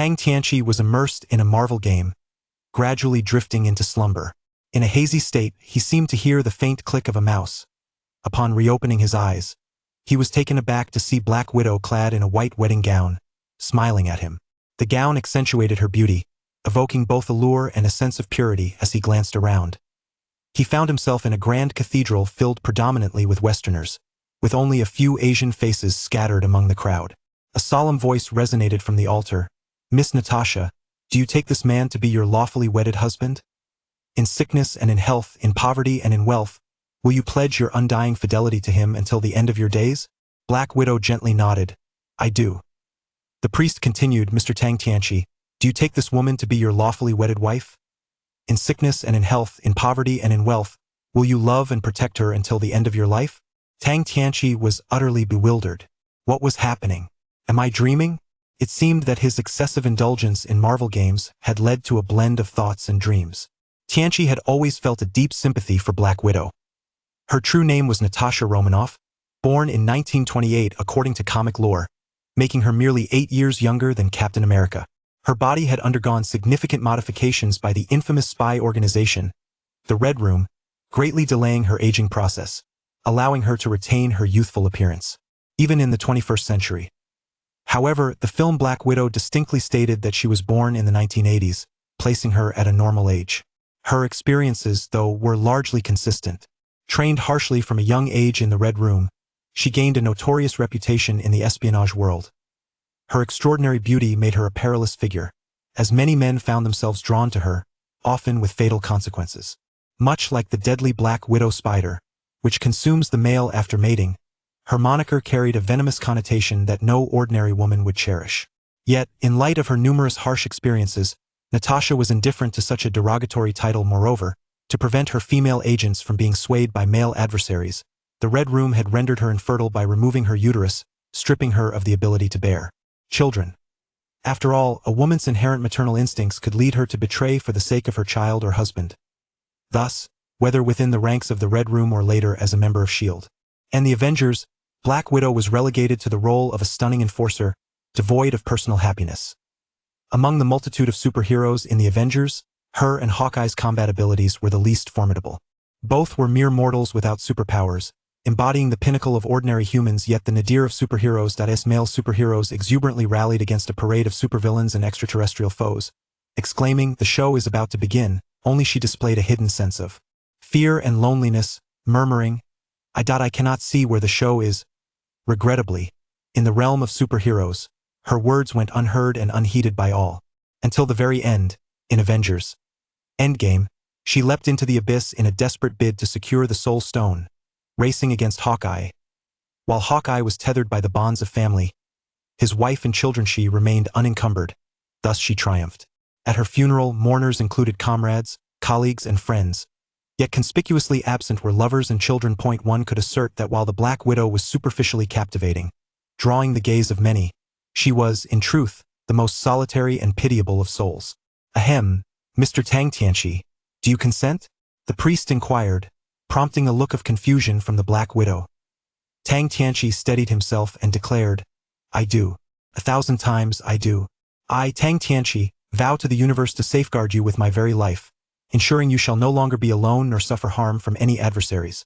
Tang Tianqi was immersed in a Marvel game, gradually drifting into slumber. In a hazy state, he seemed to hear the faint click of a mouse. Upon reopening his eyes, he was taken aback to see Black Widow clad in a white wedding gown, smiling at him. The gown accentuated her beauty, evoking both allure and a sense of purity as he glanced around. He found himself in a grand cathedral filled predominantly with Westerners, with only a few Asian faces scattered among the crowd. A solemn voice resonated from the altar. "Miss Natasha, do you take this man to be your lawfully wedded husband? In sickness and in health, in poverty and in wealth, will you pledge your undying fidelity to him until the end of your days?" Black Widow gently nodded. "I do." The priest continued, "Mr. Tang Tianqi, do you take this woman to be your lawfully wedded wife? In sickness and in health, in poverty and in wealth, will you love and protect her until the end of your life?" Tang Tianqi was utterly bewildered. What was happening? Am I dreaming? It seemed that his excessive indulgence in Marvel games had led to a blend of thoughts and dreams. Tianqi had always felt a deep sympathy for Black Widow. Her true name was Natasha Romanoff, born in 1928 according to comic lore, making her merely 8 years younger than Captain America. Her body had undergone significant modifications by the infamous spy organization, the Red Room, greatly delaying her aging process, allowing her to retain her youthful appearance, even in the 21st century. However, the film Black Widow distinctly stated that she was born in the 1980s, placing her at a normal age. Her experiences, though, were largely consistent. Trained harshly from a young age in the Red Room, she gained a notorious reputation in the espionage world. Her extraordinary beauty made her a perilous figure, as many men found themselves drawn to her, often with fatal consequences. Much like the deadly Black Widow spider, which consumes the male after mating, her moniker carried a venomous connotation that no ordinary woman would cherish. Yet, in light of her numerous harsh experiences, Natasha was indifferent to such a derogatory title. Moreover, to prevent her female agents from being swayed by male adversaries, the Red Room had rendered her infertile by removing her uterus, stripping her of the ability to bear children. After all, a woman's inherent maternal instincts could lead her to betray for the sake of her child or husband. Thus, whether within the ranks of the Red Room or later as a member of S.H.I.E.L.D. and the Avengers, Black Widow was relegated to the role of a stunning enforcer, devoid of personal happiness. Among the multitude of superheroes in the Avengers, her and Hawkeye's combat abilities were the least formidable. Both were mere mortals without superpowers, embodying the pinnacle of ordinary humans, yet the nadir of superheroes. As male superheroes exuberantly rallied against a parade of supervillains and extraterrestrial foes, exclaiming, "The show is about to begin," only she displayed a hidden sense of fear and loneliness, murmuring, I cannot see where the show is." Regrettably, in the realm of superheroes, her words went unheard and unheeded by all. Until the very end, in Avengers Endgame, she leapt into the abyss in a desperate bid to secure the Soul Stone, racing against Hawkeye. While Hawkeye was tethered by the bonds of family, his wife and children, she remained unencumbered. Thus she triumphed. At her funeral, mourners included comrades, colleagues, and friends. Yet conspicuously absent were lovers and children. One could assert that while the Black Widow was superficially captivating, drawing the gaze of many, she was, in truth, the most solitary and pitiable of souls. "Ahem, Mr. Tang Tianqi, do you consent?" the priest inquired, prompting a look of confusion from the Black Widow. Tang Tianqi steadied himself and declared, "I do. 1,000 times I do. I, Tang Tianqi, vow to the universe to safeguard you with my very life, ensuring you shall no longer be alone nor suffer harm from any adversaries.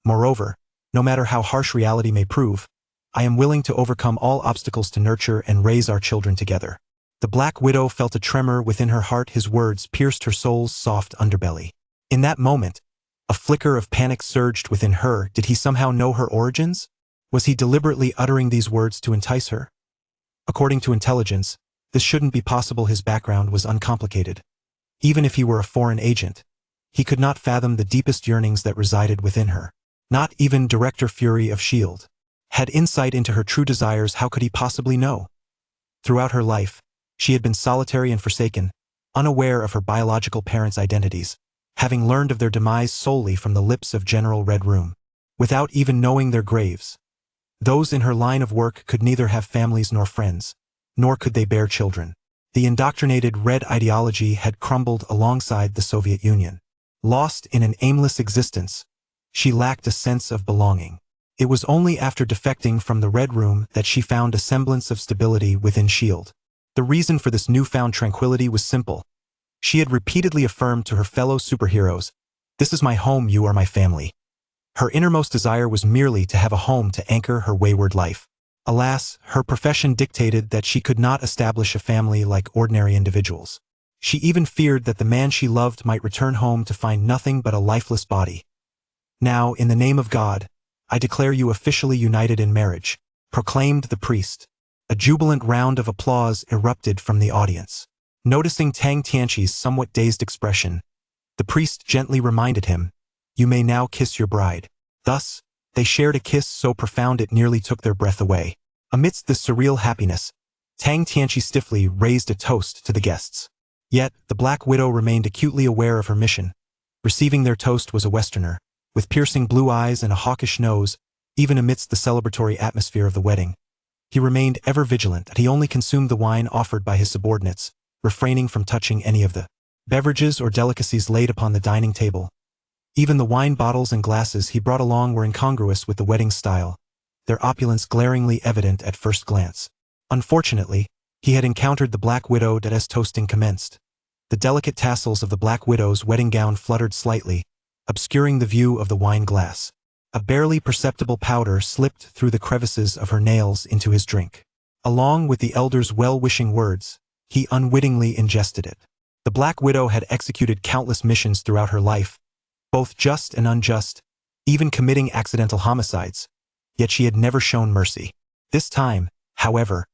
Moreover, no matter how harsh reality may prove, I am willing to overcome all obstacles to nurture and raise our children together." The Black Widow felt a tremor within her heart. His words pierced her soul's soft underbelly. In that moment, a flicker of panic surged within her. Did he somehow know her origins? Was he deliberately uttering these words to entice her? According to intelligence, this shouldn't be possible. His background was uncomplicated. Even if he were a foreign agent, he could not fathom the deepest yearnings that resided within her. Not even Director Fury of S.H.I.E.L.D. had insight into her true desires. How could he possibly know? Throughout her life, she had been solitary and forsaken, unaware of her biological parents' identities, having learned of their demise solely from the lips of General Red Room, without even knowing their graves. Those in her line of work could neither have families nor friends, nor could they bear children. The indoctrinated Red ideology had crumbled alongside the Soviet Union. Lost in an aimless existence, she lacked a sense of belonging. It was only after defecting from the Red Room that she found a semblance of stability within S.H.I.E.L.D. The reason for this newfound tranquility was simple. She had repeatedly affirmed to her fellow superheroes, "This is my home, you are my family." Her innermost desire was merely to have a home to anchor her wayward life. Alas, her profession dictated that she could not establish a family like ordinary individuals. She even feared that the man she loved might return home to find nothing but a lifeless body. "Now, in the name of God, I declare you officially united in marriage," proclaimed the priest. A jubilant round of applause erupted from the audience. Noticing Tang Tianqi's somewhat dazed expression, the priest gently reminded him, "You may now kiss your bride." Thus, they shared a kiss so profound it nearly took their breath away. Amidst this surreal happiness, Tang Tianqi stiffly raised a toast to the guests. Yet, the Black Widow remained acutely aware of her mission. Receiving their toast was a Westerner, with piercing blue eyes and a hawkish nose, even amidst the celebratory atmosphere of the wedding. He remained ever vigilant that he only consumed the wine offered by his subordinates, refraining from touching any of the beverages or delicacies laid upon the dining table. Even the wine bottles and glasses he brought along were incongruous with the wedding style, their opulence glaringly evident at first glance. Unfortunately, he had encountered the Black Widow as toasting commenced. The delicate tassels of the Black Widow's wedding gown fluttered slightly, obscuring the view of the wine glass. A barely perceptible powder slipped through the crevices of her nails into his drink. Along with the elder's well-wishing words, he unwittingly ingested it. The Black Widow had executed countless missions throughout her life, both just and unjust, even committing accidental homicides, yet she had never shown mercy. This time, however,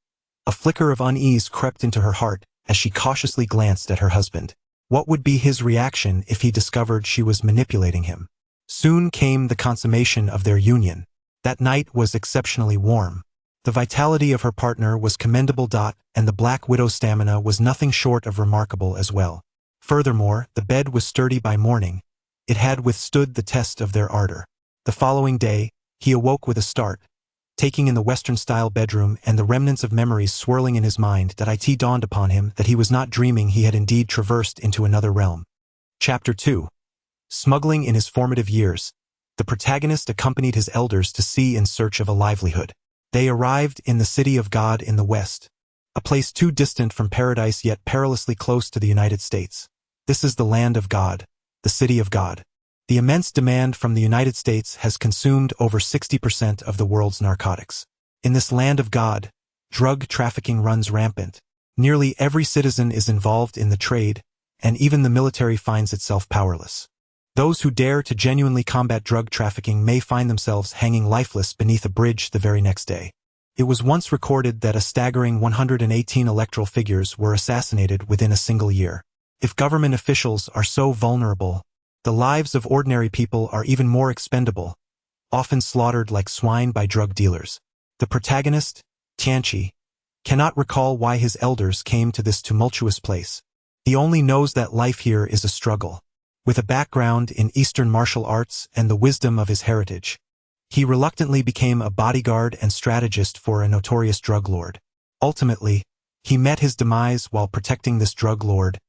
a flicker of unease crept into her heart as she cautiously glanced at her husband. What would be his reaction if he discovered she was manipulating him? Soon came the consummation of their union. That night was exceptionally warm. The vitality of her partner was commendable. And the Black Widow's stamina was nothing short of remarkable as well. Furthermore, the bed was sturdy by morning. It had withstood the test of their ardor. The following day, he awoke with a start, taking in the Western-style bedroom and the remnants of memories swirling in his mind. It dawned upon him that he was not dreaming, he had indeed traversed into another realm. Chapter 2. Smuggling in his formative years, the protagonist accompanied his elders to sea in search of a livelihood. They arrived in the City of God in the West, a place too distant from paradise yet perilously close to the United States. This is the land of God, the City of God. The immense demand from the United States has consumed over 60% of the world's narcotics. In this land of God, drug trafficking runs rampant. Nearly every citizen is involved in the trade, and even the military finds itself powerless. Those who dare to genuinely combat drug trafficking may find themselves hanging lifeless beneath a bridge the very next day. It was once recorded that a staggering 118 electoral figures were assassinated within a single year. If government officials are so vulnerable, the lives of ordinary people are even more expendable, often slaughtered like swine by drug dealers. The protagonist, Tianqi, cannot recall why his elders came to this tumultuous place. He only knows that life here is a struggle. With a background in Eastern martial arts and the wisdom of his heritage, he reluctantly became a bodyguard and strategist for a notorious drug lord. Ultimately, he met his demise while protecting this drug lord,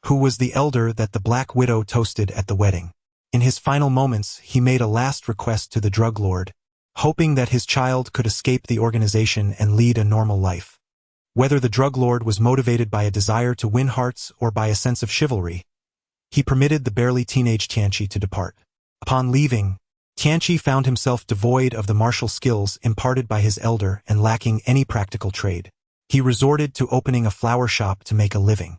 who was the elder that the Black Widow toasted at the wedding. In his final moments, he made a last request to the drug lord, hoping that his child could escape the organization and lead a normal life. Whether the drug lord was motivated by a desire to win hearts or by a sense of chivalry, he permitted the barely teenage Tianqi to depart. Upon leaving, Tianqi found himself devoid of the martial skills imparted by his elder and lacking any practical trade. He resorted to opening a flower shop to make a living.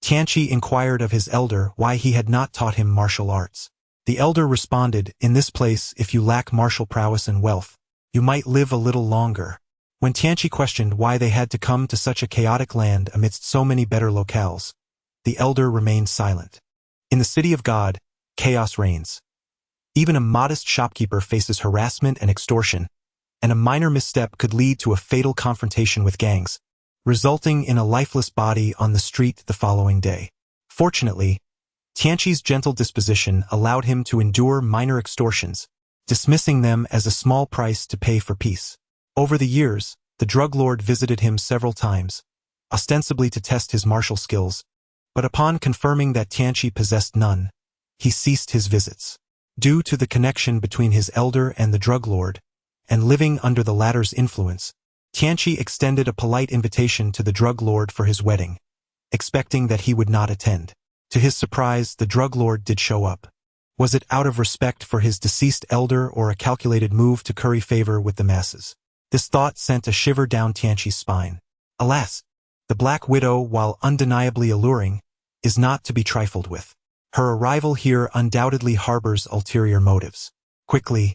Tianqi inquired of his elder why he had not taught him martial arts. The elder responded, "In this place, if you lack martial prowess and wealth, you might live a little longer." When Tianqi questioned why they had to come to such a chaotic land amidst so many better locales, the elder remained silent. In the City of God, chaos reigns. Even a modest shopkeeper faces harassment and extortion, and a minor misstep could lead to a fatal confrontation with gangs, resulting in a lifeless body on the street the following day. Fortunately, Tianqi's gentle disposition allowed him to endure minor extortions, dismissing them as a small price to pay for peace. Over the years, the drug lord visited him several times, ostensibly to test his martial skills, but upon confirming that Tianqi possessed none, he ceased his visits. Due to the connection between his elder and the drug lord, and living under the latter's influence, Tianqi extended a polite invitation to the drug lord for his wedding, expecting that he would not attend. To his surprise, the drug lord did show up. Was it out of respect for his deceased elder or a calculated move to curry favor with the masses? This thought sent a shiver down Tianqi's spine. Alas, the Black Widow, while undeniably alluring, is not to be trifled with. Her arrival here undoubtedly harbors ulterior motives. Quickly,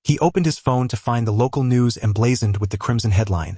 he opened his phone to find the local news emblazoned with the crimson headline.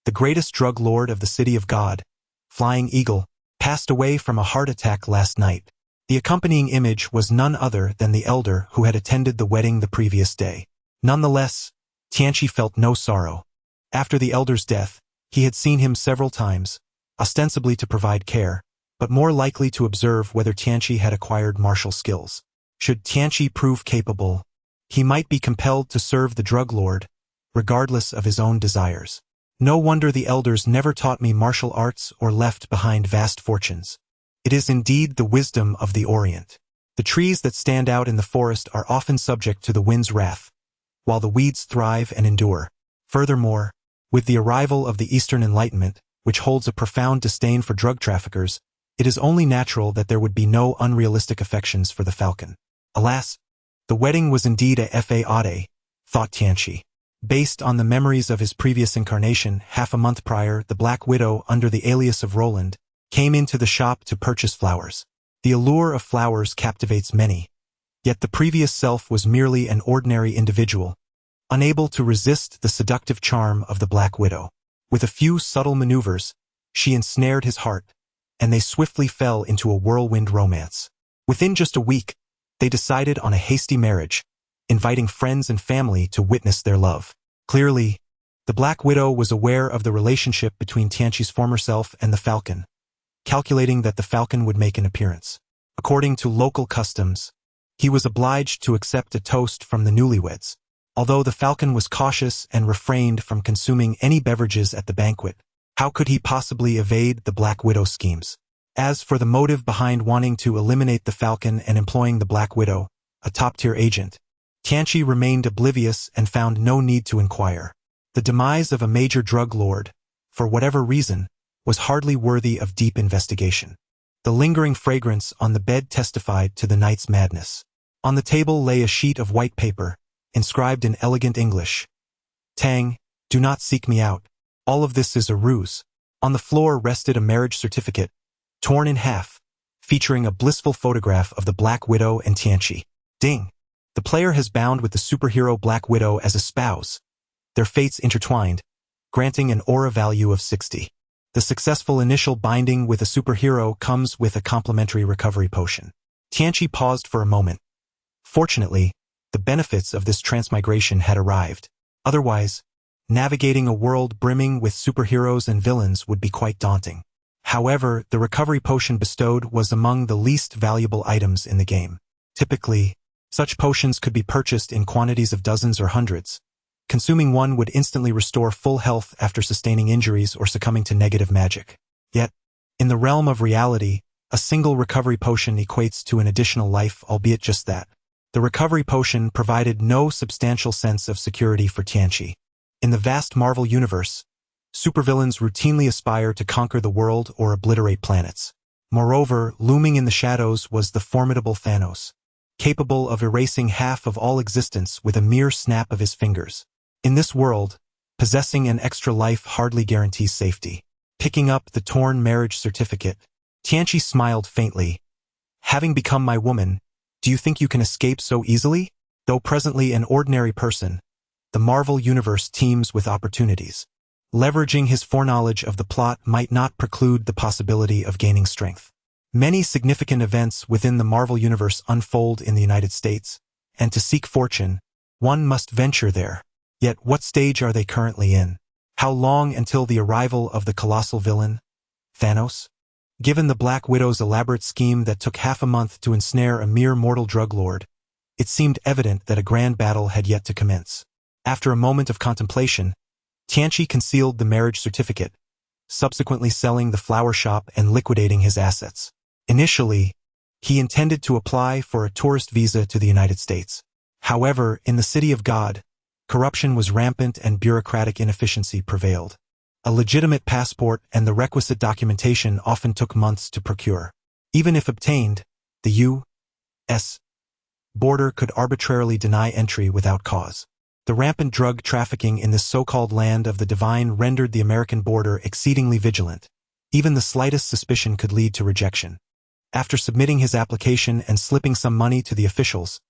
The greatest drug lord of the City of God, Flying Eagle, passed away from a heart attack last night. The accompanying image was none other than the elder who had attended the wedding the previous day. Nonetheless, Tianqi felt no sorrow. After the elder's death, he had seen him several times, ostensibly to provide care, but more likely to observe whether Tianqi had acquired martial skills. Should Tianqi prove capable, he might be compelled to serve the drug lord, regardless of his own desires. No wonder the elders never taught me martial arts or left behind vast fortunes. It is indeed the wisdom of the Orient. The trees that stand out in the forest are often subject to the wind's wrath, while the weeds thrive and endure. Furthermore, with the arrival of the Eastern Enlightenment, which holds a profound disdain for drug traffickers, it is only natural that there would be no unrealistic affections for the falcon. Alas, the wedding was indeed a fade, thought Tianqi. Based on the memories of his previous incarnation, half a month prior, the Black Widow, under the alias of Roland, came into the shop to purchase flowers. The allure of flowers captivates many, yet the previous self was merely an ordinary individual, unable to resist the seductive charm of the Black Widow. With a few subtle maneuvers, she ensnared his heart, and they swiftly fell into a whirlwind romance. Within just a week, they decided on a hasty marriage, inviting friends and family to witness their love. Clearly, the Black Widow was aware of the relationship between Tianqi's former self and the falcon, calculating that the falcon would make an appearance. According to local customs, he was obliged to accept a toast from the newlyweds. Although the falcon was cautious and refrained from consuming any beverages at the banquet, how could he possibly evade the Black Widow's schemes? As for the motive behind wanting to eliminate the falcon and employing the Black Widow, a top-tier agent, Tianqi remained oblivious and found no need to inquire. The demise of a major drug lord, for whatever reason, was hardly worthy of deep investigation. The lingering fragrance on the bed testified to the night's madness. On the table lay a sheet of white paper, inscribed in elegant English. Tang, do not seek me out. All of this is a ruse. On the floor rested a marriage certificate, torn in half, featuring a blissful photograph of the Black Widow and Tianqi. Ding! The player has bound with the superhero Black Widow as a spouse. Their fates intertwined, granting an aura value of 60. The successful initial binding with a superhero comes with a complimentary recovery potion. Tianqi paused for a moment. Fortunately, the benefits of this transmigration had arrived. Otherwise, navigating a world brimming with superheroes and villains would be quite daunting. However, the recovery potion bestowed was among the least valuable items in the game. Typically, such potions could be purchased in quantities of dozens or hundreds. Consuming one would instantly restore full health after sustaining injuries or succumbing to negative magic. Yet, in the realm of reality, a single recovery potion equates to an additional life, albeit just that. The recovery potion provided no substantial sense of security for Tianqi. In the vast Marvel universe, supervillains routinely aspire to conquer the world or obliterate planets. Moreover, looming in the shadows was the formidable Thanos, capable of erasing half of all existence with a mere snap of his fingers. In this world, possessing an extra life hardly guarantees safety. Picking up the torn marriage certificate, Tianqi smiled faintly. Having become my woman, do you think you can escape so easily? Though presently an ordinary person, the Marvel Universe teems with opportunities. Leveraging his foreknowledge of the plot might not preclude the possibility of gaining strength. Many significant events within the Marvel Universe unfold in the United States, and to seek fortune, one must venture there. Yet what stage are they currently in? How long until the arrival of the colossal villain, Thanos? Given the Black Widow's elaborate scheme that took half a month to ensnare a mere mortal drug lord, it seemed evident that a grand battle had yet to commence. After a moment of contemplation, Tianqi concealed the marriage certificate, subsequently selling the flower shop and liquidating his assets. Initially, he intended to apply for a tourist visa to the United States. However, in the City of God, Corruption was rampant and bureaucratic inefficiency prevailed. A legitimate passport and the requisite documentation often took months to procure. Even if obtained, the U.S. border could arbitrarily deny entry without cause. The rampant drug trafficking in this so-called land of the divine rendered the American border exceedingly vigilant. Even the slightest suspicion could lead to rejection. After submitting his application and slipping some money to the officials,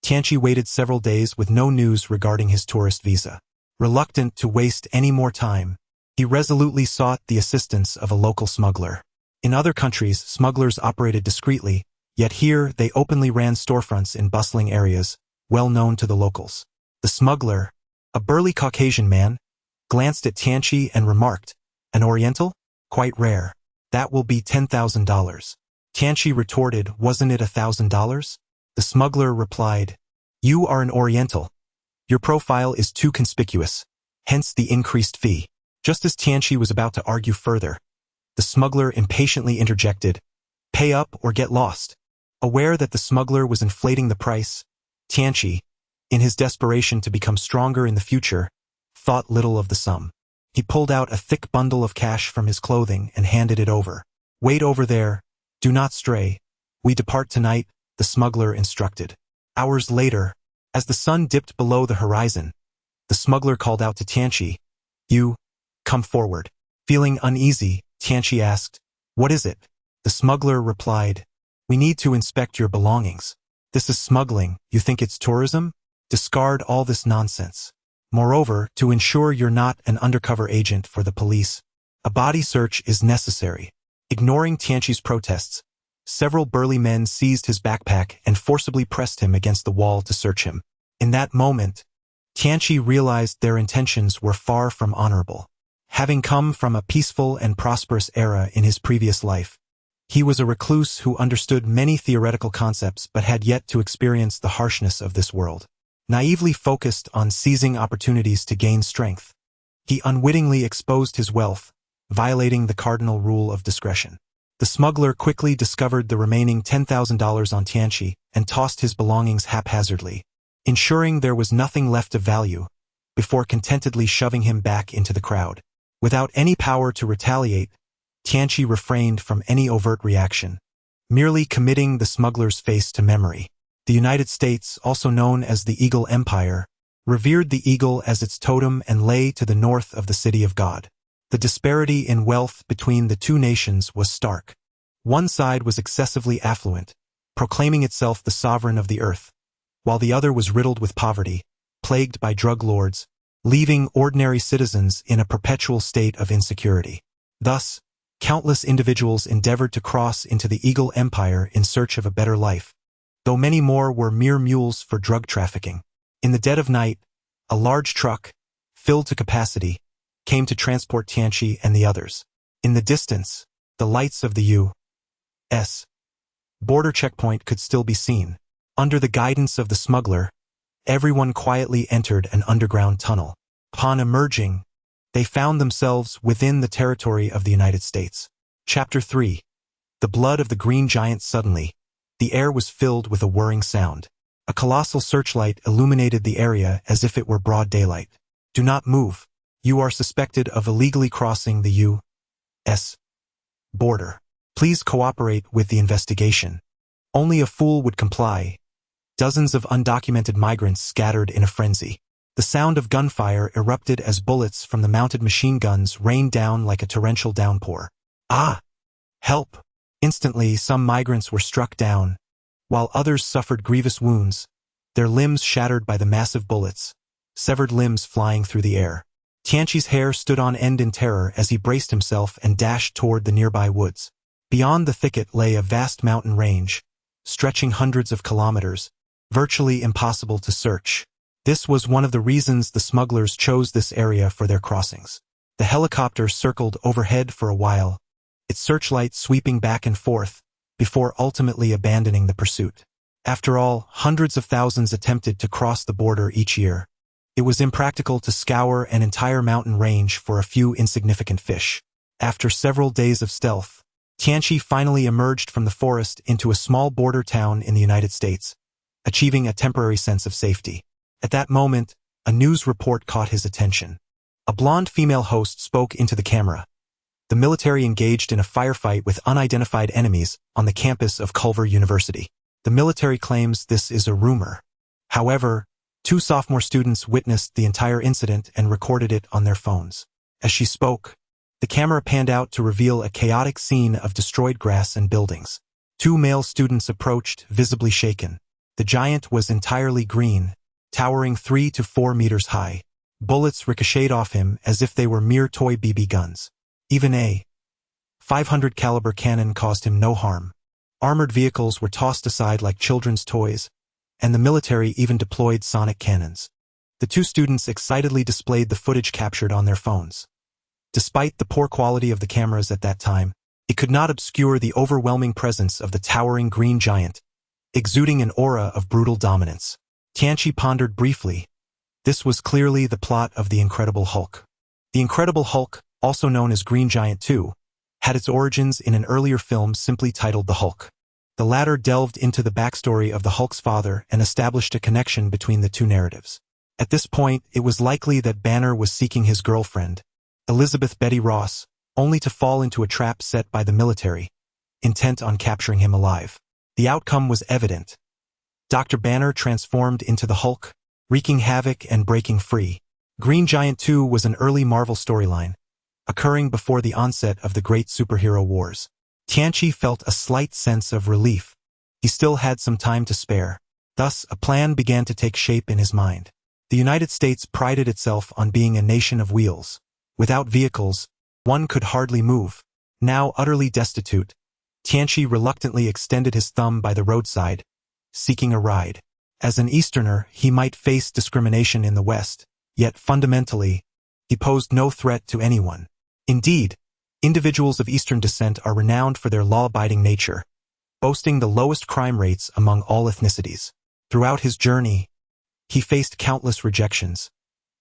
Tianchi waited several days with no news regarding his tourist visa. Reluctant to waste any more time, he resolutely sought the assistance of a local smuggler. In other countries, smugglers operated discreetly, yet here they openly ran storefronts in bustling areas, well known to the locals. The smuggler, a burly Caucasian man, glanced at Tianchi and remarked, "An Oriental? Quite rare. That will be $10,000. Tianchi retorted, "Wasn't it $1,000? The smuggler replied, "You are an Oriental. Your profile is too conspicuous, hence the increased fee." Just as Tianchi was about to argue further, the smuggler impatiently interjected, "Pay up or get lost." Aware that the smuggler was inflating the price, Tianchi, in his desperation to become stronger in the future, thought little of the sum. He pulled out a thick bundle of cash from his clothing and handed it over. "Wait over there. Do not stray. We depart tonight," the smuggler instructed. Hours later, as the sun dipped below the horizon, the smuggler called out to Tianchi, "You, come forward." Feeling uneasy, Tianchi asked, "What is it?" The smuggler replied, "We need to inspect your belongings. This is smuggling. You think it's tourism? Discard all this nonsense. Moreover, to ensure you're not an undercover agent for the police, a body search is necessary." Ignoring Tianchi's protests, several burly men seized his backpack and forcibly pressed him against the wall to search him. In that moment, Tianchi realized their intentions were far from honorable. Having come from a peaceful and prosperous era in his previous life, he was a recluse who understood many theoretical concepts but had yet to experience the harshness of this world. Naively focused on seizing opportunities to gain strength, he unwittingly exposed his wealth, violating the cardinal rule of discretion. The smuggler quickly discovered the remaining $10,000 on Tianchi and tossed his belongings haphazardly, ensuring there was nothing left of value, before contentedly shoving him back into the crowd. Without any power to retaliate, Tianchi refrained from any overt reaction, merely committing the smuggler's face to memory. The United States, also known as the Eagle Empire, revered the eagle as its totem and lay to the north of the City of God. The disparity in wealth between the two nations was stark. One side was excessively affluent, proclaiming itself the sovereign of the earth, while the other was riddled with poverty, plagued by drug lords, leaving ordinary citizens in a perpetual state of insecurity. Thus, countless individuals endeavored to cross into the Eagle Empire in search of a better life, though many more were mere mules for drug trafficking. In the dead of night, a large truck, filled to capacity, came to transport Tianchi and the others. In the distance, the lights of the U.S. border checkpoint could still be seen. Under the guidance of the smuggler, everyone quietly entered an underground tunnel. Upon emerging, they found themselves within the territory of the United States. Chapter 3. The blood of the green giant. Suddenly, the air was filled with a whirring sound. A colossal searchlight illuminated the area as if it were broad daylight. "Do not move. You are suspected of illegally crossing the U.S. border. Please cooperate with the investigation." Only a fool would comply. Dozens of undocumented migrants scattered in a frenzy. The sound of gunfire erupted as bullets from the mounted machine guns rained down like a torrential downpour. "Ah! Help!" Instantly, some migrants were struck down, while others suffered grievous wounds, their limbs shattered by the massive bullets, severed limbs flying through the air. Tianchi's hair stood on end in terror as he braced himself and dashed toward the nearby woods. Beyond the thicket lay a vast mountain range, stretching hundreds of kilometers, virtually impossible to search. This was one of the reasons the smugglers chose this area for their crossings. The helicopter circled overhead for a while, its searchlight sweeping back and forth, before ultimately abandoning the pursuit. After all, hundreds of thousands attempted to cross the border each year. It was impractical to scour an entire mountain range for a few insignificant fish. After several days of stealth, Tianchi finally emerged from the forest into a small border town in the United States, achieving a temporary sense of safety. At that moment, a news report caught his attention. A blonde female host spoke into the camera. The military engaged in a firefight with unidentified enemies on the campus of Culver University. The military claims this is a rumor. However, 2 sophomore students witnessed the entire incident and recorded it on their phones. As she spoke, the camera panned out to reveal a chaotic scene of destroyed grass and buildings. 2 male students approached, visibly shaken. The giant was entirely green, towering 3 to 4 meters high. Bullets ricocheted off him as if they were mere toy BB guns. Even a .500 caliber cannon caused him no harm. Armored vehicles were tossed aside like children's toys, and the military even deployed sonic cannons. The 2 students excitedly displayed the footage captured on their phones. Despite the poor quality of the cameras at that time, it could not obscure the overwhelming presence of the towering green giant, exuding an aura of brutal dominance. Tianqi pondered briefly. This was clearly the plot of The Incredible Hulk. The Incredible Hulk, also known as Green Giant 2, had its origins in an earlier film simply titled The Hulk. The latter delved into the backstory of the Hulk's father and established a connection between the 2 narratives. At this point, it was likely that Banner was seeking his girlfriend, Elizabeth Betty Ross, only to fall into a trap set by the military, intent on capturing him alive. The outcome was evident. Dr. Banner transformed into the Hulk, wreaking havoc and breaking free. Green Giant 2 was an early Marvel storyline, occurring before the onset of the great superhero wars. Tianqi felt a slight sense of relief. He still had some time to spare. Thus, a plan began to take shape in his mind. The United States prided itself on being a nation of wheels. Without vehicles, one could hardly move. Now utterly destitute, Tianqi reluctantly extended his thumb by the roadside, seeking a ride. As an Easterner, he might face discrimination in the West, yet fundamentally, he posed no threat to anyone. Indeed, individuals of Eastern descent are renowned for their law-abiding nature, boasting the lowest crime rates among all ethnicities. Throughout his journey, he faced countless rejections,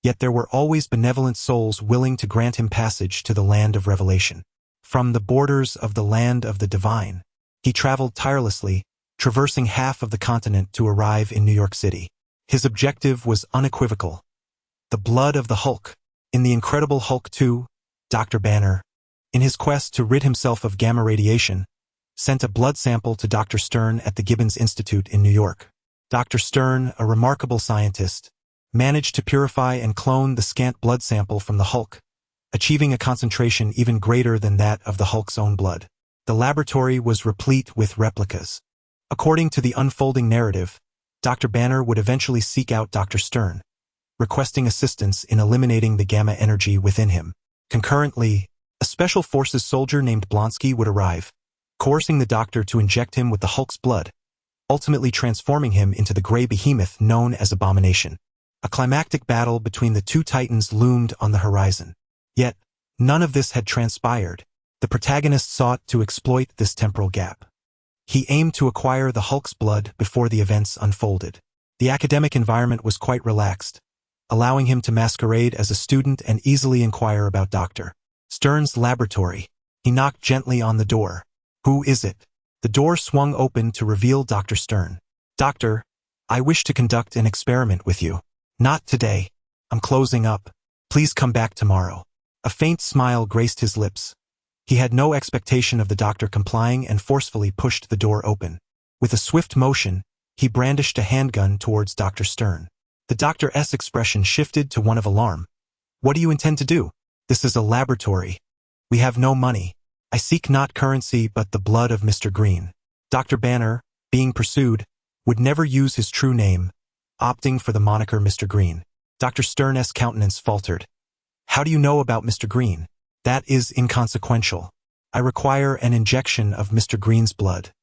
yet there were always benevolent souls willing to grant him passage to the land of revelation. From the borders of the land of the divine, he traveled tirelessly, traversing half of the continent to arrive in New York City. His objective was unequivocal. The blood of the Hulk. In The Incredible Hulk 2, Dr. Banner, in his quest to rid himself of gamma radiation, sent a blood sample to Dr. Stern at the Gibbons Institute in New York. Dr. Stern, a remarkable scientist, managed to purify and clone the scant blood sample from the Hulk, achieving a concentration even greater than that of the Hulk's own blood. The laboratory was replete with replicas. According to the unfolding narrative, Dr. Banner would eventually seek out Dr. Stern, requesting assistance in eliminating the gamma energy within him. Concurrently, a Special Forces soldier named Blonsky would arrive, coercing the doctor to inject him with the Hulk's blood, ultimately transforming him into the gray behemoth known as Abomination. A climactic battle between the 2 titans loomed on the horizon. Yet, none of this had transpired. The protagonist sought to exploit this temporal gap. He aimed to acquire the Hulk's blood before the events unfolded. The academic environment was quite relaxed, allowing him to masquerade as a student and easily inquire about Dr. Stern's laboratory. He knocked gently on the door. "Who is it?" The door swung open to reveal Dr. Stern. "Doctor, I wish to conduct an experiment with you." "Not today. I'm closing up. Please come back tomorrow." A faint smile graced his lips. He had no expectation of the doctor complying and forcefully pushed the door open. With a swift motion, he brandished a handgun towards Dr. Stern. The doctor's expression shifted to one of alarm. "What do you intend to do?" "This is a laboratory. We have no money. I seek not currency but the blood of Mr. Green." Dr. Banner, being pursued, would never use his true name, opting for the moniker Mr. Green. Dr. Stern's countenance faltered. "How do you know about Mr. Green?" "That is inconsequential. I require an injection of Mr. Green's blood."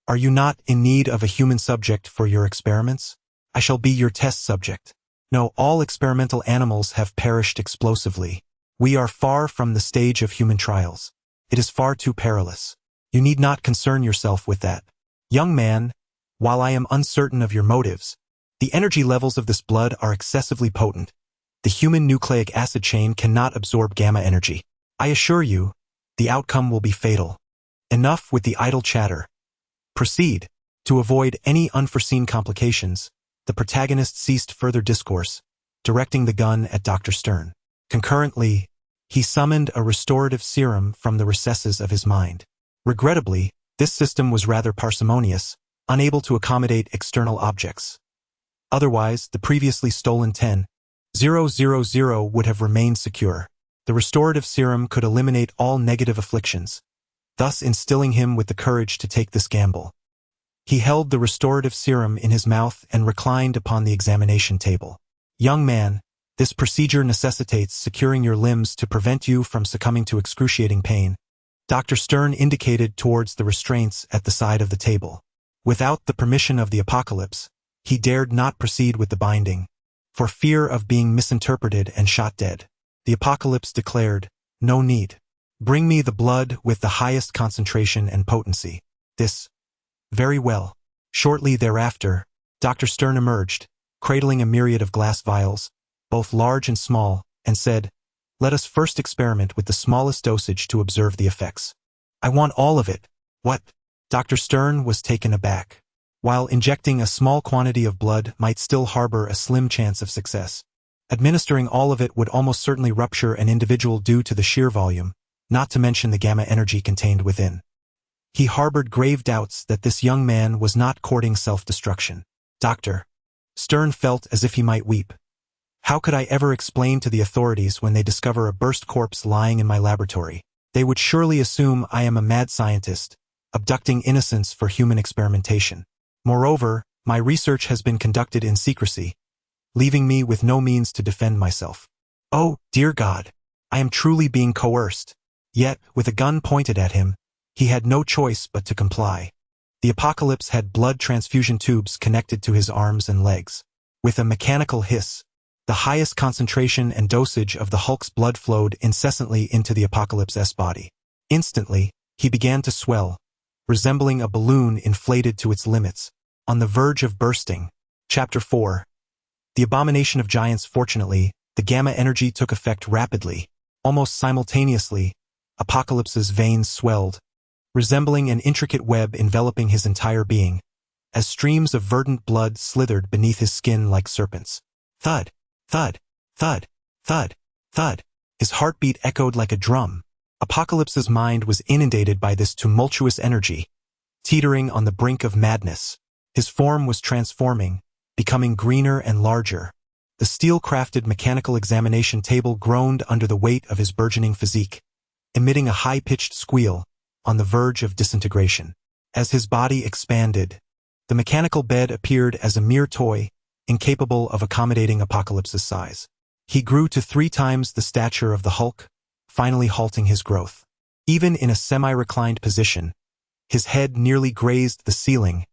"Are you not in need of a human subject for your experiments?" "I shall be your test subject." "No, all experimental animals have perished explosively. We are far from the stage of human trials. It is far too perilous. You need not concern yourself with that. Young man, while I am uncertain of your motives, the energy levels of this blood are excessively potent. The human nucleic acid chain cannot absorb gamma energy. I assure you, the outcome will be fatal. Enough with the idle chatter. Proceed." To avoid any unforeseen complications, the protagonist ceased further discourse, directing the gun at Dr. Stern. Concurrently, he summoned a restorative serum from the recesses of his mind. Regrettably, this system was rather parsimonious, unable to accommodate external objects. Otherwise, the previously stolen 10,000 would have remained secure. The restorative serum could eliminate all negative afflictions, thus instilling him with the courage to take this gamble. He held the restorative serum in his mouth and reclined upon the examination table. Young man, this procedure necessitates securing your limbs to prevent you from succumbing to excruciating pain. Dr. Stern indicated towards the restraints at the side of the table. Without the permission of the Apocalypse, he dared not proceed with the binding, for fear of being misinterpreted and shot dead. The Apocalypse declared, "No need. Bring me the blood with the highest concentration and potency." This. Very well. Shortly thereafter, Dr. Stern emerged, cradling a myriad of glass vials, both large and small, and said, "Let us first experiment with the smallest dosage to observe the effects." "I want all of it." "What?" Dr. Stern was taken aback. While injecting a small quantity of blood might still harbor a slim chance of success, administering all of it would almost certainly rupture an individual due to the sheer volume, not to mention the gamma energy contained within. He harbored grave doubts that this young man was not courting self-destruction. Dr. Stern felt as if he might weep. How could I ever explain to the authorities when they discover a burst corpse lying in my laboratory? They would surely assume I am a mad scientist, abducting innocents for human experimentation. Moreover, my research has been conducted in secrecy, leaving me with no means to defend myself. Oh, dear God, I am truly being coerced. Yet, with a gun pointed at him, he had no choice but to comply. The Apocalypse had blood transfusion tubes connected to his arms and legs. With a mechanical hiss, the highest concentration and dosage of the Hulk's blood flowed incessantly into the Apocalypse's body. Instantly, he began to swell, resembling a balloon inflated to its limits, on the verge of bursting. Chapter 4. The Abomination of Giants. Fortunately, the gamma energy took effect rapidly. Almost simultaneously, Apocalypse's veins swelled, resembling an intricate web enveloping his entire being, as streams of verdant blood slithered beneath his skin like serpents. Thud, thud, thud, thud, thud. His heartbeat echoed like a drum. Apocalypse's mind was inundated by this tumultuous energy, teetering on the brink of madness. His form was transforming, becoming greener and larger. The steel-crafted mechanical examination table groaned under the weight of his burgeoning physique, emitting a high-pitched squeal, on the verge of disintegration. As his body expanded, the mechanical bed appeared as a mere toy, incapable of accommodating Apocalypse's size. He grew to 3 times the stature of the Hulk, finally halting his growth. Even in a semi-reclined position, his head nearly grazed the ceiling,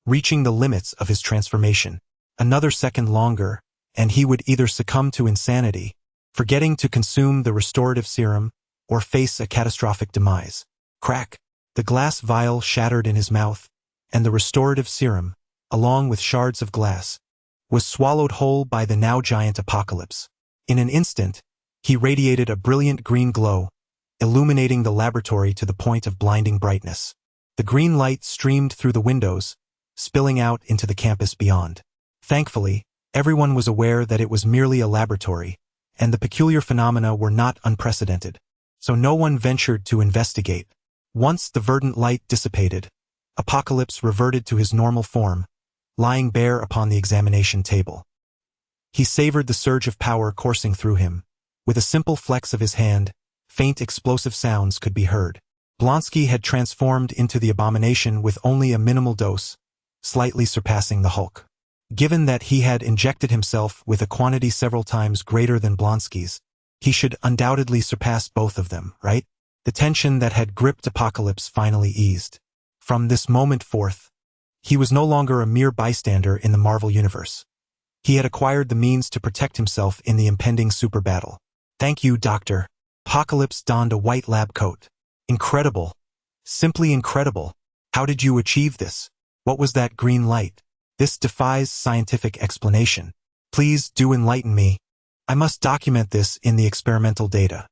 reaching the limits of his transformation. Another second longer, and he would either succumb to insanity, forgetting to consume the restorative serum, or face a catastrophic demise. Crack! The glass vial shattered in his mouth, and the restorative serum, along with shards of glass, was swallowed whole by the now giant Apocalypse. In an instant, he radiated a brilliant green glow, illuminating the laboratory to the point of blinding brightness. The green light streamed through the windows, spilling out into the campus beyond. Thankfully, everyone was aware that it was merely a laboratory, and the peculiar phenomena were not unprecedented, so no one ventured to investigate. Once the verdant light dissipated, Apocalypse reverted to his normal form, lying bare upon the examination table. He savored the surge of power coursing through him. With a simple flex of his hand, faint explosive sounds could be heard. Blonsky had transformed into the Abomination with only a minimal dose, slightly surpassing the Hulk. Given that he had injected himself with a quantity several times greater than Blonsky's, he should undoubtedly surpass both of them, right? The tension that had gripped Apocalypse finally eased. From this moment forth, he was no longer a mere bystander in the Marvel Universe. He had acquired the means to protect himself in the impending super battle. Thank you, Doctor. Apocalypse donned a white lab coat. Incredible. Simply incredible. How did you achieve this? What was that green light? This defies scientific explanation. Please do enlighten me. I must document this in the experimental data.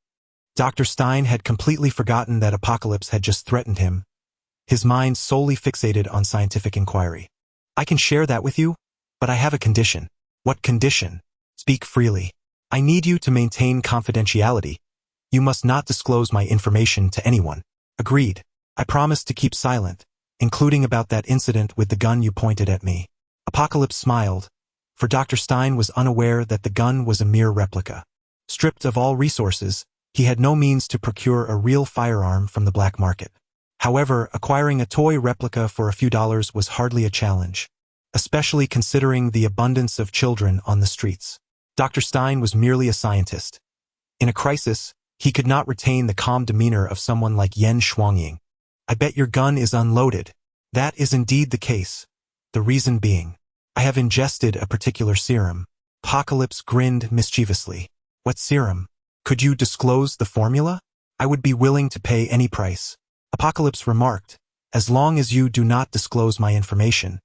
Dr. Stein had completely forgotten that Apocalypse had just threatened him, his mind solely fixated on scientific inquiry. I can share that with you, but I have a condition. What condition? Speak freely. I need you to maintain confidentiality. You must not disclose my information to anyone. Agreed. I promise to keep silent, including about that incident with the gun you pointed at me. Apocalypse smiled, for Dr. Stein was unaware that the gun was a mere replica. Stripped of all resources, he had no means to procure a real firearm from the black market. However, acquiring a toy replica for a few dollars was hardly a challenge, especially considering the abundance of children on the streets. Dr. Stein was merely a scientist. In a crisis, he could not retain the calm demeanor of someone like Yen Shuangying. I bet your gun is unloaded. That is indeed the case. The reason being, I have ingested a particular serum. Apocalypse grinned mischievously. What serum? Could you disclose the formula? I would be willing to pay any price. Apocalypse remarked, as long as you do not disclose my information,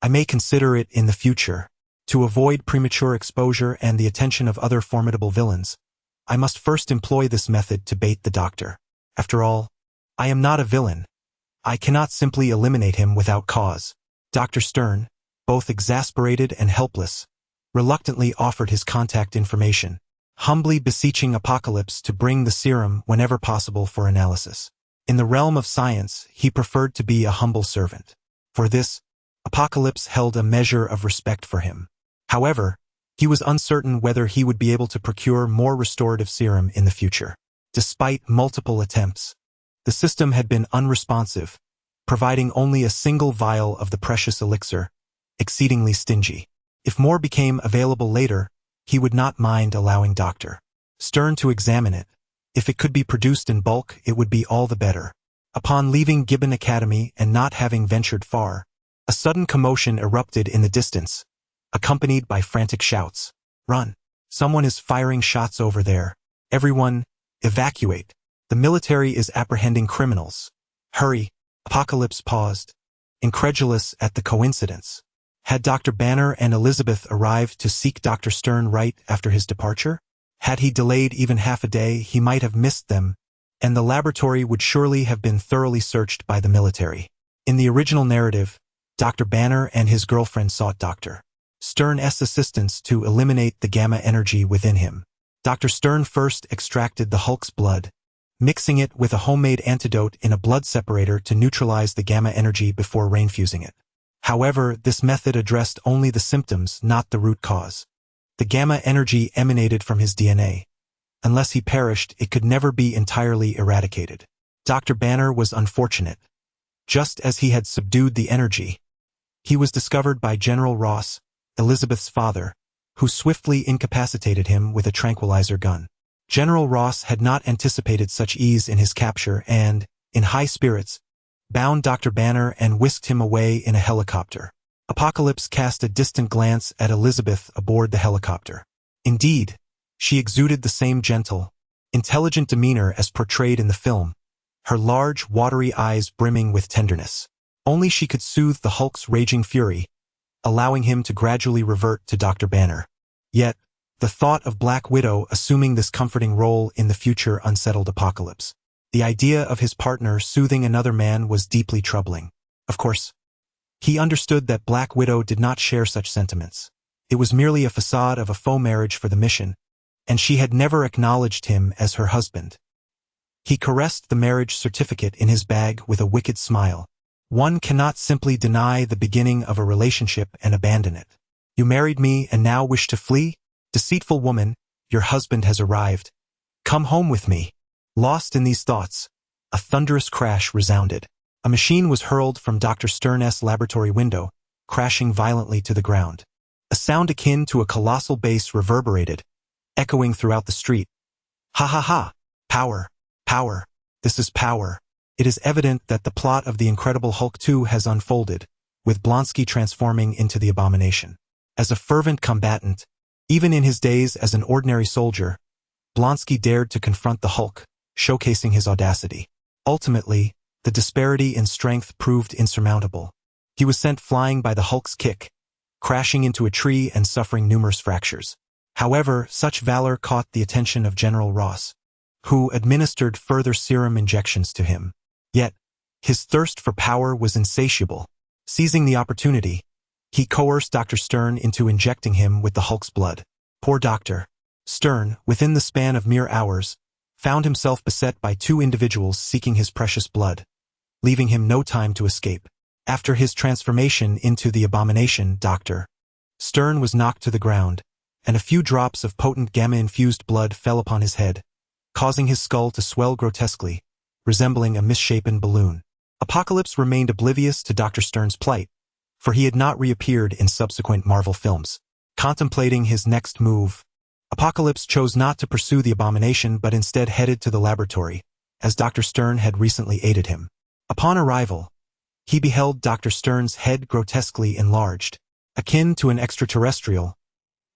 I may consider it in the future. To avoid premature exposure and the attention of other formidable villains, I must first employ this method to bait the doctor. After all, I am not a villain. I cannot simply eliminate him without cause. Dr. Stern, both exasperated and helpless, reluctantly offered his contact information, humbly beseeching Apocalypse to bring the serum whenever possible for analysis. In the realm of science, he preferred to be a humble servant. For this, Apocalypse held a measure of respect for him. However, he was uncertain whether he would be able to procure more restorative serum in the future. Despite multiple attempts, the system had been unresponsive, providing only a single vial of the precious elixir, exceedingly stingy. If more became available later, he would not mind allowing Dr. Stern to examine it. If it could be produced in bulk, it would be all the better. Upon leaving Gibbon Academy and not having ventured far, a sudden commotion erupted in the distance, accompanied by frantic shouts. Run! Someone is firing shots over there. Everyone, evacuate. The military is apprehending criminals. Hurry! Apocalypse paused, incredulous at the coincidence. Had Dr. Banner and Elizabeth arrived to seek Dr. Stern right after his departure? Had he delayed even half a day, he might have missed them, and the laboratory would surely have been thoroughly searched by the military. In the original narrative, Dr. Banner and his girlfriend sought Dr. Stern's assistance to eliminate the gamma energy within him. Dr. Stern first extracted the Hulk's blood, mixing it with a homemade antidote in a blood separator to neutralize the gamma energy before rainfusing it. However, this method addressed only the symptoms, not the root cause. The gamma energy emanated from his DNA. Unless he perished, it could never be entirely eradicated. Dr. Banner was unfortunate. Just as he had subdued the energy, he was discovered by General Ross, Elizabeth's father, who swiftly incapacitated him with a tranquilizer gun. General Ross had not anticipated such ease in his capture and, in high spirits, bound Dr. Banner and whisked him away in a helicopter. Apocalypse cast a distant glance at Elizabeth aboard the helicopter. Indeed, she exuded the same gentle, intelligent demeanor as portrayed in the film, her large, watery eyes brimming with tenderness. Only she could soothe the Hulk's raging fury, allowing him to gradually revert to Dr. Banner. Yet, the thought of Black Widow assuming this comforting role in the future unsettled Apocalypse. The idea of his partner soothing another man was deeply troubling. Of course, he understood that Black Widow did not share such sentiments. It was merely a facade of a faux marriage for the mission, and she had never acknowledged him as her husband. He caressed the marriage certificate in his bag with a wicked smile. One cannot simply deny the beginning of a relationship and abandon it. You married me and now wish to flee? Deceitful woman, your husband has arrived. Come home with me. Lost in these thoughts, a thunderous crash resounded. A machine was hurled from Dr. Stern's laboratory window, crashing violently to the ground. A sound akin to a colossal bass reverberated, echoing throughout the street. Ha ha ha! Power! Power! This is power! It is evident that the plot of The Incredible Hulk 2 has unfolded, with Blonsky transforming into the Abomination. As a fervent combatant, even in his days as an ordinary soldier, Blonsky dared to confront the Hulk, showcasing his audacity. Ultimately, the disparity in strength proved insurmountable. He was sent flying by the Hulk's kick, crashing into a tree and suffering numerous fractures. However, such valor caught the attention of General Ross, who administered further serum injections to him. Yet, his thirst for power was insatiable. Seizing the opportunity, he coerced Dr. Stern into injecting him with the Hulk's blood. Poor Dr. Stern, within the span of mere hours, found himself beset by two individuals seeking his precious blood, leaving him no time to escape. After his transformation into the abomination, Dr. Stern was knocked to the ground, and a few drops of potent gamma-infused blood fell upon his head, causing his skull to swell grotesquely, resembling a misshapen balloon. Apocalypse remained oblivious to Dr. Stern's plight, for he had not reappeared in subsequent Marvel films. Contemplating his next move, Apocalypse chose not to pursue the abomination but instead headed to the laboratory, as Dr. Stern had recently aided him. Upon arrival, he beheld Dr. Stern's head grotesquely enlarged, akin to an extraterrestrial,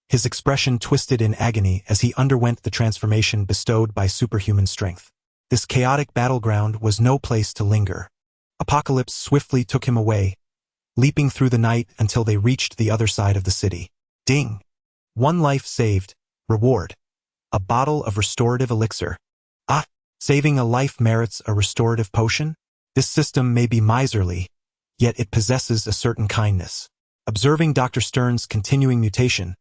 his expression twisted in agony as he underwent the transformation bestowed by superhuman strength. This chaotic battleground was no place to linger. Apocalypse swiftly took him away, leaping through the night until they reached the other side of the city. Ding! One life saved. Reward. A bottle of restorative elixir. Ah! Saving a life merits a restorative potion? This system may be miserly, yet it possesses a certain kindness. Observing Dr. Stern's continuing mutation,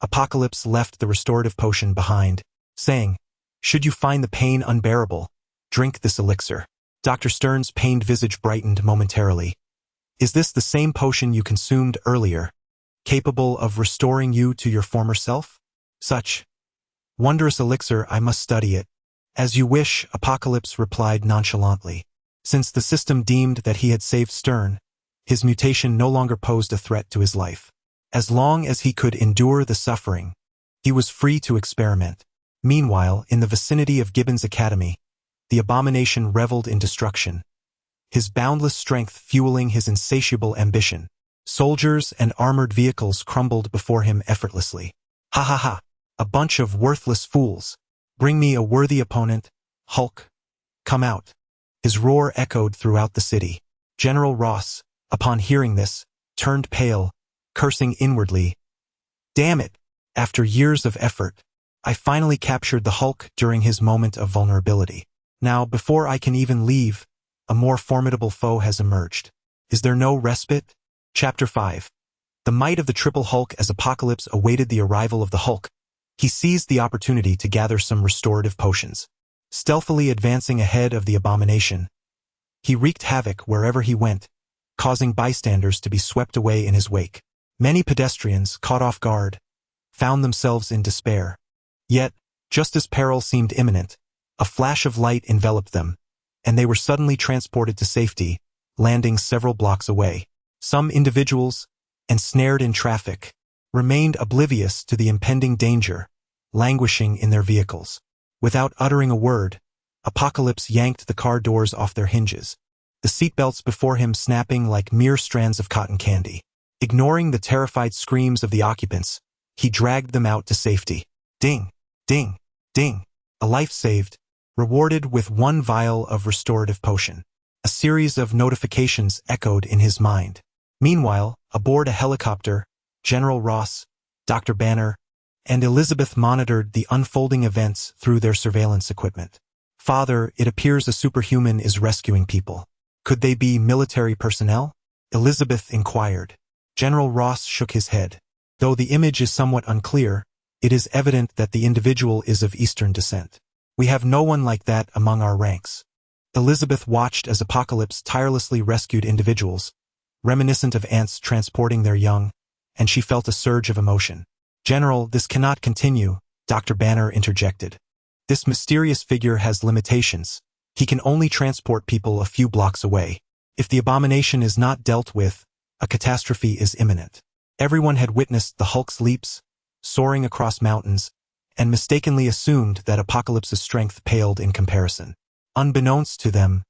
Apocalypse left the restorative potion behind, saying, "Should you find the pain unbearable, drink this elixir." Dr. Stern's pained visage brightened momentarily. "Is this the same potion you consumed earlier, capable of restoring you to your former self? Such wondrous elixir, I must study it." "As you wish," Apocalypse replied nonchalantly. Since the system deemed that he had saved Stern, his mutation no longer posed a threat to his life. As long as he could endure the suffering, he was free to experiment. Meanwhile, in the vicinity of Gibbons Academy, the abomination reveled in destruction, his boundless strength fueling his insatiable ambition. Soldiers and armored vehicles crumbled before him effortlessly. "Ha ha ha! A bunch of worthless fools! Bring me a worthy opponent, Hulk! Come out!" His roar echoed throughout the city. General Ross, upon hearing this, turned pale, cursing inwardly. "Damn it! After years of effort, I finally captured the Hulk during his moment of vulnerability. Now, before I can even leave, a more formidable foe has emerged. Is there no respite?" Chapter 5. The might of the Triple Hulk. As Apocalypse awaited the arrival of the Hulk, he seized the opportunity to gather some restorative potions. Stealthily advancing ahead of the abomination, he wreaked havoc wherever he went, causing bystanders to be swept away in his wake. Many pedestrians, caught off guard, found themselves in despair. Yet, just as peril seemed imminent, a flash of light enveloped them, and they were suddenly transported to safety, landing several blocks away. Some individuals, ensnared in traffic, remained oblivious to the impending danger, languishing in their vehicles. Without uttering a word, Apocalypse yanked the car doors off their hinges, the seatbelts before him snapping like mere strands of cotton candy. Ignoring the terrified screams of the occupants, he dragged them out to safety. Ding! Ding! Ding! A life saved, rewarded with one vial of restorative potion. A series of notifications echoed in his mind. Meanwhile, aboard a helicopter, General Ross, Dr. Banner, and Elizabeth monitored the unfolding events through their surveillance equipment. "Father, it appears a superhuman is rescuing people. Could they be military personnel?" Elizabeth inquired. General Ross shook his head. "Though the image is somewhat unclear, it is evident that the individual is of Eastern descent. We have no one like that among our ranks." Elizabeth watched as Apocalypse tirelessly rescued individuals, reminiscent of ants transporting their young, and she felt a surge of emotion. "General, this cannot continue," Dr. Banner interjected. "This mysterious figure has limitations. He can only transport people a few blocks away. If the abomination is not dealt with, a catastrophe is imminent." Everyone had witnessed the Hulk's leaps, soaring across mountains, and mistakenly assumed that Apocalypse's strength paled in comparison. Unbeknownst to them,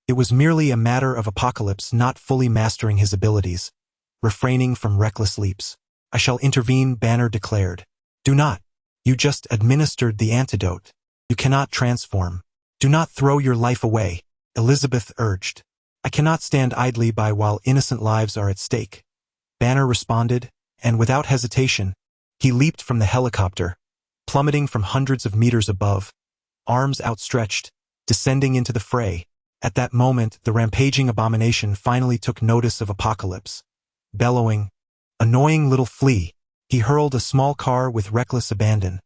it was merely a matter of Apocalypse not fully mastering his abilities, refraining from reckless leaps. "I shall intervene," Banner declared. "Do not. You just administered the antidote. You cannot transform. Do not throw your life away," Elizabeth urged. "I cannot stand idly by while innocent lives are at stake," Banner responded, and without hesitation, he leaped from the helicopter, plummeting from hundreds of meters above, arms outstretched, descending into the fray. At that moment, the rampaging abomination finally took notice of Apocalypse. Bellowing, "Annoying little flea," He hurled a small car with reckless abandon,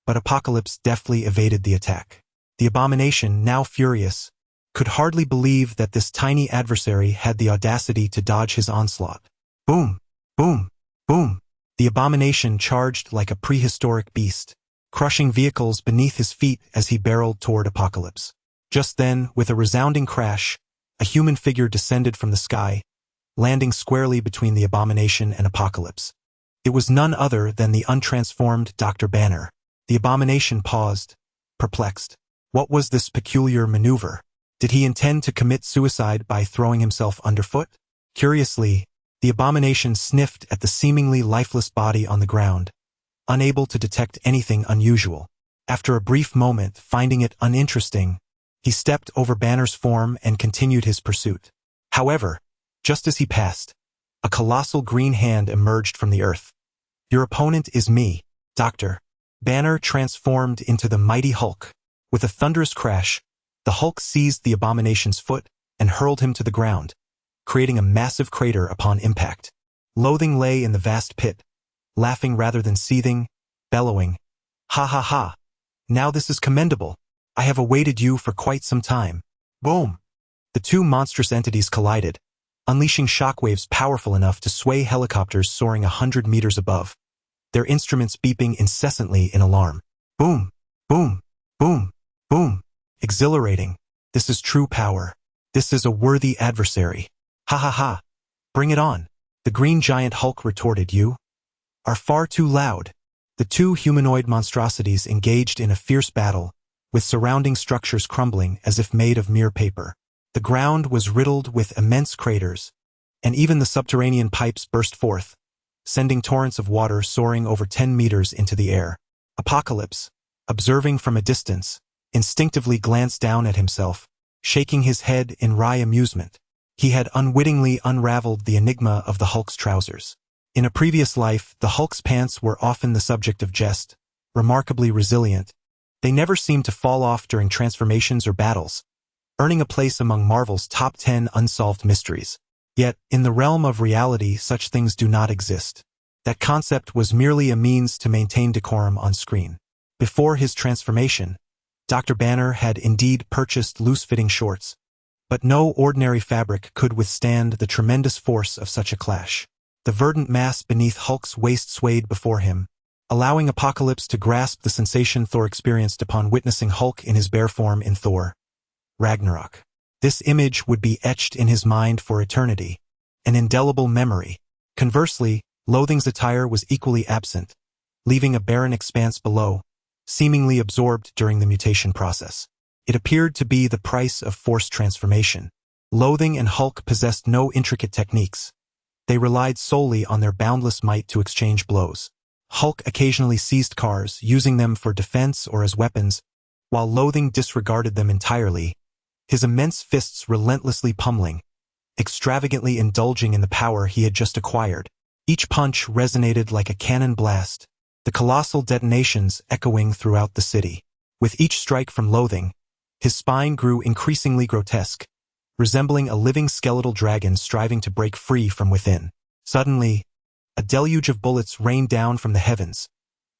but Apocalypse deftly evaded the attack. The abomination, now furious, could hardly believe that this tiny adversary had the audacity to dodge his onslaught. Boom! Boom! Boom! The abomination charged like a prehistoric beast, crushing vehicles beneath his feet as he barreled toward Apocalypse. Just then, with a resounding crash, a human figure descended from the sky, landing squarely between the abomination and Apocalypse. It was none other than the untransformed Dr. Banner. The abomination paused, perplexed. What was this peculiar maneuver? Did he intend to commit suicide by throwing himself underfoot? Curiously, the abomination sniffed at the seemingly lifeless body on the ground, unable to detect anything unusual. After a brief moment, finding it uninteresting, he stepped over Banner's form and continued his pursuit. However, just as he passed, a colossal green hand emerged from the earth. Your opponent is me, Doctor. Banner transformed into the mighty Hulk. With a thunderous crash, the Hulk seized the abomination's foot and hurled him to the ground, creating a massive crater upon impact. Loathing lay in the vast pit, laughing rather than seething, bellowing, "Ha ha ha! Now this is commendable. I have awaited you for quite some time." Boom! The two monstrous entities collided, unleashing shockwaves powerful enough to sway helicopters soaring 100 meters above, their instruments beeping incessantly in alarm. Boom! Boom! Boom! Boom! Exhilarating. This is true power. This is a worthy adversary. Ha ha ha! Bring it on! The green giant Hulk retorted. You are far too loud. The two humanoid monstrosities engaged in a fierce battle, with surrounding structures crumbling as if made of mere paper. The ground was riddled with immense craters, and even the subterranean pipes burst forth, sending torrents of water soaring over 10 meters into the air. Apocalypse, observing from a distance, instinctively glanced down at himself, shaking his head in wry amusement. He had unwittingly unraveled the enigma of the Hulk's trousers. In a previous life, the Hulk's pants were often the subject of jest, remarkably resilient. They never seemed to fall off during transformations or battles, earning a place among Marvel's top 10 unsolved mysteries. Yet, in the realm of reality, such things do not exist. That concept was merely a means to maintain decorum on screen. Before his transformation, Dr. Banner had indeed purchased loose-fitting shorts, but no ordinary fabric could withstand the tremendous force of such a clash. The verdant mass beneath Hulk's waist swayed before him, allowing Apocalypse to grasp the sensation Thor experienced upon witnessing Hulk in his bare form in Thor: Ragnarok. This image would be etched in his mind for eternity, an indelible memory. Conversely, Loathing's attire was equally absent, leaving a barren expanse below, seemingly absorbed during the mutation process. It appeared to be the price of forced transformation. Loathing and Hulk possessed no intricate techniques. They relied solely on their boundless might to exchange blows. Hulk occasionally seized cars, using them for defense or as weapons, while Loathing disregarded them entirely, his immense fists relentlessly pummeling, extravagantly indulging in the power he had just acquired. Each punch resonated like a cannon blast, the colossal detonations echoing throughout the city. With each strike from Loathing, his spine grew increasingly grotesque, resembling a living skeletal dragon striving to break free from within. Suddenly, a deluge of bullets rained down from the heavens,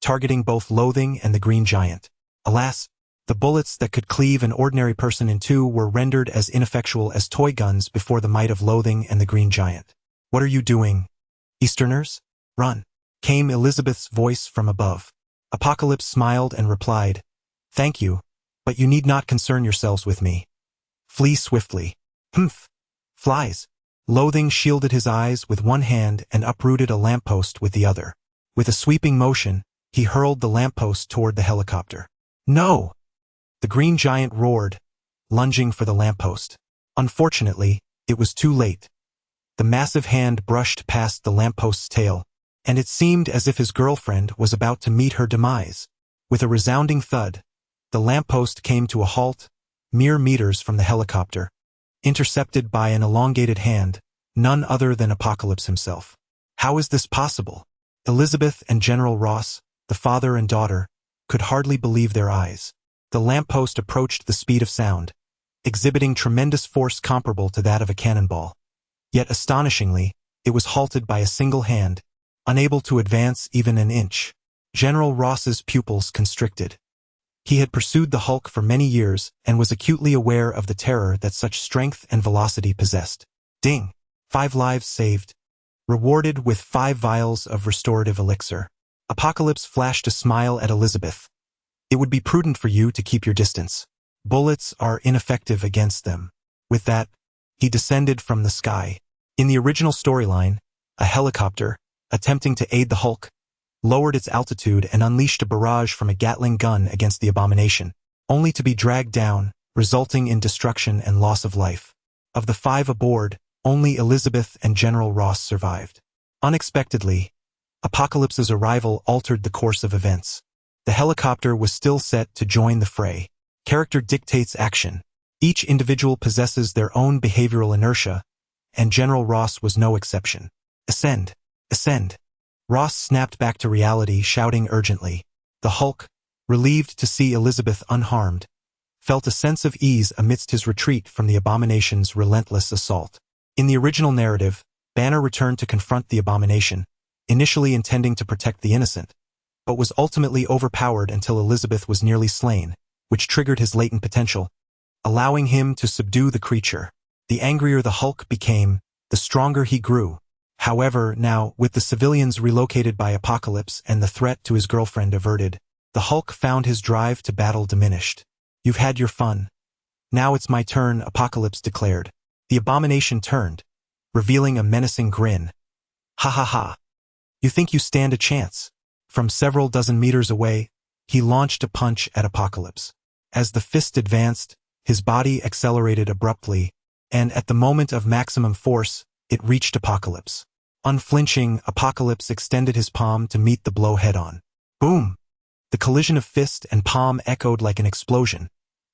targeting both Loathing and the Green Giant. Alas, the bullets that could cleave an ordinary person in two were rendered as ineffectual as toy guns before the might of Loathing and the Green Giant. "What are you doing, Easterners? Run!" came Elizabeth's voice from above. Apocalypse smiled and replied, "Thank you, but you need not concern yourselves with me. Flee swiftly." "Humph! Flies." Loathing shielded his eyes with one hand and uprooted a lamppost with the other. With a sweeping motion, he hurled the lamppost toward the helicopter. "No!" The Green Giant roared, lunging for the lamppost. Unfortunately, it was too late. The massive hand brushed past the lamppost's tail, and it seemed as if his girlfriend was about to meet her demise. With a resounding thud, the lamppost came to a halt, mere meters from the helicopter, intercepted by an elongated hand, none other than Apocalypse himself. How is this possible? Elizabeth and General Ross, the father and daughter, could hardly believe their eyes. The lamppost approached the speed of sound, exhibiting tremendous force comparable to that of a cannonball. Yet astonishingly, it was halted by a single hand, unable to advance even an inch. General Ross's pupils constricted. He had pursued the Hulk for many years and was acutely aware of the terror that such strength and velocity possessed. Ding! 5 lives saved. Rewarded with 5 vials of restorative elixir. Apocalypse flashed a smile at Elizabeth. It would be prudent for you to keep your distance. Bullets are ineffective against them. With that, he descended from the sky. In the original storyline, a helicopter, attempting to aid the Hulk, lowered its altitude and unleashed a barrage from a Gatling gun against the abomination, only to be dragged down, resulting in destruction and loss of life. Of the 5 aboard, only Elizabeth and General Ross survived. Unexpectedly, Apocalypse's arrival altered the course of events. The helicopter was still set to join the fray. Character dictates action. Each individual possesses their own behavioral inertia, and General Ross was no exception. Ascend! Ascend! Ross snapped back to reality, shouting urgently. The Hulk, relieved to see Elizabeth unharmed, felt a sense of ease amidst his retreat from the abomination's relentless assault. In the original narrative, Banner returned to confront the abomination, initially intending to protect the innocent, but was ultimately overpowered until Elizabeth was nearly slain, which triggered his latent potential, allowing him to subdue the creature. The angrier the Hulk became, the stronger he grew. However, now, with the civilians relocated by Apocalypse and the threat to his girlfriend averted, the Hulk found his drive to battle diminished. You've had your fun. Now it's my turn, Apocalypse declared. The abomination turned, revealing a menacing grin. Ha ha ha. You think you stand a chance? From several dozen meters away, he launched a punch at Apocalypse. As the fist advanced, his body accelerated abruptly, and at the moment of maximum force, it reached Apocalypse. Unflinching, Apocalypse extended his palm to meet the blow head-on. Boom! The collision of fist and palm echoed like an explosion,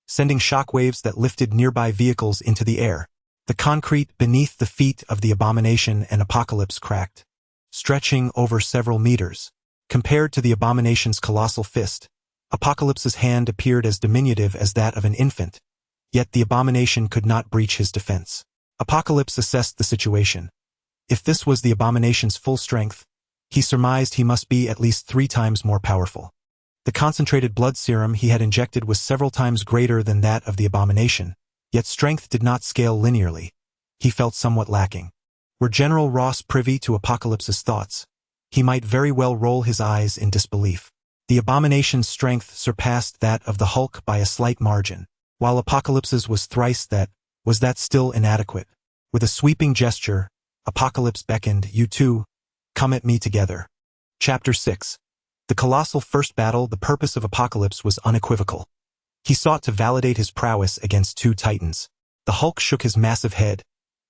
sending shockwaves that lifted nearby vehicles into the air. The concrete beneath the feet of the abomination and Apocalypse cracked, stretching over several meters. Compared to the abomination's colossal fist, Apocalypse's hand appeared as diminutive as that of an infant, yet the abomination could not breach his defense. Apocalypse assessed the situation. If this was the abomination's full strength, he surmised he must be at least 3 times more powerful. The concentrated blood serum he had injected was several times greater than that of the abomination, yet strength did not scale linearly. He felt somewhat lacking. Were General Ross privy to Apocalypse's thoughts, he might very well roll his eyes in disbelief. The abomination's strength surpassed that of the Hulk by a slight margin, while Apocalypse's was thrice that. Was that still inadequate? With a sweeping gesture, Apocalypse beckoned, "You two, come at me together." Chapter 6. The colossal first battle. The purpose of Apocalypse was unequivocal. He sought to validate his prowess against 2 titans. The Hulk shook his massive head,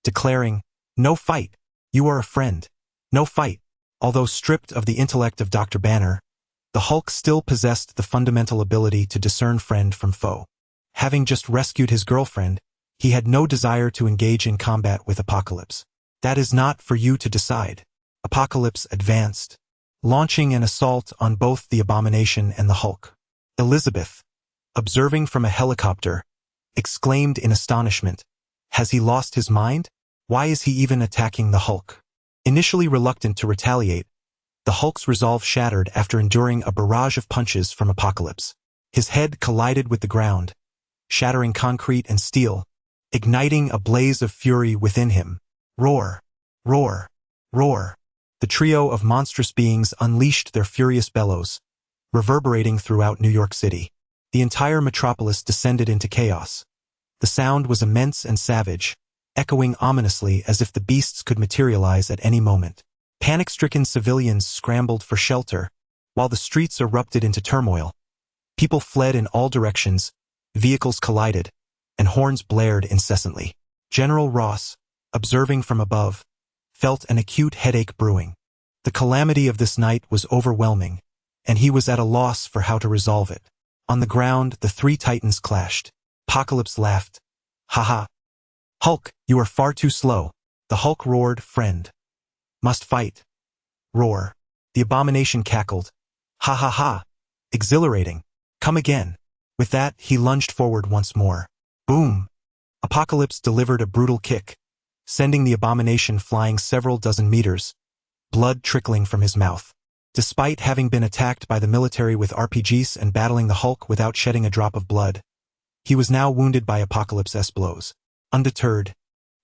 declaring, "No fight. You are a friend. No fight." Although stripped of the intellect of Dr. Banner, the Hulk still possessed the fundamental ability to discern friend from foe. Having just rescued his girlfriend, he had no desire to engage in combat with Apocalypse. That is not for you to decide. Apocalypse advanced, launching an assault on both the abomination and the Hulk. Elizabeth, observing from a helicopter, exclaimed in astonishment, "Has he lost his mind? Why is he even attacking the Hulk?" Initially reluctant to retaliate, the Hulk's resolve shattered after enduring a barrage of punches from Apocalypse. His head collided with the ground, shattering concrete and steel, igniting a blaze of fury within him. Roar! Roar! Roar! The trio of monstrous beings unleashed their furious bellows, reverberating throughout New York City. The entire metropolis descended into chaos. The sound was immense and savage, echoing ominously as if the beasts could materialize at any moment. Panic-stricken civilians scrambled for shelter, while the streets erupted into turmoil. People fled in all directions, vehicles collided, and horns blared incessantly. General Ross, observing from above, felt an acute headache brewing. The calamity of this night was overwhelming, and he was at a loss for how to resolve it. On the ground, the 3 titans clashed. Apocalypse laughed. "Ha ha! Hulk, you are far too slow." The Hulk roared, "Friend. Must fight." Roar. The abomination cackled. "Ha ha ha! Exhilarating. Come again." With that, he lunged forward once more. Boom! Apocalypse delivered a brutal kick, sending the abomination flying several dozen meters, blood trickling from his mouth. Despite having been attacked by the military with RPGs and battling the Hulk without shedding a drop of blood, he was now wounded by Apocalypse's blows. Undeterred,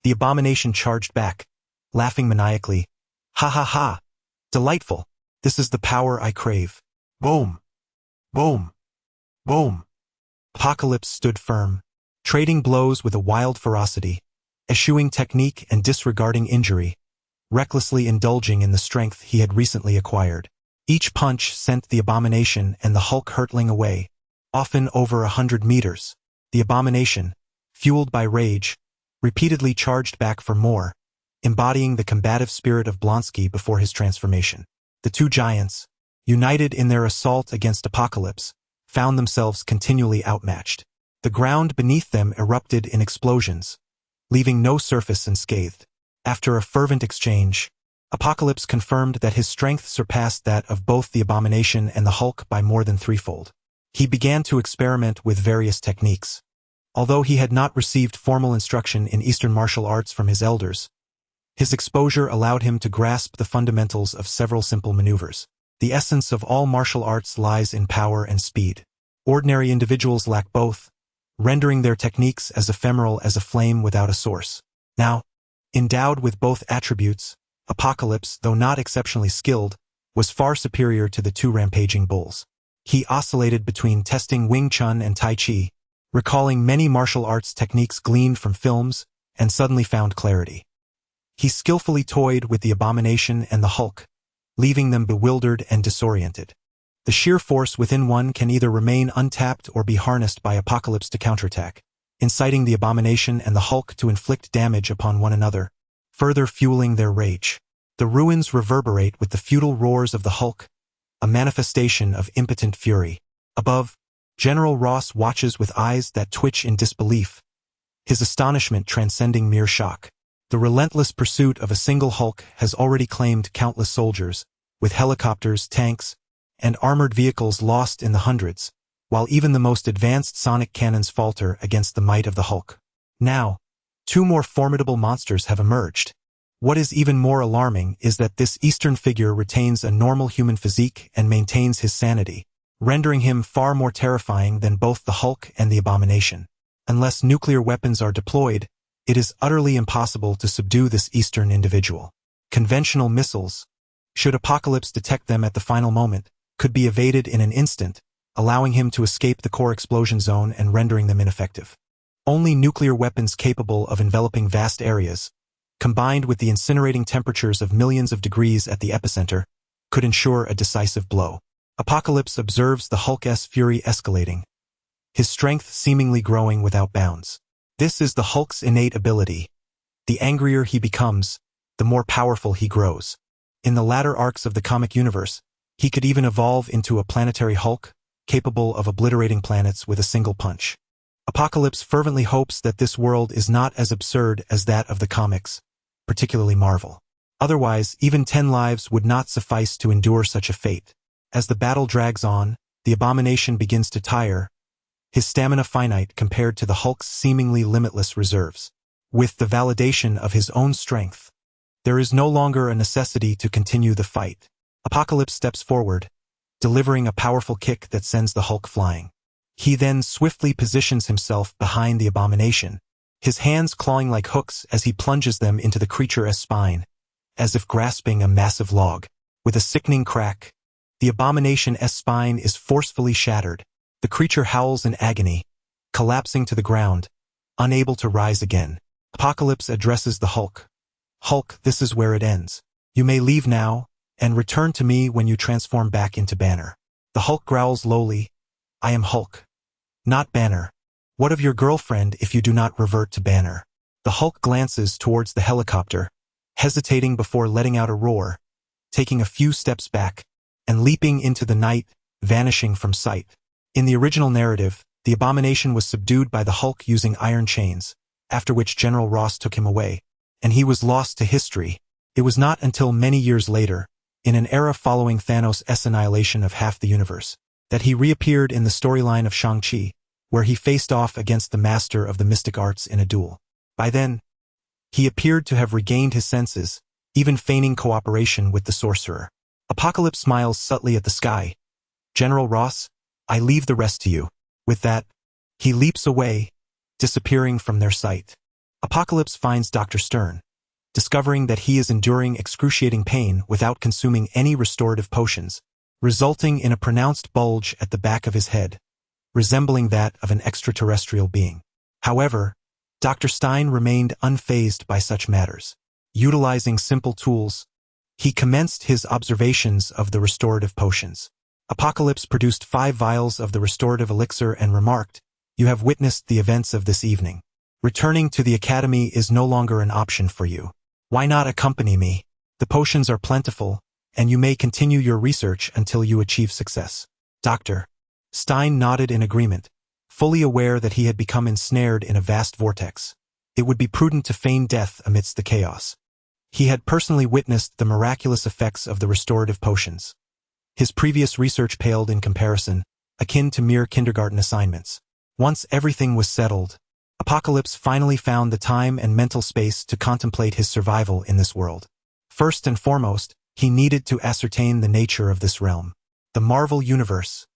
the abomination charged back, laughing maniacally. Ha ha ha! Delightful! This is the power I crave. Boom! Boom! Boom! Apocalypse stood firm, trading blows with a wild ferocity, eschewing technique and disregarding injury, recklessly indulging in the strength he had recently acquired. Each punch sent the abomination and the Hulk hurtling away, often over 100 meters. The abomination, fueled by rage, repeatedly charged back for more, embodying the combative spirit of Blonsky before his transformation. The two giants, united in their assault against Apocalypse, found themselves continually outmatched. The ground beneath them erupted in explosions, leaving no surface unscathed. After a fervent exchange, Apocalypse confirmed that his strength surpassed that of both the abomination and the Hulk by more than threefold. He began to experiment with various techniques. Although he had not received formal instruction in Eastern martial arts from his elders, his exposure allowed him to grasp the fundamentals of several simple maneuvers. The essence of all martial arts lies in power and speed. Ordinary individuals lack both, rendering their techniques as ephemeral as a flame without a source. Now, endowed with both attributes, Apocalypse, though not exceptionally skilled, was far superior to the two rampaging bulls. He oscillated between testing Wing Chun and Tai Chi, recalling many martial arts techniques gleaned from films, and suddenly found clarity. He skillfully toyed with the abomination and the Hulk, leaving them bewildered and disoriented. The sheer force within one can either remain untapped or be harnessed by Apocalypse to counterattack, inciting the abomination and the Hulk to inflict damage upon one another, further fueling their rage. The ruins reverberate with the futile roars of the Hulk, a manifestation of impotent fury. Above, General Ross watches with eyes that twitch in disbelief, his astonishment transcending mere shock. The relentless pursuit of a single Hulk has already claimed countless soldiers, with helicopters, tanks, and armored vehicles lost in the hundreds, while even the most advanced sonic cannons falter against the might of the Hulk. Now, two more formidable monsters have emerged. What is even more alarming is that this Eastern figure retains a normal human physique and maintains his sanity, rendering him far more terrifying than both the Hulk and the abomination. Unless nuclear weapons are deployed, it is utterly impossible to subdue this Eastern individual. Conventional missiles, should Apocalypse detect them at the final moment, could be evaded in an instant, allowing him to escape the core explosion zone and rendering them ineffective. Only nuclear weapons capable of enveloping vast areas, combined with the incinerating temperatures of millions of degrees at the epicenter, could ensure a decisive blow. Apocalypse observes the Hulk's fury escalating, his strength seemingly growing without bounds. This is the Hulk's innate ability. The angrier he becomes, the more powerful he grows. In the latter arcs of the comic universe, he could even evolve into a planetary Hulk, capable of obliterating planets with a single punch. Apocalypse fervently hopes that this world is not as absurd as that of the comics, particularly Marvel. Otherwise, even 10 lives would not suffice to endure such a fate. As the battle drags on, the abomination begins to tire, his stamina finite compared to the Hulk's seemingly limitless reserves. With the validation of his own strength, there is no longer a necessity to continue the fight. Apocalypse steps forward, delivering a powerful kick that sends the Hulk flying. He then swiftly positions himself behind the abomination, his hands clawing like hooks as he plunges them into the creature's spine, as if grasping a massive log. With a sickening crack, the abomination's spine is forcefully shattered. The creature howls in agony, collapsing to the ground, unable to rise again. Apocalypse addresses the Hulk. Hulk, this is where it ends. You may leave now, and return to me when you transform back into Banner. The Hulk growls lowly, I am Hulk, not Banner. What of your girlfriend if you do not revert to Banner? The Hulk glances towards the helicopter, hesitating before letting out a roar, taking a few steps back, and leaping into the night, vanishing from sight. In the original narrative, the abomination was subdued by the Hulk using iron chains, after which General Ross took him away, and he was lost to history. It was not until many years later, in an era following Thanos' annihilation of half the universe, that he reappeared in the storyline of Shang-Chi, where he faced off against the master of the mystic arts in a duel. By then, he appeared to have regained his senses, even feigning cooperation with the sorcerer. Apocalypse smiles subtly at the sky. "General Ross, I leave the rest to you." With that, he leaps away, disappearing from their sight. Apocalypse finds Dr. Stern, discovering that he is enduring excruciating pain without consuming any restorative potions, resulting in a pronounced bulge at the back of his head, resembling that of an extraterrestrial being. However, Dr. Stein remained unfazed by such matters. Utilizing simple tools, he commenced his observations of the restorative potions. Apocalypse produced 5 vials of the restorative elixir and remarked, "You have witnessed the events of this evening. Returning to the academy is no longer an option for you. Why not accompany me? The potions are plentiful, and you may continue your research until you achieve success." Dr. Stein nodded in agreement, fully aware that he had become ensnared in a vast vortex. It would be prudent to feign death amidst the chaos. He had personally witnessed the miraculous effects of the restorative potions. His previous research paled in comparison, akin to mere kindergarten assignments. Once everything was settled, Apocalypse finally found the time and mental space to contemplate his survival in this world. First and foremost, he needed to ascertain the nature of this realm. The Marvel Universe,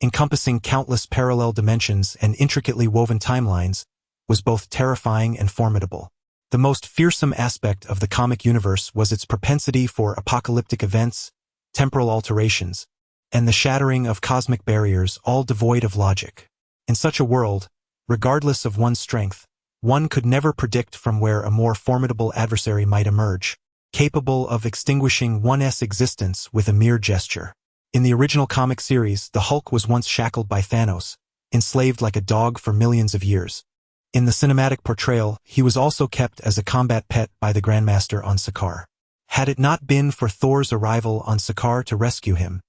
encompassing countless parallel dimensions and intricately woven timelines, was both terrifying and formidable. The most fearsome aspect of the comic universe was its propensity for apocalyptic events, temporal alterations, and the shattering of cosmic barriers, all devoid of logic. In such a world, regardless of one's strength, one could never predict from where a more formidable adversary might emerge, capable of extinguishing one's existence with a mere gesture. In the original comic series, the Hulk was once shackled by Thanos, enslaved like a dog for millions of years. In the cinematic portrayal, he was also kept as a combat pet by the Grandmaster on Sakaar. Had it not been for Thor's arrival on Sakaar to rescue him,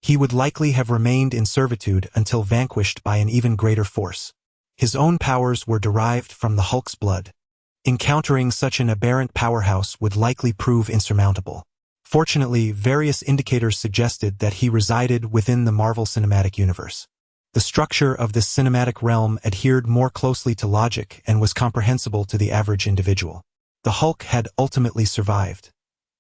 he would likely have remained in servitude until vanquished by an even greater force. His own powers were derived from the Hulk's blood. Encountering such an aberrant powerhouse would likely prove insurmountable. Fortunately, various indicators suggested that he resided within the Marvel Cinematic Universe. The structure of this cinematic realm adhered more closely to logic and was comprehensible to the average individual. The Hulk had ultimately survived.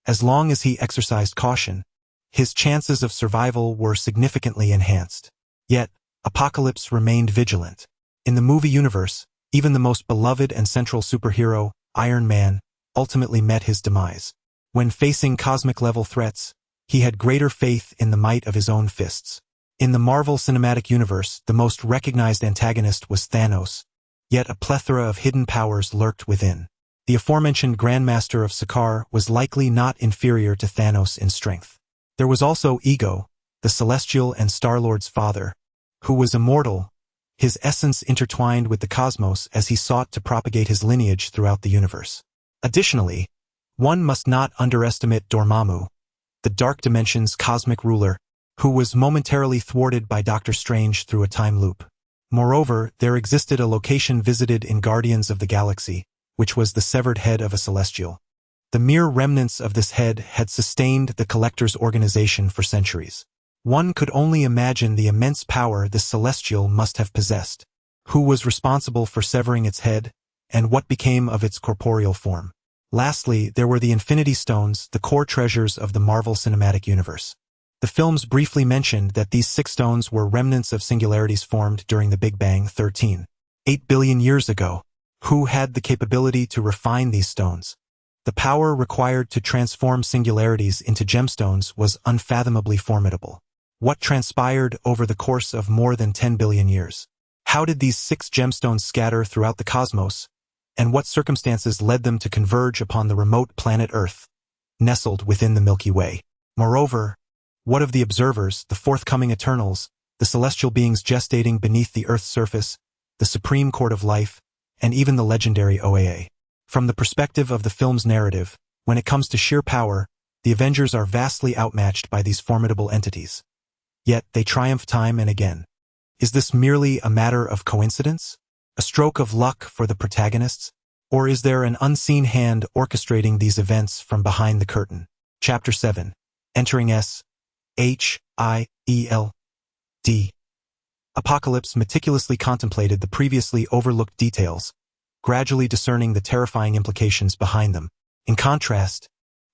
As long as he exercised caution, his chances of survival were significantly enhanced. Yet, Apocalypse remained vigilant. In the movie universe, even the most beloved and central superhero, Iron Man, ultimately met his demise. When facing cosmic-level threats, he had greater faith in the might of his own fists. In the Marvel Cinematic Universe, the most recognized antagonist was Thanos, yet a plethora of hidden powers lurked within. The aforementioned Grandmaster of Sakaar was likely not inferior to Thanos in strength. There was also Ego, the Celestial and Star-Lord's father, who was immortal, his essence intertwined with the cosmos as he sought to propagate his lineage throughout the universe. Additionally, one must not underestimate Dormammu, the Dark Dimension's cosmic ruler, who was momentarily thwarted by Doctor Strange through a time loop. Moreover, there existed a location visited in Guardians of the Galaxy, which was the severed head of a Celestial. The mere remnants of this head had sustained the Collector's organization for centuries. One could only imagine the immense power this Celestial must have possessed. Who was responsible for severing its head, and what became of its corporeal form? Lastly, there were the Infinity Stones, the core treasures of the Marvel Cinematic Universe. The films briefly mentioned that these 6 stones were remnants of singularities formed during the Big Bang 13.8 billion years ago. Who had the capability to refine these stones? The power required to transform singularities into gemstones was unfathomably formidable. What transpired over the course of more than 10 billion years? How did these 6 gemstones scatter throughout the cosmos, and what circumstances led them to converge upon the remote planet Earth, nestled within the Milky Way? Moreover, what of the observers, the forthcoming Eternals, the celestial beings gestating beneath the Earth's surface, the Supreme Court of Life, and even the legendary OAA? From the perspective of the film's narrative, when it comes to sheer power, the Avengers are vastly outmatched by these formidable entities. Yet they triumph time and again. Is this merely a matter of coincidence? A stroke of luck for the protagonists? Or is there an unseen hand orchestrating these events from behind the curtain? Chapter 7. Entering S.H.I.E.L.D. Apocalypse meticulously contemplated the previously overlooked details, gradually discerning the terrifying implications behind them. In contrast,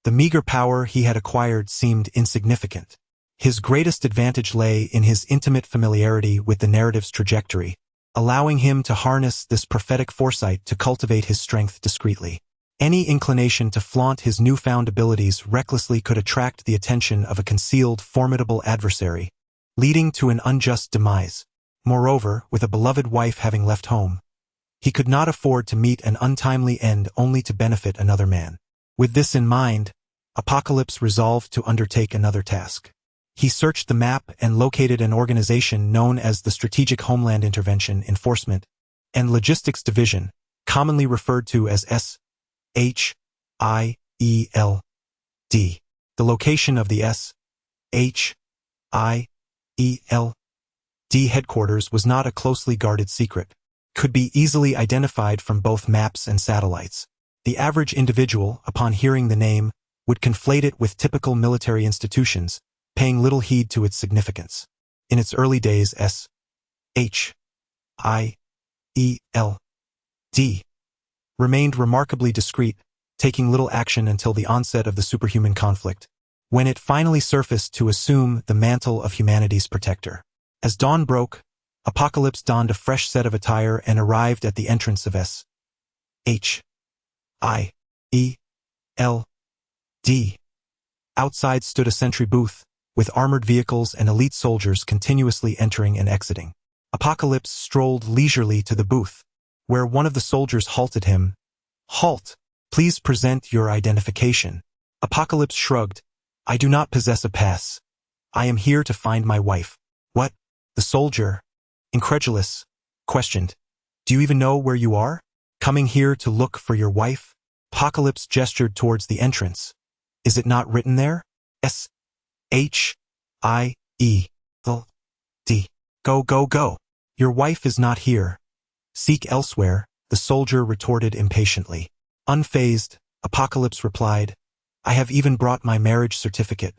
The meager power he had acquired seemed insignificant. His greatest advantage lay in his intimate familiarity with the narrative's trajectory, allowing him to harness this prophetic foresight to cultivate his strength discreetly. Any inclination to flaunt his newfound abilities recklessly could attract the attention of a concealed, formidable adversary, leading to an unjust demise. Moreover, with a beloved wife having left home, he could not afford to meet an untimely end only to benefit another man. With this in mind, Apocalypse resolved to undertake another task. He searched the map and located an organization known as the Strategic Homeland Intervention Enforcement and Logistics Division, commonly referred to as SHIELD. The location of the SHIELD headquarters was not a closely guarded secret. Could be easily identified from both maps and satellites. The average individual, upon hearing the name, would conflate it with typical military institutions, paying little heed to its significance. In its early days, SHIELD remained remarkably discreet, taking little action until the onset of the superhuman conflict, when it finally surfaced to assume the mantle of humanity's protector. As dawn broke, Apocalypse donned a fresh set of attire and arrived at the entrance of SHIELD. Outside stood a sentry booth, with armored vehicles and elite soldiers continuously entering and exiting. Apocalypse strolled leisurely to the booth, where one of the soldiers halted him. "Halt! Please present your identification." Apocalypse shrugged. "I do not possess a pass. I am here to find my wife." "What?" The soldier, incredulous, questioned. "Do you even know where you are?" "Coming here to look for your wife?" Apocalypse gestured towards the entrance. "Is it not written there? SHIELD. Go, go, go. Your wife is not here. Seek elsewhere," the soldier retorted impatiently. Unfazed, Apocalypse replied, "I have even brought my marriage certificate.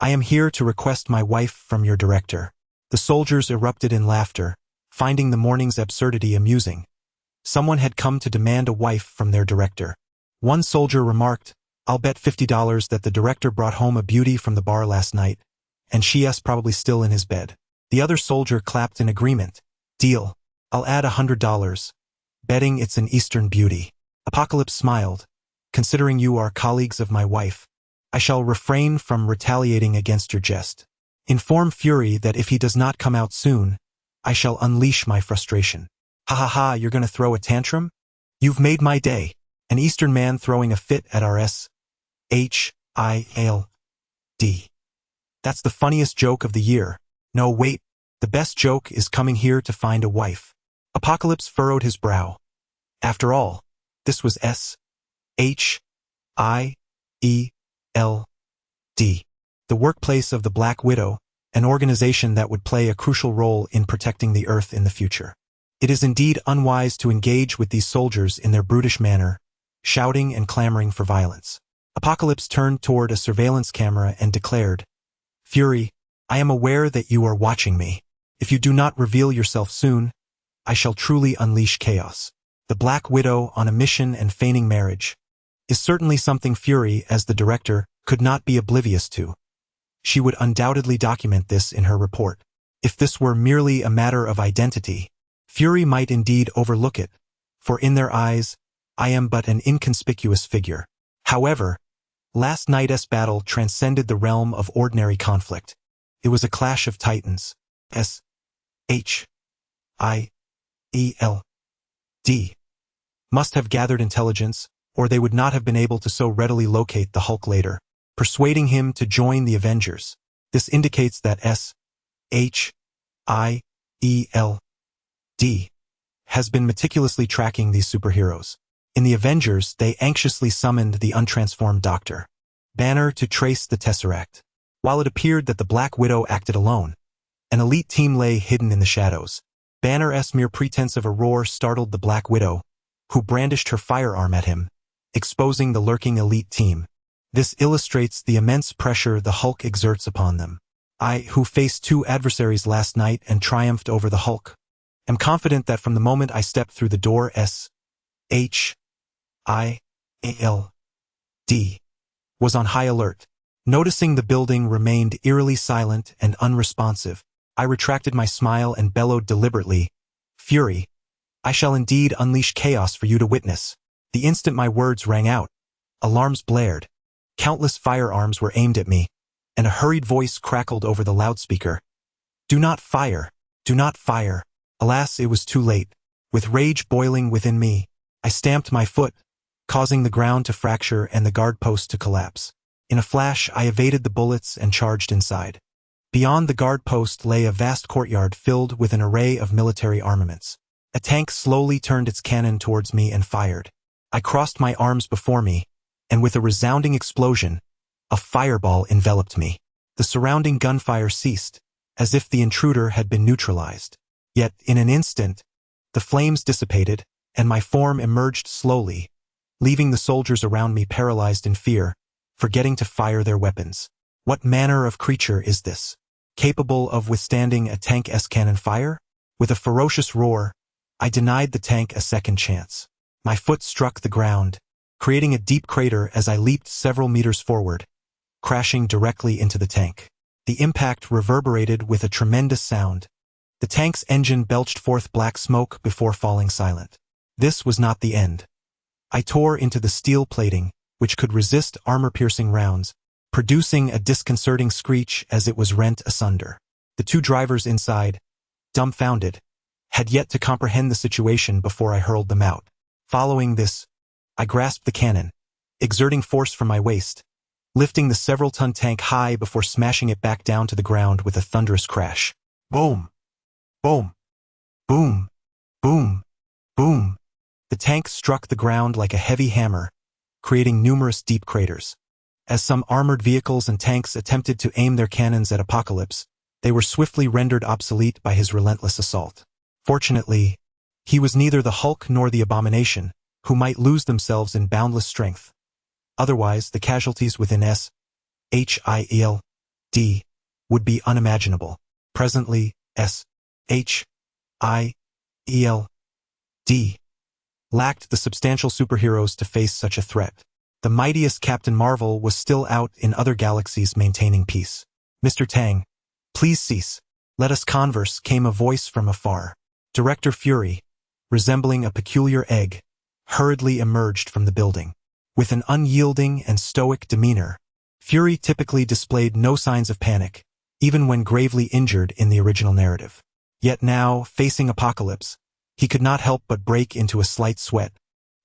I am here to request my wife from your director." The soldiers erupted in laughter, finding the morning's absurdity amusing. Someone had come to demand a wife from their director. One soldier remarked, "I'll bet $50 that the director brought home a beauty from the bar last night, and she's probably still in his bed." The other soldier clapped in agreement. "Deal. I'll add $100, betting it's an Eastern beauty." Apocalypse smiled. "Considering you are colleagues of my wife, I shall refrain from retaliating against your jest. Inform Fury that if he does not come out soon, I shall unleash my frustration." "Ha ha ha, you're gonna throw a tantrum? You've made my day. An Eastern man throwing a fit at our SHIELD. That's the funniest joke of the year. No, wait, the best joke is coming here to find a wife." Apocalypse furrowed his brow. After all, this was SHIELD, the workplace of the Black Widow, an organization that would play a crucial role in protecting the Earth in the future. It is indeed unwise to engage with these soldiers in their brutish manner, shouting and clamoring for violence. Apocalypse turned toward a surveillance camera and declared, "Fury, I am aware that you are watching me. If you do not reveal yourself soon, I shall truly unleash chaos." The Black Widow on a mission and feigning marriage is certainly something Fury, as the director, could not be oblivious to. She would undoubtedly document this in her report. If this were merely a matter of identity, Fury might indeed overlook it, for in their eyes, I am but an inconspicuous figure. However, last night's battle transcended the realm of ordinary conflict. It was a clash of titans. SHIELD must have gathered intelligence, or they would not have been able to so readily locate the Hulk later, persuading him to join the Avengers. This indicates that SHIELD has been meticulously tracking these superheroes. In the Avengers, they anxiously summoned the untransformed Dr. Banner to trace the Tesseract. While it appeared that the Black Widow acted alone, an elite team lay hidden in the shadows. Banner's mere pretense of a roar startled the Black Widow, who brandished her firearm at him, exposing the lurking elite team. This illustrates the immense pressure the Hulk exerts upon them. I, who faced 2 adversaries last night and triumphed over the Hulk, am confident that from the moment I stepped through the door SHIELD was on high alert. Noticing the building remained eerily silent and unresponsive, I retracted my smile and bellowed deliberately, "Fury, I shall indeed unleash chaos for you to witness." The instant my words rang out, alarms blared. Countless firearms were aimed at me, and a hurried voice crackled over the loudspeaker. "Do not fire! Do not fire!" Alas, it was too late. With rage boiling within me, I stamped my foot, causing the ground to fracture and the guard post to collapse. In a flash, I evaded the bullets and charged inside. Beyond the guard post lay a vast courtyard filled with an array of military armaments. A tank slowly turned its cannon towards me and fired. I crossed my arms before me, and with a resounding explosion, a fireball enveloped me. The surrounding gunfire ceased, as if the intruder had been neutralized. Yet, in an instant, the flames dissipated, and my form emerged slowly, leaving the soldiers around me paralyzed in fear, forgetting to fire their weapons. What manner of creature is this, capable of withstanding a tank-esque cannon fire? With a ferocious roar, I denied the tank a second chance. My foot struck the ground, creating a deep crater as I leaped several meters forward, crashing directly into the tank. The impact reverberated with a tremendous sound. The tank's engine belched forth black smoke before falling silent. This was not the end. I tore into the steel plating, which could resist armor-piercing rounds, producing a disconcerting screech as it was rent asunder. The two drivers inside, dumbfounded, had yet to comprehend the situation before I hurled them out. Following this, I grasped the cannon, exerting force from my waist, lifting the several-ton tank high before smashing it back down to the ground with a thunderous crash. Boom! Boom! Boom! Boom! Boom! The tank struck the ground like a heavy hammer, creating numerous deep craters. As some armored vehicles and tanks attempted to aim their cannons at Apocalypse, they were swiftly rendered obsolete by his relentless assault. Fortunately, he was neither the Hulk nor the Abomination, who might lose themselves in boundless strength. Otherwise, the casualties within S.H.I.E.L.D. would be unimaginable. Presently, S.H.I.E.L.D. lacked the substantial superheroes to face such a threat. The mightiest Captain Marvel was still out in other galaxies maintaining peace. "Mr. Tang, please cease. Let us converse," came a voice from afar. Director Fury, resembling a peculiar egg, hurriedly emerged from the building. With an unyielding and stoic demeanor, Fury typically displayed no signs of panic, even when gravely injured in the original narrative. Yet now, facing Apocalypse, he could not help but break into a slight sweat,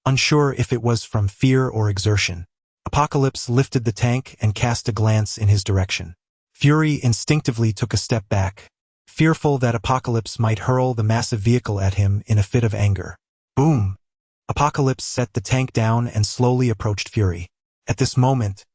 unsure if it was from fear or exertion. Apocalypse lifted the tank and cast a glance in his direction. Fury instinctively took a step back, fearful that Apocalypse might hurl the massive vehicle at him in a fit of anger. Boom! Apocalypse set the tank down and slowly approached Fury. At this moment,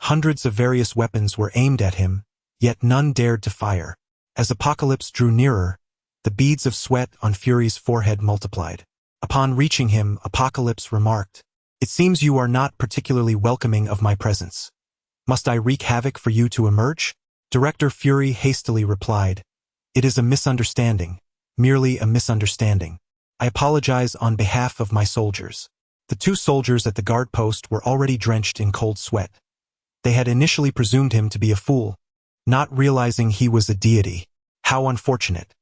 hundreds of various weapons were aimed at him, yet none dared to fire. As Apocalypse drew nearer, the beads of sweat on Fury's forehead multiplied. Upon reaching him, Apocalypse remarked, "It seems you are not particularly welcoming of my presence. Must I wreak havoc for you to emerge?" Director Fury hastily replied, "It is a misunderstanding, merely a misunderstanding. I apologize on behalf of my soldiers." The two soldiers at the guard post were already drenched in cold sweat. They had initially presumed him to be a fool, not realizing he was a deity. How unfortunate.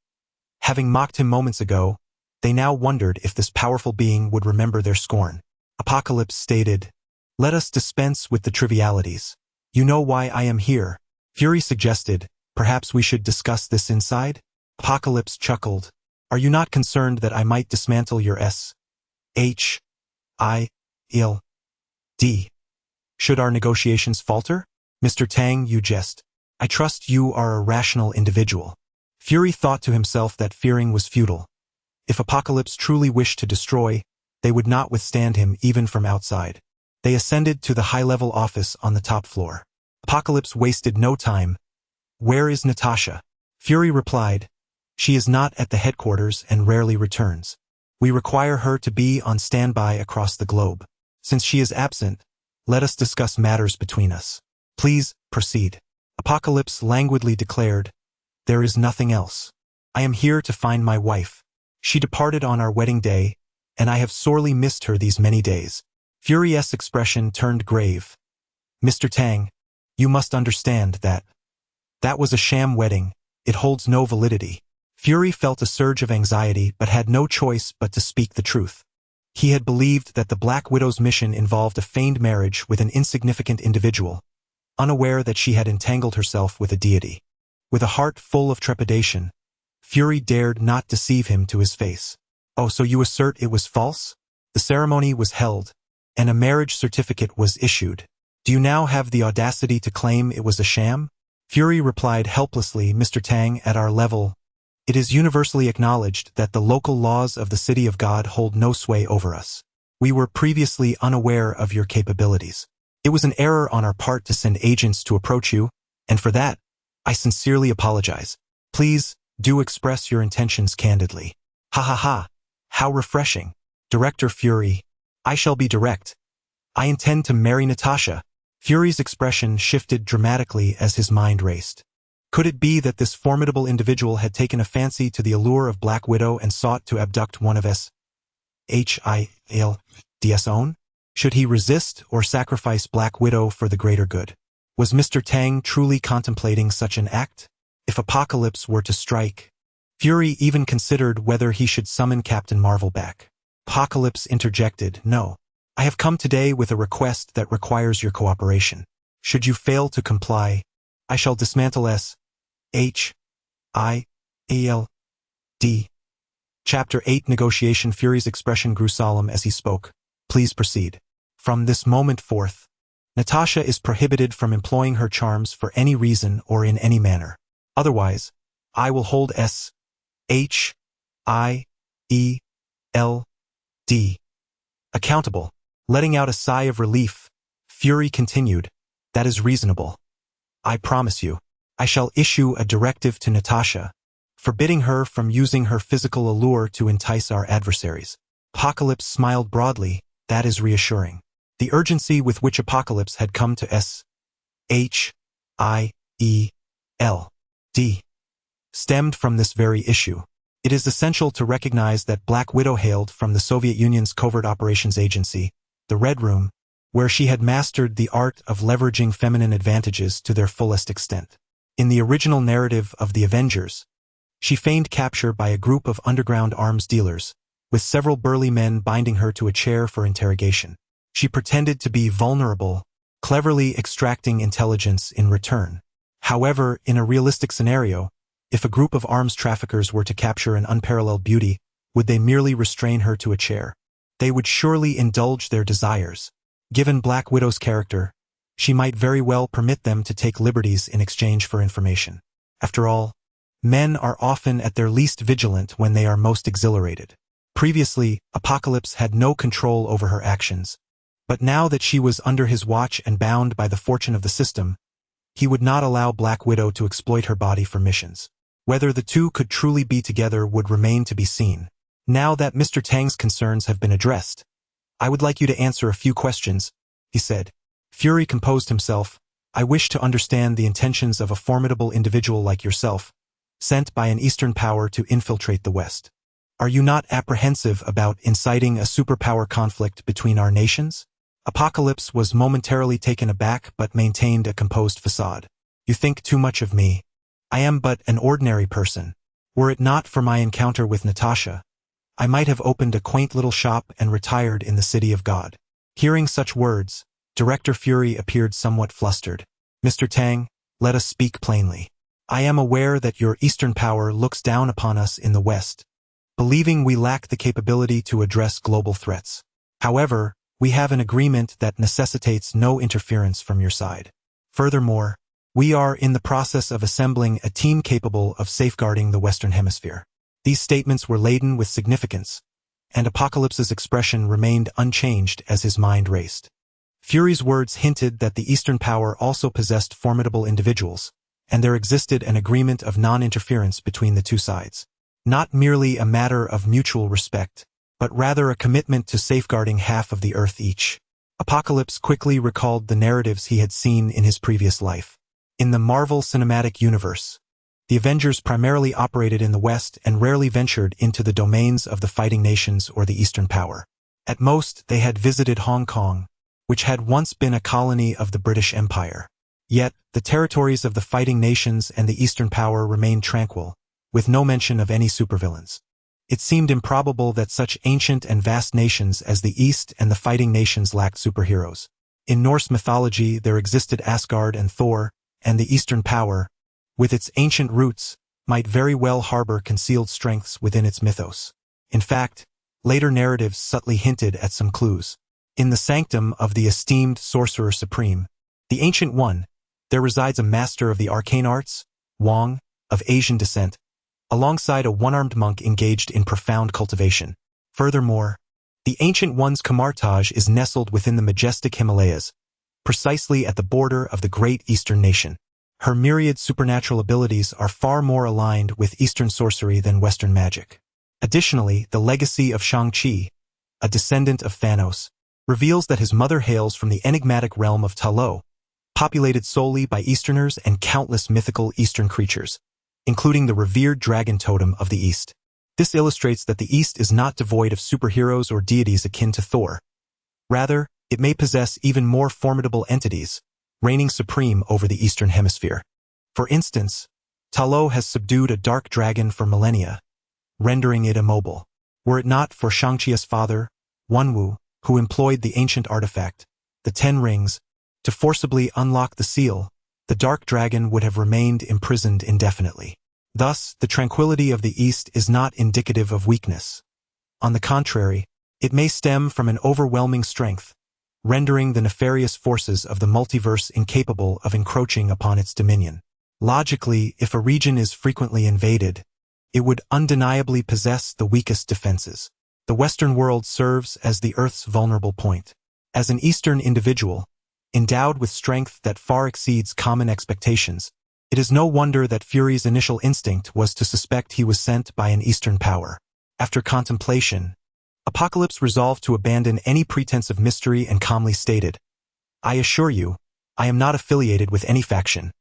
Having mocked him moments ago, they now wondered if this powerful being would remember their scorn. Apocalypse stated, "Let us dispense with the trivialities. You know why I am here." Fury suggested, "Perhaps we should discuss this inside?" Apocalypse chuckled, "Are you not concerned that I might dismantle your S.H.I.E.L.D. should our negotiations falter? Mr. Tang, you jest. I trust you are a rational individual." Fury thought to himself that fearing was futile. If Apocalypse truly wished to destroy, they would not withstand him even from outside. They ascended to the high-level office on the top floor. Apocalypse wasted no time. "Where is Natasha?" Fury replied, "She is not at the headquarters and rarely returns. We require her to be on standby across the globe. Since she is absent, let us discuss matters between us. Please, proceed." Apocalypse languidly declared, "There is nothing else. I am here to find my wife. She departed on our wedding day, and I have sorely missed her these many days." Fury's expression turned grave. Mr. Tang, you must understand that was a sham wedding. It holds no validity. Fury felt a surge of anxiety but had no choice but to speak the truth. He had believed that the Black Widow's mission involved a feigned marriage with an insignificant individual, unaware that she had entangled herself with a deity. With a heart full of trepidation, Fury dared not deceive him to his face. "Oh, so you assert it was false?" The ceremony was held, and a marriage certificate was issued. "Do you now have the audacity to claim it was a sham?" Fury replied helplessly, "Mr. Tang, at our level, it is universally acknowledged that the local laws of the City of God hold no sway over us. We were previously unaware of your capabilities. It was an error on our part to send agents to approach you, and for that, I sincerely apologize. Please, do express your intentions candidly." "Ha ha ha, how refreshing. Director Fury, I shall be direct. I intend to marry Natasha." Fury's expression shifted dramatically as his mind raced. Could it be that this formidable individual had taken a fancy to the allure of Black Widow and sought to abduct one of his own? Should he resist or sacrifice Black Widow for the greater good? Was Mr. Tang truly contemplating such an act? If Apocalypse were to strike, Fury even considered whether he should summon Captain Marvel back. Apocalypse interjected, "No. I have come today with a request that requires your cooperation. Should you fail to comply, I shall dismantle SHIELD. Chapter 8 Negotiation. Fury's expression grew solemn as he spoke. "Please proceed. From this moment forth, Natasha is prohibited from employing her charms for any reason or in any manner. Otherwise, I will hold SHIELD accountable." Letting out a sigh of relief, Fury continued, "That is reasonable. I promise you, I shall issue a directive to Natasha, forbidding her from using her physical allure to entice our adversaries." Apocalypse smiled broadly. "That is reassuring." The urgency with which Apocalypse had come to SHIELD stemmed from this very issue. It is essential to recognize that Black Widow hailed from the Soviet Union's Covert Operations Agency, the Red Room, where she had mastered the art of leveraging feminine advantages to their fullest extent. In the original narrative of the Avengers, she feigned capture by a group of underground arms dealers, with several burly men binding her to a chair for interrogation. She pretended to be vulnerable, cleverly extracting intelligence in return. However, in a realistic scenario, if a group of arms traffickers were to capture an unparalleled beauty, would they merely restrain her to a chair? They would surely indulge their desires. Given Black Widow's character, she might very well permit them to take liberties in exchange for information. After all, men are often at their least vigilant when they are most exhilarated. Previously, Apocalypse had no control over her actions, but now that she was under his watch and bound by the fortune of the system, he would not allow Black Widow to exploit her body for missions. Whether the two could truly be together would remain to be seen. "Now that Mr. Tang's concerns have been addressed, I would like you to answer a few questions," he said. Fury composed himself. "I wish to understand the intentions of a formidable individual like yourself, sent by an Eastern power to infiltrate the West. Are you not apprehensive about inciting a superpower conflict between our nations?" Apocalypse was momentarily taken aback but maintained a composed facade. "You think too much of me. I am but an ordinary person. Were it not for my encounter with Natasha, I might have opened a quaint little shop and retired in the City of God." Hearing such words, Director Fury appeared somewhat flustered. "Mr. Tang, let us speak plainly. I am aware that your Eastern power looks down upon us in the West, believing we lack the capability to address global threats. However, we have an agreement that necessitates no interference from your side. Furthermore, we are in the process of assembling a team capable of safeguarding the Western Hemisphere." These statements were laden with significance, and Apocalypse's expression remained unchanged as his mind raced. Fury's words hinted that the Eastern power also possessed formidable individuals, and there existed an agreement of non-interference between the two sides. Not merely a matter of mutual respect, but rather a commitment to safeguarding half of the Earth each. Apocalypse quickly recalled the narratives he had seen in his previous life. In the Marvel Cinematic Universe, the Avengers primarily operated in the West and rarely ventured into the domains of the fighting nations or the Eastern power. At most, they had visited Hong Kong, which had once been a colony of the British Empire. Yet, the territories of the fighting nations and the Eastern Power remained tranquil, with no mention of any supervillains. It seemed improbable that such ancient and vast nations as the East and the fighting nations lacked superheroes. In Norse mythology there existed Asgard and Thor, and the Eastern Power, with its ancient roots, might very well harbor concealed strengths within its mythos. In fact, later narratives subtly hinted at some clues. In the sanctum of the esteemed Sorcerer Supreme, the Ancient One, there resides a master of the arcane arts, Wong, of Asian descent, alongside a one-armed monk engaged in profound cultivation. Furthermore, the Ancient One's Kamartaj is nestled within the majestic Himalayas, precisely at the border of the great Eastern nation. Her myriad supernatural abilities are far more aligned with Eastern sorcery than Western magic. Additionally, the legacy of Shang-Chi, a descendant of Thanos, reveals that his mother hails from the enigmatic realm of Ta Lo, populated solely by Easterners and countless mythical Eastern creatures, including the revered dragon totem of the East. This illustrates that the East is not devoid of superheroes or deities akin to Thor. Rather, it may possess even more formidable entities, reigning supreme over the Eastern Hemisphere. For instance, Ta Lo has subdued a dark dragon for millennia, rendering it immobile. Were it not for Shang-Chi's father, Wenwu, who employed the ancient artifact, the 10 rings, to forcibly unlock the seal, the dark dragon would have remained imprisoned indefinitely. Thus, the tranquility of the East is not indicative of weakness. On the contrary, it may stem from an overwhelming strength, rendering the nefarious forces of the multiverse incapable of encroaching upon its dominion. Logically, if a region is frequently invaded, it would undeniably possess the weakest defenses. The Western world serves as the Earth's vulnerable point. As an Eastern individual, endowed with strength that far exceeds common expectations, it is no wonder that Fury's initial instinct was to suspect he was sent by an Eastern power. After contemplation, Apocalypse resolved to abandon any pretense of mystery and calmly stated, "I assure you, I am not affiliated with any faction.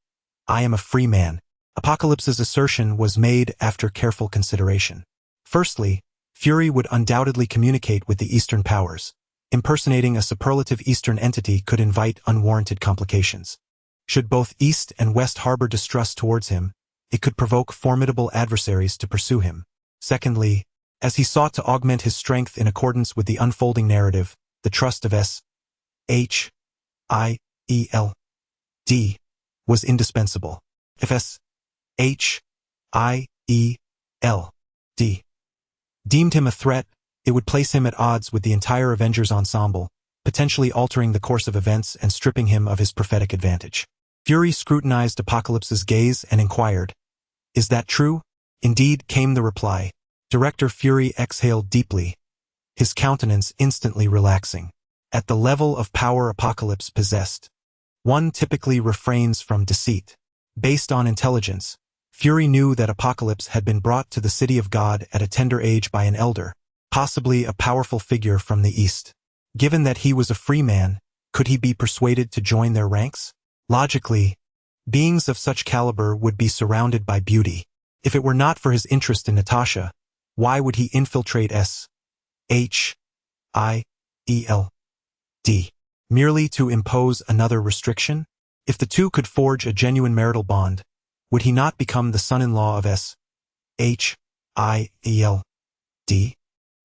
I am a free man." Apocalypse's assertion was made after careful consideration. Firstly, Fury would undoubtedly communicate with the Eastern powers. Impersonating a superlative Eastern entity could invite unwarranted complications. Should both East and West harbor distrust towards him, it could provoke formidable adversaries to pursue him. Secondly, as he sought to augment his strength in accordance with the unfolding narrative, the trust of S.H.I.E.L.D. was indispensable. If S.H.I.E.L.D. deemed him a threat, it would place him at odds with the entire Avengers ensemble, potentially altering the course of events and stripping him of his prophetic advantage. Fury scrutinized Apocalypse's gaze and inquired, "Is that true?" "Indeed," came the reply. Director Fury exhaled deeply, his countenance instantly relaxing. At the level of power Apocalypse possessed, one typically refrains from deceit. Based on intelligence, Fury knew that Apocalypse had been brought to the City of God at a tender age by an elder, possibly a powerful figure from the East. Given that he was a free man, could he be persuaded to join their ranks? Logically, beings of such caliber would be surrounded by beauty. If it were not for his interest in Natasha, why would he infiltrate S.H.I.E.L.D. merely to impose another restriction? If the two could forge a genuine marital bond, would he not become the son-in-law of S.H.I.E.L.D.?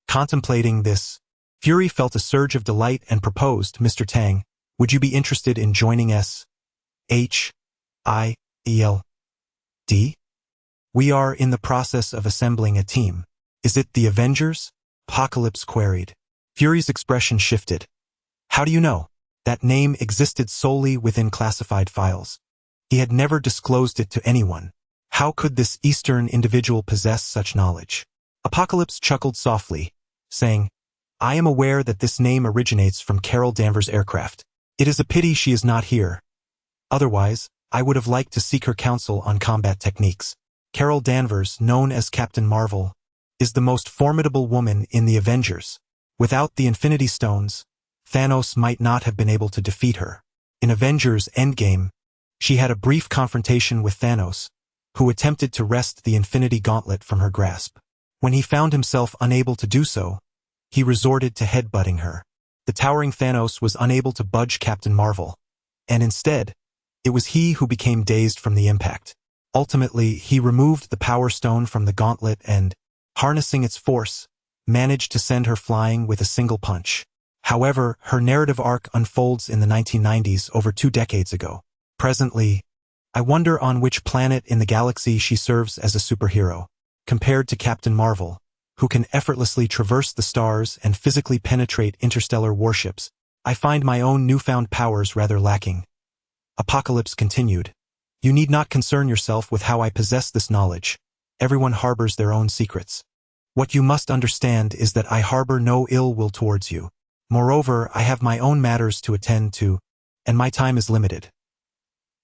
Contemplating this, Fury felt a surge of delight and proposed, "Mr. Tang, would you be interested in joining S.H.I.E.L.D.? We are in the process of assembling a team." "Is it the Avengers?" Apocalypse queried. Fury's expression shifted. "How do you know?" That name existed solely within classified files. He had never disclosed it to anyone. How could this Eastern individual possess such knowledge? Apocalypse chuckled softly, saying, "I am aware that this name originates from Carol Danvers' aircraft. It is a pity she is not here. Otherwise, I would have liked to seek her counsel on combat techniques. Carol Danvers, known as Captain Marvel, is the most formidable woman in the Avengers. Without the Infinity Stones, Thanos might not have been able to defeat her. In Avengers Endgame, she had a brief confrontation with Thanos, who attempted to wrest the Infinity Gauntlet from her grasp. When he found himself unable to do so, he resorted to headbutting her. The towering Thanos was unable to budge Captain Marvel, and instead, it was he who became dazed from the impact. Ultimately, he removed the Power Stone from the gauntlet and, harnessing its force, managed to send her flying with a single punch. However, her narrative arc unfolds in the 1990s, over 2 decades ago. Presently, I wonder on which planet in the galaxy she serves as a superhero, compared to Captain Marvel, who can effortlessly traverse the stars and physically penetrate interstellar warships. I find my own newfound powers rather lacking. Apocalypse continued. You need not concern yourself with how I possess this knowledge. Everyone harbors their own secrets. What you must understand is that I harbor no ill will towards you. Moreover, I have my own matters to attend to, and my time is limited.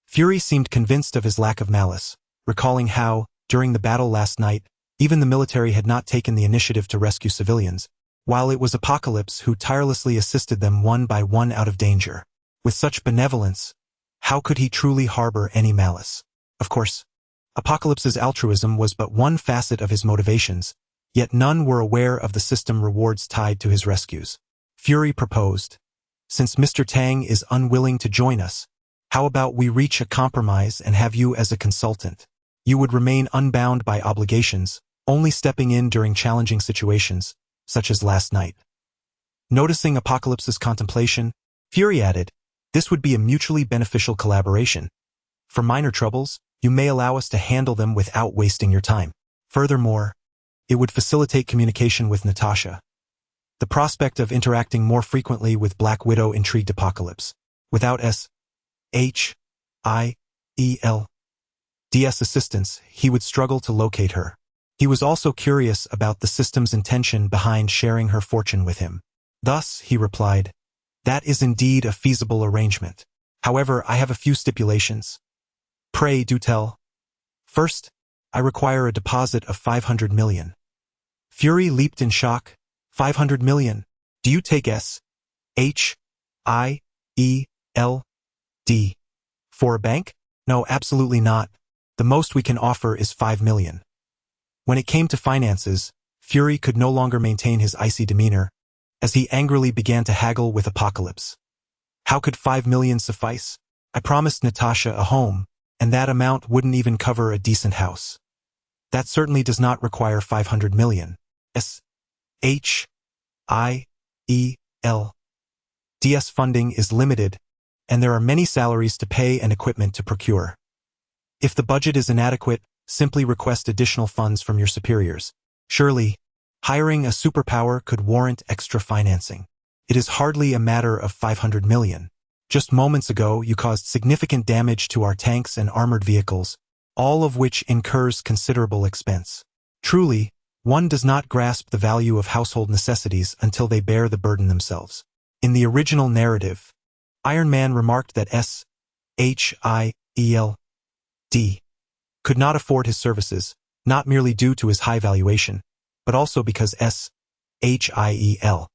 Fury seemed convinced of his lack of malice, recalling how, during the battle last night, even the military had not taken the initiative to rescue civilians, while it was Apocalypse who tirelessly assisted them one by one out of danger. With such benevolence, how could he truly harbor any malice? Of course, Apocalypse's altruism was but one facet of his motivations, yet none were aware of the system rewards tied to his rescues. Fury proposed, since Mr. Tang is unwilling to join us, how about we reach a compromise and have you as a consultant? You would remain unbound by obligations, only stepping in during challenging situations, such as last night. Noticing Apocalypse's contemplation, Fury added, this would be a mutually beneficial collaboration. For minor troubles, you may allow us to handle them without wasting your time. Furthermore, it would facilitate communication with Natasha. The prospect of interacting more frequently with Black Widow intrigued Apocalypse. Without SHIELD's assistance, he would struggle to locate her. He was also curious about the system's intention behind sharing her fortune with him. Thus, he replied, that is indeed a feasible arrangement. However, I have a few stipulations. Pray do tell. First, I require a deposit of 500 million. Fury leaped in shock. 500 million. Do you take SHIELD for a bank? No, absolutely not. The most we can offer is 5 million. When it came to finances, Fury could no longer maintain his icy demeanor, as he angrily began to haggle with Apocalypse. How could 5 million suffice? I promised Natasha a home, and that amount wouldn't even cover a decent house. That certainly does not require 500 million. SHIELD's funding is limited, and there are many salaries to pay and equipment to procure. If the budget is inadequate, simply request additional funds from your superiors. Surely, hiring a superpower could warrant extra financing. It is hardly a matter of 500 million. Just moments ago, you caused significant damage to our tanks and armored vehicles, all of which incurs considerable expense. Truly, one does not grasp the value of household necessities until they bear the burden themselves. In the original narrative, Iron Man remarked that SHIELD could not afford his services, not merely due to his high valuation, but also because SHIELD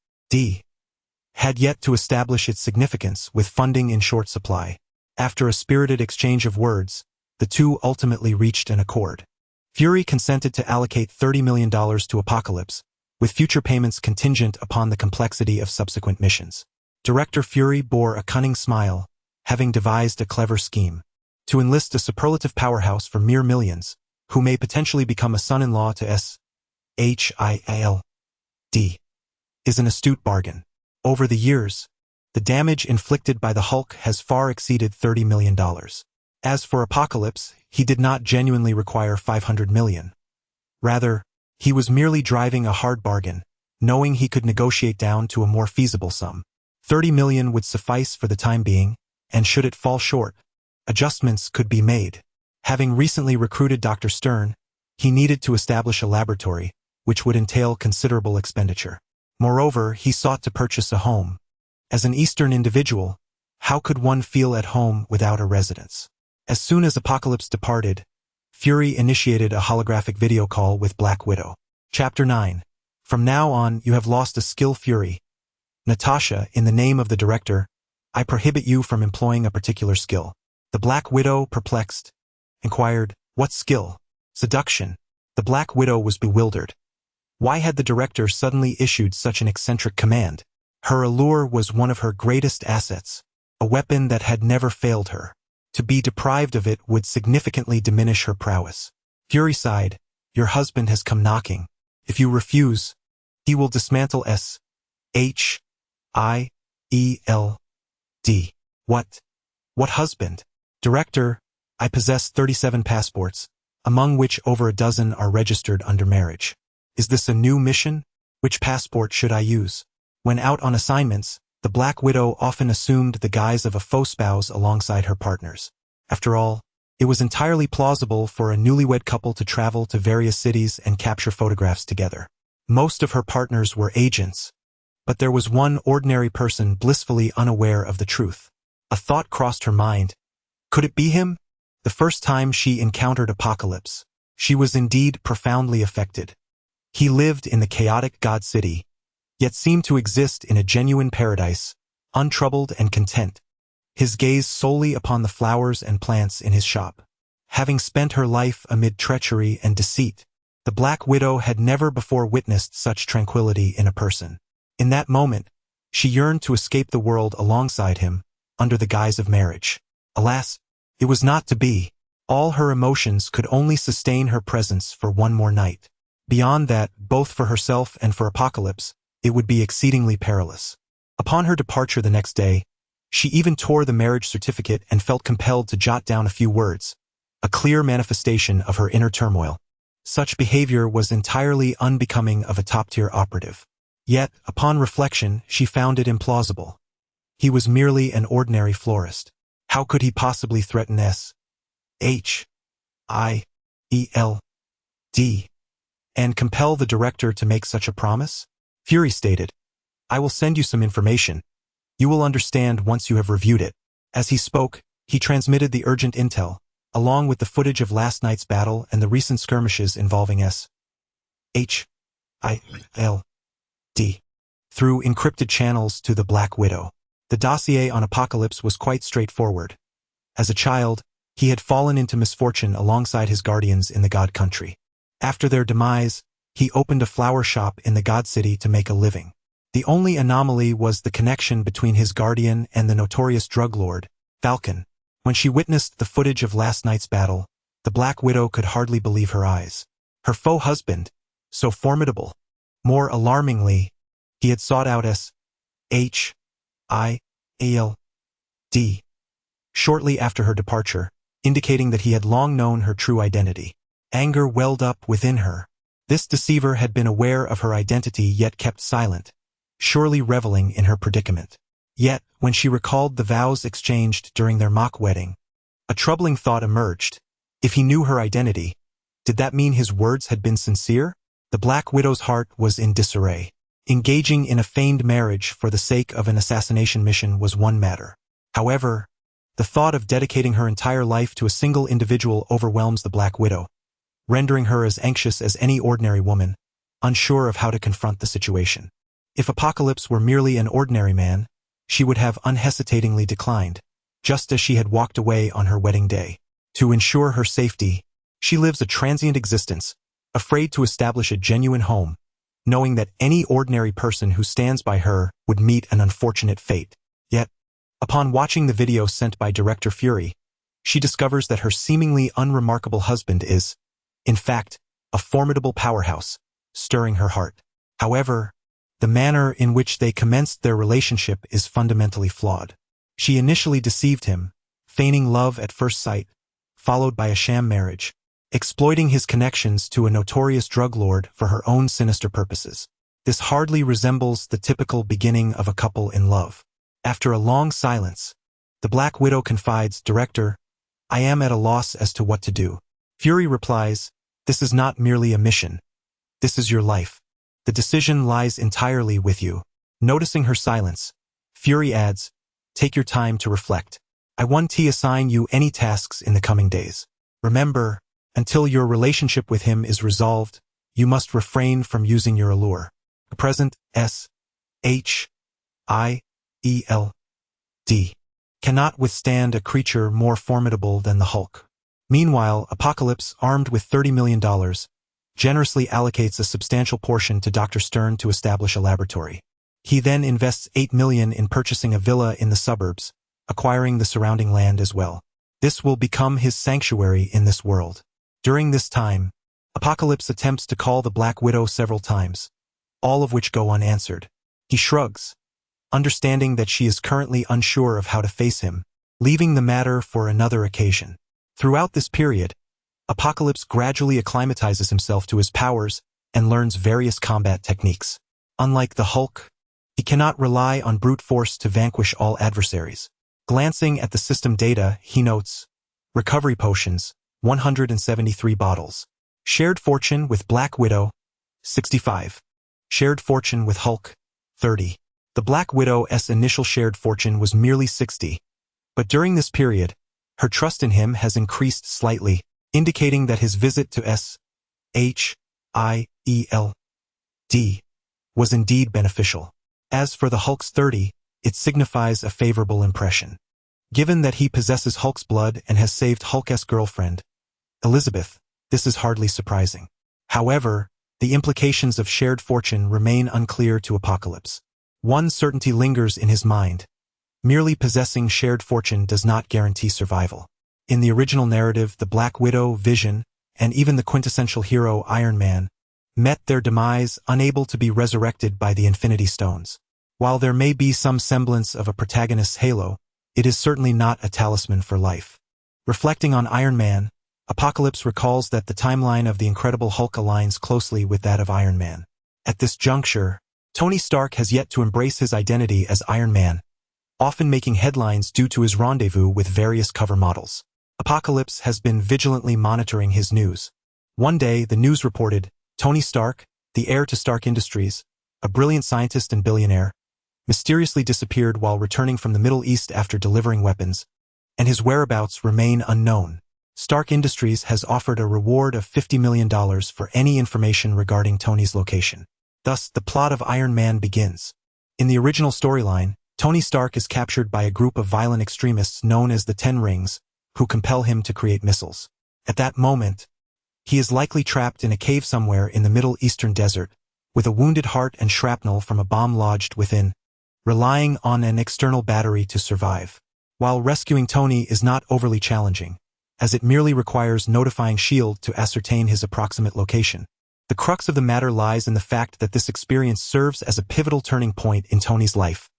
had yet to establish its significance with funding in short supply. After a spirited exchange of words, the two ultimately reached an accord. Fury consented to allocate $30 million to Apocalypse, with future payments contingent upon the complexity of subsequent missions. Director Fury bore a cunning smile, having devised a clever scheme to enlist a superlative powerhouse for mere millions, who may potentially become a son-in-law to SHIELD, is an astute bargain. Over the years, the damage inflicted by the Hulk has far exceeded $30 million. As for Apocalypse, he did not genuinely require 500 million. Rather, he was merely driving a hard bargain, knowing he could negotiate down to a more feasible sum. 30 million would suffice for the time being, and should it fall short, adjustments could be made. Having recently recruited Dr. Stern, he needed to establish a laboratory, which would entail considerable expenditure. Moreover, he sought to purchase a home. As an Eastern individual, how could one feel at home without a residence? As soon as Apocalypse departed, Fury initiated a holographic video call with Black Widow. Chapter 9. From now on, you have lost a skill, Fury. Natasha, in the name of the director, I prohibit you from employing a particular skill. The Black Widow, perplexed, inquired, what skill? Seduction. The Black Widow was bewildered. Why had the director suddenly issued such an eccentric command? Her allure was one of her greatest assets, a weapon that had never failed her. To be deprived of it would significantly diminish her prowess. Fury sighed, "Your husband has come knocking. If you refuse, he will dismantle S.H.I.E.L.D. What? What husband? Director, I possess 37 passports, among which over a dozen are registered under marriage. Is this a new mission? Which passport should I use?" When out on assignments, the Black Widow often assumed the guise of a faux spouse alongside her partners. After all, it was entirely plausible for a newlywed couple to travel to various cities and capture photographs together. Most of her partners were agents, but there was one ordinary person blissfully unaware of the truth. A thought crossed her mind. Could it be him? The first time she encountered Apocalypse, she was indeed profoundly affected. He lived in the chaotic God City, yet seemed to exist in a genuine paradise, untroubled and content, his gaze solely upon the flowers and plants in his shop. Having spent her life amid treachery and deceit, the Black Widow had never before witnessed such tranquility in a person. In that moment, she yearned to escape the world alongside him, under the guise of marriage. Alas, it was not to be. All her emotions could only sustain her presence for one more night. Beyond that, both for herself and for Apocalypse, it would be exceedingly perilous. Upon her departure the next day, she even tore the marriage certificate and felt compelled to jot down a few words, a clear manifestation of her inner turmoil. Such behavior was entirely unbecoming of a top-tier operative. Yet, upon reflection, she found it implausible. He was merely an ordinary florist. How could he possibly threaten S.H.I.E.L.D. and compel the director to make such a promise? Fury stated, "I will send you some information. You will understand once you have reviewed it." As he spoke, he transmitted the urgent intel, along with the footage of last night's battle and the recent skirmishes involving S.H.I.L.D. through encrypted channels to the Black Widow. The dossier on Apocalypse was quite straightforward. As a child, he had fallen into misfortune alongside his guardians in the God Country. After their demise, he opened a flower shop in the God City to make a living. The only anomaly was the connection between his guardian and the notorious drug lord, Falcon. When she witnessed the footage of last night's battle, the Black Widow could hardly believe her eyes. Her faux husband, so formidable. More alarmingly, he had sought out S.H.I.L.D. shortly after her departure, indicating that he had long known her true identity. Anger welled up within her. This deceiver had been aware of her identity yet kept silent, surely reveling in her predicament. Yet, when she recalled the vows exchanged during their mock wedding, a troubling thought emerged. If he knew her identity, did that mean his words had been sincere? The Black Widow's heart was in disarray. Engaging in a feigned marriage for the sake of an assassination mission was one matter. However, the thought of dedicating her entire life to a single individual overwhelms the Black Widow, rendering her as anxious as any ordinary woman, unsure of how to confront the situation. If Apocalypse were merely an ordinary man, she would have unhesitatingly declined, just as she had walked away on her wedding day. To ensure her safety, she lives a transient existence, afraid to establish a genuine home, knowing that any ordinary person who stands by her would meet an unfortunate fate. Yet, upon watching the video sent by Director Fury, she discovers that her seemingly unremarkable husband is, in fact, a formidable powerhouse, stirring her heart. However, the manner in which they commenced their relationship is fundamentally flawed. She initially deceived him, feigning love at first sight, followed by a sham marriage, exploiting his connections to a notorious drug lord for her own sinister purposes. This hardly resembles the typical beginning of a couple in love. After a long silence, the Black Widow confides, "Director, I am at a loss as to what to do." Fury replies, "This is not merely a mission. This is your life. The decision lies entirely with you." Noticing her silence, Fury adds, "Take your time to reflect. I won't assign you any tasks in the coming days. Remember, until your relationship with him is resolved, you must refrain from using your allure. The present S.H.I.E.L.D. cannot withstand a creature more formidable than the Hulk." Meanwhile, Apocalypse, armed with $30 million, generously allocates a substantial portion to Dr. Stern to establish a laboratory. He then invests $8 million in purchasing a villa in the suburbs, acquiring the surrounding land as well. This will become his sanctuary in this world. During this time, Apocalypse attempts to call the Black Widow several times, all of which go unanswered. He shrugs, understanding that she is currently unsure of how to face him, leaving the matter for another occasion. Throughout this period, Apocalypse gradually acclimatizes himself to his powers and learns various combat techniques. Unlike the Hulk, he cannot rely on brute force to vanquish all adversaries. Glancing at the system data, he notes, recovery potions, 173 bottles. Shared fortune with Black Widow, 65. Shared fortune with Hulk, 30. The Black Widow's initial shared fortune was merely 60, but during this period, her trust in him has increased slightly, indicating that his visit to SHIELD was indeed beneficial. As for the Hulk's 30, it signifies a favorable impression. Given that he possesses Hulk's blood and has saved Hulk's girlfriend, Elizabeth, this is hardly surprising. However, the implications of shared fortune remain unclear to Apocalypse. One certainty lingers in his mind. Merely possessing shared fortune does not guarantee survival. In the original narrative, the Black Widow, Vision, and even the quintessential hero Iron Man met their demise, unable to be resurrected by the Infinity Stones. While there may be some semblance of a protagonist's halo, it is certainly not a talisman for life. Reflecting on Iron Man, Apocalypse recalls that the timeline of the Incredible Hulk aligns closely with that of Iron Man. At this juncture, Tony Stark has yet to embrace his identity as Iron Man, often making headlines due to his rendezvous with various cover models. Apocalypse has been vigilantly monitoring his news. One day, the news reported, Tony Stark, the heir to Stark Industries, a brilliant scientist and billionaire, mysteriously disappeared while returning from the Middle East after delivering weapons, and his whereabouts remain unknown. Stark Industries has offered a reward of $50 million for any information regarding Tony's location. Thus, the plot of Iron Man begins. In the original storyline, Tony Stark is captured by a group of violent extremists known as the Ten Rings, who compel him to create missiles. At that moment, he is likely trapped in a cave somewhere in the Middle Eastern desert, with a wounded heart and shrapnel from a bomb lodged within, relying on an external battery to survive. While rescuing Tony is not overly challenging, as it merely requires notifying S.H.I.E.L.D. to ascertain his approximate location. The crux of the matter lies in the fact that this experience serves as a pivotal turning point in Tony's life,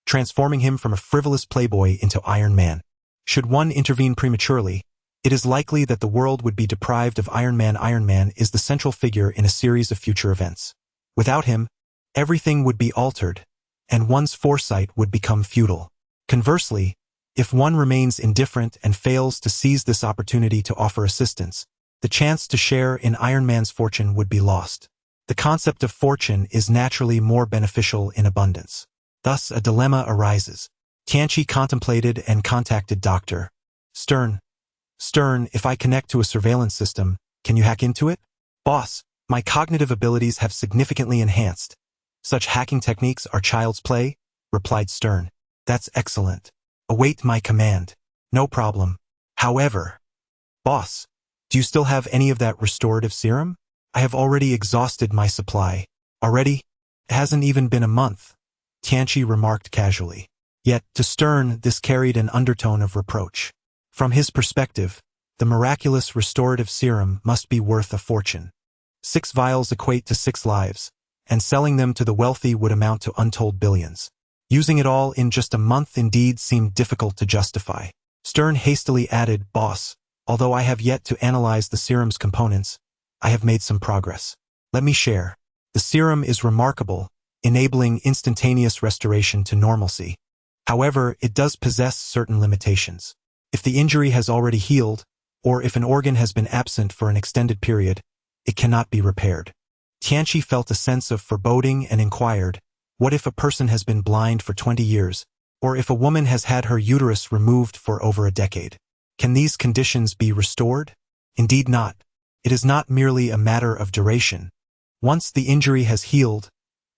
transforming him from a frivolous playboy into Iron Man. Should one intervene prematurely, it is likely that the world would be deprived of Iron Man. Iron Man is the central figure in a series of future events. Without him, everything would be altered, and one's foresight would become futile. Conversely, if one remains indifferent and fails to seize this opportunity to offer assistance, the chance to share in Iron Man's fortune would be lost. The concept of fortune is naturally more beneficial in abundance. Thus, a dilemma arises. Tianchi contemplated and contacted Dr. Stern. Stern, if I connect to a surveillance system, can you hack into it? Boss, my cognitive abilities have significantly enhanced. Such hacking techniques are child's play, replied Stern. That's excellent. Await my command. No problem. However, boss, do you still have any of that restorative serum? I have already exhausted my supply. Already? It hasn't even been a month, Tianchi remarked casually. Yet, to Stern, this carried an undertone of reproach. From his perspective, the miraculous restorative serum must be worth a fortune. 6 vials equate to 6 lives, and selling them to the wealthy would amount to untold billions. Using it all in just a month indeed seemed difficult to justify. Stern hastily added, Boss, although I have yet to analyze the serum's components, I have made some progress. Let me share. The serum is remarkable, enabling instantaneous restoration to normalcy. However, it does possess certain limitations. If the injury has already healed, or if an organ has been absent for an extended period, it cannot be repaired. Tianchi felt a sense of foreboding and inquired, what if a person has been blind for 20 years, or if a woman has had her uterus removed for over a decade? Can these conditions be restored? Indeed not. It is not merely a matter of duration. Once the injury has healed,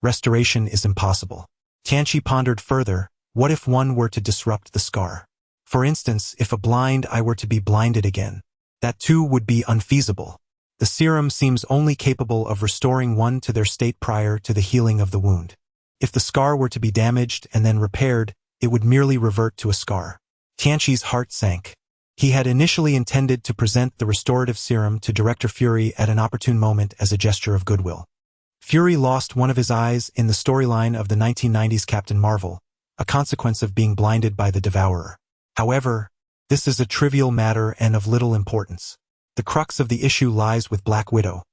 restoration is impossible. Tianchi pondered further, what if one were to disrupt the scar? For instance, if a blind eye were to be blinded again, that too would be unfeasible. The serum seems only capable of restoring one to their state prior to the healing of the wound. If the scar were to be damaged and then repaired, it would merely revert to a scar. Tianqi's heart sank. He had initially intended to present the restorative serum to Director Fury at an opportune moment as a gesture of goodwill. Fury lost one of his eyes in the storyline of the 1990s Captain Marvel, a consequence of being blinded by the Devourer. However, this is a trivial matter and of little importance. The crux of the issue lies with Black Widow.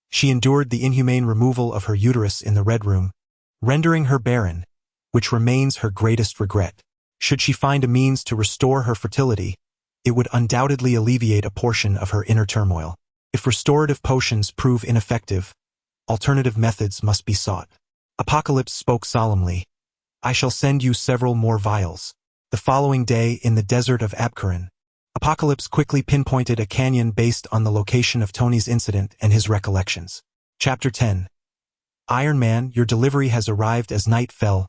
She endured the inhumane removal of her uterus in the Red Room, rendering her barren, which remains her greatest regret. Should she find a means to restore her fertility, it would undoubtedly alleviate a portion of her inner turmoil. If restorative potions prove ineffective, alternative methods must be sought. Apocalypse spoke solemnly. I shall send you several more vials. The following day, in the desert of Abkaran, Apocalypse quickly pinpointed a canyon based on the location of Tony's incident and his recollections. Chapter 10. Iron Man, your delivery has arrived. As night fell,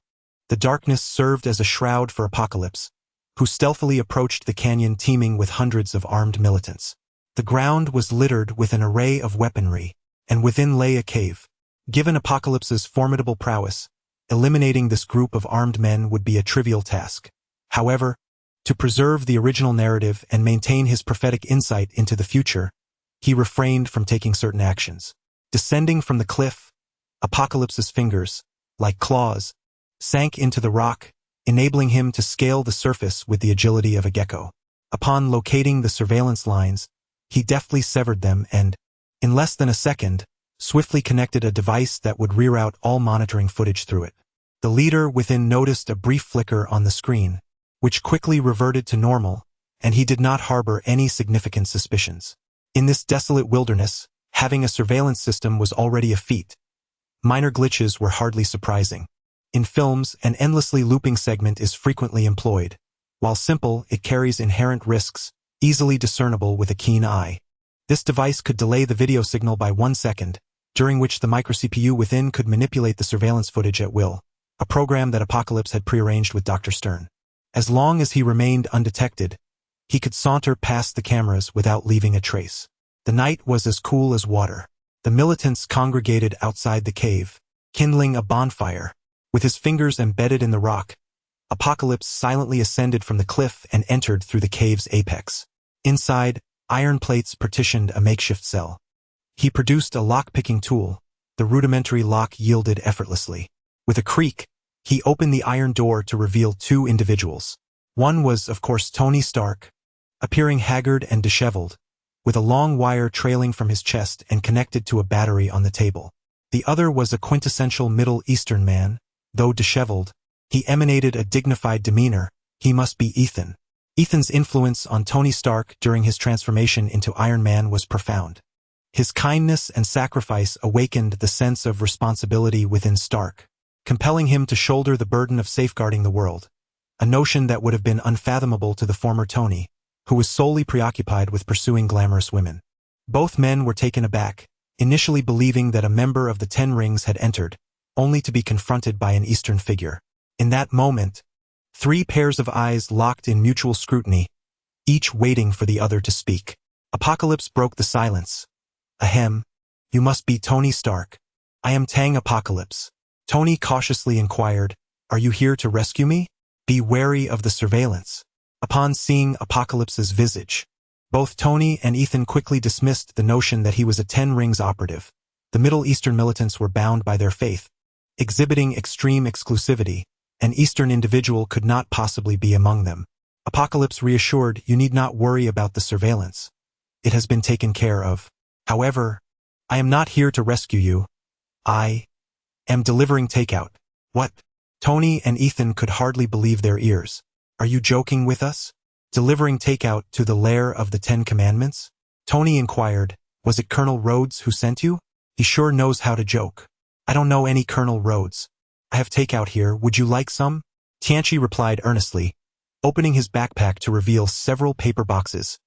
the darkness served as a shroud for Apocalypse, who stealthily approached the canyon teeming with hundreds of armed militants. The ground was littered with an array of weaponry, and within lay a cave. Given Apocalypse's formidable prowess, eliminating this group of armed men would be a trivial task. However, to preserve the original narrative and maintain his prophetic insight into the future, he refrained from taking certain actions. Descending from the cliff, Apocalypse's fingers, like claws, sank into the rock, enabling him to scale the surface with the agility of a gecko. Upon locating the surveillance lines, he deftly severed them and, in less than a second, swiftly connected a device that would reroute all monitoring footage through it. The leader within noticed a brief flicker on the screen, which quickly reverted to normal, and he did not harbor any significant suspicions. In this desolate wilderness, having a surveillance system was already a feat. Minor glitches were hardly surprising. In films, an endlessly looping segment is frequently employed. While simple, it carries inherent risks, easily discernible with a keen eye. This device could delay the video signal by 1 second, during which the micro-CPU within could manipulate the surveillance footage at will, a program that Apocalypse had prearranged with Dr. Stern. As long as he remained undetected, he could saunter past the cameras without leaving a trace. The night was as cool as water. The militants congregated outside the cave, kindling a bonfire. With his fingers embedded in the rock, Apocalypse silently ascended from the cliff and entered through the cave's apex. Inside, iron plates partitioned a makeshift cell. He produced a lock-picking tool. The rudimentary lock yielded effortlessly. With a creak, he opened the iron door to reveal two individuals. One was, of course, Tony Stark, appearing haggard and disheveled, with a long wire trailing from his chest and connected to a battery on the table. The other was a quintessential Middle Eastern man. Though disheveled, he emanated a dignified demeanor. He must be Ethan. Ethan's influence on Tony Stark during his transformation into Iron Man was profound. His kindness and sacrifice awakened the sense of responsibility within Stark, compelling him to shoulder the burden of safeguarding the world, a notion that would have been unfathomable to the former Tony, who was solely preoccupied with pursuing glamorous women. Both men were taken aback, initially believing that a member of the Ten Rings had entered, only to be confronted by an Eastern figure. In that moment, 3 pairs of eyes locked in mutual scrutiny, each waiting for the other to speak. Apocalypse broke the silence. Ahem. You must be Tony Stark. I am Tang Apocalypse. Tony cautiously inquired, Are you here to rescue me? Be wary of the surveillance. Upon seeing Apocalypse's visage, both Tony and Ethan quickly dismissed the notion that he was a Ten Rings operative. The Middle Eastern militants were bound by their faith, exhibiting extreme exclusivity. An Eastern individual could not possibly be among them. Apocalypse reassured, You need not worry about the surveillance. It has been taken care of. However, I am not here to rescue you. I am delivering takeout. What? Tony and Ethan could hardly believe their ears. Are you joking with us? Delivering takeout to the lair of the 10 Commandments? Tony inquired, Was it Colonel Rhodes who sent you? He sure knows how to joke. I don't know any Colonel Rhodes. I have takeout here, would you like some? Tianqi replied earnestly, opening his backpack to reveal several paper boxes,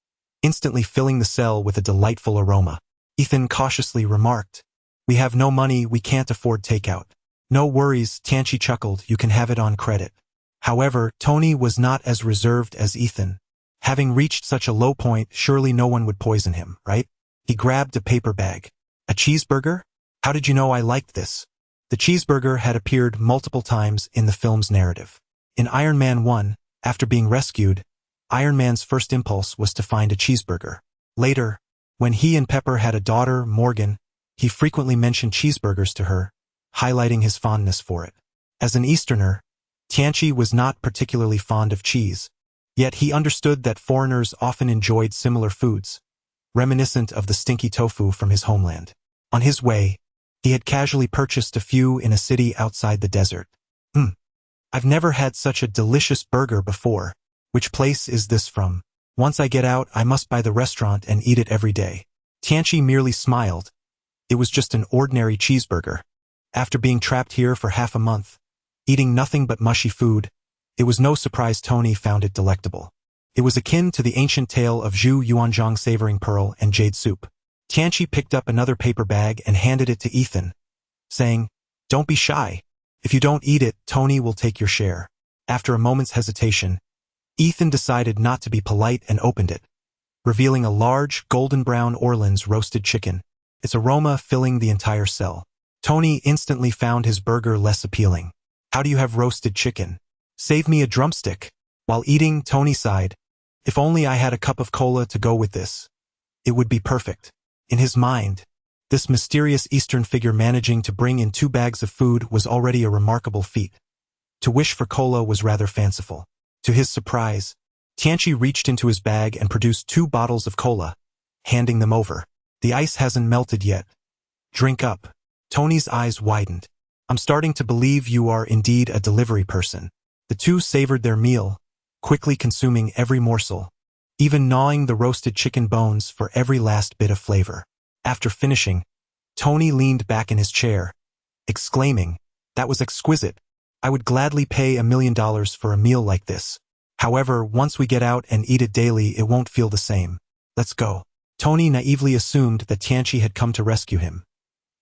instantly filling the cell with a delightful aroma. Ethan cautiously remarked, We have no money, we can't afford takeout. No worries, Tianqi chuckled, you can have it on credit. However, Tony was not as reserved as Ethan. Having reached such a low point, surely no one would poison him, right? He grabbed a paper bag. A cheeseburger? How did you know I liked this? The cheeseburger had appeared multiple times in the film's narrative. In Iron Man 1, after being rescued, Iron Man's first impulse was to find a cheeseburger. Later, when he and Pepper had a daughter, Morgan, he frequently mentioned cheeseburgers to her, highlighting his fondness for it. As an Easterner, Tianchi was not particularly fond of cheese, yet he understood that foreigners often enjoyed similar foods, reminiscent of the stinky tofu from his homeland. On his way, he had casually purchased a few in a city outside the desert. I've never had such a delicious burger before. Which place is this from? Once I get out, I must buy the restaurant and eat it every day. Tianchi merely smiled. It was just an ordinary cheeseburger. After being trapped here for half a month, eating nothing but mushy food, it was no surprise Tony found it delectable. It was akin to the ancient tale of Zhu Yuanzhang savoring pearl and jade soup. Tianchi picked up another paper bag and handed it to Ethan, saying, "Don't be shy. If you don't eat it, Tony will take your share." After a moment's hesitation, Ethan decided not to be polite and opened it, revealing a large, golden-brown Orleans roasted chicken, its aroma filling the entire cell. Tony instantly found his burger less appealing. "How do you have roasted chicken? Save me a drumstick." While eating, Tony sighed. "If only I had a cup of cola to go with this. It would be perfect." In his mind, this mysterious Eastern figure managing to bring in 2 bags of food was already a remarkable feat. To wish for cola was rather fanciful. To his surprise, Tianchi reached into his bag and produced 2 bottles of cola, handing them over. "The ice hasn't melted yet. Drink up." Tony's eyes widened. "I'm starting to believe you are indeed a delivery person." The two savored their meal, quickly consuming every morsel, even gnawing the roasted chicken bones for every last bit of flavor. After finishing, Tony leaned back in his chair, exclaiming, "That was exquisite. I would gladly pay $1 million for a meal like this. However, once we get out and eat it daily, it won't feel the same. Let's go." Tony naively assumed that Tianchi had come to rescue him.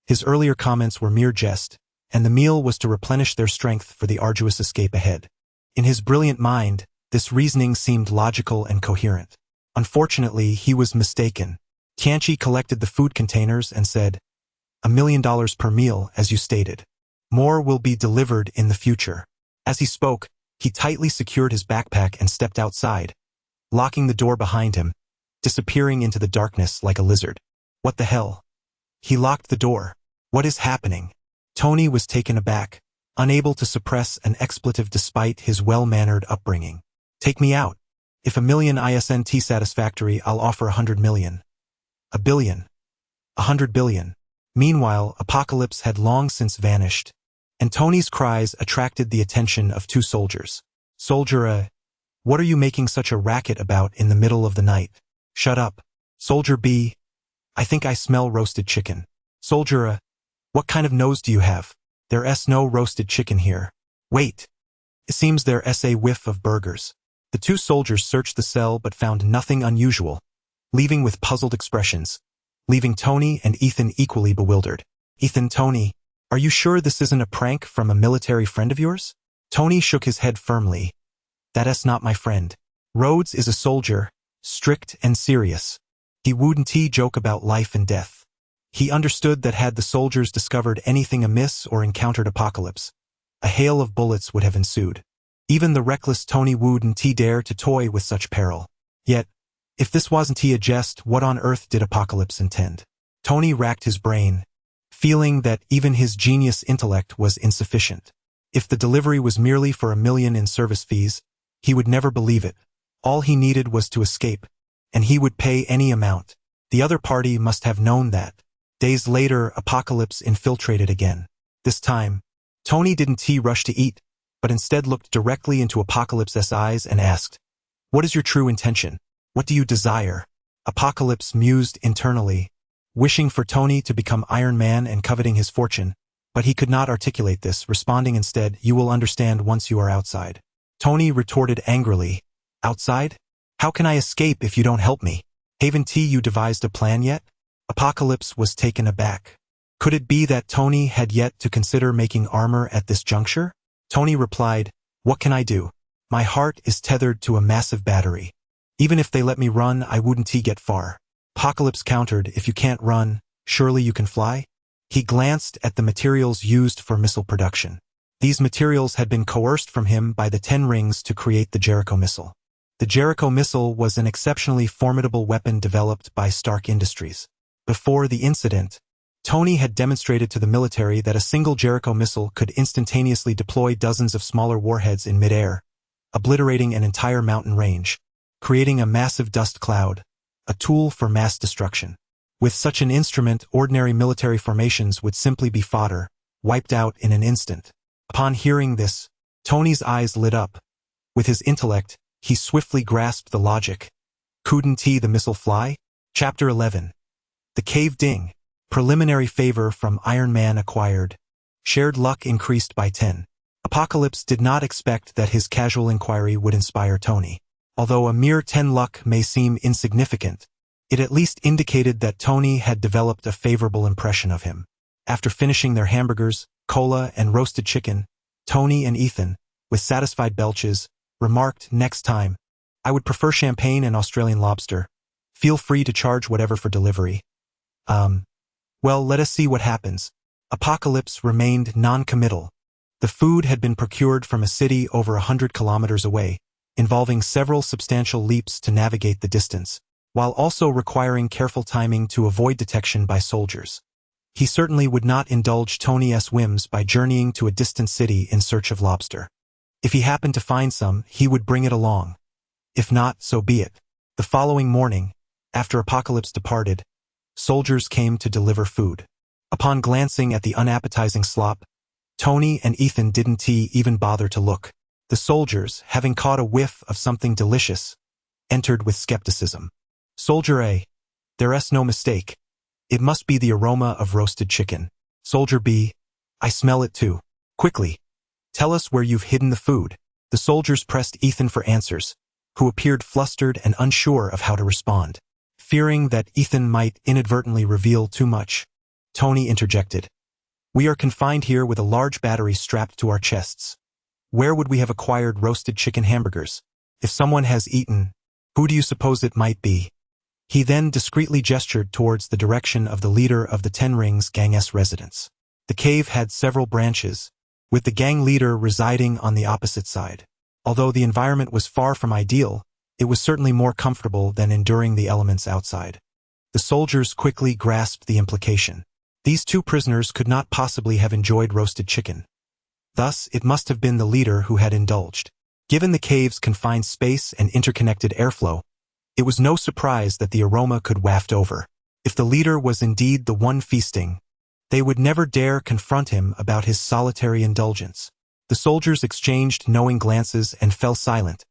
His earlier comments were mere jest, and the meal was to replenish their strength for the arduous escape ahead. In his brilliant mind, this reasoning seemed logical and coherent. Unfortunately, he was mistaken. Tianchi collected the food containers and said, $1 million per meal, as you stated. More will be delivered in the future." As he spoke, he tightly secured his backpack and stepped outside, locking the door behind him, disappearing into the darkness like a lizard. "What the hell?" He locked the door. "What is happening?" Tony was taken aback, unable to suppress an expletive despite his well-mannered upbringing. "Take me out. If $1 million isn't satisfactory, I'll offer $100 million. $1 billion. $100 billion. Meanwhile, Apocalypse had long since vanished, and Tony's cries attracted the attention of 2 soldiers. "Soldier what are you making such a racket about in the middle of the night?" "Shut up. Soldier B, I think I smell roasted chicken." "Soldier what kind of nose do you have? There's no roasted chicken here." "Wait. It seems there's a whiff of burgers." The 2 soldiers searched the cell but found nothing unusual, leaving with puzzled expressions, leaving Tony and Ethan equally bewildered. "Ethan, Tony, are you sure this isn't a prank from a military friend of yours?" Tony shook his head firmly. "That's not my friend. Rhodes is a soldier, strict and serious. He wouldn't joke about life and death." He understood that had the soldiers discovered anything amiss or encountered Apocalypse, a hail of bullets would have ensued. Even the reckless Tony wouldn't dare to toy with such peril. Yet, if this wasn't a jest, what on earth did Apocalypse intend? Tony racked his brain, feeling that even his genius intellect was insufficient. If the delivery was merely for $1 million in service fees, he would never believe it. All he needed was to escape, and he would pay any amount. The other party must have known that. Days later, Apocalypse infiltrated again. This time, Tony didn't rush to eat, but instead looked directly into Apocalypse's eyes and asked, "What is your true intention? What do you desire?" Apocalypse mused internally, wishing for Tony to become Iron Man and coveting his fortune, but he could not articulate this, responding instead, "You will understand once you are outside." Tony retorted angrily, "Outside? How can I escape if you don't help me? Haven't you devised a plan yet?" Apocalypse was taken aback. Could it be that Tony had yet to consider making armor at this juncture? Tony replied, "What can I do? My heart is tethered to a massive battery. Even if they let me run, I wouldn't get far." Apocalypse countered, "If you can't run, surely you can fly?" He glanced at the materials used for missile production. These materials had been coerced from him by the 10 rings to create the Jericho missile. The Jericho missile was an exceptionally formidable weapon developed by Stark Industries. Before the incident, Tony had demonstrated to the military that a single Jericho missile could instantaneously deploy dozens of smaller warheads in midair, obliterating an entire mountain range, creating a massive dust cloud, a tool for mass destruction. With such an instrument, ordinary military formations would simply be fodder, wiped out in an instant. Upon hearing this, Tony's eyes lit up. With his intellect, he swiftly grasped the logic. Couldn't the missile fly? Chapter 11. The Cave Ding. Preliminary favor from Iron Man acquired. Shared luck increased by 10. Apocalypse did not expect that his casual inquiry would inspire Tony. Although a mere 10 luck may seem insignificant, it at least indicated that Tony had developed a favorable impression of him. After finishing their hamburgers, cola, and roasted chicken, Tony and Ethan, with satisfied belches, remarked, "Next time, I would prefer champagne and Australian lobster. Feel free to charge whatever for delivery." Well, let us see what happens. Apocalypse remained non-committal. The food had been procured from a city over 100 kilometers away, involving several substantial leaps to navigate the distance, while also requiring careful timing to avoid detection by soldiers. He certainly would not indulge Tony's whims by journeying to a distant city in search of lobster. If he happened to find some, he would bring it along. If not, so be it. The following morning, after Apocalypse departed, soldiers came to deliver food. Upon glancing at the unappetizing slop, Tony and Ethan didn't even bother to look. The soldiers, having caught a whiff of something delicious, entered with skepticism. Soldier A. There's no mistake. It must be the aroma of roasted chicken. Soldier B. I smell it too. Quickly, tell us where you've hidden the food. The soldiers pressed Ethan for answers, who appeared flustered and unsure of how to respond. Fearing that Ethan might inadvertently reveal too much, Tony interjected. We are confined here with a large battery strapped to our chests. Where would we have acquired roasted chicken hamburgers? If someone has eaten, who do you suppose it might be? He then discreetly gestured towards the direction of the leader of the 10 Rings gang's residence. The cave had several branches, with the gang leader residing on the opposite side. Although the environment was far from ideal, it was certainly more comfortable than enduring the elements outside. The soldiers quickly grasped the implication. These 2 prisoners could not possibly have enjoyed roasted chicken. Thus, it must have been the leader who had indulged. Given the cave's confined space and interconnected airflow, it was no surprise that the aroma could waft over. If the leader was indeed the one feasting, they would never dare confront him about his solitary indulgence. The soldiers exchanged knowing glances and fell silent,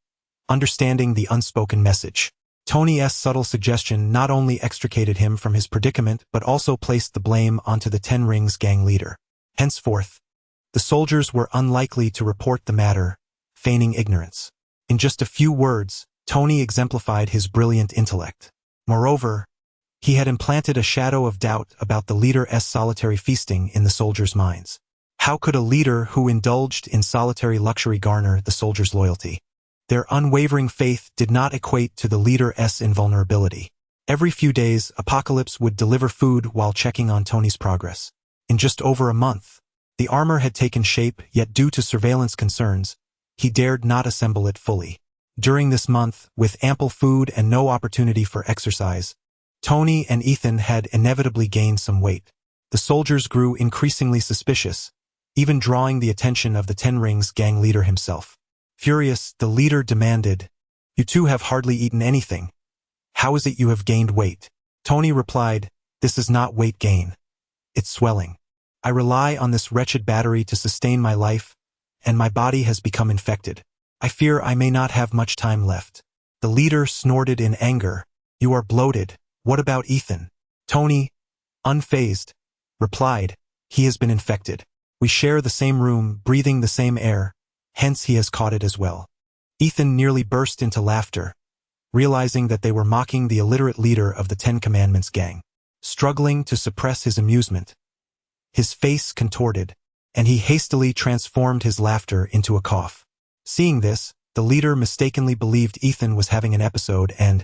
understanding the unspoken message. Tony's subtle suggestion not only extricated him from his predicament but also placed the blame onto the 10 Rings gang leader. Henceforth, the soldiers were unlikely to report the matter, feigning ignorance. In just a few words, Tony exemplified his brilliant intellect. Moreover, he had implanted a shadow of doubt about the leader's solitary feasting in the soldiers' minds. How could a leader who indulged in solitary luxury garner the soldiers' loyalty? Their unwavering faith did not equate to the leader's invulnerability. Every few days, Apocalypse would deliver food while checking on Tony's progress. In just over a month, the armor had taken shape, yet due to surveillance concerns, he dared not assemble it fully. During this month, with ample food and no opportunity for exercise, Tony and Ethan had inevitably gained some weight. The soldiers grew increasingly suspicious, even drawing the attention of the 10 Rings gang leader himself. Furious, the leader demanded, "You 2 have hardly eaten anything. How is it you have gained weight?" Tony replied, "This is not weight gain. It's swelling. I rely on this wretched battery to sustain my life, and my body has become infected. I fear I may not have much time left." The leader snorted in anger. "You are bloated. What about Ethan?" Tony, unfazed, replied, "He has been infected. We share the same room, breathing the same air. Hence he has caught it as well." Ethan nearly burst into laughter, realizing that they were mocking the illiterate leader of the 10 Commandments gang. Struggling to suppress his amusement, his face contorted, and he hastily transformed his laughter into a cough. Seeing this, the leader mistakenly believed Ethan was having an episode and,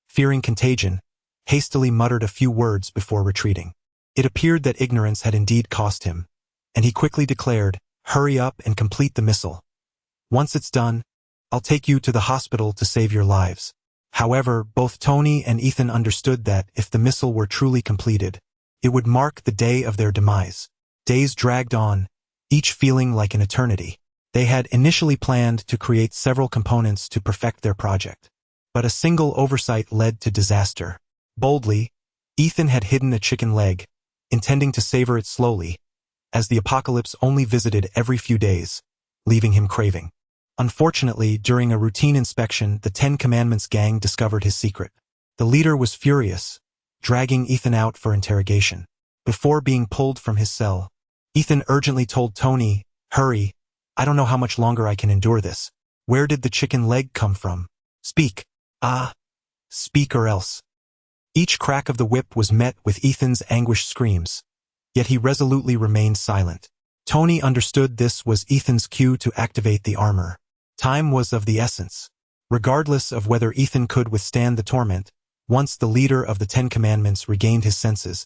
fearing contagion, hastily muttered a few words before retreating. It appeared that ignorance had indeed cost him, and he quickly declared, "Hurry up and complete the missile. Once it's done, I'll take you to the hospital to save your lives." However, both Tony and Ethan understood that, if the missile were truly completed, it would mark the day of their demise. Days dragged on, each feeling like an eternity. They had initially planned to create several components to perfect their project, but a single oversight led to disaster. Boldly, Ethan had hidden a chicken leg, intending to savor it slowly, as the apocalypse only visited every few days, leaving him craving. Unfortunately, during a routine inspection, the Ten Commandments gang discovered his secret. The leader was furious, dragging Ethan out for interrogation. Before being pulled from his cell, Ethan urgently told Tony, "Hurry, I don't know how much longer I can endure this. Where did the chicken leg come from? Speak. Speak or else." Each crack of the whip was met with Ethan's anguished screams, yet he resolutely remained silent. Tony understood this was Ethan's cue to activate the armor. Time was of the essence. Regardless of whether Ethan could withstand the torment, once the leader of the Ten Commandments regained his senses,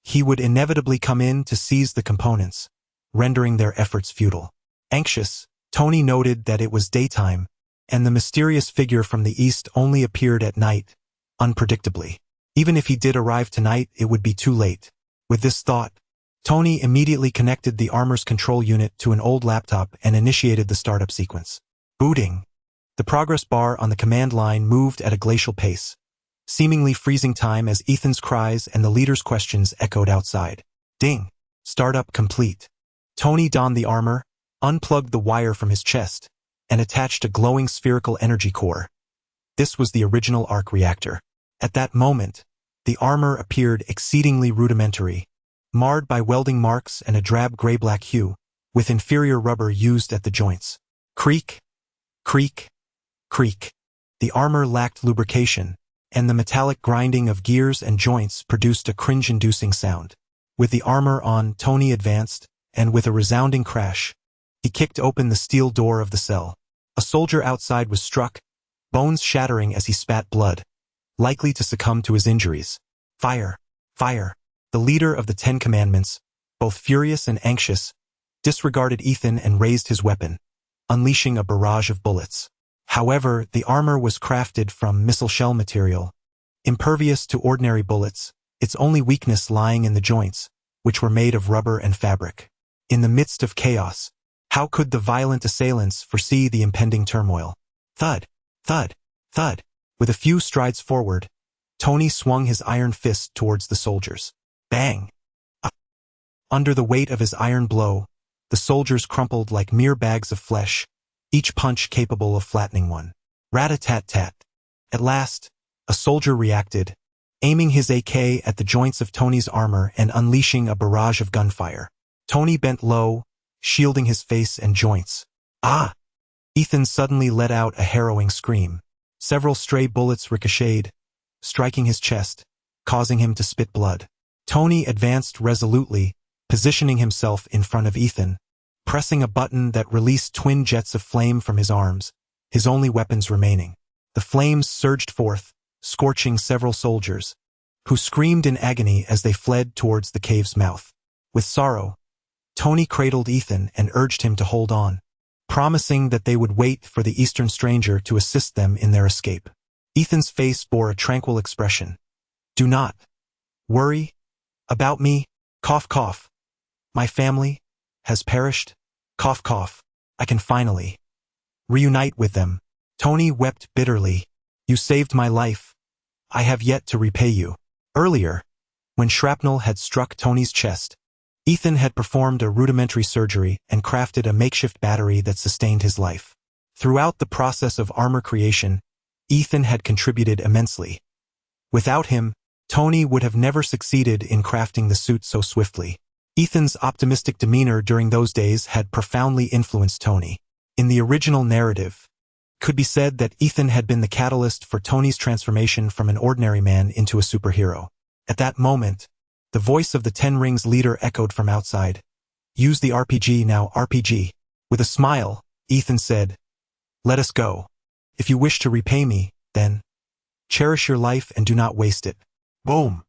he would inevitably come in to seize the components, rendering their efforts futile. Anxious, Tony noted that it was daytime, and the mysterious figure from the east only appeared at night, unpredictably. Even if he did arrive tonight, it would be too late. With this thought, Tony immediately connected the armor's control unit to an old laptop and initiated the startup sequence. Booting. The progress bar on the command line moved at a glacial pace, seemingly freezing time as Ethan's cries and the leader's questions echoed outside. Ding. Startup complete. Tony donned the armor, unplugged the wire from his chest, and attached a glowing spherical energy core. This was the original arc reactor. At that moment, the armor appeared exceedingly rudimentary, marred by welding marks and a drab gray-black hue, with inferior rubber used at the joints. Creak, creak, creak. The armor lacked lubrication, and the metallic grinding of gears and joints produced a cringe-inducing sound. With the armor on, Tony advanced, and with a resounding crash, he kicked open the steel door of the cell. A soldier outside was struck, bones shattering as he spat blood, likely to succumb to his injuries. Fire! Fire! The leader of the Ten Commandments, both furious and anxious, disregarded Ethan and raised his weapon, unleashing a barrage of bullets. However, the armor was crafted from missile shell material, impervious to ordinary bullets, its only weakness lying in the joints, which were made of rubber and fabric. In the midst of chaos, how could the violent assailants foresee the impending turmoil? Thud! Thud! Thud! With a few strides forward, Tony swung his iron fist towards the soldiers. Bang! Under the weight of his iron blow, the soldiers crumpled like mere bags of flesh, each punch capable of flattening one. Rat-a-tat-tat. At last, a soldier reacted, aiming his AK at the joints of Tony's armor and unleashing a barrage of gunfire. Tony bent low, shielding his face and joints. Ah! Ethan suddenly let out a harrowing scream. Several stray bullets ricocheted, striking his chest, causing him to spit blood. Tony advanced resolutely, positioning himself in front of Ethan, pressing a button that released twin jets of flame from his arms, his only weapons remaining. The flames surged forth, scorching several soldiers, who screamed in agony as they fled towards the cave's mouth. With sorrow, Tony cradled Ethan and urged him to hold on, promising that they would wait for the Eastern stranger to assist them in their escape. Ethan's face bore a tranquil expression. "Do not worry about me, cough cough. My family has perished, cough cough. I can finally reunite with them." Tony wept bitterly. "You saved my life. I have yet to repay you." Earlier, when shrapnel had struck Tony's chest, Ethan had performed a rudimentary surgery and crafted a makeshift battery that sustained his life. Throughout the process of armor creation, Ethan had contributed immensely. Without him, Tony would have never succeeded in crafting the suit so swiftly. Ethan's optimistic demeanor during those days had profoundly influenced Tony. In the original narrative, it could be said that Ethan had been the catalyst for Tony's transformation from an ordinary man into a superhero. At that moment, the voice of the Ten Rings leader echoed from outside. "Use the RPG now, RPG." With a smile, Ethan said, "Let us go. If you wish to repay me, then cherish your life and do not waste it." Boom!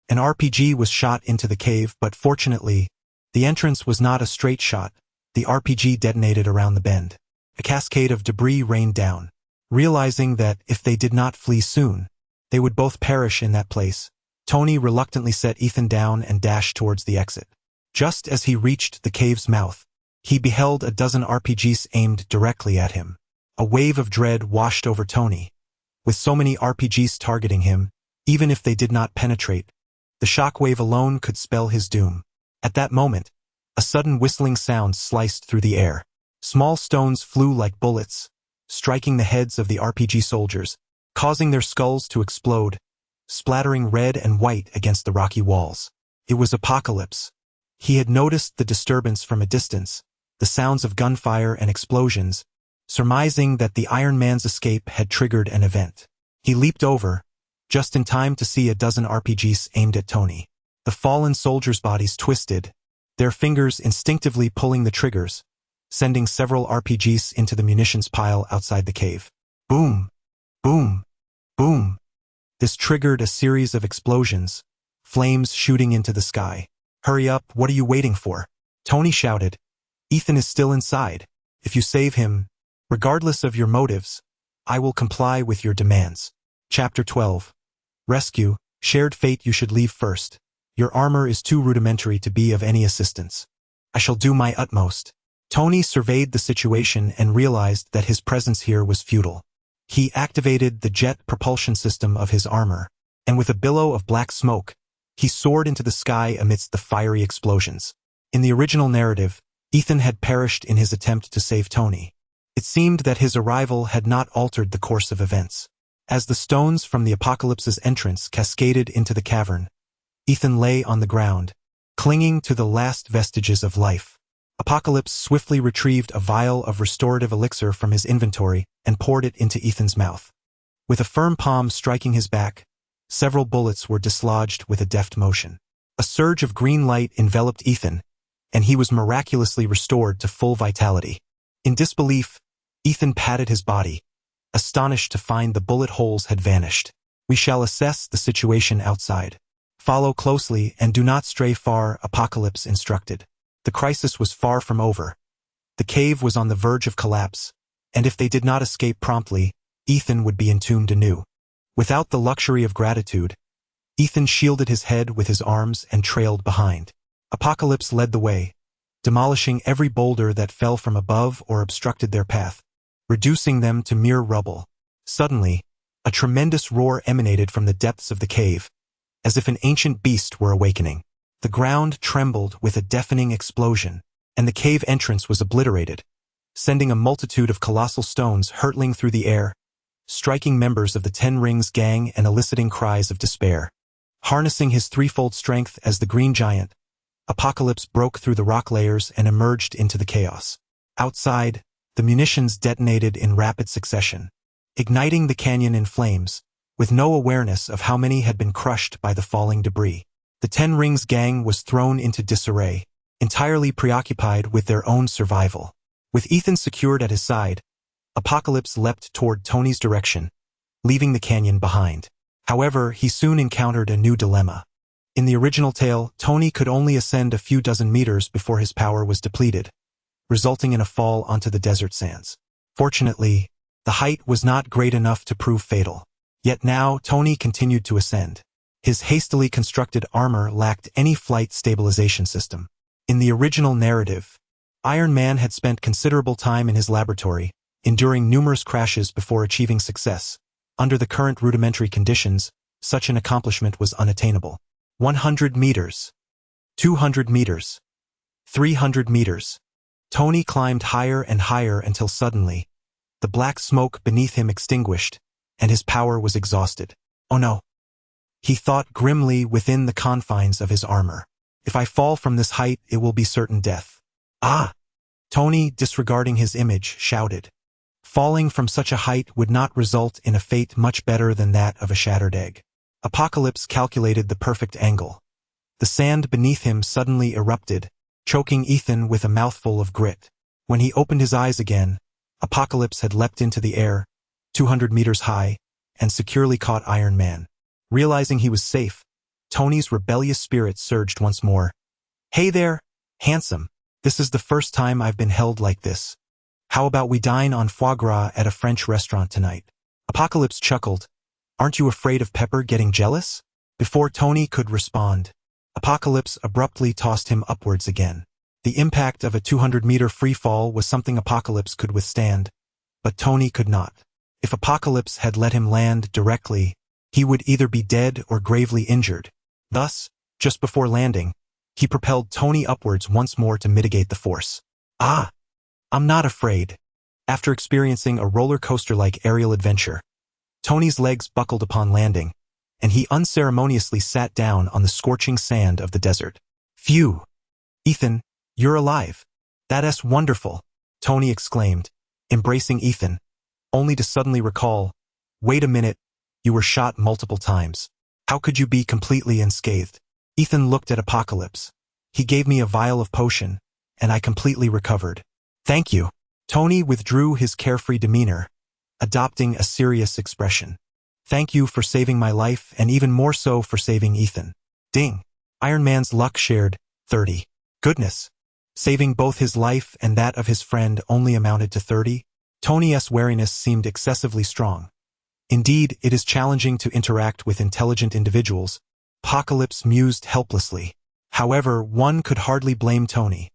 An RPG was shot into the cave, but fortunately, the entrance was not a straight shot. The RPG detonated around the bend. A cascade of debris rained down. Realizing that if they did not flee soon, they would both perish in that place, Tony reluctantly set Ethan down and dashed towards the exit. Just as he reached the cave's mouth, he beheld a dozen RPGs aimed directly at him. A wave of dread washed over Tony. With so many RPGs targeting him, even if they did not penetrate, the shockwave alone could spell his doom. At that moment, a sudden whistling sound sliced through the air. Small stones flew like bullets, striking the heads of the RPG soldiers, causing their skulls to explode, splattering red and white against the rocky walls. It was Apocalypse. He had noticed the disturbance from a distance, the sounds of gunfire and explosions, surmising that the Iron Man's escape had triggered an event. He leaped over, just in time to see a dozen RPGs aimed at Tony. The fallen soldiers' bodies twisted, their fingers instinctively pulling the triggers, sending several RPGs into the munitions pile outside the cave. Boom! Boom! Boom! This triggered a series of explosions, flames shooting into the sky. Hurry up, what are you waiting for? Tony shouted. Ethan is still inside. If you save him, regardless of your motives, I will comply with your demands. Chapter 12. Rescue, shared fate. You should leave first. Your armor is too rudimentary to be of any assistance. I shall do my utmost. Tony surveyed the situation and realized that his presence here was futile. He activated the jet propulsion system of his armor, and with a billow of black smoke, he soared into the sky amidst the fiery explosions. In the original narrative, Ethan had perished in his attempt to save Tony. It seemed that his arrival had not altered the course of events. As the stones from the Apocalypse's entrance cascaded into the cavern, Ethan lay on the ground, clinging to the last vestiges of life. Apocalypse swiftly retrieved a vial of restorative elixir from his inventory and poured it into Ethan's mouth. With a firm palm striking his back, several bullets were dislodged with a deft motion. A surge of green light enveloped Ethan, and he was miraculously restored to full vitality. In disbelief, Ethan patted his body, astonished to find the bullet holes had vanished. We shall assess the situation outside. Follow closely and do not stray far, Apocalypse instructed. The crisis was far from over. The cave was on the verge of collapse, and if they did not escape promptly, Ethan would be entombed anew. Without the luxury of gratitude, Ethan shielded his head with his arms and trailed behind. Apocalypse led the way, demolishing every boulder that fell from above or obstructed their path, reducing them to mere rubble. Suddenly, a tremendous roar emanated from the depths of the cave, as if an ancient beast were awakening. The ground trembled with a deafening explosion, and the cave entrance was obliterated, sending a multitude of colossal stones hurtling through the air, striking members of the Ten Rings gang and eliciting cries of despair. Harnessing his threefold strength as the Green Giant, Apocalypse broke through the rock layers and emerged into the chaos. Outside, the munitions detonated in rapid succession, igniting the canyon in flames, with no awareness of how many had been crushed by the falling debris. The Ten Rings gang was thrown into disarray, entirely preoccupied with their own survival. With Ethan secured at his side, Apocalypse leapt toward Tony's direction, leaving the canyon behind. However, he soon encountered a new dilemma. In the original tale, Tony could only ascend a few dozen meters before his power was depleted, resulting in a fall onto the desert sands. Fortunately, the height was not great enough to prove fatal. Yet now, Tony continued to ascend. His hastily constructed armor lacked any flight stabilization system. In the original narrative, Iron Man had spent considerable time in his laboratory, enduring numerous crashes before achieving success. Under the current rudimentary conditions, such an accomplishment was unattainable. 100 meters. 200 meters. 300 meters. Tony climbed higher and higher until suddenly, the black smoke beneath him extinguished, and his power was exhausted. Oh no! He thought grimly within the confines of his armor. If I fall from this height, it will be certain death. Ah! Tony, disregarding his image, shouted. Falling from such a height would not result in a fate much better than that of a shattered egg. Apocalypse calculated the perfect angle. The sand beneath him suddenly erupted, choking Ethan with a mouthful of grit. When he opened his eyes again, Apocalypse had leapt into the air, 200 meters high, and securely caught Iron Man. Realizing he was safe, Tony's rebellious spirit surged once more. Hey there, handsome. This is the first time I've been held like this. How about we dine on foie gras at a French restaurant tonight? Apocalypse chuckled. Aren't you afraid of Pepper getting jealous? Before Tony could respond, Apocalypse abruptly tossed him upwards again. The impact of a 200-meter free fall was something Apocalypse could withstand, but Tony could not. If Apocalypse had let him land directly, he would either be dead or gravely injured. Thus, just before landing, he propelled Tony upwards once more to mitigate the force. Ah! I'm not afraid. After experiencing a roller coaster-like aerial adventure, Tony's legs buckled upon landing, and he unceremoniously sat down on the scorching sand of the desert. Phew! Ethan, you're alive. That's wonderful, Tony exclaimed, embracing Ethan, only to suddenly recall, wait a minute, you were shot multiple times. How could you be completely unscathed? Ethan looked at Apocalypse. He gave me a vial of potion, and I completely recovered. Thank you. Tony withdrew his carefree demeanor, adopting a serious expression. Thank you for saving my life and even more so for saving Ethan. Ding. Iron Man's luck shared, 30. Goodness. Saving both his life and that of his friend only amounted to 30? Tony's wariness seemed excessively strong. Indeed, it is challenging to interact with intelligent individuals, Apocalypse mused helplessly. However, one could hardly blame Tony.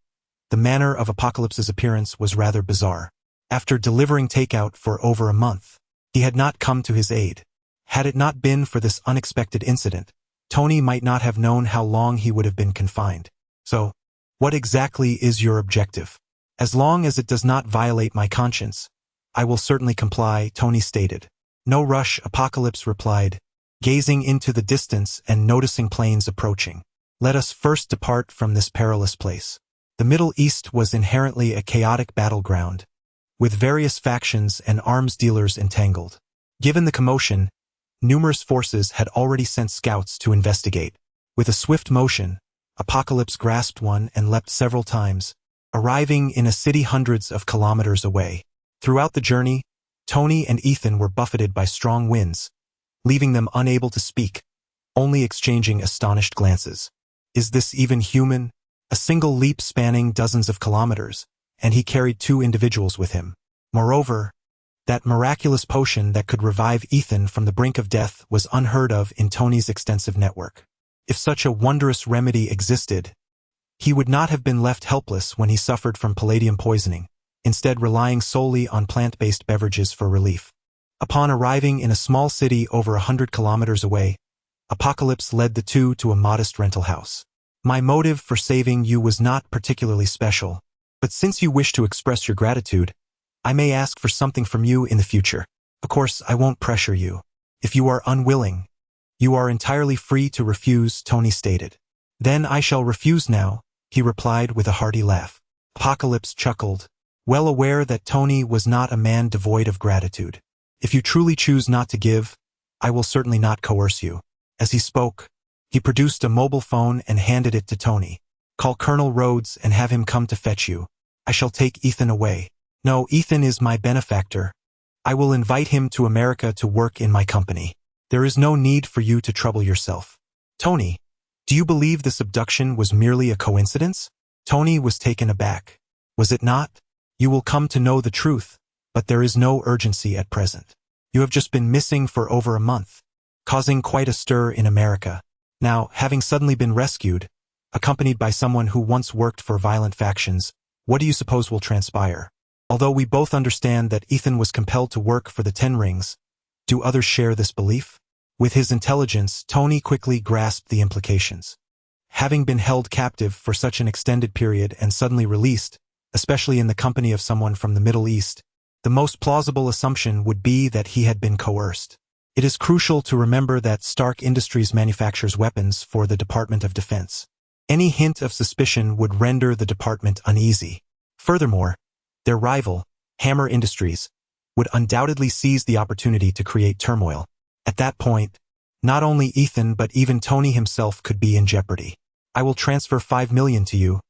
The manner of Apocalypse's appearance was rather bizarre. After delivering takeout for over a month, he had not come to his aid. Had it not been for this unexpected incident, Tony might not have known how long he would have been confined. So, what exactly is your objective? As long as it does not violate my conscience, I will certainly comply, Tony stated. No rush, Apocalypse replied, gazing into the distance and noticing planes approaching. Let us first depart from this perilous place. The Middle East was inherently a chaotic battleground, with various factions and arms dealers entangled. Given the commotion, numerous forces had already sent scouts to investigate. With a swift motion, Apocalypse grasped one and leapt several times, arriving in a city hundreds of kilometers away. Throughout the journey, Tony and Ethan were buffeted by strong winds, leaving them unable to speak, only exchanging astonished glances. Is this even human? A single leap spanning dozens of kilometers, and he carried 2 individuals with him. Moreover, that miraculous potion that could revive Ethan from the brink of death was unheard of in Tony's extensive network. If such a wondrous remedy existed, he would not have been left helpless when he suffered from palladium poisoning, instead relying solely on plant-based beverages for relief. Upon arriving in a small city over 100 kilometers away, Apocalypse led the two to a modest rental house. My motive for saving you was not particularly special, but since you wish to express your gratitude, I may ask for something from you in the future. Of course, I won't pressure you. If you are unwilling, you are entirely free to refuse, Tony stated. Then I shall refuse now, he replied with a hearty laugh. Apocalypse chuckled, well aware that Tony was not a man devoid of gratitude. If you truly choose not to give, I will certainly not coerce you. As he spoke, he produced a mobile phone and handed it to Tony. Call Colonel Rhodes and have him come to fetch you. I shall take Ethan away. No, Ethan is my benefactor. I will invite him to America to work in my company. There is no need for you to trouble yourself. Tony, do you believe this abduction was merely a coincidence? Tony was taken aback. Was it not? You will come to know the truth, but there is no urgency at present. You have just been missing for over a month, causing quite a stir in America. Now, having suddenly been rescued, accompanied by someone who once worked for violent factions, what do you suppose will transpire? Although we both understand that Ethan was compelled to work for the Ten Rings, do others share this belief? With his intelligence, Tony quickly grasped the implications. Having been held captive for such an extended period and suddenly released, especially in the company of someone from the Middle East, the most plausible assumption would be that he had been coerced. It is crucial to remember that Stark Industries manufactures weapons for the Department of Defense. Any hint of suspicion would render the department uneasy. Furthermore, their rival, Hammer Industries, would undoubtedly seize the opportunity to create turmoil. At that point, not only Ethan but even Tony himself could be in jeopardy. I will transfer $5 million to you.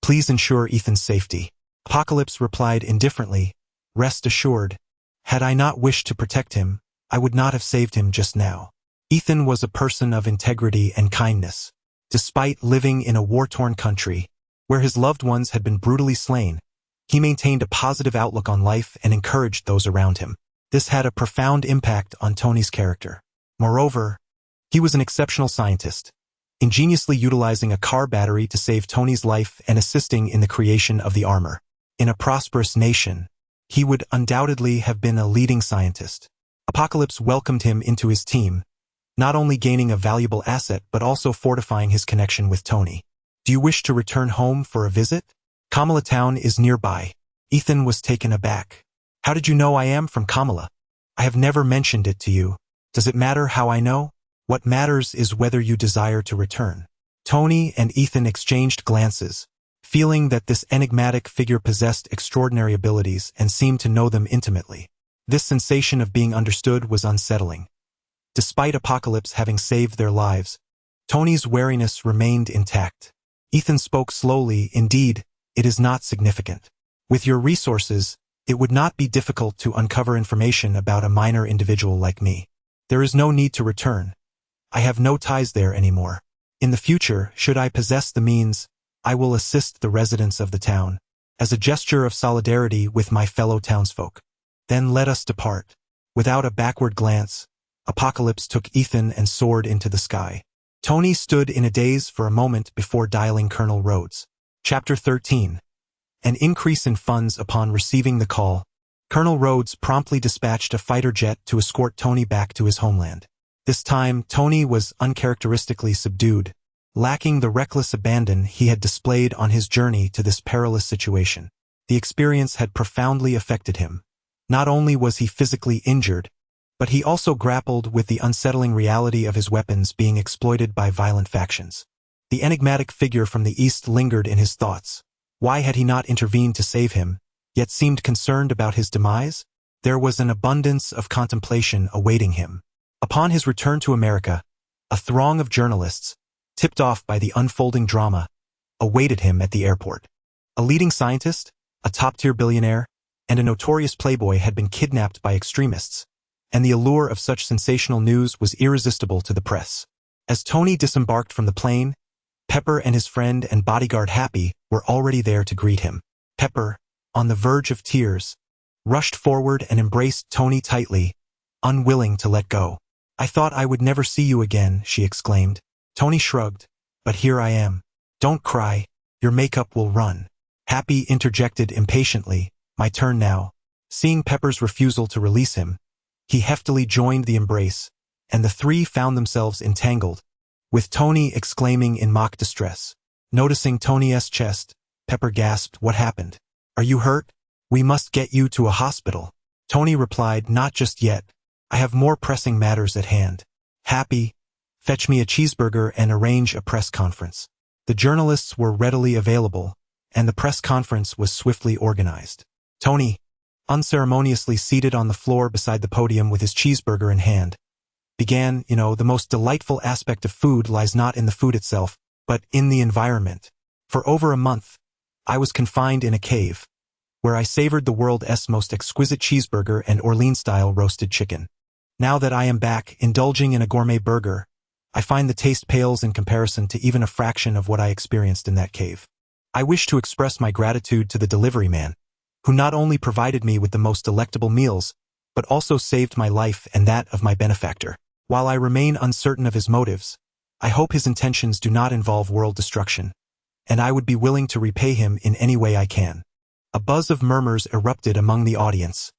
Please ensure Ethan's safety. Apocalypse replied indifferently, rest assured, had I not wished to protect him, I would not have saved him just now. Ethan was a person of integrity and kindness. Despite living in a war-torn country, where his loved ones had been brutally slain, he maintained a positive outlook on life and encouraged those around him. This had a profound impact on Tony's character. Moreover, he was an exceptional scientist, ingeniously utilizing a car battery to save Tony's life and assisting in the creation of the armor. In a prosperous nation, he would undoubtedly have been a leading scientist. Apocalypse welcomed him into his team, not only gaining a valuable asset but also fortifying his connection with Tony. Do you wish to return home for a visit? Kamala Town is nearby. Ethan was taken aback. How did you know I am from Kamala? I have never mentioned it to you. Does it matter how I know? What matters is whether you desire to return. Tony and Ethan exchanged glances, feeling that this enigmatic figure possessed extraordinary abilities and seemed to know them intimately. This sensation of being understood was unsettling. Despite Apocalypse having saved their lives, Tony's wariness remained intact. Ethan spoke slowly. Indeed, it is not significant. With your resources, it would not be difficult to uncover information about a minor individual like me. There is no need to return. I have no ties there anymore. In the future, should I possess the means, I will assist the residents of the town, as a gesture of solidarity with my fellow townsfolk. Then let us depart. Without a backward glance, Apocalypse took Ethan and soared into the sky. Tony stood in a daze for a moment before dialing Colonel Rhodes. Chapter 13. An increase in funds upon receiving the call. Colonel Rhodes promptly dispatched a fighter jet to escort Tony back to his homeland. This time, Tony was uncharacteristically subdued, lacking the reckless abandon he had displayed on his journey to this perilous situation. The experience had profoundly affected him. Not only was he physically injured, but he also grappled with the unsettling reality of his weapons being exploited by violent factions. The enigmatic figure from the east lingered in his thoughts. Why had he not intervened to save him, yet seemed concerned about his demise? There was an abundance of contemplation awaiting him. Upon his return to America, a throng of journalists, tipped off by the unfolding drama, awaited him at the airport. A leading scientist, a top-tier billionaire, and a notorious playboy had been kidnapped by extremists, and the allure of such sensational news was irresistible to the press. As Tony disembarked from the plane, Pepper and his friend and bodyguard Happy were already there to greet him. Pepper, on the verge of tears, rushed forward and embraced Tony tightly, unwilling to let go. I thought I would never see you again, she exclaimed. Tony shrugged. But here I am. Don't cry. Your makeup will run. Happy interjected impatiently. My turn now. Seeing Pepper's refusal to release him, he heftily joined the embrace, and the three found themselves entangled, with Tony exclaiming in mock distress. Noticing Tony's chest, Pepper gasped, "What happened? Are you hurt? We must get you to a hospital." Tony replied, "Not just yet. I have more pressing matters at hand. Happy, fetch me a cheeseburger and arrange a press conference." The journalists were readily available, and the press conference was swiftly organized. Tony, unceremoniously seated on the floor beside the podium with his cheeseburger in hand, began, the most delightful aspect of food lies not in the food itself, but in the environment. For over a month, I was confined in a cave, where I savored the world's most exquisite cheeseburger and Orleans-style roasted chicken. Now that I am back, indulging in a gourmet burger, I find the taste pales in comparison to even a fraction of what I experienced in that cave. I wish to express my gratitude to the delivery man, who not only provided me with the most delectable meals, but also saved my life and that of my benefactor. While I remain uncertain of his motives, I hope his intentions do not involve world destruction, and I would be willing to repay him in any way I can. A buzz of murmurs erupted among the audience,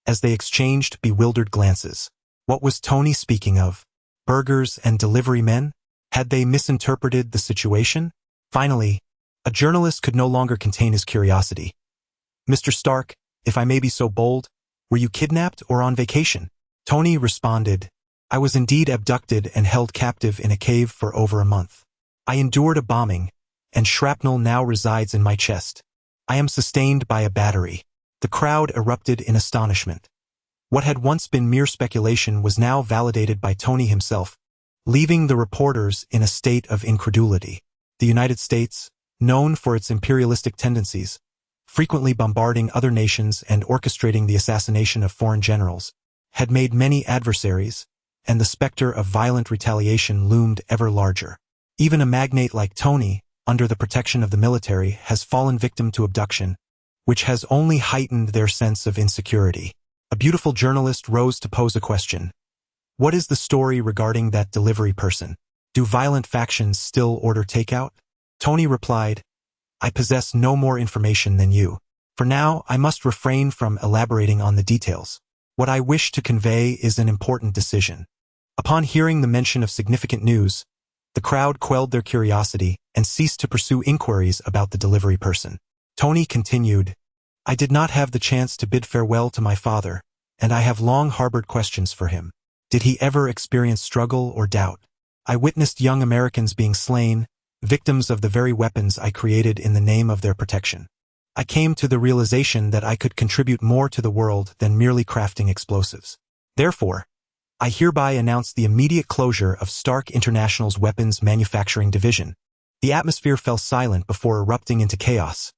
as they exchanged bewildered glances. What was Tony speaking of? Burgers and delivery men? Had they misinterpreted the situation? Finally, a journalist could no longer contain his curiosity. "Mr. Stark, if I may be so bold, were you kidnapped or on vacation?" Tony responded, "I was indeed abducted and held captive in a cave for over a month. I endured a bombing, and shrapnel now resides in my chest. I am sustained by a battery." The crowd erupted in astonishment. What had once been mere speculation was now validated by Tony himself, leaving the reporters in a state of incredulity. The United States, known for its imperialistic tendencies, frequently bombarding other nations and orchestrating the assassination of foreign generals, had made many adversaries, and the specter of violent retaliation loomed ever larger. Even a magnate like Tony, under the protection of the military, has fallen victim to abduction, which has only heightened their sense of insecurity. A beautiful journalist rose to pose a question. What is the story regarding that delivery person? Do violent factions still order takeout? Tony replied, I possess no more information than you. For now, I must refrain from elaborating on the details. What I wish to convey is an important decision. Upon hearing the mention of significant news, the crowd quelled their curiosity and ceased to pursue inquiries about the delivery person. Tony continued, I did not have the chance to bid farewell to my father, and I have long harbored questions for him. Did he ever experience struggle or doubt? I witnessed young Americans being slain, victims of the very weapons I created in the name of their protection. I came to the realization that I could contribute more to the world than merely crafting explosives. Therefore, I hereby announce the immediate closure of Stark International's weapons manufacturing division. The atmosphere fell silent before erupting into chaos,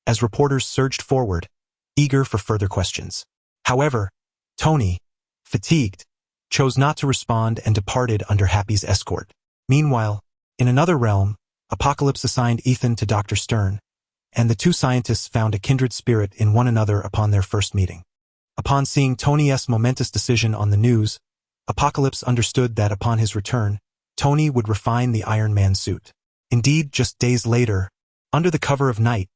as reporters surged forward, eager for further questions. However, Tony, fatigued, chose not to respond and departed under Happy's escort. Meanwhile, in another realm, Apocalypse assigned Ethan to Dr. Stern, and the two scientists found a kindred spirit in one another upon their first meeting. Upon seeing Tony's momentous decision on the news, Apocalypse understood that upon his return, Tony would refine the Iron Man suit. Indeed, just days later, under the cover of night,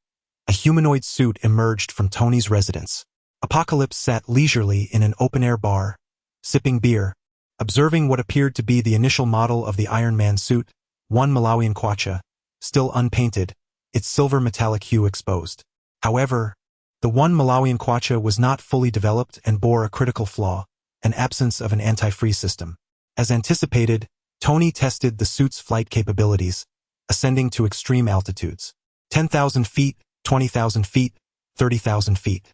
a humanoid suit emerged from Tony's residence. Apocalypse sat leisurely in an open-air bar, sipping beer, observing what appeared to be the initial model of the Iron Man suit, one Malawian kwacha, still unpainted, its silver metallic hue exposed. However, the one Malawian kwacha was not fully developed and bore a critical flaw, an absence of an anti-freeze system. As anticipated, Tony tested the suit's flight capabilities, ascending to extreme altitudes. 10,000 feet, 20,000 feet, 30,000 feet,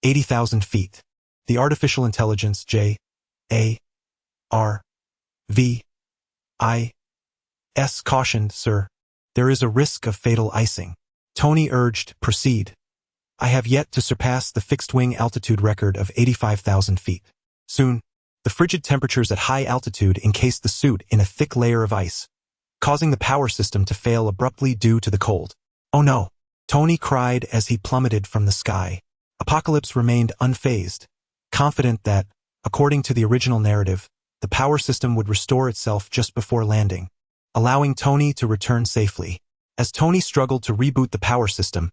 80,000 feet. The artificial intelligence J.A.R.V.I.S. cautioned, Sir, there is a risk of fatal icing. Tony urged, proceed. I have yet to surpass the fixed-wing altitude record of 85,000 feet. Soon, the frigid temperatures at high altitude encased the suit in a thick layer of ice, causing the power system to fail abruptly due to the cold. Oh no! Tony cried as he plummeted from the sky. Apocalypse remained unfazed, confident that, according to the original narrative, the power system would restore itself just before landing, allowing Tony to return safely. As Tony struggled to reboot the power system,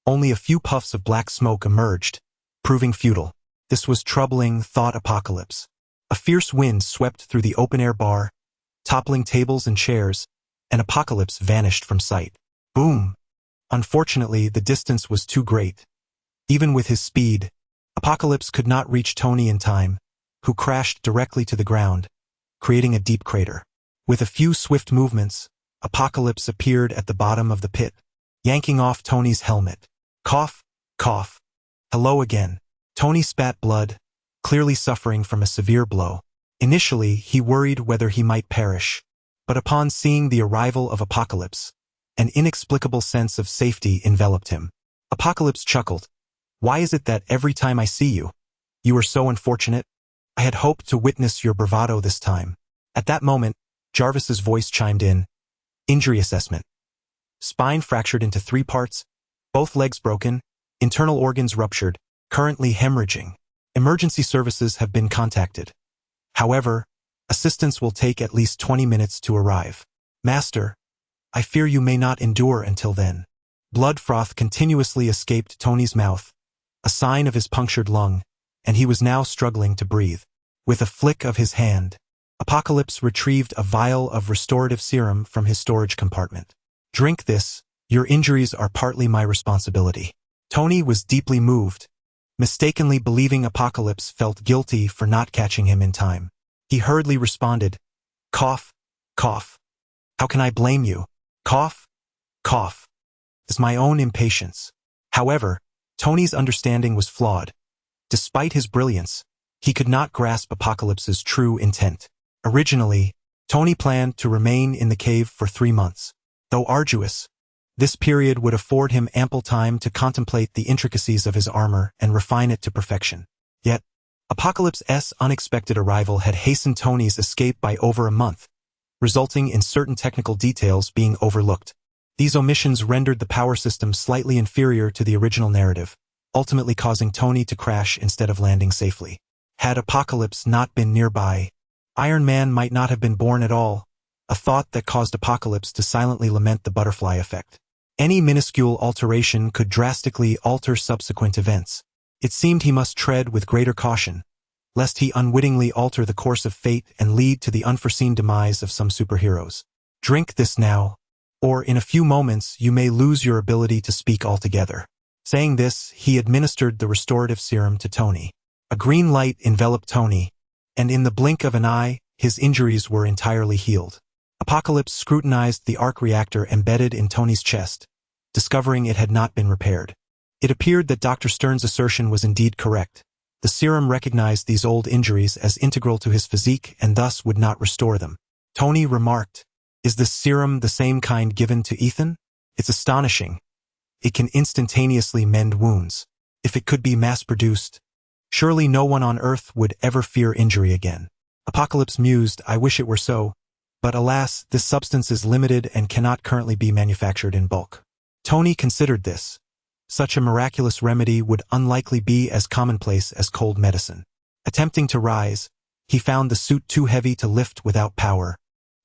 only a few puffs of black smoke emerged, proving futile. This was troubling, thought Apocalypse. A fierce wind swept through the open-air bar, toppling tables and chairs, and Apocalypse vanished from sight. Boom! Unfortunately, the distance was too great. Even with his speed, Apocalypse could not reach Tony in time, who crashed directly to the ground, creating a deep crater. With a few swift movements, Apocalypse appeared at the bottom of the pit, yanking off Tony's helmet. Cough, cough. Hello again. Tony spat blood, clearly suffering from a severe blow. Initially, he worried whether he might perish, but upon seeing the arrival of Apocalypse, an inexplicable sense of safety enveloped him. Apocalypse chuckled. Why is it that every time I see you, you are so unfortunate? I had hoped to witness your bravado this time. At that moment, Jarvis's voice chimed in. Injury assessment. Spine fractured into 3 parts, both legs broken, internal organs ruptured, currently hemorrhaging. Emergency services have been contacted. However, assistance will take at least 20 minutes to arrive. Master, I fear you may not endure until then. Blood froth continuously escaped Tony's mouth, a sign of his punctured lung, and he was now struggling to breathe. With a flick of his hand, Apocalypse retrieved a vial of restorative serum from his storage compartment. Drink this, your injuries are partly my responsibility. Tony was deeply moved, mistakenly believing Apocalypse felt guilty for not catching him in time. He hurriedly responded, cough, cough. How can I blame you? Cough, cough. It's my own impatience. However, Tony's understanding was flawed. Despite his brilliance, he could not grasp Apocalypse's true intent. Originally, Tony planned to remain in the cave for 3 months. Though arduous, this period would afford him ample time to contemplate the intricacies of his armor and refine it to perfection. Yet, Apocalypse's unexpected arrival had hastened Tony's escape by over a month, resulting in certain technical details being overlooked. These omissions rendered the power system slightly inferior to the original narrative, ultimately causing Tony to crash instead of landing safely. Had Apocalypse not been nearby, Iron Man might not have been born at all, a thought that caused Apocalypse to silently lament the butterfly effect. Any minuscule alteration could drastically alter subsequent events. It seemed he must tread with greater caution, lest he unwittingly alter the course of fate and lead to the unforeseen demise of some superheroes. Drink this now, or in a few moments you may lose your ability to speak altogether. Saying this, he administered the restorative serum to Tony. A green light enveloped Tony, and in the blink of an eye, his injuries were entirely healed. Apocalypse scrutinized the arc reactor embedded in Tony's chest, discovering it had not been repaired. It appeared that Dr. Stern's assertion was indeed correct. The serum recognized these old injuries as integral to his physique and thus would not restore them. Tony remarked, "Is this serum the same kind given to Ethan? It's astonishing. It can instantaneously mend wounds. If it could be mass-produced, surely no one on Earth would ever fear injury again." Apocalypse mused, "I wish it were so, but alas, this substance is limited and cannot currently be manufactured in bulk." Tony considered this. Such a miraculous remedy would unlikely be as commonplace as cold medicine. Attempting to rise, he found the suit too heavy to lift without power,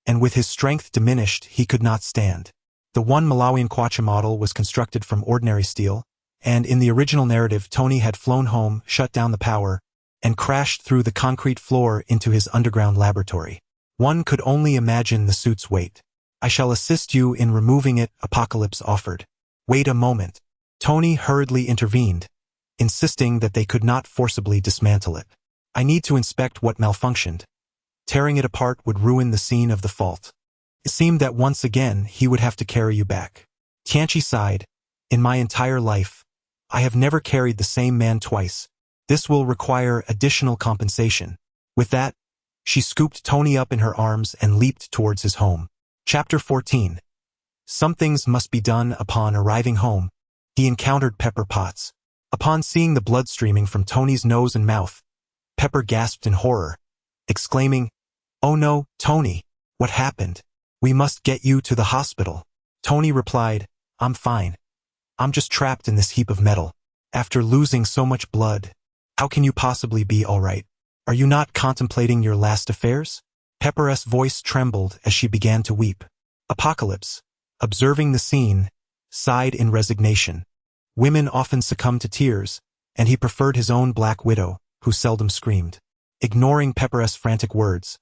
and with his strength diminished, he could not stand. The one Malawian Kwacha model was constructed from ordinary steel, and in the original narrative Tony had flown home, shut down the power, and crashed through the concrete floor into his underground laboratory. One could only imagine the suit's weight. "I shall assist you in removing it," Apocalypse offered. "Wait a moment." Tony hurriedly intervened, insisting that they could not forcibly dismantle it. "I need to inspect what malfunctioned. Tearing it apart would ruin the scene of the fault. It seemed that once again he would have to carry you back." Tianchi sighed. "In my entire life, I have never carried the same man twice. This will require additional compensation." With that, she scooped Tony up in her arms and leaped towards his home. Chapter 14. Some things must be done. Upon arriving home, he encountered Pepper Potts. Upon seeing the blood streaming from Tony's nose and mouth, Pepper gasped in horror, exclaiming, "Oh no, Tony, what happened? We must get you to the hospital." Tony replied, "I'm fine. I'm just trapped in this heap of metal. After losing so much blood, how can you possibly be all right? Are you not contemplating your last affairs?" Pepper's voice trembled as she began to weep. Apocalypse, observing the scene, sighed in resignation. Women often succumb to tears, and he preferred his own Black Widow, who seldom screamed. Ignoring Pepper's frantic words,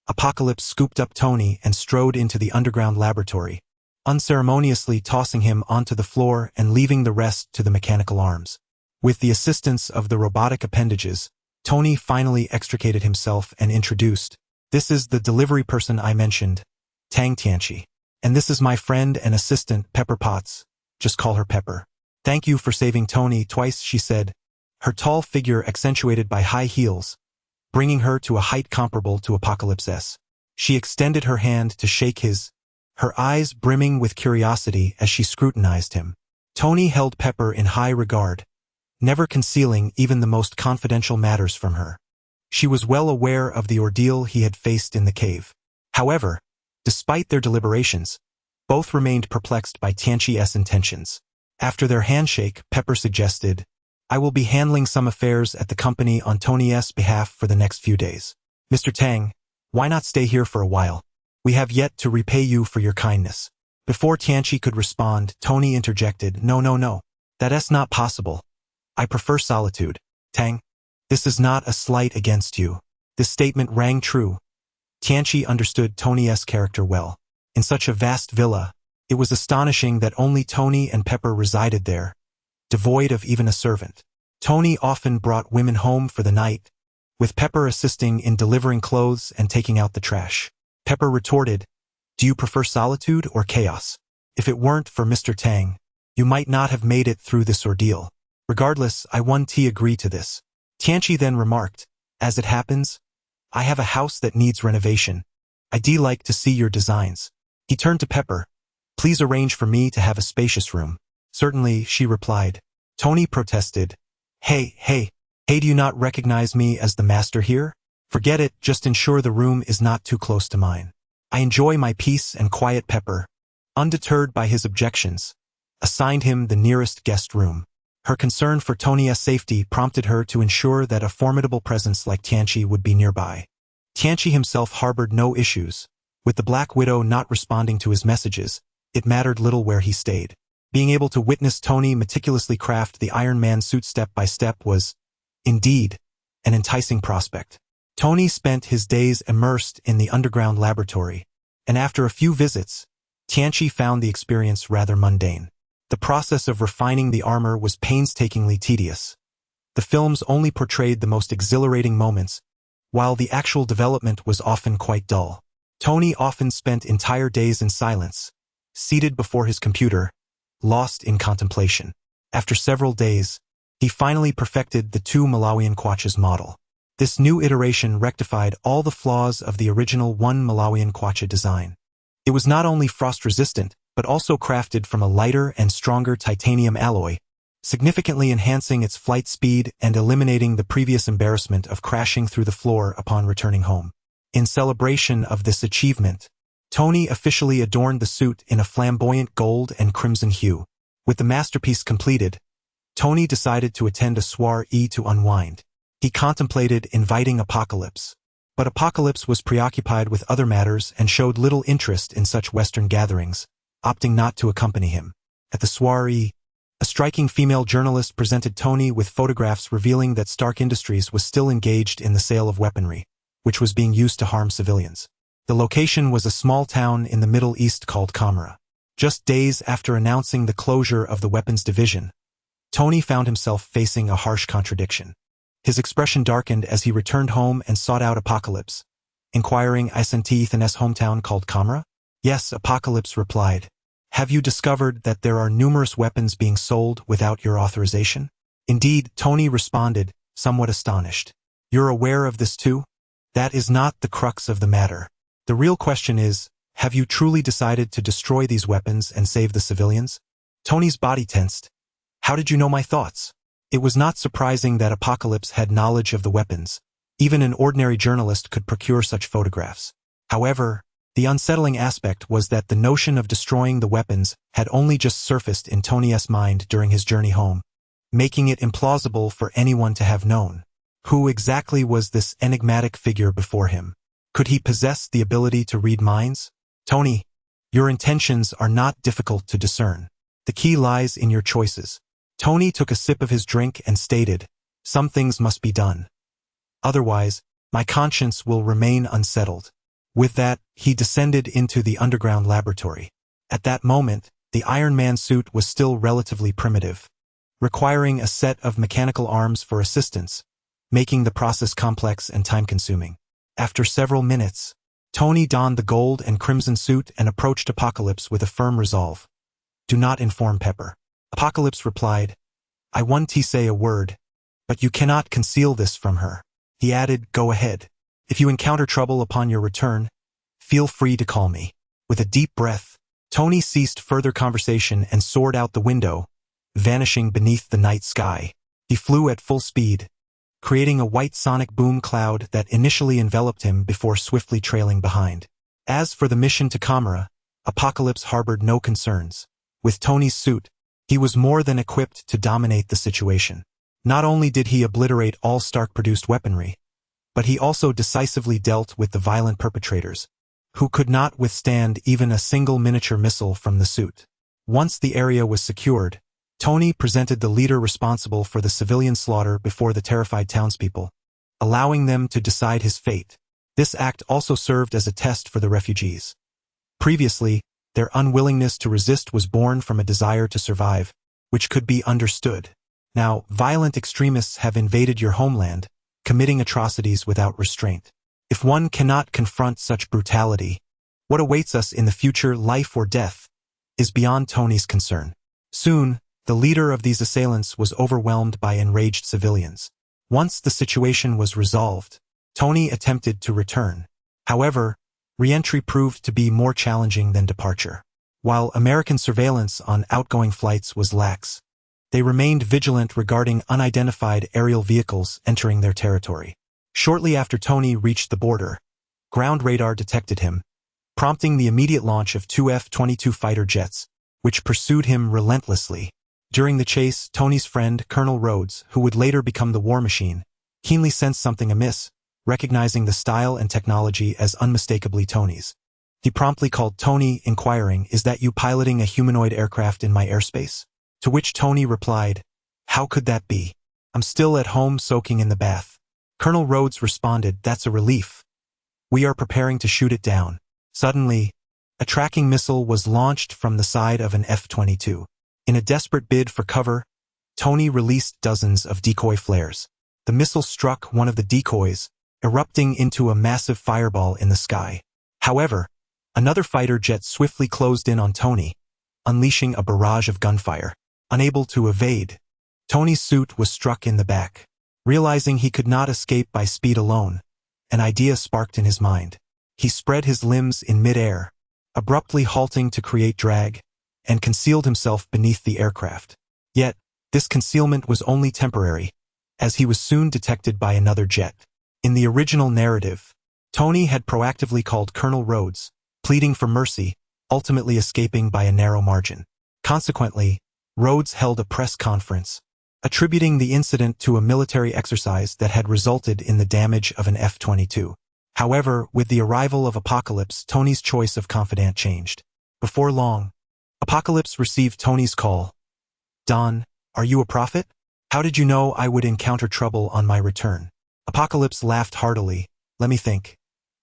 Apocalypse scooped up Tony and strode into the underground laboratory, unceremoniously tossing him onto the floor and leaving the rest to the mechanical arms. With the assistance of the robotic appendages, Tony finally extricated himself and introduced, "This is the delivery person I mentioned, Tang Tianchi. And this is my friend and assistant, Pepper Potts. Just call her Pepper." "Thank you for saving Tony twice," she said, her tall figure accentuated by high heels, bringing her to a height comparable to Apocalypse's. She extended her hand to shake his, her eyes brimming with curiosity as she scrutinized him. Tony held Pepper in high regard, never concealing even the most confidential matters from her. She was well aware of the ordeal he had faced in the cave. However, despite their deliberations, both remained perplexed by Tianchi's intentions. After their handshake, Pepper suggested, "I will be handling some affairs at the company on Tony's behalf for the next few days. Mr. Tang, why not stay here for a while? We have yet to repay you for your kindness." Before Tianchi could respond, Tony interjected, No, that's not possible. I prefer solitude. Tang, this is not a slight against you." This statement rang true. Tianchi understood Tony's character well. In such a vast villa, it was astonishing that only Tony and Pepper resided there, devoid of even a servant. Tony often brought women home for the night, with Pepper assisting in delivering clothes and taking out the trash. Pepper retorted, "Do you prefer solitude or chaos? If it weren't for Mr. Tang, you might not have made it through this ordeal. Regardless, I won't agree to this." Tianchi then remarked, "As it happens, I have a house that needs renovation. I'd like to see your designs." He turned to Pepper. "Please arrange for me to have a spacious room." "Certainly," she replied. Tony protested, Hey, Hey, do you not recognize me as the master here? Forget it, just ensure the room is not too close to mine. I enjoy my peace and quiet. Pepper, undeterred by his objections, assigned him the nearest guest room. Her concern for Tony's safety prompted her to ensure that a formidable presence like Tianqi would be nearby. Tianqi himself harbored no issues. With the Black Widow not responding to his messages, it mattered little where he stayed. Being able to witness Tony meticulously craft the Iron Man suit step by step was, indeed, an enticing prospect. Tony spent his days immersed in the underground laboratory, and after a few visits, Tianqi found the experience rather mundane. The process of refining the armor was painstakingly tedious. The films only portrayed the most exhilarating moments, while the actual development was often quite dull. Tony often spent entire days in silence, seated before his computer, lost in contemplation. After several days, he finally perfected the 2 Malawian Kwacha's model. This new iteration rectified all the flaws of the original 1 Malawian Kwacha design. It was not only frost-resistant, but also crafted from a lighter and stronger titanium alloy, significantly enhancing its flight speed and eliminating the previous embarrassment of crashing through the floor upon returning home. In celebration of this achievement, Tony officially adorned the suit in a flamboyant gold and crimson hue. With the masterpiece completed, Tony decided to attend a soiree to unwind. He contemplated inviting Apocalypse, but Apocalypse was preoccupied with other matters and showed little interest in such Western gatherings, opting not to accompany him. At the soiree, a striking female journalist presented Tony with photographs revealing that Stark Industries was still engaged in the sale of weaponry, which was being used to harm civilians. The location was a small town in the Middle East called Kamra. Just days after announcing the closure of the weapons division, Tony found himself facing a harsh contradiction. His expression darkened as he returned home and sought out Apocalypse, inquiring, "Isn't Ethan's hometown called Kamra?" "Yes," Apocalypse replied. "Have you discovered that there are numerous weapons being sold without your authorization?" "Indeed," Tony responded, somewhat astonished. "You're aware of this too?" "That is not the crux of the matter. The real question is, have you truly decided to destroy these weapons and save the civilians?" Tony's body tensed. "How did you know my thoughts?" It was not surprising that Apocalypse had knowledge of the weapons. Even an ordinary journalist could procure such photographs. However, the unsettling aspect was that the notion of destroying the weapons had only just surfaced in Tony's mind during his journey home, making it implausible for anyone to have known. Who exactly was this enigmatic figure before him? Could he possess the ability to read minds? "Tony, your intentions are not difficult to discern. The key lies in your choices." Tony took a sip of his drink and stated, "Some things must be done. Otherwise, my conscience will remain unsettled." With that, he descended into the underground laboratory. At that moment, the Iron Man suit was still relatively primitive, requiring a set of mechanical arms for assistance, making the process complex and time-consuming. After several minutes, Tony donned the gold and crimson suit and approached Apocalypse with a firm resolve. "Do not inform Pepper." Apocalypse replied, "I want to say a word, but you cannot conceal this from her." He added, "Go ahead. If you encounter trouble upon your return, feel free to call me." With a deep breath, Tony ceased further conversation and soared out the window, vanishing beneath the night sky. He flew at full speed, creating a white sonic boom cloud that initially enveloped him before swiftly trailing behind. As for the mission to Kamara, Apocalypse harbored no concerns. With Tony's suit, he was more than equipped to dominate the situation. Not only did he obliterate all Stark-produced weaponry, but he also decisively dealt with the violent perpetrators, who could not withstand even a single miniature missile from the suit. Once the area was secured, Tony presented the leader responsible for the civilian slaughter before the terrified townspeople, allowing them to decide his fate. This act also served as a test for the refugees. Previously, their unwillingness to resist was born from a desire to survive, which could be understood. Now, violent extremists have invaded your homeland, committing atrocities without restraint. If one cannot confront such brutality, what awaits us in the future, life or death, is beyond Tony's concern. Soon, the leader of these assailants was overwhelmed by enraged civilians. Once the situation was resolved, Tony attempted to return. However, re-entry proved to be more challenging than departure. While American surveillance on outgoing flights was lax, They remained vigilant regarding unidentified aerial vehicles entering their territory. Shortly after Tony reached the border, ground radar detected him, prompting the immediate launch of two F-22 fighter jets, which pursued him relentlessly. During the chase, Tony's friend, Colonel Rhodes, who would later become the War Machine, keenly sensed something amiss, recognizing the style and technology as unmistakably Tony's. He promptly called Tony, inquiring, "Is that you piloting a humanoid aircraft in my airspace?" To which Tony replied, "How could that be? I'm still at home soaking in the bath." Colonel Rhodes responded, "That's a relief. We are preparing to shoot it down." Suddenly, a tracking missile was launched from the side of an F-22. In a desperate bid for cover, Tony released dozens of decoy flares. The missile struck one of the decoys, erupting into a massive fireball in the sky. However, another fighter jet swiftly closed in on Tony, unleashing a barrage of gunfire. Unable to evade, Tony's suit was struck in the back. Realizing he could not escape by speed alone, an idea sparked in his mind. He spread his limbs in mid-air, abruptly halting to create drag, and concealed himself beneath the aircraft. Yet, this concealment was only temporary, as he was soon detected by another jet. In the original narrative, Tony had proactively called Colonel Rhodes, pleading for mercy, ultimately escaping by a narrow margin. Consequently, Rhodes held a press conference, attributing the incident to a military exercise that had resulted in the damage of an F-22. However, with the arrival of Apocalypse, Tony's choice of confidant changed. Before long, Apocalypse received Tony's call. "Don, are you a prophet? How did you know I would encounter trouble on my return?" Apocalypse laughed heartily. "Let me think.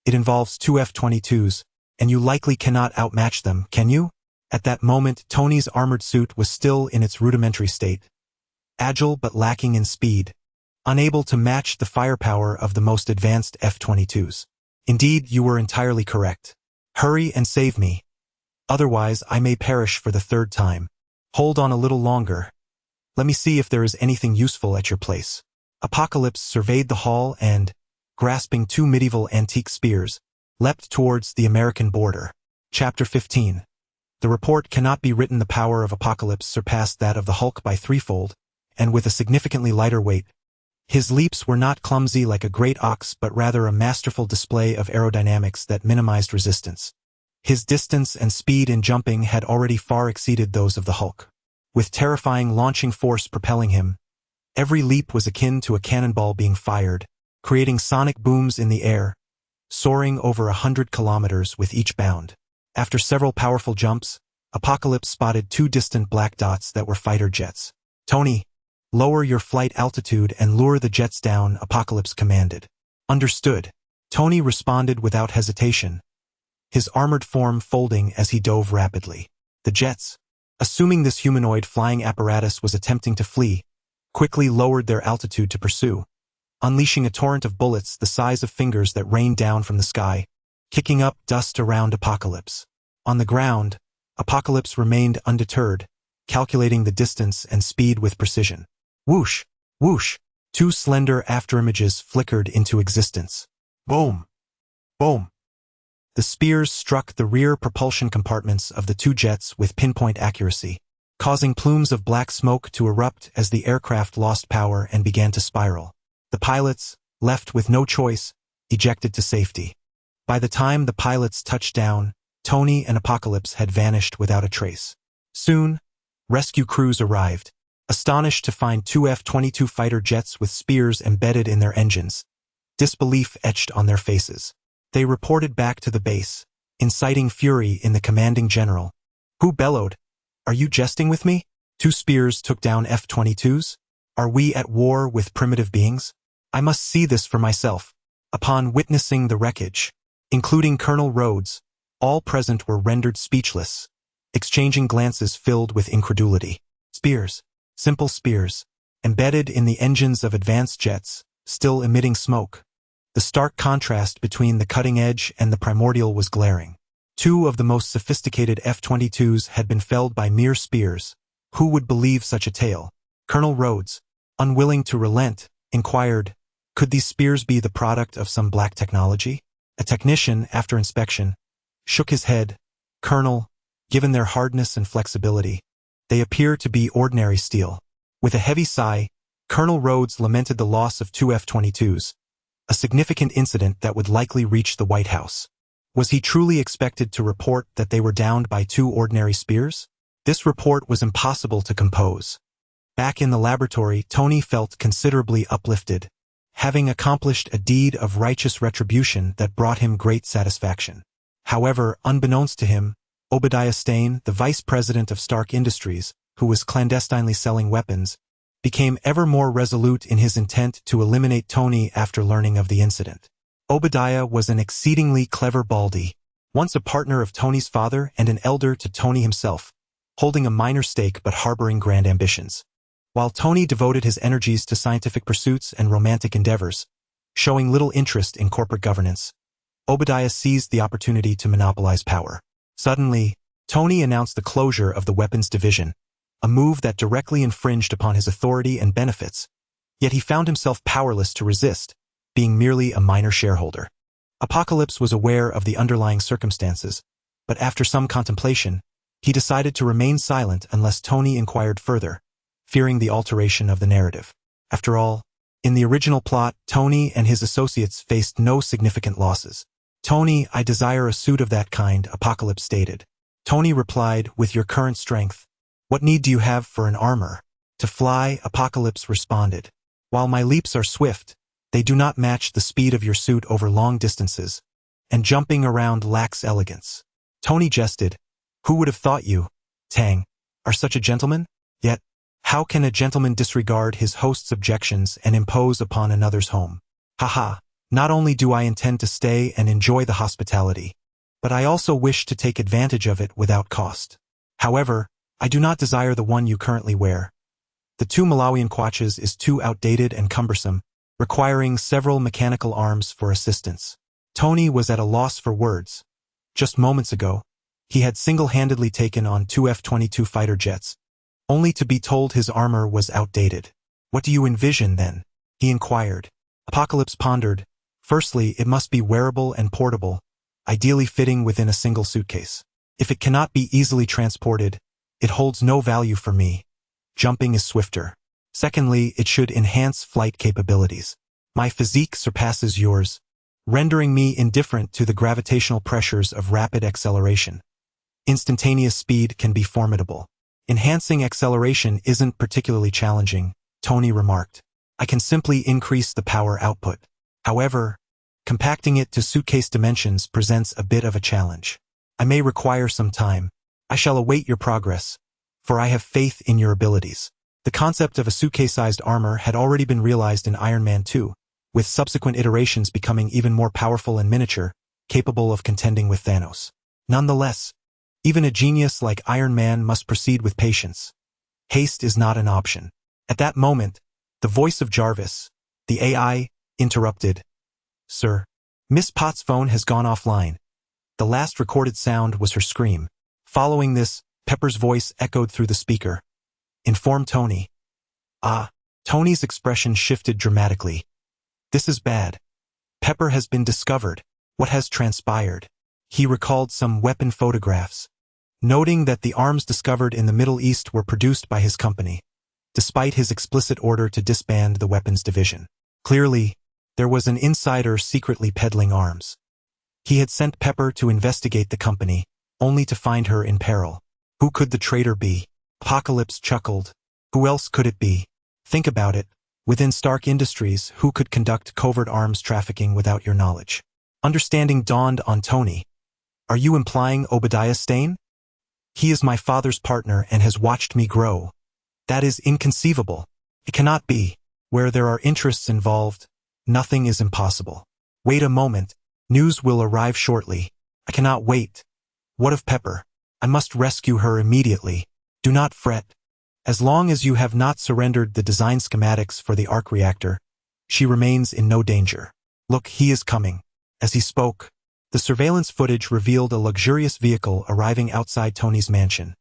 It involves two F-22s, and you likely cannot outmatch them, can you?" At that moment, Tony's armored suit was still in its rudimentary state, agile but lacking in speed, unable to match the firepower of the most advanced F-22s. "Indeed, you were entirely correct. Hurry and save me. Otherwise, I may perish for the third time. Hold on a little longer. Let me see if there is anything useful at your place." Apocalypse surveyed the hall and, grasping two medieval antique spears, leapt towards the American border. Chapter 15. The report cannot be written. The power of Apocalypse surpassed that of the Hulk by threefold, and with a significantly lighter weight. His leaps were not clumsy like a great ox, but rather a masterful display of aerodynamics that minimized resistance. His distance and speed in jumping had already far exceeded those of the Hulk. With terrifying launching force propelling him, every leap was akin to a cannonball being fired, creating sonic booms in the air, soaring over 100 kilometers with each bound. After several powerful jumps, Apocalypse spotted two distant black dots that were fighter jets. "Tony, lower your flight altitude and lure the jets down," Apocalypse commanded. "Understood." Tony responded without hesitation, his armored form folding as he dove rapidly. The jets, assuming this humanoid flying apparatus was attempting to flee, quickly lowered their altitude to pursue, unleashing a torrent of bullets the size of fingers that rained down from the sky, kicking up dust around Apocalypse. On the ground, Apocalypse remained undeterred, calculating the distance and speed with precision. Whoosh! Whoosh! Two slender afterimages flickered into existence. Boom! Boom! The spears struck the rear propulsion compartments of the two jets with pinpoint accuracy, causing plumes of black smoke to erupt as the aircraft lost power and began to spiral. The pilots, left with no choice, ejected to safety. By the time the pilots touched down, Tony and Apocalypse had vanished without a trace. Soon, rescue crews arrived, astonished to find two F-22 fighter jets with spears embedded in their engines, disbelief etched on their faces. They reported back to the base, inciting fury in the commanding general, who bellowed, "Are you jesting with me? Two spears took down F-22s? Are we at war with primitive beings? I must see this for myself." Upon witnessing the wreckage, including Colonel Rhodes, all present were rendered speechless, exchanging glances filled with incredulity. Spears, simple spears, embedded in the engines of advanced jets, still emitting smoke. The stark contrast between the cutting edge and the primordial was glaring. Two of the most sophisticated F-22s had been felled by mere spears. Who would believe such a tale? Colonel Rhodes, unwilling to relent, inquired, could these spears be the product of some black technology? A technician, after inspection, shook his head. "Colonel, given their hardness and flexibility, they appear to be ordinary steel." With a heavy sigh, Colonel Rhodes lamented the loss of two F-22s, a significant incident that would likely reach the White House. Was he truly expected to report that they were downed by two ordinary spears? This report was impossible to compose. Back in the laboratory, Tony felt considerably uplifted, having accomplished a deed of righteous retribution that brought him great satisfaction. However, unbeknownst to him, Obadiah Stane, the vice president of Stark Industries, who was clandestinely selling weapons, became ever more resolute in his intent to eliminate Tony after learning of the incident. Obadiah was an exceedingly clever baldy, once a partner of Tony's father and an elder to Tony himself, holding a minor stake but harboring grand ambitions. While Tony devoted his energies to scientific pursuits and romantic endeavors, showing little interest in corporate governance, Obadiah seized the opportunity to monopolize power. Suddenly, Tony announced the closure of the weapons division, a move that directly infringed upon his authority and benefits, yet he found himself powerless to resist, being merely a minor shareholder. Apocalypse was aware of the underlying circumstances, but after some contemplation, he decided to remain silent unless Tony inquired further, fearing the alteration of the narrative. After all, in the original plot, Tony and his associates faced no significant losses. "Tony, I desire a suit of that kind," Apocalypse stated. Tony replied, "With your current strength, what need do you have for an armor?" "To fly," Apocalypse responded. "While my leaps are swift, they do not match the speed of your suit over long distances, and jumping around lacks elegance." Tony jested, "Who would have thought you, Tang, are such a gentleman? Yet, how can a gentleman disregard his host's objections and impose upon another's home? Haha, not only do I intend to stay and enjoy the hospitality, but I also wish to take advantage of it without cost. However, I do not desire the one you currently wear. The 2 Malawian kwaches is too outdated and cumbersome, requiring several mechanical arms for assistance." Tony was at a loss for words. Just moments ago, he had single-handedly taken on 2 F-22 fighter jets, only to be told his armor was outdated. "What do you envision, then?" he inquired. Apocalypse pondered. "Firstly, it must be wearable and portable, ideally fitting within a single suitcase. If it cannot be easily transported, it holds no value for me. Jumping is swifter. Secondly, it should enhance flight capabilities. My physique surpasses yours, rendering me indifferent to the gravitational pressures of rapid acceleration. Instantaneous speed can be formidable. Enhancing acceleration isn't particularly challenging," Tony remarked. "I can simply increase the power output. However, compacting it to suitcase dimensions presents a bit of a challenge. I may require some time. I shall await your progress, for I have faith in your abilities." The concept of a suitcase-sized armor had already been realized in Iron Man 2, with subsequent iterations becoming even more powerful and miniature, capable of contending with Thanos. Nonetheless, even a genius like Iron Man must proceed with patience. Haste is not an option. At that moment, the voice of Jarvis, the AI, interrupted. "Sir, Miss Potts' phone has gone offline." The last recorded sound was her scream. Following this, Pepper's voice echoed through the speaker. "Inform Tony." "Ah." Tony's expression shifted dramatically. "This is bad. Pepper has been discovered. What has transpired?" He recalled some weapon photographs, noting that the arms discovered in the Middle East were produced by his company, despite his explicit order to disband the weapons division. Clearly, there was an insider secretly peddling arms. He had sent Pepper to investigate the company, only to find her in peril. Who could the traitor be? Apocalypse chuckled. Who else could it be? Think about it. Within Stark Industries, who could conduct covert arms trafficking without your knowledge? Understanding dawned on Tony. "Are you implying Obadiah Stane? He is my father's partner and has watched me grow. That is inconceivable. It cannot be. Where there are interests involved, nothing is impossible. Wait a moment. News will arrive shortly. I cannot wait. What of Pepper? I must rescue her immediately. Do not fret. As long as you have not surrendered the design schematics for the arc reactor, she remains in no danger. Look, he is coming." As he spoke, the surveillance footage revealed a luxurious vehicle arriving outside Tony's mansion,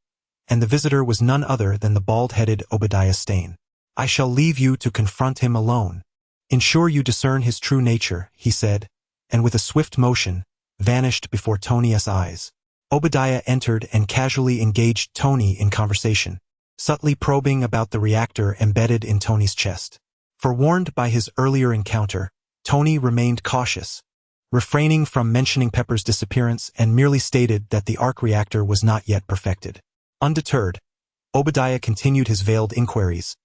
and the visitor was none other than the bald-headed Obadiah Stane. "I shall leave you to confront him alone. Ensure you discern his true nature," he said, and with a swift motion, vanished before Tony's eyes. Obadiah entered and casually engaged Tony in conversation, subtly probing about the reactor embedded in Tony's chest. Forewarned by his earlier encounter, Tony remained cautious, refraining from mentioning Pepper's disappearance and merely stated that the arc reactor was not yet perfected. Undeterred, Obadiah continued his veiled inquiries,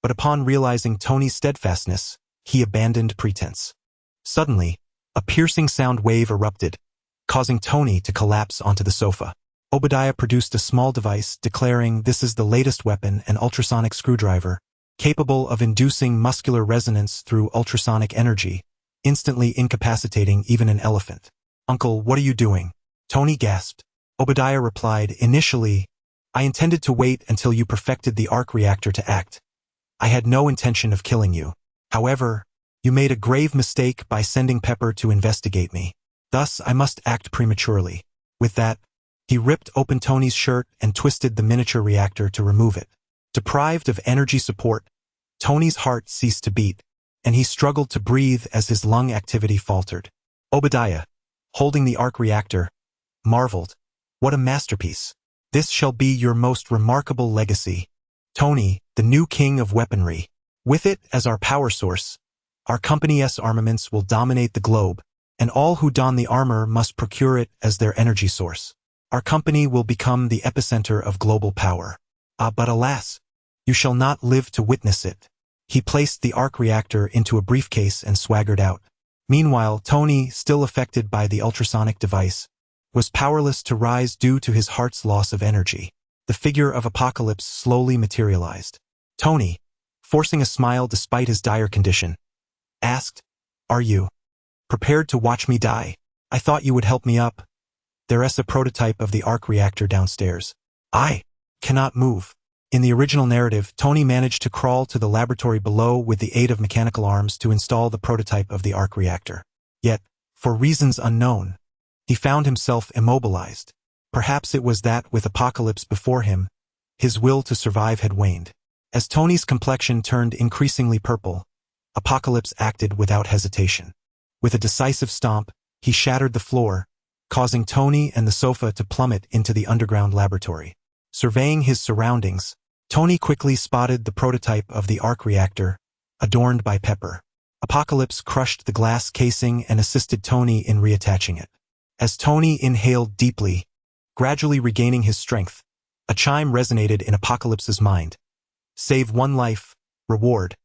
but upon realizing Tony's steadfastness, he abandoned pretense. Suddenly, a piercing sound wave erupted, causing Tony to collapse onto the sofa. Obadiah produced a small device, declaring this is the latest weapon, an ultrasonic screwdriver, capable of inducing muscular resonance through ultrasonic energy, instantly incapacitating even an elephant. "Uncle, what are you doing?" Tony gasped. Obadiah replied, "Initially, I intended to wait until you perfected the arc reactor to act. I had no intention of killing you. However, you made a grave mistake by sending Pepper to investigate me. Thus, I must act prematurely." With that, he ripped open Tony's shirt and twisted the miniature reactor to remove it. Deprived of energy support, Tony's heart ceased to beat, and he struggled to breathe as his lung activity faltered. Obadiah, holding the arc reactor, marveled, "What a masterpiece! This shall be your most remarkable legacy. Tony, the new king of weaponry. With it as our power source, our company's armaments will dominate the globe, and all who don the armor must procure it as their energy source. Our company will become the epicenter of global power. But alas, you shall not live to witness it." He placed the arc reactor into a briefcase and swaggered out. Meanwhile, Tony, still affected by the ultrasonic device, was powerless to rise due to his heart's loss of energy. The figure of Apocalypse slowly materialized. Tony, forcing a smile despite his dire condition, asked, "Are you prepared to watch me die? I thought you would help me up. There's a prototype of the arc reactor downstairs. I cannot move." In the original narrative, Tony managed to crawl to the laboratory below with the aid of mechanical arms to install the prototype of the arc reactor. Yet, for reasons unknown, he found himself immobilized. Perhaps it was that with Apocalypse before him, his will to survive had waned. As Tony's complexion turned increasingly purple, Apocalypse acted without hesitation. With a decisive stomp, he shattered the floor, causing Tony and the sofa to plummet into the underground laboratory. Surveying his surroundings, Tony quickly spotted the prototype of the arc reactor, adorned by Pepper. Apocalypse crushed the glass casing and assisted Tony in reattaching it. As Tony inhaled deeply, gradually regaining his strength, a chime resonated in Apocalypse's mind. "Save one life, reward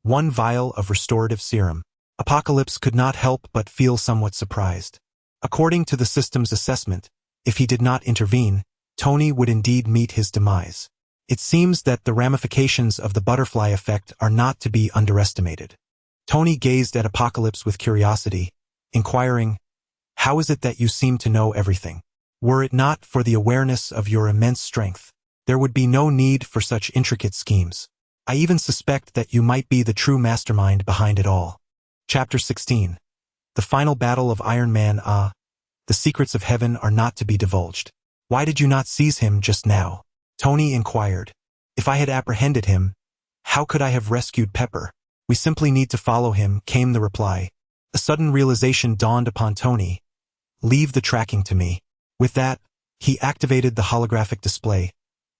1 vial of restorative serum." Apocalypse could not help but feel somewhat surprised. According to the system's assessment, if he did not intervene, Tony would indeed meet his demise. It seems that the ramifications of the butterfly effect are not to be underestimated. Tony gazed at Apocalypse with curiosity, inquiring, "How is it that you seem to know everything? Were it not for the awareness of your immense strength, there would be no need for such intricate schemes. I even suspect that you might be the true mastermind behind it all." Chapter 16. The final battle of Iron Man. The secrets of heaven are not to be divulged. "Why did you not seize him just now?" Tony inquired. "If I had apprehended him, how could I have rescued Pepper?" "We simply need to follow him," came the reply. A sudden realization dawned upon Tony. "Leave the tracking to me." With that, he activated the holographic display,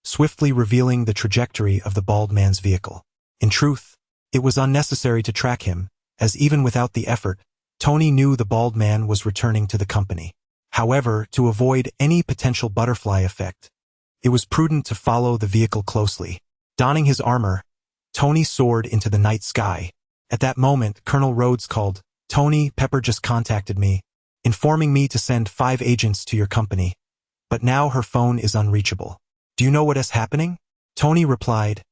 swiftly revealing the trajectory of the bald man's vehicle. In truth, it was unnecessary to track him, as even without the effort, Tony knew the bald man was returning to the company. However, to avoid any potential butterfly effect, it was prudent to follow the vehicle closely. Donning his armor, Tony soared into the night sky. At that moment, Colonel Rhodes called, "Tony, Pepper just contacted me, informing me to send 5 agents to your company, but now her phone is unreachable. Do you know what is happening?" Tony replied,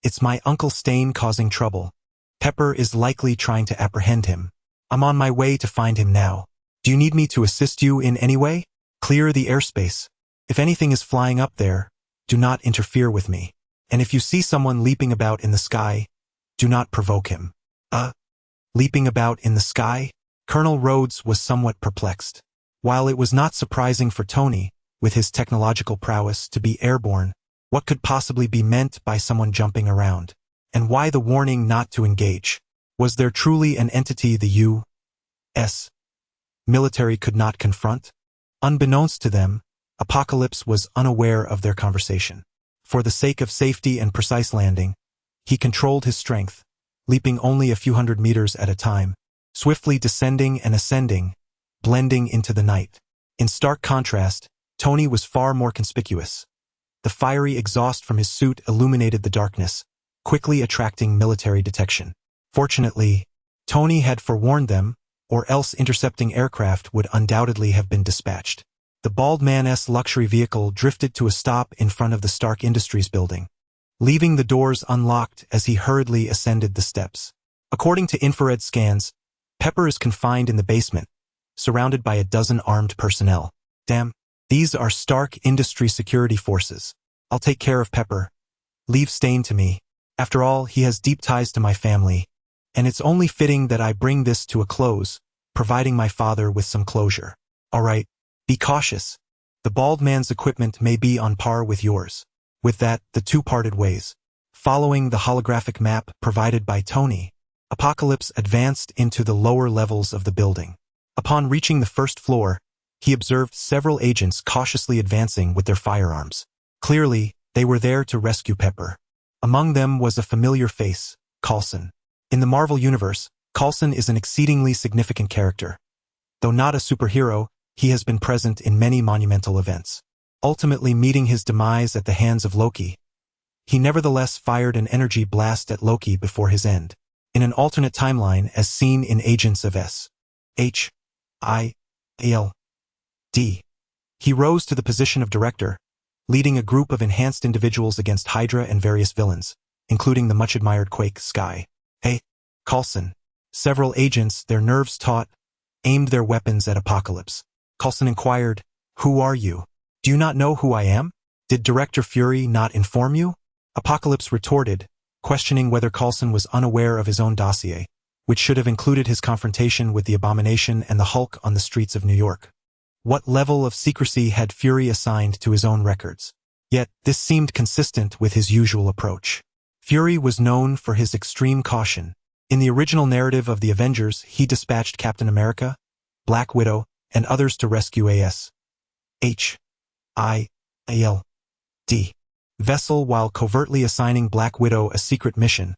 "It's my Uncle Stain causing trouble. Pepper is likely trying to apprehend him. I'm on my way to find him now. Do you need me to assist you in any way? Clear the airspace. If anything is flying up there, do not interfere with me. And if you see someone leaping about in the sky, do not provoke him." Leaping about in the sky? Colonel Rhodes was somewhat perplexed. While it was not surprising for Tony, with his technological prowess, to be airborne, what could possibly be meant by someone jumping around? And why the warning not to engage? Was there truly an entity the U.S. military could not confront? Unbeknownst to them, Apocalypse was unaware of their conversation. For the sake of safety and precise landing, he controlled his strength, leaping only a few hundred meters at a time, swiftly descending and ascending, blending into the night. In stark contrast, Tony was far more conspicuous. The fiery exhaust from his suit illuminated the darkness, quickly attracting military detection. Fortunately, Tony had forewarned them, or else intercepting aircraft would undoubtedly have been dispatched. The bald man's luxury vehicle drifted to a stop in front of the Stark Industries building, leaving the doors unlocked as he hurriedly ascended the steps. According to infrared scans, Pepper is confined in the basement, surrounded by a dozen armed personnel. Damn, these are Stark Industry security forces. I'll take care of Pepper. Leave Stain to me. After all, he has deep ties to my family, and it's only fitting that I bring this to a close, providing my father with some closure. All right, be cautious. The bald man's equipment may be on par with yours. With that, the two parted ways. Following the holographic map provided by Tony, Apocalypse advanced into the lower levels of the building. Upon reaching the first floor, he observed several agents cautiously advancing with their firearms. Clearly, they were there to rescue Pepper. Among them was a familiar face, Coulson. In the Marvel Universe, Coulson is an exceedingly significant character. Though not a superhero, he has been present in many monumental events. Ultimately meeting his demise at the hands of Loki, he nevertheless fired an energy blast at Loki before his end. In an alternate timeline as seen in Agents of S.H.I.E.L.D., he rose to the position of director, leading a group of enhanced individuals against Hydra and various villains, including the much-admired Quake Sky. Hey, Coulson. Several agents, their nerves taut, aimed their weapons at Apocalypse. Coulson inquired, "Who are you? Do you not know who I am? Did Director Fury not inform you?" Apocalypse retorted, questioning whether Coulson was unaware of his own dossier, which should have included his confrontation with the Abomination and the Hulk on the streets of New York. What level of secrecy had Fury assigned to his own records? Yet, this seemed consistent with his usual approach. Fury was known for his extreme caution. In the original narrative of the Avengers, he dispatched Captain America, Black Widow, and others to rescue A.S.H.I.E.L.D. vessel while covertly assigning Black Widow a secret mission,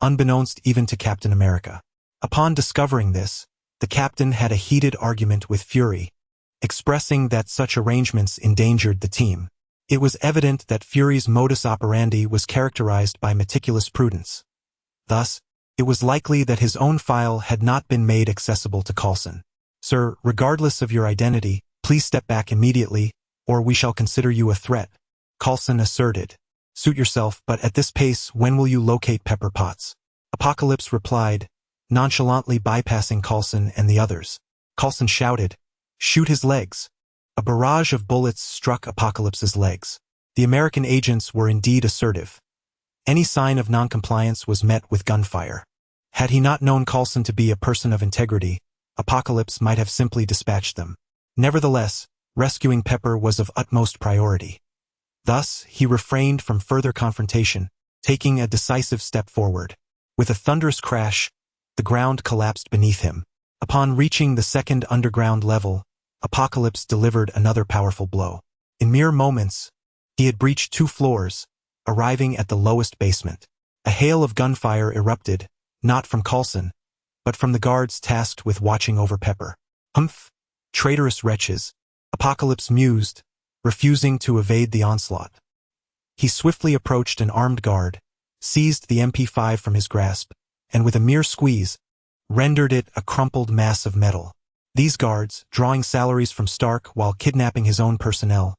unbeknownst even to Captain America. Upon discovering this, the captain had a heated argument with Fury, expressing that such arrangements endangered the team. It was evident that Fury's modus operandi was characterized by meticulous prudence. Thus, it was likely that his own file had not been made accessible to Coulson. "Sir, regardless of your identity, please step back immediately, or we shall consider you a threat," Coulson asserted. "Suit yourself, but at this pace, when will you locate Pepper Potts?" Apocalypse replied, nonchalantly bypassing Coulson and the others. Coulson shouted, "Shoot his legs." A barrage of bullets struck Apocalypse's legs. The American agents were indeed assertive. Any sign of noncompliance was met with gunfire. Had he not known Coulson to be a person of integrity, Apocalypse might have simply dispatched them. Nevertheless, rescuing Pepper was of utmost priority. Thus, he refrained from further confrontation, taking a decisive step forward. With a thunderous crash, the ground collapsed beneath him. Upon reaching the second underground level, Apocalypse delivered another powerful blow. In mere moments, he had breached 2 floors, arriving at the lowest basement. A hail of gunfire erupted, not from Coulson, but from the guards tasked with watching over Pepper. "Humph, traitorous wretches," Apocalypse mused, refusing to evade the onslaught. He swiftly approached an armed guard, seized the MP5 from his grasp, and with a mere squeeze, rendered it a crumpled mass of metal. These guards, drawing salaries from Stark while kidnapping his own personnel,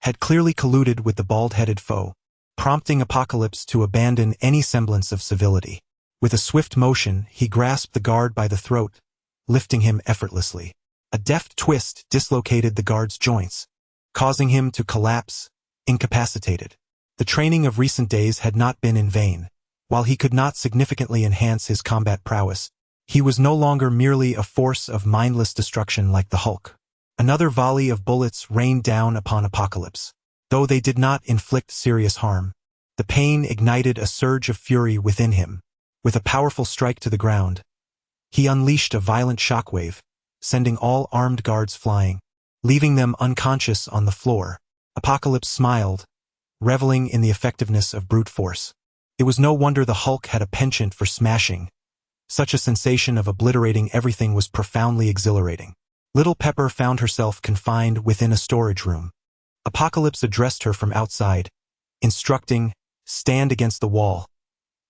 had clearly colluded with the bald-headed foe, prompting Apocalypse to abandon any semblance of civility. With a swift motion, he grasped the guard by the throat, lifting him effortlessly. A deft twist dislocated the guard's joints, causing him to collapse, incapacitated. The training of recent days had not been in vain. While he could not significantly enhance his combat prowess, he was no longer merely a force of mindless destruction like the Hulk. Another volley of bullets rained down upon Apocalypse. Though they did not inflict serious harm, the pain ignited a surge of fury within him. With a powerful strike to the ground, he unleashed a violent shockwave, sending all armed guards flying, leaving them unconscious on the floor. Apocalypse smiled, reveling in the effectiveness of brute force. It was no wonder the Hulk had a penchant for smashing. Such a sensation of obliterating everything was profoundly exhilarating. Little Pepper found herself confined within a storage room. Apocalypse addressed her from outside, instructing, "Stand against the wall.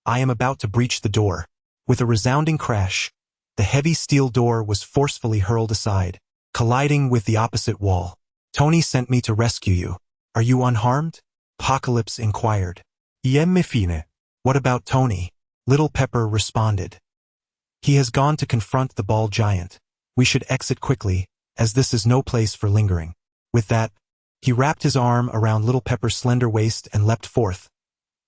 I am about to breach the door." With a resounding crash, the heavy steel door was forcefully hurled aside, colliding with the opposite wall. "Tony sent me to rescue you. Are you unharmed?" Apocalypse inquired. "Yemme fine." "What about Tony?" Little Pepper responded. "He has gone to confront the bald giant. We should exit quickly, as this is no place for lingering." With that, he wrapped his arm around Little Pepper's slender waist and leapt forth,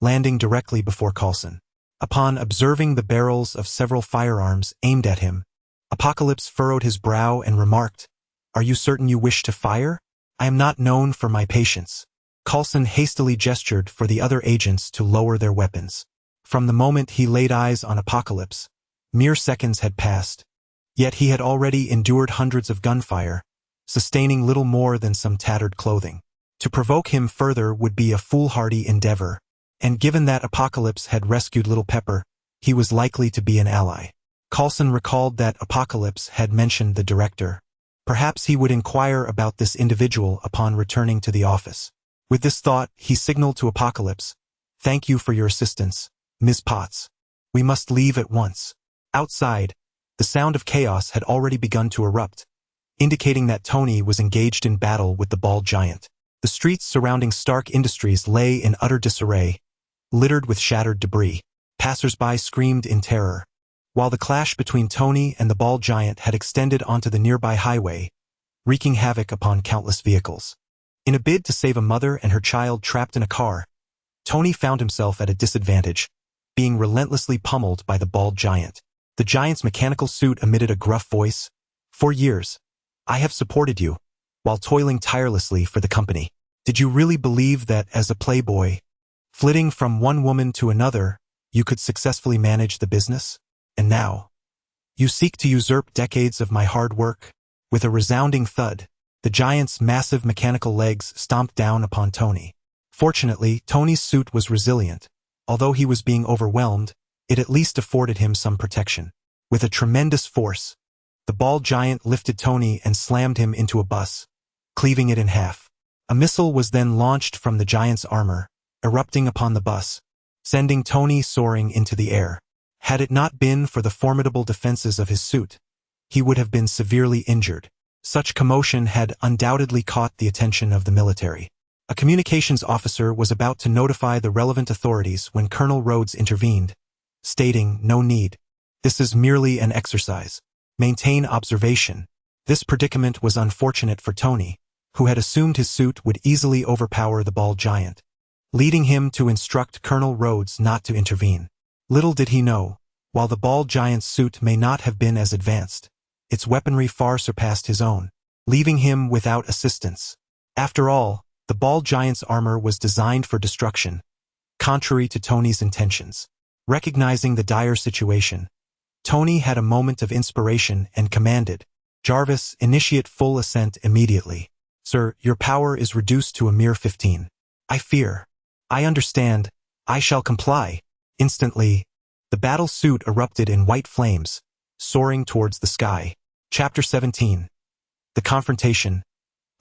landing directly before Coulson. Upon observing the barrels of several firearms aimed at him, Apocalypse furrowed his brow and remarked, "Are you certain you wish to fire? I am not known for my patience." Coulson hastily gestured for the other agents to lower their weapons. From the moment he laid eyes on Apocalypse, mere seconds had passed. Yet he had already endured hundreds of gunfire, sustaining little more than some tattered clothing. To provoke him further would be a foolhardy endeavor, and given that Apocalypse had rescued Little Pepper, he was likely to be an ally. Coulson recalled that Apocalypse had mentioned the director. Perhaps he would inquire about this individual upon returning to the office. With this thought, he signaled to Apocalypse, "Thank you for your assistance, Ms. Potts. We must leave at once." Outside, the sound of chaos had already begun to erupt, indicating that Tony was engaged in battle with the bald giant. The streets surrounding Stark Industries lay in utter disarray, littered with shattered debris. Passers-by screamed in terror, while the clash between Tony and the bald giant had extended onto the nearby highway, wreaking havoc upon countless vehicles. In a bid to save a mother and her child trapped in a car, Tony found himself at a disadvantage, being relentlessly pummeled by the bald giant. The giant's mechanical suit emitted a gruff voice, "For years, I have supported you, while toiling tirelessly for the company. Did you really believe that as a playboy, flitting from one woman to another, you could successfully manage the business? And now, you seek to usurp decades of my hard work?" With a resounding thud, the giant's massive mechanical legs stomped down upon Tony. Fortunately, Tony's suit was resilient. Although he was being overwhelmed, it at least afforded him some protection. With a tremendous force, the bald giant lifted Tony and slammed him into a bus, cleaving it in half. A missile was then launched from the giant's armor, erupting upon the bus, sending Tony soaring into the air. Had it not been for the formidable defenses of his suit, he would have been severely injured. Such commotion had undoubtedly caught the attention of the military. A communications officer was about to notify the relevant authorities when Colonel Rhodes intervened, stating, "No need. This is merely an exercise. Maintain observation." This predicament was unfortunate for Tony, who had assumed his suit would easily overpower the bald giant, leading him to instruct Colonel Rhodes not to intervene. Little did he know, while the bald giant's suit may not have been as advanced, its weaponry far surpassed his own, leaving him without assistance. After all, the bald giant's armor was designed for destruction, contrary to Tony's intentions. Recognizing the dire situation, Tony had a moment of inspiration and commanded, "Jarvis, initiate full ascent immediately." "Sir, your power is reduced to a mere 15. I fear." "I understand. I shall comply." Instantly, the battle suit erupted in white flames, soaring towards the sky. Chapter 17. The Confrontation.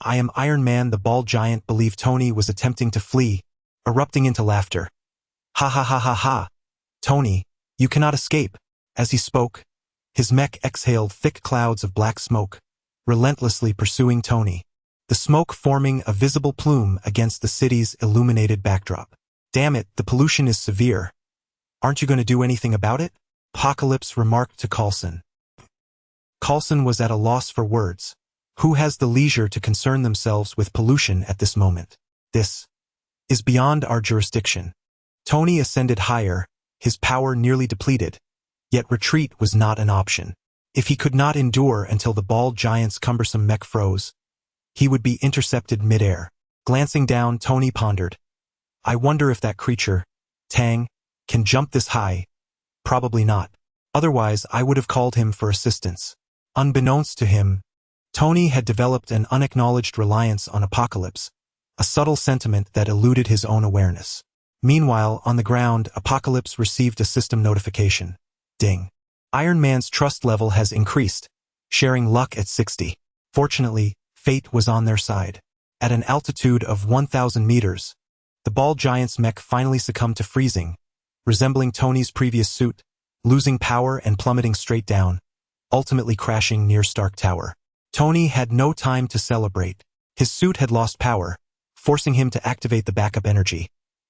"I am Iron Man." The bald giant believed Tony was attempting to flee, erupting into laughter. "Ha ha ha ha ha! Tony, you cannot escape." As he spoke, his mech exhaled thick clouds of black smoke, relentlessly pursuing Tony, the smoke forming a visible plume against the city's illuminated backdrop. "Damn it, the pollution is severe. Aren't you going to do anything about it?" Apocalypse remarked to Coulson. Coulson was at a loss for words. Who has the leisure to concern themselves with pollution at this moment? "This is beyond our jurisdiction." Tony ascended higher, his power nearly depleted, yet retreat was not an option. If he could not endure until the bald giant's cumbersome mech froze, he would be intercepted midair. Glancing down, Tony pondered, "I wonder if that creature, Tang, can jump this high. Probably not. Otherwise, I would have called him for assistance." Unbeknownst to him, Tony had developed an unacknowledged reliance on Apocalypse, a subtle sentiment that eluded his own awareness. Meanwhile, on the ground, Apocalypse received a system notification. Ding. Iron Man's trust level has increased, sharing luck at 60. Fortunately, fate was on their side. At an altitude of 1,000 meters, the ball giant's mech finally succumbed to freezing, resembling Tony's previous suit, losing power and plummeting straight down, ultimately crashing near Stark Tower. Tony had no time to celebrate. His suit had lost power, forcing him to activate the backup energy,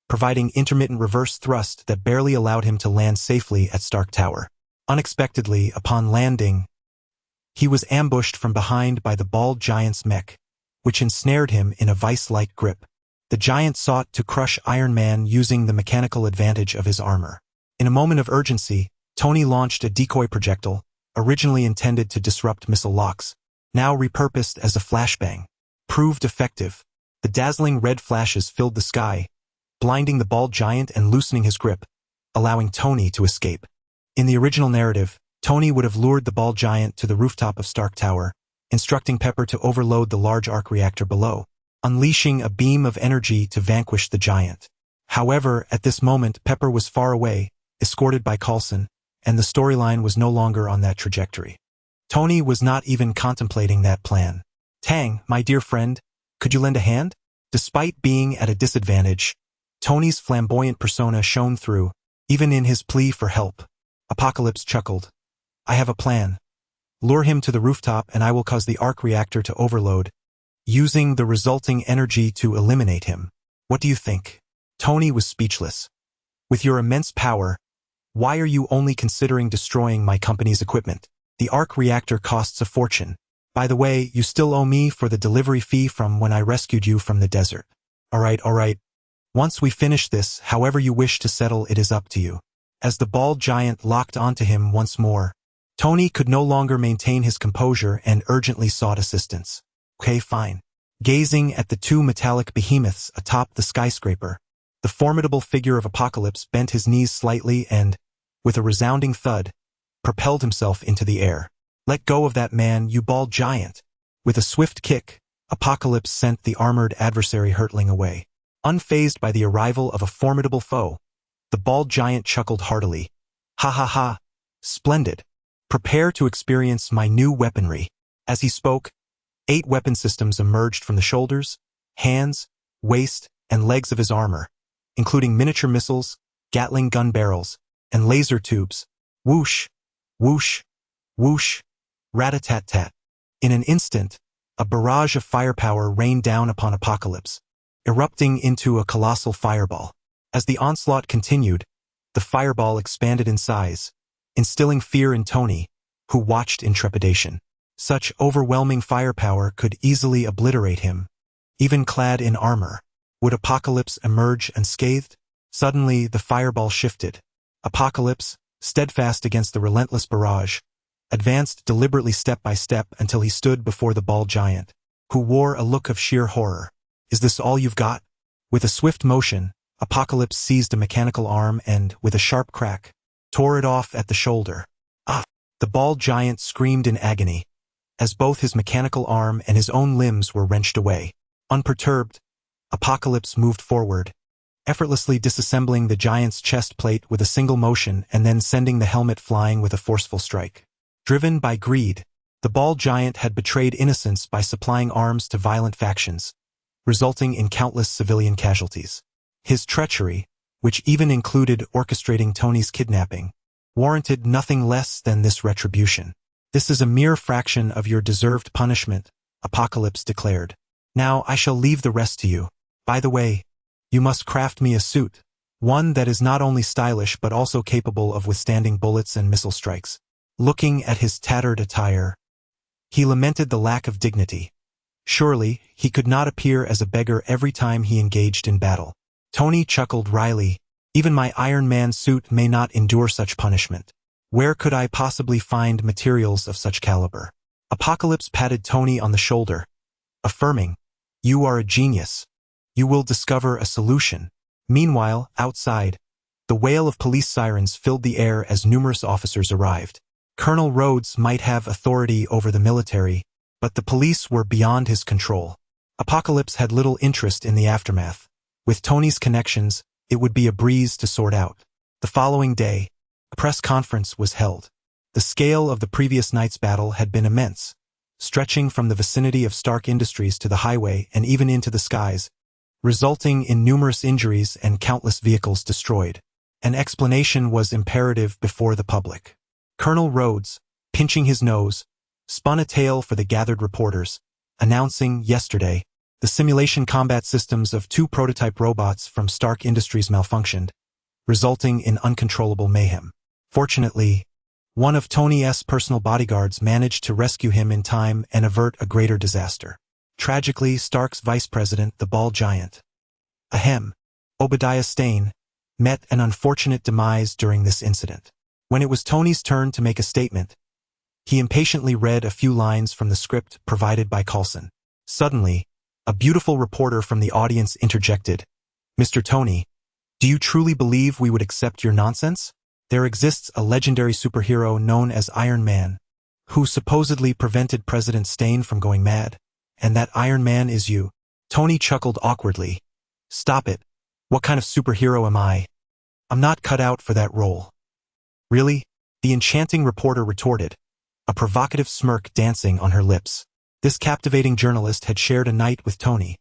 providing intermittent reverse thrust that barely allowed him to land safely at Stark Tower. Unexpectedly, upon landing, he was ambushed from behind by the bald giant's mech, which ensnared him in a vice-like grip. The giant sought to crush Iron Man using the mechanical advantage of his armor. In a moment of urgency, Tony launched a decoy projectile, originally intended to disrupt missile locks, now repurposed as a flashbang. Proved effective. The dazzling red flashes filled the sky, blinding the bald giant and loosening his grip, allowing Tony to escape. In the original narrative, Tony would have lured the bald giant to the rooftop of Stark Tower, instructing Pepper to overload the large arc reactor below, unleashing a beam of energy to vanquish the giant. However, at this moment, Pepper was far away, escorted by Coulson, and the storyline was no longer on that trajectory. Tony was not even contemplating that plan. Tang, my dear friend, could you lend a hand? Despite being at a disadvantage, Tony's flamboyant persona shone through, even in his plea for help. Apocalypse chuckled. I have a plan. Lure him to the rooftop and I will cause the arc reactor to overload, using the resulting energy to eliminate him. What do you think? Tony was speechless. With your immense power, why are you only considering destroying my company's equipment? The arc reactor costs a fortune. By the way, you still owe me for the delivery fee from when I rescued you from the desert. All right. Once we finish this, however you wish to settle it is up to you. As the bald giant locked onto him once more, Tony could no longer maintain his composure and urgently sought assistance. Okay, fine. Gazing at the two metallic behemoths atop the skyscraper, the formidable figure of Apocalypse bent his knees slightly and, with a resounding thud, propelled himself into the air. Let go of that man, you bald giant. With a swift kick, Apocalypse sent the armored adversary hurtling away. Unfazed by the arrival of a formidable foe, the bald giant chuckled heartily. Ha ha ha. Splendid. Prepare to experience my new weaponry. As he spoke, 8 weapon systems emerged from the shoulders, hands, waist, and legs of his armor, including miniature missiles, Gatling gun barrels, and laser tubes. Whoosh, whoosh, whoosh, rat-a-tat-tat. In an instant, a barrage of firepower rained down upon Apocalypse, erupting into a colossal fireball. As the onslaught continued, the fireball expanded in size, instilling fear in Tony, who watched in trepidation. Such overwhelming firepower could easily obliterate him. Even clad in armor, would Apocalypse emerge unscathed? Suddenly, the fireball shifted. Apocalypse, steadfast against the relentless barrage, advanced deliberately step by step until he stood before the bald giant, who wore a look of sheer horror. Is this all you've got? With a swift motion, Apocalypse seized a mechanical arm and, with a sharp crack, tore it off at the shoulder. Ah! The bald giant screamed in agony, as both his mechanical arm and his own limbs were wrenched away. Unperturbed, Apocalypse moved forward, effortlessly disassembling the giant's chest plate with a single motion and then sending the helmet flying with a forceful strike. Driven by greed, the bald giant had betrayed innocence by supplying arms to violent factions, resulting in countless civilian casualties. His treachery, which even included orchestrating Tony's kidnapping, warranted nothing less than this retribution. This is a mere fraction of your deserved punishment, Apocalypse declared. Now I shall leave the rest to you. By the way, you must craft me a suit, one that is not only stylish but also capable of withstanding bullets and missile strikes. Looking at his tattered attire, he lamented the lack of dignity. Surely, he could not appear as a beggar every time he engaged in battle. Tony chuckled wryly. Even my Iron Man suit may not endure such punishment. Where could I possibly find materials of such caliber? Apocalypse patted Tony on the shoulder, affirming, You are a genius. You will discover a solution. Meanwhile, outside, the wail of police sirens filled the air as numerous officers arrived. Colonel Rhodes might have authority over the military, but the police were beyond his control. Apocalypse had little interest in the aftermath. With Tony's connections, it would be a breeze to sort out. The following day, a press conference was held. The scale of the previous night's battle had been immense, stretching from the vicinity of Stark Industries to the highway and even into the skies, resulting in numerous injuries and countless vehicles destroyed. An explanation was imperative before the public. Colonel Rhodes, pinching his nose, spun a tale for the gathered reporters, announcing yesterday the simulation combat systems of 2 prototype robots from Stark Industries malfunctioned, resulting in uncontrollable mayhem. Fortunately, one of Tony's personal bodyguards managed to rescue him in time and avert a greater disaster. Tragically, Stark's vice president, the bald giant, Obadiah Stane, met an unfortunate demise during this incident. When it was Tony's turn to make a statement, he impatiently read a few lines from the script provided by Coulson. Suddenly, a beautiful reporter from the audience interjected, "Mr. Tony, do you truly believe we would accept your nonsense? There exists a legendary superhero known as Iron Man, who supposedly prevented President Stane from going mad, and that Iron Man is you." Tony chuckled awkwardly. "Stop it. What kind of superhero am I? I'm not cut out for that role." "Really?" the enchanting reporter retorted, a provocative smirk dancing on her lips. This captivating journalist had shared a night with Tony,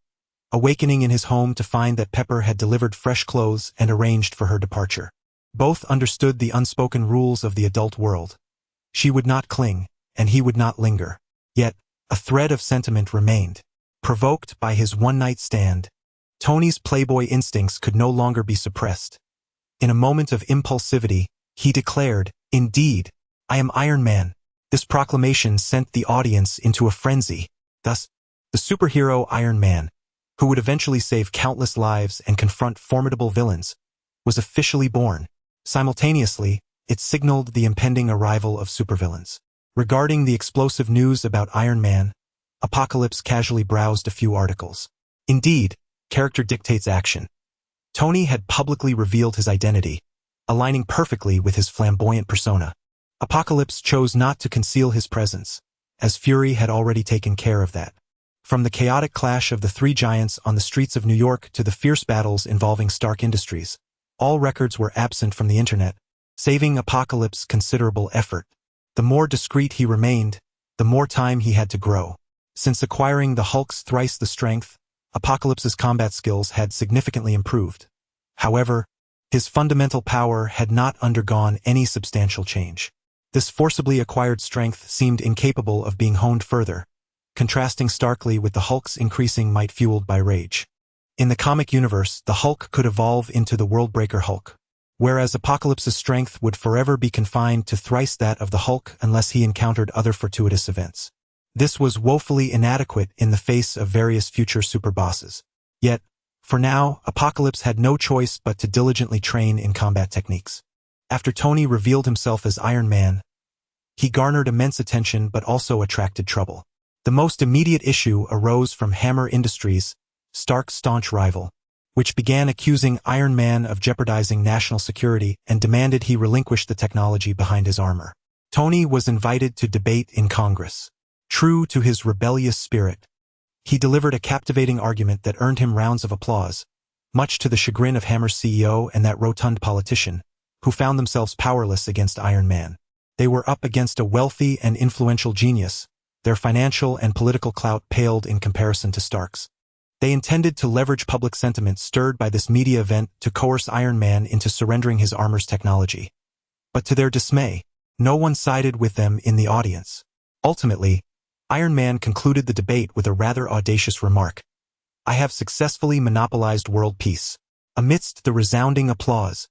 awakening in his home to find that Pepper had delivered fresh clothes and arranged for her departure. Both understood the unspoken rules of the adult world. She would not cling, and he would not linger. Yet, a thread of sentiment remained. Provoked by his one-night stand, Tony's playboy instincts could no longer be suppressed. In a moment of impulsivity, he declared, "Indeed, I am Iron Man." This proclamation sent the audience into a frenzy. Thus, the superhero Iron Man, who would eventually save countless lives and confront formidable villains, was officially born. Simultaneously, it signaled the impending arrival of supervillains. Regarding the explosive news about Iron Man, Apocalypse casually browsed a few articles. Indeed, character dictates action. Tony had publicly revealed his identity, aligning perfectly with his flamboyant persona. Apocalypse chose not to conceal his presence, as Fury had already taken care of that. From the chaotic clash of the 3 giants on the streets of New York to the fierce battles involving Stark Industries, all records were absent from the internet, saving Apocalypse considerable effort. The more discreet he remained, the more time he had to grow. Since acquiring the Hulk's thrice the strength, Apocalypse's combat skills had significantly improved. However, his fundamental power had not undergone any substantial change. This forcibly acquired strength seemed incapable of being honed further, contrasting starkly with the Hulk's increasing might fueled by rage. In the comic universe, the Hulk could evolve into the Worldbreaker Hulk, whereas Apocalypse's strength would forever be confined to thrice that of the Hulk unless he encountered other fortuitous events. This was woefully inadequate in the face of various future superbosses. Yet, for now, Apocalypse had no choice but to diligently train in combat techniques. After Tony revealed himself as Iron Man, he garnered immense attention but also attracted trouble. The most immediate issue arose from Hammer Industries, Stark's staunch rival, which began accusing Iron Man of jeopardizing national security and demanded he relinquish the technology behind his armor. Tony was invited to debate in Congress. True to his rebellious spirit, he delivered a captivating argument that earned him rounds of applause, much to the chagrin of Hammer's CEO and that rotund politician, who found themselves powerless against Iron Man. They were up against a wealthy and influential genius. Their financial and political clout paled in comparison to Stark's. They intended to leverage public sentiment stirred by this media event to coerce Iron Man into surrendering his armor's technology. But to their dismay, no one sided with them in the audience. Ultimately, Iron Man concluded the debate with a rather audacious remark. "I have successfully monopolized world peace." Amidst the resounding applause,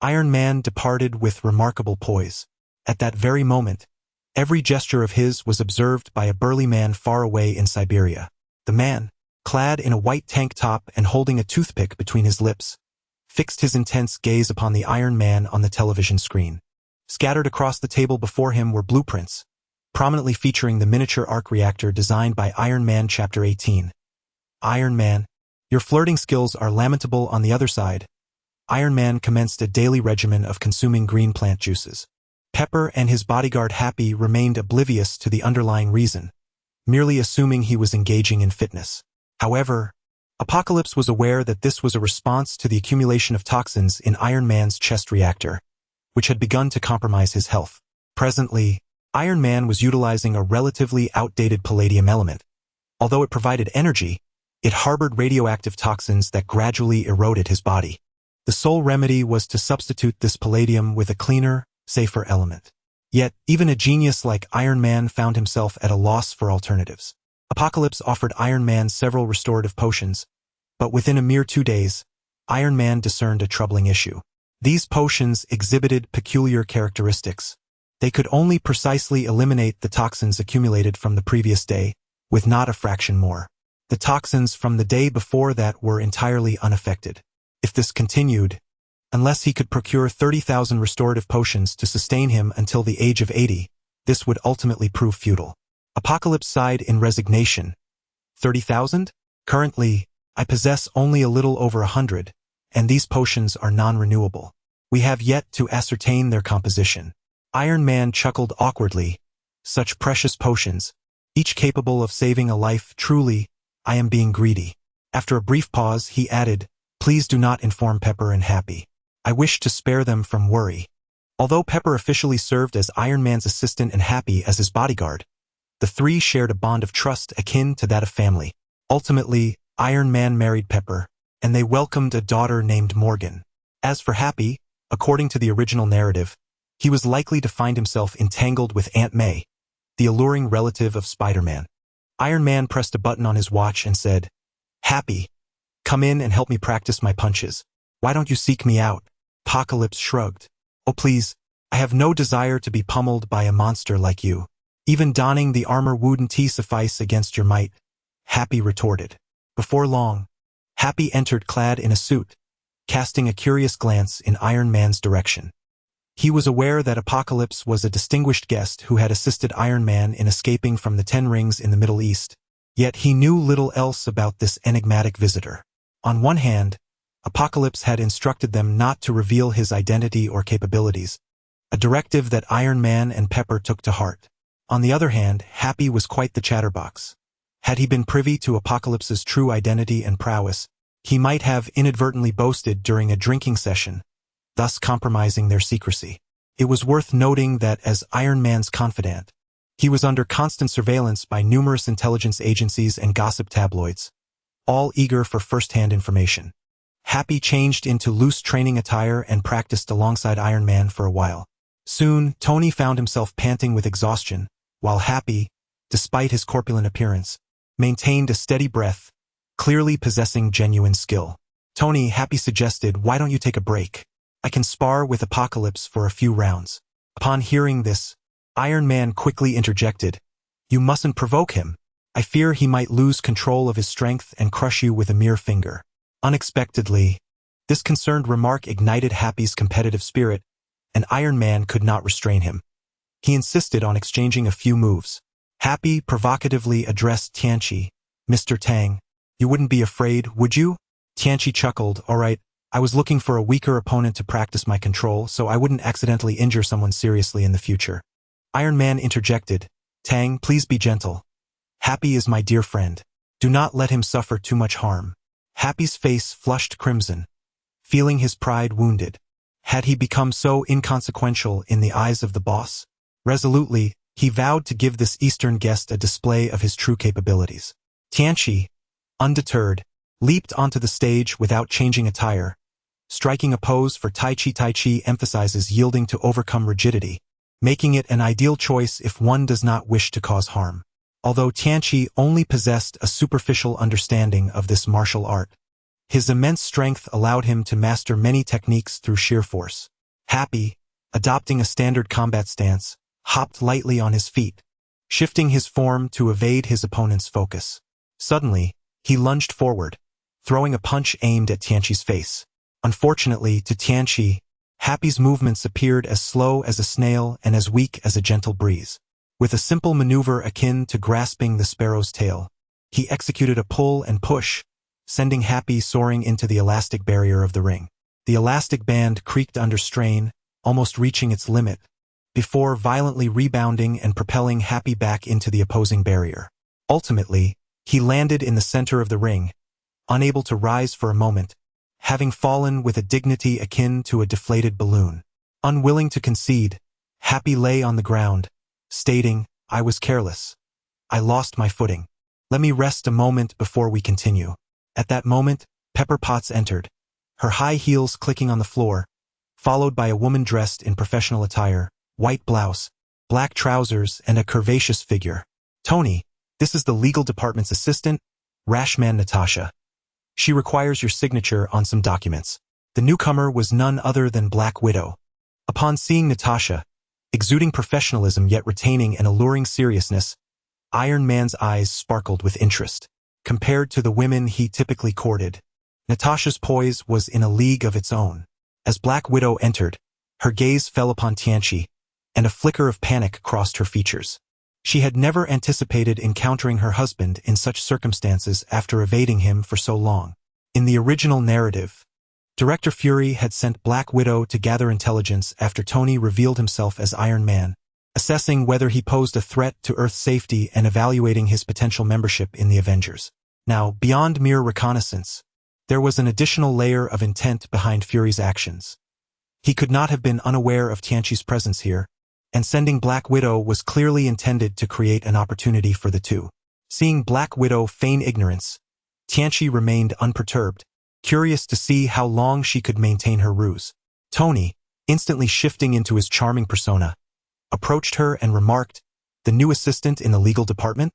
Iron Man departed with remarkable poise. At that very moment, every gesture of his was observed by a burly man far away in Siberia. The man, clad in a white tank top and holding a toothpick between his lips, fixed his intense gaze upon the Iron Man on the television screen. Scattered across the table before him were blueprints, prominently featuring the miniature arc reactor designed by Iron Man Chapter 18. "Iron Man, your flirting skills are lamentable on the other side." Iron Man commenced a daily regimen of consuming green plant juices. Pepper and his bodyguard Happy remained oblivious to the underlying reason, merely assuming he was engaging in fitness. However, Apocalypse was aware that this was a response to the accumulation of toxins in Iron Man's chest reactor, which had begun to compromise his health. Presently, Iron Man was utilizing a relatively outdated palladium element. Although it provided energy, it harbored radioactive toxins that gradually eroded his body. The sole remedy was to substitute this palladium with a cleaner, safer element. Yet, even a genius like Iron Man found himself at a loss for alternatives. Apocalypse offered Iron Man several restorative potions, but within a mere 2 days, Iron Man discerned a troubling issue. These potions exhibited peculiar characteristics. They could only precisely eliminate the toxins accumulated from the previous day, with not a fraction more. The toxins from the day before that were entirely unaffected. If this continued, unless he could procure 30,000 restorative potions to sustain him until the age of 80, this would ultimately prove futile. Apocalypse sighed in resignation. 30,000? Currently, I possess only a little over 100, and these potions are non-renewable. We have yet to ascertain their composition. Iron Man chuckled awkwardly. Such precious potions, each capable of saving a life. Truly, I am being greedy. After a brief pause, he added, please do not inform Pepper and Happy. I wish to spare them from worry. Although Pepper officially served as Iron Man's assistant and Happy as his bodyguard, the three shared a bond of trust akin to that of family. Ultimately, Iron Man married Pepper, and they welcomed a daughter named Morgan. As for Happy, according to the original narrative, he was likely to find himself entangled with Aunt May, the alluring relative of Spider-Man. Iron Man pressed a button on his watch and said, Happy, come in and help me practice my punches. Why don't you seek me out? Apocalypse shrugged. Oh please, I have no desire to be pummeled by a monster like you. Even donning the armor wouldn't suffice against your might, Happy retorted. Before long, Happy entered clad in a suit, casting a curious glance in Iron Man's direction. He was aware that Apocalypse was a distinguished guest who had assisted Iron Man in escaping from the 10 Rings in the Middle East, yet he knew little else about this enigmatic visitor. On one hand, Apocalypse had instructed them not to reveal his identity or capabilities, a directive that Iron Man and Pepper took to heart. On the other hand, Happy was quite the chatterbox. Had he been privy to Apocalypse's true identity and prowess, he might have inadvertently boasted during a drinking session, thus compromising their secrecy. It was worth noting that as Iron Man's confidant, he was under constant surveillance by numerous intelligence agencies and gossip tabloids, all eager for first-hand information. Happy changed into loose training attire and practiced alongside Iron Man for a while. Soon, Tony found himself panting with exhaustion, while Happy, despite his corpulent appearance, maintained a steady breath, clearly possessing genuine skill. Tony, Happy suggested, why don't you take a break? I can spar with Apocalypse for a few rounds. Upon hearing this, Iron Man quickly interjected, you mustn't provoke him. I fear he might lose control of his strength and crush you with a mere finger. Unexpectedly, this concerned remark ignited Happy's competitive spirit, and Iron Man could not restrain him. He insisted on exchanging a few moves. Happy provocatively addressed Tianchi, Mr. Tang, you wouldn't be afraid, would you? Tianchi chuckled, all right, I was looking for a weaker opponent to practice my control so I wouldn't accidentally injure someone seriously in the future. Iron Man interjected, Tang, please be gentle. Happy is my dear friend. Do not let him suffer too much harm. Happy's face flushed crimson, feeling his pride wounded. Had he become so inconsequential in the eyes of the boss? Resolutely, he vowed to give this Eastern guest a display of his true capabilities. Tianchi, undeterred, leaped onto the stage without changing attire, striking a pose for Tai Chi. Tai Chi emphasizes yielding to overcome rigidity, making it an ideal choice if one does not wish to cause harm. Although Tianchi only possessed a superficial understanding of this martial art, his immense strength allowed him to master many techniques through sheer force. Happy, adopting a standard combat stance, hopped lightly on his feet, shifting his form to evade his opponent's focus. Suddenly, he lunged forward, throwing a punch aimed at Tianchi's face. Unfortunately, to Tianchi, Happy's movements appeared as slow as a snail and as weak as a gentle breeze. With a simple maneuver akin to grasping the sparrow's tail, he executed a pull and push, sending Happy soaring into the elastic barrier of the ring. The elastic band creaked under strain, almost reaching its limit, before violently rebounding and propelling Happy back into the opposing barrier. Ultimately, He landed in the center of the ring, unable to rise for a moment, having fallen with a dignity akin to a deflated balloon. Unwilling to concede, Happy lay on the ground, stating, "I was careless. I lost my footing. Let me rest a moment before we continue." At that moment, Pepper Potts entered, her high heels clicking on the floor, followed by a woman dressed in professional attire, white blouse, black trousers, and a curvaceous figure. "Tony, this is the legal department's assistant, Rashman Natasha. She requires your signature on some documents." The newcomer was none other than Black Widow. Upon seeing Natasha, exuding professionalism yet retaining an alluring seriousness, Iron Man's eyes sparkled with interest. Compared to the women he typically courted, Natasha's poise was in a league of its own. As Black Widow entered, her gaze fell upon Tianchi, and a flicker of panic crossed her features. She had never anticipated encountering her husband in such circumstances after evading him for so long. In the original narrative, Director Fury had sent Black Widow to gather intelligence after Tony revealed himself as Iron Man, assessing whether he posed a threat to Earth's safety and evaluating his potential membership in the Avengers. Now, beyond mere reconnaissance, there was an additional layer of intent behind Fury's actions. He could not have been unaware of Tianchi's presence here, and sending Black Widow was clearly intended to create an opportunity for the two. Seeing Black Widow feign ignorance, Tianchi remained unperturbed, curious to see how long she could maintain her ruse. Tony, instantly shifting into his charming persona, approached her and remarked, "The new assistant in the legal department?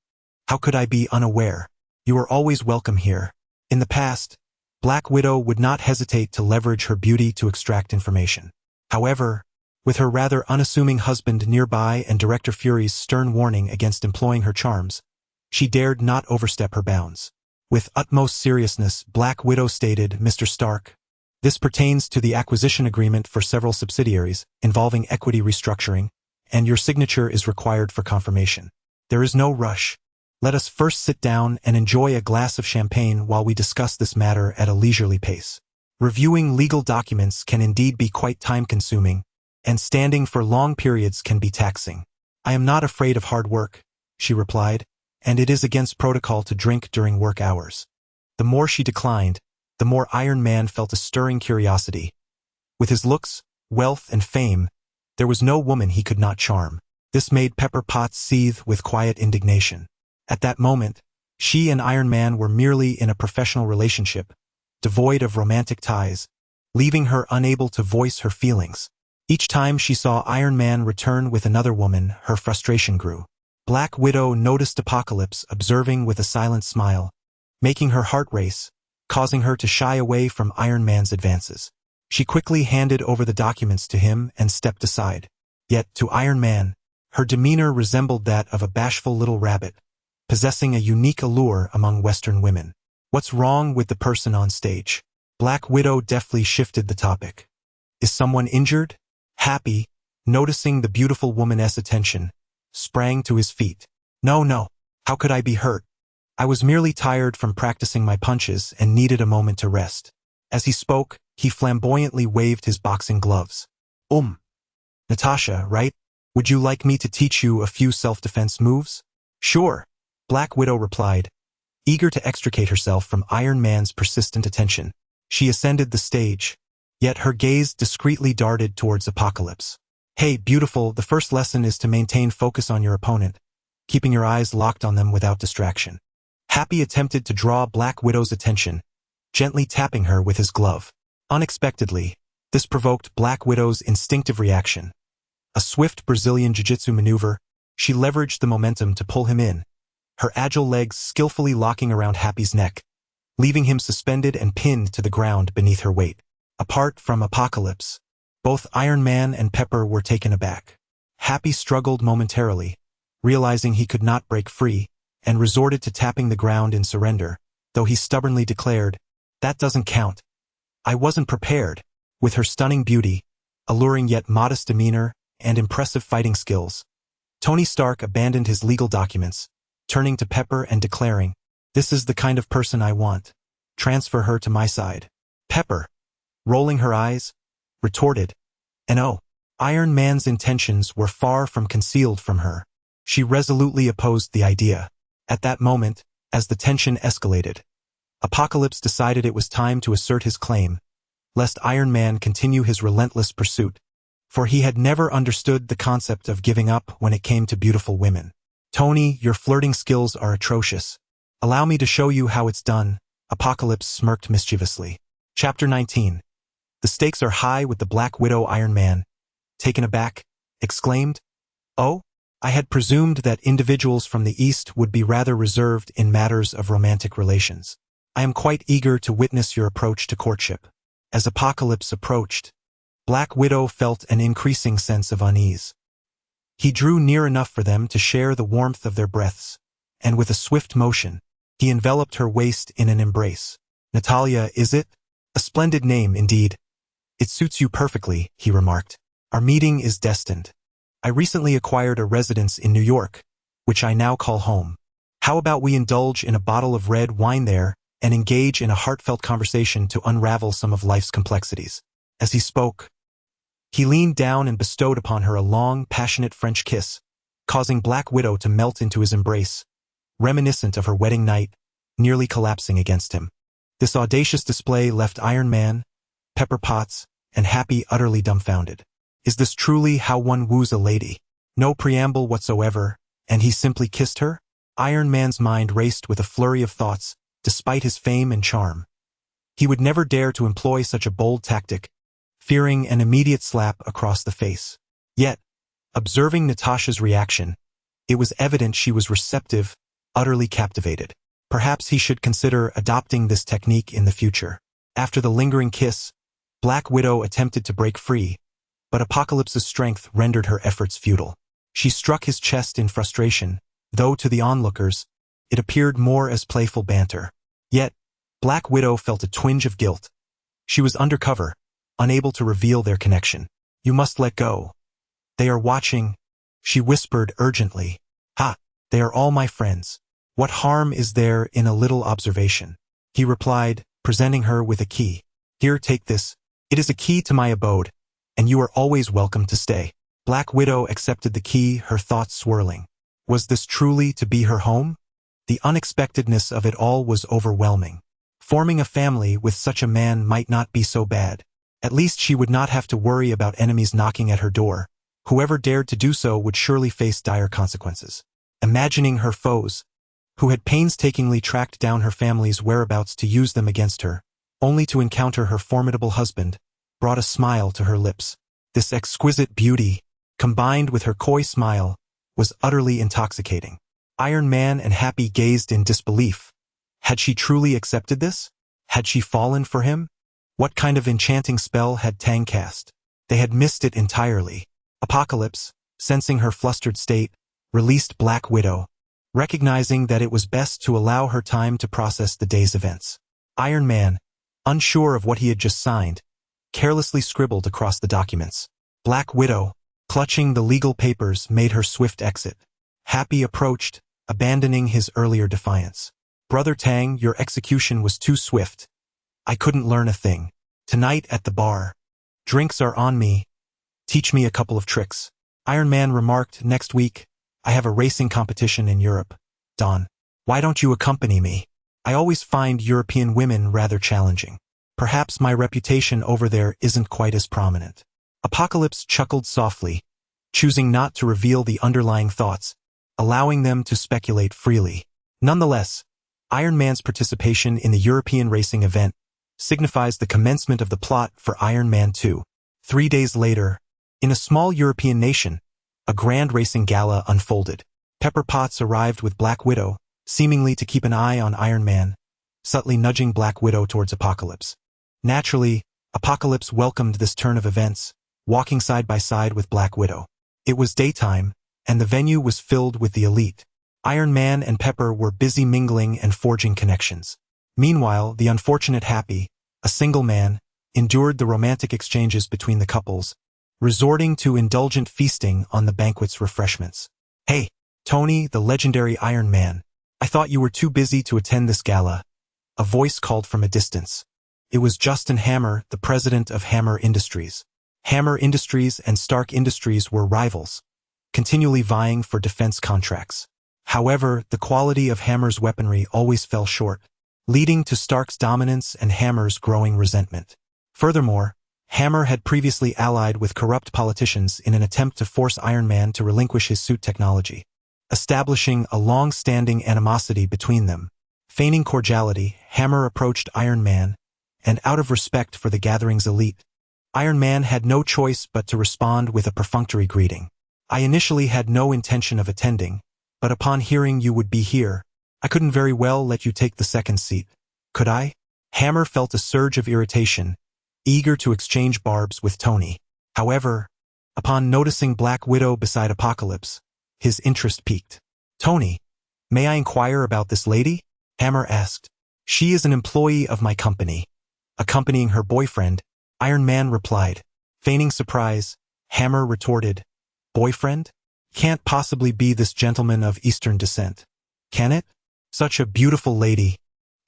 How could I be unaware? You are always welcome here." In the past, Black Widow would not hesitate to leverage her beauty to extract information. However, with her rather unassuming husband nearby and Director Fury's stern warning against employing her charms, she dared not overstep her bounds. With utmost seriousness, Black Widow stated, "Mr. Stark, this pertains to the acquisition agreement for several subsidiaries involving equity restructuring, and your signature is required for confirmation. There is no rush. Let us first sit down and enjoy a glass of champagne while we discuss this matter at a leisurely pace." Reviewing legal documents can indeed be quite time-consuming, and standing for long periods can be taxing. "I am not afraid of hard work," she replied, "and it is against protocol to drink during work hours." The more she declined, the more Iron Man felt a stirring curiosity. With his looks, wealth, and fame, there was no woman he could not charm. This made Pepper Potts seethe with quiet indignation. At that moment, she and Iron Man were merely in a professional relationship, devoid of romantic ties, leaving her unable to voice her feelings. Each time she saw Iron Man return with another woman, her frustration grew. Black Widow noticed Apocalypse observing with a silent smile, making her heart race, causing her to shy away from Iron Man's advances. She quickly handed over the documents to him and stepped aside. Yet, to Iron Man, her demeanor resembled that of a bashful little rabbit, possessing a unique allure among Western women. "What's wrong with the person on stage?" Black Widow deftly shifted the topic. "Is someone injured?" Happy, noticing the beautiful woman's attention, sprang to his feet. No, how could I be hurt? I was merely tired from practicing my punches and needed a moment to rest." As he spoke, he flamboyantly waved his boxing gloves. Natasha, right? Would you like me to teach you a few self-defense moves?" "Sure," Black Widow replied, eager to extricate herself from Iron Man's persistent attention. She ascended the stage, yet her gaze discreetly darted towards Apocalypse. "Hey, beautiful, the first lesson is to maintain focus on your opponent, keeping your eyes locked on them without distraction." Happy attempted to draw Black Widow's attention, gently tapping her with his glove. Unexpectedly, this provoked Black Widow's instinctive reaction. A swift Brazilian jiu-jitsu maneuver, she leveraged the momentum to pull him in, her agile legs skillfully locking around Happy's neck, leaving him suspended and pinned to the ground beneath her weight. Apart from Apocalypse, both Iron Man and Pepper were taken aback. Happy struggled momentarily, realizing he could not break free, and resorted to tapping the ground in surrender, though he stubbornly declared, "That doesn't count. I wasn't prepared." With her stunning beauty, alluring yet modest demeanor, and impressive fighting skills, Tony Stark abandoned his legal documents, turning to Pepper and declaring, "This is the kind of person I want. Transfer her to my side." Pepper, rolling her eyes, retorted, "No." Iron Man's intentions were far from concealed from her. She resolutely opposed the idea. At that moment, As the tension escalated, Apocalypse decided it was time to assert his claim, lest Iron Man continue his relentless pursuit, for he had never understood the concept of giving up when it came to beautiful women. "Tony, your flirting skills are atrocious. Allow me to show you how it's done," Apocalypse smirked mischievously. Chapter 19. The stakes are high with the Black Widow. Iron Man, taken aback, exclaimed, "Oh, I had presumed that individuals from the East would be rather reserved in matters of romantic relations. I am quite eager to witness your approach to courtship." As Apocalypse approached, Black Widow felt an increasing sense of unease. He drew near enough for them to share the warmth of their breaths, and with a swift motion, he enveloped her waist in an embrace. "Natalia, is it? A splendid name, indeed. It suits you perfectly," he remarked. "Our meeting is destined. I recently acquired a residence in New York, which I now call home. How about we indulge in a bottle of red wine there and engage in a heartfelt conversation to unravel some of life's complexities?" As he spoke, he leaned down and bestowed upon her a long, passionate French kiss, causing Black Widow to melt into his embrace, reminiscent of her wedding night, nearly collapsing against him. This audacious display left Iron Man, Pepper Potts, and Happy utterly dumbfounded. Is this truly how one woos a lady? No preamble whatsoever, and he simply kissed her? Iron Man's mind raced with a flurry of thoughts, despite his fame and charm. He would never dare to employ such a bold tactic, fearing an immediate slap across the face. Yet, observing Natasha's reaction, it was evident she was receptive, utterly captivated. Perhaps he should consider adopting this technique in the future. After the lingering kiss, Black Widow attempted to break free, but Apocalypse's strength rendered her efforts futile. She struck his chest in frustration, though to the onlookers, it appeared more as playful banter. Yet, Black Widow felt a twinge of guilt. She was undercover, unable to reveal their connection. "You must let go. They are watching," she whispered urgently. "Ha, they are all my friends. What harm is there in a little observation?" He replied, presenting her with a key. "Here, take this. It is a key to my abode, and you are always welcome to stay." Black Widow accepted the key, her thoughts swirling. Was this truly to be her home? The unexpectedness of it all was overwhelming. Forming a family with such a man might not be so bad. At least she would not have to worry about enemies knocking at her door. Whoever dared to do so would surely face dire consequences. Imagining her foes, who had painstakingly tracked down her family's whereabouts to use them against her, only to encounter her formidable husband, brought a smile to her lips. This exquisite beauty, combined with her coy smile, was utterly intoxicating. Iron Man and Happy gazed in disbelief. Had she truly accepted this? Had she fallen for him? What kind of enchanting spell had Tang cast? They had missed it entirely. Apocalypse, sensing her flustered state, released Black Widow, recognizing that it was best to allow her time to process the day's events. Iron Man, unsure of what he had just signed, carelessly scribbled across the documents. Black Widow, clutching the legal papers, made her swift exit. Happy approached, abandoning his earlier defiance. "Brother Tang, your execution was too swift. I couldn't learn a thing. Tonight at the bar. Drinks are on me. Teach me a couple of tricks." Iron Man remarked, "Next week, I have a racing competition in Europe. Don, why don't you accompany me? I always find European women rather challenging. Perhaps my reputation over there isn't quite as prominent." Apocalypse chuckled softly, choosing not to reveal the underlying thoughts, allowing them to speculate freely. Nonetheless, Iron Man's participation in the European racing event signifies the commencement of the plot for Iron Man 2. 3 days later, in a small European nation, a grand racing gala unfolded. Pepper Potts arrived with Black Widow, seemingly to keep an eye on Iron Man, subtly nudging Black Widow towards Apocalypse. Naturally, Apocalypse welcomed this turn of events, walking side by side with Black Widow. It was daytime, and the venue was filled with the elite. Iron Man and Pepper were busy mingling and forging connections. Meanwhile, the unfortunate Happy, a single man, endured the romantic exchanges between the couples, resorting to indulgent feasting on the banquet's refreshments. "Hey, Tony, the legendary Iron Man. I thought you were too busy to attend this gala," a voice called from a distance. It was Justin Hammer, the president of Hammer Industries. Hammer Industries and Stark Industries were rivals, continually vying for defense contracts. However, the quality of Hammer's weaponry always fell short, leading to Stark's dominance and Hammer's growing resentment. Furthermore, Hammer had previously allied with corrupt politicians in an attempt to force Iron Man to relinquish his suit technology, establishing a long-standing animosity between them. Feigning cordiality, Hammer approached Iron Man, and out of respect for the gathering's elite, Iron Man had no choice but to respond with a perfunctory greeting. I initially had no intention of attending, but upon hearing you would be here, I couldn't very well let you take the second seat, could I? Hammer felt a surge of irritation, eager to exchange barbs with Tony. However, upon noticing Black Widow beside Apocalypse, his interest piqued. Tony, may I inquire about this lady? Hammer asked. She is an employee of my company. Accompanying her boyfriend, Iron Man replied. Feigning surprise, Hammer retorted, Boyfriend? Can't possibly be this gentleman of Eastern descent, can it? Such a beautiful lady.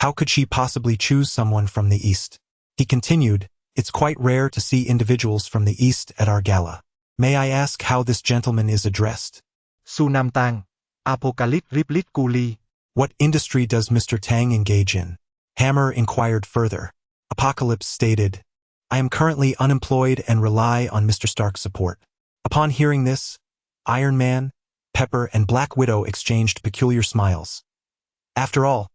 How could she possibly choose someone from the East? He continued, It's quite rare to see individuals from the East at our gala. May I ask how this gentleman is addressed? Su Nam Tang, Apocalypse Riplit Culi. What industry does Mr. Tang engage in? Hammer inquired further. Apocalypse stated, I am currently unemployed and rely on Mr. Stark's support. Upon hearing this, Iron Man, Pepper, and Black Widow exchanged peculiar smiles. After all,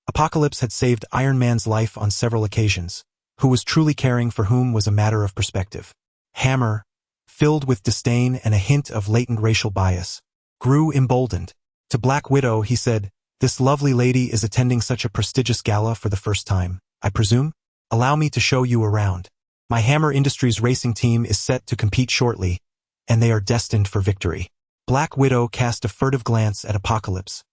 Apocalypse had saved Iron Man's life on several occasions. Who was truly caring for whom was a matter of perspective. Hammer, filled with disdain and a hint of latent racial bias, grew emboldened. To Black Widow he said, This lovely lady is attending such a prestigious gala for the first time, I presume? Allow me to show you around. My Hammer Industries racing team is set to compete shortly, and they are destined for victory. Black Widow cast a furtive glance at Apocalypse,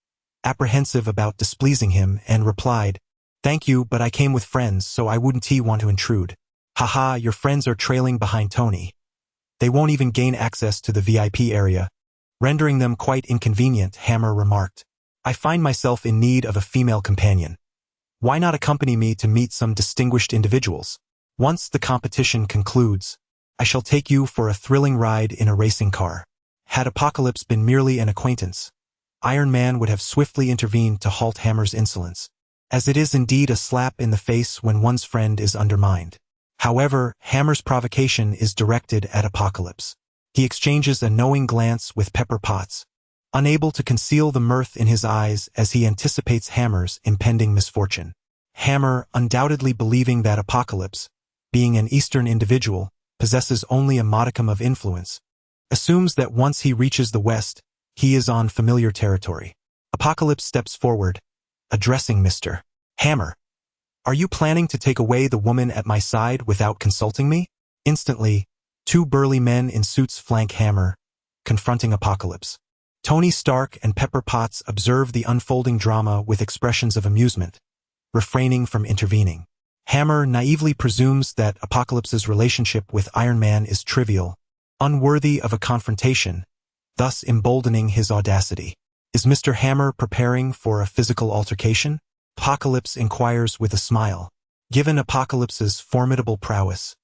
apprehensive about displeasing him, and replied, Thank you, but I came with friends, so I wouldn't want to intrude. Haha, your friends are trailing behind Tony. They won't even gain access to the VIP area, rendering them quite inconvenient, Hammer remarked. I find myself in need of a female companion. Why not accompany me to meet some distinguished individuals? Once the competition concludes, I shall take you for a thrilling ride in a racing car. Had Apocalypse been merely an acquaintance, Iron Man would have swiftly intervened to halt Hammer's insolence, as it is indeed a slap in the face when one's friend is undermined. However, Hammer's provocation is directed at Apocalypse. He exchanges a knowing glance with Pepper Potts, unable to conceal the mirth in his eyes as he anticipates Hammer's impending misfortune. Hammer, undoubtedly believing that Apocalypse, being an Eastern individual, possesses only a modicum of influence, assumes that once he reaches the West, he is on familiar territory. Apocalypse steps forward, addressing Mr. Hammer. Are you planning to take away the woman at my side without consulting me? Instantly, two burly men in suits flank Hammer, confronting Apocalypse. Tony Stark and Pepper Potts observe the unfolding drama with expressions of amusement, refraining from intervening. Hammer naively presumes that Apocalypse's relationship with Iron Man is trivial, unworthy of a confrontation, thus emboldening his audacity. Is Mr. Hammer preparing for a physical altercation? Apocalypse inquires with a smile. Given Apocalypse's formidable prowess,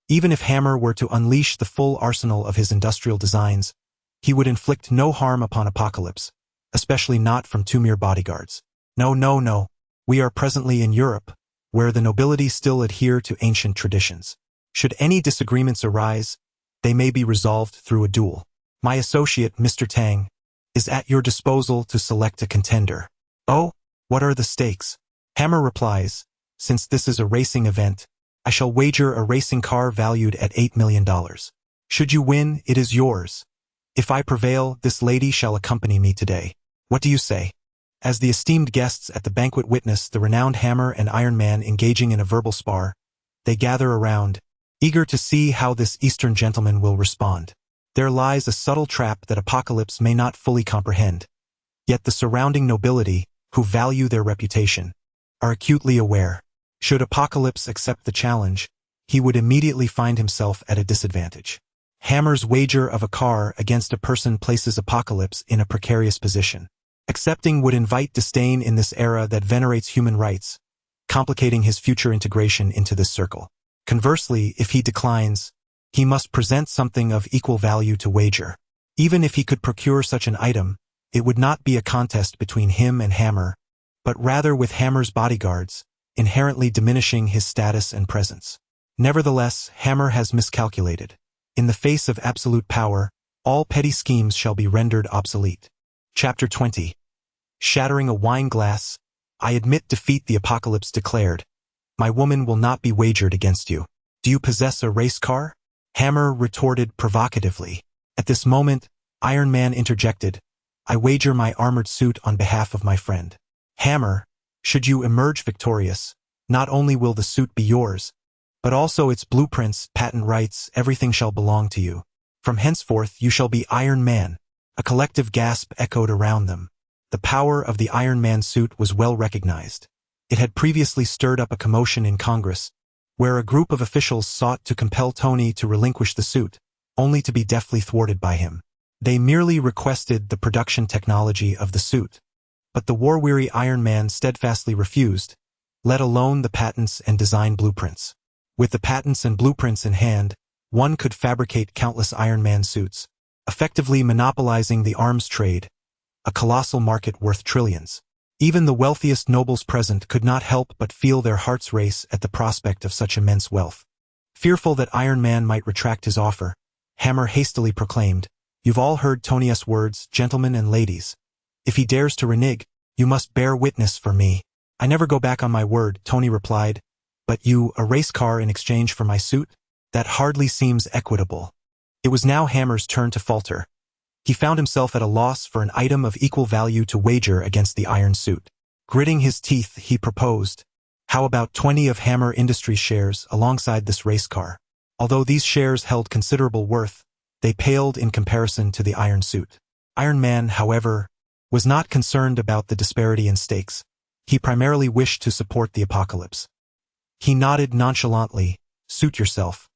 even if Hammer were to unleash the full arsenal of his industrial designs, he would inflict no harm upon Apocalypse, especially not from two mere bodyguards. No. We are presently in Europe, where the nobility still adhere to ancient traditions. Should any disagreements arise, they may be resolved through a duel. My associate, Mr. Tang, is at your disposal to select a contender. Oh, what are the stakes? Hammer replies, Since this is a racing event, I shall wager a racing car valued at $8 million. Should you win, it is yours. If I prevail, this lady shall accompany me today. What do you say? As the esteemed guests at the banquet witness the renowned Hammer and Iron Man engaging in a verbal spar, they gather around, eager to see how this Eastern gentleman will respond. There lies a subtle trap that Apocalypse may not fully comprehend. Yet the surrounding nobility, who value their reputation, are acutely aware. Should Apocalypse accept the challenge, he would immediately find himself at a disadvantage. Hammer's wager of a car against a person places Apocalypse in a precarious position. Accepting would invite disdain in this era that venerates human rights, complicating his future integration into this circle. Conversely, if he declines, he must present something of equal value to wager. Even if he could procure such an item, It would not be a contest between him and Hammer, but rather with Hammer's bodyguards, inherently diminishing his status and presence. Nevertheless, Hammer has miscalculated. In the face of absolute power, all petty schemes shall be rendered obsolete. Chapter 20. Shattering a wine glass, I admit defeat, the Apocalypse declared. My woman will not be wagered against you. Do you possess a race car? Hammer retorted provocatively. At this moment, Iron Man interjected. I wager my armored suit on behalf of my friend. Hammer, should you emerge victorious, not only will the suit be yours, but also its blueprints, patent rights, everything shall belong to you. From henceforth you shall be Iron Man. A collective gasp echoed around them. The power of the Iron Man suit was well recognized. It had previously stirred up a commotion in Congress, where a group of officials sought to compel Tony to relinquish the suit, only to be deftly thwarted by him. They merely requested the production technology of the suit, but the war-weary Iron Man steadfastly refused, let alone the patents and design blueprints. With the patents and blueprints in hand, one could fabricate countless Iron Man suits, effectively monopolizing the arms trade, a colossal market worth trillions. Even the wealthiest nobles present could not help but feel their hearts race at the prospect of such immense wealth. Fearful that Iron Man might retract his offer, Hammer hastily proclaimed, You've all heard Tony's words, gentlemen and ladies. If he dares to renege, you must bear witness for me. I never go back on my word, Tony replied. But you, a race car in exchange for my suit? That hardly seems equitable. It was now Hammer's turn to falter. He found himself at a loss for an item of equal value to wager against the iron suit. Gritting his teeth, he proposed, how about 20 of Hammer Industries shares alongside this race car? Although these shares held considerable worth, they paled in comparison to the iron suit. Iron Man, however, was not concerned about the disparity in stakes. He primarily wished to support the Apocalypse. He nodded nonchalantly, Suit yourself.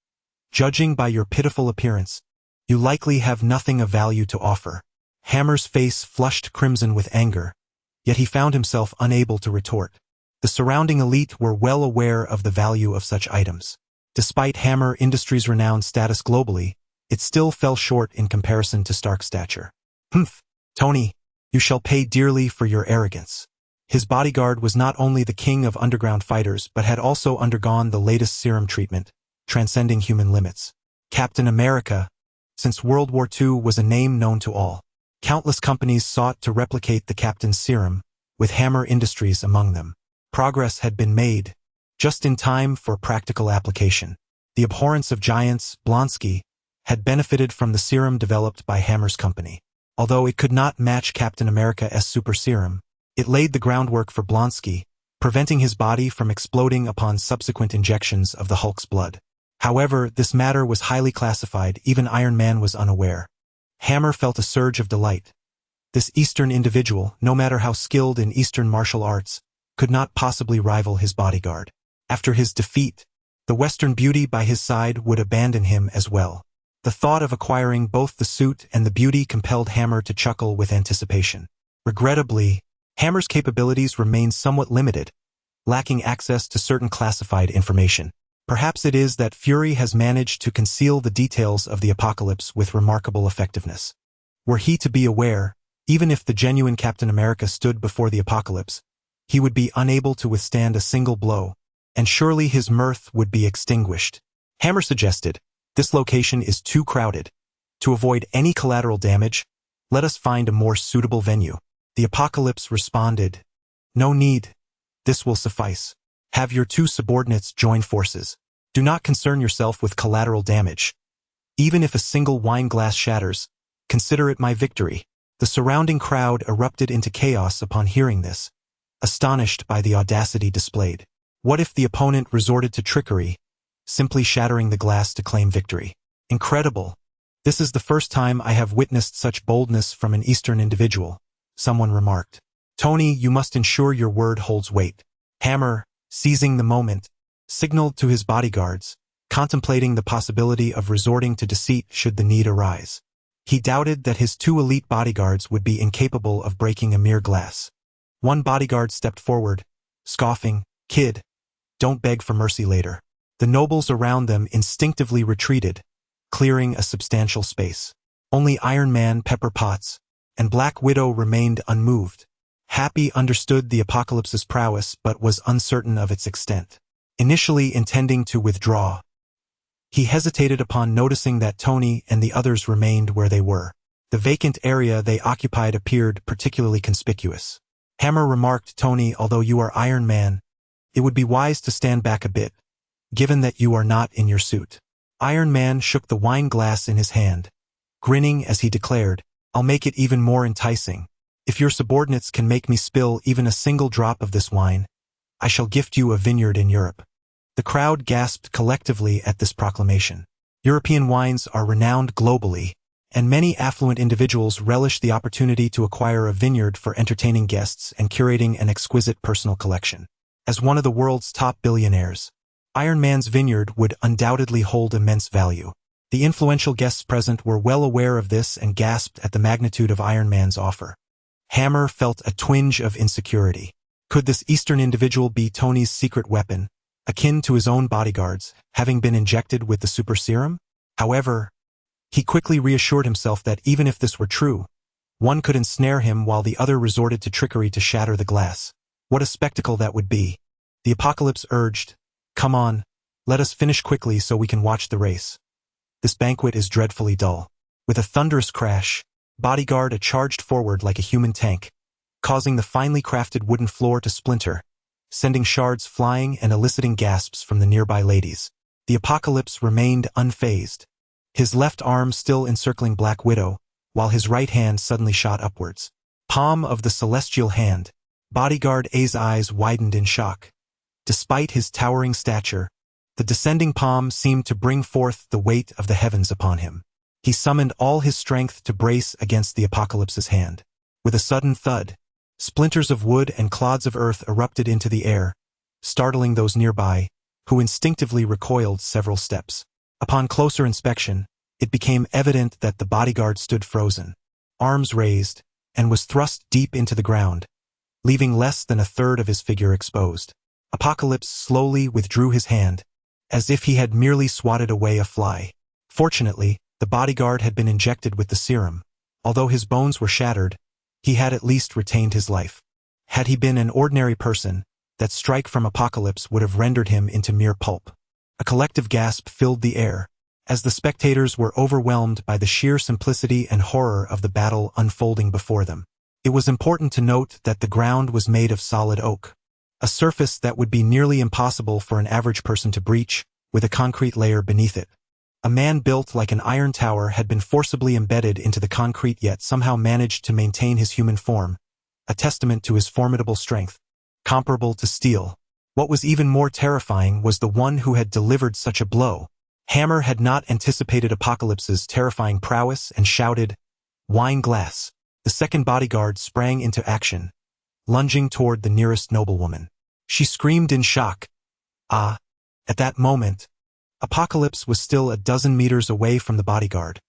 Judging by your pitiful appearance, you likely have nothing of value to offer. Hammer's face flushed crimson with anger, yet he found himself unable to retort. The surrounding elite were well aware of the value of such items. Despite Hammer Industries' renowned status globally, it still fell short in comparison to Stark's stature. Humph, Tony, you shall pay dearly for your arrogance. His bodyguard was not only the king of underground fighters but had also undergone the latest serum treatment, transcending human limits. Captain America, since World War II, was a name known to all. Countless companies sought to replicate the Captain's serum, with Hammer Industries among them. Progress had been made, just in time for practical application. The abhorrence of giants, Blonsky, had benefited from the serum developed by Hammer's company. Although it could not match Captain America's super serum, it laid the groundwork for Blonsky, preventing his body from exploding upon subsequent injections of the Hulk's blood. However, this matter was highly classified, even Iron Man was unaware. Hammer felt a surge of delight. This Eastern individual, no matter how skilled in Eastern martial arts, could not possibly rival his bodyguard. After his defeat, the Western beauty by his side would abandon him as well. The thought of acquiring both the suit and the beauty compelled Hammer to chuckle with anticipation. Regrettably, Hammer's capabilities remained somewhat limited, lacking access to certain classified information. Perhaps it is that Fury has managed to conceal the details of the Apocalypse with remarkable effectiveness. Were he to be aware, even if the genuine Captain America stood before the Apocalypse, he would be unable to withstand a single blow, and surely his mirth would be extinguished. Hammer suggested, This location is too crowded. To avoid any collateral damage, let us find a more suitable venue. The Apocalypse responded, No need. This will suffice. Have your two subordinates join forces. Do not concern yourself with collateral damage. Even if a single wine glass shatters, consider it my victory. The surrounding crowd erupted into chaos upon hearing this, astonished by the audacity displayed. What if the opponent resorted to trickery, simply shattering the glass to claim victory? Incredible. This is the first time I have witnessed such boldness from an Eastern individual, someone remarked. Tony, you must ensure your word holds weight. Hammer, seizing the moment, signaled to his bodyguards, contemplating the possibility of resorting to deceit should the need arise. He doubted that his two elite bodyguards would be incapable of breaking a mere glass. One bodyguard stepped forward, scoffing, Kid, don't beg for mercy later. The nobles around them instinctively retreated, clearing a substantial space. Only Iron Man Pepper Potts, and Black Widow remained unmoved. Happy understood the Apocalypse's prowess but was uncertain of its extent. Initially intending to withdraw, he hesitated upon noticing that Tony and the others remained where they were. The vacant area they occupied appeared particularly conspicuous. Hammer remarked, "Tony, although you are Iron Man, it would be wise to stand back a bit, given that you are not in your suit." Iron Man shook the wine glass in his hand, grinning as he declared, "I'll make it even more enticing. If your subordinates can make me spill even a single drop of this wine, I shall gift you a vineyard in Europe." The crowd gasped collectively at this proclamation. European wines are renowned globally, and many affluent individuals relish the opportunity to acquire a vineyard for entertaining guests and curating an exquisite personal collection. As one of the world's top billionaires, Iron Man's vineyard would undoubtedly hold immense value. The influential guests present were well aware of this and gasped at the magnitude of Iron Man's offer. Hammer felt a twinge of insecurity. Could this Eastern individual be Tony's secret weapon, akin to his own bodyguards, having been injected with the super serum? However, he quickly reassured himself that even if this were true, one could ensnare him while the other resorted to trickery to shatter the glass. What a spectacle that would be. The Apocalypse urged, "Come on, let us finish quickly so we can watch the race. This banquet is dreadfully dull." With a thunderous crash, Bodyguard charged forward like a human tank, causing the finely crafted wooden floor to splinter, sending shards flying and eliciting gasps from the nearby ladies. The Apocalypse remained unfazed, his left arm still encircling Black Widow, while his right hand suddenly shot upwards. Palm of the celestial hand. Bodyguard A's eyes widened in shock. Despite his towering stature, the descending palm seemed to bring forth the weight of the heavens upon him. He summoned all his strength to brace against the Apocalypse's hand. With a sudden thud, splinters of wood and clods of earth erupted into the air, startling those nearby, who instinctively recoiled several steps. Upon closer inspection, it became evident that the bodyguard stood frozen, arms raised, and was thrust deep into the ground, leaving less than a third of his figure exposed. Apocalypse slowly withdrew his hand, as if he had merely swatted away a fly. Fortunately, the bodyguard had been injected with the serum. Although his bones were shattered, he had at least retained his life. Had he been an ordinary person, that strike from Apocalypse would have rendered him into mere pulp. A collective gasp filled the air, as the spectators were overwhelmed by the sheer simplicity and horror of the battle unfolding before them. It was important to note that the ground was made of solid oak, a surface that would be nearly impossible for an average person to breach, with a concrete layer beneath it. A man built like an iron tower had been forcibly embedded into the concrete yet somehow managed to maintain his human form, a testament to his formidable strength, comparable to steel. What was even more terrifying was the one who had delivered such a blow. Hammer had not anticipated Apocalypse's terrifying prowess and shouted, "Wine glass!" The second bodyguard sprang into action, lunging toward the nearest noblewoman. She screamed in shock. Ah! At that moment, Apocalypse was still a dozen meters away from the bodyguard,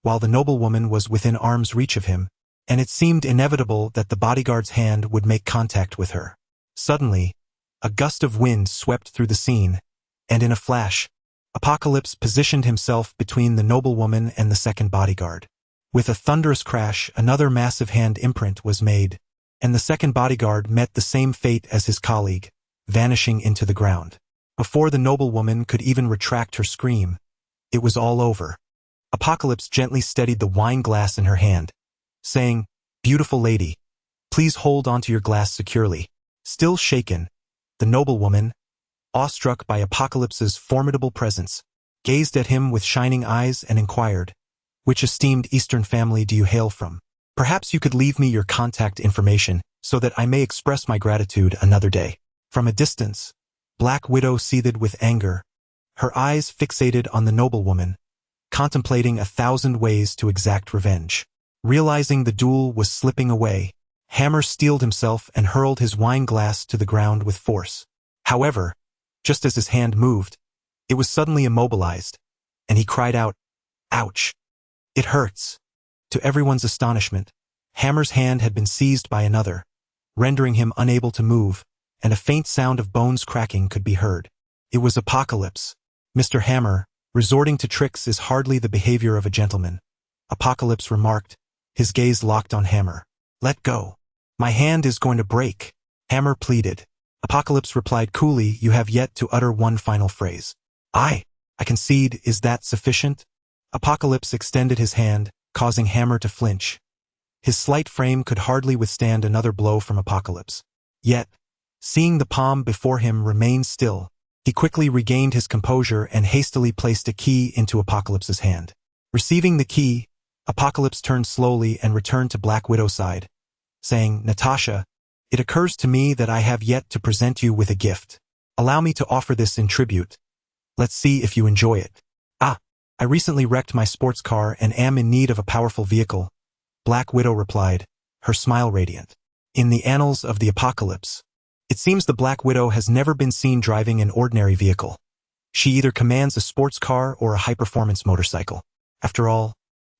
while the noblewoman was within arm's reach of him, and it seemed inevitable that the bodyguard's hand would make contact with her. Suddenly, a gust of wind swept through the scene, and in a flash, Apocalypse positioned himself between the noblewoman and the second bodyguard. With a thunderous crash, another massive hand imprint was made, and the second bodyguard met the same fate as his colleague, vanishing into the ground. Before the noblewoman could even retract her scream, it was all over. Apocalypse gently steadied the wine glass in her hand, saying, "Beautiful lady, please hold onto your glass securely." Still shaken, the noblewoman, awestruck by Apocalypse's formidable presence, gazed at him with shining eyes and inquired, "Which esteemed Eastern family do you hail from? Perhaps you could leave me your contact information so that I may express my gratitude another day." From a distance, Black Widow seethed with anger, her eyes fixated on the noblewoman, contemplating 1,000 ways to exact revenge. Realizing the duel was slipping away, Hammer steeled himself and hurled his wine glass to the ground with force. However, just as his hand moved, it was suddenly immobilized, and he cried out, "Ouch! It hurts!" To everyone's astonishment, Hammer's hand had been seized by another, rendering him unable to move, and a faint sound of bones cracking could be heard. It was Apocalypse. "Mr. Hammer, resorting to tricks is hardly the behavior of a gentleman," Apocalypse remarked, his gaze locked on Hammer. Let go. My hand is going to break. Hammer pleaded. Apocalypse replied coolly, you have yet to utter one final phrase. I concede, is that sufficient? Apocalypse extended his hand, causing Hammer to flinch. His slight frame could hardly withstand another blow from Apocalypse. Yet, seeing the palm before him remain still, he quickly regained his composure and hastily placed a key into Apocalypse's hand. Receiving the key, Apocalypse turned slowly and returned to Black Widow's side, saying, Natasha, it occurs to me that I have yet to present you with a gift. Allow me to offer this in tribute. Let's see if you enjoy it. I recently wrecked my sports car and am in need of a powerful vehicle, Black Widow replied, her smile radiant. In the annals of the apocalypse, it seems the Black Widow has never been seen driving an ordinary vehicle. She either commands a sports car or a high-performance motorcycle. After all,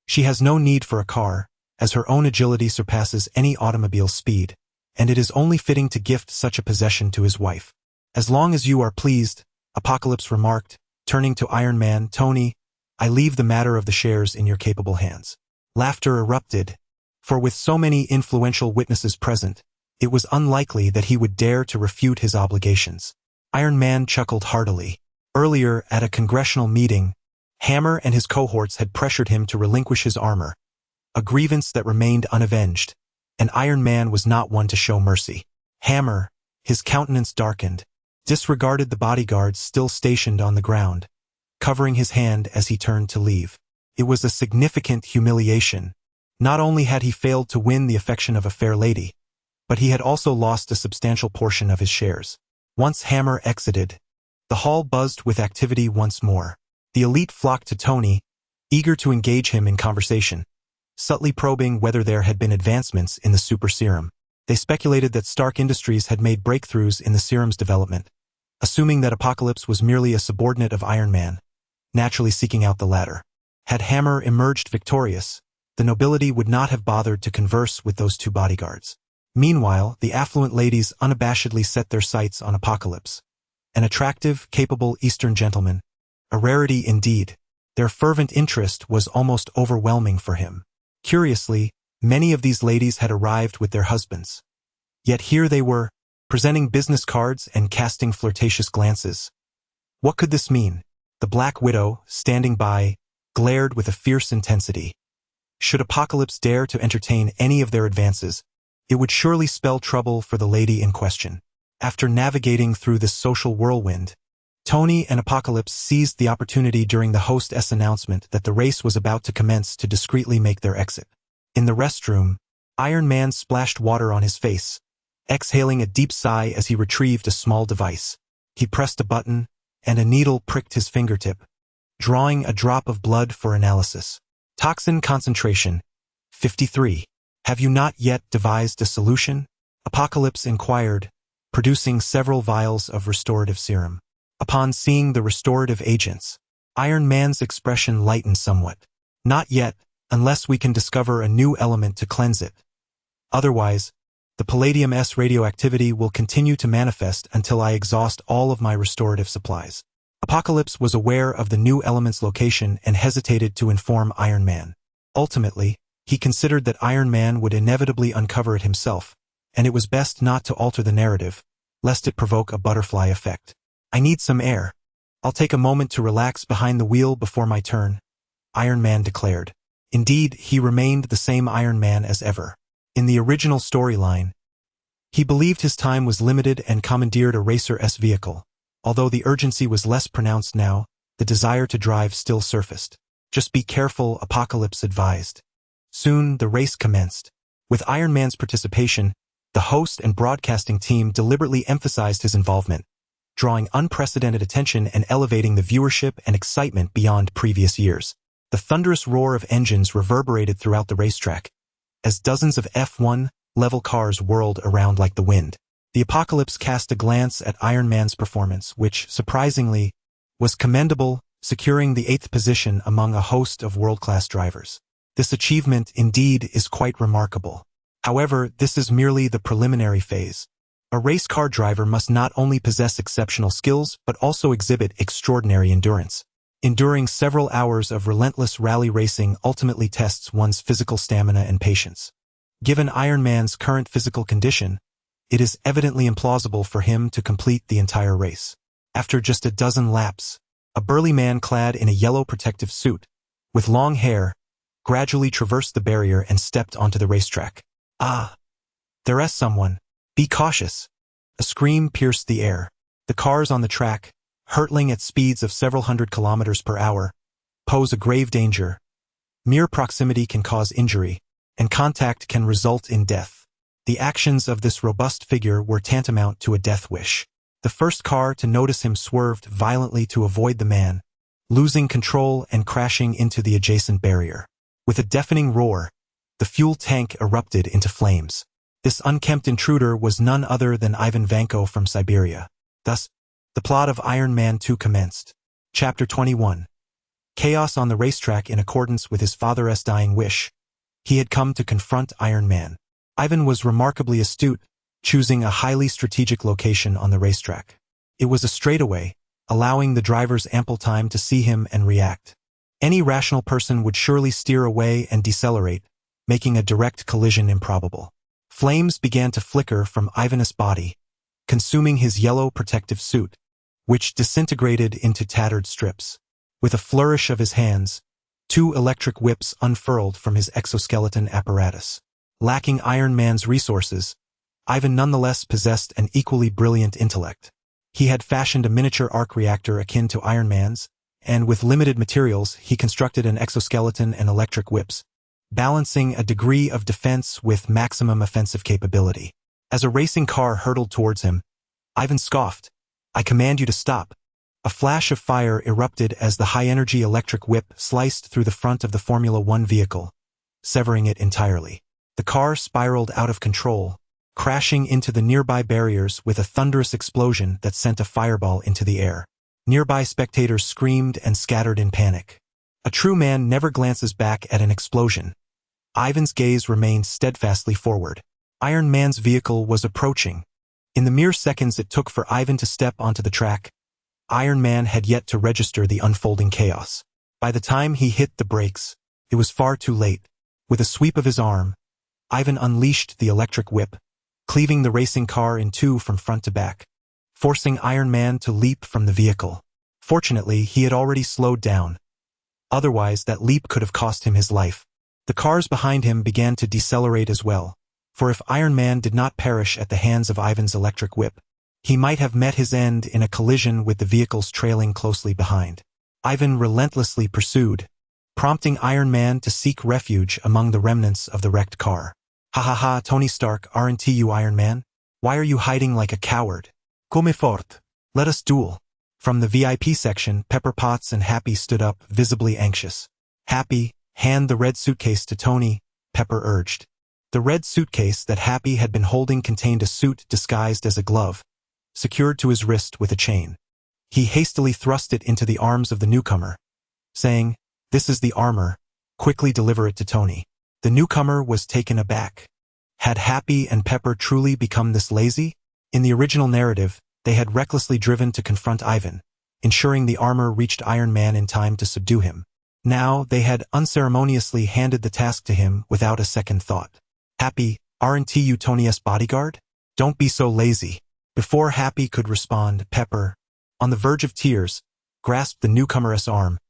she has no need for a car, as her own agility surpasses any automobile's speed, and it is only fitting to gift such a possession to his wife. As long as you are pleased, Apocalypse remarked, turning to Iron Man, Tony, I leave the matter of the shares in your capable hands. Laughter erupted, for with so many influential witnesses present, it was unlikely that he would dare to refute his obligations. Iron Man chuckled heartily. Earlier, at a congressional meeting, Hammer and his cohorts had pressured him to relinquish his armor, a grievance that remained unavenged, and Iron Man was not one to show mercy. Hammer, his countenance darkened, disregarded the bodyguards still stationed on the ground, covering his hand as he turned to leave. It was a significant humiliation. Not only had he failed to win the affection of a fair lady, but he had also lost a substantial portion of his shares. Once Hammer exited, the hall buzzed with activity once more. The elite flocked to Tony, eager to engage him in conversation, subtly probing whether there had been advancements in the super serum. They speculated that Stark Industries had made breakthroughs in the serum's development, assuming that Apocalypse was merely a subordinate of Iron Man, naturally seeking out the latter. Had Hammer emerged victorious, the nobility would not have bothered to converse with those two bodyguards. Meanwhile, the affluent ladies unabashedly set their sights on Apocalypse, an attractive, capable Eastern gentleman, a rarity indeed. Their fervent interest was almost overwhelming for him. Curiously, many of these ladies had arrived with their husbands. Yet here they were, presenting business cards and casting flirtatious glances. What could this mean? The Black Widow, standing by, glared with a fierce intensity. Should Apocalypse dare to entertain any of their advances, it would surely spell trouble for the lady in question. After navigating through this social whirlwind, Tony and Apocalypse seized the opportunity during the hostess' announcement that the race was about to commence to discreetly make their exit. In the restroom, Iron Man splashed water on his face, exhaling a deep sigh as he retrieved a small device. He pressed a button, and a needle pricked his fingertip, drawing a drop of blood for analysis. Toxin concentration, 53. Have you not yet devised a solution? Apocalypse inquired, producing several vials of restorative serum. Upon seeing the restorative agents, Iron Man's expression lightened somewhat. Not yet, unless we can discover a new element to cleanse it. Otherwise, the Palladium-S radioactivity will continue to manifest until I exhaust all of my restorative supplies. Apocalypse was aware of the new element's location and hesitated to inform Iron Man. Ultimately, he considered that Iron Man would inevitably uncover it himself, and it was best not to alter the narrative, lest it provoke a butterfly effect. I need some air. I'll take a moment to relax behind the wheel before my turn, Iron Man declared. Indeed, he remained the same Iron Man as ever. In the original storyline, he believed his time was limited and commandeered a Racer-S vehicle. Although the urgency was less pronounced now, the desire to drive still surfaced. Just be careful, Apocalypse advised. Soon, the race commenced. With Iron Man's participation, the host and broadcasting team deliberately emphasized his involvement, drawing unprecedented attention and elevating the viewership and excitement beyond previous years. The thunderous roar of engines reverberated throughout the racetrack, as dozens of F1-level cars whirled around like the wind. The Apocalypse cast a glance at Iron Man's performance, which, surprisingly, was commendable, securing the 8th position among a host of world-class drivers. This achievement, indeed, is quite remarkable. However, this is merely the preliminary phase. A race car driver must not only possess exceptional skills but also exhibit extraordinary endurance. Enduring several hours of relentless rally racing ultimately tests one's physical stamina and patience. Given Iron Man's current physical condition, it is evidently implausible for him to complete the entire race. After just a dozen laps, a burly man clad in a yellow protective suit, with long hair, gradually traversed the barrier and stepped onto the racetrack. "Ah! There's someone. Be cautious." A scream pierced the air. The cars on the track, hurtling at speeds of several hundred kilometers per hour, pose a grave danger. Mere proximity can cause injury, and contact can result in death. The actions of this robust figure were tantamount to a death wish. The first car to notice him swerved violently to avoid the man, losing control and crashing into the adjacent barrier. With a deafening roar, the fuel tank erupted into flames. This unkempt intruder was none other than Ivan Vanko from Siberia. Thus, the plot of Iron Man 2 commenced. Chapter 21. Chaos on the racetrack. In accordance with his father's dying wish, he had come to confront Iron Man. Ivan was remarkably astute, choosing a highly strategic location on the racetrack. It was a straightaway, allowing the drivers ample time to see him and react. Any rational person would surely steer away and decelerate, making a direct collision improbable. Flames began to flicker from Ivan's body, consuming his yellow protective suit, which disintegrated into tattered strips. With a flourish of his hands, 2 electric whips unfurled from his exoskeleton apparatus. Lacking Iron Man's resources, Ivan nonetheless possessed an equally brilliant intellect. He had fashioned a miniature arc reactor akin to Iron Man's, and with limited materials he constructed an exoskeleton and electric whips, balancing a degree of defense with maximum offensive capability. As a racing car hurtled towards him, Ivan scoffed, "I command you to stop." A flash of fire erupted as the high-energy electric whip sliced through the front of the Formula One vehicle, severing it entirely. The car spiraled out of control, crashing into the nearby barriers with a thunderous explosion that sent a fireball into the air. Nearby spectators screamed and scattered in panic. A true man never glances back at an explosion. Ivan's gaze remained steadfastly forward. Iron Man's vehicle was approaching. In the mere seconds it took for Ivan to step onto the track, Iron Man had yet to register the unfolding chaos. By the time he hit the brakes, it was far too late. With a sweep of his arm, Ivan unleashed the electric whip, cleaving the racing car in 2 from front to back, forcing Iron Man to leap from the vehicle. Fortunately, he had already slowed down. Otherwise, that leap could have cost him his life. The cars behind him began to decelerate as well, for if Iron Man did not perish at the hands of Ivan's electric whip, he might have met his end in a collision with the vehicles trailing closely behind. Ivan relentlessly pursued, prompting Iron Man to seek refuge among the remnants of the wrecked car. "Ha ha ha, Tony Stark, aren't you Iron Man? Why are you hiding like a coward? Come fort. Let us duel." From the VIP section, Pepper Potts and Happy stood up, visibly anxious. "Happy, hand the red suitcase to Tony," Pepper urged. The red suitcase that Happy had been holding contained a suit disguised as a glove, secured to his wrist with a chain. He hastily thrust it into the arms of the newcomer, saying, "This is the armor, quickly deliver it to Tony." The newcomer was taken aback. Had Happy and Pepper truly become this lazy? In the original narrative, they had recklessly driven to confront Ivan, ensuring the armor reached Iron Man in time to subdue him. Now they had unceremoniously handed the task to him without a second thought. "Happy, aren't you Tony's bodyguard? Don't be so lazy." Before Happy could respond, Pepper, on the verge of tears, grasped the newcomer's arm,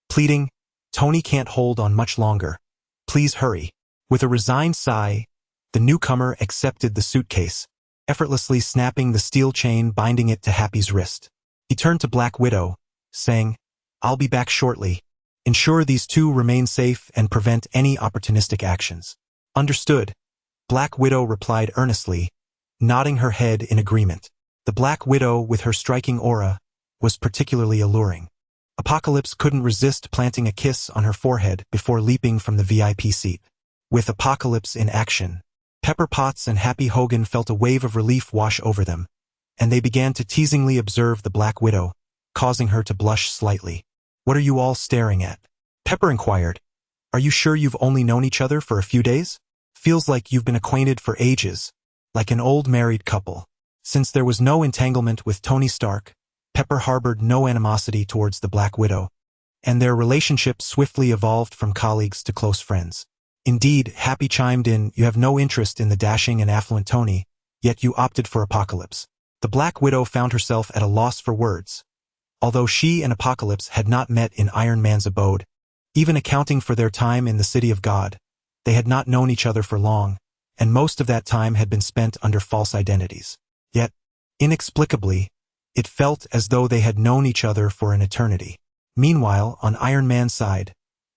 pleading, "Tony can't hold on much longer. Please hurry." With a resigned sigh, the newcomer accepted the suitcase, effortlessly snapping the steel chain binding it to Happy's wrist. He turned to Black Widow, saying, "I'll be back shortly. Ensure these 2 remain safe and prevent any opportunistic actions." "Understood," Black Widow replied earnestly, nodding her head in agreement. The Black Widow, with her striking aura, was particularly alluring. Apocalypse couldn't resist planting a kiss on her forehead before leaping from the VIP seat. With Apocalypse in action, Pepper Potts and Happy Hogan felt a wave of relief wash over them, and they began to teasingly observe the Black Widow, causing her to blush slightly. "What are you all staring at?" Pepper inquired. "Are you sure you've only known each other for a few days? Feels like you've been acquainted for ages, like an old married couple." Since there was no entanglement with Tony Stark, Pepper harbored no animosity towards the Black Widow, and their relationship swiftly evolved from colleagues to close friends. Indeed, Happy chimed in, "You have no interest in the dashing and affluent Tony, yet you opted for Apocalypse." The Black Widow found herself at a loss for words. Although she and Apocalypse had not met in Iron Man's abode, even accounting for their time in the City of God, they had not known each other for long, and most of that time had been spent under false identities. Yet, inexplicably, it felt as though they had known each other for an eternity. Meanwhile, on Iron Man's side,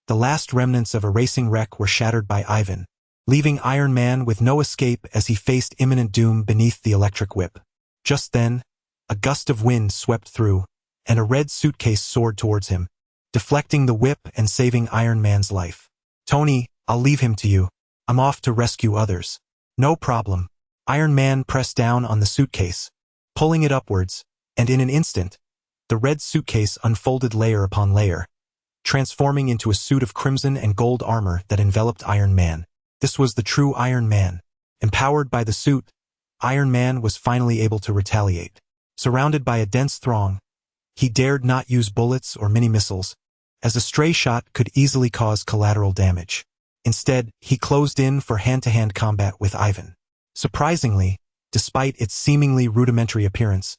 the last remnants of a racing wreck were shattered by Ivan, leaving Iron Man with no escape as he faced imminent doom beneath the electric whip. Just then, a gust of wind swept through, and a red suitcase soared towards him, deflecting the whip and saving Iron Man's life. "Tony, I'll leave him to you. I'm off to rescue others." "No problem." Iron Man pressed down on the suitcase, pulling it upwards, and in an instant, the red suitcase unfolded layer upon layer, transforming into a suit of crimson and gold armor that enveloped Iron Man. This was the true Iron Man. Empowered by the suit, Iron Man was finally able to retaliate. Surrounded by a dense throng, he dared not use bullets or mini-missiles, as a stray shot could easily cause collateral damage. Instead, he closed in for hand-to-hand combat with Ivan. Surprisingly, despite its seemingly rudimentary appearance,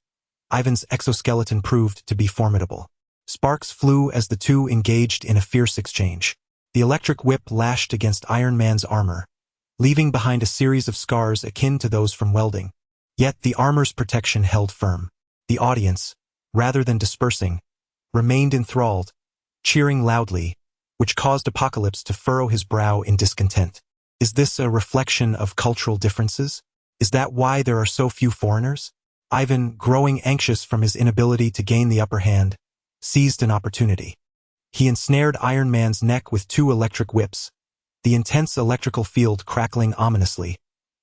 Ivan's exoskeleton proved to be formidable. Sparks flew as the two engaged in a fierce exchange. The electric whip lashed against Iron Man's armor, leaving behind a series of scars akin to those from welding. Yet the armor's protection held firm. The audience, rather than dispersing, remained enthralled, cheering loudly, which caused Apocalypse to furrow his brow in discontent. Is this a reflection of cultural differences? Is that why there are so few foreigners? Ivan, growing anxious from his inability to gain the upper hand, seized an opportunity. He ensnared Iron Man's neck with two electric whips, the intense electrical field crackling ominously,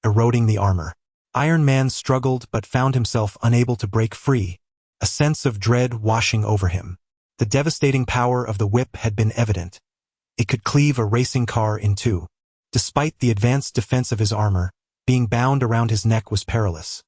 eroding the armor. Iron Man struggled but found himself unable to break free, a sense of dread washing over him. The devastating power of the whip had been evident. It could cleave a racing car in two. Despite the advanced defense of his armor, being bound around his neck was perilous.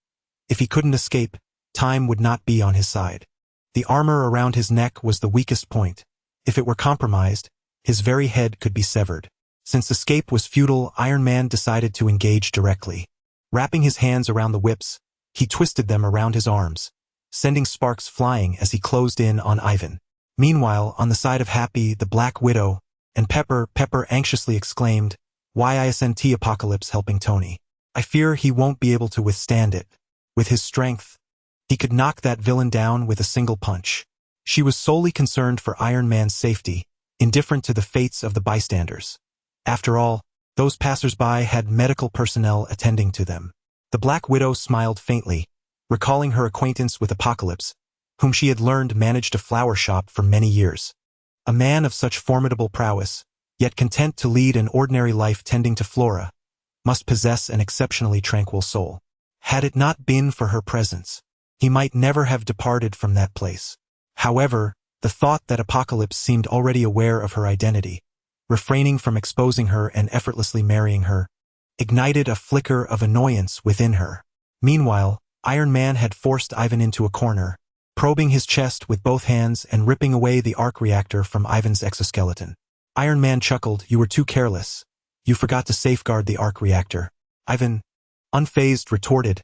If he couldn't escape, time would not be on his side. The armor around his neck was the weakest point. If it were compromised, his very head could be severed. Since escape was futile, Iron Man decided to engage directly. Wrapping his hands around the whips, he twisted them around his arms, sending sparks flying as he closed in on Ivan. Meanwhile, on the side of Happy, the Black Widow, and Pepper anxiously exclaimed, "Why isn't Apocalypse helping Tony? I fear he won't be able to withstand it. With his strength, he could knock that villain down with a single punch." She was solely concerned for Iron Man's safety, indifferent to the fates of the bystanders. After all, those passers-by had medical personnel attending to them. The Black Widow smiled faintly, recalling her acquaintance with Apocalypse, whom she had learned managed a flower shop for many years. A man of such formidable prowess, yet content to lead an ordinary life tending to flora, must possess an exceptionally tranquil soul. Had it not been for her presence, he might never have departed from that place. However, the thought that Apocalypse seemed already aware of her identity, refraining from exposing her and effortlessly marrying her, ignited a flicker of annoyance within her. Meanwhile, Iron Man had forced Ivan into a corner, probing his chest with both hands and ripping away the arc reactor from Ivan's exoskeleton. Iron Man chuckled, "You were too careless. You forgot to safeguard the arc reactor." Ivan, unfazed, retorted,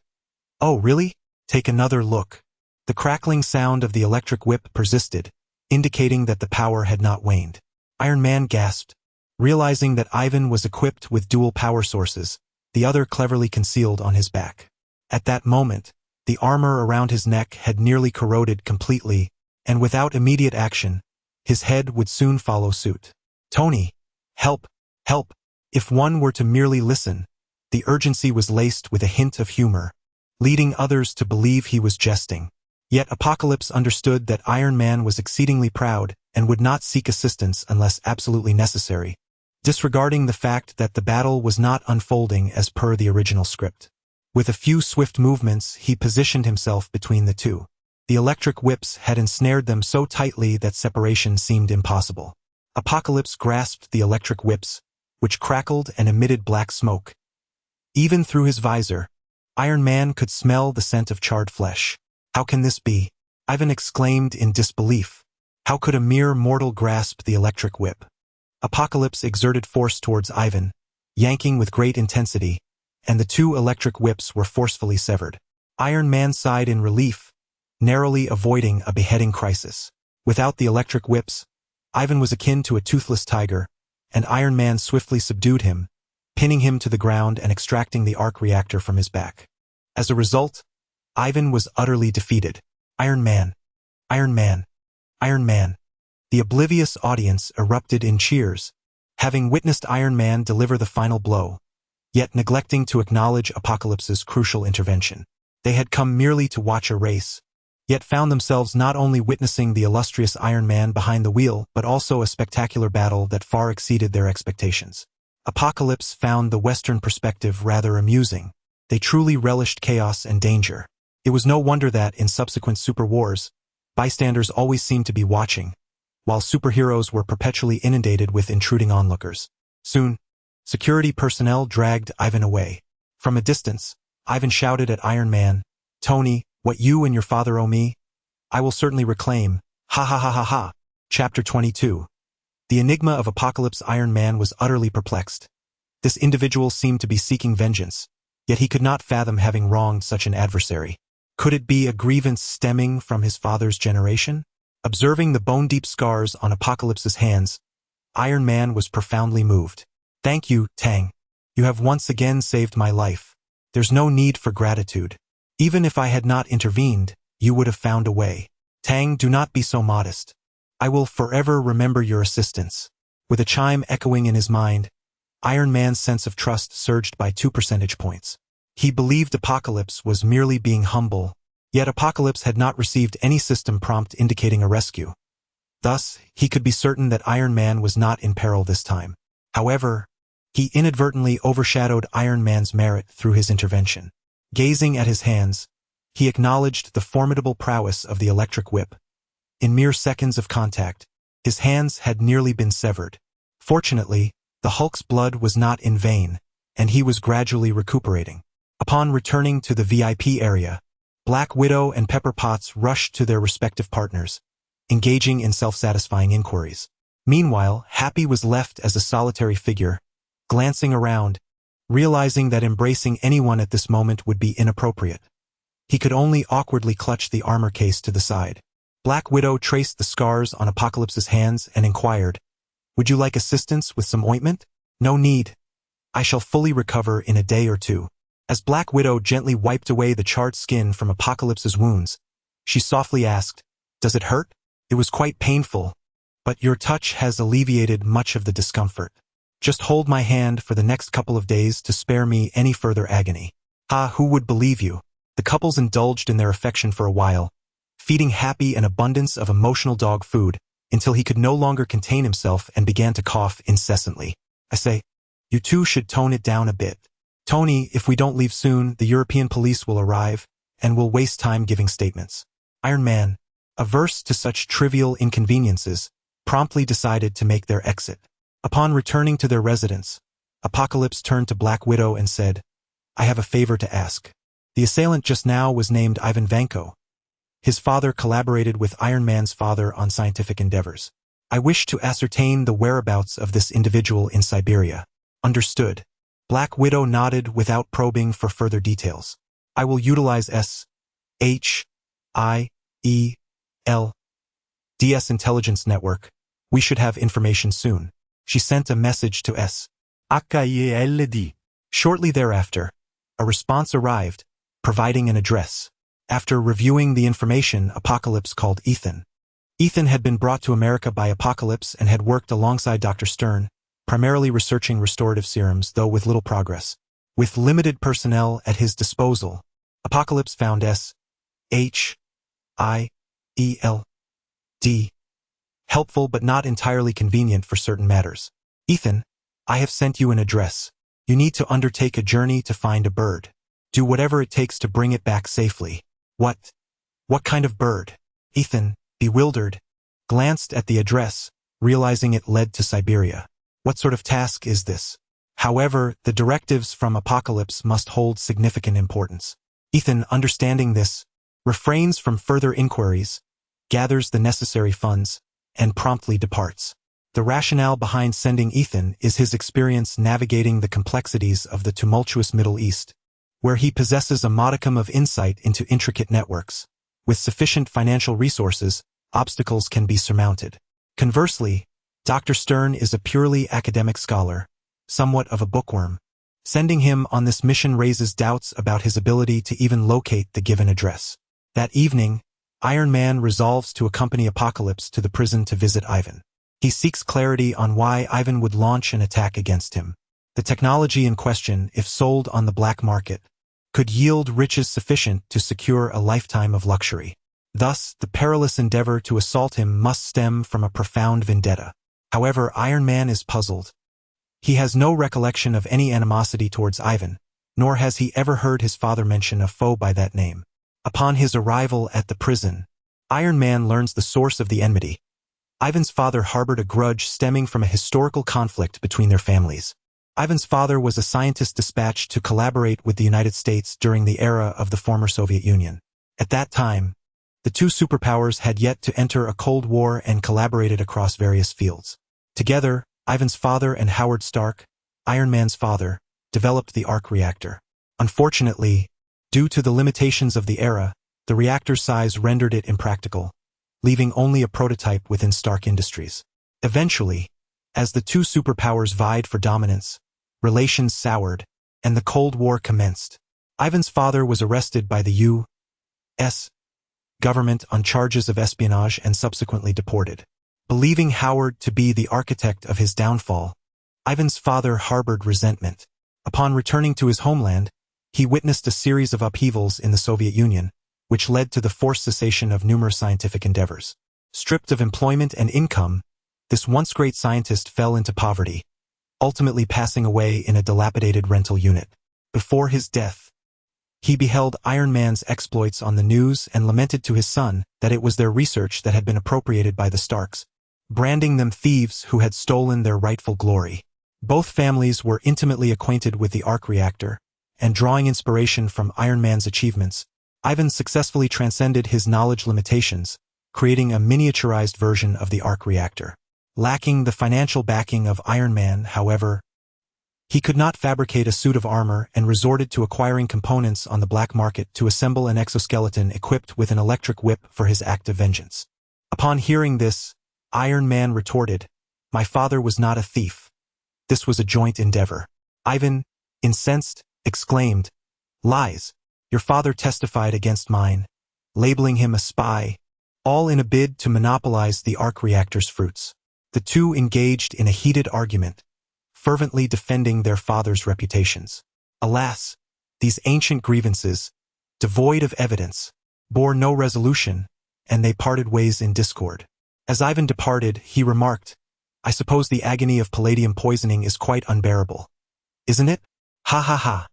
"Oh, really? Take another look." The crackling sound of the electric whip persisted, indicating that the power had not waned. Iron Man gasped, realizing that Ivan was equipped with dual power sources, the other cleverly concealed on his back. At that moment, the armor around his neck had nearly corroded completely, and without immediate action, his head would soon follow suit. "Tony! Help! Help!" If one were to merely listen, the urgency was laced with a hint of humor, leading others to believe he was jesting. Yet Apocalypse understood that Iron Man was exceedingly proud and would not seek assistance unless absolutely necessary, disregarding the fact that the battle was not unfolding as per the original script. With a few swift movements, he positioned himself between the two. The electric whips had ensnared them so tightly that separation seemed impossible. Apocalypse grasped the electric whips, which crackled and emitted black smoke. Even through his visor, Iron Man could smell the scent of charred flesh. "How can this be?" Ivan exclaimed in disbelief. How could a mere mortal grasp the electric whip? Apocalypse exerted force towards Ivan, yanking with great intensity, and the two electric whips were forcefully severed. Iron Man sighed in relief, narrowly avoiding a beheading crisis. Without the electric whips, Ivan was akin to a toothless tiger, and Iron Man swiftly subdued him, pinning him to the ground and extracting the arc reactor from his back. As a result, Ivan was utterly defeated. Iron Man! Iron Man! Iron Man! The oblivious audience erupted in cheers, having witnessed Iron Man deliver the final blow, yet neglecting to acknowledge Apocalypse's crucial intervention. They had come merely to watch a race, yet found themselves not only witnessing the illustrious Iron Man behind the wheel but also a spectacular battle that far exceeded their expectations. Apocalypse found the Western perspective rather amusing. They truly relished chaos and danger. It was no wonder that, in subsequent super wars, bystanders always seemed to be watching, while superheroes were perpetually inundated with intruding onlookers. Soon, security personnel dragged Ivan away. From a distance, Ivan shouted at Iron Man, "Tony, what you and your father owe me, I will certainly reclaim. Ha ha ha ha ha." Chapter 22. The enigma of Apocalypse. Iron Man was utterly perplexed. This individual seemed to be seeking vengeance, yet he could not fathom having wronged such an adversary. Could it be a grievance stemming from his father's generation? Observing the bone-deep scars on Apocalypse's hands, Iron Man was profoundly moved. "Thank you, Tang. You have once again saved my life. There's no need for gratitude. Even if I had not intervened, you would have found a way. Tang, do not be so modest. I will forever remember your assistance." With a chime echoing in his mind, Iron Man's sense of trust surged by 2 percentage points. He believed Apocalypse was merely being humble, yet Apocalypse had not received any system prompt indicating a rescue. Thus, he could be certain that Iron Man was not in peril this time. However, he inadvertently overshadowed Iron Man's merit through his intervention. Gazing at his hands, he acknowledged the formidable prowess of the electric whip. In mere seconds of contact, his hands had nearly been severed. Fortunately, the Hulk's blood was not in vain, and he was gradually recuperating. Upon returning to the VIP area, Black Widow and Pepper Potts rushed to their respective partners, engaging in self-satisfying inquiries. Meanwhile, Happy was left as a solitary figure, glancing around, realizing that embracing anyone at this moment would be inappropriate. He could only awkwardly clutch the armor case to the side. Black Widow traced the scars on Apocalypse's hands and inquired, "Would you like assistance with some ointment?" "No need. I shall fully recover in a day or two." As Black Widow gently wiped away the charred skin from Apocalypse's wounds, she softly asked, "Does it hurt?" "It was quite painful, but your touch has alleviated much of the discomfort. Just hold my hand for the next couple of days to spare me any further agony." Ah, who would believe you? The couples indulged in their affection for a while, feeding Happy an abundance of emotional dog food until he could no longer contain himself and began to cough incessantly. "I say, you two should tone it down a bit. Tony, if we don't leave soon, the European police will arrive, and we'll waste time giving statements." Iron Man, averse to such trivial inconveniences, promptly decided to make their exit. Upon returning to their residence, Apocalypse turned to Black Widow and said, "I have a favor to ask. The assailant just now was named Ivan Vanko. His father collaborated with Iron Man's father on scientific endeavors. I wish to ascertain the whereabouts of this individual in Siberia." "Understood." Black Widow nodded without probing for further details. "I will utilize SHIELD's intelligence network. We should have information soon." She sent a message to SHIELD. Shortly thereafter, a response arrived, providing an address. After reviewing the information, Apocalypse called Ethan. Ethan had been brought to America by Apocalypse and had worked alongside Dr. Stern, primarily researching restorative serums, though with little progress. With limited personnel at his disposal, Apocalypse found SHIELD helpful but not entirely convenient for certain matters. "Ethan, I have sent you an address. You need to undertake a journey to find a bird. Do whatever it takes to bring it back safely." What kind of bird?" Ethan, bewildered, glanced at the address, realizing it led to Siberia. What sort of task is this? However, the directives from Apocalypse must hold significant importance. Ethan, understanding this, refrains from further inquiries, gathers the necessary funds, and promptly departs. The rationale behind sending Ethan is his experience navigating the complexities of the tumultuous Middle East, where he possesses a modicum of insight into intricate networks. With sufficient financial resources, obstacles can be surmounted. Conversely, Dr. Stern is a purely academic scholar, somewhat of a bookworm. Sending him on this mission raises doubts about his ability to even locate the given address. That evening, Iron Man resolves to accompany Apocalypse to the prison to visit Ivan. He seeks clarity on why Ivan would launch an attack against him. The technology in question, if sold on the black market, could yield riches sufficient to secure a lifetime of luxury. Thus, the perilous endeavor to assault him must stem from a profound vendetta. However, Iron Man is puzzled. He has no recollection of any animosity towards Ivan, nor has he ever heard his father mention a foe by that name. Upon his arrival at the prison, Iron Man learns the source of the enmity. Ivan's father harbored a grudge stemming from a historical conflict between their families. Ivan's father was a scientist dispatched to collaborate with the United States during the era of the former Soviet Union. At that time, the two superpowers had yet to enter a Cold War and collaborated across various fields. Together, Ivan's father and Howard Stark, Iron Man's father, developed the arc reactor. Unfortunately, due to the limitations of the era, the reactor's size rendered it impractical, leaving only a prototype within Stark Industries. Eventually, as the two superpowers vied for dominance, relations soured, and the Cold War commenced. Ivan's father was arrested by the U.S. government on charges of espionage and subsequently deported. Believing Howard to be the architect of his downfall, Ivan's father harbored resentment. Upon returning to his homeland, he witnessed a series of upheavals in the Soviet Union, which led to the forced cessation of numerous scientific endeavors. Stripped of employment and income, this once great scientist fell into poverty, ultimately passing away in a dilapidated rental unit. Before his death, he beheld Iron Man's exploits on the news and lamented to his son that it was their research that had been appropriated by the Starks, branding them thieves who had stolen their rightful glory. Both families were intimately acquainted with the arc reactor, and drawing inspiration from Iron Man's achievements, Ivan successfully transcended his knowledge limitations, creating a miniaturized version of the arc reactor. Lacking the financial backing of Iron Man, however, he could not fabricate a suit of armor and resorted to acquiring components on the black market to assemble an exoskeleton equipped with an electric whip for his act of vengeance. Upon hearing this, Iron Man retorted, "My father was not a thief. This was a joint endeavor." Ivan, incensed, exclaimed, "Lies! Your father testified against mine," labeling him a spy, all in a bid to monopolize the arc reactor's fruits. The two engaged in a heated argument, fervently defending their father's reputations. Alas, these ancient grievances, devoid of evidence, bore no resolution, and they parted ways in discord. As Ivan departed, he remarked, "I suppose the agony of palladium poisoning is quite unbearable. Isn't it? Ha ha ha."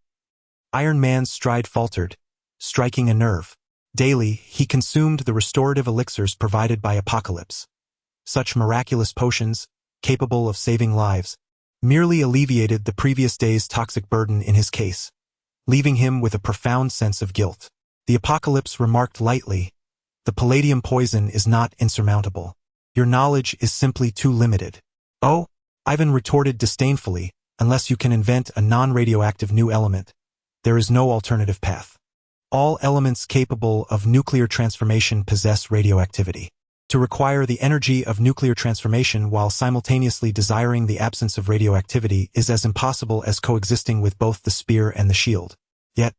Iron Man's stride faltered, striking a nerve. Daily, he consumed the restorative elixirs provided by Apocalypse. Such miraculous potions, capable of saving lives, merely alleviated the previous day's toxic burden in his case, leaving him with a profound sense of guilt. The Apocalypse remarked lightly, "The palladium poison is not insurmountable. Your knowledge is simply too limited." "Oh," Ivan retorted disdainfully, "unless you can invent a non-radioactive new element, there is no alternative path. All elements capable of nuclear transformation possess radioactivity. To require the energy of nuclear transformation while simultaneously desiring the absence of radioactivity is as impossible as coexisting with both the spear and the shield. Yet,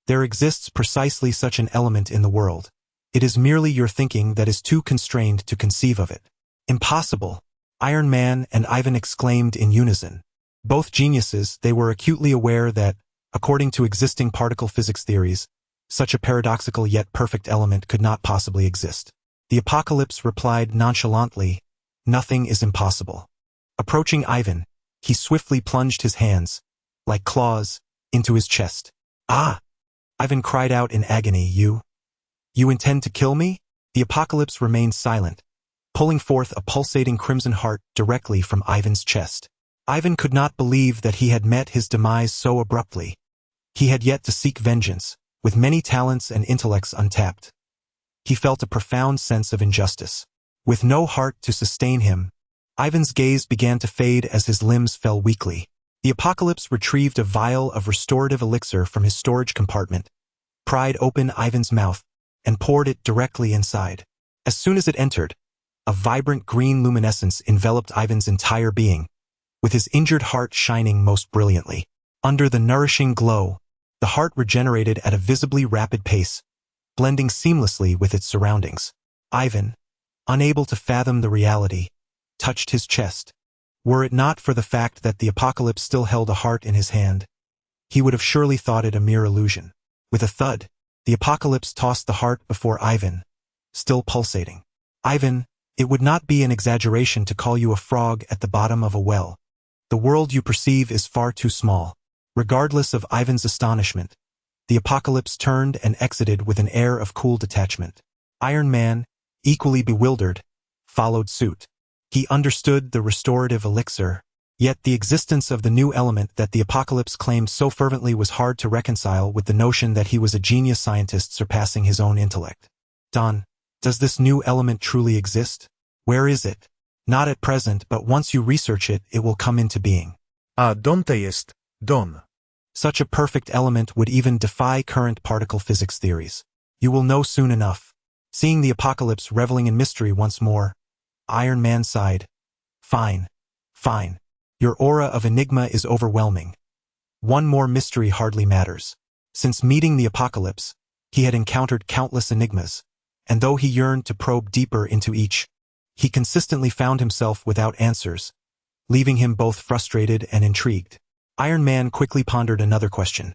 there exists precisely such an element in the world. It is merely your thinking that is too constrained to conceive of it." "Impossible!" Iron Man and Ivan exclaimed in unison. Both geniuses, they were acutely aware that, according to existing particle physics theories, such a paradoxical yet perfect element could not possibly exist. The Apocalypse replied nonchalantly, "Nothing is impossible." Approaching Ivan, he swiftly plunged his hands, like claws, into his chest. "Ah!" Ivan cried out in agony, You intend to kill me?" The Apocalypse remained silent, pulling forth a pulsating crimson heart directly from Ivan's chest. Ivan could not believe that he had met his demise so abruptly. He had yet to seek vengeance, with many talents and intellects untapped. He felt a profound sense of injustice. With no heart to sustain him, Ivan's gaze began to fade as his limbs fell weakly. The Apocalypse retrieved a vial of restorative elixir from his storage compartment, pried open Ivan's mouth, and poured it directly inside. As soon as it entered, a vibrant green luminescence enveloped Ivan's entire being, with his injured heart shining most brilliantly. Under the nourishing glow, the heart regenerated at a visibly rapid pace, blending seamlessly with its surroundings. Ivan, unable to fathom the reality, touched his chest. Were it not for the fact that the Apocalypse still held a heart in his hand, he would have surely thought it a mere illusion. With a thud, the Apocalypse tossed the heart before Ivan, still pulsating. Ivan, it would not be an exaggeration to call you a frog at the bottom of a well. The world you perceive is far too small. Regardless of Ivan's astonishment, the Apocalypse turned and exited with an air of cool detachment. Iron Man, equally bewildered, followed suit. He understood the restorative elixir, yet the existence of the new element that the Apocalypse claimed so fervently was hard to reconcile with the notion that he was a genius scientist surpassing his own intellect. Don, does this new element truly exist? Where is it? Not at present, but once you research it, it will come into being. ¿Dónde est, Don? Such a perfect element would even defy current particle physics theories. You will know soon enough. Seeing the Apocalypse reveling in mystery once more, Iron Man sighed. Fine. Fine. Your aura of enigma is overwhelming. One more mystery hardly matters. Since meeting the Apocalypse, he had encountered countless enigmas, and though he yearned to probe deeper into each, he consistently found himself without answers, leaving him both frustrated and intrigued. Iron Man quickly pondered another question.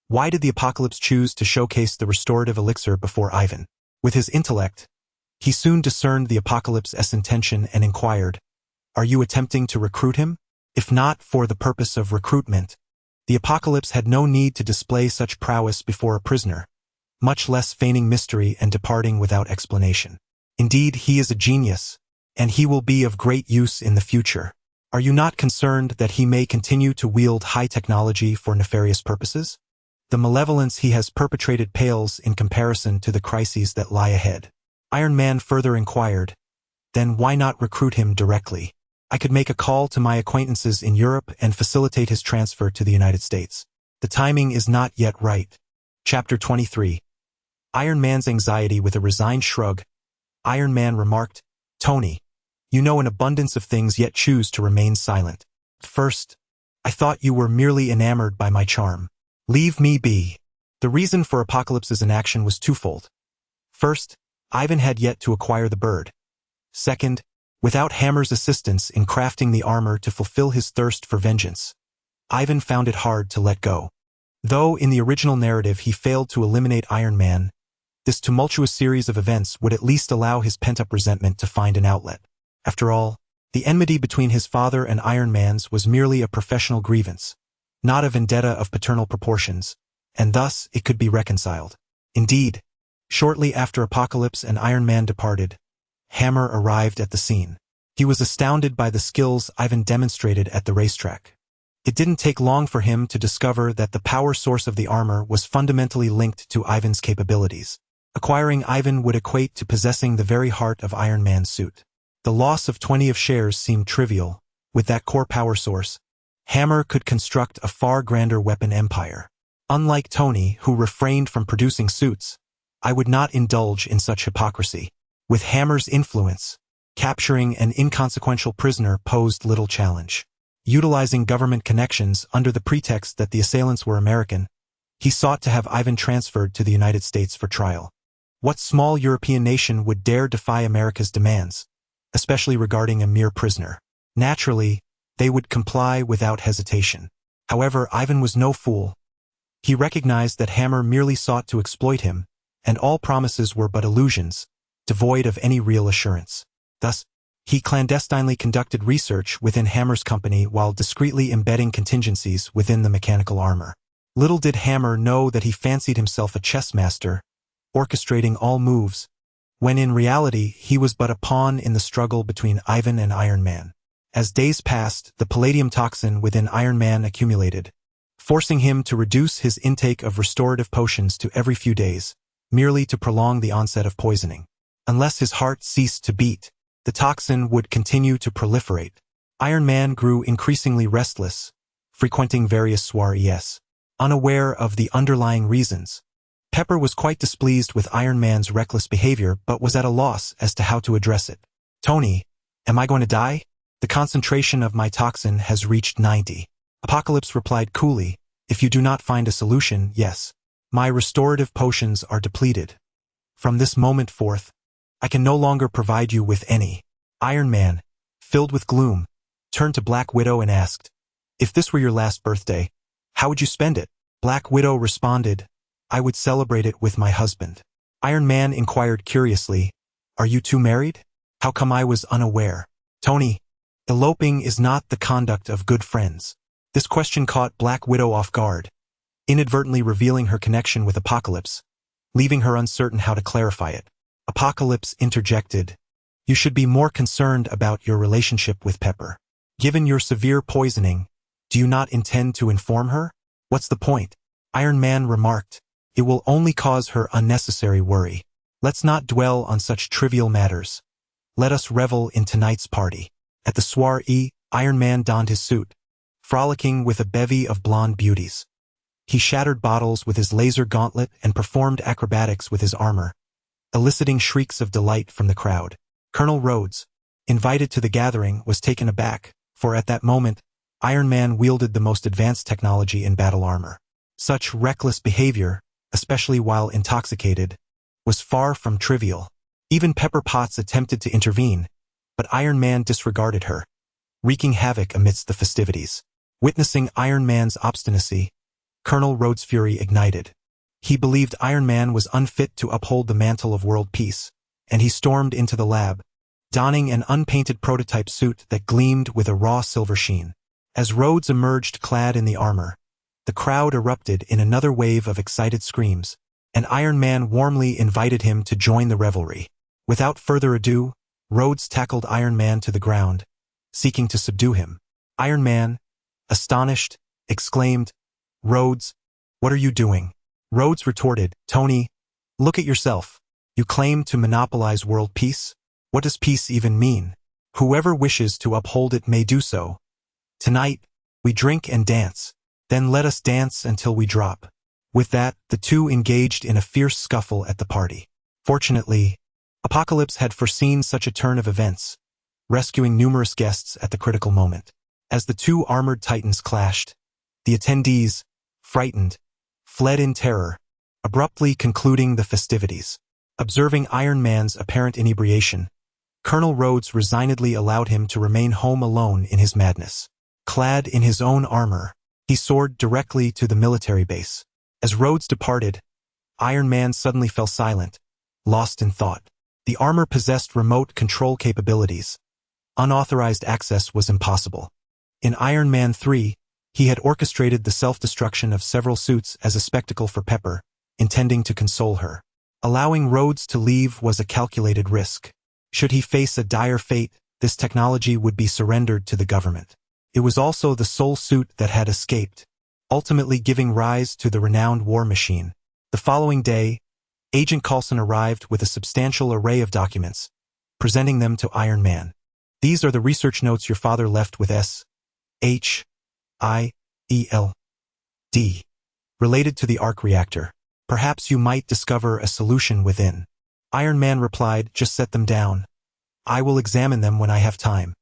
Why did the Apocalypse choose to showcase the restorative elixir before Ivan? With his intellect, he soon discerned the Apocalypse's intention and inquired, Are you attempting to recruit him? If not for the purpose of recruitment, the Apocalypse had no need to display such prowess before a prisoner, much less feigning mystery and departing without explanation. Indeed, he is a genius, and he will be of great use in the future. Are you not concerned that he may continue to wield high technology for nefarious purposes? The malevolence he has perpetrated pales in comparison to the crises that lie ahead. Iron Man further inquired, Then why not recruit him directly? I could make a call to my acquaintances in Europe and facilitate his transfer to the United States. The timing is not yet right. Chapter 23. Iron Man's anxiety. With a resigned shrug, Iron Man remarked, Tony, you know an abundance of things yet choose to remain silent. First, I thought you were merely enamored by my charm. Leave me be. The reason for Apocalypse's inaction was twofold. First, Ivan had yet to acquire the bird. Second, without Hammer's assistance in crafting the armor to fulfill his thirst for vengeance, Ivan found it hard to let go. Though in the original narrative he failed to eliminate Iron Man, this tumultuous series of events would at least allow his pent-up resentment to find an outlet. After all, the enmity between his father and Iron Man's was merely a professional grievance, not a vendetta of paternal proportions, and thus it could be reconciled. Indeed, shortly after Apocalypse and Iron Man departed, Hammer arrived at the scene. He was astounded by the skills Ivan demonstrated at the racetrack. It didn't take long for him to discover that the power source of the armor was fundamentally linked to Ivan's capabilities. Acquiring Ivan would equate to possessing the very heart of Iron Man's suit. The loss of 20 of shares seemed trivial. With that core power source, Hammer could construct a far grander weapon empire. Unlike Tony, who refrained from producing suits, I would not indulge in such hypocrisy. With Hammer's influence, capturing an inconsequential prisoner posed little challenge. Utilizing government connections under the pretext that the assailants were American, he sought to have Ivan transferred to the United States for trial. What small European nation would dare defy America's demands, especially regarding a mere prisoner? Naturally, they would comply without hesitation. However, Ivan was no fool. He recognized that Hammer merely sought to exploit him, and all promises were but illusions, devoid of any real assurance. Thus, he clandestinely conducted research within Hammer's company while discreetly embedding contingencies within the mechanical armor. Little did Hammer know that he fancied himself a chess master, orchestrating all moves, when in reality he was but a pawn in the struggle between Ivan and Iron Man. As days passed, the palladium toxin within Iron Man accumulated, forcing him to reduce his intake of restorative potions to every few days, merely to prolong the onset of poisoning. Unless his heart ceased to beat, the toxin would continue to proliferate. Iron Man grew increasingly restless, frequenting various soirees, unaware of the underlying reasons. Pepper was quite displeased with Iron Man's reckless behavior but was at a loss as to how to address it. "Tony, am I going to die? The concentration of my toxin has reached 90. Apocalypse replied coolly, "If you do not find a solution, yes. My restorative potions are depleted. From this moment forth, I can no longer provide you with any." Iron Man, filled with gloom, turned to Black Widow and asked, "If this were your last birthday, how would you spend it?" Black Widow responded, "I would celebrate it with my husband." Iron Man inquired curiously, "Are you two married? How come I was unaware?" "Tony, eloping is not the conduct of good friends." This question caught Black Widow off guard, inadvertently revealing her connection with Apocalypse, leaving her uncertain how to clarify it. Apocalypse interjected, "You should be more concerned about your relationship with Pepper. Given your severe poisoning, do you not intend to inform her? What's the point?" Iron Man remarked, "It will only cause her unnecessary worry. Let's not dwell on such trivial matters. Let us revel in tonight's party." At the soiree, Iron Man donned his suit, frolicking with a bevy of blonde beauties. He shattered bottles with his laser gauntlet and performed acrobatics with his armor, eliciting shrieks of delight from the crowd. Colonel Rhodes, invited to the gathering, was taken aback, for at that moment, Iron Man wielded the most advanced technology in battle armor. Such reckless behavior, especially while intoxicated, was far from trivial. Even Pepper Potts attempted to intervene, but Iron Man disregarded her, wreaking havoc amidst the festivities. Witnessing Iron Man's obstinacy, Colonel Rhodes' fury ignited. He believed Iron Man was unfit to uphold the mantle of world peace, and he stormed into the lab, donning an unpainted prototype suit that gleamed with a raw silver sheen. As Rhodes emerged clad in the armor, the crowd erupted in another wave of excited screams, and Iron Man warmly invited him to join the revelry. Without further ado, Rhodes tackled Iron Man to the ground, seeking to subdue him. Iron Man, astonished, exclaimed, "Rhodes, what are you doing?" Rhodes retorted, "Tony, look at yourself. You claim to monopolize world peace? What does peace even mean? Whoever wishes to uphold it may do so. Tonight, we drink and dance. Then let us dance until we drop." With that, the two engaged in a fierce scuffle at the party. Fortunately, Apocalypse had foreseen such a turn of events, rescuing numerous guests at the critical moment. As the two armored titans clashed, the attendees, frightened, fled in terror, abruptly concluding the festivities. Observing Iron Man's apparent inebriation, Colonel Rhodes resignedly allowed him to remain home alone in his madness. Clad in his own armor, he soared directly to the military base. As Rhodes departed, Iron Man suddenly fell silent, lost in thought. The armor possessed remote control capabilities. Unauthorized access was impossible. In Iron Man 3, he had orchestrated the self-destruction of several suits as a spectacle for Pepper, intending to console her. Allowing Rhodes to leave was a calculated risk. Should he face a dire fate, this technology would be surrendered to the government. It was also the sole suit that had escaped, ultimately giving rise to the renowned war machine. The following day, Agent Coulson arrived with a substantial array of documents, presenting them to Iron Man. "These are the research notes your father left with S.H.I.E.L.D. related to the arc reactor. Perhaps you might discover a solution within." Iron Man replied, "Just set them down. I will examine them when I have time."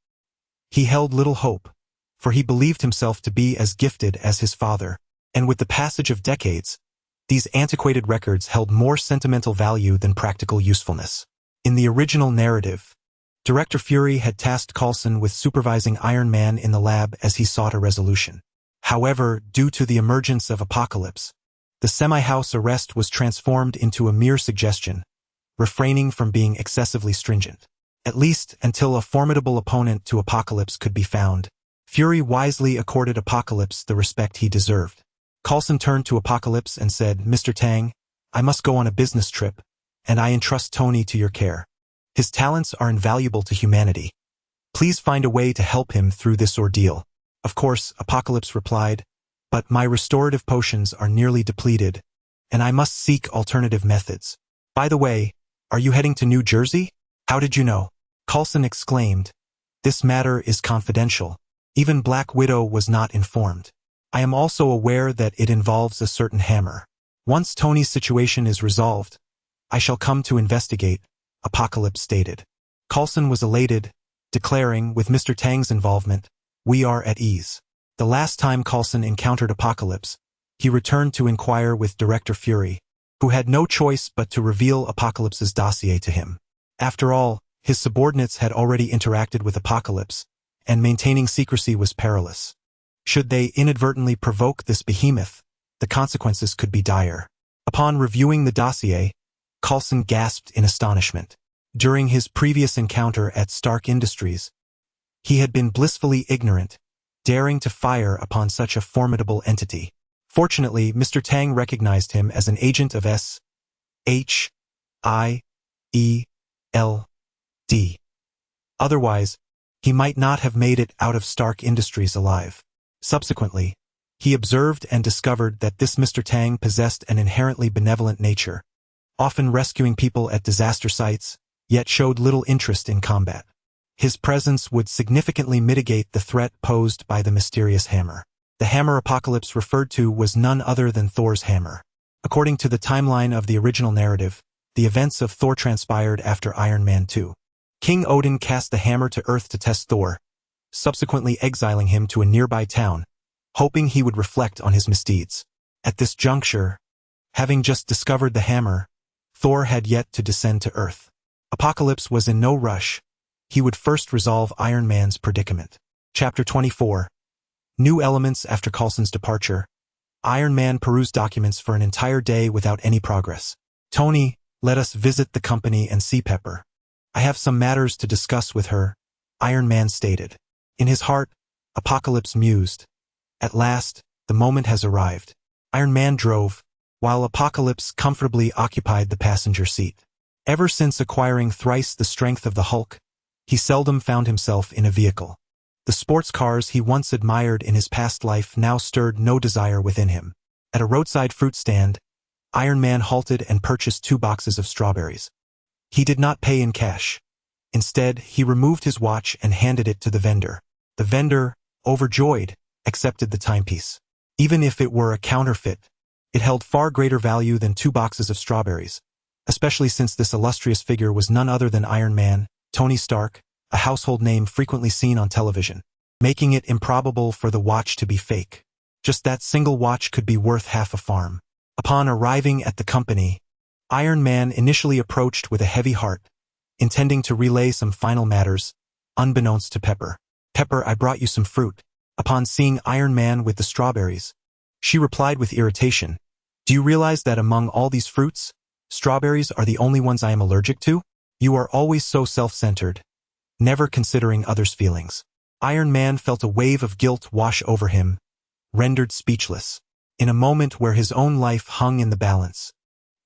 He held little hope, for he believed himself to be as gifted as his father, and with the passage of decades, these antiquated records held more sentimental value than practical usefulness. In the original narrative, Director Fury had tasked Coulson with supervising Iron Man in the lab as he sought a resolution. However, due to the emergence of Apocalypse, the semi-house arrest was transformed into a mere suggestion, refraining from being excessively stringent. At least until a formidable opponent to Apocalypse could be found, Fury wisely accorded Apocalypse the respect he deserved. Coulson turned to Apocalypse and said, "Mr. Tang, I must go on a business trip, and I entrust Tony to your care. His talents are invaluable to humanity. Please find a way to help him through this ordeal." Of course, Apocalypse replied, "But my restorative potions are nearly depleted, and I must seek alternative methods. By the way, are you heading to New Jersey? How did you know?" Coulson exclaimed. This matter is confidential. Even Black Widow was not informed. I am also aware that it involves a certain hammer. Once Tony's situation is resolved, I shall come to investigate, Apocalypse stated. Coulson was elated, declaring, with Mr. Tang's involvement, we are at ease. The last time Coulson encountered Apocalypse, he returned to inquire with Director Fury, who had no choice but to reveal Apocalypse's dossier to him. After all, his subordinates had already interacted with Apocalypse, and maintaining secrecy was perilous. Should they inadvertently provoke this behemoth, the consequences could be dire. Upon reviewing the dossier, Coulson gasped in astonishment. During his previous encounter at Stark Industries, he had been blissfully ignorant, daring to fire upon such a formidable entity. Fortunately, Mr. Tang recognized him as an agent of S.H.I.E.L.D. Otherwise, he might not have made it out of Stark Industries alive. Subsequently, he observed and discovered that this Mr. Tang possessed an inherently benevolent nature, often rescuing people at disaster sites, yet showed little interest in combat. His presence would significantly mitigate the threat posed by the mysterious hammer. The hammer Apocalypse referred to was none other than Thor's hammer. According to the timeline of the original narrative, the events of Thor transpired after Iron Man 2. King Odin cast the hammer to Earth to test Thor, subsequently exiling him to a nearby town, hoping he would reflect on his misdeeds. At this juncture, having just discovered the hammer, Thor had yet to descend to Earth. Apocalypse was in no rush. He would first resolve Iron Man's predicament. Chapter 24. New elements after Coulson's departure. Iron Man perused documents for an entire day without any progress. Tony, let us visit the company and see Pepper. I have some matters to discuss with her, Iron Man stated. In his heart, Apocalypse mused. At last, the moment has arrived. Iron Man drove, while Apocalypse comfortably occupied the passenger seat. Ever since acquiring thrice the strength of the Hulk, he seldom found himself in a vehicle. The sports cars he once admired in his past life now stirred no desire within him. At a roadside fruit stand, Iron Man halted and purchased 2 boxes of strawberries. He did not pay in cash. Instead, he removed his watch and handed it to the vendor. The vendor, overjoyed, accepted the timepiece. Even if it were a counterfeit, it held far greater value than 2 boxes of strawberries, especially since this illustrious figure was none other than Iron Man, Tony Stark, a household name frequently seen on television, making it improbable for the watch to be fake. Just that single watch could be worth half a farm. Upon arriving at the company, Iron Man initially approached with a heavy heart, intending to relay some final matters, unbeknownst to Pepper. Pepper, I brought you some fruit. Upon seeing Iron Man with the strawberries, she replied with irritation, do you realize that among all these fruits, strawberries are the only ones I am allergic to? You are always so self-centered, never considering others' feelings. Iron Man felt a wave of guilt wash over him, rendered speechless. In a moment where his own life hung in the balance,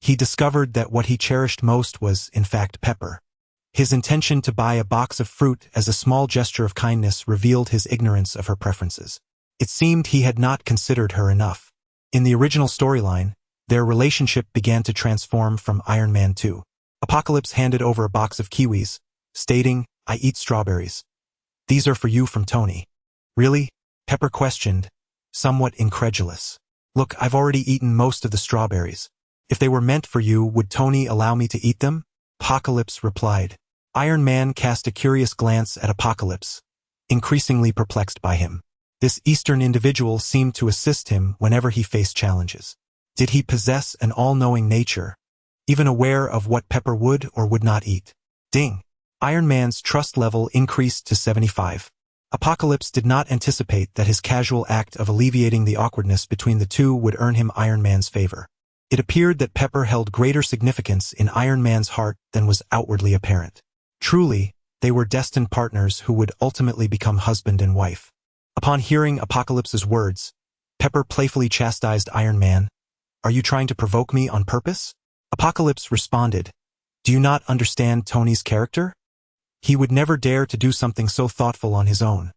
he discovered that what he cherished most was, in fact, Pepper. His intention to buy a box of fruit as a small gesture of kindness revealed his ignorance of her preferences. It seemed he had not considered her enough. In the original storyline, their relationship began to transform from Iron Man 2. Apocalypse handed over a box of kiwis, stating, I eat strawberries. These are for you from Tony. Really? Pepper questioned, somewhat incredulous. Look, I've already eaten most of the strawberries. If they were meant for you, would Tony allow me to eat them? Apocalypse replied. Iron Man cast a curious glance at Apocalypse, increasingly perplexed by him. This Eastern individual seemed to assist him whenever he faced challenges. Did he possess an all-knowing nature, even aware of what Pepper would or would not eat? Ding! Iron Man's trust level increased to 75. Apocalypse did not anticipate that his casual act of alleviating the awkwardness between the two would earn him Iron Man's favor. It appeared that Pepper held greater significance in Iron Man's heart than was outwardly apparent. Truly, they were destined partners who would ultimately become husband and wife. Upon hearing Apocalypse's words, Pepper playfully chastised Iron Man. Are you trying to provoke me on purpose? Apocalypse responded, do you not understand Tony's character? He would never dare to do something so thoughtful on his own.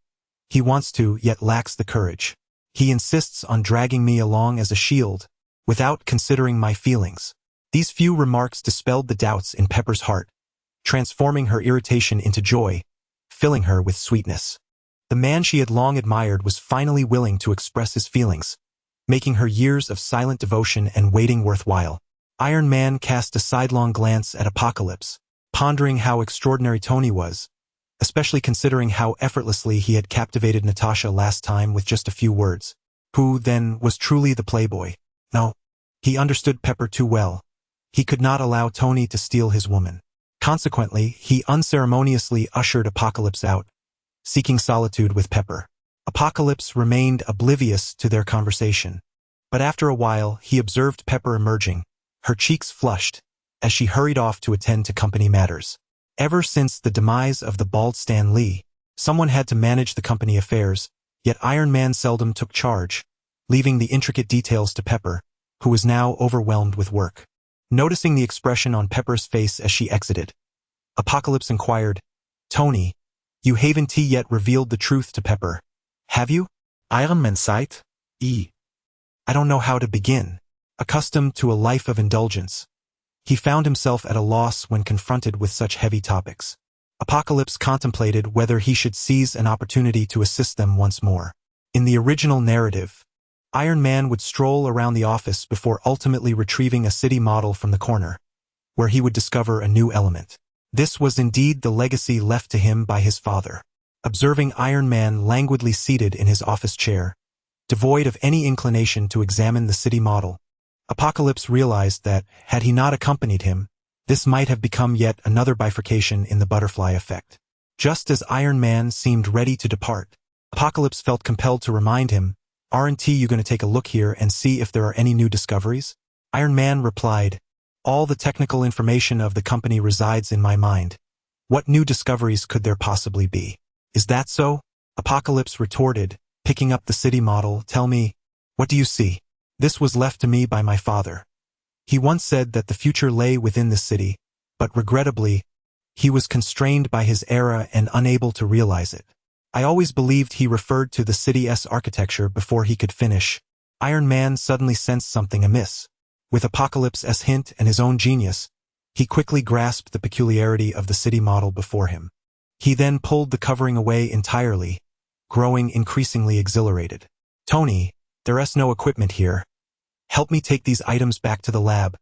He wants to, yet lacks the courage. He insists on dragging me along as a shield, without considering my feelings. These few remarks dispelled the doubts in Pepper's heart, transforming her irritation into joy, filling her with sweetness. The man she had long admired was finally willing to express his feelings, making her years of silent devotion and waiting worthwhile. Iron Man cast a sidelong glance at Apocalypse, pondering how extraordinary Tony was, especially considering how effortlessly he had captivated Natasha last time with just a few words. Who, then, was truly the playboy? No. He understood Pepper too well. He could not allow Tony to steal his woman. Consequently, he unceremoniously ushered Apocalypse out, seeking solitude with Pepper. Apocalypse remained oblivious to their conversation, but after a while he observed Pepper emerging, her cheeks flushed, as she hurried off to attend to company matters. Ever since the demise of the bald Stan Lee, someone had to manage the company affairs, yet Iron Man seldom took charge, leaving the intricate details to Pepper, who was now overwhelmed with work. Noticing the expression on Pepper's face as she exited, Apocalypse inquired, "Tony, you haven't yet revealed the truth to Pepper, have you?" Iron Man sighed. I don't know how to begin. Accustomed to a life of indulgence, he found himself at a loss when confronted with such heavy topics. Apocalypse contemplated whether he should seize an opportunity to assist them once more. In the original narrative, Iron Man would stroll around the office before ultimately retrieving a city model from the corner, where he would discover a new element. This was indeed the legacy left to him by his father. Observing Iron Man languidly seated in his office chair, devoid of any inclination to examine the city model, Apocalypse realized that, had he not accompanied him, this might have become yet another bifurcation in the butterfly effect. Just as Iron Man seemed ready to depart, Apocalypse felt compelled to remind him, "Aren't you going to take a look here and see if there are any new discoveries?" Iron Man replied, "All the technical information of the company resides in my mind. What new discoveries could there possibly be?" "Is that so?" Apocalypse retorted, picking up the city model. "Tell me, what do you see?" "This was left to me by my father. He once said that the future lay within the city, but regrettably, he was constrained by his era and unable to realize it. I always believed he referred to the city's architecture before he could finish." Iron Man suddenly sensed something amiss. With Apocalypse's hint and his own genius, he quickly grasped the peculiarity of the city model before him. He then pulled the covering away entirely, growing increasingly exhilarated. "Tony, there's no equipment here. Help me take these items back to the lab.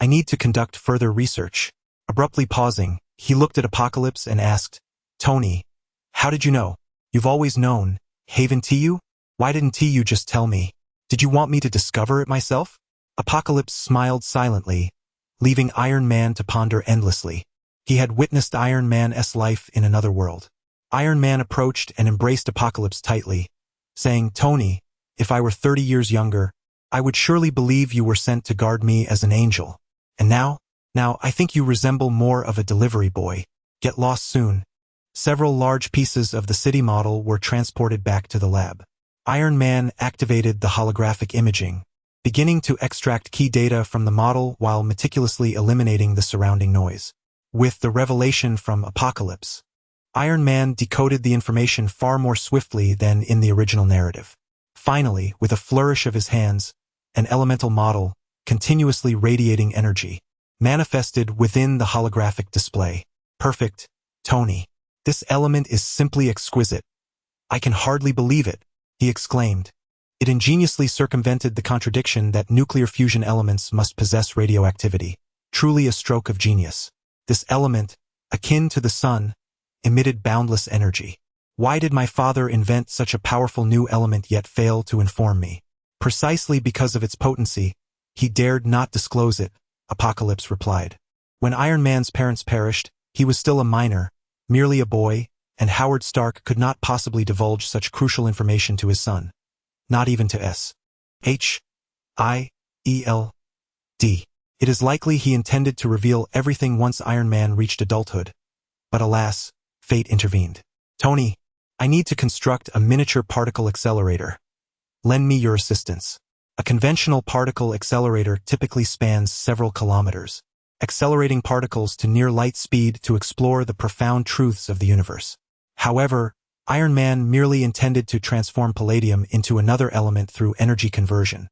I need to conduct further research." Abruptly pausing, he looked at Apocalypse and asked, "Tony, how did you know? You've always known, haven't you? Why didn't you just tell me? Did you want me to discover it myself?" Apocalypse smiled silently, leaving Iron Man to ponder endlessly. He had witnessed Iron Man's life in another world. Iron Man approached and embraced Apocalypse tightly, saying, "Tony, if I were 30 years younger, I would surely believe you were sent to guard me as an angel. And now I think you resemble more of a delivery boy. Get lost soon." Several large pieces of the city model were transported back to the lab. Iron Man activated the holographic imaging, beginning to extract key data from the model while meticulously eliminating the surrounding noise. With the revelation from Apocalypse, Iron Man decoded the information far more swiftly than in the original narrative. Finally, with a flourish of his hands, an elemental model, continuously radiating energy, manifested within the holographic display. "Perfect, Tony. This element is simply exquisite. I can hardly believe it," he exclaimed. It ingeniously circumvented the contradiction that nuclear fusion elements must possess radioactivity. Truly a stroke of genius. This element, akin to the sun, emitted boundless energy. Why did my father invent such a powerful new element yet fail to inform me? Precisely because of its potency, he dared not disclose it, Apocalypse replied. When Iron Man's parents perished, he was still a minor, merely a boy, and Howard Stark could not possibly divulge such crucial information to his son. Not even to S.H.I.E.L.D. It is likely he intended to reveal everything once Iron Man reached adulthood. But alas, fate intervened. "Tony, I need to construct a miniature particle accelerator. Lend me your assistance." A conventional particle accelerator typically spans several kilometers, accelerating particles to near light speed to explore the profound truths of the universe. However, Iron Man merely intended to transform palladium into another element through energy conversion,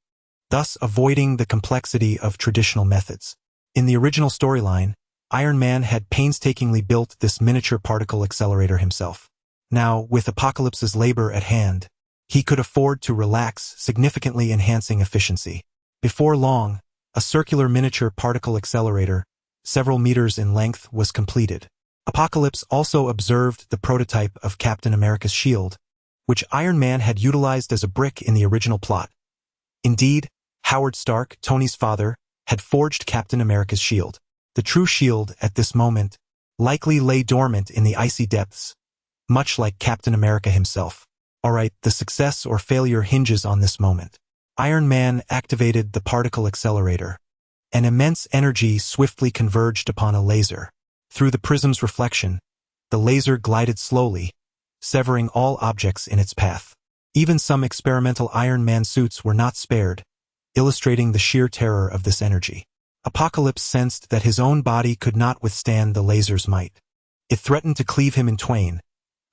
thus avoiding the complexity of traditional methods. In the original storyline, Iron Man had painstakingly built this miniature particle accelerator himself. Now, with Apocalypse's labor at hand, he could afford to relax, significantly enhancing efficiency. Before long, a circular miniature particle accelerator, several meters in length, was completed. Apocalypse also observed the prototype of Captain America's shield, which Iron Man had utilized as a brick in the original plot. Indeed, Howard Stark, Tony's father, had forged Captain America's shield. The true shield, at this moment, likely lay dormant in the icy depths, much like Captain America himself. Alright, the success or failure hinges on this moment. Iron Man activated the particle accelerator. An immense energy swiftly converged upon a laser. Through the prism's reflection, the laser glided slowly, severing all objects in its path. Even some experimental Iron Man suits were not spared, illustrating the sheer terror of this energy. Apocalypse sensed that his own body could not withstand the laser's might. It threatened to cleave him in twain,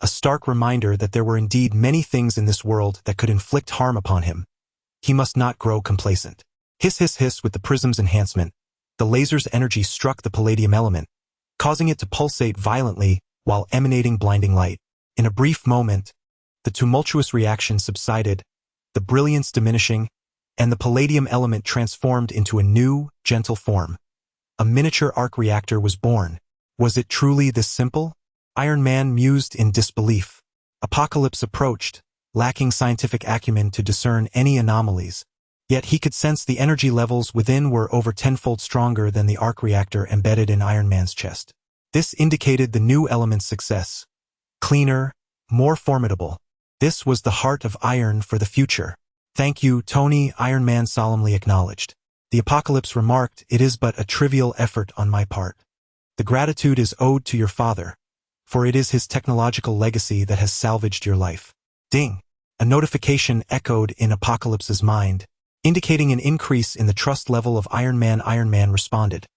a stark reminder that there were indeed many things in this world that could inflict harm upon him. He must not grow complacent. Hiss hiss hiss, with the prism's enhancement, the laser's energy struck the palladium element, causing it to pulsate violently while emanating blinding light. In a brief moment, the tumultuous reaction subsided, the brilliance diminishing, and the palladium element transformed into a new, gentle form. A miniature arc reactor was born. Was it truly this simple? Iron Man mused in disbelief. Apocalypse approached, lacking scientific acumen to discern any anomalies. Yet he could sense the energy levels within were over tenfold stronger than the arc reactor embedded in Iron Man's chest. This indicated the new element's success. Cleaner, more formidable. This was the heart of iron for the future. Thank you, Tony, Iron Man solemnly acknowledged. The Apocalypse remarked, it is but a trivial effort on my part. The gratitude is owed to your father, for it is his technological legacy that has salvaged your life. Ding! A notification echoed in Apocalypse's mind, indicating an increase in the trust level of Iron Man. Iron Man responded,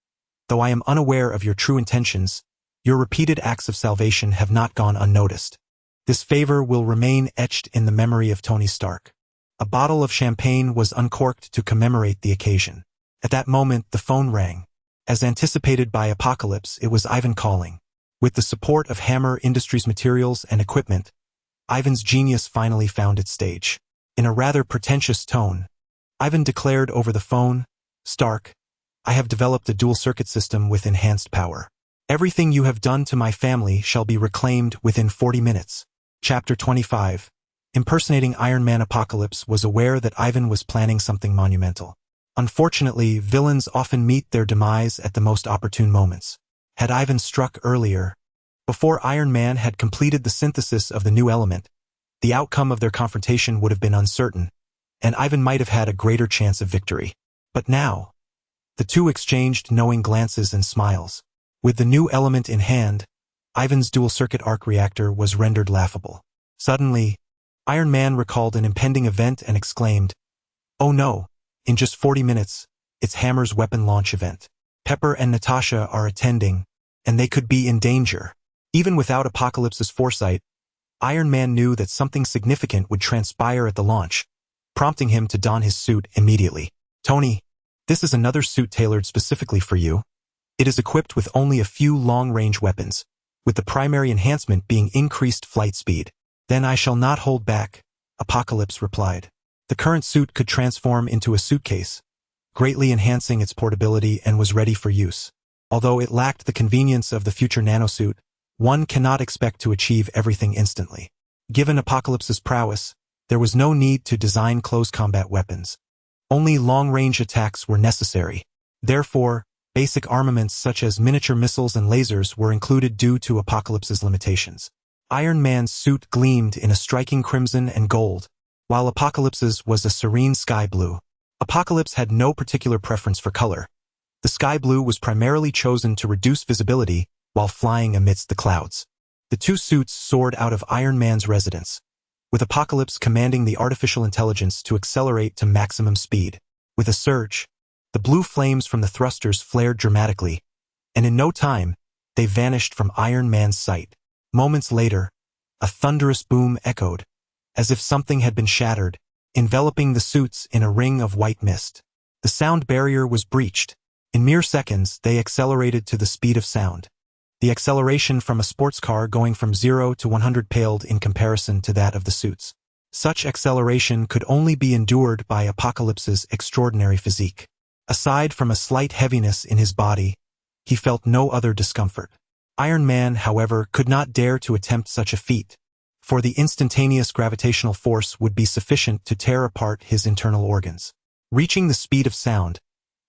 though I am unaware of your true intentions, your repeated acts of salvation have not gone unnoticed. This favor will remain etched in the memory of Tony Stark. A bottle of champagne was uncorked to commemorate the occasion. At that moment, the phone rang. As anticipated by Apocalypse, it was Ivan calling. With the support of Hammer Industries materials and equipment, Ivan's genius finally found its stage. In a rather pretentious tone, Ivan declared over the phone, Stark, I have developed a dual-circuit system with enhanced power. Everything you have done to my family shall be reclaimed within 40 minutes. Chapter 25. Impersonating Iron Man. Apocalypse was aware that Ivan was planning something monumental. Unfortunately, villains often meet their demise at the most opportune moments. Had Ivan struck earlier, before Iron Man had completed the synthesis of the new element, the outcome of their confrontation would have been uncertain, and Ivan might have had a greater chance of victory. But now, the two exchanged knowing glances and smiles. With the new element in hand, Ivan's dual-circuit arc reactor was rendered laughable. Suddenly, Iron Man recalled an impending event and exclaimed, oh no, in just 40 minutes, it's Hammer's weapon launch event. Pepper and Natasha are attending, and they could be in danger. Even without Apocalypse's foresight, Iron Man knew that something significant would transpire at the launch, prompting him to don his suit immediately. Tony, this is another suit tailored specifically for you. It is equipped with only a few long-range weapons, with the primary enhancement being increased flight speed. Then I shall not hold back, Apocalypse replied. The current suit could transform into a suitcase, greatly enhancing its portability, and was ready for use. Although it lacked the convenience of the future nanosuit, one cannot expect to achieve everything instantly. Given Apocalypse's prowess, there was no need to design close combat weapons. Only long-range attacks were necessary. Therefore, basic armaments such as miniature missiles and lasers were included due to Apocalypse's limitations. Iron Man's suit gleamed in a striking crimson and gold, while Apocalypse's was a serene sky blue. Apocalypse had no particular preference for color. The sky blue was primarily chosen to reduce visibility while flying amidst the clouds. The two suits soared out of Iron Man's residence, with Apocalypse commanding the artificial intelligence to accelerate to maximum speed. With a surge, the blue flames from the thrusters flared dramatically, and in no time, they vanished from Iron Man's sight. Moments later, a thunderous boom echoed, as if something had been shattered, enveloping the suits in a ring of white mist. The sound barrier was breached, In mere seconds, they accelerated to the speed of sound. The acceleration from a sports car going from 0 to 100 paled in comparison to that of the suits. Such acceleration could only be endured by Apocalypse's extraordinary physique. Aside from a slight heaviness in his body, he felt no other discomfort. Iron Man, however, could not dare to attempt such a feat, for the instantaneous gravitational force would be sufficient to tear apart his internal organs. Reaching the speed of sound,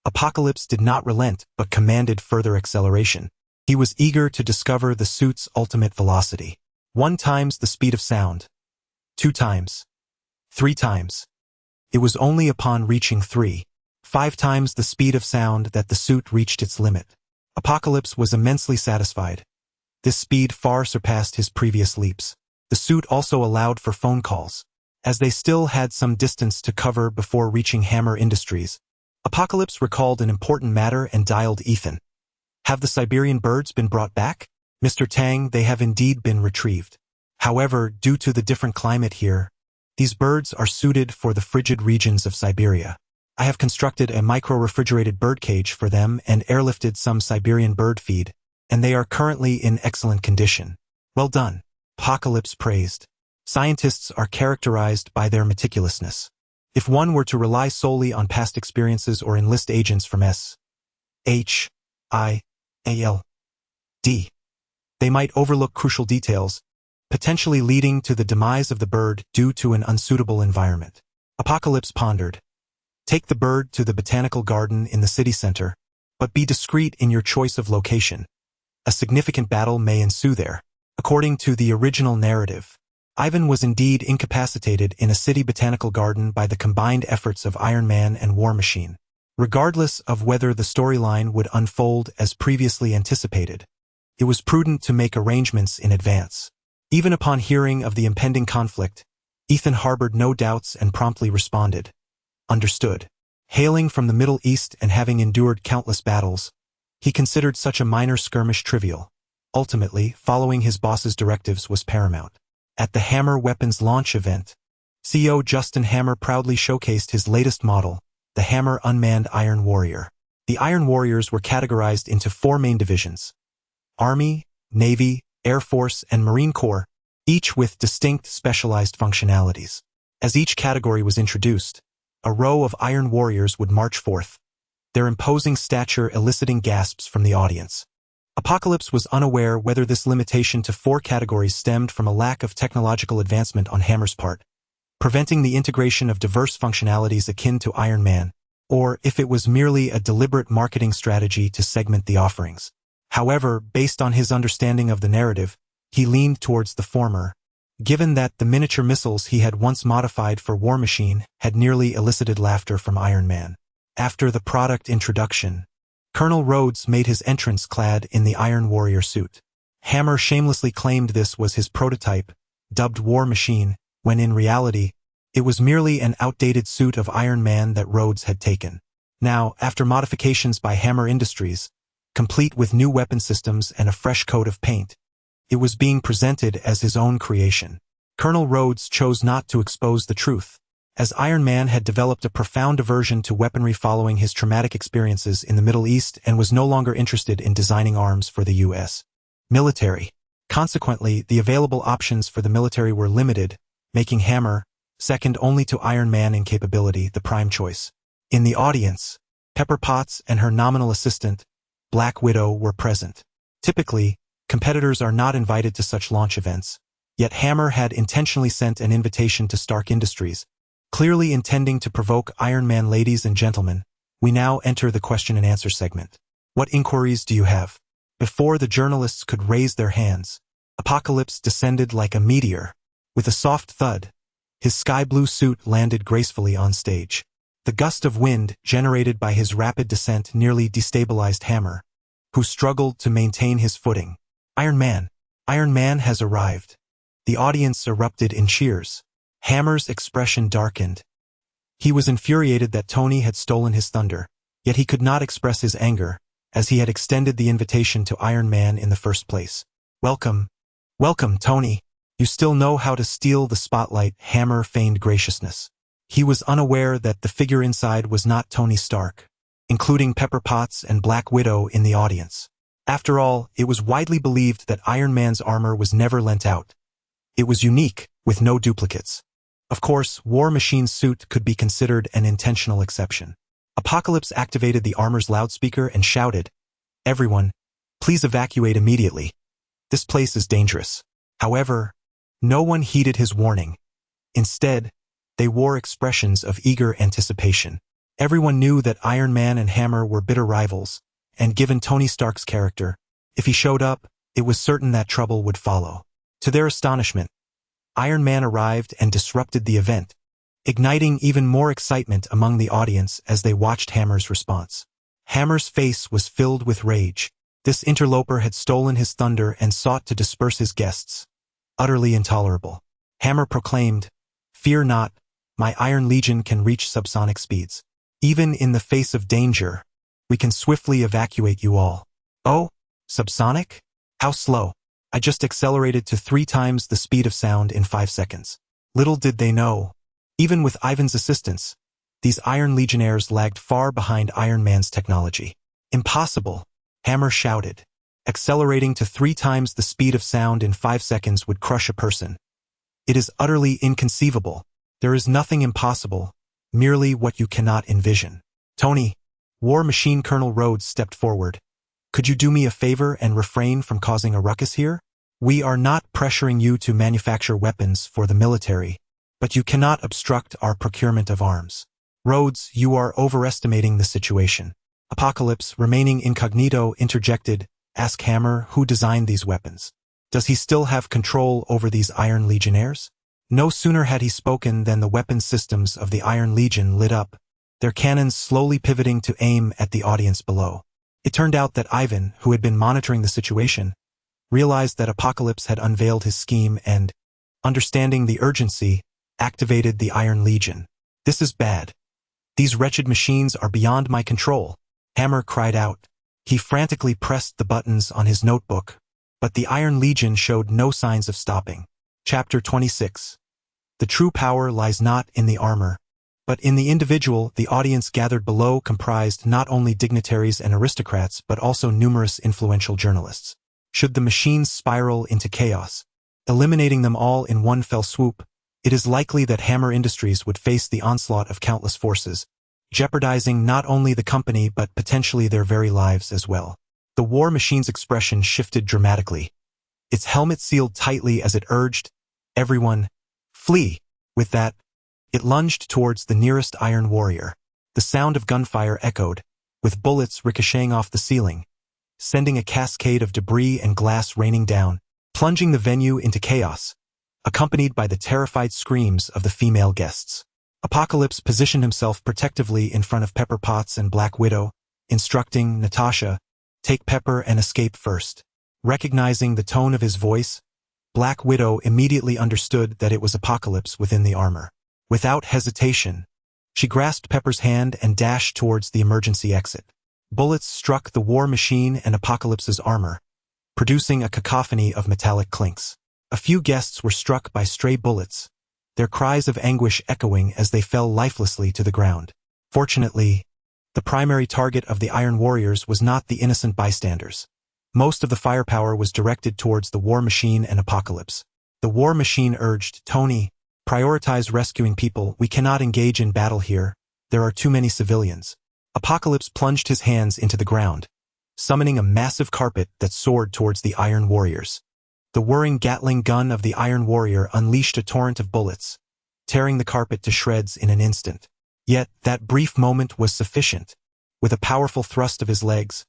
Apocalypse did not relent but commanded further acceleration. He was eager to discover the suit's ultimate velocity. 1 times the speed of sound. 2 times. 3 times. It was only upon reaching 5 times the speed of sound that the suit reached its limit. Apocalypse was immensely satisfied. This speed far surpassed his previous leaps. The suit also allowed for phone calls. As they still had some distance to cover before reaching Hammer Industries, Apocalypse recalled an important matter and dialed Ethan. Have the Siberian birds been brought back? Mr. Tang, they have indeed been retrieved. However, due to the different climate here, these birds are suited for the frigid regions of Siberia. I have constructed a micro-refrigerated bird cage for them and airlifted some Siberian bird feed, and they are currently in excellent condition. Well done. Apocalypse praised. Scientists are characterized by their meticulousness. If one were to rely solely on past experiences or enlist agents from S.H.I.A.L.D., they might overlook crucial details, potentially leading to the demise of the bird due to an unsuitable environment. Apocalypse pondered. Take the bird to the botanical garden in the city center, but be discreet in your choice of location. A significant battle may ensue there. According to the original narrative, Ivan was indeed incapacitated in a city botanical garden by the combined efforts of Iron Man and War Machine. Regardless of whether the storyline would unfold as previously anticipated, it was prudent to make arrangements in advance. Even upon hearing of the impending conflict, Ethan harbored no doubts and promptly responded. Understood. Hailing from the Middle East and having endured countless battles, he considered such a minor skirmish trivial. Ultimately, following his boss's directives was paramount. At the Hammer Weapons launch event, CEO Justin Hammer proudly showcased his latest model, the Hammer Unmanned Iron Warrior. The Iron Warriors were categorized into 4 main divisions: Army, Navy, Air Force, and Marine Corps, each with distinct specialized functionalities. As each category was introduced, a row of Iron Warriors would march forth, their imposing stature eliciting gasps from the audience. Apocalypse was unaware whether this limitation to 4 categories stemmed from a lack of technological advancement on Hammer's part, preventing the integration of diverse functionalities akin to Iron Man, or if it was merely a deliberate marketing strategy to segment the offerings. However, based on his understanding of the narrative, he leaned towards the former, given that the miniature missiles he had once modified for War Machine had nearly elicited laughter from Iron Man. After the product introduction, Colonel Rhodes made his entrance clad in the Iron Warrior suit. Hammer shamelessly claimed this was his prototype, dubbed War Machine, when in reality, it was merely an outdated suit of Iron Man that Rhodes had taken. Now, after modifications by Hammer Industries, complete with new weapon systems and a fresh coat of paint, it was being presented as his own creation. Colonel Rhodes chose not to expose the truth, as Iron Man had developed a profound aversion to weaponry following his traumatic experiences in the Middle East and was no longer interested in designing arms for the U.S. military. Consequently, the available options for the military were limited, making Hammer, second only to Iron Man in capability, the prime choice. In the audience, Pepper Potts and her nominal assistant, Black Widow, were present. Typically, competitors are not invited to such launch events, yet Hammer had intentionally sent an invitation to Stark Industries, clearly intending to provoke Iron Man. Ladies and gentlemen, we now enter the question and answer segment. What inquiries do you have? Before the journalists could raise their hands, Apocalypse descended like a meteor. With a soft thud, his sky blue suit landed gracefully on stage. The gust of wind generated by his rapid descent nearly destabilized Hammer, who struggled to maintain his footing. Iron Man has arrived. The audience erupted in cheers. Hammer's expression darkened. He was infuriated that Tony had stolen his thunder, yet he could not express his anger, as he had extended the invitation to Iron Man in the first place. Welcome, Tony. You still know how to steal the spotlight. Hammer feigned graciousness. He was unaware that the figure inside was not Tony Stark, including Pepper Potts and Black Widow in the audience. After all, it was widely believed that Iron Man's armor was never lent out. It was unique, with no duplicates. Of course, War Machine's suit could be considered an intentional exception. Apocalypse activated the armor's loudspeaker and shouted, "Everyone, please evacuate immediately. This place is dangerous." However, no one heeded his warning. Instead, they wore expressions of eager anticipation. Everyone knew that Iron Man and Hammer were bitter rivals, and given Tony Stark's character, if he showed up, it was certain that trouble would follow. To their astonishment, Iron Man arrived and disrupted the event, igniting even more excitement among the audience as they watched Hammer's response. Hammer's face was filled with rage. This interloper had stolen his thunder and sought to disperse his guests. Utterly intolerable. Hammer proclaimed, "Fear not, my Iron Legion can reach subsonic speeds. Even in the face of danger, we can swiftly evacuate you all." "Oh, subsonic? How slow? I just accelerated to 3 times the speed of sound in 5 seconds. Little did they know. Even with Ivan's assistance, these Iron Legionnaires lagged far behind Iron Man's technology. "Impossible," Hammer shouted. "Accelerating to 3 times the speed of sound in 5 seconds would crush a person. It is utterly inconceivable. There is nothing impossible, merely what you cannot envision." "Tony," War Machine Colonel Rhodes stepped forward. "Could you do me a favor and refrain from causing a ruckus here? We are not pressuring you to manufacture weapons for the military, but you cannot obstruct our procurement of arms." "Rhodes, you are overestimating the situation." Apocalypse, remaining incognito, interjected, "Ask Hammer who designed these weapons. Does he still have control over these Iron Legionnaires?" No sooner had he spoken than the weapon systems of the Iron Legion lit up, their cannons slowly pivoting to aim at the audience below. It turned out that Ivan, who had been monitoring the situation, realized that Apocalypse had unveiled his scheme and, understanding the urgency, activated the Iron Legion. "This is bad. These wretched machines are beyond my control," Hammer cried out. He frantically pressed the buttons on his notebook, but the Iron Legion showed no signs of stopping. Chapter 26. The true power lies not in the armor, but in the individual. The audience gathered below comprised not only dignitaries and aristocrats but also numerous influential journalists. Should the machines spiral into chaos, eliminating them all in one fell swoop, it is likely that Hammer Industries would face the onslaught of countless forces, jeopardizing not only the company but potentially their very lives as well. The War Machine's expression shifted dramatically. Its helmet sealed tightly as it urged, "Everyone, flee." With that, it lunged towards the nearest Iron Warrior. The sound of gunfire echoed, with bullets ricocheting off the ceiling, sending a cascade of debris and glass raining down, plunging the venue into chaos, accompanied by the terrified screams of the female guests. Apocalypse positioned himself protectively in front of Pepper Potts and Black Widow, instructing Natasha, "Take Pepper and escape first." Recognizing the tone of his voice, Black Widow immediately understood that it was Apocalypse within the armor. Without hesitation, she grasped Pepper's hand and dashed towards the emergency exit. Bullets struck the War Machine and Apocalypse's armor, producing a cacophony of metallic clinks. A few guests were struck by stray bullets, their cries of anguish echoing as they fell lifelessly to the ground. Fortunately, the primary target of the Iron Warriors was not the innocent bystanders. Most of the firepower was directed towards the War Machine and Apocalypse. The War Machine urged, "Tony, prioritize rescuing people. We cannot engage in battle here. There are too many civilians." Apocalypse plunged his hands into the ground, summoning a massive carpet that soared towards the Iron Warriors. The whirring Gatling gun of the Iron Warrior unleashed a torrent of bullets, tearing the carpet to shreds in an instant. Yet, that brief moment was sufficient. With a powerful thrust of his legs,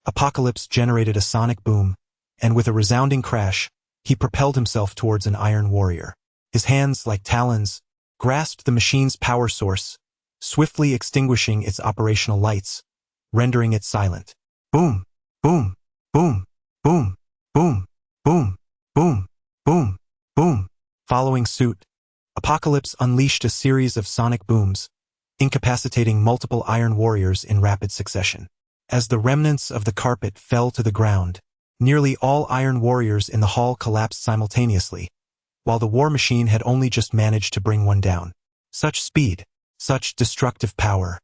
Apocalypse generated a sonic boom, and with a resounding crash, he propelled himself towards an Iron Warrior. His hands, like talons, grasped the machine's power source, swiftly extinguishing its operational lights, rendering it silent. Boom, boom, boom, boom, boom, boom, boom, boom, boom. Following suit, Apocalypse unleashed a series of sonic booms, incapacitating multiple Iron Warriors in rapid succession. As the remnants of the carpet fell to the ground, nearly all Iron Warriors in the hall collapsed simultaneously, while the War Machine had only just managed to bring one down. Such speed, such destructive power.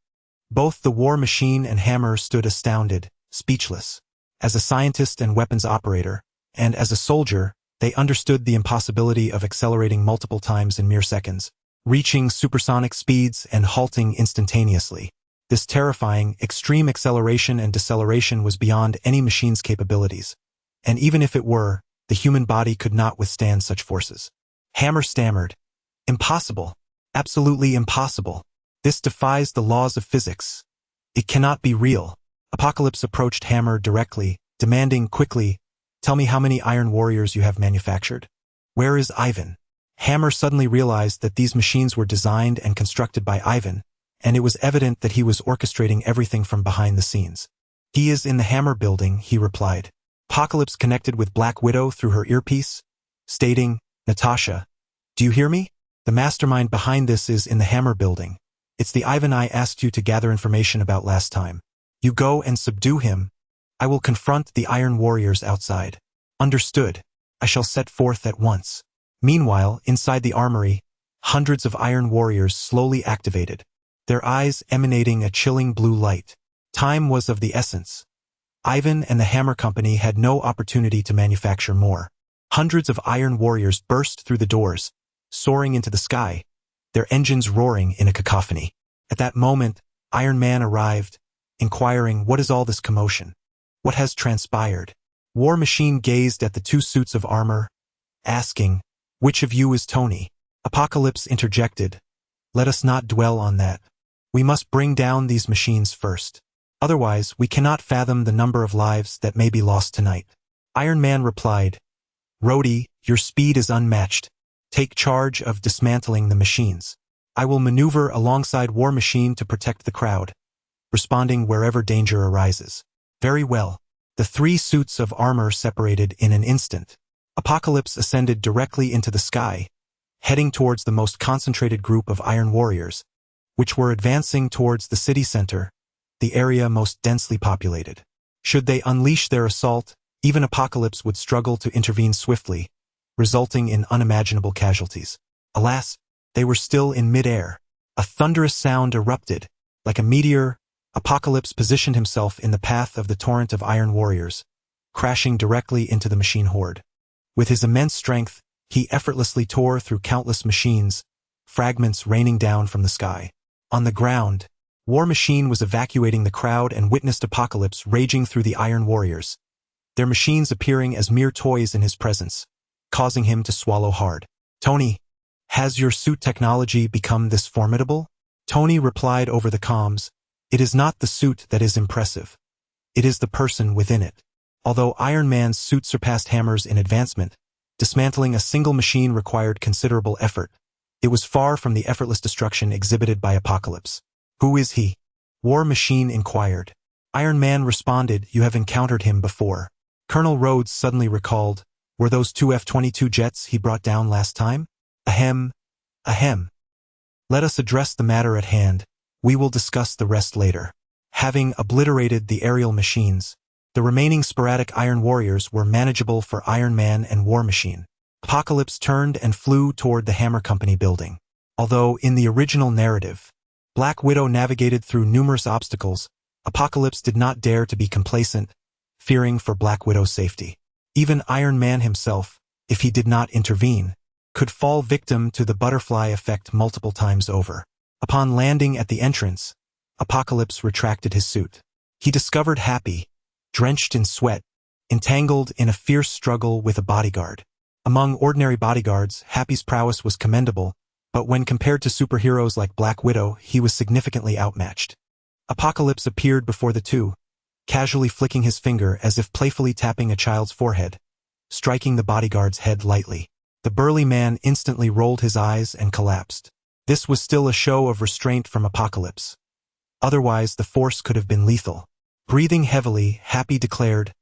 Both the war machine and Hammer stood astounded, speechless. As a scientist and weapons operator, and as a soldier, they understood the impossibility of accelerating multiple times in mere seconds, reaching supersonic speeds and halting instantaneously. This terrifying, extreme acceleration and deceleration was beyond any machine's capabilities. And even if it were, the human body could not withstand such forces. Hammer stammered. Impossible. Absolutely impossible. This defies the laws of physics. It cannot be real. Apocalypse approached Hammer directly, demanding quickly, "Tell me how many Iron Warriors you have manufactured. Where is Ivan?" Hammer suddenly realized that these machines were designed and constructed by Ivan, and it was evident that he was orchestrating everything from behind the scenes. "He is in the Hammer building," he replied. Apocalypse connected with Black Widow through her earpiece, stating, "Natasha, do you hear me? The mastermind behind this is in the Hammer building. It's the Ivan I asked you to gather information about last time. You go and subdue him. I will confront the Iron Warriors outside." "Understood. I shall set forth at once." Meanwhile, inside the armory, hundreds of Iron Warriors slowly activated, their eyes emanating a chilling blue light. Time was of the essence. Ivan and the Hammer Company had no opportunity to manufacture more. Hundreds of Iron Warriors burst through the doors, soaring into the sky, their engines roaring in a cacophony. At that moment, Iron Man arrived, inquiring, "What is all this commotion? What has transpired?" War Machine gazed at the two suits of armor, asking, "Which of you is Tony?" Apocalypse interjected, "Let us not dwell on that. We must bring down these machines first. Otherwise, we cannot fathom the number of lives that may be lost tonight." Iron Man replied, "Rhodey, your speed is unmatched. Take charge of dismantling the machines. I will maneuver alongside War Machine to protect the crowd, responding wherever danger arises." "Very well." The three suits of armor separated in an instant. Apocalypse ascended directly into the sky, heading towards the most concentrated group of Iron Warriors, which were advancing towards the city center, the area most densely populated. Should they unleash their assault, even Apocalypse would struggle to intervene swiftly, resulting in unimaginable casualties. Alas, they were still in mid-air. A thunderous sound erupted. Like a meteor, Apocalypse positioned himself in the path of the torrent of Iron Warriors, crashing directly into the machine horde. With his immense strength, he effortlessly tore through countless machines, fragments raining down from the sky. On the ground, War Machine was evacuating the crowd and witnessed Apocalypse raging through the Iron Warriors, their machines appearing as mere toys in his presence, causing him to swallow hard. "Tony, has your suit technology become this formidable?" Tony replied over the comms, "It is not the suit that is impressive. It is the person within it." Although Iron Man's suit surpassed Hammer's in advancement, dismantling a single machine required considerable effort. It was far from the effortless destruction exhibited by Apocalypse. "Who is he?" War Machine inquired. Iron Man responded, "You have encountered him before." Colonel Rhodes suddenly recalled, "Were those two F-22 jets he brought down last time?" Ahem. Ahem. "Let us address the matter at hand. We will discuss the rest later." Having obliterated the aerial machines, the remaining sporadic Iron Warriors were manageable for Iron Man and War Machine. Apocalypse turned and flew toward the Hammer Company building. Although in the original narrative, Black Widow navigated through numerous obstacles, Apocalypse did not dare to be complacent, fearing for Black Widow's safety. Even Iron Man himself, if he did not intervene, could fall victim to the butterfly effect multiple times over. Upon landing at the entrance, Apocalypse retracted his suit. He discovered Happy, drenched in sweat, entangled in a fierce struggle with a bodyguard. Among ordinary bodyguards, Happy's prowess was commendable, but when compared to superheroes like Black Widow, he was significantly outmatched. Apocalypse appeared before the two, casually flicking his finger as if playfully tapping a child's forehead, striking the bodyguard's head lightly. The burly man instantly rolled his eyes and collapsed. This was still a show of restraint from Apocalypse. Otherwise, the force could have been lethal. Breathing heavily, Happy declared,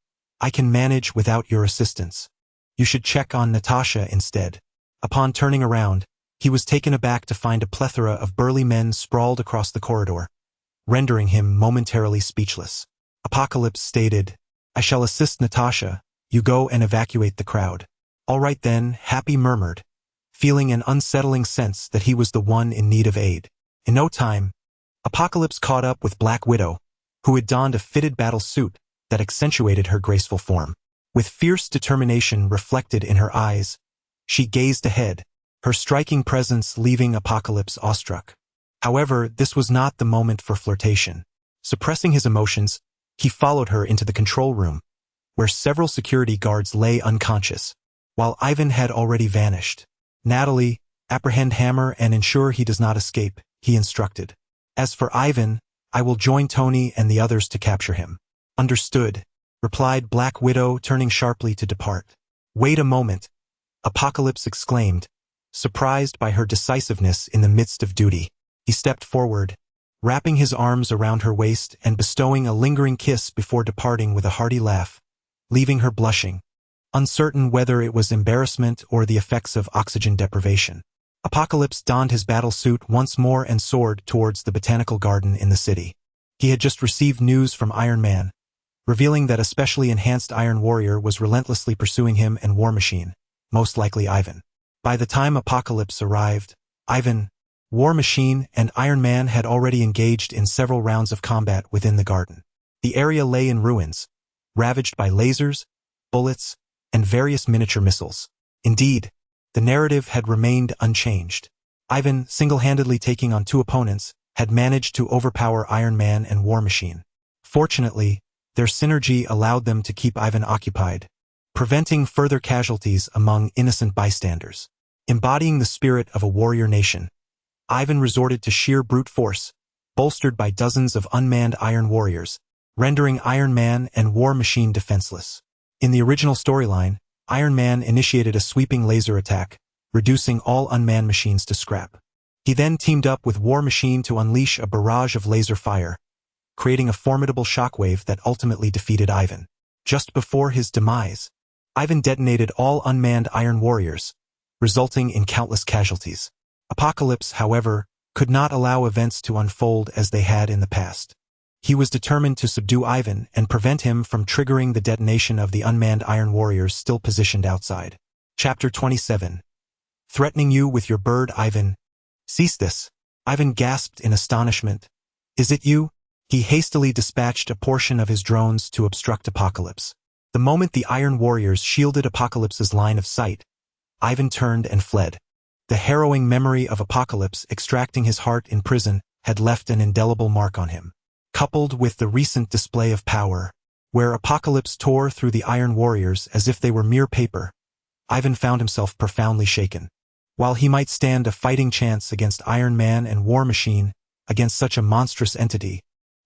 "I can manage without your assistance. You should check on Natasha instead." Upon turning around, he was taken aback to find a plethora of burly men sprawled across the corridor, rendering him momentarily speechless. Apocalypse stated, "I shall assist Natasha. You go and evacuate the crowd." "All right then," Happy murmured, feeling an unsettling sense that he was the one in need of aid. In no time, Apocalypse caught up with Black Widow, who had donned a fitted battle suit that accentuated her graceful form. With fierce determination reflected in her eyes, she gazed ahead, her striking presence leaving Apocalypse awestruck. However, this was not the moment for flirtation. Suppressing his emotions, he followed her into the control room, where several security guards lay unconscious, while Ivan had already vanished. "Natalie, apprehend Hammer and ensure he does not escape," he instructed. "As for Ivan, I will join Tony and the others to capture him." "Understood," replied Black Widow, turning sharply to depart. "Wait a moment," Apocalypse exclaimed, surprised by her decisiveness in the midst of duty. He stepped forward, wrapping his arms around her waist and bestowing a lingering kiss before departing with a hearty laugh, leaving her blushing, uncertain whether it was embarrassment or the effects of oxygen deprivation. Apocalypse donned his battle suit once more and soared towards the botanical garden in the city. He had just received news from Iron Man, revealing that a specially enhanced Iron Warrior was relentlessly pursuing him and War Machine, most likely Ivan. By the time Apocalypse arrived, Ivan, War Machine, and Iron Man had already engaged in several rounds of combat within the garden. The area lay in ruins, ravaged by lasers, bullets, and various miniature missiles. Indeed, the narrative had remained unchanged. Ivan, single-handedly taking on two opponents, had managed to overpower Iron Man and War Machine. Fortunately, their synergy allowed them to keep Ivan occupied, preventing further casualties among innocent bystanders. Embodying the spirit of a warrior nation, Ivan resorted to sheer brute force, bolstered by dozens of unmanned Iron Warriors, rendering Iron Man and War Machine defenseless. In the original storyline, Iron Man initiated a sweeping laser attack, reducing all unmanned machines to scrap. He then teamed up with War Machine to unleash a barrage of laser fire, creating a formidable shockwave that ultimately defeated Ivan. Just before his demise, Ivan detonated all unmanned Iron Warriors, resulting in countless casualties. Apocalypse, however, could not allow events to unfold as they had in the past. He was determined to subdue Ivan and prevent him from triggering the detonation of the unmanned Iron Warriors still positioned outside. Chapter 27. Threatening you with your bird, Ivan. "Cease this." Ivan gasped in astonishment. "Is it you?" He hastily dispatched a portion of his drones to obstruct Apocalypse. The moment the Iron Warriors shielded Apocalypse's line of sight, Ivan turned and fled. The harrowing memory of Apocalypse extracting his heart in prison had left an indelible mark on him. Coupled with the recent display of power, where Apocalypse tore through the Iron Warriors as if they were mere paper, Ivan found himself profoundly shaken. While he might stand a fighting chance against Iron Man and War Machine, against such a monstrous entity,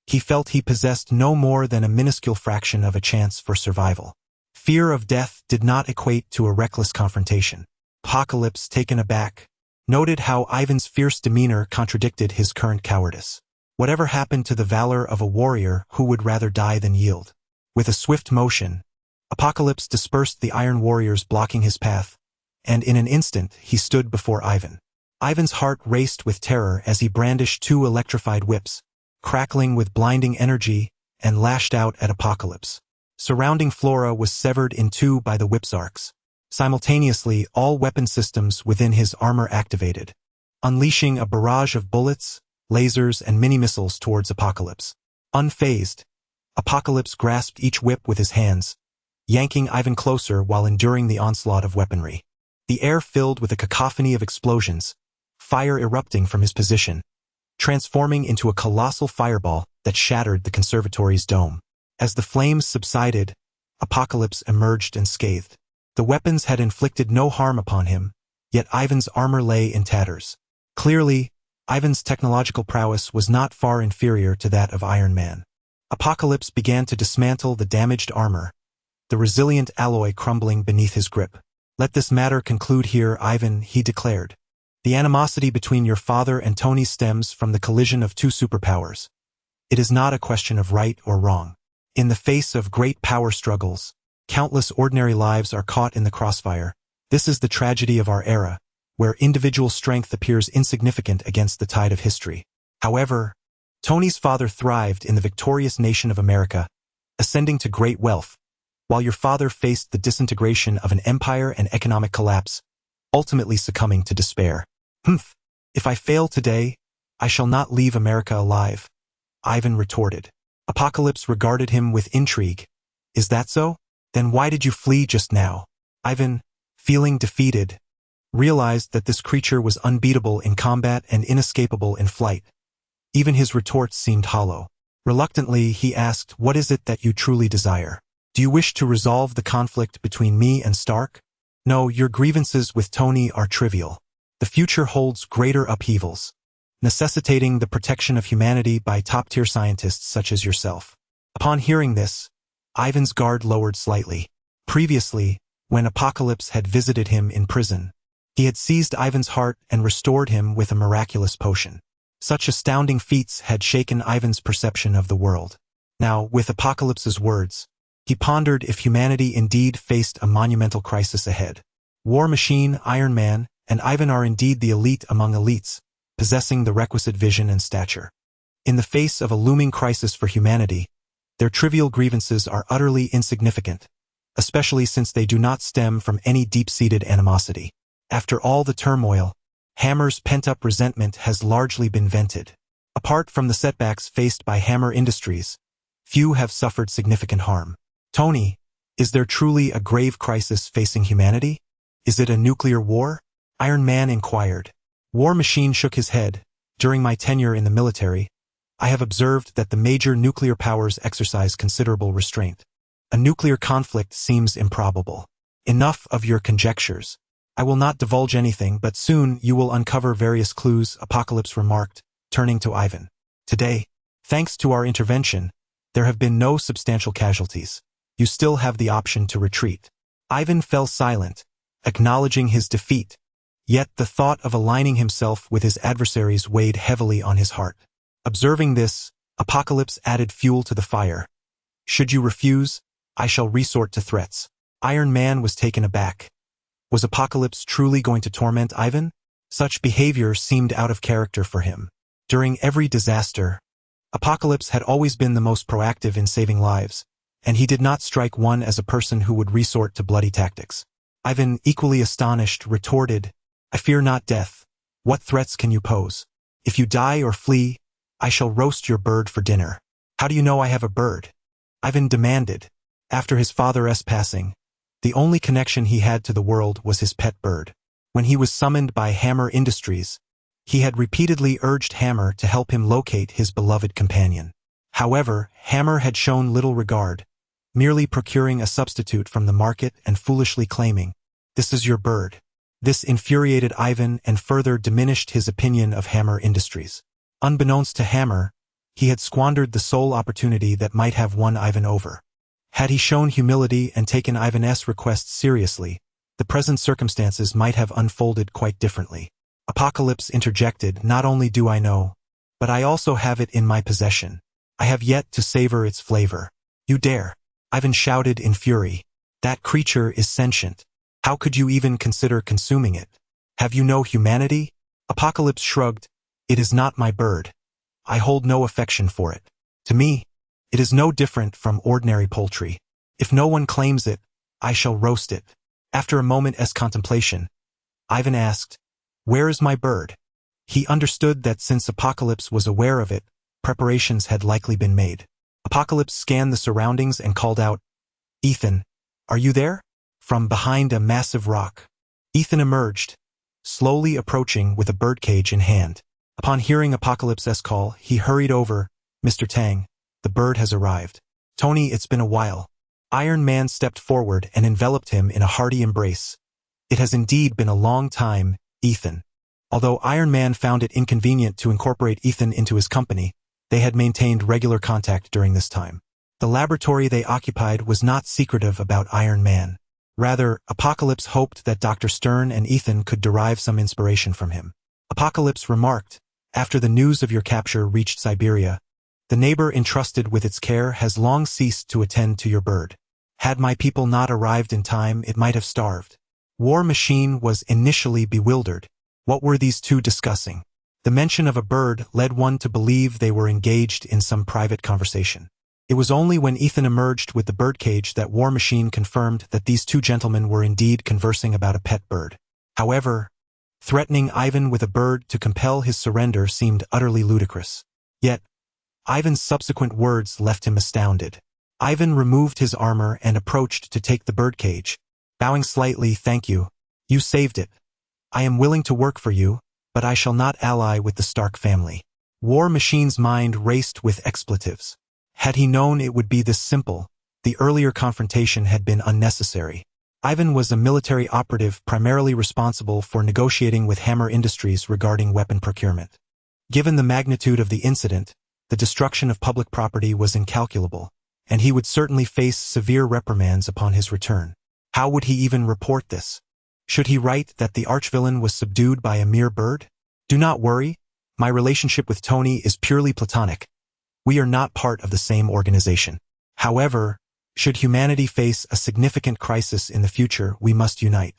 he felt he possessed no more than a minuscule fraction of a chance for survival. Fear of death did not equate to a reckless confrontation. Apocalypse, taken aback, noted how Ivan's fierce demeanor contradicted his current cowardice. Whatever happened to the valor of a warrior who would rather die than yield? With a swift motion, Apocalypse dispersed the Iron Warriors blocking his path, and in an instant he stood before Ivan. Ivan's heart raced with terror as he brandished two electrified whips, crackling with blinding energy, and lashed out at Apocalypse. Surrounding flora was severed in two by the whip's arcs. Simultaneously, all weapon systems within his armor activated, unleashing a barrage of bullets, lasers, and mini-missiles towards Apocalypse. Unfazed, Apocalypse grasped each whip with his hands, yanking Ivan closer while enduring the onslaught of weaponry. The air filled with a cacophony of explosions, fire erupting from his position, transforming into a colossal fireball that shattered the conservatory's dome. As the flames subsided, Apocalypse emerged unscathed. The weapons had inflicted no harm upon him, yet Ivan's armor lay in tatters. Clearly, Ivan's technological prowess was not far inferior to that of Iron Man. Apocalypse began to dismantle the damaged armor, the resilient alloy crumbling beneath his grip. "Let this matter conclude here, Ivan," he declared. "The animosity between your father and Tony stems from the collision of two superpowers. It is not a question of right or wrong. In the face of great power struggles, countless ordinary lives are caught in the crossfire. This is the tragedy of our era, where individual strength appears insignificant against the tide of history. However, Tony's father thrived in the victorious nation of America, ascending to great wealth, while your father faced the disintegration of an empire and economic collapse, ultimately succumbing to despair. If I fail today, I shall not leave America alive, Ivan retorted. Apocalypse regarded him with intrigue. Is that so? Then why did you flee just now? Ivan, feeling defeated, realized that this creature was unbeatable in combat and inescapable in flight. Even his retorts seemed hollow. Reluctantly, he asked, what is it that you truly desire? Do you wish to resolve the conflict between me and Stark? No, your grievances with Tony are trivial. The future holds greater upheavals, necessitating the protection of humanity by top-tier scientists such as yourself. Upon hearing this, Ivan's guard lowered slightly. Previously, when Apocalypse had visited him in prison, he had seized Ivan's heart and restored him with a miraculous potion. Such astounding feats had shaken Ivan's perception of the world. Now, with Apocalypse's words, he pondered if humanity indeed faced a monumental crisis ahead. War Machine, Iron Man, and Ivan are indeed the elite among elites, possessing the requisite vision and stature. In the face of a looming crisis for humanity, their trivial grievances are utterly insignificant, especially since they do not stem from any deep-seated animosity. After all the turmoil, Hammer's pent-up resentment has largely been vented. Apart from the setbacks faced by Hammer Industries, few have suffered significant harm. Tony, is there truly a grave crisis facing humanity? Is it a nuclear war? Iron Man inquired. War Machine shook his head. During my tenure in the military, I have observed that the major nuclear powers exercise considerable restraint. A nuclear conflict seems improbable. Enough of your conjectures. I will not divulge anything, but soon you will uncover various clues, Apocalypse remarked, turning to Ivan. Today, thanks to our intervention, there have been no substantial casualties. You still have the option to retreat. Ivan fell silent, acknowledging his defeat, yet the thought of aligning himself with his adversaries weighed heavily on his heart. Observing this, Apocalypse added fuel to the fire. Should you refuse, I shall resort to threats. Iron Man was taken aback. Was Apocalypse truly going to torment Ivan? Such behavior seemed out of character for him. During every disaster, Apocalypse had always been the most proactive in saving lives, and he did not strike one as a person who would resort to bloody tactics. Ivan, equally astonished, retorted, I fear not death. What threats can you pose? If you die or flee, I shall roast your bird for dinner. How do you know I have a bird? Ivan demanded. After his father's passing, the only connection he had to the world was his pet bird. When he was summoned by Hammer Industries, he had repeatedly urged Hammer to help him locate his beloved companion. However, Hammer had shown little regard, merely procuring a substitute from the market and foolishly claiming, "This is your bird." This infuriated Ivan and further diminished his opinion of Hammer Industries. Unbeknownst to Hammer, he had squandered the sole opportunity that might have won Ivan over. Had he shown humility and taken Ivan's requests seriously, the present circumstances might have unfolded quite differently. Apocalypse interjected, not only do I know, but I also have it in my possession. I have yet to savor its flavor. You dare? Ivan shouted in fury. That creature is sentient. How could you even consider consuming it? Have you no humanity? Apocalypse shrugged. It is not my bird. I hold no affection for it. To me, it is no different from ordinary poultry. If no one claims it, I shall roast it. After a moment's contemplation, Ivan asked, Where is my bird? He understood that since Apocalypse was aware of it, preparations had likely been made. Apocalypse scanned the surroundings and called out, Ethan, are you there? From behind a massive rock. Ethan emerged, slowly approaching with a birdcage in hand. Upon hearing Apocalypse's call, he hurried over. Mr. Tang, the bird has arrived. Tony, it's been a while. Iron Man stepped forward and enveloped him in a hearty embrace. It has indeed been a long time, Ethan. Although Iron Man found it inconvenient to incorporate Ethan into his company, they had maintained regular contact during this time. The laboratory they occupied was not secretive about Iron Man. Rather, Apocalypse hoped that Dr. Stern and Ethan could derive some inspiration from him. Apocalypse remarked, After the news of your capture reached Siberia, the neighbor entrusted with its care has long ceased to attend to your bird. Had my people not arrived in time, it might have starved. War Machine was initially bewildered. What were these two discussing? The mention of a bird led one to believe they were engaged in some private conversation. It was only when Ethan emerged with the birdcage that War Machine confirmed that these two gentlemen were indeed conversing about a pet bird. However, Threatening Ivan with a bird to compel his surrender seemed utterly ludicrous. Yet, Ivan's subsequent words left him astounded. Ivan removed his armor and approached to take the birdcage. Bowing slightly, "Thank you. You saved it. I am willing to work for you, but I shall not ally with the Stark family." War Machine's mind raced with expletives. Had he known it would be this simple, the earlier confrontation had been unnecessary. Ivan was a military operative primarily responsible for negotiating with Hammer Industries regarding weapon procurement. Given the magnitude of the incident, the destruction of public property was incalculable, and he would certainly face severe reprimands upon his return. How would he even report this? Should he write that the archvillain was subdued by a mere bird? "Do not worry, my relationship with Tony is purely platonic. We are not part of the same organization. However, should humanity face a significant crisis in the future, we must unite.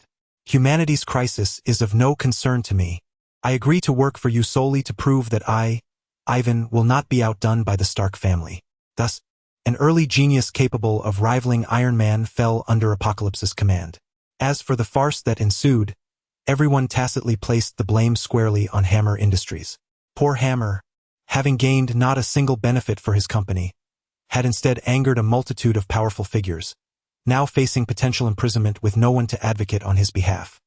Humanity's crisis is of no concern to me. I agree to work for you solely to prove that I, Ivan, will not be outdone by the Stark family." Thus, an early genius capable of rivaling Iron Man fell under Apocalypse's command. As for the farce that ensued, everyone tacitly placed the blame squarely on Hammer Industries. Poor Hammer, having gained not a single benefit for his company, had instead angered a multitude of powerful figures, now facing potential imprisonment with no one to advocate on his behalf.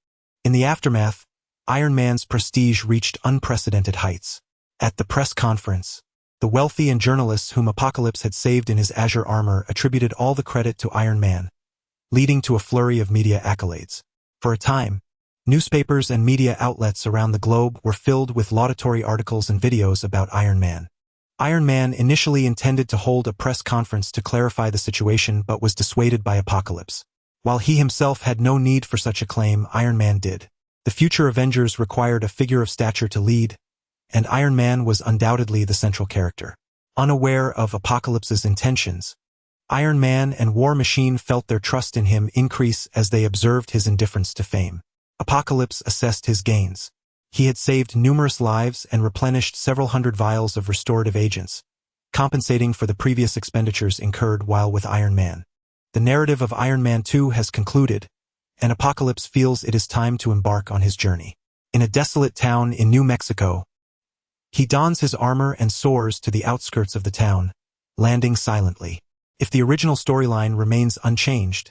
In the aftermath, Iron Man's prestige reached unprecedented heights. At the press conference, the wealthy and journalists whom Apocalypse had saved in his azure armor attributed all the credit to Iron Man, leading to a flurry of media accolades. For a time, newspapers and media outlets around the globe were filled with laudatory articles and videos about Iron Man. Iron Man initially intended to hold a press conference to clarify the situation but was dissuaded by Apocalypse. While he himself had no need for such a claim, Iron Man did. The future Avengers required a figure of stature to lead, and Iron Man was undoubtedly the central character. Unaware of Apocalypse's intentions, Iron Man and War Machine felt their trust in him increase as they observed his indifference to fame. Apocalypse assessed his gains. He had saved numerous lives and replenished several hundred vials of restorative agents, compensating for the previous expenditures incurred while with Iron Man. The narrative of Iron Man 2 has concluded, and Apocalypse feels it is time to embark on his journey. In a desolate town in New Mexico, he dons his armor and soars to the outskirts of the town, landing silently. If the original storyline remains unchanged,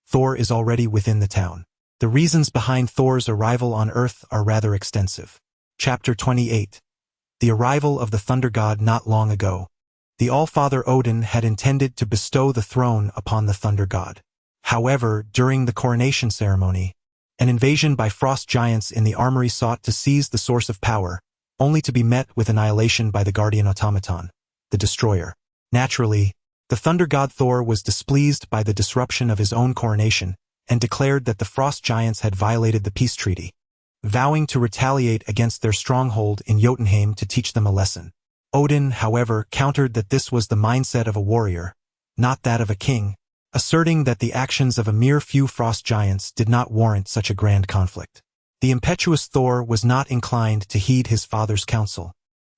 Thor is already within the town. The reasons behind Thor's arrival on Earth are rather extensive. Chapter 28. The arrival of the Thunder God. Not long ago, the All-Father Odin had intended to bestow the throne upon the Thunder God. However, during the coronation ceremony, an invasion by frost giants in the armory sought to seize the source of power, only to be met with annihilation by the guardian automaton, the Destroyer. Naturally, the Thunder God Thor was displeased by the disruption of his own coronation and declared that the frost giants had violated the peace treaty, vowing to retaliate against their stronghold in Jotunheim to teach them a lesson. Odin, however, countered that this was the mindset of a warrior, not that of a king, asserting that the actions of a mere few frost giants did not warrant such a grand conflict. The impetuous Thor was not inclined to heed his father's counsel,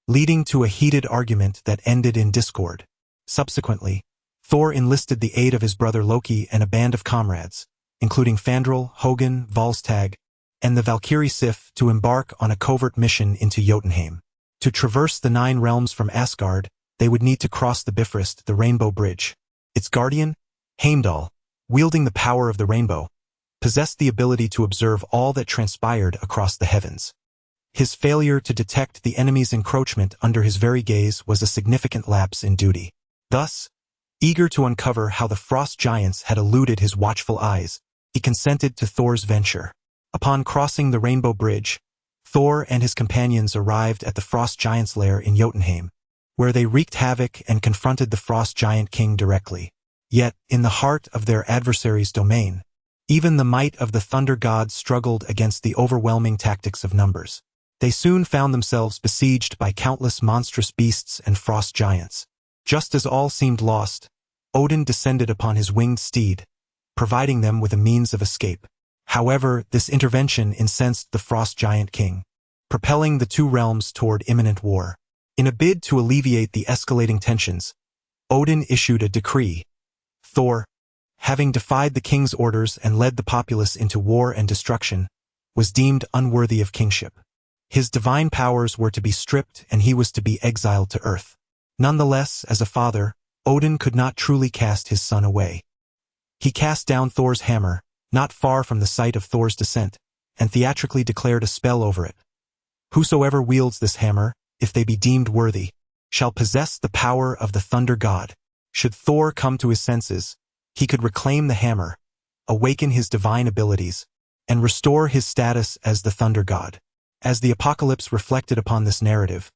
leading to a heated argument that ended in discord. Subsequently, Thor enlisted the aid of his brother Loki and a band of comrades, including Fandral, Hogun, Volstagg, and the Valkyrie Sif, to embark on a covert mission into Jotunheim. To traverse the 9 realms from Asgard, they would need to cross the Bifrost, the Rainbow Bridge. Its guardian, Heimdall, wielding the power of the rainbow, possessed the ability to observe all that transpired across the heavens. His failure to detect the enemy's encroachment under his very gaze was a significant lapse in duty. Thus, eager to uncover how the frost giants had eluded his watchful eyes, he consented to Thor's venture. Upon crossing the Rainbow Bridge, Thor and his companions arrived at the frost giant's lair in Jotunheim, where they wreaked havoc and confronted the frost giant king directly. Yet, in the heart of their adversary's domain, even the might of the thunder gods struggled against the overwhelming tactics of numbers. They soon found themselves besieged by countless monstrous beasts and frost giants. Just as all seemed lost, Odin descended upon his winged steed, providing them with a means of escape. However, this intervention incensed the frost giant king, propelling the 2 realms toward imminent war. In a bid to alleviate the escalating tensions, Odin issued a decree. Thor, having defied the king's orders and led the populace into war and destruction, was deemed unworthy of kingship. His divine powers were to be stripped and he was to be exiled to Earth. Nonetheless, as a father, Odin could not truly cast his son away. He cast down Thor's hammer, not far from the site of Thor's descent, and theatrically declared a spell over it. Whosoever wields this hammer, if they be deemed worthy, shall possess the power of the thunder god. Should Thor come to his senses, he could reclaim the hammer, awaken his divine abilities, and restore his status as the thunder god. As the apocalypse reflected upon this narrative,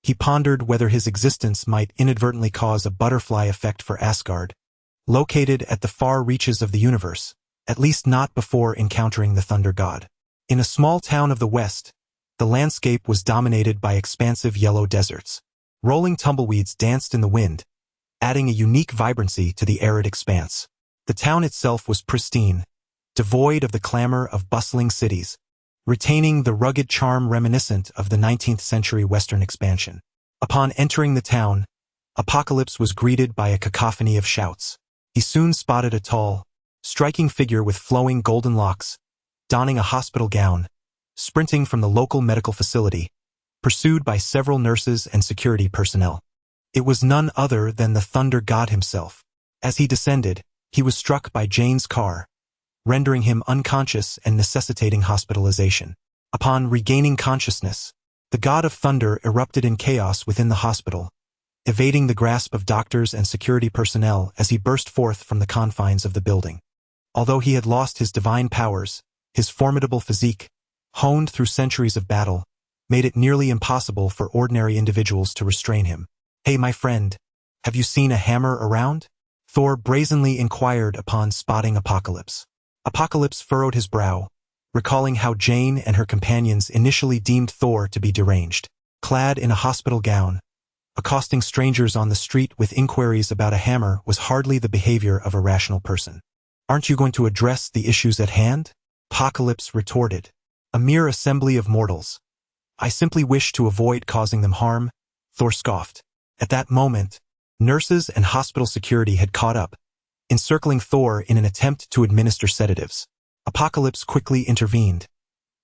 he pondered whether his existence might inadvertently cause a butterfly effect for Asgard, located at the far reaches of the universe, at least not before encountering the thunder god. In a small town of the west, the landscape was dominated by expansive yellow deserts. Rolling tumbleweeds danced in the wind, adding a unique vibrancy to the arid expanse. The town itself was pristine, devoid of the clamor of bustling cities, retaining the rugged charm reminiscent of the 19th century Western expansion. Upon entering the town, Apocalypse was greeted by a cacophony of shouts. He soon spotted a tall, striking figure with flowing golden locks, donning a hospital gown, sprinting from the local medical facility, pursued by several nurses and security personnel. It was none other than the thunder god himself. As he descended, he was struck by Jane's car, rendering him unconscious and necessitating hospitalization. Upon regaining consciousness, the god of thunder erupted in chaos within the hospital, evading the grasp of doctors and security personnel as he burst forth from the confines of the building. Although he had lost his divine powers, his formidable physique, honed through centuries of battle, made it nearly impossible for ordinary individuals to restrain him. "Hey, my friend, have you seen a hammer around?" Thor brazenly inquired upon spotting Apocalypse. Apocalypse furrowed his brow, recalling how Jane and her companions initially deemed Thor to be deranged. Clad in a hospital gown, accosting strangers on the street with inquiries about a hammer was hardly the behavior of a rational person. "Aren't you going to address the issues at hand?" Apocalypse retorted. "A mere assembly of mortals. I simply wish to avoid causing them harm," Thor scoffed. At that moment, nurses and hospital security had caught up, encircling Thor in an attempt to administer sedatives. Apocalypse quickly intervened,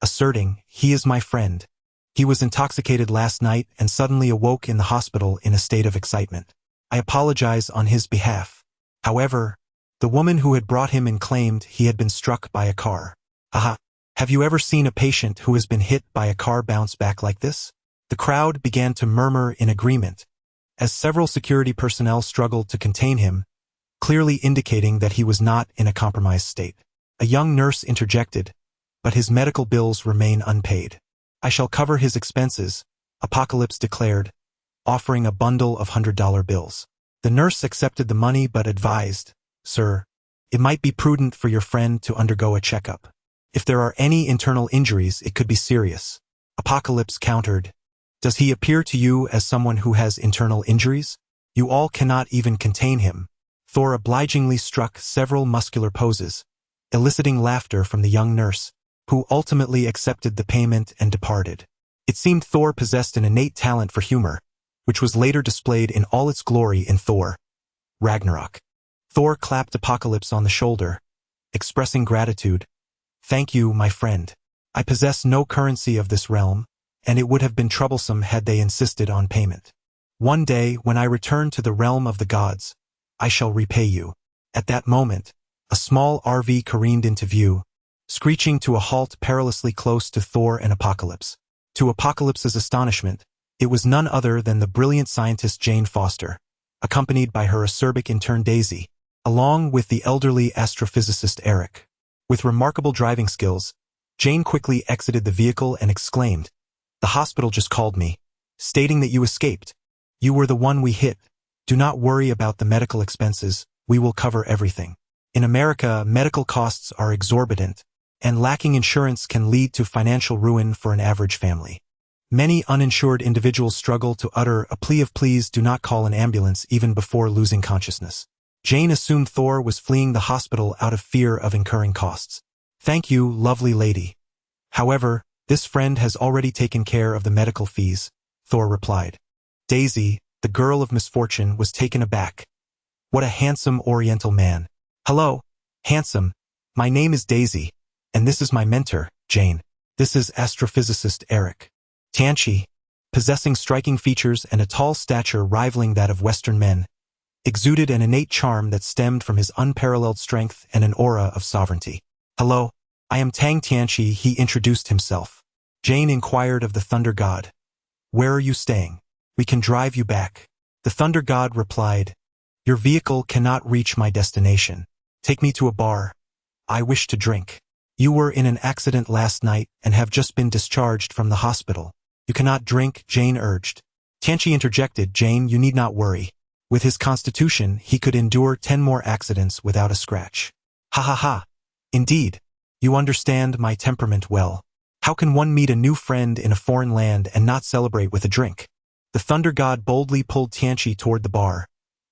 asserting, "He is my friend. He was intoxicated last night and suddenly awoke in the hospital in a state of excitement. I apologize on his behalf." However, the woman who had brought him in claimed he had been struck by a car. "Aha, have you ever seen a patient who has been hit by a car bounce back like this?" The crowd began to murmur in agreement, as several security personnel struggled to contain him, clearly indicating that he was not in a compromised state. A young nurse interjected, "But his medical bills remain unpaid." "I shall cover his expenses," Apocalypse declared, offering a bundle of $100 bills. The nurse accepted the money but advised, "Sir, it might be prudent for your friend to undergo a checkup. If there are any internal injuries, it could be serious." Apocalypse countered, "Does he appear to you as someone who has internal injuries? You all cannot even contain him." Thor obligingly struck several muscular poses, eliciting laughter from the young nurse, who ultimately accepted the payment and departed. It seemed Thor possessed an innate talent for humor, which was later displayed in all its glory in Thor: Ragnarok. Thor clapped Apocalypse on the shoulder, expressing gratitude. "Thank you, my friend. I possess no currency of this realm, and it would have been troublesome had they insisted on payment. One day, when I return to the realm of the gods, I shall repay you." At that moment, a small RV careened into view, screeching to a halt perilously close to Thor and Apocalypse. To Apocalypse's astonishment, it was none other than the brilliant scientist Jane Foster, accompanied by her acerbic intern Daisy, along with the elderly astrophysicist Eric. With remarkable driving skills, Jane quickly exited the vehicle and exclaimed, "The hospital just called me, stating that you escaped. You were the one we hit. Do not worry about the medical expenses, we will cover everything." In America, medical costs are exorbitant, and lacking insurance can lead to financial ruin for an average family. Many uninsured individuals struggle to utter a plea of "Please do not call an ambulance" even before losing consciousness. Jane assumed Thor was fleeing the hospital out of fear of incurring costs. "Thank you, lovely lady. However, this friend has already taken care of the medical fees," Thor replied. Daisy, the girl of misfortune, was taken aback. What a handsome Oriental man. "Hello, handsome. My name is Daisy, and this is my mentor, Jane." This is astrophysicist Eric. Tianqi, possessing striking features and a tall stature rivaling that of Western men, exuded an innate charm that stemmed from his unparalleled strength and an aura of sovereignty. Hello, I am Tang Tianqi, he introduced himself. Jane inquired of the Thunder God. Where are you staying? We can drive you back. The Thunder God replied, Your vehicle cannot reach my destination. Take me to a bar. I wish to drink. You were in an accident last night and have just been discharged from the hospital. You cannot drink, Jane urged. Tianqi interjected, Jane, you need not worry. With his constitution, he could endure 10 more accidents without a scratch. Ha ha ha. Indeed. You understand my temperament well. How can one meet a new friend in a foreign land and not celebrate with a drink? The Thunder God boldly pulled Tianqi toward the bar,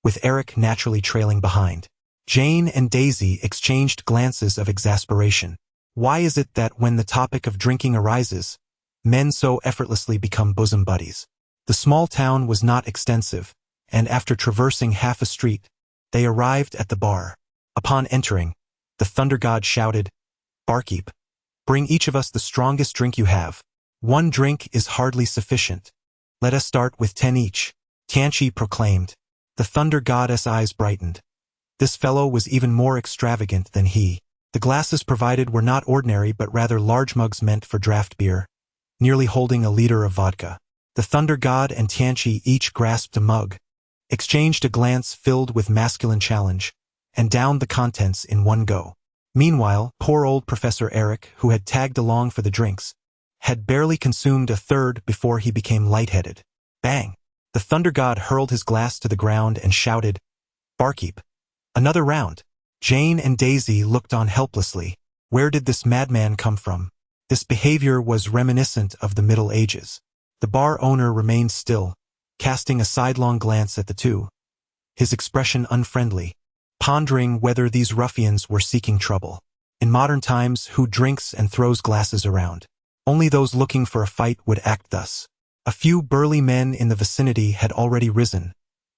with Eric naturally trailing behind. Jane and Daisy exchanged glances of exasperation. Why is it that when the topic of drinking arises, men so effortlessly become bosom buddies? The small town was not extensive, and after traversing half a street, they arrived at the bar. Upon entering, the Thunder God shouted, Barkeep, bring each of us the strongest drink you have. 1 drink is hardly sufficient. Let us start with 10 each, Tianqi proclaimed. The Thunder God's eyes brightened. This fellow was even more extravagant than he. The glasses provided were not ordinary but rather large mugs meant for draft beer, nearly holding a liter of vodka. The Thunder God and Tianqi each grasped a mug, exchanged a glance filled with masculine challenge, and downed the contents in one go. Meanwhile, poor old Professor Eric, who had tagged along for the drinks, had barely consumed a third before he became lightheaded. Bang! The Thunder God hurled his glass to the ground and shouted, Barkeep, another round. Jane and Daisy looked on helplessly. Where did this madman come from? This behavior was reminiscent of the Middle Ages. The bar owner remained still, casting a sidelong glance at the two, his expression unfriendly, pondering whether these ruffians were seeking trouble. In modern times, who drinks and throws glasses around? Only those looking for a fight would act thus. A few burly men in the vicinity had already risen,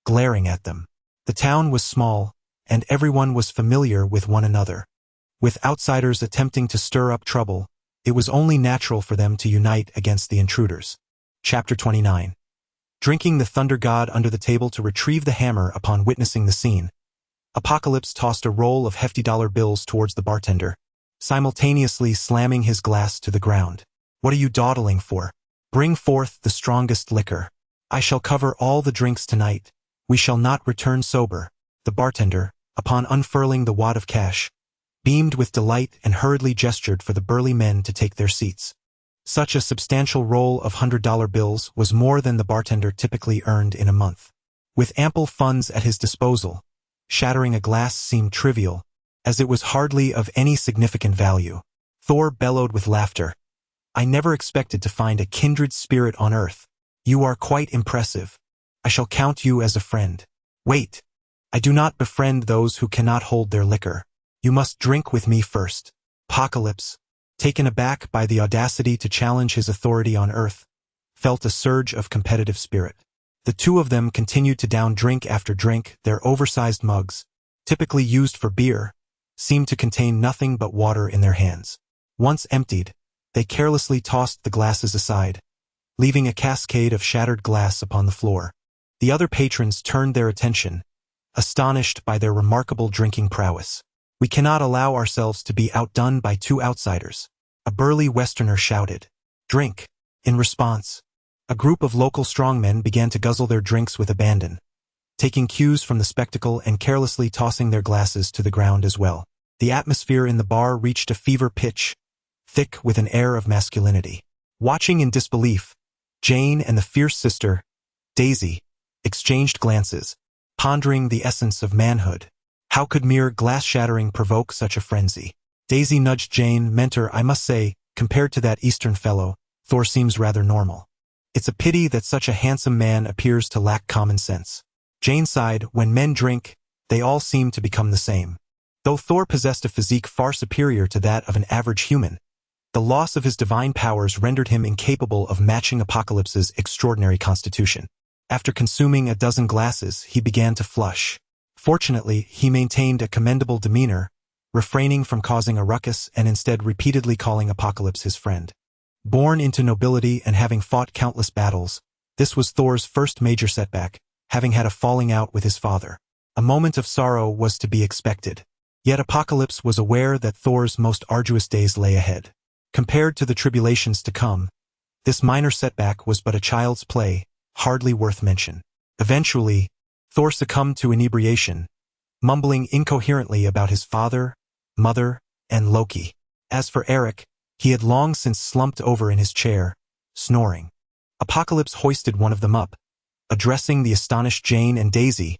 glaring at them. The town was small, and everyone was familiar with one another. With outsiders attempting to stir up trouble, it was only natural for them to unite against the intruders. Chapter 29. Drinking the Thunder God under the table to retrieve the hammer upon witnessing the scene, Apocalypse tossed a roll of hefty dollar bills towards the bartender, simultaneously slamming his glass to the ground. What are you dawdling for? Bring forth the strongest liquor. I shall cover all the drinks tonight. We shall not return sober. The bartender, upon unfurling the wad of cash, beamed with delight and hurriedly gestured for the burly men to take their seats. Such a substantial roll of $100 bills was more than the bartender typically earned in a month. With ample funds at his disposal, shattering a glass seemed trivial, as it was hardly of any significant value. Thor bellowed with laughter. I never expected to find a kindred spirit on earth. You are quite impressive. I shall count you as a friend. Wait. I do not befriend those who cannot hold their liquor. You must drink with me first. Apocalypse, taken aback by the audacity to challenge his authority on earth, felt a surge of competitive spirit. The two of them continued to down drink after drink. Their oversized mugs, typically used for beer, seemed to contain nothing but water in their hands. Once emptied, they carelessly tossed the glasses aside, leaving a cascade of shattered glass upon the floor. The other patrons turned their attention, astonished by their remarkable drinking prowess. We cannot allow ourselves to be outdone by 2 outsiders, a burly Westerner shouted. Drink. In response, a group of local strongmen began to guzzle their drinks with abandon, taking cues from the spectacle and carelessly tossing their glasses to the ground as well. The atmosphere in the bar reached a fever pitch, thick with an air of masculinity. Watching in disbelief, Jane and the fierce sister, Daisy, exchanged glances, pondering the essence of manhood. How could mere glass shattering provoke such a frenzy? Daisy nudged Jane. Mentor, I must say, compared to that Eastern fellow, Thor seems rather normal. It's a pity that such a handsome man appears to lack common sense. Jane sighed. When men drink, they all seem to become the same. Though Thor possessed a physique far superior to that of an average human, the loss of his divine powers rendered him incapable of matching Apocalypse's extraordinary constitution. After consuming a dozen glasses, he began to flush. Fortunately, he maintained a commendable demeanor, refraining from causing a ruckus and instead repeatedly calling Apocalypse his friend. Born into nobility and having fought countless battles, this was Thor's first major setback, having had a falling out with his father. A moment of sorrow was to be expected. Yet Apocalypse was aware that Thor's most arduous days lay ahead. Compared to the tribulations to come, this minor setback was but a child's play, hardly worth mention. Eventually, Thor succumbed to inebriation, mumbling incoherently about his father, mother, and Loki. As for Eric, he had long since slumped over in his chair, snoring. Apocalypse hoisted one of them up, addressing the astonished Jane and Daisy.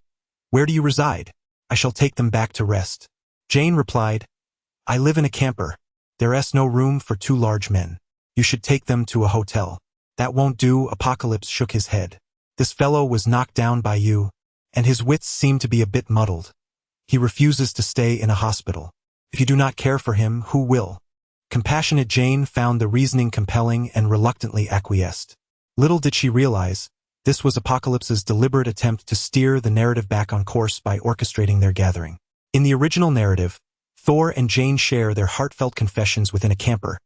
"Where do you reside? I shall take them back to rest." Jane replied, "I live in a camper. There's no room for 2 large men. You should take them to a hotel." "That won't do," Apocalypse shook his head. "This fellow was knocked down by you, and his wits seem to be a bit muddled. He refuses to stay in a hospital. If you do not care for him, who will?" Compassionate Jane found the reasoning compelling and reluctantly acquiesced. Little did she realize, this was Apocalypse's deliberate attempt to steer the narrative back on course by orchestrating their gathering. In the original narrative, Thor and Jane share their heartfelt confessions within a camper,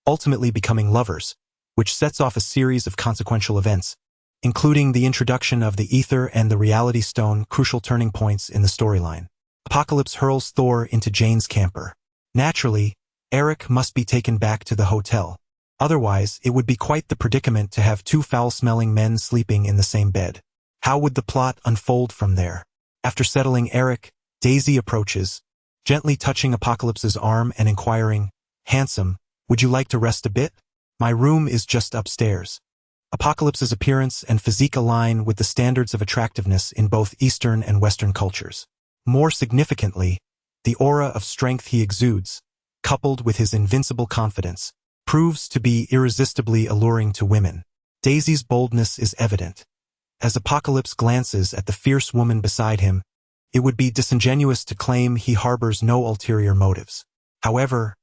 ultimately becoming lovers, which sets off a series of consequential events, including the introduction of the ether and the reality stone, crucial turning points in the storyline. Apocalypse hurls Thor into Jane's camper. Naturally, Eric must be taken back to the hotel. Otherwise, it would be quite the predicament to have 2 foul-smelling men sleeping in the same bed. How would the plot unfold from there? After settling Eric, Daisy approaches, gently touching Apocalypse's arm and inquiring, "Handsome, would you like to rest a bit? My room is just upstairs." Apocalypse's appearance and physique align with the standards of attractiveness in both Eastern and Western cultures. More significantly, the aura of strength he exudes, coupled with his invincible confidence, proves to be irresistibly alluring to women. Daisy's boldness is evident. As Apocalypse glances at the fierce woman beside him, it would be disingenuous to claim he harbors no ulterior motives. However,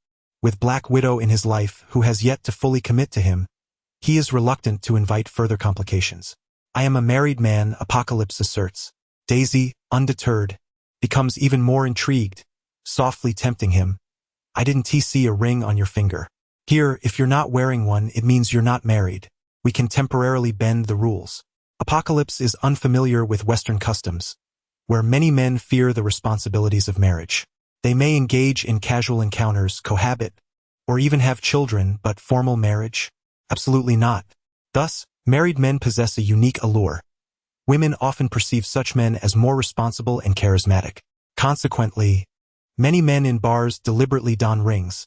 with Black Widow in his life who has yet to fully commit to him, he is reluctant to invite further complications. "I am a married man," Apocalypse asserts. Daisy, undeterred, becomes even more intrigued, softly tempting him. "I didn't see a ring on your finger. Here, if you're not wearing one, it means you're not married. We can temporarily bend the rules." Apocalypse is unfamiliar with Western customs, where many men fear the responsibilities of marriage. They may engage in casual encounters, cohabit, or even have children, but formal marriage? Absolutely not. Thus, married men possess a unique allure. Women often perceive such men as more responsible and charismatic. Consequently, many men in bars deliberately don rings,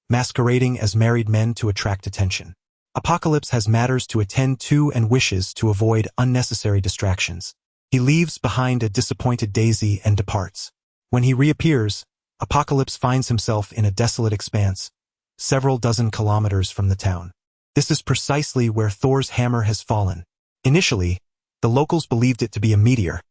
masquerading as married men to attract attention. Apocalypse has matters to attend to and wishes to avoid unnecessary distractions. He leaves behind a disappointed Daisy and departs. When he reappears, Apocalypse finds himself in a desolate expanse, several dozen kilometers from the town. This is precisely where Thor's hammer has fallen. Initially, the locals believed it to be a meteor,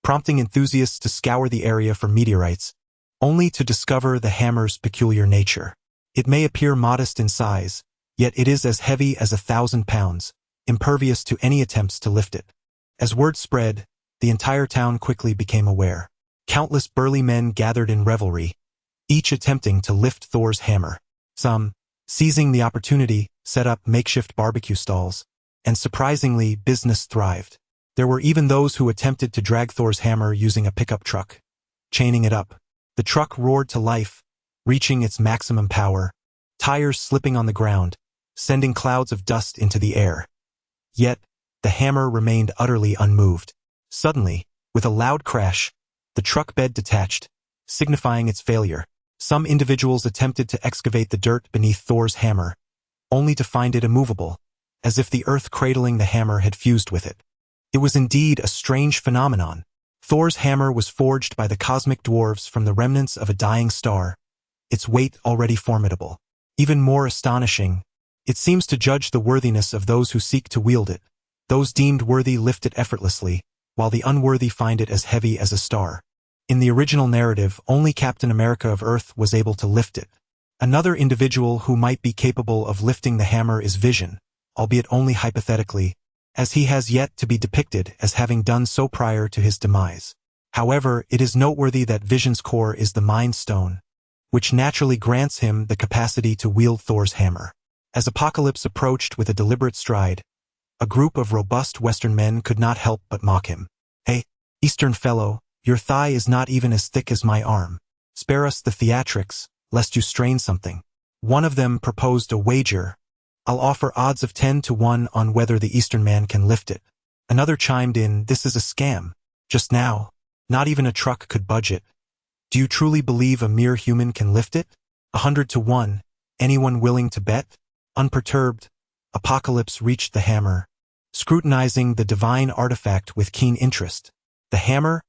prompting enthusiasts to scour the area for meteorites, only to discover the hammer's peculiar nature. It may appear modest in size, yet it is as heavy as 1,000 pounds, impervious to any attempts to lift it. As word spread, the entire town quickly became aware. Countless burly men gathered in revelry, each attempting to lift Thor's hammer. Some, seizing the opportunity, set up makeshift barbecue stalls, and surprisingly, business thrived. There were even those who attempted to drag Thor's hammer using a pickup truck, chaining it up. The truck roared to life, reaching its maximum power, tires slipping on the ground, sending clouds of dust into the air. Yet, the hammer remained utterly unmoved. Suddenly, with a loud crash, the truck bed detached, signifying its failure. Some individuals attempted to excavate the dirt beneath Thor's hammer, only to find it immovable, as if the earth cradling the hammer had fused with it. It was indeed a strange phenomenon. Thor's hammer was forged by the cosmic dwarves from the remnants of a dying star, its weight already formidable. Even more astonishing, it seems to judge the worthiness of those who seek to wield it. Those deemed worthy lift it effortlessly, while the unworthy find it as heavy as a star. In the original narrative, only Captain America of Earth was able to lift it. Another individual who might be capable of lifting the hammer is Vision, albeit only hypothetically, as he has yet to be depicted as having done so prior to his demise. However, it is noteworthy that Vision's core is the Mind Stone, which naturally grants him the capacity to wield Thor's hammer. As Apocalypse approached with a deliberate stride, a group of robust Western men could not help but mock him. "Hey, Eastern fellow, your thigh is not even as thick as my arm. Spare us the theatrics, lest you strain something." One of them proposed a wager. "I'll offer odds of 10 to 1 on whether the Eastern man can lift it." Another chimed in, "This is a scam. Just now, not even a truck could budge it. Do you truly believe a mere human can lift it? 100 to 1, anyone willing to bet?" Unperturbed, Apocalypse reached the hammer, scrutinizing the divine artifact with keen interest. The hammer,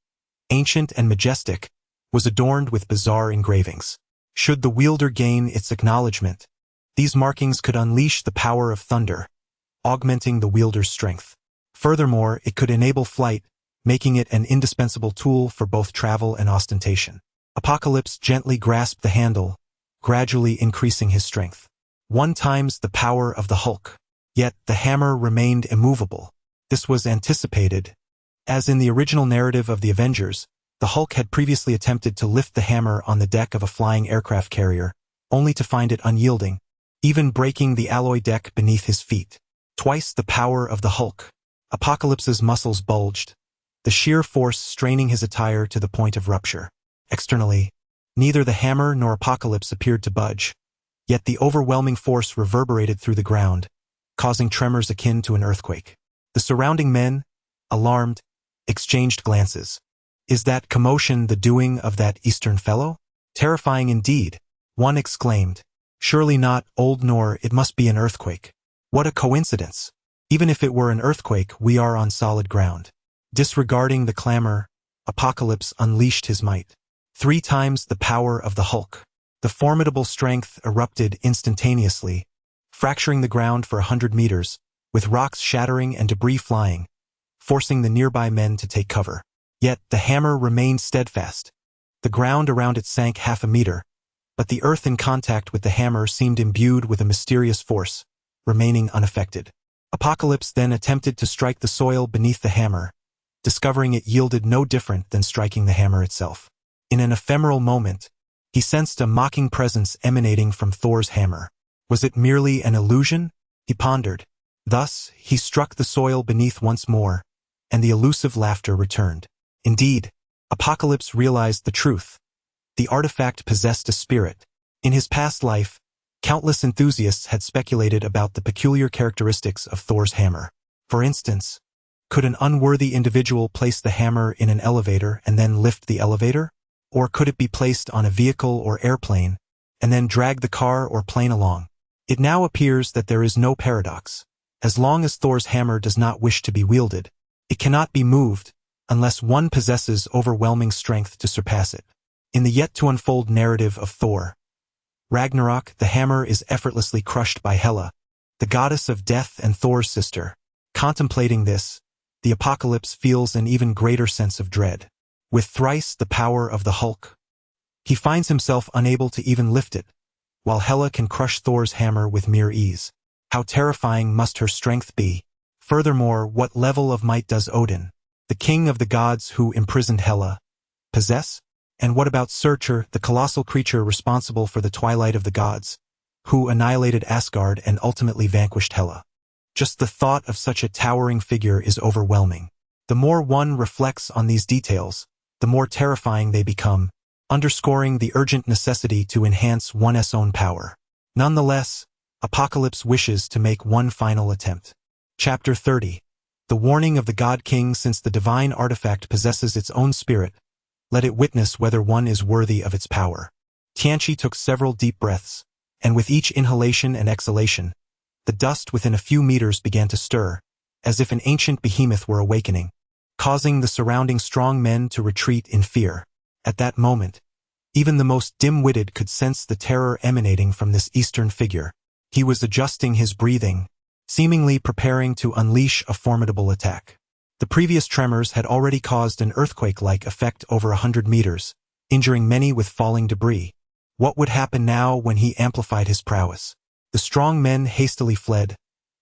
ancient and majestic, was adorned with bizarre engravings. Should the wielder gain its acknowledgement, these markings could unleash the power of thunder, augmenting the wielder's strength. Furthermore, it could enable flight, making it an indispensable tool for both travel and ostentation. Apocalypse gently grasped the handle, gradually increasing his strength. 1 times the power of the Hulk. Yet the hammer remained immovable. This was anticipated. As in the original narrative of the Avengers, the Hulk had previously attempted to lift the hammer on the deck of a flying aircraft carrier, only to find it unyielding, even breaking the alloy deck beneath his feet. Twice the power of the Hulk. Apocalypse's muscles bulged, the sheer force straining his attire to the point of rupture. Externally, neither the hammer nor Apocalypse appeared to budge, yet the overwhelming force reverberated through the ground, causing tremors akin to an earthquake. The surrounding men, alarmed, exchanged glances. "Is that commotion the doing of that Eastern fellow? Terrifying indeed," one exclaimed. "Surely not, old Nor, it must be an earthquake." "What a coincidence! Even if it were an earthquake, we are on solid ground." Disregarding the clamor, Apocalypse unleashed his might. 3 times the power of the Hulk. The formidable strength erupted instantaneously, fracturing the ground for 100 meters, with rocks shattering and debris flying, forcing the nearby men to take cover. Yet the hammer remained steadfast. The ground around it sank 1/2 meter, but the earth in contact with the hammer seemed imbued with a mysterious force, remaining unaffected. Apocalypse then attempted to strike the soil beneath the hammer, discovering it yielded no different than striking the hammer itself. In an ephemeral moment, he sensed a mocking presence emanating from Thor's hammer. Was it merely an illusion? He pondered. Thus, he struck the soil beneath once more, and the elusive laughter returned. Indeed, Apocalypse realized the truth. The artifact possessed a spirit. In his past life, countless enthusiasts had speculated about the peculiar characteristics of Thor's hammer. For instance, could an unworthy individual place the hammer in an elevator and then lift the elevator? Or could it be placed on a vehicle or airplane, and then drag the car or plane along? It now appears that there is no paradox. As long as Thor's hammer does not wish to be wielded, it cannot be moved, unless one possesses overwhelming strength to surpass it. In the yet-to-unfold narrative of Thor, Ragnarok, the hammer is effortlessly crushed by Hela, the goddess of death and Thor's sister. Contemplating this, the Apocalypse feels an even greater sense of dread. With thrice the power of the Hulk, he finds himself unable to even lift it, while Hela can crush Thor's hammer with mere ease. How terrifying must her strength be? Furthermore, what level of might does Odin, the king of the gods who imprisoned Hela, possess? And what about Surtur, the colossal creature responsible for the twilight of the gods, who annihilated Asgard and ultimately vanquished Hela? Just the thought of such a towering figure is overwhelming. The more one reflects on these details, the more terrifying they become, underscoring the urgent necessity to enhance one's own power. Nonetheless, Apocalypse wishes to make one final attempt. Chapter 30. The warning of the God King. Since the divine artifact possesses its own spirit, let it witness whether one is worthy of its power. Tianchi took several deep breaths, and with each inhalation and exhalation, the dust within a few meters began to stir, as if an ancient behemoth were awakening, causing the surrounding strong men to retreat in fear. At that moment, even the most dim-witted could sense the terror emanating from this Eastern figure. He was adjusting his breathing, seemingly preparing to unleash a formidable attack. The previous tremors had already caused an earthquake-like effect over 100 meters, injuring many with falling debris. What would happen now when he amplified his prowess? The strong men hastily fled,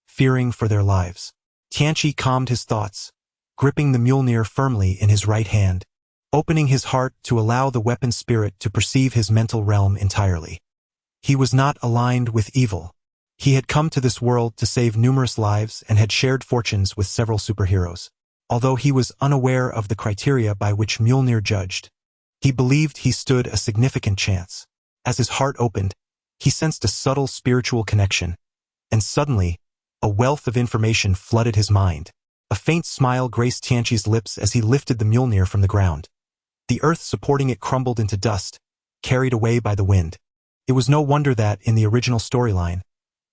fearing for their lives. Tianchi calmed his thoughts, gripping the Mjolnir firmly in his right hand, opening his heart to allow the weapon spirit to perceive his mental realm entirely. He was not aligned with evil. He had come to this world to save numerous lives and had shared fortunes with several superheroes. Although he was unaware of the criteria by which Mjolnir judged, he believed he stood a significant chance. As his heart opened, he sensed a subtle spiritual connection, and suddenly, a wealth of information flooded his mind. A faint smile graced Tianqi's lips as he lifted the Mjolnir from the ground. The earth supporting it crumbled into dust, carried away by the wind. It was no wonder that, in the original storyline,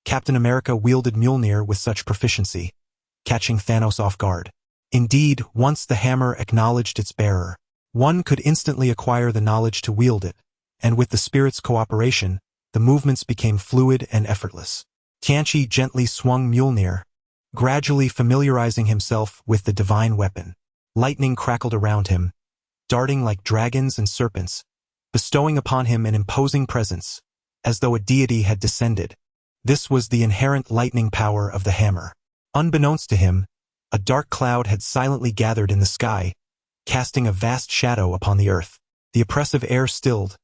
Captain America wielded Mjolnir with such proficiency, catching Thanos off guard. Indeed, once the hammer acknowledged its bearer, one could instantly acquire the knowledge to wield it, and with the spirit's cooperation, the movements became fluid and effortless. Tianqi gently swung Mjolnir, gradually familiarizing himself with the divine weapon. Lightning crackled around him, darting like dragons and serpents, bestowing upon him an imposing presence, as though a deity had descended. This was the inherent lightning power of the hammer. Unbeknownst to him, a dark cloud had silently gathered in the sky, casting a vast shadow upon the earth. The oppressive air stilled,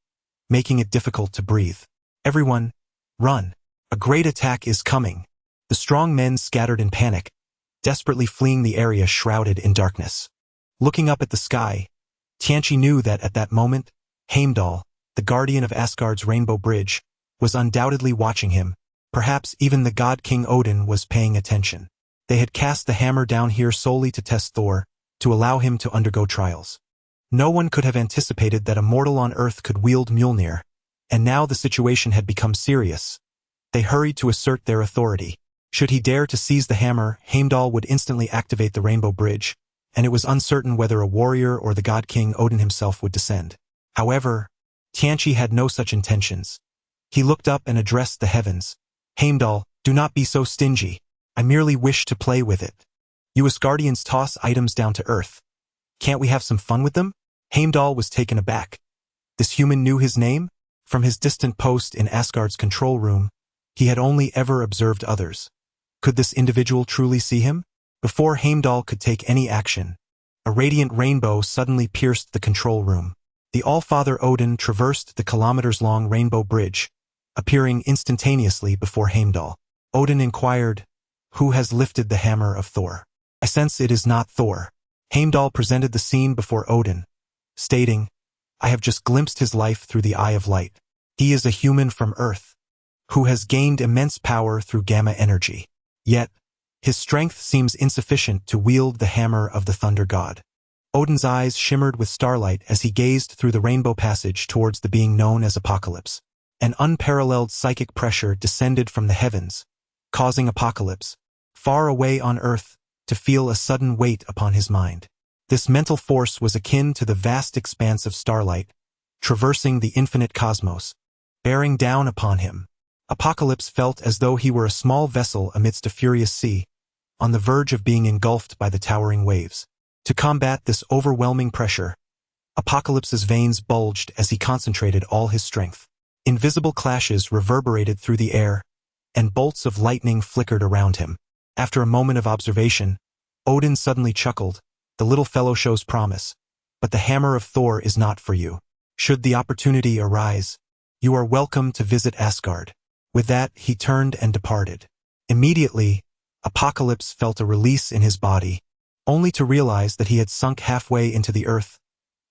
making it difficult to breathe. Everyone, run! A great attack is coming! The strong men scattered in panic, desperately fleeing the area shrouded in darkness. Looking up at the sky, Tianqi knew that at that moment, Heimdall, the guardian of Asgard's Rainbow Bridge, was undoubtedly watching him. Perhaps even the god King Odin was paying attention. They had cast the hammer down here solely to test Thor, to allow him to undergo trials. No one could have anticipated that a mortal on Earth could wield Mjolnir, and now the situation had become serious. They hurried to assert their authority. Should he dare to seize the hammer, Heimdall would instantly activate the Rainbow Bridge, and it was uncertain whether a warrior or the god King Odin himself would descend. However, Tianqi had no such intentions. He looked up and addressed the heavens. Heimdall, do not be so stingy. I merely wish to play with it. You Asgardians toss items down to earth. Can't we have some fun with them? Heimdall was taken aback. This human knew his name? From his distant post in Asgard's control room, he had only ever observed others. Could this individual truly see him? Before Heimdall could take any action, a radiant rainbow suddenly pierced the control room. The All-Father Odin traversed the kilometers-long Rainbow Bridge, appearing instantaneously before Heimdall. Odin inquired, "Who has lifted the hammer of Thor?" "I sense it is not Thor." Heimdall presented the scene before Odin, stating, "I have just glimpsed his life through the Eye of Light. He is a human from Earth, who has gained immense power through gamma energy. Yet, his strength seems insufficient to wield the hammer of the Thunder God." Odin's eyes shimmered with starlight as he gazed through the rainbow passage towards the being known as Apocalypse. An unparalleled psychic pressure descended from the heavens, causing Apocalypse, far away on Earth, to feel a sudden weight upon his mind. This mental force was akin to the vast expanse of starlight, traversing the infinite cosmos, bearing down upon him. Apocalypse felt as though he were a small vessel amidst a furious sea, on the verge of being engulfed by the towering waves. To combat this overwhelming pressure, Apocalypse's veins bulged as he concentrated all his strength. Invisible clashes reverberated through the air, and bolts of lightning flickered around him. After a moment of observation, Odin suddenly chuckled, "The little fellow shows promise, but the hammer of Thor is not for you. Should the opportunity arise, you are welcome to visit Asgard." With that, he turned and departed. Immediately, Apocalypse felt a release in his body, only to realize that he had sunk halfway into the earth,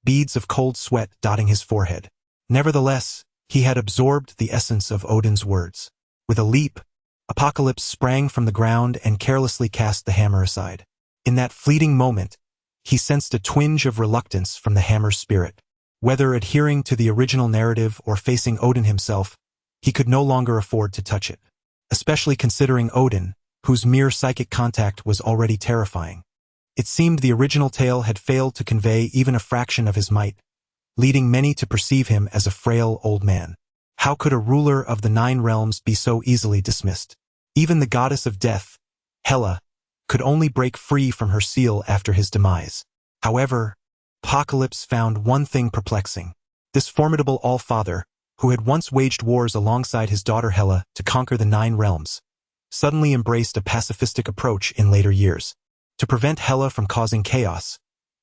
beads of cold sweat dotting his forehead. Nevertheless, he had absorbed the essence of Odin's words. With a leap, Apocalypse sprang from the ground and carelessly cast the hammer aside. In that fleeting moment, he sensed a twinge of reluctance from the hammer's spirit. Whether adhering to the original narrative or facing Odin himself, he could no longer afford to touch it. Especially considering Odin, whose mere psychic contact was already terrifying. It seemed the original tale had failed to convey even a fraction of his might, leading many to perceive him as a frail old man. How could a ruler of the 9 realms be so easily dismissed? Even the goddess of death, Hela, could only break free from her seal after his demise. However, Apocalypse found one thing perplexing. This formidable All-Father, who had once waged wars alongside his daughter Hela to conquer the 9 realms, suddenly embraced a pacifistic approach in later years. To prevent Hela from causing chaos,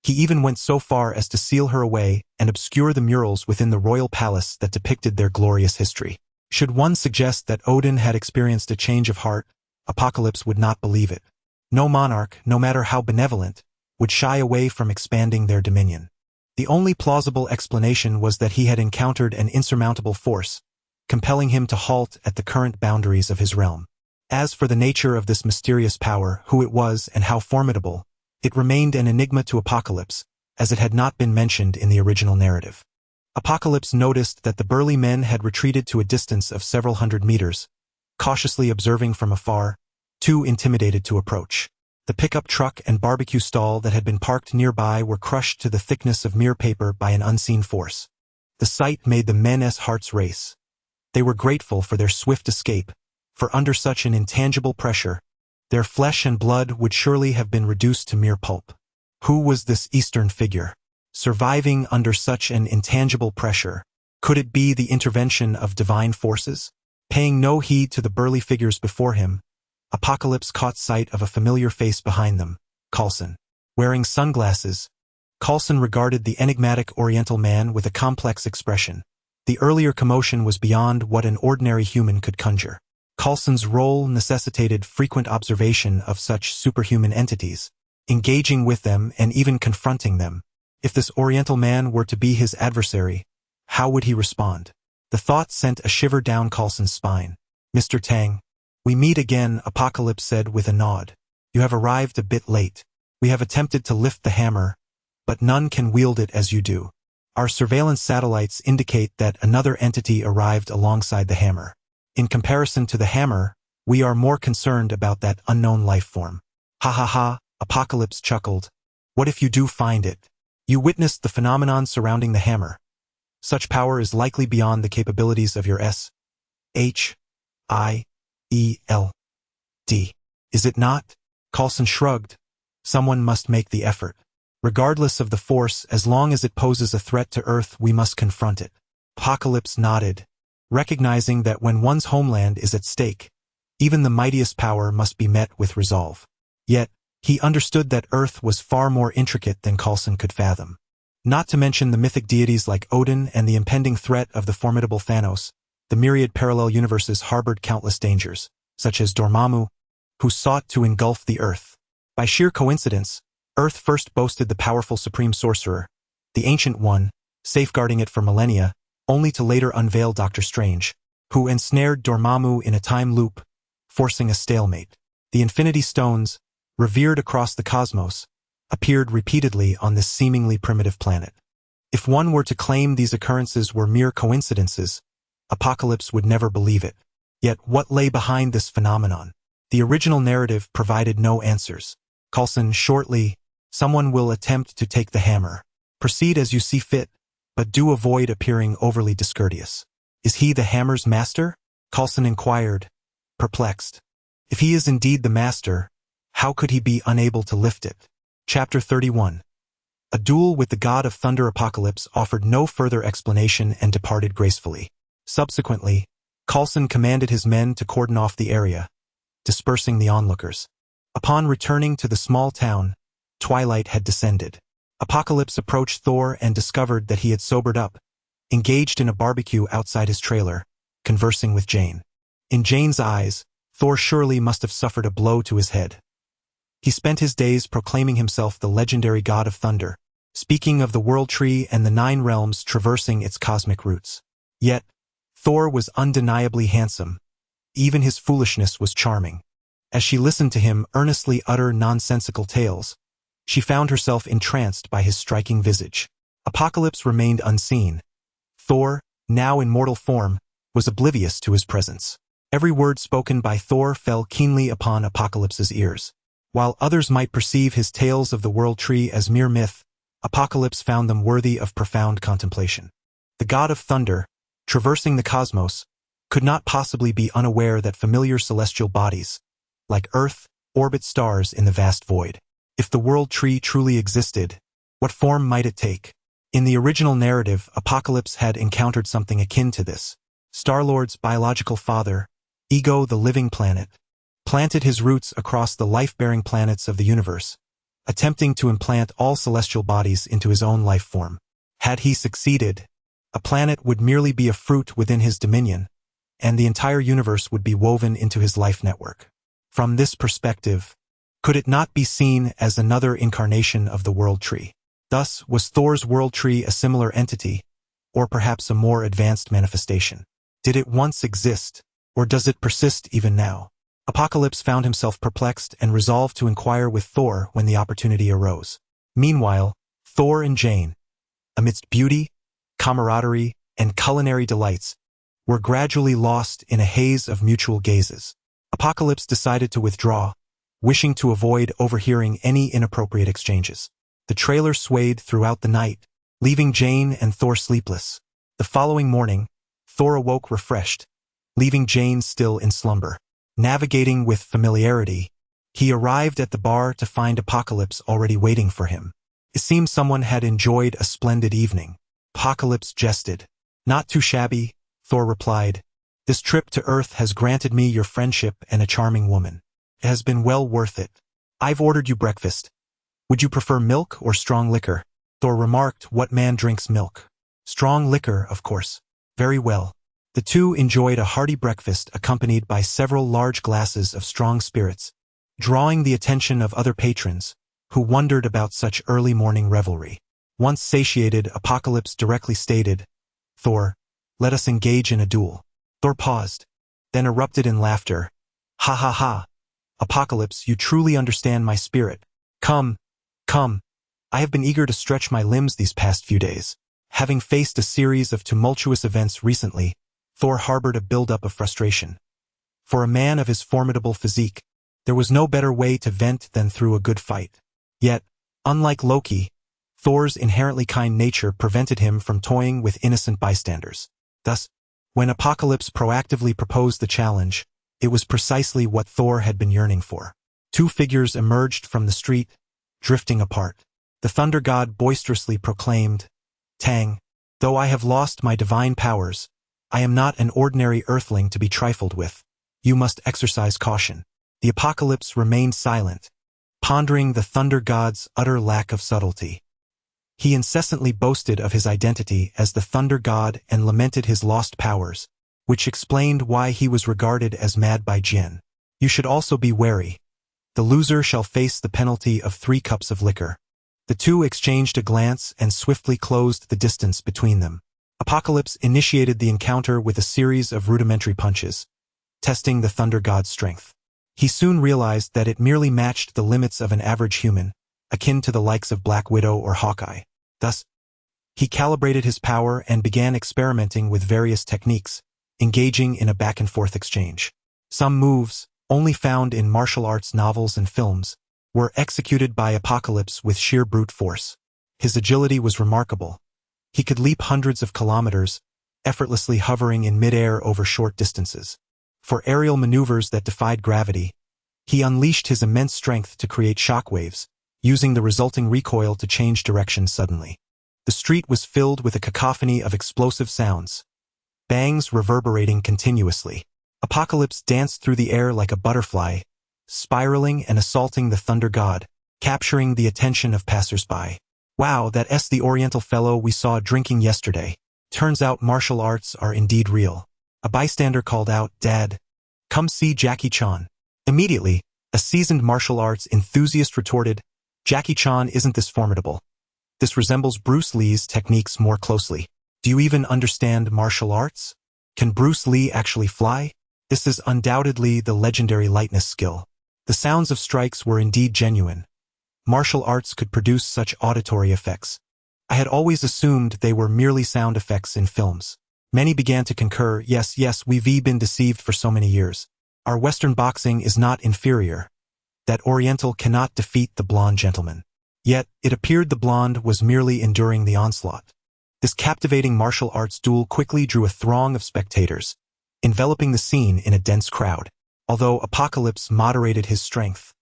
he even went so far as to seal her away and obscure the murals within the royal palace that depicted their glorious history. Should one suggest that Odin had experienced a change of heart, Apocalypse would not believe it. No monarch, no matter how benevolent, would shy away from expanding their dominion. The only plausible explanation was that he had encountered an insurmountable force, compelling him to halt at the current boundaries of his realm. As for the nature of this mysterious power, who it was and how formidable, it remained an enigma to Apocalypse, as it had not been mentioned in the original narrative. Apocalypse noticed that the burly men had retreated to a distance of several hundred meters, cautiously observing from afar, too intimidated to approach. The pickup truck and barbecue stall that had been parked nearby were crushed to the thickness of mere paper by an unseen force. The sight made the men's hearts race. They were grateful for their swift escape, for under such an intangible pressure, their flesh and blood would surely have been reduced to mere pulp. Who was this Eastern figure? Surviving under such an intangible pressure, could it be the intervention of divine forces? Paying no heed to the burly figures before him, Apocalypse caught sight of a familiar face behind them, Coulson. Wearing sunglasses, Coulson regarded the enigmatic Oriental man with a complex expression. The earlier commotion was beyond what an ordinary human could conjure. Coulson's role necessitated frequent observation of such superhuman entities, engaging with them and even confronting them. If this Oriental man were to be his adversary, how would he respond? The thought sent a shiver down Coulson's spine. Mr. Tang, we meet again, Apocalypse said with a nod. You have arrived a bit late. We have attempted to lift the hammer, but none can wield it as you do. Our surveillance satellites indicate that another entity arrived alongside the hammer. In comparison to the hammer, we are more concerned about that unknown life form. Ha ha ha, Apocalypse chuckled. What if you do find it? You witnessed the phenomenon surrounding the hammer. Such power is likely beyond the capabilities of your S.H.I.E.L.D. Is it not? Coulson shrugged. Someone must make the effort. Regardless of the force, as long as it poses a threat to Earth, we must confront it. Apocalypse nodded, recognizing that when one's homeland is at stake, even the mightiest power must be met with resolve. Yet, he understood that Earth was far more intricate than Coulson could fathom. Not to mention the mythic deities like Odin and the impending threat of the formidable Thanos, the myriad parallel universes harbored countless dangers, such as Dormammu, who sought to engulf the Earth. By sheer coincidence, Earth first boasted the powerful supreme sorcerer, the Ancient One, safeguarding it for millennia, only to later unveil Doctor Strange, who ensnared Dormammu in a time loop, forcing a stalemate. The Infinity Stones, revered across the cosmos, appeared repeatedly on this seemingly primitive planet. If one were to claim these occurrences were mere coincidences, Apocalypse would never believe it. Yet what lay behind this phenomenon? The original narrative provided no answers. Coulson, shortly, someone will attempt to take the hammer. Proceed as you see fit, but do avoid appearing overly discourteous. Is he the hammer's master? Coulson inquired, perplexed. If he is indeed the master, how could he be unable to lift it? Chapter 31. A duel with the god of thunder. Apocalypse offered no further explanation and departed gracefully. Subsequently, Coulson commanded his men to cordon off the area, dispersing the onlookers. Upon returning to the small town, twilight had descended. Apocalypse approached Thor and discovered that he had sobered up, engaged in a barbecue outside his trailer, conversing with Jane. In Jane's eyes, Thor surely must have suffered a blow to his head. He spent his days proclaiming himself the legendary god of thunder, speaking of the world tree and the 9 realms traversing its cosmic roots. Yet, Thor was undeniably handsome. Even his foolishness was charming. As she listened to him earnestly utter nonsensical tales, she found herself entranced by his striking visage. Apocalypse remained unseen. Thor, now in mortal form, was oblivious to his presence. Every word spoken by Thor fell keenly upon Apocalypse's ears. While others might perceive his tales of the world tree as mere myth, Apocalypse found them worthy of profound contemplation. The god of thunder, traversing the cosmos, could not possibly be unaware that familiar celestial bodies, like Earth, orbit stars in the vast void. If the world tree truly existed, what form might it take? In the original narrative, Apocalypse had encountered something akin to this. Star-Lord's biological father, Ego the living planet, planted his roots across the life-bearing planets of the universe, attempting to implant all celestial bodies into his own life form. Had he succeeded, a planet would merely be a fruit within his dominion, and the entire universe would be woven into his life network. From this perspective, could it not be seen as another incarnation of the World Tree? Thus, was Thor's World Tree a similar entity, or perhaps a more advanced manifestation? Did it once exist, or does it persist even now? Apocalypse found himself perplexed and resolved to inquire with Thor when the opportunity arose. Meanwhile, Thor and Jane, amidst beauty, camaraderie, and culinary delights, were gradually lost in a haze of mutual gazes. Apocalypse decided to withdraw, wishing to avoid overhearing any inappropriate exchanges. The trailer swayed throughout the night, leaving Jane and Thor sleepless. The following morning, Thor awoke refreshed, leaving Jane still in slumber. Navigating with familiarity, he arrived at the bar to find Apocalypse already waiting for him. It seemed someone had enjoyed a splendid evening. Apocalypse jested. "Not too shabby," Thor replied. "This trip to Earth has granted me your friendship and a charming woman. It has been well worth it. I've ordered you breakfast. Would you prefer milk or strong liquor?" Thor remarked, "What man drinks milk?" "Strong liquor, of course." "Very well." The two enjoyed a hearty breakfast accompanied by several large glasses of strong spirits, drawing the attention of other patrons, who wondered about such early morning revelry. Once satiated, Apocalypse directly stated, "Thor, let us engage in a duel." Thor paused, then erupted in laughter. "Ha ha ha! Apocalypse, you truly understand my spirit. Come, come. I have been eager to stretch my limbs these past few days." Having faced a series of tumultuous events recently, Thor harbored a buildup of frustration. For a man of his formidable physique, there was no better way to vent than through a good fight. Yet, unlike Loki, Thor's inherently kind nature prevented him from toying with innocent bystanders. Thus, when Apocalypse proactively proposed the challenge, it was precisely what Thor had been yearning for. Two figures emerged from the street, drifting apart. The thunder god boisterously proclaimed, "Tang, though I have lost my divine powers, I am not an ordinary earthling to be trifled with. You must exercise caution." The Apocalypse remained silent, pondering the thunder god's utter lack of subtlety. He incessantly boasted of his identity as the thunder god and lamented his lost powers, which explained why he was regarded as mad by Jin. "You should also be wary. The loser shall face the penalty of 3 cups of liquor." The two exchanged a glance and swiftly closed the distance between them. Apocalypse initiated the encounter with a series of rudimentary punches, testing the thunder god's strength. He soon realized that it merely matched the limits of an average human, akin to the likes of Black Widow or Hawkeye. Thus, he calibrated his power and began experimenting with various techniques, engaging in a back-and-forth exchange. Some moves, only found in martial arts novels and films, were executed by Apocalypse with sheer brute force. His agility was remarkable. He could leap hundreds of kilometers, effortlessly hovering in midair over short distances. For aerial maneuvers that defied gravity, he unleashed his immense strength to create shockwaves, using the resulting recoil to change direction suddenly. The street was filled with a cacophony of explosive sounds, bangs reverberating continuously. Apocalypse danced through the air like a butterfly, spiraling and assaulting the thunder god, capturing the attention of passers-by. "Wow, that's the Oriental fellow we saw drinking yesterday. Turns out martial arts are indeed real." A bystander called out, "Dad, come see Jackie Chan." Immediately, a seasoned martial arts enthusiast retorted, "Jackie Chan isn't this formidable. This resembles Bruce Lee's techniques more closely. Do you even understand martial arts? Can Bruce Lee actually fly? This is undoubtedly the legendary lightness skill." The sounds of strikes were indeed genuine. Martial arts could produce such auditory effects. I had always assumed they were merely sound effects in films. Many began to concur, yes, we've been deceived for so many years. Our Western boxing is not inferior. That Oriental cannot defeat the blonde gentleman. Yet, it appeared the blonde was merely enduring the onslaught. This captivating martial arts duel quickly drew a throng of spectators, enveloping the scene in a dense crowd. Although Apocalypse moderated his strength,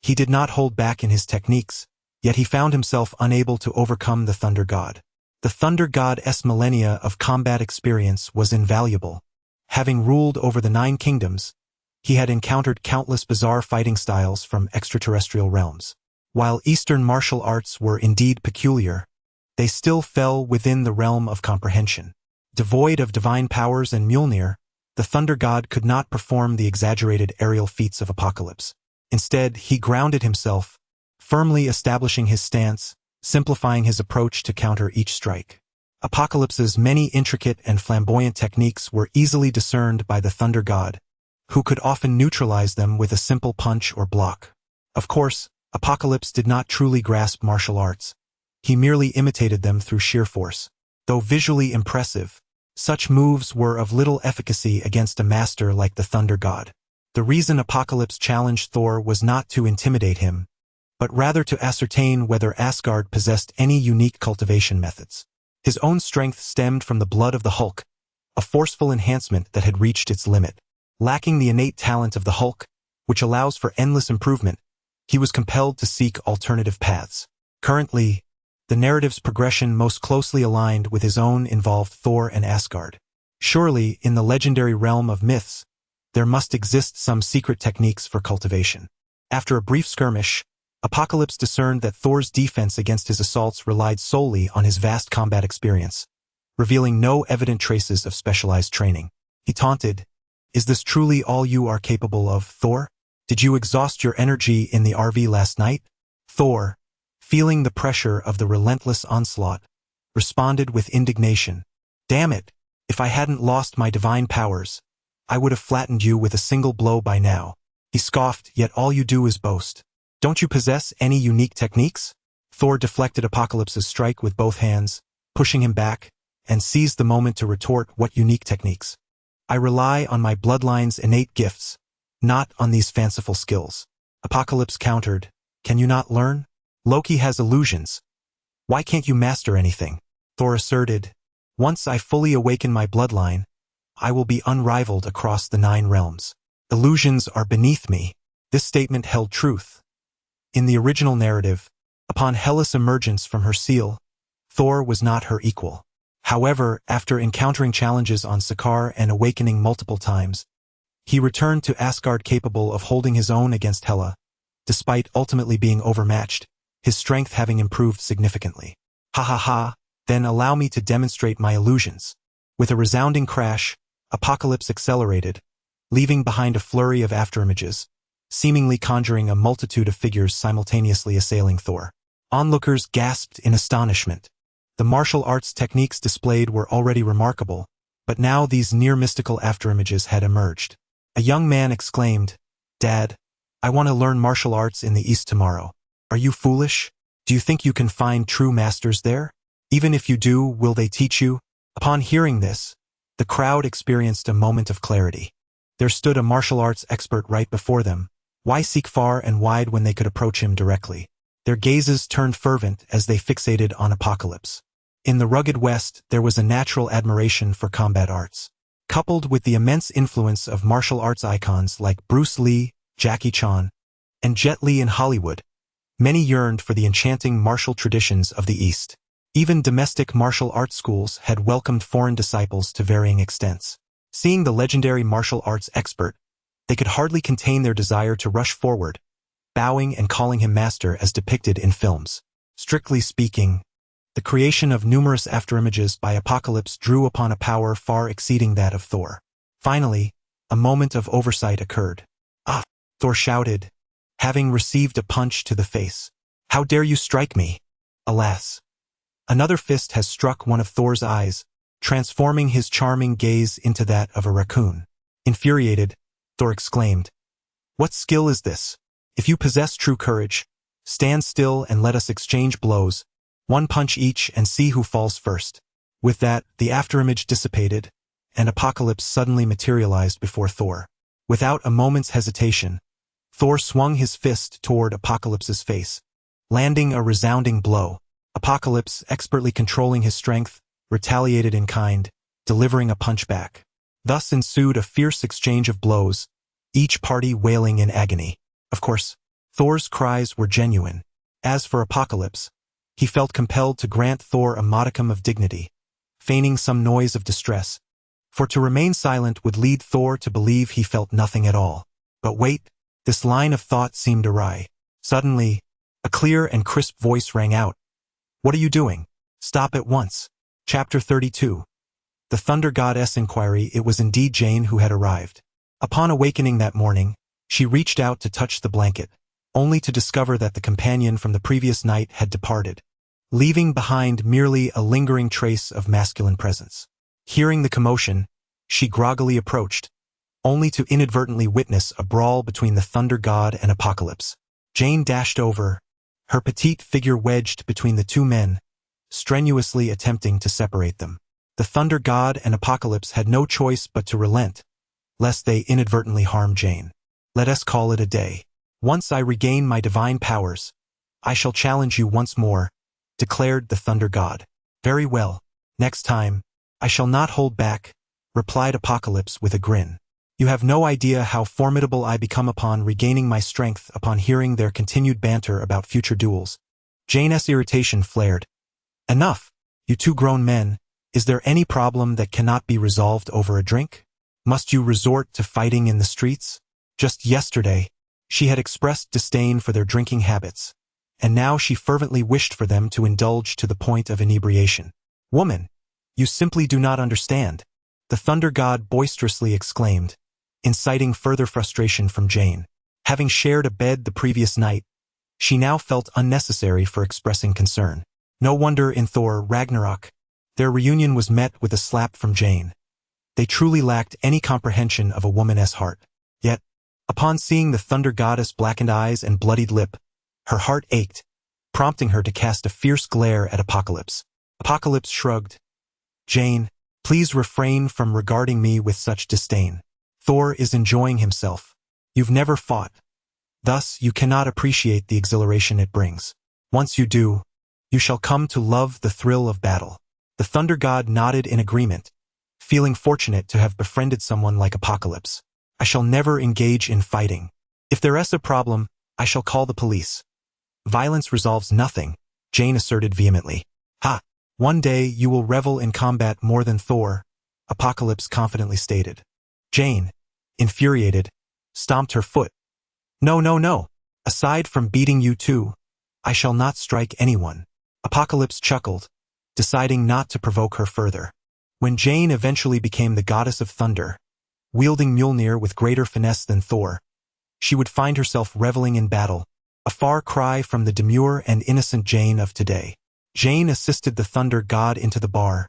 he did not hold back in his techniques, yet he found himself unable to overcome the thunder god. The thunder god's millennia of combat experience was invaluable. Having ruled over the 9 kingdoms, he had encountered countless bizarre fighting styles from extraterrestrial realms. While Eastern martial arts were indeed peculiar, they still fell within the realm of comprehension. Devoid of divine powers and Mjolnir, The thunder god could not perform the exaggerated aerial feats of Apocalypse. Instead, he grounded himself, firmly establishing his stance, simplifying his approach to counter each strike. Apocalypse's many intricate and flamboyant techniques were easily discerned by the thunder god, who could often neutralize them with a simple punch or block. Of course, Apocalypse did not truly grasp martial arts. He merely imitated them through sheer force. Though visually impressive, such moves were of little efficacy against a master like the thunder god. The reason Apocalypse challenged Thor was not to intimidate him, but rather to ascertain whether Asgard possessed any unique cultivation methods. His own strength stemmed from the blood of the Hulk, a forceful enhancement that had reached its limit. Lacking the innate talent of the Hulk, which allows for endless improvement, he was compelled to seek alternative paths. Currently, the narrative's progression most closely aligned with his own involved Thor and Asgard. Surely, in the legendary realm of myths, there must exist some secret techniques for cultivation. After a brief skirmish, Apocalypse discerned that Thor's defense against his assaults relied solely on his vast combat experience, revealing no evident traces of specialized training. He taunted, "Is this truly all you are capable of, Thor? Did you exhaust your energy in the RV last night?" Thor, feeling the pressure of the relentless onslaught, responded with indignation. "Damn it! If I hadn't lost my divine powers, I would have flattened you with a single blow by now." He scoffed, "Yet all you do is boast. Don't you possess any unique techniques?" Thor deflected Apocalypse's strike with both hands, pushing him back, and seized the moment to retort, "What unique techniques? I rely on my bloodline's innate gifts, not on these fanciful skills." Apocalypse countered, "Can you not learn? Loki has illusions. Why can't you master anything?" Thor asserted, "Once I fully awaken my bloodline, I will be unrivaled across the 9 realms. Illusions are beneath me." This statement held truth. In the original narrative, upon Hela's emergence from her seal, Thor was not her equal. However, after encountering challenges on Sakaar and awakening multiple times, he returned to Asgard capable of holding his own against Hela, despite ultimately being overmatched, his strength having improved significantly. "Ha ha ha, then allow me to demonstrate my illusions." With a resounding crash, Apocalypse accelerated, leaving behind a flurry of afterimages, seemingly conjuring a multitude of figures simultaneously assailing Thor. Onlookers gasped in astonishment. The martial arts techniques displayed were already remarkable, but now these near-mystical afterimages had emerged. A young man exclaimed, "Dad, I want to learn martial arts in the East tomorrow." "Are you foolish? Do you think you can find true masters there? Even if you do, will they teach you?" Upon hearing this, the crowd experienced a moment of clarity. There stood a martial arts expert right before them. Why seek far and wide when they could approach him directly? Their gazes turned fervent as they fixated on Apocalypse. In the rugged West, there was a natural admiration for combat arts. Coupled with the immense influence of martial arts icons like Bruce Lee, Jackie Chan, and Jet Li in Hollywood, many yearned for the enchanting martial traditions of the East. Even domestic martial arts schools had welcomed foreign disciples to varying extents. Seeing the legendary martial arts expert, they could hardly contain their desire to rush forward, bowing and calling him master as depicted in films. Strictly speaking, the creation of numerous afterimages by Apocalypse drew upon a power far exceeding that of Thor. Finally, a moment of oversight occurred. "Ah!" Thor shouted, having received a punch to the face. "How dare you strike me?" Alas! Another fist has struck one of Thor's eyes, transforming his charming gaze into that of a raccoon. Infuriated, Thor exclaimed, "What skill is this? If you possess true courage, stand still and let us exchange blows, one punch each and see who falls first." With that, the afterimage dissipated, and Apocalypse suddenly materialized before Thor. Without a moment's hesitation, Thor swung his fist toward Apocalypse's face, landing a resounding blow. Apocalypse, expertly controlling his strength, retaliated in kind, delivering a punch back. Thus ensued a fierce exchange of blows, each party wailing in agony. Of course, Thor's cries were genuine. As for Apocalypse, he felt compelled to grant Thor a modicum of dignity, feigning some noise of distress, for to remain silent would lead Thor to believe he felt nothing at all. But wait, this line of thought seemed awry. Suddenly, a clear and crisp voice rang out. "What are you doing? Stop at once." Chapter 32. The Thunder Goddess inquiry, it was indeed Jane who had arrived. Upon awakening that morning, she reached out to touch the blanket, only to discover that the companion from the previous night had departed, leaving behind merely a lingering trace of masculine presence. Hearing the commotion, she groggily approached, only to inadvertently witness a brawl between the Thunder God and Apocalypse. Jane dashed over, her petite figure wedged between the two men, strenuously attempting to separate them. The Thunder God and Apocalypse had no choice but to relent, lest they inadvertently harm Jane. Let us call it a day. Once I regain my divine powers, I shall challenge you once more, declared the Thunder God. Very well. Next time, I shall not hold back, replied Apocalypse with a grin. You have no idea how formidable I become upon regaining my strength upon hearing their continued banter about future duels. Jane's irritation flared. Enough, you two grown men. Is there any problem that cannot be resolved over a drink? Must you resort to fighting in the streets? Just yesterday, she had expressed disdain for their drinking habits, and now she fervently wished for them to indulge to the point of inebriation. Woman, you simply do not understand, the Thunder God boisterously exclaimed, inciting further frustration from Jane. Having shared a bed the previous night, she now felt unnecessary for expressing concern. No wonder in Thor Ragnarok, their reunion was met with a slap from Jane. They truly lacked any comprehension of a woman's heart. Yet, upon seeing the Thunder Goddess' blackened eyes and bloodied lip, her heart ached, prompting her to cast a fierce glare at Apocalypse. Apocalypse shrugged. Jane, please refrain from regarding me with such disdain. Thor is enjoying himself. You've never fought. Thus, you cannot appreciate the exhilaration it brings. Once you do, you shall come to love the thrill of battle. The Thunder God nodded in agreement, feeling fortunate to have befriended someone like Apocalypse. I shall never engage in fighting. If there is a problem, I shall call the police. Violence resolves nothing, Jane asserted vehemently. Ha! One day you will revel in combat more than Thor, Apocalypse confidently stated. Jane, infuriated, stomped her foot. No, no, no. Aside from beating you two, I shall not strike anyone. Apocalypse chuckled, deciding not to provoke her further. When Jane eventually became the goddess of thunder, wielding Mjolnir with greater finesse than Thor, she would find herself reveling in battle, a far cry from the demure and innocent Jane of today. Jane assisted the Thunder God into the bar,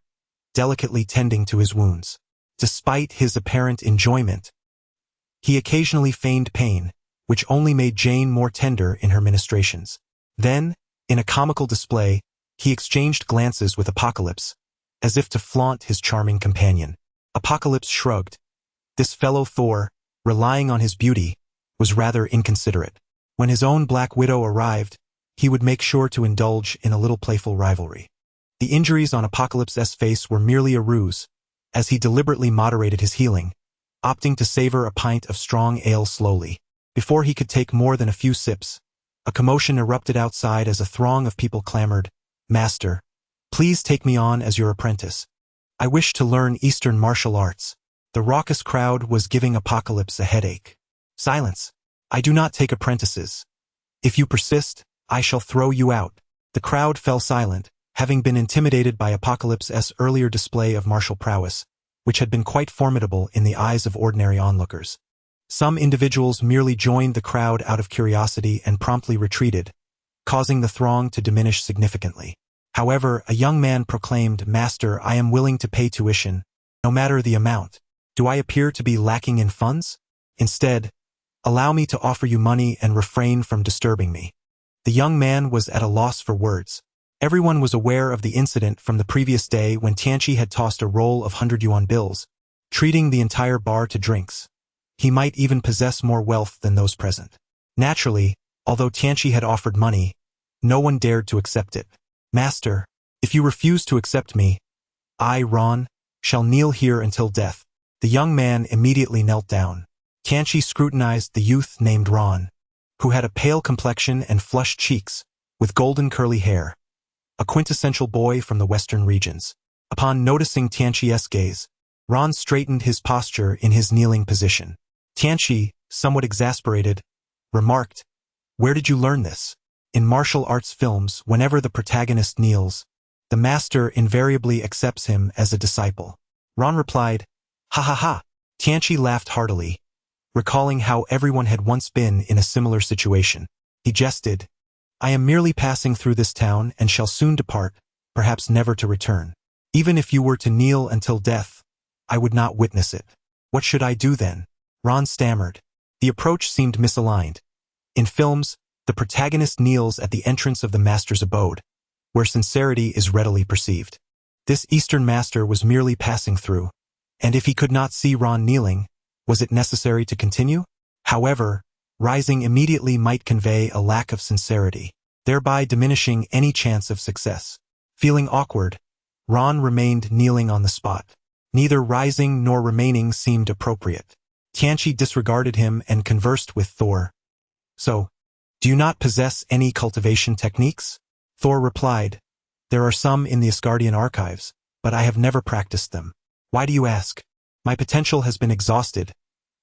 delicately tending to his wounds. Despite his apparent enjoyment, he occasionally feigned pain, which only made Jane more tender in her ministrations. Then, in a comical display, he exchanged glances with Apocalypse, as if to flaunt his charming companion. Apocalypse shrugged. This fellow Thor, relying on his beauty, was rather inconsiderate. When his own Black Widow arrived, he would make sure to indulge in a little playful rivalry. The injuries on Apocalypse's face were merely a ruse, as he deliberately moderated his healing, opting to savor a pint of strong ale slowly. Before he could take more than a few sips, a commotion erupted outside as a throng of people clamored, Master, please take me on as your apprentice. I wish to learn Eastern martial arts. The raucous crowd was giving Apocalypse a headache. Silence. I do not take apprentices. If you persist, I shall throw you out. The crowd fell silent, having been intimidated by Apocalypse's earlier display of martial prowess, which had been quite formidable in the eyes of ordinary onlookers. Some individuals merely joined the crowd out of curiosity and promptly retreated, causing the throng to diminish significantly. However, a young man proclaimed, Master, I am willing to pay tuition, no matter the amount. Do I appear to be lacking in funds? Instead, allow me to offer you money and refrain from disturbing me. The young man was at a loss for words. Everyone was aware of the incident from the previous day when Tianqi had tossed a roll of 100 yuan bills, treating the entire bar to drinks. He might even possess more wealth than those present. Naturally, although Tianqi had offered money, no one dared to accept it. Master, if you refuse to accept me, I, Ron, shall kneel here until death. The young man immediately knelt down. Tianqi scrutinized the youth named Ron, who had a pale complexion and flushed cheeks, with golden curly hair, a quintessential boy from the western regions. Upon noticing Tianqi's gaze, Ron straightened his posture in his kneeling position. Tianqi, somewhat exasperated, remarked, Where did you learn this? In martial arts films, whenever the protagonist kneels, the master invariably accepts him as a disciple. Ron replied, "Ha ha ha." Tianqi laughed heartily, recalling how everyone had once been in a similar situation. He jested, "I am merely passing through this town and shall soon depart, perhaps never to return. Even if you were to kneel until death, I would not witness it. What should I do then?" Ron stammered. The approach seemed misaligned. In films, the protagonist kneels at the entrance of the master's abode, where sincerity is readily perceived. This Eastern master was merely passing through, and if he could not see Ron kneeling, was it necessary to continue? However, rising immediately might convey a lack of sincerity, thereby diminishing any chance of success. Feeling awkward, Ron remained kneeling on the spot. Neither rising nor remaining seemed appropriate. Tianqi disregarded him and conversed with Thor. "So, do you not possess any cultivation techniques?" Thor replied, "There are some in the Asgardian archives, but I have never practiced them." "Why do you ask?" "My potential has been exhausted,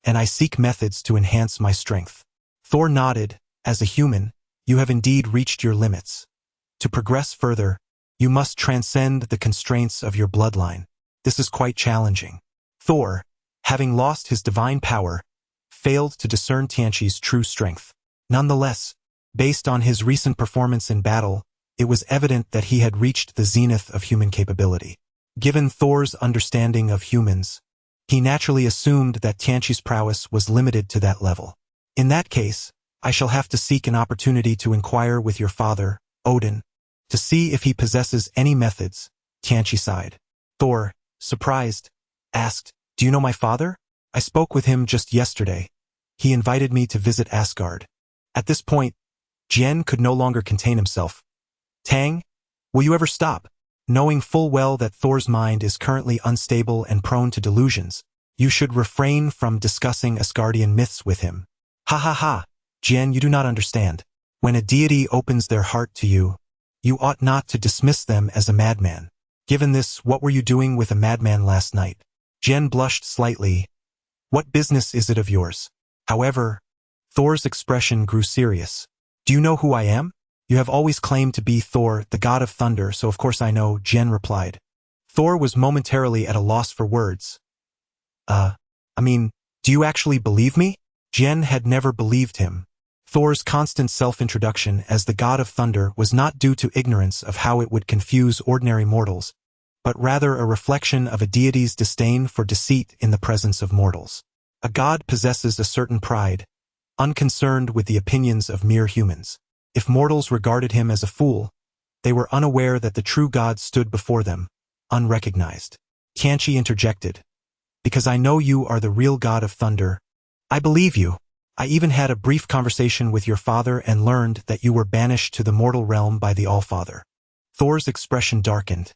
and I seek methods to enhance my strength." Thor nodded. "As a human, you have indeed reached your limits. To progress further, you must transcend the constraints of your bloodline. This is quite challenging." Thor, having lost his divine power, failed to discern Tianqi's true strength. Nonetheless, based on his recent performance in battle, it was evident that he had reached the zenith of human capability. Given Thor's understanding of humans, he naturally assumed that Tianqi's prowess was limited to that level. "In that case, I shall have to seek an opportunity to inquire with your father, Odin, to see if he possesses any methods," Tianqi sighed. Thor, surprised, asked, "Do you know my father? I spoke with him just yesterday. He invited me to visit Asgard." At this point, Jian could no longer contain himself. "Tang, will you ever stop? Knowing full well that Thor's mind is currently unstable and prone to delusions, you should refrain from discussing Asgardian myths with him." "Ha ha ha, Jian, you do not understand. When a deity opens their heart to you, you ought not to dismiss them as a madman. Given this, what were you doing with a madman last night?" Jian blushed slightly. "What business is it of yours?" However, Thor's expression grew serious. "Do you know who I am? You have always claimed to be Thor, the god of thunder, so of course I know," Jian replied. Thor was momentarily at a loss for words. Do you actually believe me?" Jian had never believed him. Thor's constant self-introduction as the god of thunder was not due to ignorance of how it would confuse ordinary mortals, but rather a reflection of a deity's disdain for deceit in the presence of mortals. A god possesses a certain pride, unconcerned with the opinions of mere humans. If mortals regarded him as a fool, they were unaware that the true god stood before them, unrecognized. Tianqi interjected, "Because I know you are the real god of thunder, I believe you. I even had a brief conversation with your father and learned that you were banished to the mortal realm by the Allfather." Thor's expression darkened.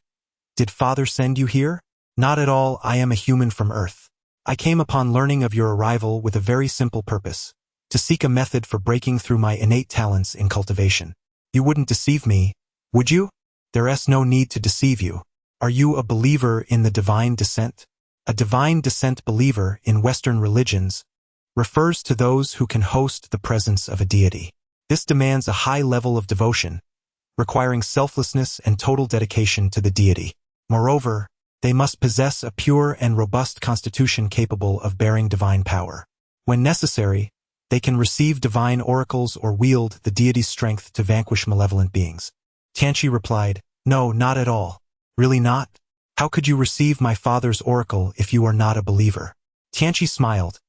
"Did father send you here?" "Not at all, I am a human from Earth. I came upon learning of your arrival with a very simple purpose, to seek a method for breaking through my innate talents in cultivation." "You wouldn't deceive me, would you?" "There is no need to deceive you. Are you a believer in the divine descent?" A divine descent believer in Western religions refers to those who can host the presence of a deity. This demands a high level of devotion, requiring selflessness and total dedication to the deity. Moreover, they must possess a pure and robust constitution capable of bearing divine power. When necessary, they can receive divine oracles or wield the deity's strength to vanquish malevolent beings. Tianqi replied, "No, not at all." "Really not? How could you receive my father's oracle if you are not a believer?" Tianqi smiled.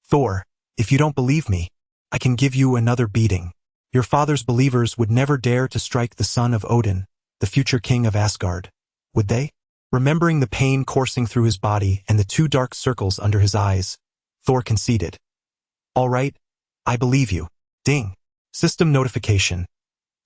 "Thor, if you don't believe me, I can give you another beating. Your father's believers would never dare to strike the son of Odin, the future king of Asgard, would they?" Remembering the pain coursing through his body and the two dark circles under his eyes, Thor conceded. "All right, I believe you." Ding. System notification.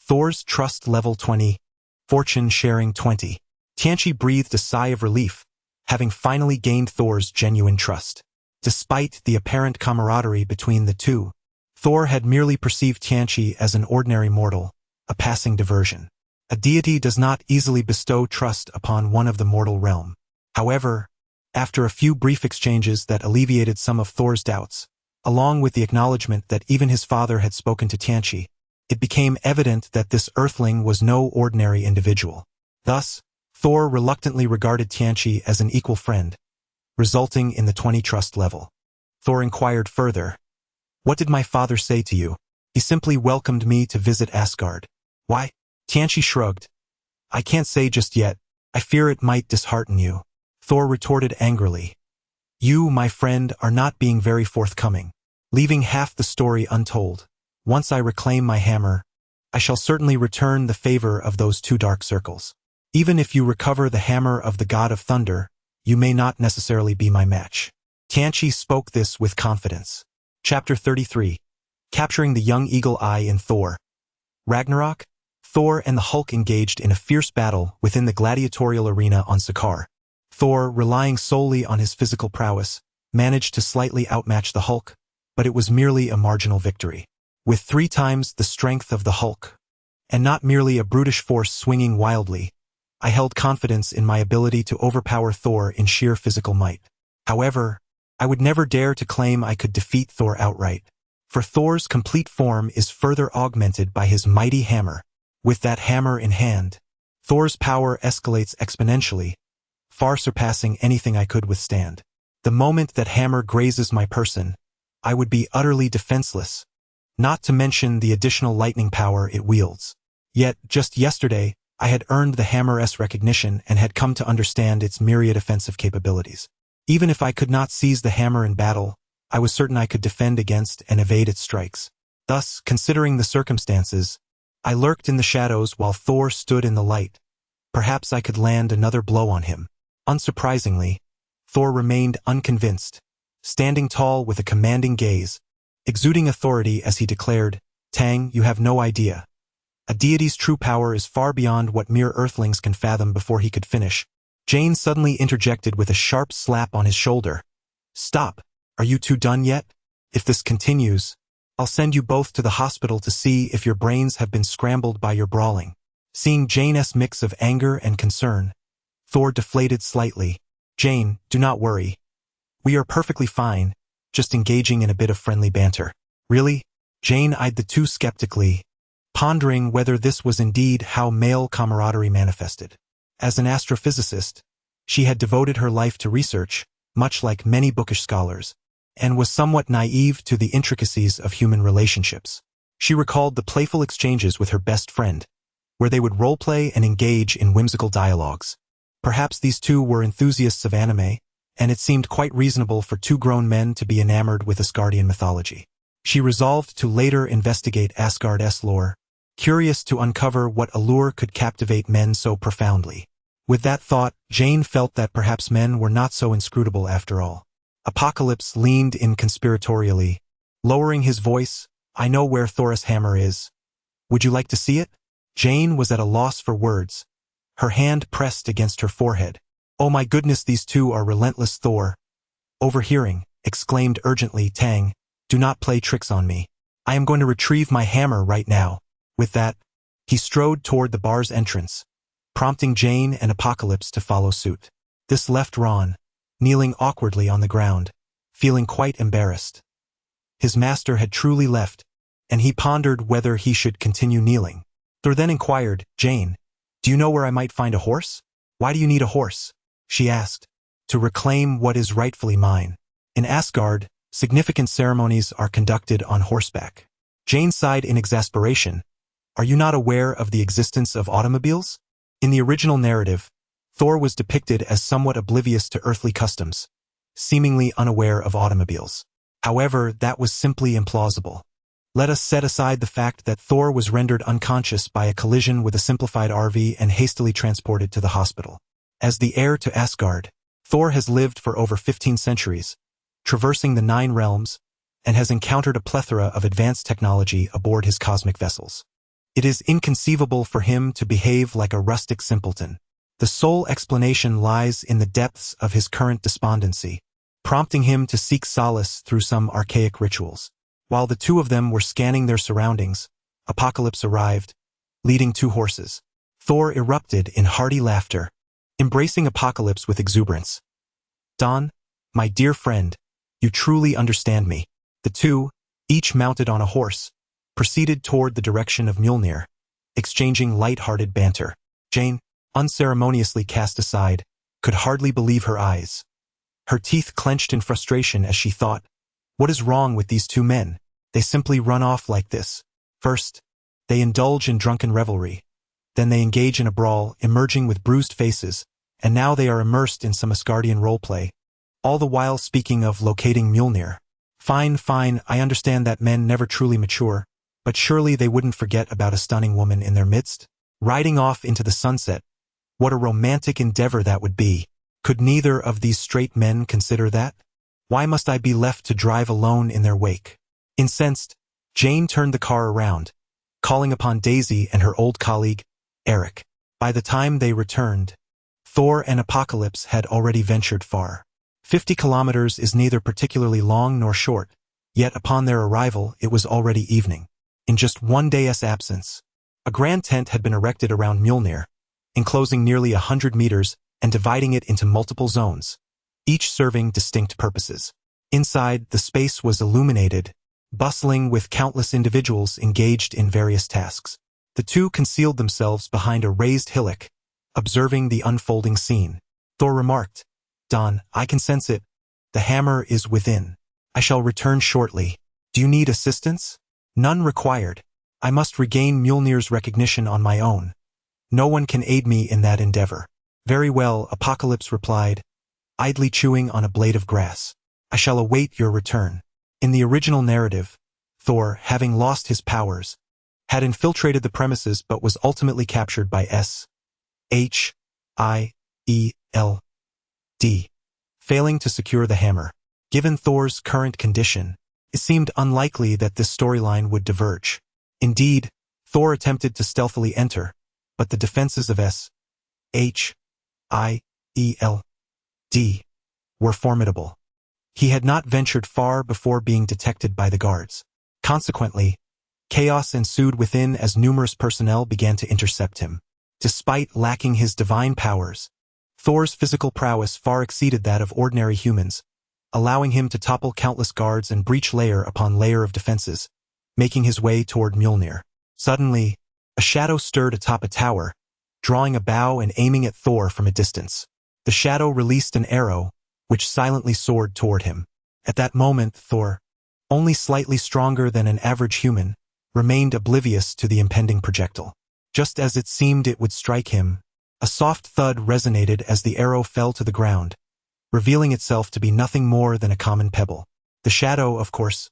Thor's trust level 20. Fortune sharing 20. Tianqi breathed a sigh of relief, having finally gained Thor's genuine trust. Despite the apparent camaraderie between the two, Thor had merely perceived Tianqi as an ordinary mortal, a passing diversion. A deity does not easily bestow trust upon one of the mortal realm. However, after a few brief exchanges that alleviated some of Thor's doubts, along with the acknowledgement that even his father had spoken to Tianqi, it became evident that this earthling was no ordinary individual. Thus, Thor reluctantly regarded Tianqi as an equal friend, resulting in the 20 trust level. Thor inquired further, "What did my father say to you?" "He simply welcomed me to visit Asgard." "Why?" Tianqi shrugged. "I can't say just yet. I fear it might dishearten you." Thor retorted angrily, "You, my friend, are not being very forthcoming, leaving half the story untold. Once I reclaim my hammer, I shall certainly return the favor of those 2 dark circles. Even if you recover the hammer of the god of thunder, you may not necessarily be my match." Tianqi spoke this with confidence. Chapter 33. Capturing the young eagle eye in Thor. Ragnarok. Thor and the Hulk engaged in a fierce battle within the gladiatorial arena on Sakaar. Thor, relying solely on his physical prowess, managed to slightly outmatch the Hulk, but it was merely a marginal victory. With 3 times the strength of the Hulk, and not merely a brutish force swinging wildly, I held confidence in my ability to overpower Thor in sheer physical might. However, I would never dare to claim I could defeat Thor outright, for Thor's complete form is further augmented by his mighty hammer. With that hammer in hand, Thor's power escalates exponentially, far surpassing anything I could withstand. The moment that hammer grazes my person, I would be utterly defenseless, not to mention the additional lightning power it wields. Yet, just yesterday, I had earned the hammer's recognition and had come to understand its myriad offensive capabilities. Even if I could not seize the hammer in battle, I was certain I could defend against and evade its strikes. Thus, considering the circumstances, I lurked in the shadows while Thor stood in the light. Perhaps I could land another blow on him. Unsurprisingly, Thor remained unconvinced, standing tall with a commanding gaze, exuding authority as he declared, "Tang, you have no idea. A deity's true power is far beyond what mere earthlings can fathom." Before he could finish, Jane suddenly interjected with a sharp slap on his shoulder. "Stop! Are you 2 done yet? If this continues, I'll send you both to the hospital to see if your brains have been scrambled by your brawling." Seeing Jane's mix of anger and concern, Thor deflated slightly. "Jane, do not worry. We are perfectly fine, just engaging in a bit of friendly banter." "Really?" Jane eyed the 2 skeptically, pondering whether this was indeed how male camaraderie manifested. As an astrophysicist, she had devoted her life to research, much like many bookish scholars, and was somewhat naive to the intricacies of human relationships. She recalled the playful exchanges with her best friend, where they would role-play and engage in whimsical dialogues. Perhaps these 2 were enthusiasts of anime, and it seemed quite reasonable for 2 grown men to be enamored with Asgardian mythology. She resolved to later investigate Asgard's lore, curious to uncover what allure could captivate men so profoundly. With that thought, Jane felt that perhaps men were not so inscrutable after all. Apocalypse leaned in conspiratorially, lowering his voice, "I know where Thor's hammer is. Would you like to see it?" Jane was at a loss for words, her hand pressed against her forehead. "Oh my goodness, these 2 are relentless." Thor, overhearing, exclaimed urgently, "Tang, do not play tricks on me. I am going to retrieve my hammer right now." With that, he strode toward the bar's entrance, prompting Jane and Apocalypse to follow suit. This left Ron, kneeling awkwardly on the ground, feeling quite embarrassed. His master had truly left, and he pondered whether he should continue kneeling. Thor then inquired, "Jane, do you know where I might find a horse?" "Why do you need a horse?" she asked. "To reclaim what is rightfully mine. In Asgard, significant ceremonies are conducted on horseback." Jane sighed in exasperation. "Are you not aware of the existence of automobiles?" In the original narrative, Thor was depicted as somewhat oblivious to earthly customs, seemingly unaware of automobiles. However, that was simply implausible. Let us set aside the fact that Thor was rendered unconscious by a collision with a simplified RV and hastily transported to the hospital. As the heir to Asgard, Thor has lived for over 15 centuries, traversing the 9 realms, and has encountered a plethora of advanced technology aboard his cosmic vessels. It is inconceivable for him to behave like a rustic simpleton. The sole explanation lies in the depths of his current despondency, prompting him to seek solace through some archaic rituals. While the 2 of them were scanning their surroundings, Apocalypse arrived, leading 2 horses. Thor erupted in hearty laughter, embracing Apocalypse with exuberance. "Don, my dear friend, you truly understand me." The 2, each mounted on a horse, proceeded toward the direction of Mjolnir, exchanging light-hearted banter. "Jane, unceremoniously cast aside, could hardly believe her eyes. Her teeth clenched in frustration as she thought, what is wrong with these two men? They simply run off like this. First, they indulge in drunken revelry. Then they engage in a brawl, emerging with bruised faces, and now they are immersed in some Asgardian roleplay, all the while speaking of locating Mjolnir. Fine, I understand that men never truly mature, but surely they wouldn't forget about a stunning woman in their midst? Riding off into the sunset, what a romantic endeavor that would be. Could neither of these straight men consider that? Why must I be left to drive alone in their wake? Incensed, Jane turned the car around, calling upon Daisy and her old colleague, Eric. By the time they returned, Thor and Apocalypse had already ventured far. 50 kilometers is neither particularly long nor short, yet upon their arrival it was already evening. In just one day's absence, a grand tent had been erected around Mjolnir, enclosing nearly 100 meters and dividing it into multiple zones, each serving distinct purposes. Inside, the space was illuminated, bustling with countless individuals engaged in various tasks. The two concealed themselves behind a raised hillock, observing the unfolding scene. Thor remarked, Don, I can sense it. The hammer is within. I shall return shortly. Do you need assistance? None required. I must regain Mjolnir's recognition on my own. No one can aid me in that endeavor. Very well, Apocalypse replied, idly chewing on a blade of grass. I shall await your return. In the original narrative, Thor, having lost his powers, had infiltrated the premises but was ultimately captured by S.H.I.E.L.D., failing to secure the hammer. Given Thor's current condition, it seemed unlikely that this storyline would diverge. Indeed, Thor attempted to stealthily enter, but the defenses of S.H.I.E.L.D. were formidable. He had not ventured far before being detected by the guards. Consequently, chaos ensued within as numerous personnel began to intercept him. Despite lacking his divine powers, Thor's physical prowess far exceeded that of ordinary humans, allowing him to topple countless guards and breach layer upon layer of defenses, making his way toward Mjolnir. Suddenly, a shadow stirred atop a tower, drawing a bow and aiming at Thor from a distance. The shadow released an arrow, which silently soared toward him. At that moment, Thor, only slightly stronger than an average human, remained oblivious to the impending projectile. Just as it seemed it would strike him, a soft thud resonated as the arrow fell to the ground, revealing itself to be nothing more than a common pebble. The shadow, of course,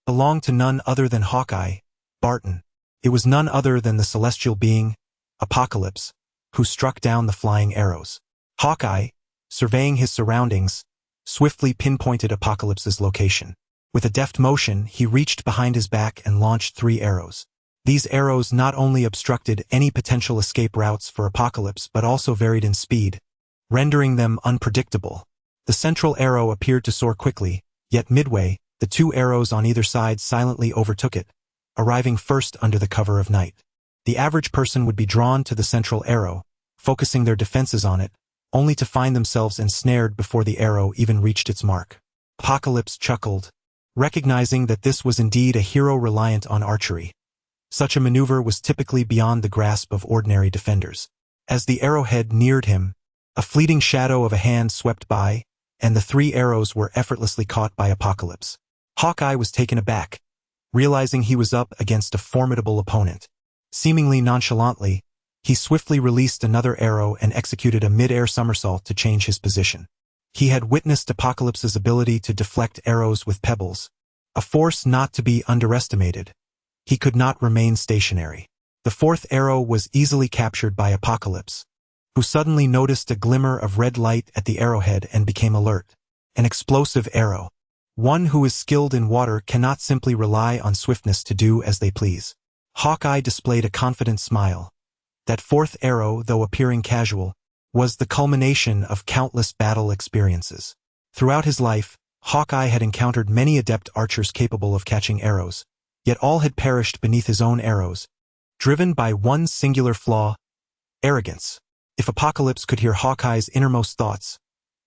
belonged to none other than Hawkeye, Barton. It was none other than the celestial being, Apocalypse, who struck down the flying arrows. Hawkeye, surveying his surroundings, swiftly pinpointed Apocalypse's location. With a deft motion, he reached behind his back and launched 3 arrows. These arrows not only obstructed any potential escape routes for Apocalypse but also varied in speed, rendering them unpredictable. The central arrow appeared to soar quickly, yet midway, the 2 arrows on either side silently overtook it, arriving first under the cover of night. The average person would be drawn to the central arrow, focusing their defenses on it, only to find themselves ensnared before the arrow even reached its mark. Apocalypse chuckled, recognizing that this was indeed a hero reliant on archery. Such a maneuver was typically beyond the grasp of ordinary defenders. As the arrowhead neared him, a fleeting shadow of a hand swept by, and the 3 arrows were effortlessly caught by Apocalypse. Hawkeye was taken aback, realizing he was up against a formidable opponent. Seemingly nonchalantly, he swiftly released another arrow and executed a mid-air somersault to change his position. He had witnessed Apocalypse's ability to deflect arrows with pebbles, a force not to be underestimated. He could not remain stationary. The 4th arrow was easily captured by Apocalypse, who suddenly noticed a glimmer of red light at the arrowhead and became alert. An explosive arrow. One who is skilled in water cannot simply rely on swiftness to do as they please. Hawkeye displayed a confident smile. That 4th arrow, though appearing casual, was the culmination of countless battle experiences. Throughout his life, Hawkeye had encountered many adept archers capable of catching arrows, yet all had perished beneath his own arrows, driven by one singular flaw: arrogance. If Apocalypse could hear Hawkeye's innermost thoughts,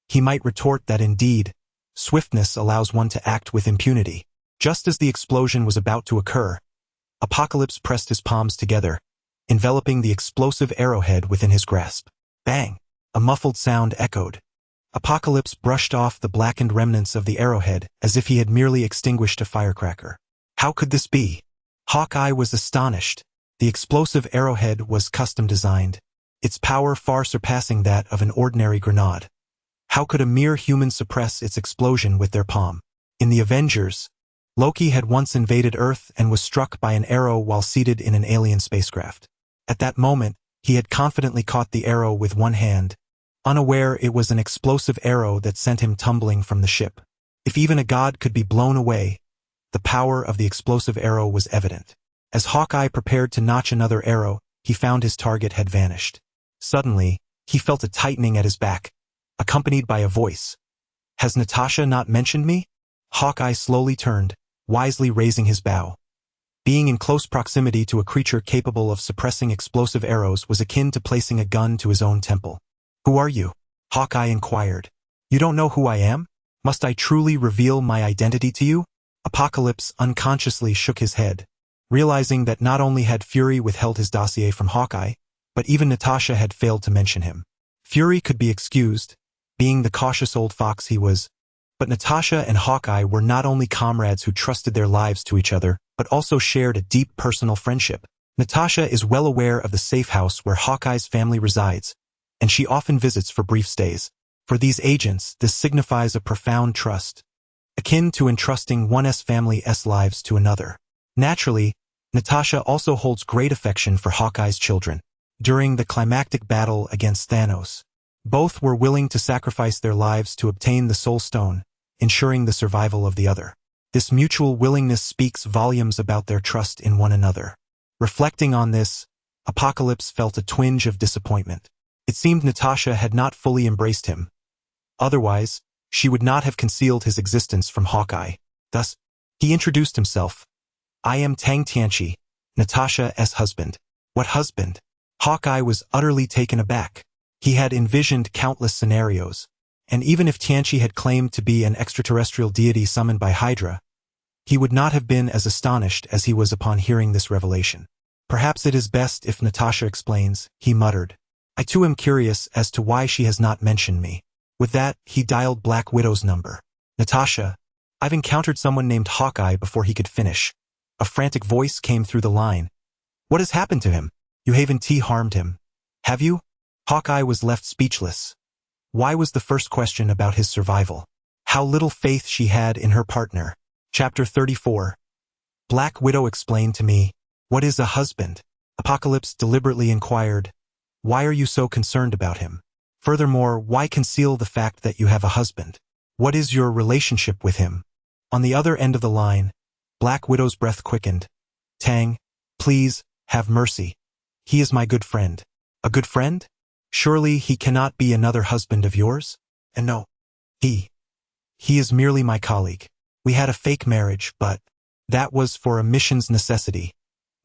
he might retort that indeed, swiftness allows one to act with impunity. Just as the explosion was about to occur, Apocalypse pressed his palms together, enveloping the explosive arrowhead within his grasp. Bang! A muffled sound echoed. Apocalypse brushed off the blackened remnants of the arrowhead as if he had merely extinguished a firecracker. How could this be? Hawkeye was astonished. The explosive arrowhead was custom-designed, its power far surpassing that of an ordinary grenade. How could a mere human suppress its explosion with their palm? In the Avengers, Loki had once invaded Earth and was struck by an arrow while seated in an alien spacecraft. At that moment, he had confidently caught the arrow with one hand, unaware it was an explosive arrow that sent him tumbling from the ship. If even a god could be blown away, the power of the explosive arrow was evident. As Hawkeye prepared to notch another arrow, he found his target had vanished. Suddenly, he felt a tightening at his back, accompanied by a voice. "Has Natasha not mentioned me?" Hawkeye slowly turned, wisely raising his bow. Being in close proximity to a creature capable of suppressing explosive arrows was akin to placing a gun to his own temple. "Who are you?" Hawkeye inquired. "You don't know who I am? Must I truly reveal my identity to you?" Apocalypse unconsciously shook his head, realizing that not only had Fury withheld his dossier from Hawkeye, but even Natasha had failed to mention him. Fury could be excused, being the cautious old fox he was, but Natasha and Hawkeye were not only comrades who trusted their lives to each other, but also shared a deep personal friendship. Natasha is well aware of the safe house where Hawkeye's family resides, and she often visits for brief stays. For these agents, this signifies a profound trust, akin to entrusting one's family's lives to another. Naturally, Natasha also holds great affection for Hawkeye's children. During the climactic battle against Thanos, both were willing to sacrifice their lives to obtain the Soul Stone, ensuring the survival of the other. This mutual willingness speaks volumes about their trust in one another. Reflecting on this, Apocalypse felt a twinge of disappointment. It seemed Natasha had not fully embraced him. Otherwise, she would not have concealed his existence from Hawkeye. Thus, he introduced himself. "I am Tang Tianchi, Natasha's husband." "What husband?" Hawkeye was utterly taken aback. He had envisioned countless scenarios, and even if Tianchi had claimed to be an extraterrestrial deity summoned by Hydra, he would not have been as astonished as he was upon hearing this revelation. "Perhaps it is best if Natasha explains," he muttered. "I too am curious as to why she has not mentioned me." With that, he dialed Black Widow's number. "Natasha, I've encountered someone named Hawkeye," before he could finish. A frantic voice came through the line. "What has happened to him? You haven't harmed him, have you?" Hawkeye was left speechless. Why was the first question about his survival? How little faith she had in her partner. Chapter 34. Black Widow explained to me. "What is a husband?" Apocalypse deliberately inquired. "Why are you so concerned about him? Furthermore, why conceal the fact that you have a husband? What is your relationship with him?" On the other end of the line, Black Widow's breath quickened. "Tang, please, have mercy. He is my good friend." "A good friend? Surely he cannot be another husband of yours?" "And no. He is merely my colleague. We had a fake marriage, but that was for a mission's necessity.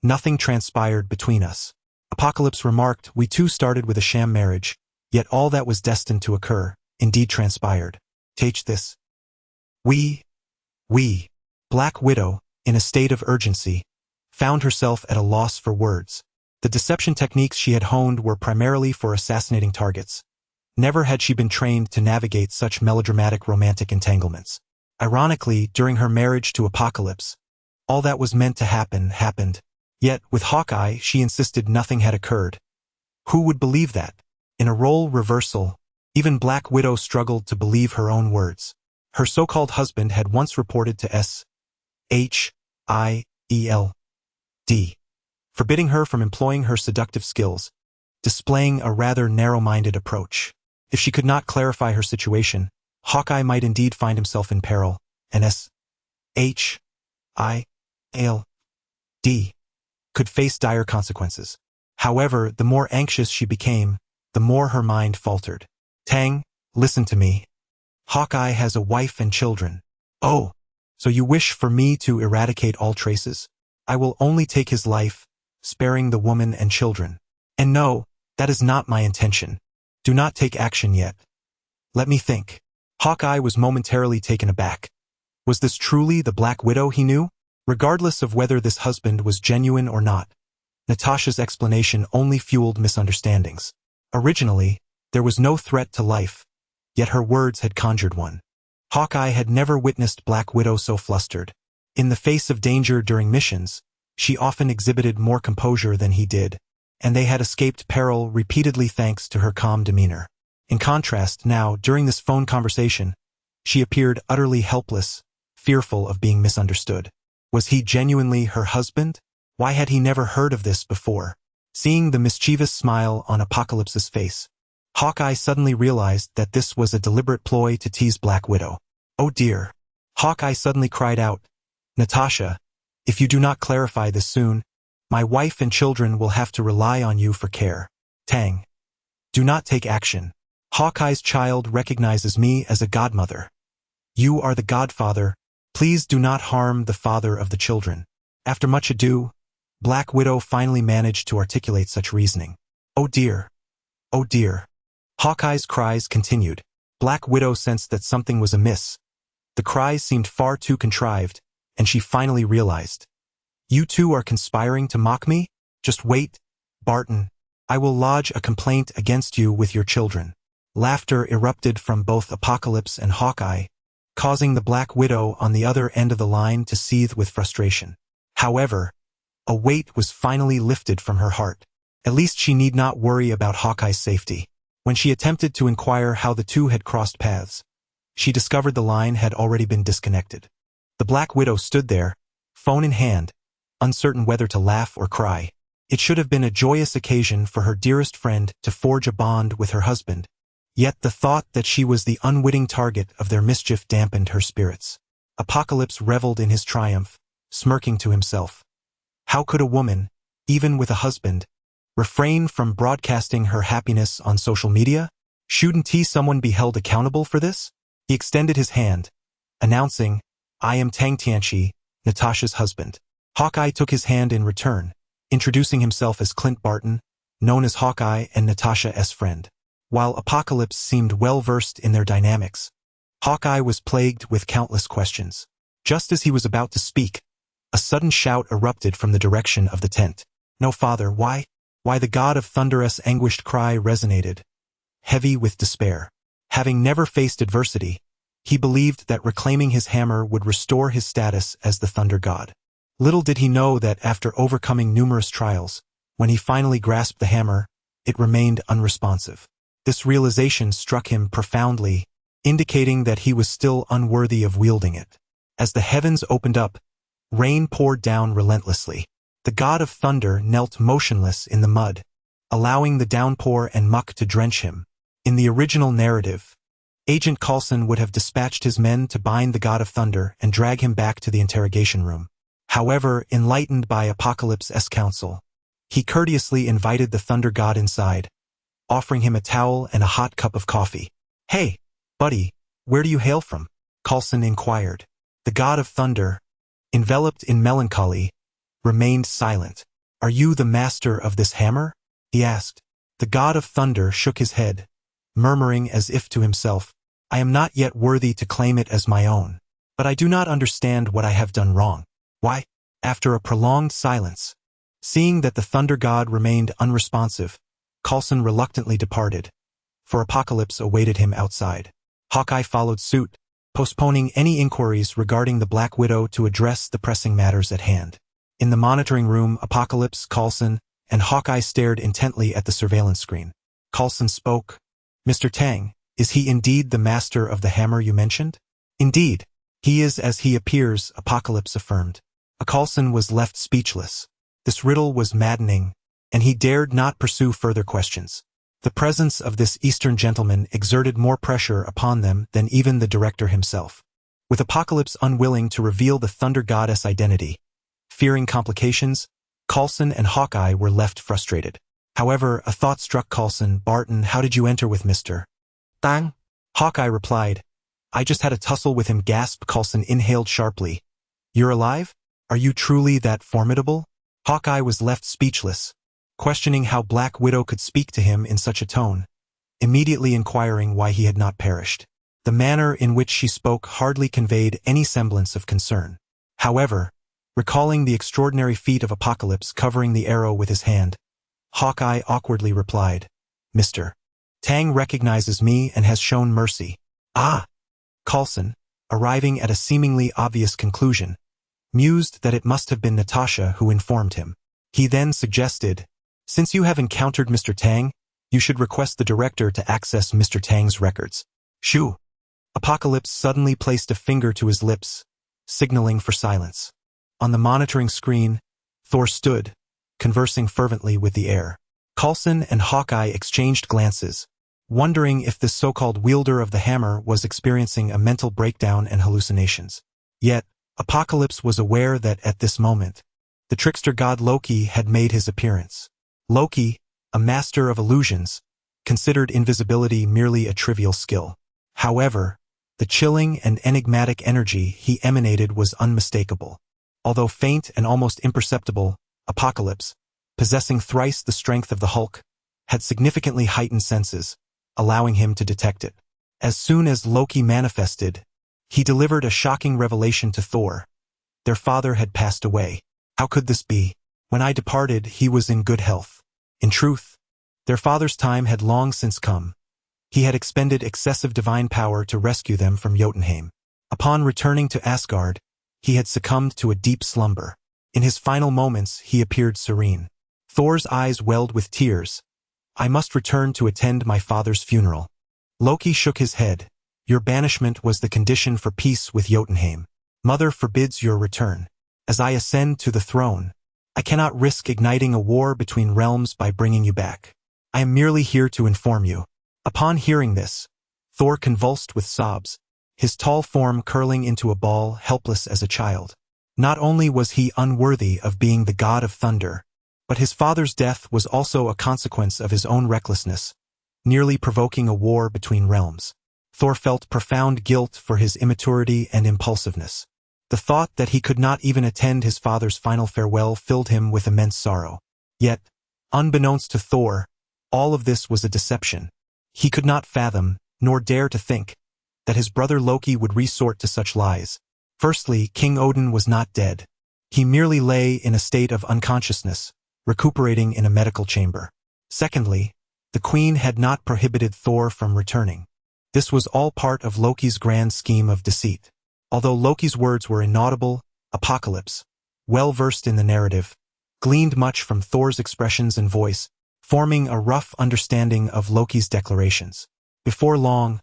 Nothing transpired between us." Apocalypse remarked, "We too started with a sham marriage, yet all that was destined to occur, indeed transpired. Take this. We. Black Widow, in a state of urgency, found herself at a loss for words. The deception techniques she had honed were primarily for assassinating targets. Never had she been trained to navigate such melodramatic romantic entanglements. Ironically, during her marriage to Apocalypse, all that was meant to happen happened. Yet, with Hawkeye, she insisted nothing had occurred. Who would believe that? In a role reversal, even Black Widow struggled to believe her own words. Her so-called husband had once reported to SHIELD, forbidding her from employing her seductive skills, displaying a rather narrow-minded approach. If she could not clarify her situation, Hawkeye might indeed find himself in peril, and SHIELD could face dire consequences. However, the more anxious she became, the more her mind faltered. "Tang, listen to me. Hawkeye has a wife and children." "Oh, so you wish for me to eradicate all traces? I will only take his life, sparing the woman and children. And no, that is not my intention. Do not take action yet. Let me think." Hawkeye was momentarily taken aback. Was this truly the Black Widow he knew? Regardless of whether this husband was genuine or not, Natasha's explanation only fueled misunderstandings. Originally, There was no threat to life, yet her words had conjured one. Hawkeye had never witnessed Black Widow so flustered. In the face of danger during missions, she often exhibited more composure than he did, and they had escaped peril repeatedly thanks to her calm demeanor. In contrast, now, during this phone conversation, she appeared utterly helpless, fearful of being misunderstood. Was he genuinely her husband? Why had he never heard of this before? Seeing the mischievous smile on Apocalypse's face, Hawkeye suddenly realized that this was a deliberate ploy to tease Black Widow. Oh dear! Hawkeye suddenly cried out, "Natasha, if you do not clarify this soon, my wife and children will have to rely on you for care. Tang. Do not take action. Hawkeye's child recognizes me as a godmother. You are the godfather. Please do not harm the father of the children." After much ado, Black Widow finally managed to articulate such reasoning. Oh dear! Oh dear! Hawkeye's cries continued. Black Widow sensed that something was amiss. The cries seemed far too contrived, and she finally realized. You two are conspiring to mock me? Just wait, Barton. I will lodge a complaint against you with your children. Laughter erupted from both Apocalypse and Hawkeye, causing the Black Widow on the other end of the line to seethe with frustration. However, a weight was finally lifted from her heart. At least she need not worry about Hawkeye's safety. When she attempted to inquire how the two had crossed paths, she discovered the line had already been disconnected. The Black Widow stood there, phone in hand, uncertain whether to laugh or cry. It should have been a joyous occasion for her dearest friend to forge a bond with her husband, yet the thought that she was the unwitting target of their mischief dampened her spirits. Apocalypse reveled in his triumph, smirking to himself. How could a woman, even with a husband, refrain from broadcasting her happiness on social media? Shouldn't someone be held accountable for this? He extended his hand, announcing, "I am Tang Tianchi, Natasha's husband." Hawkeye took his hand in return, introducing himself as Clint Barton, known as Hawkeye and Natasha's friend. While Apocalypse seemed well-versed in their dynamics, Hawkeye was plagued with countless questions. Just as he was about to speak, a sudden shout erupted from the direction of the tent. "No, father, why?" Why the god of thunder's anguished cry resonated, heavy with despair. Having never faced adversity, he believed that reclaiming his hammer would restore his status as the thunder god. Little did he know that after overcoming numerous trials, when he finally grasped the hammer, it remained unresponsive. This realization struck him profoundly, indicating that he was still unworthy of wielding it. As the heavens opened up, rain poured down relentlessly. The god of thunder knelt motionless in the mud, allowing the downpour and muck to drench him. In the original narrative, Agent Coulson would have dispatched his men to bind the god of thunder and drag him back to the interrogation room. However, enlightened by Apocalypse's counsel, he courteously invited the thunder god inside, offering him a towel and a hot cup of coffee. "Hey, buddy, where do you hail from?" Coulson inquired. The god of thunder, enveloped in melancholy, remained silent. "Are you the master of this hammer?" he asked. The god of thunder shook his head, murmuring as if to himself, "I am not yet worthy to claim it as my own, but I do not understand what I have done wrong." "Why?" After a prolonged silence, seeing that the thunder god remained unresponsive, Coulson reluctantly departed, for Apocalypse awaited him outside. Hawkeye followed suit, postponing any inquiries regarding the Black Widow to address the pressing matters at hand. In the monitoring room, Apocalypse, Coulson, and Hawkeye stared intently at the surveillance screen. Coulson spoke. "Mr. Tang, is he indeed the master of the hammer you mentioned?" "Indeed, he is as he appears," Apocalypse affirmed. Coulson was left speechless. This riddle was maddening, and he dared not pursue further questions. The presence of this Eastern gentleman exerted more pressure upon them than even the director himself. With Apocalypse unwilling to reveal the thunder goddess identity, fearing complications, Coulson and Hawkeye were left frustrated. However, a thought struck Coulson. "Barton, how did you enter with Mr. Tang?" Hawkeye replied, "I just had a tussle with him." Gasped. Coulson inhaled sharply. "You're alive? Are you truly that formidable?" Hawkeye was left speechless, questioning how Black Widow could speak to him in such a tone, immediately inquiring why he had not perished. The manner in which she spoke hardly conveyed any semblance of concern. However, recalling the extraordinary feat of Apocalypse covering the arrow with his hand, Hawkeye awkwardly replied, "Mr. Tang recognizes me and has shown mercy. Ah! Coulson, arriving at a seemingly obvious conclusion, mused that it must have been Natasha who informed him. He then suggested, "Since you have encountered Mr. Tang, you should request the director to access Mr. Tang's records." Shoo! Apocalypse suddenly placed a finger to his lips, signaling for silence. On the monitoring screen, Thor stood, conversing fervently with the air. Coulson and Hawkeye exchanged glances, wondering if this so-called wielder of the hammer was experiencing a mental breakdown and hallucinations. Yet, Apocalypse was aware that at this moment, the trickster god Loki had made his appearance. Loki, a master of illusions, considered invisibility merely a trivial skill. However, the chilling and enigmatic energy he emanated was unmistakable. Although faint and almost imperceptible, Apocalypse, possessing thrice the strength of the Hulk, had significantly heightened senses, allowing him to detect it. As soon as Loki manifested, he delivered a shocking revelation to Thor. Their father had passed away. How could this be? When I departed, he was in good health. In truth, their father's time had long since come. He had expended excessive divine power to rescue them from Jotunheim. Upon returning to Asgard, he had succumbed to a deep slumber. In his final moments, he appeared serene. Thor's eyes welled with tears. "I must return to attend my father's funeral." Loki shook his head. "Your banishment was the condition for peace with Jotunheim. Mother forbids your return. As I ascend to the throne, I cannot risk igniting a war between realms by bringing you back. I am merely here to inform you." Upon hearing this, Thor convulsed with sobs, his tall form curling into a ball, helpless as a child. Not only was he unworthy of being the god of thunder, but his father's death was also a consequence of his own recklessness, nearly provoking a war between realms. Thor felt profound guilt for his immaturity and impulsiveness. The thought that he could not even attend his father's final farewell filled him with immense sorrow. Yet, unbeknownst to Thor, all of this was a deception. He could not fathom, nor dare to think, that his brother Loki would resort to such lies. Firstly, King Odin was not dead. He merely lay in a state of unconsciousness, recuperating in a medical chamber. Secondly, the Queen had not prohibited Thor from returning. This was all part of Loki's grand scheme of deceit. Although Loki's words were inaudible, Apocalypse, well versed in the narrative, gleaned much from Thor's expressions and voice, forming a rough understanding of Loki's declarations. Before long,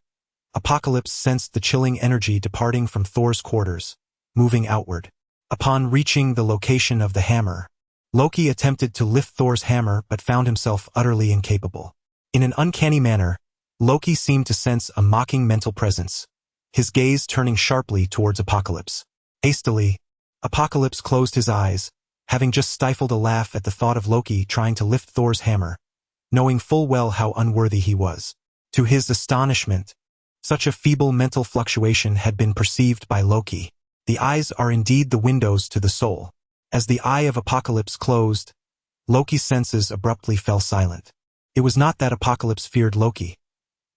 Apocalypse sensed the chilling energy departing from Thor's quarters, moving outward. Upon reaching the location of the hammer, Loki attempted to lift Thor's hammer but found himself utterly incapable. In an uncanny manner, Loki seemed to sense a mocking mental presence, his gaze turning sharply towards Apocalypse. Hastily, Apocalypse closed his eyes, having just stifled a laugh at the thought of Loki trying to lift Thor's hammer, knowing full well how unworthy he was. To his astonishment, such a feeble mental fluctuation had been perceived by Loki. The eyes are indeed the windows to the soul. As the eye of Apocalypse closed, Loki's senses abruptly fell silent. It was not that Apocalypse feared Loki.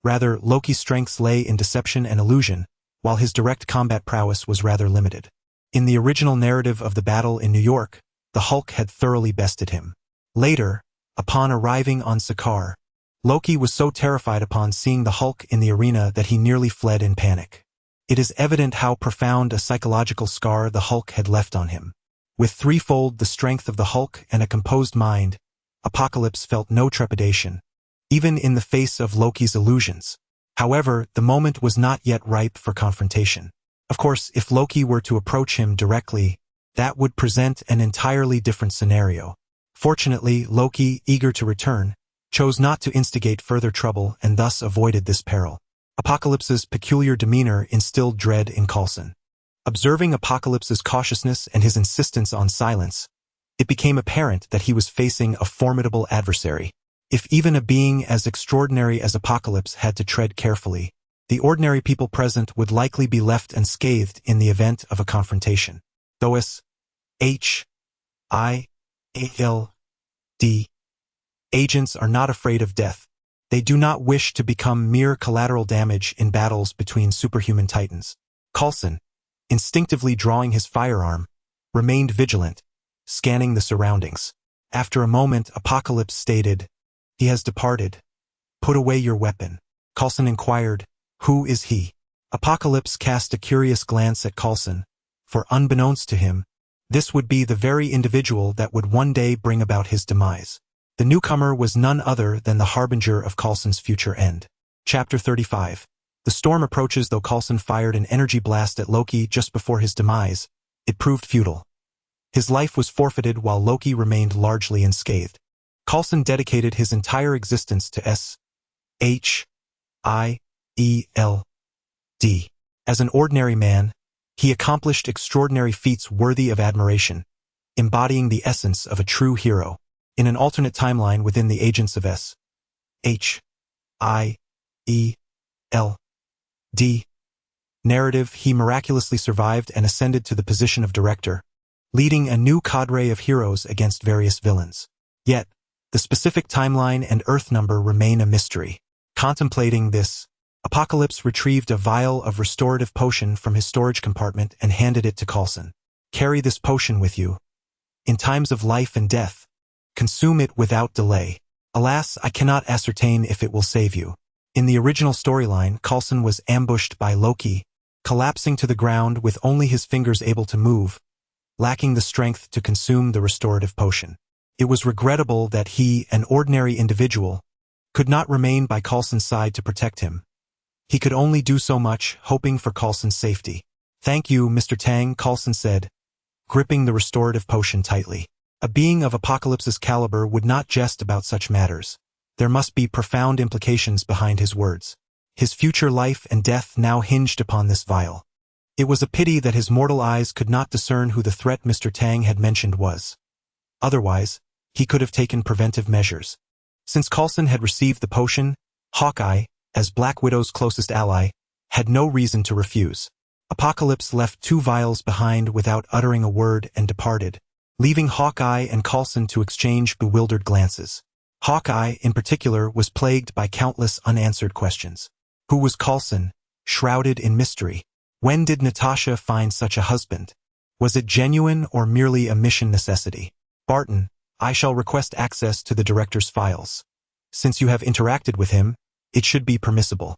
Rather, Loki's strengths lay in deception and illusion, while his direct combat prowess was rather limited. In the original narrative of the battle in New York, the Hulk had thoroughly bested him. Later, upon arriving on Sakaar, Loki was so terrified upon seeing the Hulk in the arena that he nearly fled in panic. It is evident how profound a psychological scar the Hulk had left on him. With threefold the strength of the Hulk and a composed mind, Apocalypse felt no trepidation, even in the face of Loki's illusions. However, the moment was not yet ripe for confrontation. Of course, if Loki were to approach him directly, that would present an entirely different scenario. Fortunately, Loki, eager to return, chose not to instigate further trouble and thus avoided this peril. Apocalypse's peculiar demeanor instilled dread in Coulson. Observing Apocalypse's cautiousness and his insistence on silence, it became apparent that he was facing a formidable adversary. If even a being as extraordinary as Apocalypse had to tread carefully, the ordinary people present would likely be left unscathed in the event of a confrontation. Thos. H.I.A.L.D. Agents are not afraid of death. They do not wish to become mere collateral damage in battles between superhuman titans. Coulson, instinctively drawing his firearm, remained vigilant, scanning the surroundings. After a moment, Apocalypse stated, "He has departed. Put away your weapon. Coulson inquired, who is he? Apocalypse cast a curious glance at Coulson, for unbeknownst to him, this would be the very individual that would one day bring about his demise. The newcomer was none other than the harbinger of Coulson's future end. Chapter 35. The storm approaches. Though Coulson fired an energy blast at Loki just before his demise, it proved futile. His life was forfeited while Loki remained largely unscathed. Coulson dedicated his entire existence to S-H-I-E-L-D. As an ordinary man, he accomplished extraordinary feats worthy of admiration, embodying the essence of a true hero. In an alternate timeline within the agents of S-H-I-E-L-D narrative, he miraculously survived and ascended to the position of director, leading a new cadre of heroes against various villains. Yet, the specific timeline and Earth number remain a mystery. Contemplating this, Apocalypse retrieved a vial of restorative potion from his storage compartment and handed it to Coulson. Carry this potion with you. In times of life and death, consume it without delay. Alas, I cannot ascertain if it will save you. In the original storyline, Coulson was ambushed by Loki, collapsing to the ground with only his fingers able to move, lacking the strength to consume the restorative potion. It was regrettable that he, an ordinary individual, could not remain by Coulson's side to protect him. He could only do so much, hoping for Coulson's safety. Thank you, Mr. Tang, Coulson said, gripping the restorative potion tightly. A being of Apocalypse's caliber would not jest about such matters. There must be profound implications behind his words. His future life and death now hinged upon this vial. It was a pity that his mortal eyes could not discern who the threat Mr. Tang had mentioned was. Otherwise, he could have taken preventive measures. Since Coulson had received the potion, Hawkeye, as Black Widow's closest ally, had no reason to refuse. Apocalypse left 2 vials behind without uttering a word and departed, leaving Hawkeye and Coulson to exchange bewildered glances. Hawkeye, in particular, was plagued by countless unanswered questions. Who was Coulson, shrouded in mystery? When did Natasha find such a husband? Was it genuine or merely a mission necessity? Barton, I shall request access to the director's files. Since you have interacted with him, it should be permissible.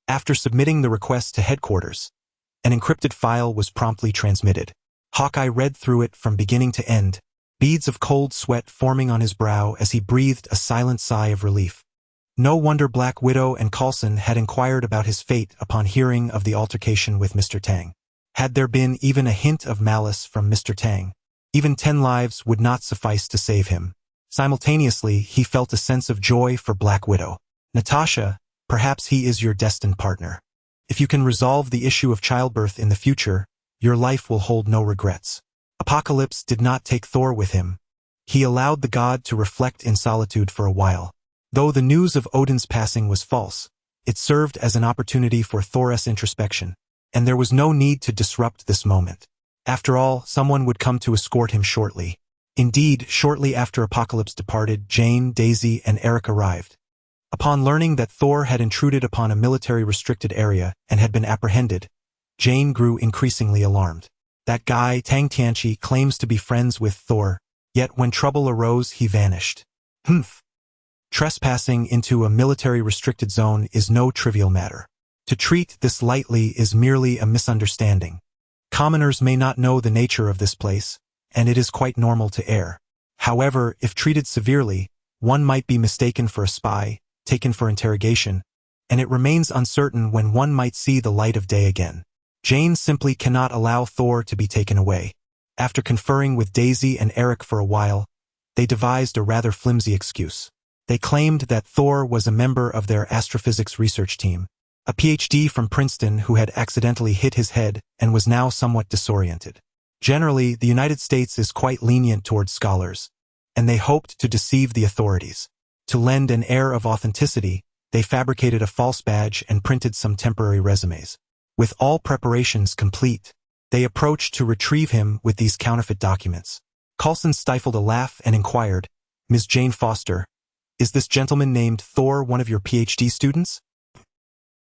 After submitting the request to headquarters, an encrypted file was promptly transmitted. Hawkeye read through it from beginning to end, beads of cold sweat forming on his brow as he breathed a silent sigh of relief. No wonder Black Widow and Coulson had inquired about his fate upon hearing of the altercation with Mr. Tang. Had there been even a hint of malice from Mr. Tang, even 10 lives would not suffice to save him. Simultaneously, he felt a sense of joy for Black Widow. Natasha, perhaps he is your destined partner. If you can resolve the issue of childbirth in the future, your life will hold no regrets. Apocalypse did not take Thor with him. He allowed the god to reflect in solitude for a while. Though the news of Odin's passing was false, it served as an opportunity for Thor's introspection, and there was no need to disrupt this moment. After all, someone would come to escort him shortly. Indeed, shortly after Apocalypse departed, Jane, Daisy, and Eric arrived. Upon learning that Thor had intruded upon a military-restricted area and had been apprehended, Jane grew increasingly alarmed. That guy, Tang Tianchi, claims to be friends with Thor, yet when trouble arose, he vanished. Trespassing into a military-restricted zone is no trivial matter. To treat this lightly is merely a misunderstanding. Commoners may not know the nature of this place, and it is quite normal to err. However, if treated severely, one might be mistaken for a spy, taken for interrogation, and it remains uncertain when one might see the light of day again. Jane simply cannot allow Thor to be taken away. After conferring with Daisy and Eric for a while, they devised a rather flimsy excuse. They claimed that Thor was a member of their astrophysics research team, a PhD from Princeton who had accidentally hit his head and was now somewhat disoriented. Generally, the United States is quite lenient towards scholars, and they hoped to deceive the authorities. To lend an air of authenticity, they fabricated a false badge and printed some temporary resumes. With all preparations complete, they approached to retrieve him with these counterfeit documents. Coulson stifled a laugh and inquired, Ms. Jane Foster, is this gentleman named Thor one of your PhD students?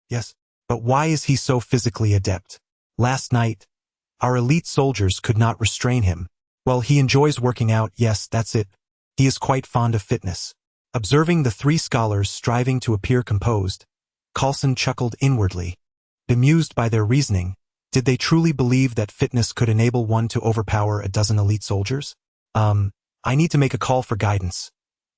Yes. But why is he so physically adept? Last night, our elite soldiers could not restrain him. Well, he enjoys working out, yes, that's it. He is quite fond of fitness. Observing the three scholars striving to appear composed, Coulson chuckled inwardly. Bemused by their reasoning, did they truly believe that fitness could enable one to overpower a dozen elite soldiers? I need to make a call for guidance.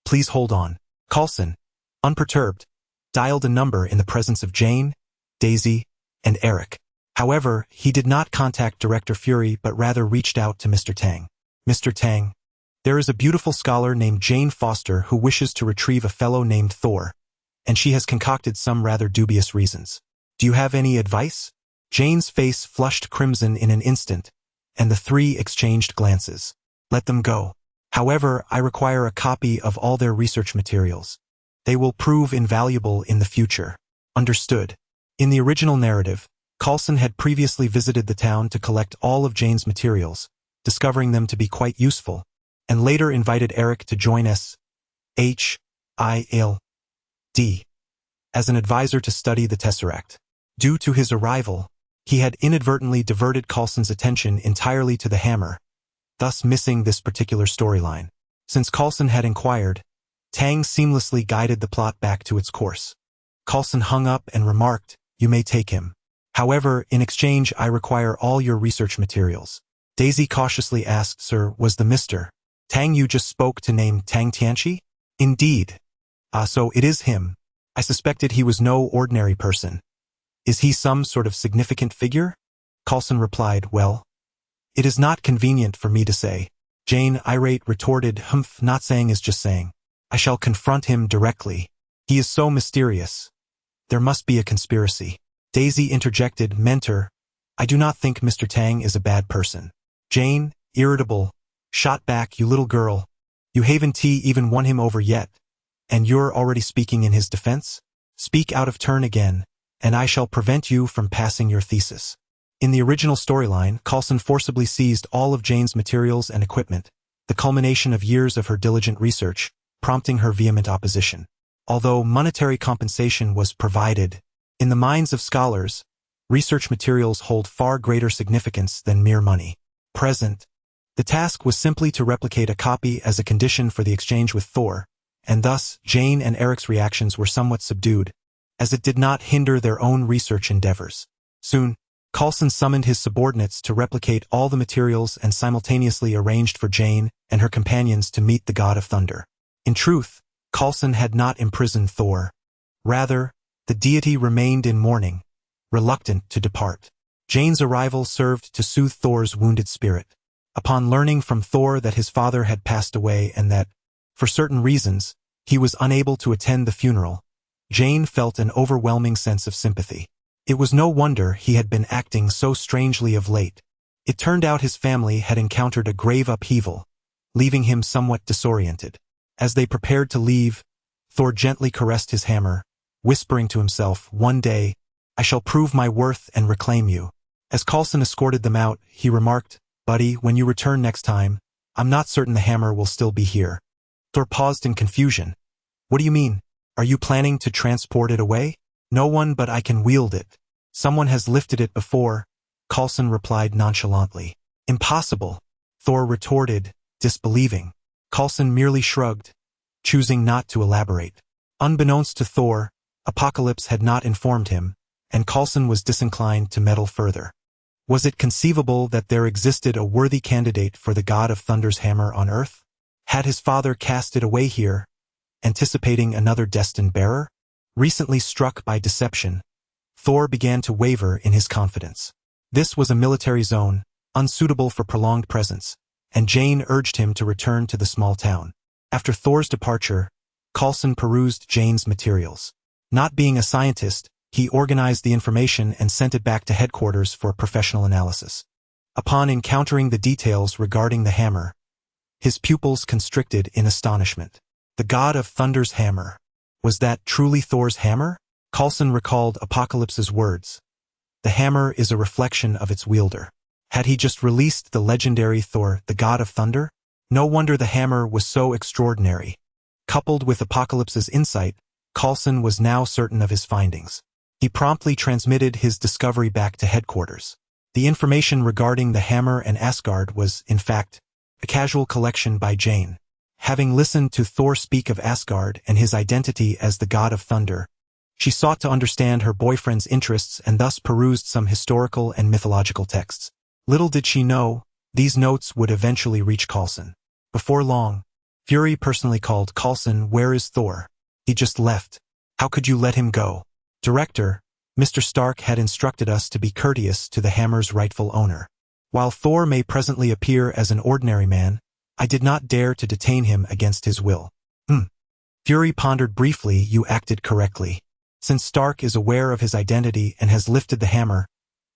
Please hold on. Coulson, unperturbed, dialed a number in the presence of Jane, Daisy, and Eric. However, he did not contact Director Fury but rather reached out to Mr. Tang. Mr. Tang, there is a beautiful scholar named Jane Foster who wishes to retrieve a fellow named Thor, and she has concocted some rather dubious reasons. Do you have any advice? Jane's face flushed crimson in an instant, and the three exchanged glances. Let them go. However, I require a copy of all their research materials. They will prove invaluable in the future. Understood. In the original narrative, Coulson had previously visited the town to collect all of Jane's materials, discovering them to be quite useful, and later invited Eric to join S.H.I.L.D. as an advisor to study the Tesseract. Due to his arrival, he had inadvertently diverted Coulson's attention entirely to the hammer, thus missing this particular storyline. Since Coulson had inquired, Tang seamlessly guided the plot back to its course. Coulson hung up and remarked, "You may take him. However, in exchange I require all your research materials." Daisy cautiously asked, "Sir, was the Mr. Tang you just spoke to name Tang Tianchi?" "Indeed. So it is him. I suspected he was no ordinary person. Is he some sort of significant figure?" Coulson replied, "Well, it is not convenient for me to say." Jane, irate, retorted, "Humph, not saying is just saying. I shall confront him directly. He is so mysterious. There must be a conspiracy." Daisy interjected, "Mentor, I do not think Mr. Tang is a bad person." Jane, irritable, shot back, "You little girl. You haven't even won him over yet, and you're already speaking in his defense? Speak out of turn again, and I shall prevent you from passing your thesis." In the original storyline, Coulson forcibly seized all of Jane's materials and equipment, the culmination of years of her diligent research, prompting her vehement opposition. Although monetary compensation was provided, in the minds of scholars, research materials hold far greater significance than mere money. Present, the task was simply to replicate a copy as a condition for the exchange with Thor, and thus Jane and Eric's reactions were somewhat subdued, as it did not hinder their own research endeavors. Soon, Coulson summoned his subordinates to replicate all the materials and simultaneously arranged for Jane and her companions to meet the God of Thunder. In truth, Coulson had not imprisoned Thor. Rather, the deity remained in mourning, reluctant to depart. Jane's arrival served to soothe Thor's wounded spirit. Upon learning from Thor that his father had passed away and that, for certain reasons, he was unable to attend the funeral, Jane felt an overwhelming sense of sympathy. It was no wonder he had been acting so strangely of late. It turned out his family had encountered a grave upheaval, leaving him somewhat disoriented. As they prepared to leave, Thor gently caressed his hammer, whispering to himself, "One day, I shall prove my worth and reclaim you." As Coulson escorted them out, he remarked, "Buddy, when you return next time, I'm not certain the hammer will still be here." Thor paused in confusion. "What do you mean? Are you planning to transport it away?" "No one but I can wield it. Someone has lifted it before," Coulson replied nonchalantly. "Impossible," Thor retorted, disbelieving. Coulson merely shrugged, choosing not to elaborate. Unbeknownst to Thor, Apocalypse had not informed him, and Coulson was disinclined to meddle further. Was it conceivable that there existed a worthy candidate for the God of Thunder's hammer on Earth? Had his father cast it away here, anticipating another destined bearer? Recently struck by deception, Thor began to waver in his confidence. This was a military zone, unsuitable for prolonged presence, and Jane urged him to return to the small town. After Thor's departure, Coulson perused Jane's materials. Not being a scientist, he organized the information and sent it back to headquarters for professional analysis. Upon encountering the details regarding the hammer, his pupils constricted in astonishment. The God of Thunder's hammer. Was that truly Thor's hammer? Coulson recalled Apocalypse's words. The hammer is a reflection of its wielder. Had he just released the legendary Thor, the God of Thunder? No wonder the hammer was so extraordinary. Coupled with Apocalypse's insight, Coulson was now certain of his findings. He promptly transmitted his discovery back to headquarters. The information regarding the hammer and Asgard was, in fact, a casual collection by Jane. Having listened to Thor speak of Asgard and his identity as the god of thunder, she sought to understand her boyfriend's interests and thus perused some historical and mythological texts. Little did she know, these notes would eventually reach Coulson. Before long, Fury personally called Coulson. "Where is Thor? He just left. How could you let him go?" "Director, Mr. Stark had instructed us to be courteous to the hammer's rightful owner. While Thor may presently appear as an ordinary man, I did not dare to detain him against his will." Fury pondered briefly. "You acted correctly. Since Stark is aware of his identity and has lifted the hammer,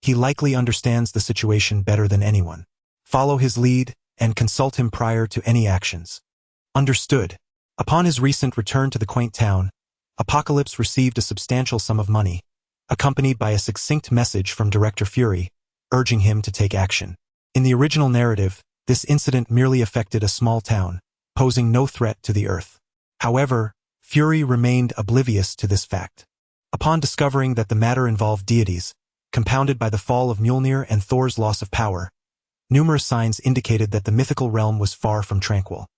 he likely understands the situation better than anyone. Follow his lead and consult him prior to any actions." "Understood." Upon his recent return to the quaint town, Apocalypse received a substantial sum of money, accompanied by a succinct message from Director Fury, urging him to take action. In the original narrative, this incident merely affected a small town, posing no threat to the Earth. However, Fury remained oblivious to this fact. Upon discovering that the matter involved deities, compounded by the fall of Mjolnir and Thor's loss of power, numerous signs indicated that the mythical realm was far from tranquil.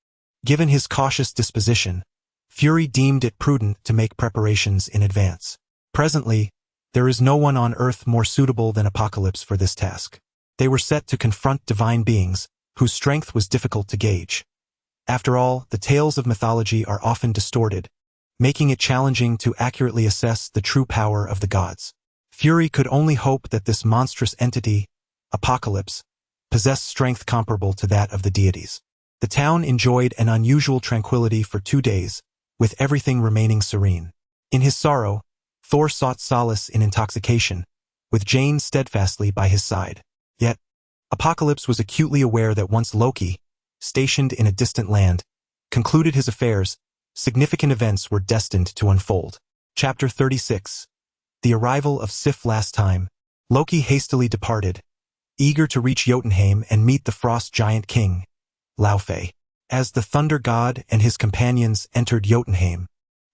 Given his cautious disposition, Fury deemed it prudent to make preparations in advance. Presently, there is no one on Earth more suitable than Apocalypse for this task. They were set to confront divine beings, whose strength was difficult to gauge. After all, the tales of mythology are often distorted, making it challenging to accurately assess the true power of the gods. Fury could only hope that this monstrous entity, Apocalypse, possessed strength comparable to that of the deities. The town enjoyed an unusual tranquility for 2 days, with everything remaining serene. In his sorrow, Thor sought solace in intoxication, with Jane steadfastly by his side. Yet, Apocalypse was acutely aware that once Loki, stationed in a distant land, concluded his affairs, significant events were destined to unfold. Chapter 36. The arrival of Sif. Last time, Loki hastily departed, eager to reach Jotunheim and meet the frost giant king, Laufey. As the thunder god and his companions entered Jotunheim,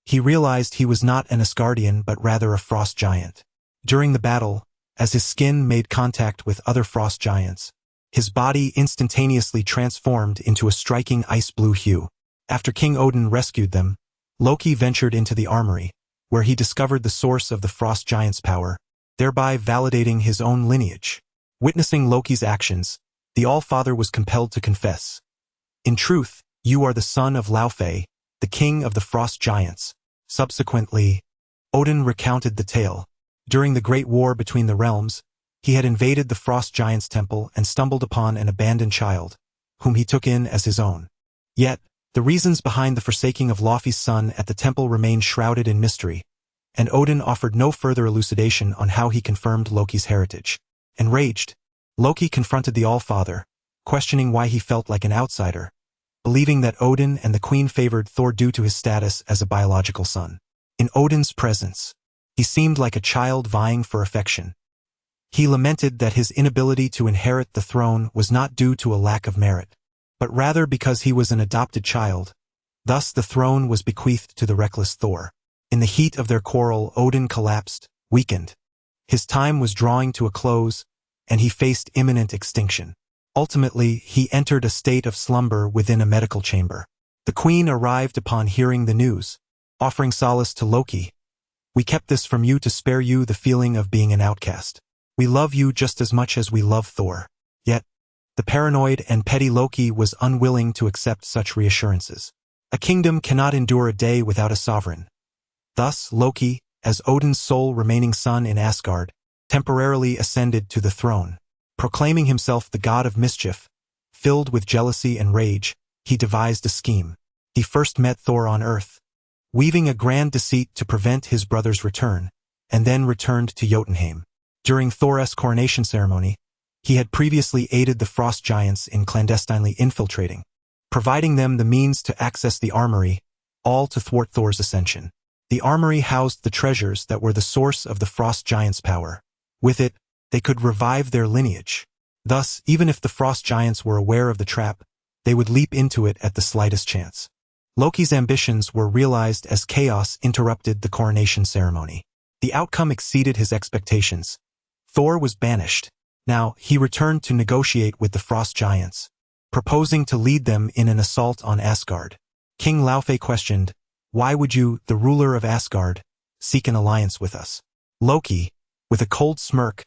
he realized he was not an Asgardian but rather a frost giant. During the battle, as his skin made contact with other frost giants, his body instantaneously transformed into a striking ice-blue hue. After King Odin rescued them, Loki ventured into the armory, where he discovered the source of the frost giant's power, thereby validating his own lineage. Witnessing Loki's actions, the All-Father was compelled to confess, "In truth, you are the son of Laufey, the king of the frost giants." Subsequently, Odin recounted the tale. During the Great War between the realms, he had invaded the frost giant's temple and stumbled upon an abandoned child, whom he took in as his own. Yet, the reasons behind the forsaking of Laufey's son at the temple remained shrouded in mystery, and Odin offered no further elucidation on how he confirmed Loki's heritage. Enraged, Loki confronted the All-Father, questioning why he felt like an outsider, believing that Odin and the Queen favored Thor due to his status as a biological son. In Odin's presence, he seemed like a child vying for affection. He lamented that his inability to inherit the throne was not due to a lack of merit, but rather because he was an adopted child. Thus the throne was bequeathed to the reckless Thor. In the heat of their quarrel, Odin collapsed, weakened. His time was drawing to a close, and he faced imminent extinction. Ultimately, he entered a state of slumber within a medical chamber. The Queen arrived upon hearing the news, offering solace to Loki. "We kept this from you to spare you the feeling of being an outcast. We love you just as much as we love Thor." Yet, the paranoid and petty Loki was unwilling to accept such reassurances. A kingdom cannot endure a day without a sovereign. Thus, Loki, as Odin's sole remaining son in Asgard, temporarily ascended to the throne. Proclaiming himself the god of mischief, filled with jealousy and rage, he devised a scheme. He first met Thor on Earth, weaving a grand deceit to prevent his brother's return, and then returned to Jotunheim. During Thor's coronation ceremony, he had previously aided the frost giants in clandestinely infiltrating, providing them the means to access the armory, all to thwart Thor's ascension. The armory housed the treasures that were the source of the frost giants' power. With it, they could revive their lineage. Thus, even if the frost giants were aware of the trap, they would leap into it at the slightest chance. Loki's ambitions were realized as chaos interrupted the coronation ceremony. The outcome exceeded his expectations. Thor was banished. Now, he returned to negotiate with the frost giants, proposing to lead them in an assault on Asgard. King Laufey questioned, "Why would you, the ruler of Asgard, seek an alliance with us?" Loki, with a cold smirk,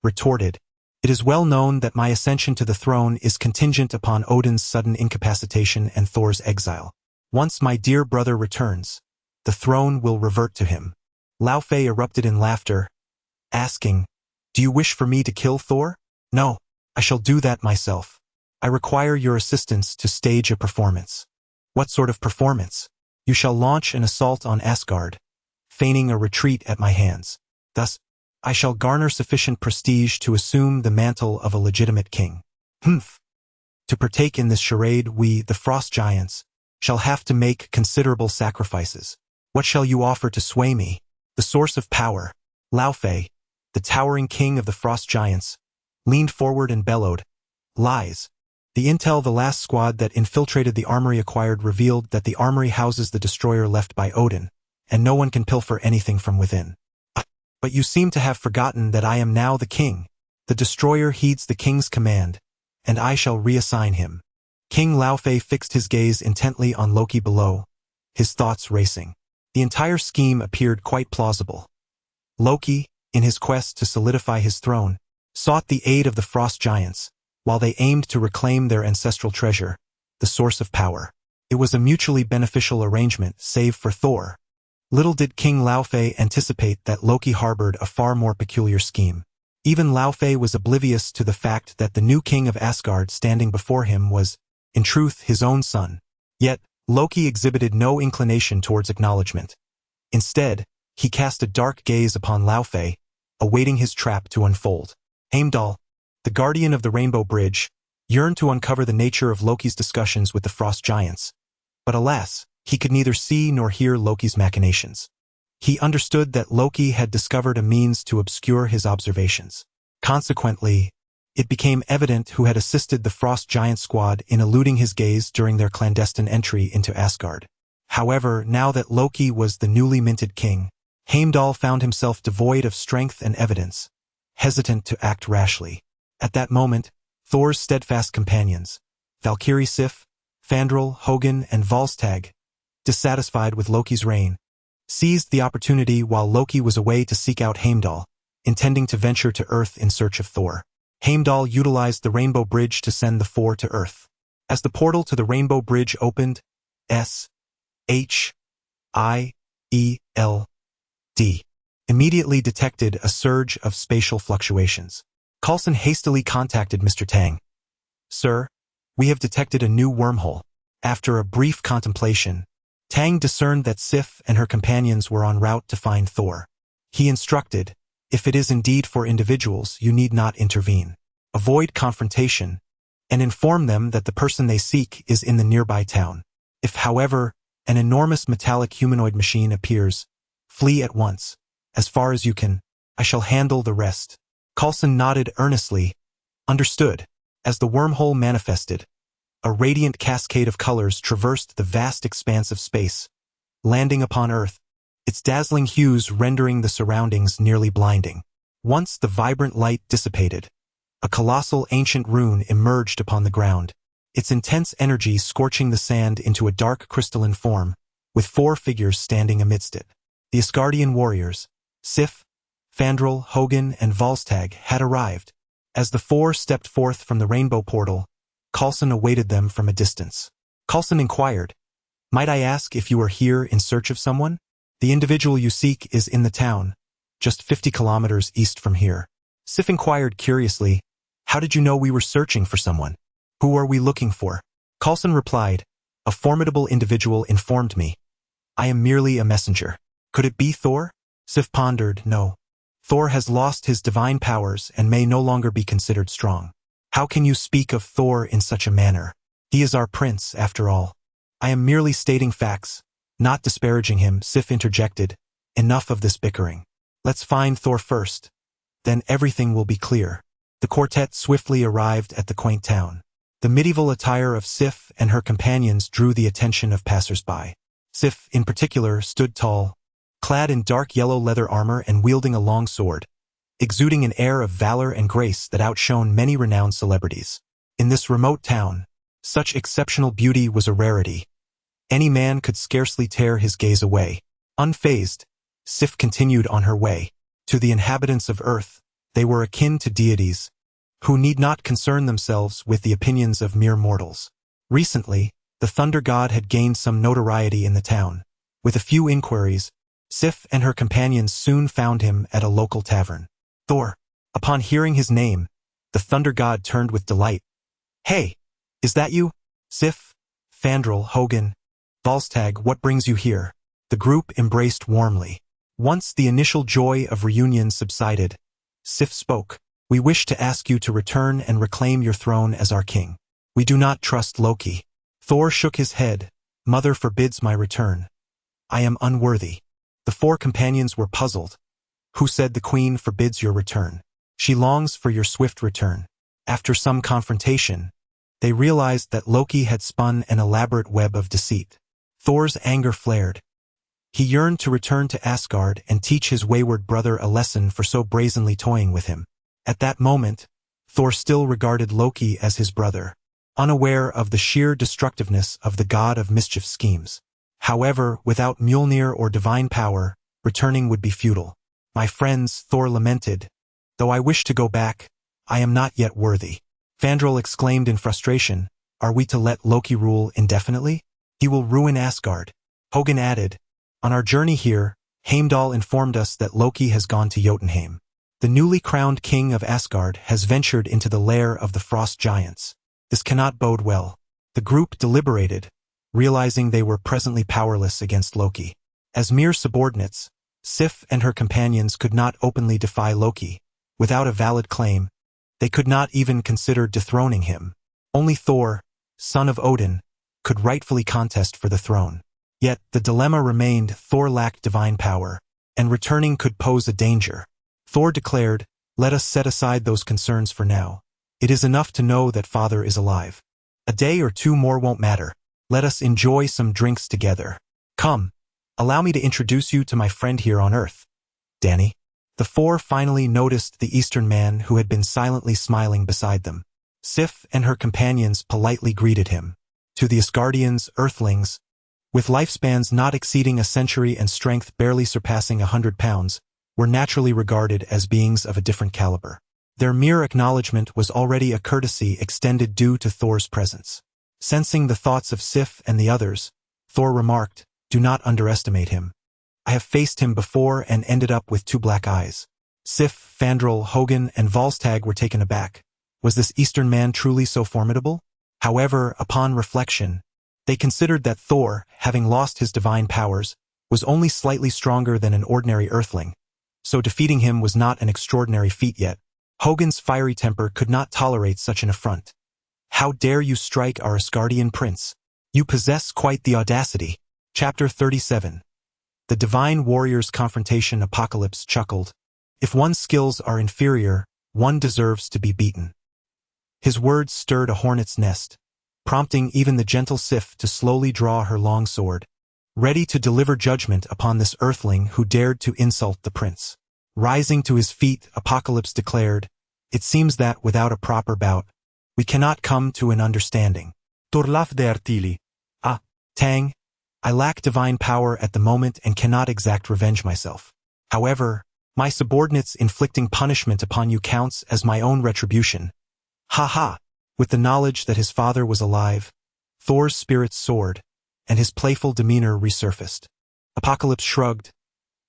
retorted, "It is well known that my ascension to the throne is contingent upon Odin's sudden incapacitation and Thor's exile. Once my dear brother returns, the throne will revert to him." Laufey erupted in laughter, asking, "Do you wish for me to kill Thor?" "No, I shall do that myself. I require your assistance to stage a performance." "What sort of performance?" "You shall launch an assault on Asgard, feigning a retreat at my hands. Thus, I shall garner sufficient prestige to assume the mantle of a legitimate king." "Humph. To partake in this charade, we, the Frost Giants, shall have to make considerable sacrifices. What shall you offer to sway me?" "The source of power." Laufey, the towering king of the Frost Giants, leaned forward and bellowed, "Lies. The intel the last squad that infiltrated the armory acquired revealed that the armory houses the destroyer left by Odin, and no one can pilfer anything from within. But you seem to have forgotten that I am now the king. The destroyer heeds the king's command, and I shall reassign him." King Laufey fixed his gaze intently on Loki below, his thoughts racing. The entire scheme appeared quite plausible. Loki, in his quest to solidify his throne, sought the aid of the Frost Giants, while they aimed to reclaim their ancestral treasure, the source of power. It was a mutually beneficial arrangement, save for Thor. Little did King Laufey anticipate that Loki harbored a far more peculiar scheme. Even Laufey was oblivious to the fact that the new king of Asgard standing before him was, in truth, his own son. Yet, Loki exhibited no inclination towards acknowledgement. Instead, he cast a dark gaze upon Laufey, awaiting his trap to unfold. Heimdall, the guardian of the Rainbow Bridge, yearned to uncover the nature of Loki's discussions with the Frost Giants. But alas, he could neither see nor hear Loki's machinations. He understood that Loki had discovered a means to obscure his observations. Consequently, it became evident who had assisted the Frost Giant squad in eluding his gaze during their clandestine entry into Asgard. However, now that Loki was the newly minted king, Heimdall found himself devoid of strength and evidence, hesitant to act rashly. At that moment, Thor's steadfast companions, Valkyrie Sif, Fandral, Hogun, and Volstagg, dissatisfied with Loki's reign, seized the opportunity while Loki was away to seek out Heimdall, intending to venture to Earth in search of Thor. Heimdall utilized the Rainbow Bridge to send the four to Earth. As the portal to the Rainbow Bridge opened, S-H-I-E-L-D immediately detected a surge of spatial fluctuations. Coulson hastily contacted Mr. Tang. "Sir, we have detected a new wormhole." After a brief contemplation, Tang discerned that Sif and her companions were en route to find Thor. He instructed, "If it is indeed for individuals, you need not intervene. Avoid confrontation, and inform them that the person they seek is in the nearby town. If, however, an enormous metallic humanoid machine appears, flee at once. As far as you can, I shall handle the rest." Coulson nodded earnestly. "Understood." As the wormhole manifested, a radiant cascade of colors traversed the vast expanse of space, landing upon Earth, its dazzling hues rendering the surroundings nearly blinding. Once the vibrant light dissipated, a colossal ancient rune emerged upon the ground, its intense energy scorching the sand into a dark crystalline form, with four figures standing amidst it. The Asgardian warriors, Sif, Fandral, Hogun, and Volstagg, had arrived. As the four stepped forth from the rainbow portal, Coulson awaited them from a distance. Coulson inquired, "Might I ask if you are here in search of someone?" "The individual you seek is in the town, just 50 kilometers east from here." Sif inquired curiously, "How did you know we were searching for someone?" "Who are we looking for?" Coulson replied, "A formidable individual informed me. I am merely a messenger." "Could it be Thor?" Sif pondered, "No. Thor has lost his divine powers and may no longer be considered strong." "How can you speak of Thor in such a manner? He is our prince, after all." "I am merely stating facts, not disparaging him," Sif interjected. "Enough of this bickering. Let's find Thor first. Then everything will be clear." The quartet swiftly arrived at the quaint town. The medieval attire of Sif and her companions drew the attention of passers-by. Sif, in particular, stood tall, clad in dark yellow leather armor and wielding a long sword, exuding an air of valor and grace that outshone many renowned celebrities. In this remote town, such exceptional beauty was a rarity, Any man could scarcely tear his gaze away. Unfazed, Sif continued on her way. To the inhabitants of Earth, they were akin to deities, who need not concern themselves with the opinions of mere mortals. Recently, the Thunder God had gained some notoriety in the town. With a few inquiries, Sif and her companions soon found him at a local tavern. Thor. Upon hearing his name, the Thunder God turned with delight. "Hey, is that you? Sif, Fandral, Hogan, Volstagg, what brings you here?" The group embraced warmly. Once the initial joy of reunion subsided, Sif spoke. "We wish to ask you to return and reclaim your throne as our king. We do not trust Loki." Thor shook his head. "Mother forbids my return. I am unworthy." The four companions were puzzled. "Who said the queen forbids your return? She longs for your swift return." After some confrontation, they realized that Loki had spun an elaborate web of deceit. Thor's anger flared. He yearned to return to Asgard and teach his wayward brother a lesson for so brazenly toying with him. At that moment, Thor still regarded Loki as his brother, unaware of the sheer destructiveness of the god of mischief schemes. However, without Mjolnir or divine power, returning would be futile. "My friends," Thor lamented, "though I wish to go back, I am not yet worthy." Fandral exclaimed in frustration, "Are we to let Loki rule indefinitely? He will ruin Asgard." Hogan added, "On our journey here, Heimdall informed us that Loki has gone to Jotunheim. The newly crowned king of Asgard has ventured into the lair of the frost giants. This cannot bode well." The group deliberated, realizing they were presently powerless against Loki. As mere subordinates, Sif and her companions could not openly defy Loki. Without a valid claim, they could not even consider dethroning him. Only Thor, son of Odin, could rightfully contest for the throne. Yet, the dilemma remained: Thor lacked divine power, and returning could pose a danger. Thor declared, "Let us set aside those concerns for now. It is enough to know that Father is alive. A day or two more won't matter. Let us enjoy some drinks together. Come, allow me to introduce you to my friend here on Earth, Danny." The four finally noticed the Eastern man who had been silently smiling beside them. Sif and her companions politely greeted him. To the Asgardians, Earthlings, with lifespans not exceeding a century and strength barely surpassing 100 pounds, were naturally regarded as beings of a different caliber. Their mere acknowledgement was already a courtesy extended due to Thor's presence. Sensing the thoughts of Sif and the others, Thor remarked, "Do not underestimate him. I have faced him before and ended up with 2 black eyes." Sif, Fandral, Hogan, and Volstagg were taken aback. Was this Eastern man truly so formidable? However, upon reflection, they considered that Thor, having lost his divine powers, was only slightly stronger than an ordinary earthling, so defeating him was not an extraordinary feat yet. Hogan's fiery temper could not tolerate such an affront. "How dare you strike our Asgardian prince? You possess quite the audacity." Chapter 37. The Divine Warrior's Confrontation. Apocalypse chuckled. "If one's skills are inferior, one deserves to be beaten." His words stirred a hornet's nest, prompting even the gentle Sif to slowly draw her long sword, ready to deliver judgment upon this earthling who dared to insult the prince. Rising to his feet, Apocalypse declared, "It seems that, without a proper bout, we cannot come to an understanding." Torlaf de Artili. "Ah, Tang, I lack divine power at the moment and cannot exact revenge myself. However, my subordinates inflicting punishment upon you counts as my own retribution." Ha ha! With the knowledge that his father was alive, Thor's spirits soared, and his playful demeanor resurfaced. Apocalypse shrugged.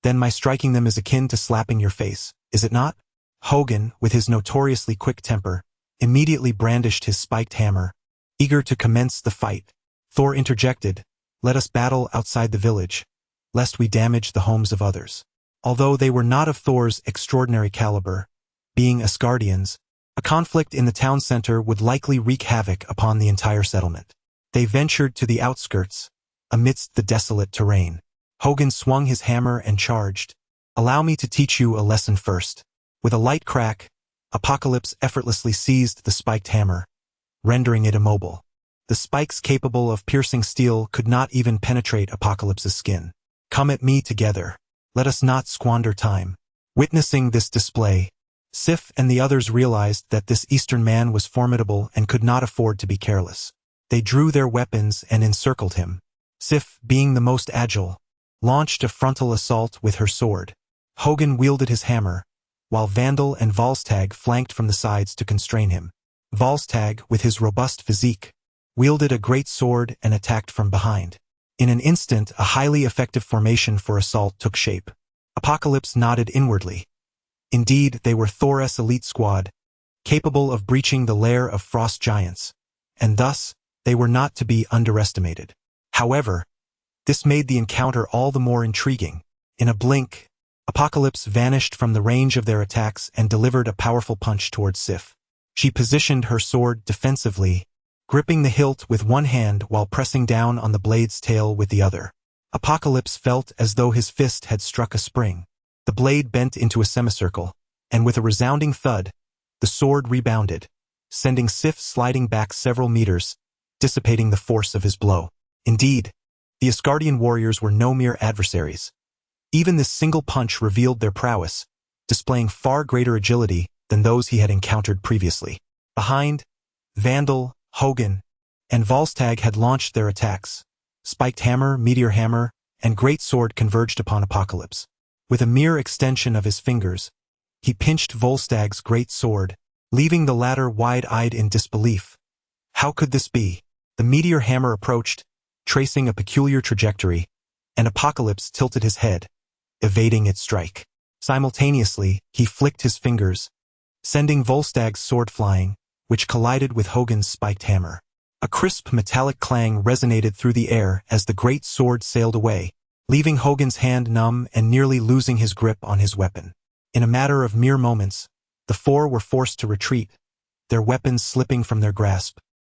"Then my striking them is akin to slapping your face, is it not?" Hogan, with his notoriously quick temper, immediately brandished his spiked hammer, eager to commence the fight. Thor interjected, "Let us battle outside the village, lest we damage the homes of others." Although they were not of Thor's extraordinary caliber, being Asgardians, a conflict in the town center would likely wreak havoc upon the entire settlement. They ventured to the outskirts, amidst the desolate terrain. Hogan swung his hammer and charged. "Allow me to teach you a lesson first." With a light crack, Apocalypse effortlessly seized the spiked hammer, rendering it immobile. The spikes capable of piercing steel could not even penetrate Apocalypse's skin. "Come at me together. Let us not squander time." Witnessing this display, Sif and the others realized that this Eastern man was formidable and could not afford to be careless. They drew their weapons and encircled him. Sif, being the most agile, launched a frontal assault with her sword. Hogan wielded his hammer, while Vandal and Volstagg flanked from the sides to constrain him. Volstagg, with his robust physique, wielded a great sword and attacked from behind. In an instant, a highly effective formation for assault took shape. Apocalypse nodded inwardly. Indeed, they were Thor's elite squad, capable of breaching the lair of frost giants, and thus, they were not to be underestimated. However, this made the encounter all the more intriguing. In a blink, Apocalypse vanished from the range of their attacks and delivered a powerful punch towards Sif. She positioned her sword defensively, gripping the hilt with one hand while pressing down on the blade's tail with the other. Apocalypse felt as though his fist had struck a spring. The blade bent into a semicircle, and with a resounding thud, the sword rebounded, sending Sif sliding back several meters, dissipating the force of his blow. Indeed, the Asgardian warriors were no mere adversaries. Even this single punch revealed their prowess, displaying far greater agility than those he had encountered previously. Behind, Vandal, Hogan, and Volstagg had launched their attacks. Spiked hammer, meteor hammer, and great sword converged upon Apocalypse. With a mere extension of his fingers, he pinched Volstagg's great sword, leaving the latter wide-eyed in disbelief. How could this be? The meteor hammer approached, tracing a peculiar trajectory, and Apocalypse tilted his head, evading its strike. Simultaneously, he flicked his fingers, sending Volstagg's sword flying, which collided with Hogan's spiked hammer. A crisp metallic clang resonated through the air as the great sword sailed away, leaving Hogan's hand numb and nearly losing his grip on his weapon. In a matter of mere moments, the four were forced to retreat, their weapons slipping from their grasp,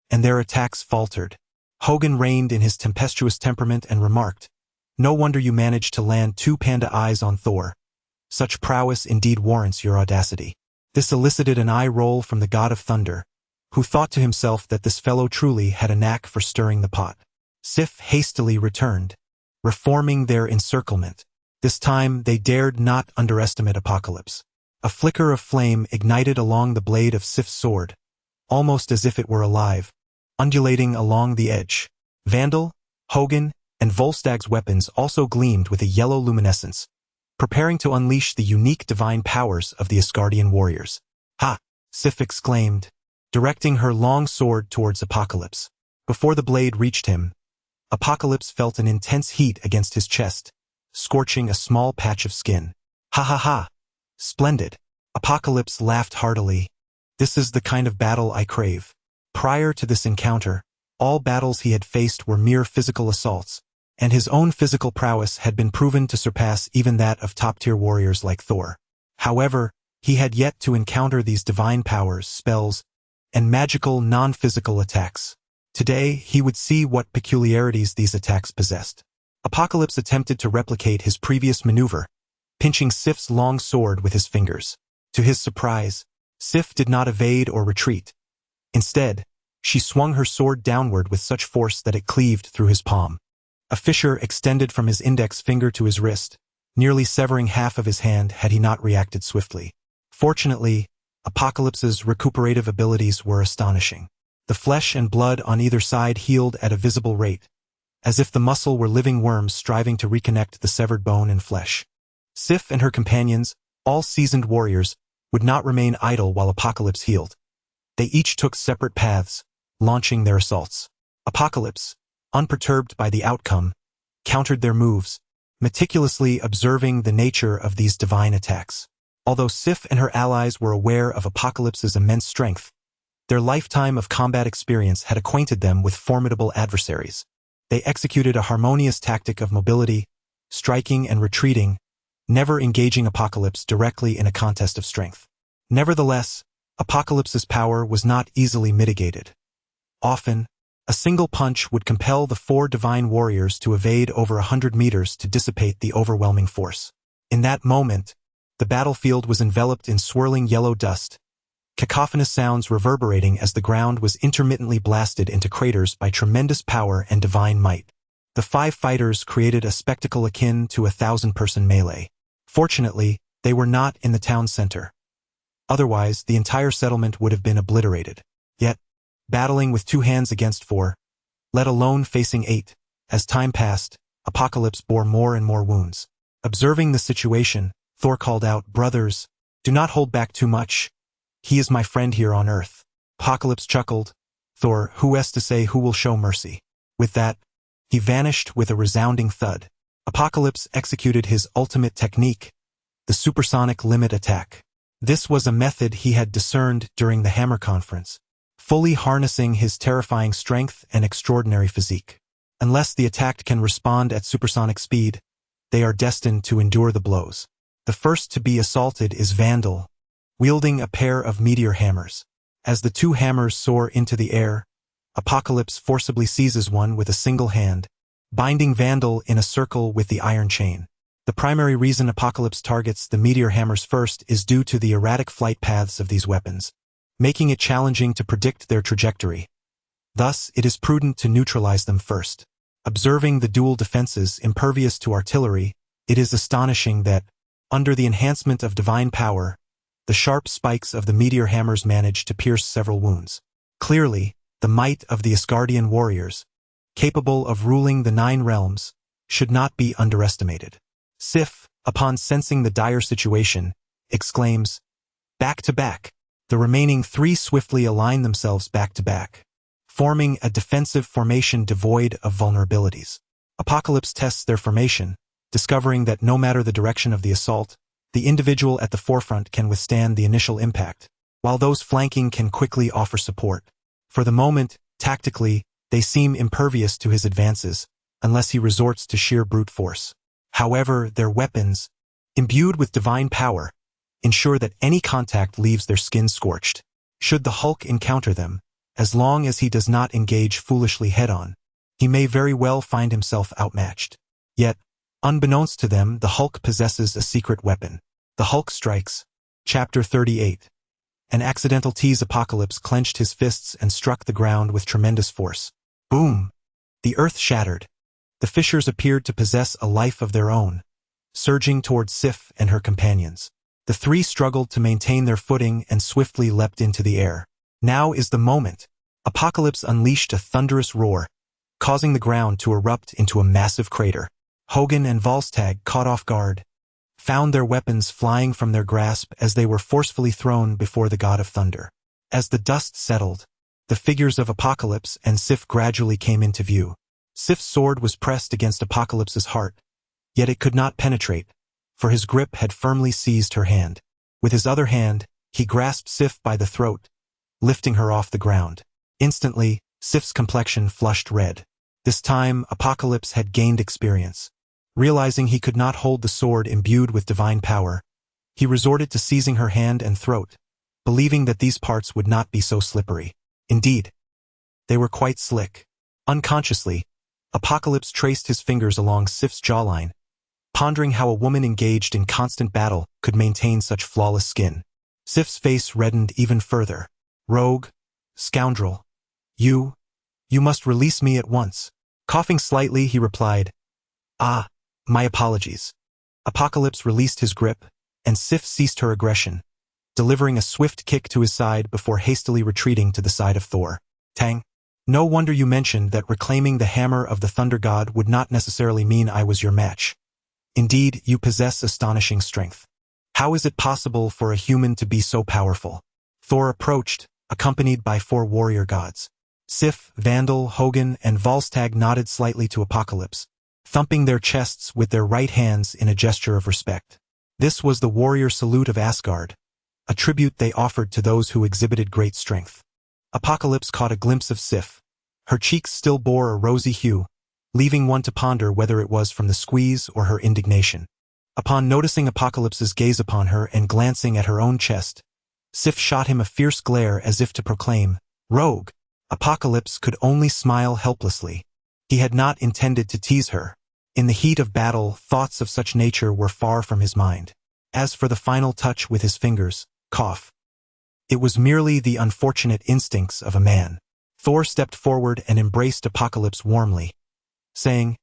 and their attacks faltered. Hogan reined in his tempestuous temperament and remarked, "No wonder you managed to land 2 panda eyes on Thor. Such prowess indeed warrants your audacity." This elicited an eye roll from the god of thunder, who thought to himself that this fellow truly had a knack for stirring the pot. Sif hastily returned, reforming their encirclement. This time they dared not underestimate Apocalypse. A flicker of flame ignited along the blade of Sif's sword, almost as if it were alive, undulating along the edge. Vandal, Hogan, and Volstagg's weapons also gleamed with a yellow luminescence, preparing to unleash the unique divine powers of the Asgardian warriors. "Ha!" Sif exclaimed, directing her long sword towards Apocalypse. Before the blade reached him, Apocalypse felt an intense heat against his chest, scorching a small patch of skin. "Ha ha ha! Splendid!" Apocalypse laughed heartily. "This is the kind of battle I crave." Prior to this encounter, all battles he had faced were mere physical assaults, and his own physical prowess had been proven to surpass even that of top-tier warriors like Thor. However, he had yet to encounter these divine powers, spells, and magical non-physical attacks. Today, he would see what peculiarities these attacks possessed. Apocalypse attempted to replicate his previous maneuver, pinching Sif's long sword with his fingers. To his surprise, Sif did not evade or retreat. Instead, she swung her sword downward with such force that it cleaved through his palm. A fissure extended from his index finger to his wrist, nearly severing half of his hand had he not reacted swiftly. Fortunately, Apocalypse's recuperative abilities were astonishing. The flesh and blood on either side healed at a visible rate, as if the muscle were living worms striving to reconnect the severed bone and flesh. Sif and her companions, all seasoned warriors, would not remain idle while Apocalypse healed. They each took separate paths, launching their assaults. Apocalypse, unperturbed by the outcome, countered their moves, meticulously observing the nature of these divine attacks. Although Sif and her allies were aware of Apocalypse's immense strength, their lifetime of combat experience had acquainted them with formidable adversaries. They executed a harmonious tactic of mobility, striking and retreating, never engaging Apocalypse directly in a contest of strength. Nevertheless, Apocalypse's power was not easily mitigated. Often, a single punch would compel the 4 divine warriors to evade over 100 meters to dissipate the overwhelming force. In that moment, the battlefield was enveloped in swirling yellow dust, cacophonous sounds reverberating as the ground was intermittently blasted into craters by tremendous power and divine might. The 5 fighters created a spectacle akin to a 1,000-person melee. Fortunately, they were not in the town center. Otherwise, the entire settlement would have been obliterated. Yet, battling with 2 hands against 4, let alone facing 8, As time passed, Apocalypse bore more and more wounds. Observing the situation, Thor called out, "Brothers, do not hold back too much. He is my friend here on Earth." Apocalypse chuckled. "Thor, who is to say who will show mercy?" With that, he vanished with a resounding thud. Apocalypse executed his ultimate technique, the supersonic limit attack. This was a method he had discerned during the Hammer Conference, fully harnessing his terrifying strength and extraordinary physique. Unless the attacked can respond at supersonic speed, they are destined to endure the blows. The first to be assaulted is Vandal, wielding a pair of meteor hammers. As the two hammers soar into the air, Apocalypse forcibly seizes one with a single hand, binding Vandal in a circle with the iron chain. The primary reason Apocalypse targets the meteor hammers first is due to the erratic flight paths of these weapons, making it challenging to predict their trajectory. Thus, it is prudent to neutralize them first. Observing the dual defenses impervious to artillery, it is astonishing that, under the enhancement of divine power, the sharp spikes of the meteor hammers manage to pierce several wounds. Clearly, the might of the Asgardian warriors, capable of ruling the 9 realms, should not be underestimated. Sif, upon sensing the dire situation, exclaims, "Back to back." The remaining 3 swiftly align themselves back to back, forming a defensive formation devoid of vulnerabilities. Apocalypse tests their formation, discovering that no matter the direction of the assault, the individual at the forefront can withstand the initial impact, while those flanking can quickly offer support. For the moment, tactically, they seem impervious to his advances, unless he resorts to sheer brute force. However, their weapons, imbued with divine power, ensure that any contact leaves their skin scorched. Should the Hulk encounter them, as long as he does not engage foolishly head-on, he may very well find himself outmatched. Yet, unbeknownst to them, the Hulk possesses a secret weapon. The Hulk strikes. Chapter 38. An accidental tease. Apocalypse clenched his fists and struck the ground with tremendous force. Boom! The earth shattered. The fissures appeared to possess a life of their own, surging towards Sif and her companions. The 3 struggled to maintain their footing and swiftly leapt into the air. Now is the moment. Apocalypse unleashed a thunderous roar, causing the ground to erupt into a massive crater. Hogun and Volstagg, caught off guard, found their weapons flying from their grasp as they were forcefully thrown before the god of thunder. As the dust settled, the figures of Apocalypse and Sif gradually came into view. Sif's sword was pressed against Apocalypse's heart, yet it could not penetrate, for his grip had firmly seized her hand. With his other hand, he grasped Sif by the throat, lifting her off the ground. Instantly, Sif's complexion flushed red. This time, Apocalypse had gained experience. Realizing he could not hold the sword imbued with divine power, he resorted to seizing her hand and throat, believing that these parts would not be so slippery. Indeed, they were quite slick. Unconsciously, Apocalypse traced his fingers along Sif's jawline, pondering how a woman engaged in constant battle could maintain such flawless skin. Sif's face reddened even further. "Rogue, scoundrel, you must release me at once." Coughing slightly, he replied, "Ah, my apologies." Apocalypse released his grip, and Sif ceased her aggression, delivering a swift kick to his side before hastily retreating to the side of Thor. "Tang, no wonder you mentioned that reclaiming the hammer of the Thunder God would not necessarily mean I was your match. Indeed, you possess astonishing strength. How is it possible for a human to be so powerful?" Thor approached, accompanied by 4 warrior gods. Sif, Vandal, Hogun, and Volstagg nodded slightly to Apocalypse, thumping their chests with their right hands in a gesture of respect. This was the warrior salute of Asgard, a tribute they offered to those who exhibited great strength. Apocalypse caught a glimpse of Sif. Her cheeks still bore a rosy hue, leaving one to ponder whether it was from the squeeze or her indignation. Upon noticing Apocalypse's gaze upon her and glancing at her own chest, Sif shot him a fierce glare as if to proclaim, "Rogue!" Apocalypse could only smile helplessly. He had not intended to tease her. In the heat of battle, thoughts of such nature were far from his mind. As for the final touch with his fingers, cough. It was merely the unfortunate instincts of a man. Thor stepped forward and embraced Apocalypse warmly, saying,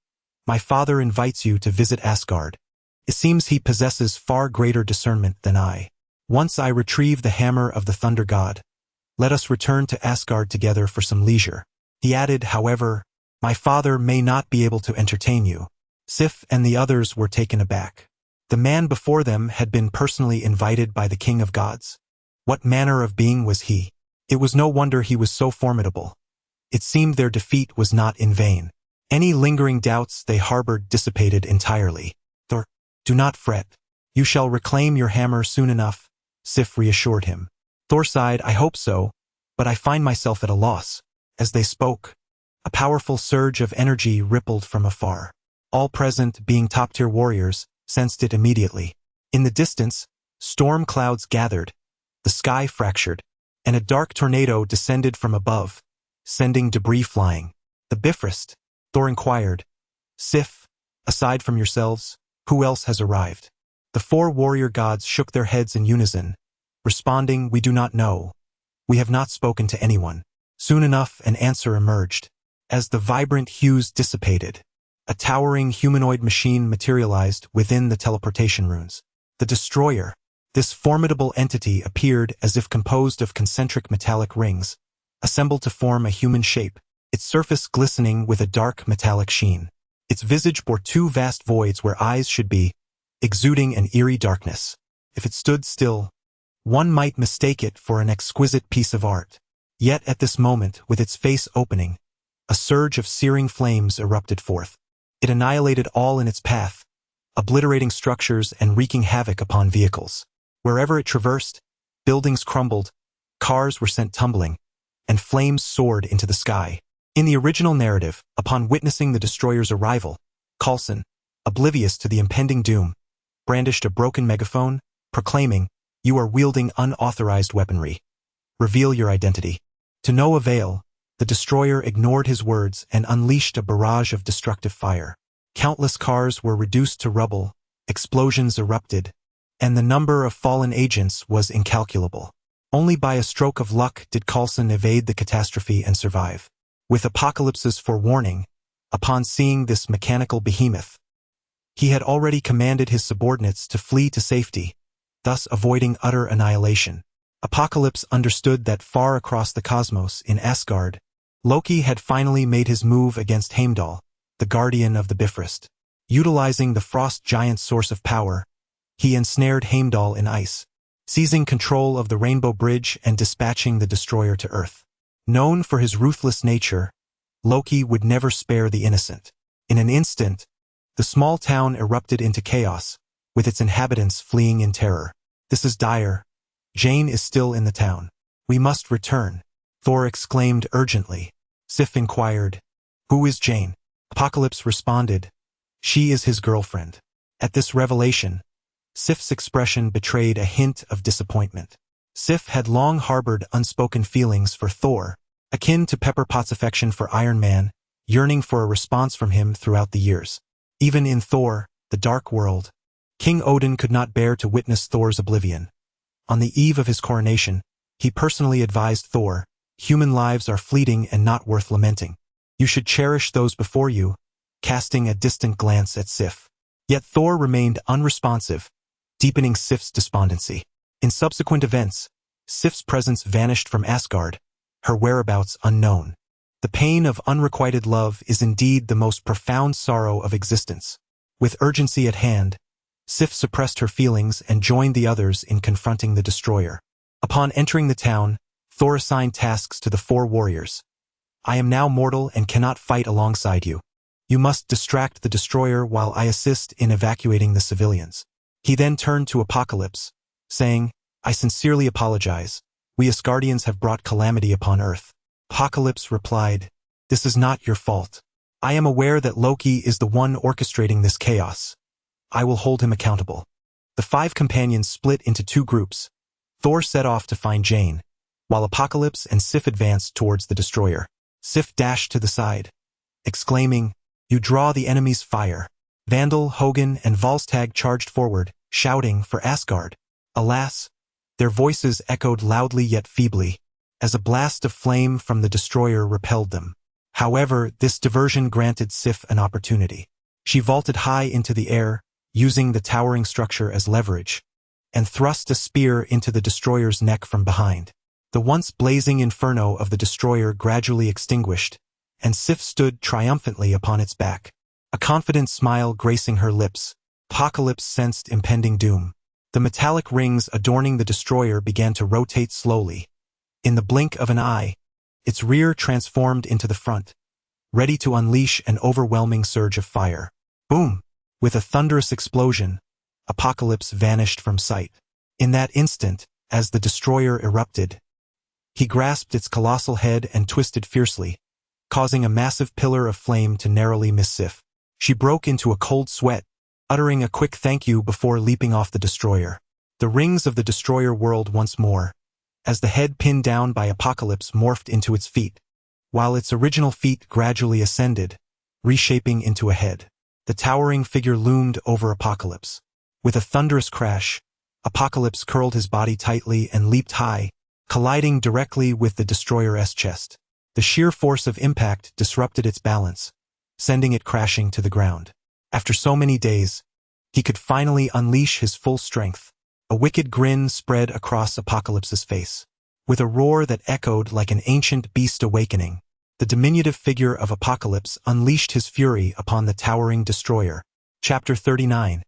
"My father invites you to visit Asgard. It seems he possesses far greater discernment than I. Once I retrieve the hammer of the Thunder God, let us return to Asgard together for some leisure." He added, however, My father may not be able to entertain you. Sif and the others were taken aback. The man before them had been personally invited by the king of gods. What manner of being was he? It was no wonder he was so formidable. It seemed their defeat was not in vain. Any lingering doubts they harbored dissipated entirely. Thor, do not fret. You shall reclaim your hammer soon enough, Sif reassured him. Thor sighed, I hope so, but I find myself at a loss. As they spoke, a powerful surge of energy rippled from afar. All present, being top-tier warriors, sensed it immediately. In the distance, storm clouds gathered, the sky fractured, and a dark tornado descended from above, sending debris flying. The Bifrost? Thor inquired. Sif, aside from yourselves, who else has arrived? The 4 warrior gods shook their heads in unison, responding, we do not know. We have not spoken to anyone. Soon enough, an answer emerged. As the vibrant hues dissipated, a towering humanoid machine materialized within the teleportation runes. The Destroyer. This formidable entity appeared as if composed of concentric metallic rings, assembled to form a human shape, its surface glistening with a dark metallic sheen. Its visage bore 2 vast voids where eyes should be, exuding an eerie darkness. If it stood still, one might mistake it for an exquisite piece of art. Yet at this moment, with its face opening, a surge of searing flames erupted forth. It annihilated all in its path, obliterating structures and wreaking havoc upon vehicles. Wherever it traversed, buildings crumbled, cars were sent tumbling, and flames soared into the sky. In the original narrative, upon witnessing the destroyer's arrival, Coulson, oblivious to the impending doom, brandished a broken megaphone, proclaiming, "You are wielding unauthorized weaponry. Reveal your identity." To no avail, the destroyer ignored his words and unleashed a barrage of destructive fire. Countless cars were reduced to rubble, explosions erupted, and the number of fallen agents was incalculable. Only by a stroke of luck did Coulson evade the catastrophe and survive. With Apocalypse's forewarning, upon seeing this mechanical behemoth, he had already commanded his subordinates to flee to safety, thus avoiding utter annihilation. Apocalypse understood that far across the cosmos, in Asgard, Loki had finally made his move against Heimdall, the guardian of the Bifrost. Utilizing the frost giant's source of power, he ensnared Heimdall in ice, seizing control of the Rainbow Bridge and dispatching the destroyer to Earth. Known for his ruthless nature, Loki would never spare the innocent. In an instant, the small town erupted into chaos, with its inhabitants fleeing in terror. This is dire. Jane is still in the town. We must return, Thor exclaimed urgently. Sif inquired, who is Jane? Apocalypse responded, she is his girlfriend. At this revelation, Sif's expression betrayed a hint of disappointment. Sif had long harbored unspoken feelings for Thor, akin to Pepper Potts' affection for Iron Man, yearning for a response from him throughout the years. Even in Thor, the Dark World, King Odin could not bear to witness Thor's oblivion. On the eve of his coronation, he personally advised Thor, human lives are fleeting and not worth lamenting. You should cherish those before you, casting a distant glance at Sif. Yet Thor remained unresponsive, deepening Sif's despondency. In subsequent events, Sif's presence vanished from Asgard, her whereabouts unknown. The pain of unrequited love is indeed the most profound sorrow of existence. With urgency at hand, Sif suppressed her feelings and joined the others in confronting the destroyer. Upon entering the town, Thor assigned tasks to the 4 warriors. I am now mortal and cannot fight alongside you. You must distract the destroyer while I assist in evacuating the civilians. He then turned to Apocalypse, saying, I sincerely apologize. We Asgardians have brought calamity upon Earth. Apocalypse replied, this is not your fault. I am aware that Loki is the one orchestrating this chaos. I will hold him accountable. The 5 companions split into 2 groups. Thor set off to find Jane, while Apocalypse and Sif advanced towards the destroyer. Sif dashed to the side, exclaiming, you draw the enemy's fire. Vandal, Hogun, and Volstagg charged forward, shouting for Asgard. Alas, their voices echoed loudly yet feebly, as a blast of flame from the destroyer repelled them. However, this diversion granted Sif an opportunity. She vaulted high into the air, using the towering structure as leverage, and thrust a spear into the destroyer's neck from behind. The once blazing inferno of the destroyer gradually extinguished, and Sif stood triumphantly upon its back. A confident smile gracing her lips, Apocalypse sensed impending doom. The metallic rings adorning the destroyer began to rotate slowly. In the blink of an eye, its rear transformed into the front, ready to unleash an overwhelming surge of fire. Boom! With a thunderous explosion, Apocalypse vanished from sight. In that instant, as the destroyer erupted, he grasped its colossal head and twisted fiercely, causing a massive pillar of flame to narrowly miss Sif. She broke into a cold sweat, uttering a quick thank you before leaping off the destroyer. The rings of the destroyer whirled once more, as the head pinned down by Apocalypse morphed into its feet, while its original feet gradually ascended, reshaping into a head. The towering figure loomed over Apocalypse. With a thunderous crash, Apocalypse curled his body tightly and leaped high, colliding directly with the destroyer's chest. The sheer force of impact disrupted its balance, sending it crashing to the ground. After so many days, he could finally unleash his full strength. A wicked grin spread across Apocalypse's face. With a roar that echoed like an ancient beast awakening, the diminutive figure of Apocalypse unleashed his fury upon the towering destroyer. Chapter 39.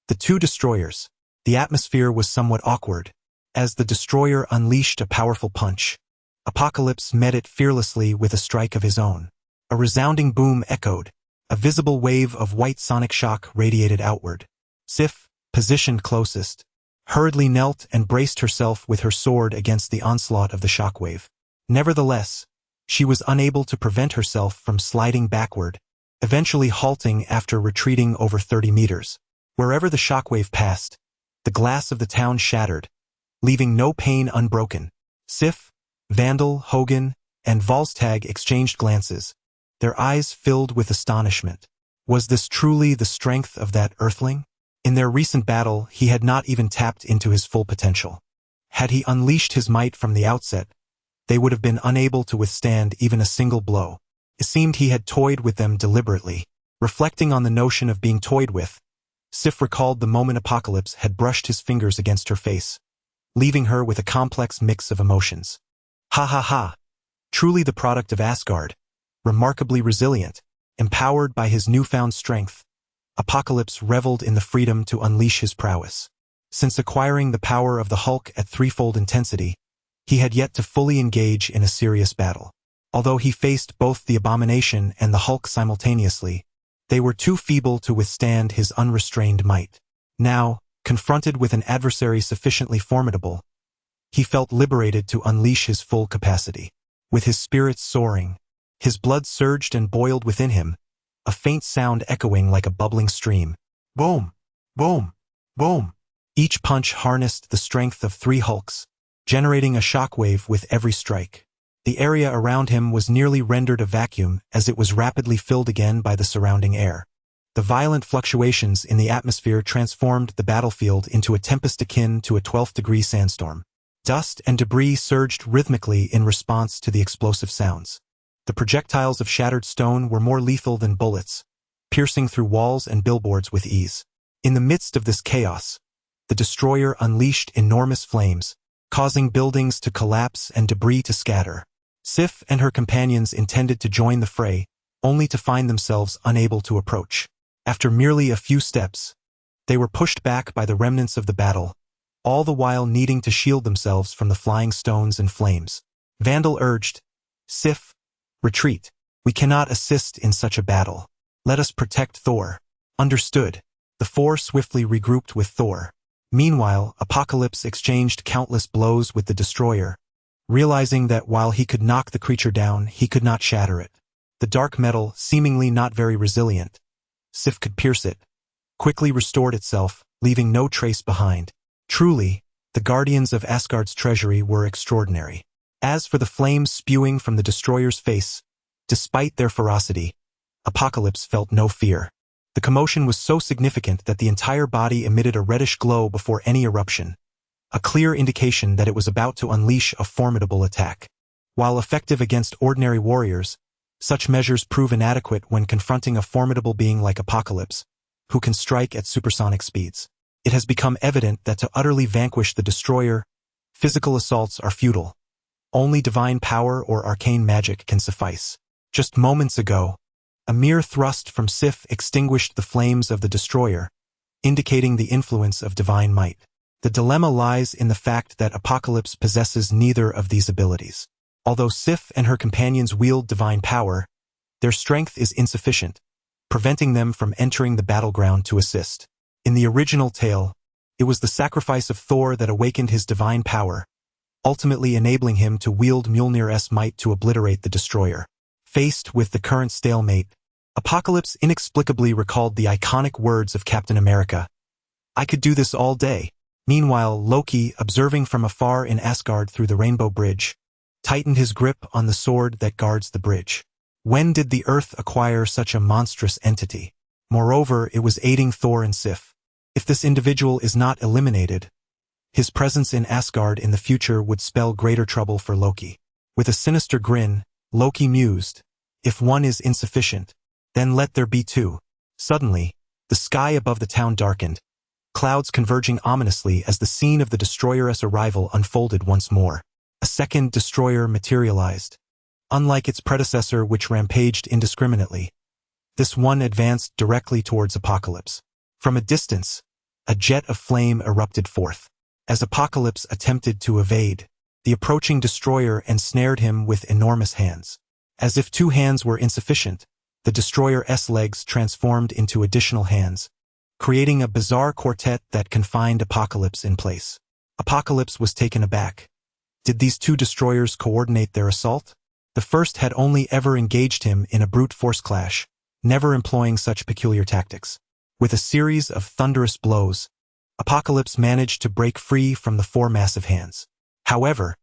The two destroyers. The atmosphere was somewhat awkward, as the destroyer unleashed a powerful punch. Apocalypse met it fearlessly with a strike of his own. A resounding boom echoed. A visible wave of white sonic shock radiated outward. Sif, positioned closest, hurriedly knelt and braced herself with her sword against the onslaught of the shockwave. Nevertheless, she was unable to prevent herself from sliding backward, eventually halting after retreating over 30 meters. Wherever the shockwave passed, the glass of the town shattered, leaving no pane unbroken. Sif, Vandal, Hogan, and Volstagg exchanged glances, their eyes filled with astonishment. Was this truly the strength of that earthling? In their recent battle, he had not even tapped into his full potential. Had he unleashed his might from the outset, they would have been unable to withstand even a single blow. It seemed he had toyed with them deliberately. Reflecting on the notion of being toyed with, Sif recalled the moment Apocalypse had brushed his fingers against her face, leaving her with a complex mix of emotions. Ha ha ha! Truly the product of Asgard. Remarkably resilient, empowered by his newfound strength, Apocalypse reveled in the freedom to unleash his prowess. Since acquiring the power of the Hulk at threefold intensity, he had yet to fully engage in a serious battle. Although he faced both the Abomination and the Hulk simultaneously, they were too feeble to withstand his unrestrained might. Now, confronted with an adversary sufficiently formidable, he felt liberated to unleash his full capacity. With his spirits soaring, his blood surged and boiled within him, a faint sound echoing like a bubbling stream. Boom! Boom! Boom! Each punch harnessed the strength of 3 Hulks, generating a shockwave with every strike. The area around him was nearly rendered a vacuum as it was rapidly filled again by the surrounding air. The violent fluctuations in the atmosphere transformed the battlefield into a tempest akin to a 12th-degree sandstorm. Dust and debris surged rhythmically in response to the explosive sounds. The projectiles of shattered stone were more lethal than bullets, piercing through walls and billboards with ease. In the midst of this chaos, the destroyer unleashed enormous flames, causing buildings to collapse and debris to scatter. Sif and her companions intended to join the fray, only to find themselves unable to approach. After merely a few steps, they were pushed back by the remnants of the battle, all the while needing to shield themselves from the flying stones and flames. Vandal urged, "Sif, retreat. We cannot assist in such a battle. Let us protect Thor." Understood. The 4 swiftly regrouped with Thor. Meanwhile, Apocalypse exchanged countless blows with the destroyer, realizing that while he could knock the creature down, he could not shatter it. The dark metal, seemingly not very resilient, Sif could pierce it, quickly restored itself, leaving no trace behind. Truly, the guardians of Asgard's treasury were extraordinary. As for the flames spewing from the destroyer's face, despite their ferocity, Apocalypse felt no fear. The commotion was so significant that the entire body emitted a reddish glow before any eruption, a clear indication that it was about to unleash a formidable attack. While effective against ordinary warriors, such measures prove inadequate when confronting a formidable being like Apocalypse, who can strike at supersonic speeds. It has become evident that to utterly vanquish the destroyer, physical assaults are futile. Only divine power or arcane magic can suffice. Just moments ago, a mere thrust from Sif extinguished the flames of the destroyer, indicating the influence of divine might. The dilemma lies in the fact that Apocalypse possesses neither of these abilities. Although Sif and her companions wield divine power, their strength is insufficient, preventing them from entering the battleground to assist. In the original tale, it was the sacrifice of Thor that awakened his divine power, ultimately enabling him to wield Mjolnir's might to obliterate the destroyer. Faced with the current stalemate, Apocalypse inexplicably recalled the iconic words of Captain America, "I could do this all day." Meanwhile, Loki, observing from afar in Asgard through the Rainbow Bridge, tightened his grip on the sword that guards the bridge. When did the Earth acquire such a monstrous entity? Moreover, it was aiding Thor and Sif. If this individual is not eliminated, his presence in Asgard in the future would spell greater trouble for Loki. With a sinister grin, Loki mused, "If one is insufficient, then let there be two." Suddenly, the sky above the town darkened, clouds converging ominously as the scene of the destroyer's arrival unfolded once more. A second destroyer materialized. Unlike its predecessor, which rampaged indiscriminately, this one advanced directly towards Apocalypse. From a distance, a jet of flame erupted forth. As Apocalypse attempted to evade, the approaching destroyer ensnared him with enormous hands. As if two hands were insufficient, the destroyer's legs transformed into additional hands, creating a bizarre quartet that confined Apocalypse in place. Apocalypse was taken aback. Did these two destroyers coordinate their assault? The first had only ever engaged him in a brute force clash, never employing such peculiar tactics. With a series of thunderous blows, Apocalypse managed to break free from the four massive hands. However,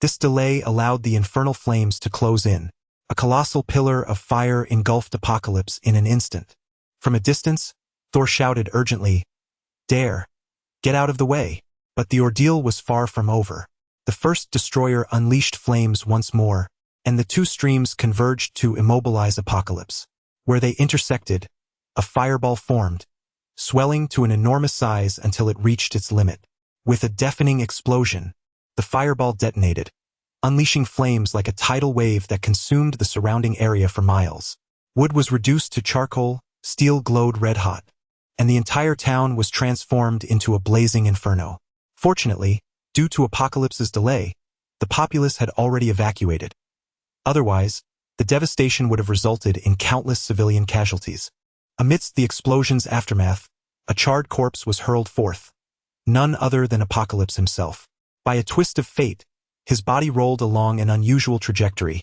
this delay allowed the infernal flames to close in. A colossal pillar of fire engulfed Apocalypse in an instant. From a distance, Thor shouted urgently, "Dare! Get out of the way!" But the ordeal was far from over. The first destroyer unleashed flames once more, and the two streams converged to immobilize Apocalypse. Where they intersected, a fireball formed, swelling to an enormous size until it reached its limit. With a deafening explosion, the fireball detonated, unleashing flames like a tidal wave that consumed the surrounding area for miles. Wood was reduced to charcoal, steel glowed red-hot, and the entire town was transformed into a blazing inferno. Fortunately, due to Apocalypse's delay, the populace had already evacuated. Otherwise, the devastation would have resulted in countless civilian casualties. Amidst the explosion's aftermath, a charred corpse was hurled forth, none other than Apocalypse himself. By a twist of fate, his body rolled along an unusual trajectory,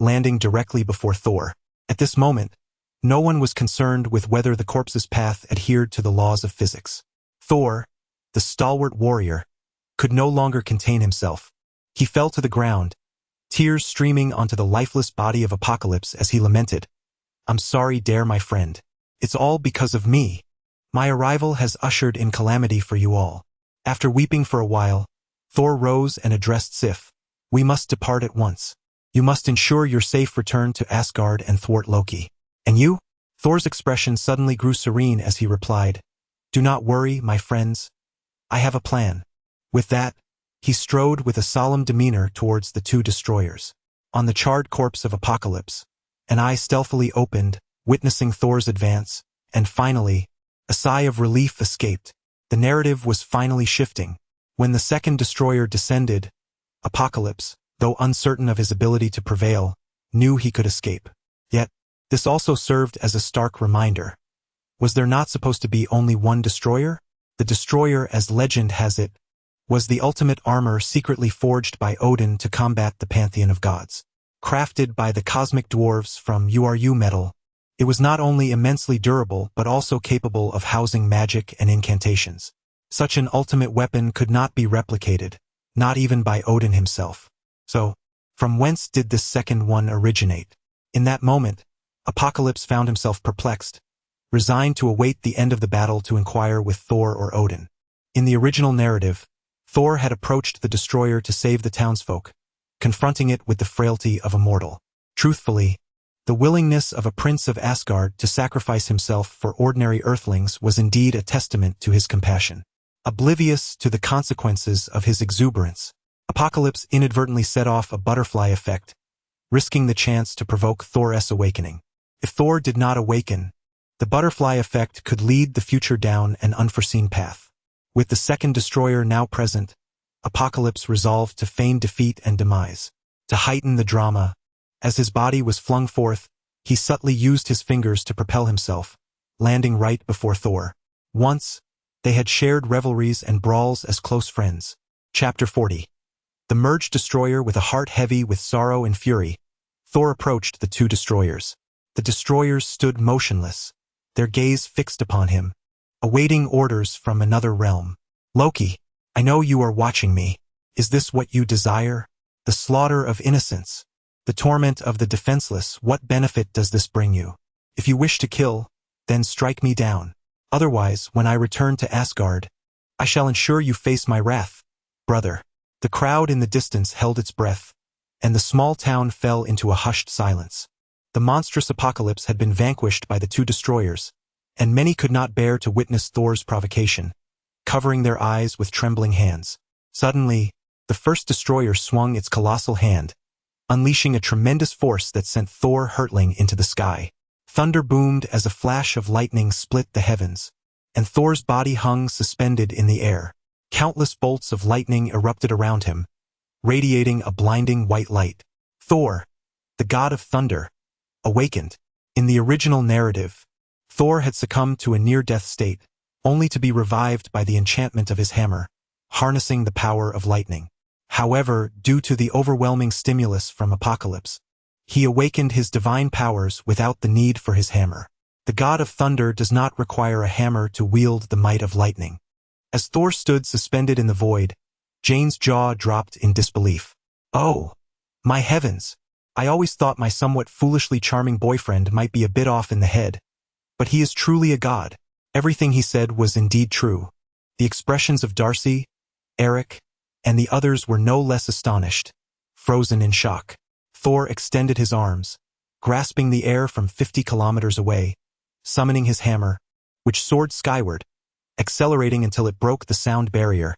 landing directly before Thor. At this moment, no one was concerned with whether the corpse's path adhered to the laws of physics. Thor, the stalwart warrior, could no longer contain himself. He fell to the ground, tears streaming onto the lifeless body of Apocalypse as he lamented, "I'm sorry, Dare, my friend. It's all because of me. My arrival has ushered in calamity for you all." After weeping for a while, Thor rose and addressed Sif. "We must depart at once. You must ensure your safe return to Asgard and thwart Loki." "And you?" Thor's expression suddenly grew serene as he replied, "Do not worry, my friends. I have a plan." With that, he strode with a solemn demeanor towards the two destroyers. On the charred corpse of Apocalypse, an eye stealthily opened, witnessing Thor's advance, and finally, a sigh of relief escaped. The narrative was finally shifting. When the second destroyer descended, Apocalypse, though uncertain of his ability to prevail, knew he could escape. Yet, this also served as a stark reminder. Was there not supposed to be only one destroyer? The destroyer, as legend has it, was the ultimate armor secretly forged by Odin to combat the pantheon of gods. Crafted by the cosmic dwarves from URU metal, it was not only immensely durable but also capable of housing magic and incantations. Such an ultimate weapon could not be replicated, not even by Odin himself. So, from whence did this second one originate? In that moment, Apocalypse found himself perplexed, resigned to await the end of the battle to inquire with Thor or Odin. In the original narrative, Thor had approached the destroyer to save the townsfolk, confronting it with the frailty of a mortal. Truthfully, the willingness of a prince of Asgard to sacrifice himself for ordinary earthlings was indeed a testament to his compassion. Oblivious to the consequences of his exuberance, Apocalypse inadvertently set off a butterfly effect, risking the chance to provoke Thor's awakening. If Thor did not awaken, the butterfly effect could lead the future down an unforeseen path. With the second destroyer now present, Apocalypse resolved to feign defeat and demise. To heighten the drama, as his body was flung forth, he subtly used his fingers to propel himself, landing right before Thor. Once, they had shared revelries and brawls as close friends. Chapter 40. The merged destroyer with a heart heavy with sorrow and fury, Thor approached the two destroyers. The destroyers stood motionless, their gaze fixed upon him, awaiting orders from another realm. Loki, I know you are watching me. Is this what you desire? The slaughter of innocents, the torment of the defenseless, what benefit does this bring you? If you wish to kill, then strike me down. Otherwise, when I return to Asgard, I shall ensure you face my wrath, brother. The crowd in the distance held its breath, and the small town fell into a hushed silence. The monstrous Apocalypse had been vanquished by the two destroyers, and many could not bear to witness Thor's provocation, covering their eyes with trembling hands. Suddenly, the first destroyer swung its colossal hand, unleashing a tremendous force that sent Thor hurtling into the sky. Thunder boomed as a flash of lightning split the heavens, and Thor's body hung suspended in the air. Countless bolts of lightning erupted around him, radiating a blinding white light. Thor, the god of thunder, awakened. In the original narrative, Thor had succumbed to a near-death state, only to be revived by the enchantment of his hammer, harnessing the power of lightning. However, due to the overwhelming stimulus from Apocalypse, he awakened his divine powers without the need for his hammer. The god of thunder does not require a hammer to wield the might of lightning. As Thor stood suspended in the void, Jane's jaw dropped in disbelief. Oh, my heavens! I always thought my somewhat foolishly charming boyfriend might be a bit off in the head. But he is truly a god. Everything he said was indeed true. The expressions of Darcy, Eric, and the others were no less astonished, frozen in shock. Thor extended his arms, grasping the air from 50 kilometers away, summoning his hammer, which soared skyward, accelerating until it broke the sound barrier,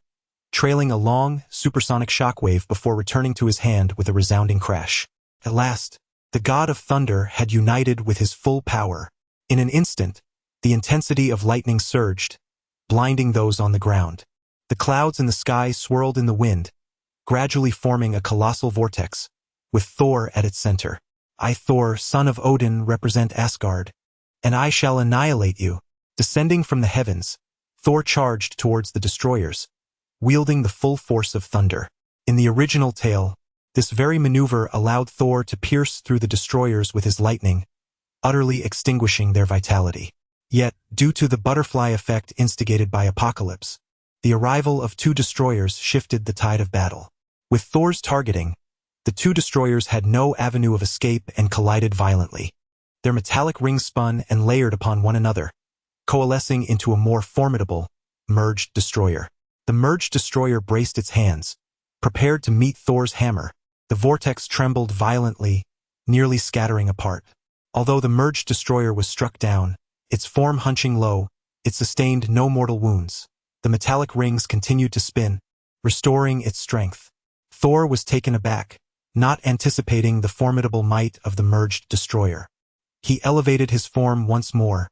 trailing a long, supersonic shockwave before returning to his hand with a resounding crash. At last, the god of thunder had united with his full power. In an instant, the intensity of lightning surged, blinding those on the ground. The clouds in the sky swirled in the wind, gradually forming a colossal vortex, with Thor at its center. I, Thor, son of Odin, represent Asgard, and I shall annihilate you. Descending from the heavens, Thor charged towards the destroyers, wielding the full force of thunder. In the original tale, this very maneuver allowed Thor to pierce through the destroyers with his lightning, utterly extinguishing their vitality. Yet, due to the butterfly effect instigated by Apocalypse, the arrival of two destroyers shifted the tide of battle. With Thor's targeting, the two destroyers had no avenue of escape and collided violently. Their metallic rings spun and layered upon one another, coalescing into a more formidable, merged destroyer. The merged destroyer braced its hands, prepared to meet Thor's hammer. The vortex trembled violently, nearly scattering apart. Although the merged destroyer was struck down, its form hunching low, it sustained no mortal wounds. The metallic rings continued to spin, restoring its strength. Thor was taken aback, not anticipating the formidable might of the merged destroyer. He elevated his form once more,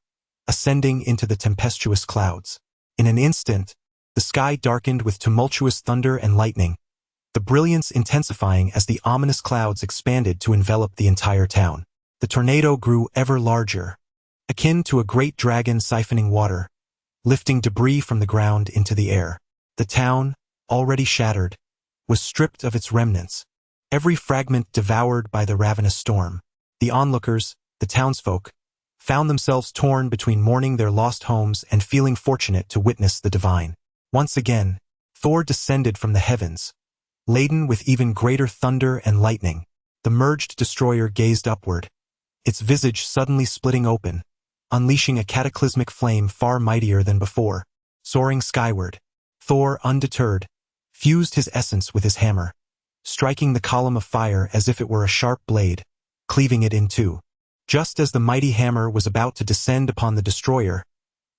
ascending into the tempestuous clouds. In an instant, the sky darkened with tumultuous thunder and lightning, the brilliance intensifying as the ominous clouds expanded to envelop the entire town. The tornado grew ever larger, akin to a great dragon siphoning water, lifting debris from the ground into the air. The town, already shattered, was stripped of its remnants, every fragment devoured by the ravenous storm. The onlookers, the townsfolk, found themselves torn between mourning their lost homes and feeling fortunate to witness the divine. Once again, Thor descended from the heavens, laden with even greater thunder and lightning. The merged destroyer gazed upward, its visage suddenly splitting open, unleashing a cataclysmic flame far mightier than before. Soaring skyward, Thor, undeterred, fused his essence with his hammer, striking the column of fire as if it were a sharp blade, cleaving it in two. Just as the mighty hammer was about to descend upon the destroyer,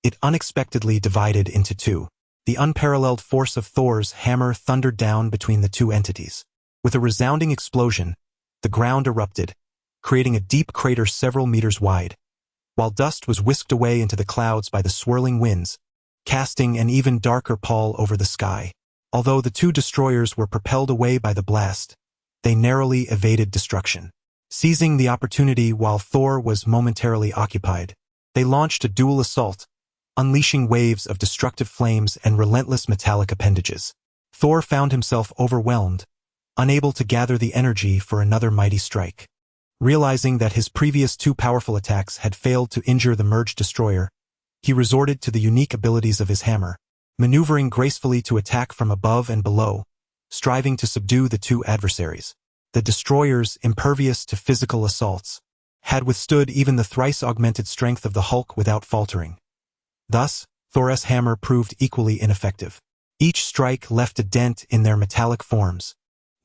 it unexpectedly divided into two. The unparalleled force of Thor's hammer thundered down between the two entities. With a resounding explosion, the ground erupted, creating a deep crater several meters wide, while dust was whisked away into the clouds by the swirling winds, casting an even darker pall over the sky. Although the two destroyers were propelled away by the blast, they narrowly evaded destruction. Seizing the opportunity while Thor was momentarily occupied, they launched a dual assault, unleashing waves of destructive flames and relentless metallic appendages. Thor found himself overwhelmed, unable to gather the energy for another mighty strike. Realizing that his previous two powerful attacks had failed to injure the merged destroyer, he resorted to the unique abilities of his hammer, maneuvering gracefully to attack from above and below, striving to subdue the two adversaries. The destroyers, impervious to physical assaults, had withstood even the thrice-augmented strength of the Hulk without faltering. Thus, Thor's hammer proved equally ineffective. Each strike left a dent in their metallic forms,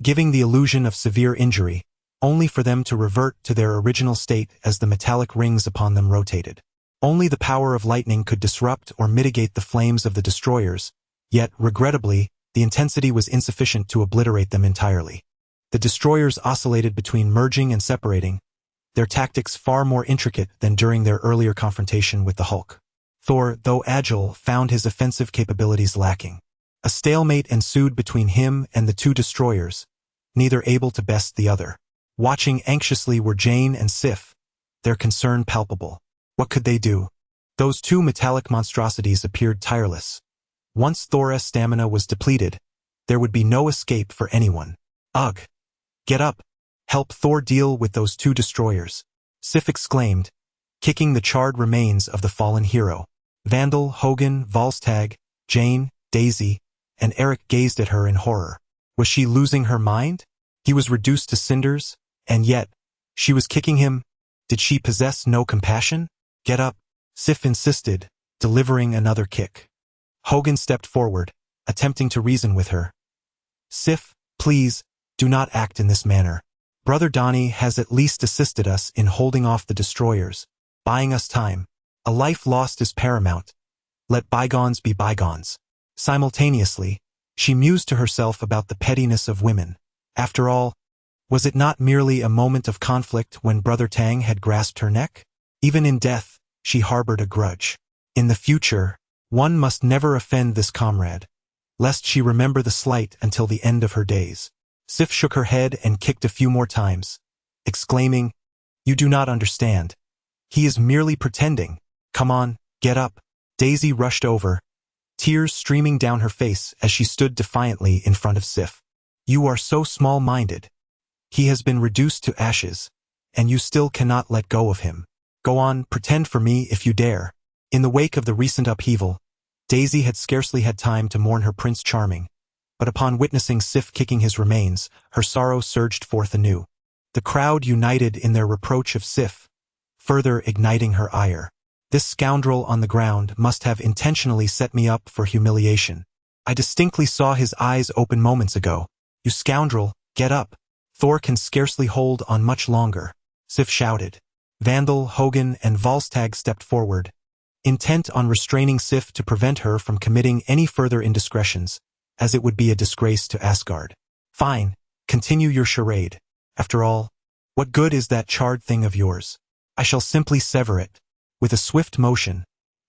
giving the illusion of severe injury, only for them to revert to their original state as the metallic rings upon them rotated. Only the power of lightning could disrupt or mitigate the flames of the destroyers, yet, regrettably, the intensity was insufficient to obliterate them entirely. The destroyers oscillated between merging and separating, their tactics far more intricate than during their earlier confrontation with the Hulk. Thor, though agile, found his offensive capabilities lacking. A stalemate ensued between him and the two destroyers, neither able to best the other. Watching anxiously were Jane and Sif, their concern palpable. What could they do? Those two metallic monstrosities appeared tireless. Once Thor's stamina was depleted, there would be no escape for anyone. Ugh! Get up! Help Thor deal with those two destroyers, Sif exclaimed, kicking the charred remains of the fallen hero. Vandal, Hogan, Volstagg, Jane, Daisy, and Eric gazed at her in horror. Was she losing her mind? He was reduced to cinders, and yet, she was kicking him. Did she possess no compassion? Get up, Sif insisted, delivering another kick. Hogan stepped forward, attempting to reason with her. Sif, please, do not act in this manner. Brother Donnie has at least assisted us in holding off the destroyers, buying us time. A life lost is paramount. Let bygones be bygones. Simultaneously, she mused to herself about the pettiness of women. After all, was it not merely a moment of conflict when Brother Tang had grasped her neck? Even in death, she harbored a grudge. In the future, one must never offend this comrade, lest she remember the slight until the end of her days. Sif shook her head and kicked a few more times, exclaiming, "You do not understand. He is merely pretending. Come on, get up." Daisy rushed over, tears streaming down her face as she stood defiantly in front of Sif. "You are so small-minded. He has been reduced to ashes, and you still cannot let go of him. Go on, pretend for me if you dare." In the wake of the recent upheaval, Daisy had scarcely had time to mourn her Prince Charming, but upon witnessing Sif kicking his remains, her sorrow surged forth anew. The crowd united in their reproach of Sif, further igniting her ire. This scoundrel on the ground must have intentionally set me up for humiliation. I distinctly saw his eyes open moments ago. You scoundrel, get up. Thor can scarcely hold on much longer, Sif shouted. Vandal, Hogan, and Volstagg stepped forward, intent on restraining Sif to prevent her from committing any further indiscretions, as it would be a disgrace to Asgard. Fine, continue your charade. After all, what good is that charred thing of yours? I shall simply sever it. With a swift motion,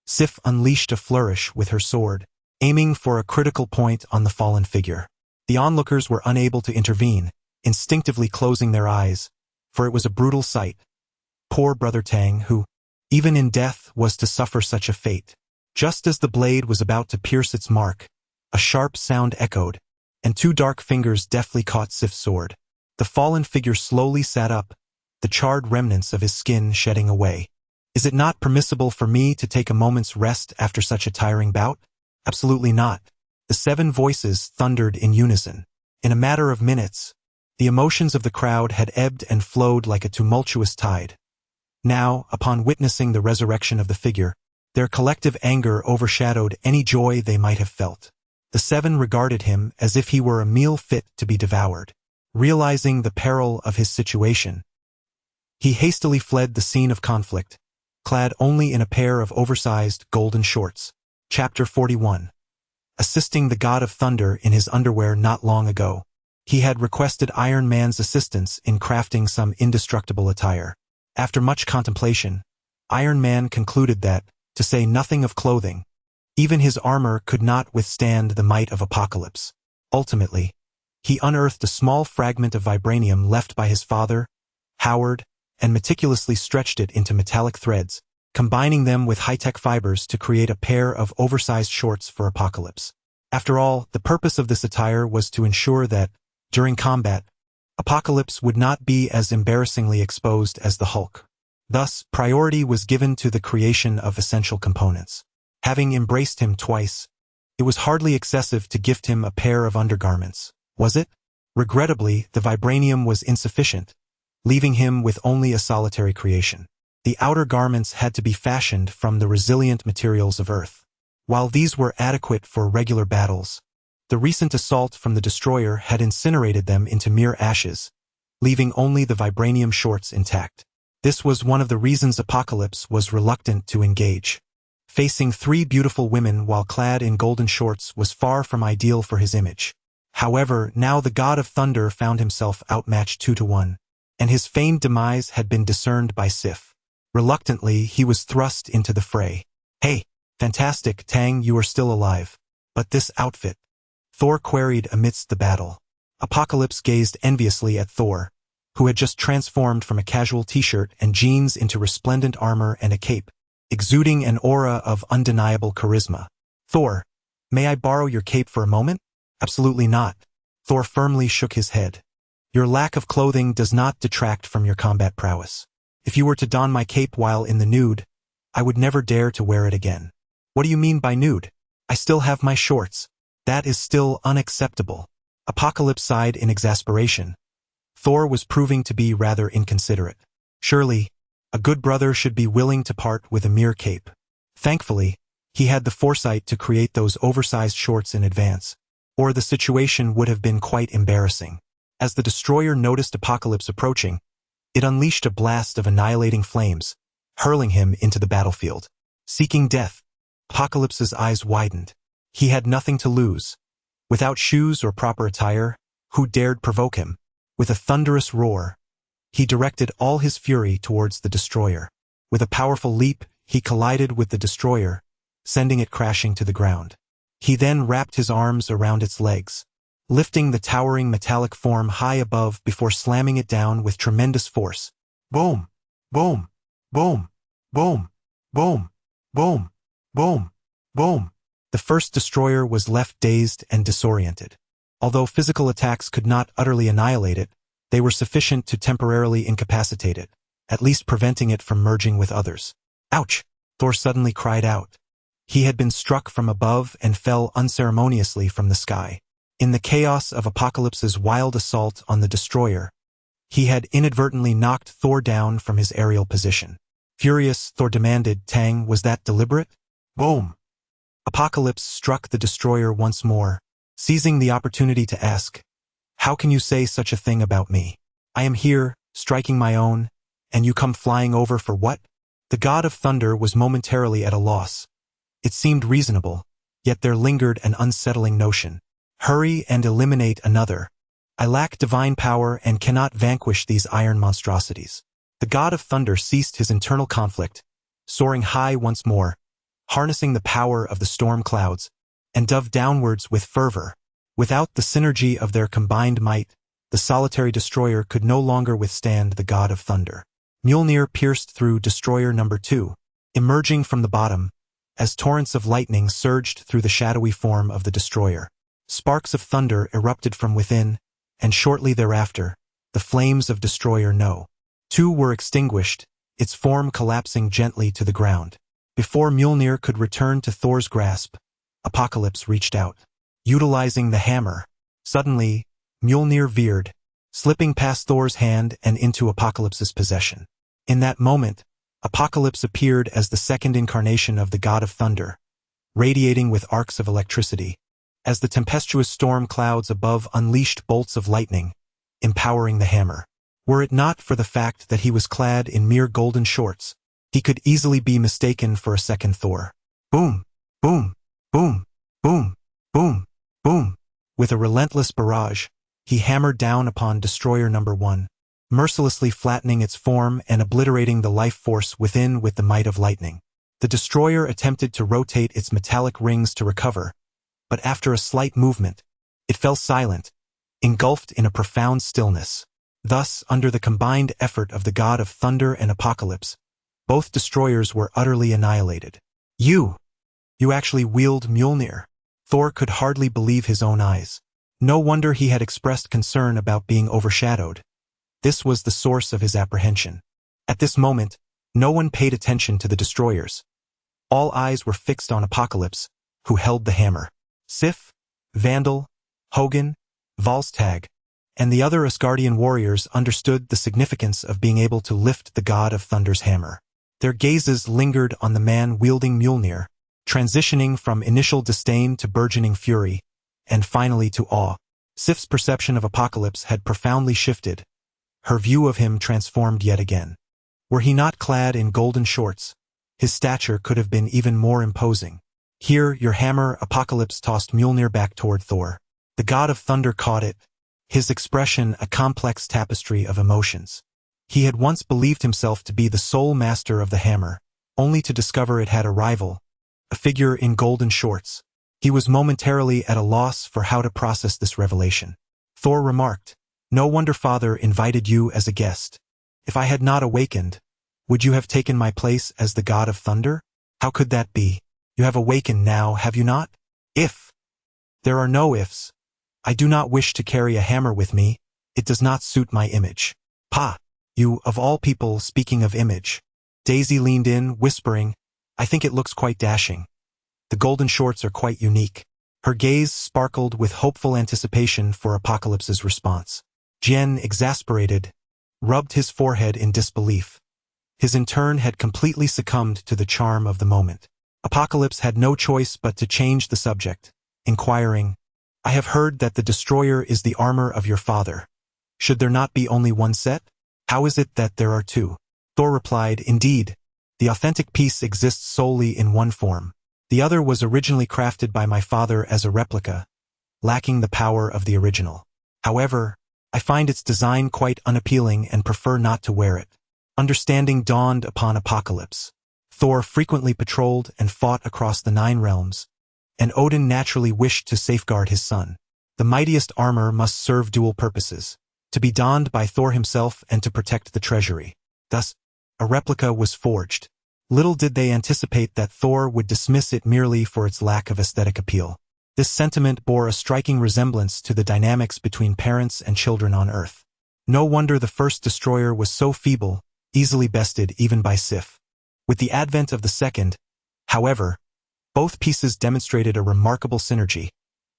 Sif unleashed a flourish with her sword, aiming for a critical point on the fallen figure. The onlookers were unable to intervene, instinctively closing their eyes, for it was a brutal sight. Poor Brother Tang, who, even in death, was to suffer such a fate. Just as the blade was about to pierce its mark, a sharp sound echoed, and two dark fingers deftly caught Sif's sword. The fallen figure slowly sat up, the charred remnants of his skin shedding away. Is it not permissible for me to take a moment's rest after such a tiring bout? Absolutely not. The 7 voices thundered in unison. In a matter of minutes, the emotions of the crowd had ebbed and flowed like a tumultuous tide. Now, upon witnessing the resurrection of the figure, their collective anger overshadowed any joy they might have felt. The 7 regarded him as if he were a meal fit to be devoured. Realizing the peril of his situation, he hastily fled the scene of conflict, clad only in a pair of oversized golden shorts. Chapter 41. Assisting the God of Thunder in his underwear not long ago. He had requested Iron Man's assistance in crafting some indestructible attire. After much contemplation, Iron Man concluded that, to say nothing of clothing, even his armor could not withstand the might of Apocalypse. Ultimately, he unearthed a small fragment of vibranium left by his father, Howard, and meticulously stretched it into metallic threads, combining them with high-tech fibers to create a pair of oversized shorts for Apocalypse. After all, the purpose of this attire was to ensure that, during combat, Apocalypse would not be as embarrassingly exposed as the Hulk. Thus, priority was given to the creation of essential components. Having embraced him twice, it was hardly excessive to gift him a pair of undergarments, was it? Regrettably, the vibranium was insufficient, leaving him with only a solitary creation. The outer garments had to be fashioned from the resilient materials of Earth. While these were adequate for regular battles, the recent assault from the destroyer had incinerated them into mere ashes, leaving only the vibranium shorts intact. This was one of the reasons Apocalypse was reluctant to engage. Facing 3 beautiful women while clad in golden shorts was far from ideal for his image. However, now the God of Thunder found himself outmatched 2-1, and his feigned demise had been discerned by Sif. Reluctantly, he was thrust into the fray. "Hey, fantastic, Tang, you are still alive. But this outfit?" Thor queried amidst the battle. Apocalypse gazed enviously at Thor, who had just transformed from a casual t-shirt and jeans into resplendent armor and a cape, exuding an aura of undeniable charisma. "Thor, may I borrow your cape for a moment?" "Absolutely not." Thor firmly shook his head. "Your lack of clothing does not detract from your combat prowess. If you were to don my cape while in the nude, I would never dare to wear it again." "What do you mean by nude? I still have my shorts." "That is still unacceptable." Apocalypse sighed in exasperation. Thor was proving to be rather inconsiderate. Surely, a good brother should be willing to part with a mere cape. Thankfully, he had the foresight to create those oversized shorts in advance, or the situation would have been quite embarrassing. As the destroyer noticed Apocalypse approaching, it unleashed a blast of annihilating flames, hurling him into the battlefield. Seeking death, Apocalypse's eyes widened. He had nothing to lose. Without shoes or proper attire, who dared provoke him? With a thunderous roar, he directed all his fury towards the destroyer. With a powerful leap, he collided with the destroyer, sending it crashing to the ground. He then wrapped his arms around its legs, lifting the towering metallic form high above before slamming it down with tremendous force. Boom! Boom! Boom! Boom! Boom! Boom! Boom! Boom! The first destroyer was left dazed and disoriented. Although physical attacks could not utterly annihilate it, they were sufficient to temporarily incapacitate it, at least preventing it from merging with others. "Ouch!" Thor suddenly cried out. He had been struck from above and fell unceremoniously from the sky. In the chaos of Apocalypse's wild assault on the destroyer, he had inadvertently knocked Thor down from his aerial position. Furious, Thor demanded, "Tang, was that deliberate?" Boom! Apocalypse struck the destroyer once more, seizing the opportunity to ask, "How can you say such a thing about me? I am here, striking my own, and you come flying over for what?" The God of Thunder was momentarily at a loss. It seemed reasonable, yet there lingered an unsettling notion. "Hurry and eliminate another. I lack divine power and cannot vanquish these iron monstrosities." The God of Thunder ceased his internal conflict, soaring high once more, harnessing the power of the storm clouds, and dove downwards with fervor. Without the synergy of their combined might, the solitary destroyer could no longer withstand the God of Thunder. Mjolnir pierced through destroyer number 2, emerging from the bottom, as torrents of lightning surged through the shadowy form of the destroyer. Sparks of thunder erupted from within, and shortly thereafter, the flames of destroyer No. 2 were extinguished, its form collapsing gently to the ground. Before Mjolnir could return to Thor's grasp, Apocalypse reached out, utilizing the hammer. Suddenly, Mjolnir veered, slipping past Thor's hand and into Apocalypse's possession. In that moment, Apocalypse appeared as the second incarnation of the God of Thunder, radiating with arcs of electricity, as the tempestuous storm clouds above unleashed bolts of lightning, empowering the hammer. Were it not for the fact that he was clad in mere golden shorts, he could easily be mistaken for a second Thor. Boom! Boom! Boom! Boom! Boom! Boom! With a relentless barrage, He hammered down upon Destroyer number 1, mercilessly flattening its form and obliterating the life force within with the might of lightning. The destroyer attempted to rotate its metallic rings to recover, but after a slight movement, it fell silent, engulfed in a profound stillness. Thus, under the combined effort of the god of thunder and apocalypse, both destroyers were utterly annihilated. You actually wield Mjolnir. Thor could hardly believe his own eyes. No wonder he had expressed concern about being overshadowed. This was the source of his apprehension. At this moment, no one paid attention to the destroyers. All eyes were fixed on Apocalypse, who held the hammer. Sif, Vandal, Hogun, Volstagg, and the other Asgardian warriors understood the significance of being able to lift the god of thunder's hammer. Their gazes lingered on the man wielding Mjolnir, transitioning from initial disdain to burgeoning fury, and finally to awe. Sif's perception of Apocalypse had profoundly shifted. Her view of him transformed yet again. Were he not clad in golden shorts, his stature could have been even more imposing. Here, your hammer, Apocalypse tossed Mjolnir back toward Thor. The god of thunder caught it, his expression a complex tapestry of emotions. He had once believed himself to be the sole master of the hammer, only to discover it had a rival, a figure in golden shorts. He was momentarily at a loss for how to process this revelation. Thor remarked, "No wonder Father invited you as a guest. If I had not awakened, would you have taken my place as the god of thunder? How could that be? You have awakened now, have you not? If. There are no ifs. I do not wish to carry a hammer with me. It does not suit my image." "Pa, you, of all people, speaking of image." Daisy leaned in, whispering, "I think it looks quite dashing. The golden shorts are quite unique." Her gaze sparkled with hopeful anticipation for Apocalypse's response. Jen, exasperated, rubbed his forehead in disbelief. His in turn had completely succumbed to the charm of the moment. Apocalypse had no choice but to change the subject, inquiring, "I have heard that the destroyer is the armor of your father. Should there not be only one set? How is it that there are two?" Thor replied, "Indeed, the authentic piece exists solely in one form. The other was originally crafted by my father as a replica, lacking the power of the original. However, I find its design quite unappealing and prefer not to wear it." Understanding dawned upon Apocalypse. Thor frequently patrolled and fought across the 9 realms, and Odin naturally wished to safeguard his son. The mightiest armor must serve dual purposes, to be donned by Thor himself and to protect the treasury. Thus, a replica was forged. Little did they anticipate that Thor would dismiss it merely for its lack of aesthetic appeal. This sentiment bore a striking resemblance to the dynamics between parents and children on Earth. No wonder the first destroyer was so feeble, easily bested even by Sif. With the advent of the second, however, both pieces demonstrated a remarkable synergy,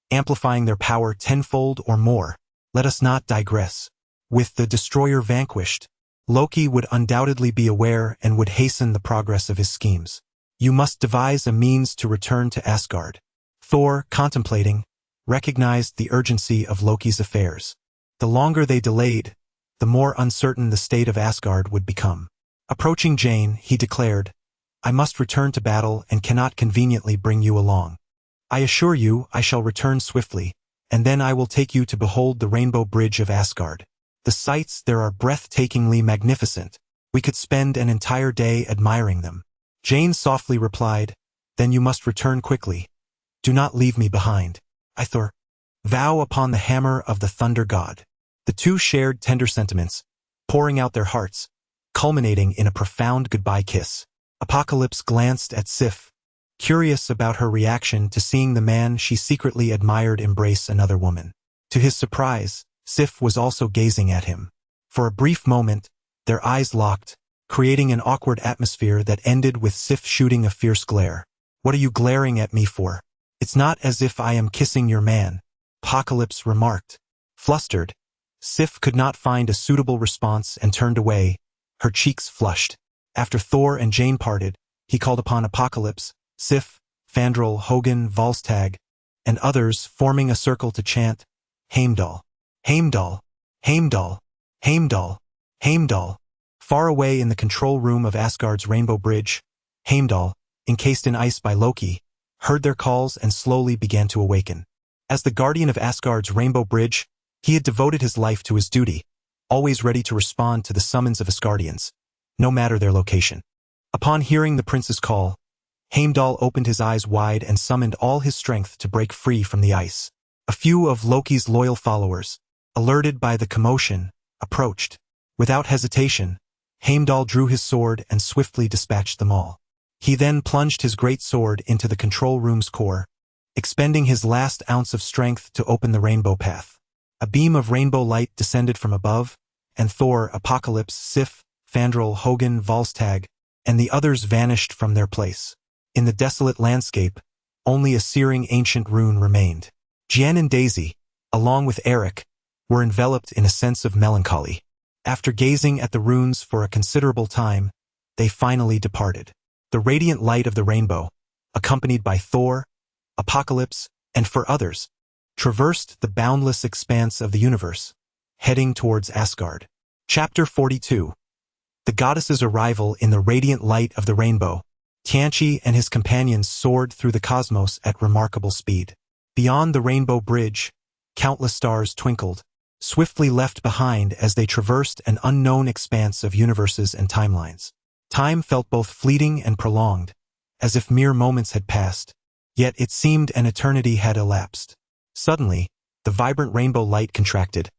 amplifying their power tenfold or more. Let us not digress. With the destroyer vanquished, Loki would undoubtedly be aware and would hasten the progress of his schemes. You must devise a means to return to Asgard. Thor, contemplating, recognized the urgency of Loki's affairs. The longer they delayed, the more uncertain the state of Asgard would become. Approaching Jane, he declared, "I must return to battle and cannot conveniently bring you along. I assure you I shall return swiftly, and then I will take you to behold the Rainbow Bridge of Asgard. The sights there are breathtakingly magnificent. We could spend an entire day admiring them." Jane softly replied, "Then you must return quickly. Do not leave me behind. I Thor vow upon the hammer of the thunder god." The two shared tender sentiments, pouring out their hearts, culminating in a profound goodbye kiss. Apocalypse glanced at Sif, curious about her reaction to seeing the man she secretly admired embrace another woman. To his surprise, Sif was also gazing at him. For a brief moment, their eyes locked, creating an awkward atmosphere that ended with Sif shooting a fierce glare. "What are you glaring at me for? It's not as if I am kissing your man," Apocalypse remarked. Flustered, Sif could not find a suitable response and turned away, her cheeks flushed. After Thor and Jane parted, he called upon Apocalypse, Sif, Fandral, Hogun, Volstagg, and others forming a circle to chant, "Heimdall, Heimdall, Heimdall, Heimdall, Heimdall." Far away in the control room of Asgard's Rainbow Bridge, Heimdall, encased in ice by Loki, heard their calls and slowly began to awaken. As the guardian of Asgard's Rainbow Bridge, He had devoted his life to his duty, always ready to respond to the summons of Asgardians, no matter their location. Upon hearing the prince's call, Heimdall opened his eyes wide and summoned all his strength to break free from the ice. A few of Loki's loyal followers, alerted by the commotion, approached. Without hesitation, Heimdall drew his sword and swiftly dispatched them all. He then plunged his great sword into the control room's core, expending his last ounce of strength to open the rainbow path. A beam of rainbow light descended from above, and Thor, Apocalypse, Sif, Fandral, Hogun, Volstagg, and the others vanished from their place. In the desolate landscape, only a searing ancient rune remained. Jen and Daisy, along with Eric, were enveloped in a sense of melancholy. After gazing at the runes for a considerable time, they finally departed. The radiant light of the rainbow, accompanied by Thor, Apocalypse, and for others, traversed the boundless expanse of the universe, heading towards Asgard. Chapter 42. The goddess's arrival in the radiant light of the rainbow. Tianchi and his companions soared through the cosmos at remarkable speed. Beyond the rainbow bridge, countless stars twinkled, swiftly left behind as they traversed an unknown expanse of universes and timelines. Time felt both fleeting and prolonged, as if mere moments had passed, yet it seemed an eternity had elapsed. Suddenly, the vibrant rainbow light contracted,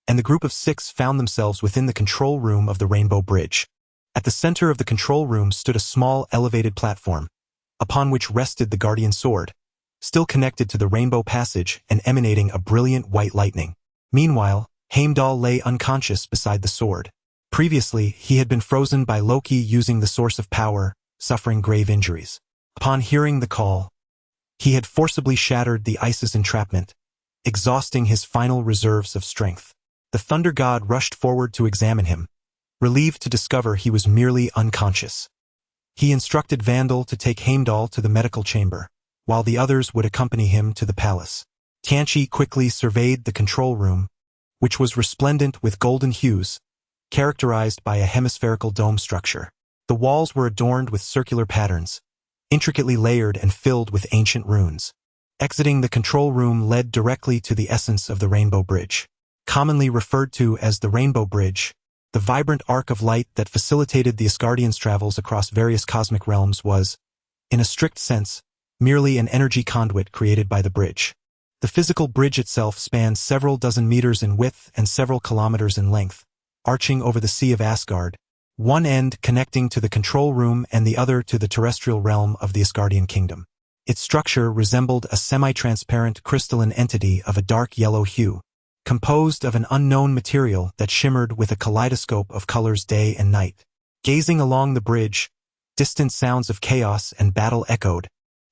and the group of 6 found themselves within the control room of the rainbow bridge. At the center of the control room stood a small elevated platform, upon which rested the guardian sword, still connected to the rainbow passage and emanating a brilliant white lightning. Meanwhile, Heimdall lay unconscious beside the sword. Previously, he had been frozen by Loki using the source of power, suffering grave injuries. Upon hearing the call, he had forcibly shattered the ice's entrapment, exhausting his final reserves of strength. The Thunder God rushed forward to examine him, relieved to discover he was merely unconscious. He instructed Vandal to take Heimdall to the medical chamber, while the others would accompany him to the palace. Tianchi quickly surveyed the control room, which was resplendent with golden hues, characterized by a hemispherical dome structure. The walls were adorned with circular patterns, intricately layered and filled with ancient runes. Exiting the control room led directly to the essence of the Rainbow Bridge. Commonly referred to as the Rainbow Bridge, the vibrant arc of light that facilitated the Asgardians' travels across various cosmic realms was, in a strict sense, merely an energy conduit created by the bridge. The physical bridge itself spans several dozen meters in width and several kilometers in length, arching over the Sea of Asgard, one end connecting to the control room and the other to the terrestrial realm of the Asgardian kingdom. Its structure resembled a semi-transparent crystalline entity of a dark yellow hue, composed of an unknown material that shimmered with a kaleidoscope of colors day and night. Gazing along the bridge, distant sounds of chaos and battle echoed,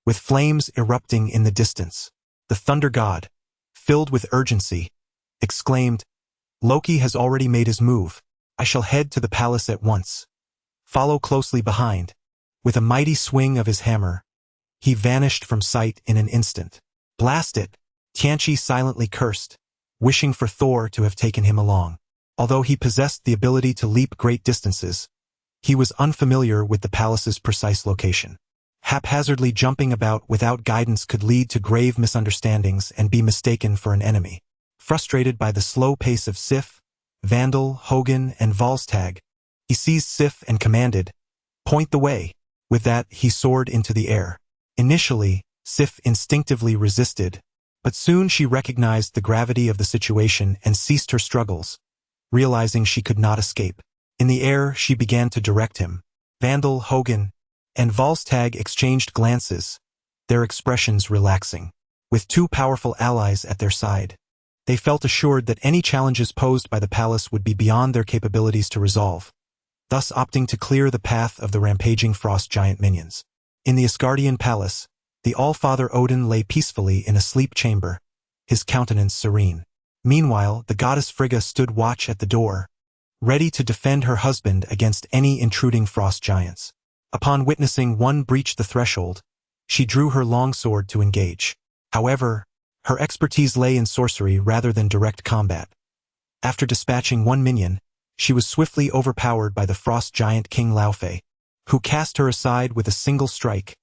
with flames erupting in the distance. The Thunder God, filled with urgency, exclaimed, "Loki has already made his move. I shall head to the palace at once. Follow closely behind." With a mighty swing of his hammer, he vanished from sight in an instant. "Blast it!" Tianchi silently cursed, wishing for Thor to have taken him along. Although he possessed the ability to leap great distances, he was unfamiliar with the palace's precise location. Haphazardly jumping about without guidance could lead to grave misunderstandings and be mistaken for an enemy. Frustrated by the slow pace of Sif, Vandal, Hogun, and Volstagg, he seized Sif and commanded, "Point the way." With that, he soared into the air. Initially, Sif instinctively resisted, but soon she recognized the gravity of the situation and ceased her struggles, realizing she could not escape. In the air, she began to direct him. Vandal, Hogun, and Volstagg exchanged glances, their expressions relaxing. With 2 powerful allies at their side, they felt assured that any challenges posed by the palace would be beyond their capabilities to resolve, thus opting to clear the path of the rampaging frost giant minions. In the Asgardian palace, the All-Father Odin lay peacefully in a sleep chamber, his countenance serene. Meanwhile, the goddess Frigga stood watch at the door, ready to defend her husband against any intruding frost giants. Upon witnessing one breach the threshold, she drew her longsword to engage. However, her expertise lay in sorcery rather than direct combat. After dispatching one minion, she was swiftly overpowered by the frost giant King Laufey, who cast her aside with a single strike,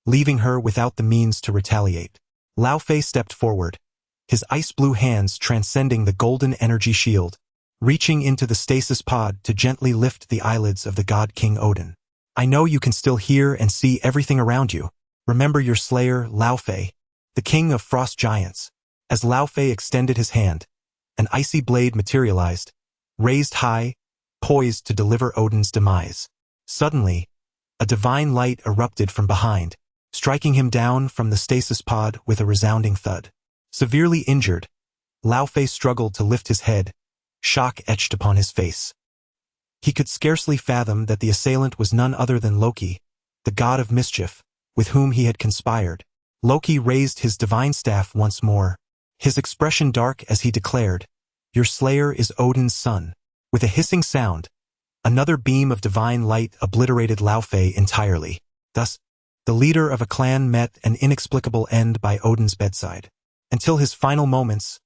leaving her without the means to retaliate. Laufey stepped forward, his ice-blue hands transcending the golden energy shield, reaching into the stasis pod to gently lift the eyelids of the god King Odin. I know you can still hear and see everything around you. Remember your slayer, Laufey, the king of frost giants. As Laufey extended his hand, an icy blade materialized, raised high, poised to deliver Odin's demise. Suddenly, a divine light erupted from behind, striking him down from the stasis pod with a resounding thud. Severely injured, Laufey struggled to lift his head, shock etched upon his face. He could scarcely fathom that the assailant was none other than Loki, the god of mischief, with whom he had conspired. Loki raised his divine staff once more, his expression dark as he declared, "Your slayer is Odin's son." With a hissing sound, another beam of divine light obliterated Laufey entirely. Thus, the leader of a clan met an inexplicable end by Odin's bedside. Until his final moments,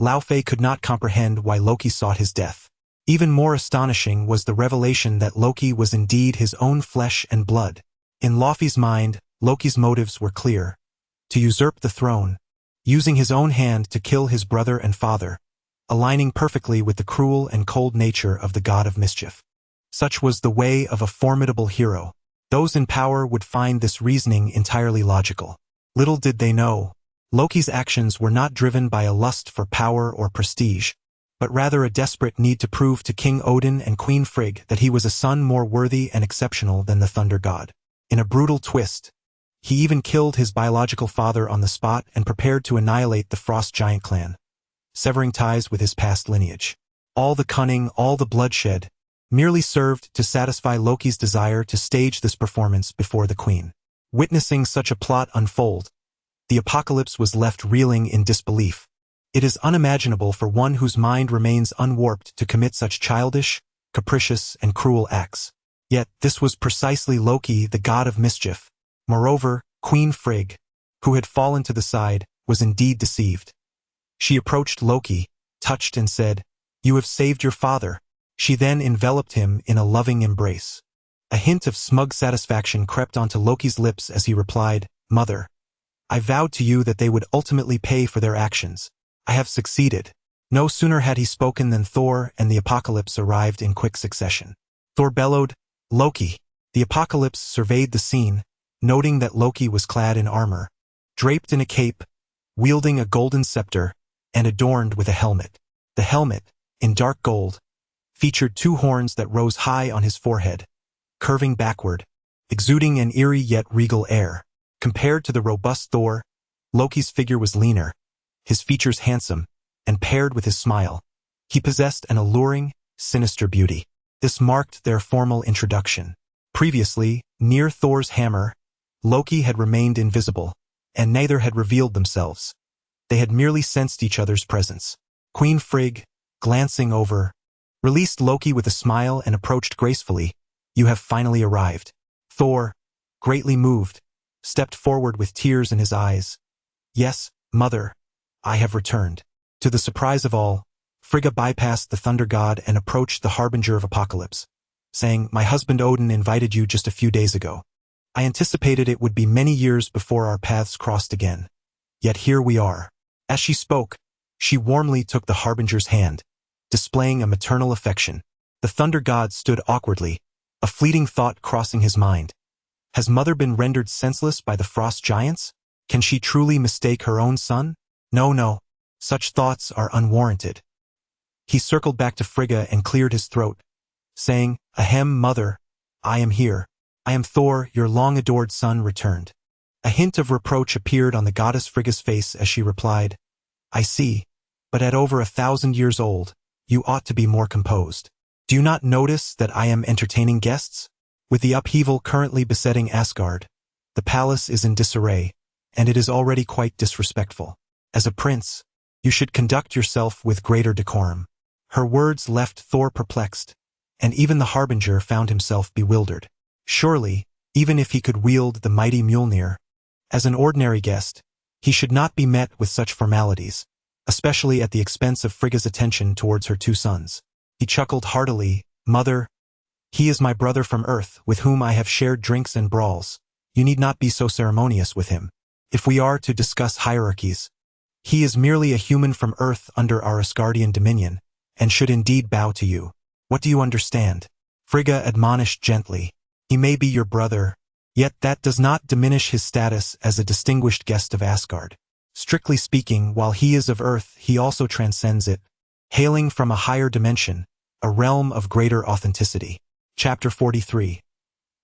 Laufey could not comprehend why Loki sought his death. Even more astonishing was the revelation that Loki was indeed his own flesh and blood. In Laufey's mind, Loki's motives were clear: to usurp the throne, using his own hand to kill his brother and father, aligning perfectly with the cruel and cold nature of the god of mischief. Such was the way of a formidable hero. Those in power would find this reasoning entirely logical. Little did they know, Loki's actions were not driven by a lust for power or prestige, but rather a desperate need to prove to King Odin and Queen Frigg that he was a son more worthy and exceptional than the thunder god. In a brutal twist, he even killed his biological father on the spot and prepared to annihilate the Frost Giant clan, severing ties with his past lineage. All the cunning, all the bloodshed, merely served to satisfy Loki's desire to stage this performance before the queen. Witnessing such a plot unfold, the apocalypse was left reeling in disbelief. It is unimaginable for one whose mind remains unwarped to commit such childish, capricious, and cruel acts. Yet this was precisely Loki, the god of mischief. Moreover, Queen Frigg, who had fallen to the side, was indeed deceived. She approached Loki, touched and said, "You have saved your father." She then enveloped him in a loving embrace. A hint of smug satisfaction crept onto Loki's lips as he replied, "Mother, I vowed to you that they would ultimately pay for their actions. I have succeeded." No sooner had he spoken than Thor and the apocalypse arrived in quick succession. Thor bellowed, "Loki!" The apocalypse surveyed the scene, noting that Loki was clad in armor, draped in a cape, wielding a golden scepter, and adorned with a helmet. The helmet, in dark gold, featured two horns that rose high on his forehead, curving backward, exuding an eerie yet regal air. Compared to the robust Thor, Loki's figure was leaner, his features handsome, and paired with his smile, he possessed an alluring, sinister beauty. This marked their formal introduction. Previously, near Thor's hammer, Loki had remained invisible, and neither had revealed themselves. They had merely sensed each other's presence. Queen Frigg, glancing over, released Loki with a smile and approached gracefully. "You have finally arrived." Thor, greatly moved, stepped forward with tears in his eyes. "Yes, mother, I have returned." To the surprise of all, Frigga bypassed the thunder god and approached the harbinger of apocalypse, saying, "My husband Odin invited you just a few days ago. I anticipated it would be many years before our paths crossed again. Yet here we are." As she spoke, she warmly took the harbinger's hand, displaying a maternal affection. The thunder god stood awkwardly, a fleeting thought crossing his mind. Has mother been rendered senseless by the frost giants? Can she truly mistake her own son? No, such thoughts are unwarranted. He circled back to Frigga and cleared his throat, saying, "Ahem, mother, I am here. I am Thor, your long-adored son returned." A hint of reproach appeared on the goddess Frigga's face as she replied, "I see, but at over 1,000 years old, you ought to be more composed. Do you not notice that I am entertaining guests? With the upheaval currently besetting Asgard, the palace is in disarray, and it is already quite disrespectful. As a prince, you should conduct yourself with greater decorum." Her words left Thor perplexed, and even the harbinger found himself bewildered. Surely, even if he could wield the mighty Mjolnir, as an ordinary guest, he should not be met with such formalities, especially at the expense of Frigga's attention towards her two sons. He chuckled heartily, "Mother, he is my brother from Earth with whom I have shared drinks and brawls. You need not be so ceremonious with him. If we are to discuss hierarchies, He is merely a human from Earth under our Asgardian dominion, and should indeed bow to you. What do you understand? Frigga admonished gently. He may be your brother, yet that does not diminish his status as a distinguished guest of Asgard. Strictly speaking, while he is of Earth, he also transcends it, hailing from a higher dimension, a realm of greater authenticity. Chapter 43.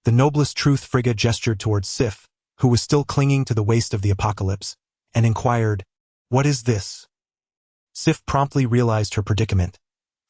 The noblest truth. Frigga gestured towards Sif, who was still clinging to the waist of the apocalypse, and inquired, "What is this?" Sif promptly realized her predicament,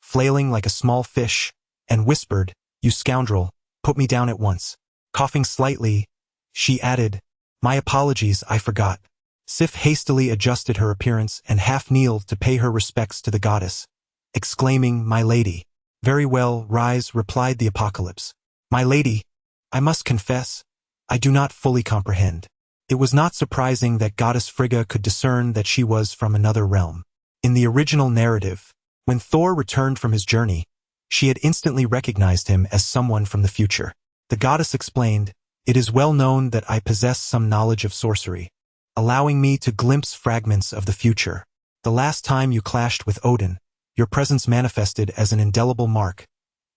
flailing like a small fish, and whispered, "You scoundrel, put me down at once." Coughing slightly, she added, "My apologies, I forgot." Sif hastily adjusted her appearance and half-kneeled to pay her respects to the goddess, exclaiming, "My lady." "Very well, rise," replied the apocalypse. "My lady, I must confess, I do not fully comprehend." It was not surprising that goddess Frigga could discern that she was from another realm. In the original narrative, when Thor returned from his journey, she had instantly recognized him as someone from the future. The goddess explained, "It is well known that I possess some knowledge of sorcery, allowing me to glimpse fragments of the future. The last time you clashed with Odin, your presence manifested as an indelible mark,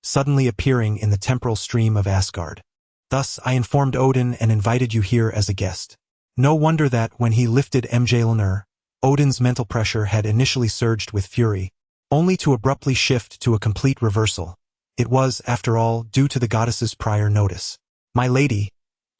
suddenly appearing in the temporal stream of Asgard. Thus I informed Odin and invited you here as a guest. No wonder that, when he lifted Mjolnir, Odin's mental pressure had initially surged with fury, only to abruptly shift to a complete reversal. It was, after all, due to the goddess's prior notice. My lady,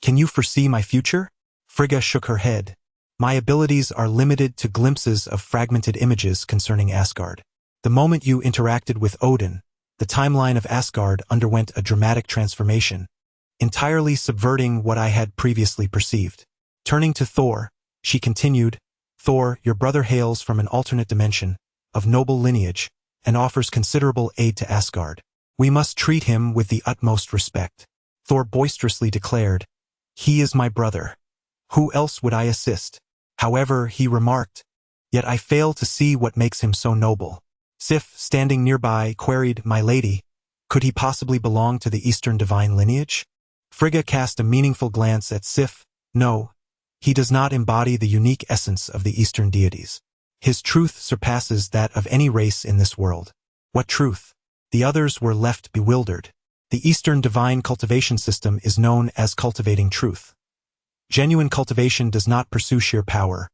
can you foresee my future? Frigga shook her head. My abilities are limited to glimpses of fragmented images concerning Asgard. The moment you interacted with Odin, the timeline of Asgard underwent a dramatic transformation, entirely subverting what I had previously perceived. Turning to Thor, she continued, Thor, your brother hails from an alternate dimension, of noble lineage, and offers considerable aid to Asgard. We must treat him with the utmost respect. Thor boisterously declared, He is my brother. Who else would I assist? However, he remarked, Yet I fail to see what makes him so noble. Sif, standing nearby, queried, My lady, could he possibly belong to the Eastern divine lineage? Frigga cast a meaningful glance at Sif. No, he does not embody the unique essence of the Eastern deities. His truth surpasses that of any race in this world. What truth? The others were left bewildered. The Eastern divine cultivation system is known as cultivating truth. Genuine cultivation does not pursue sheer power.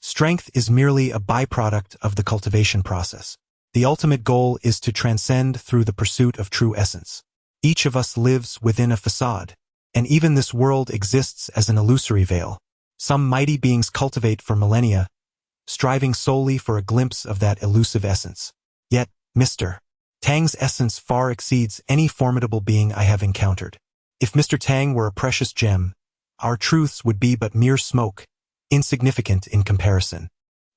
Strength is merely a byproduct of the cultivation process. The ultimate goal is to transcend through the pursuit of true essence. Each of us lives within a facade, and even this world exists as an illusory veil. Some mighty beings cultivate for millennia, striving solely for a glimpse of that elusive essence. Yet, Mr. Tang's essence far exceeds any formidable being I have encountered. If Mr. Tang were a precious gem, our truths would be but mere smoke, insignificant in comparison.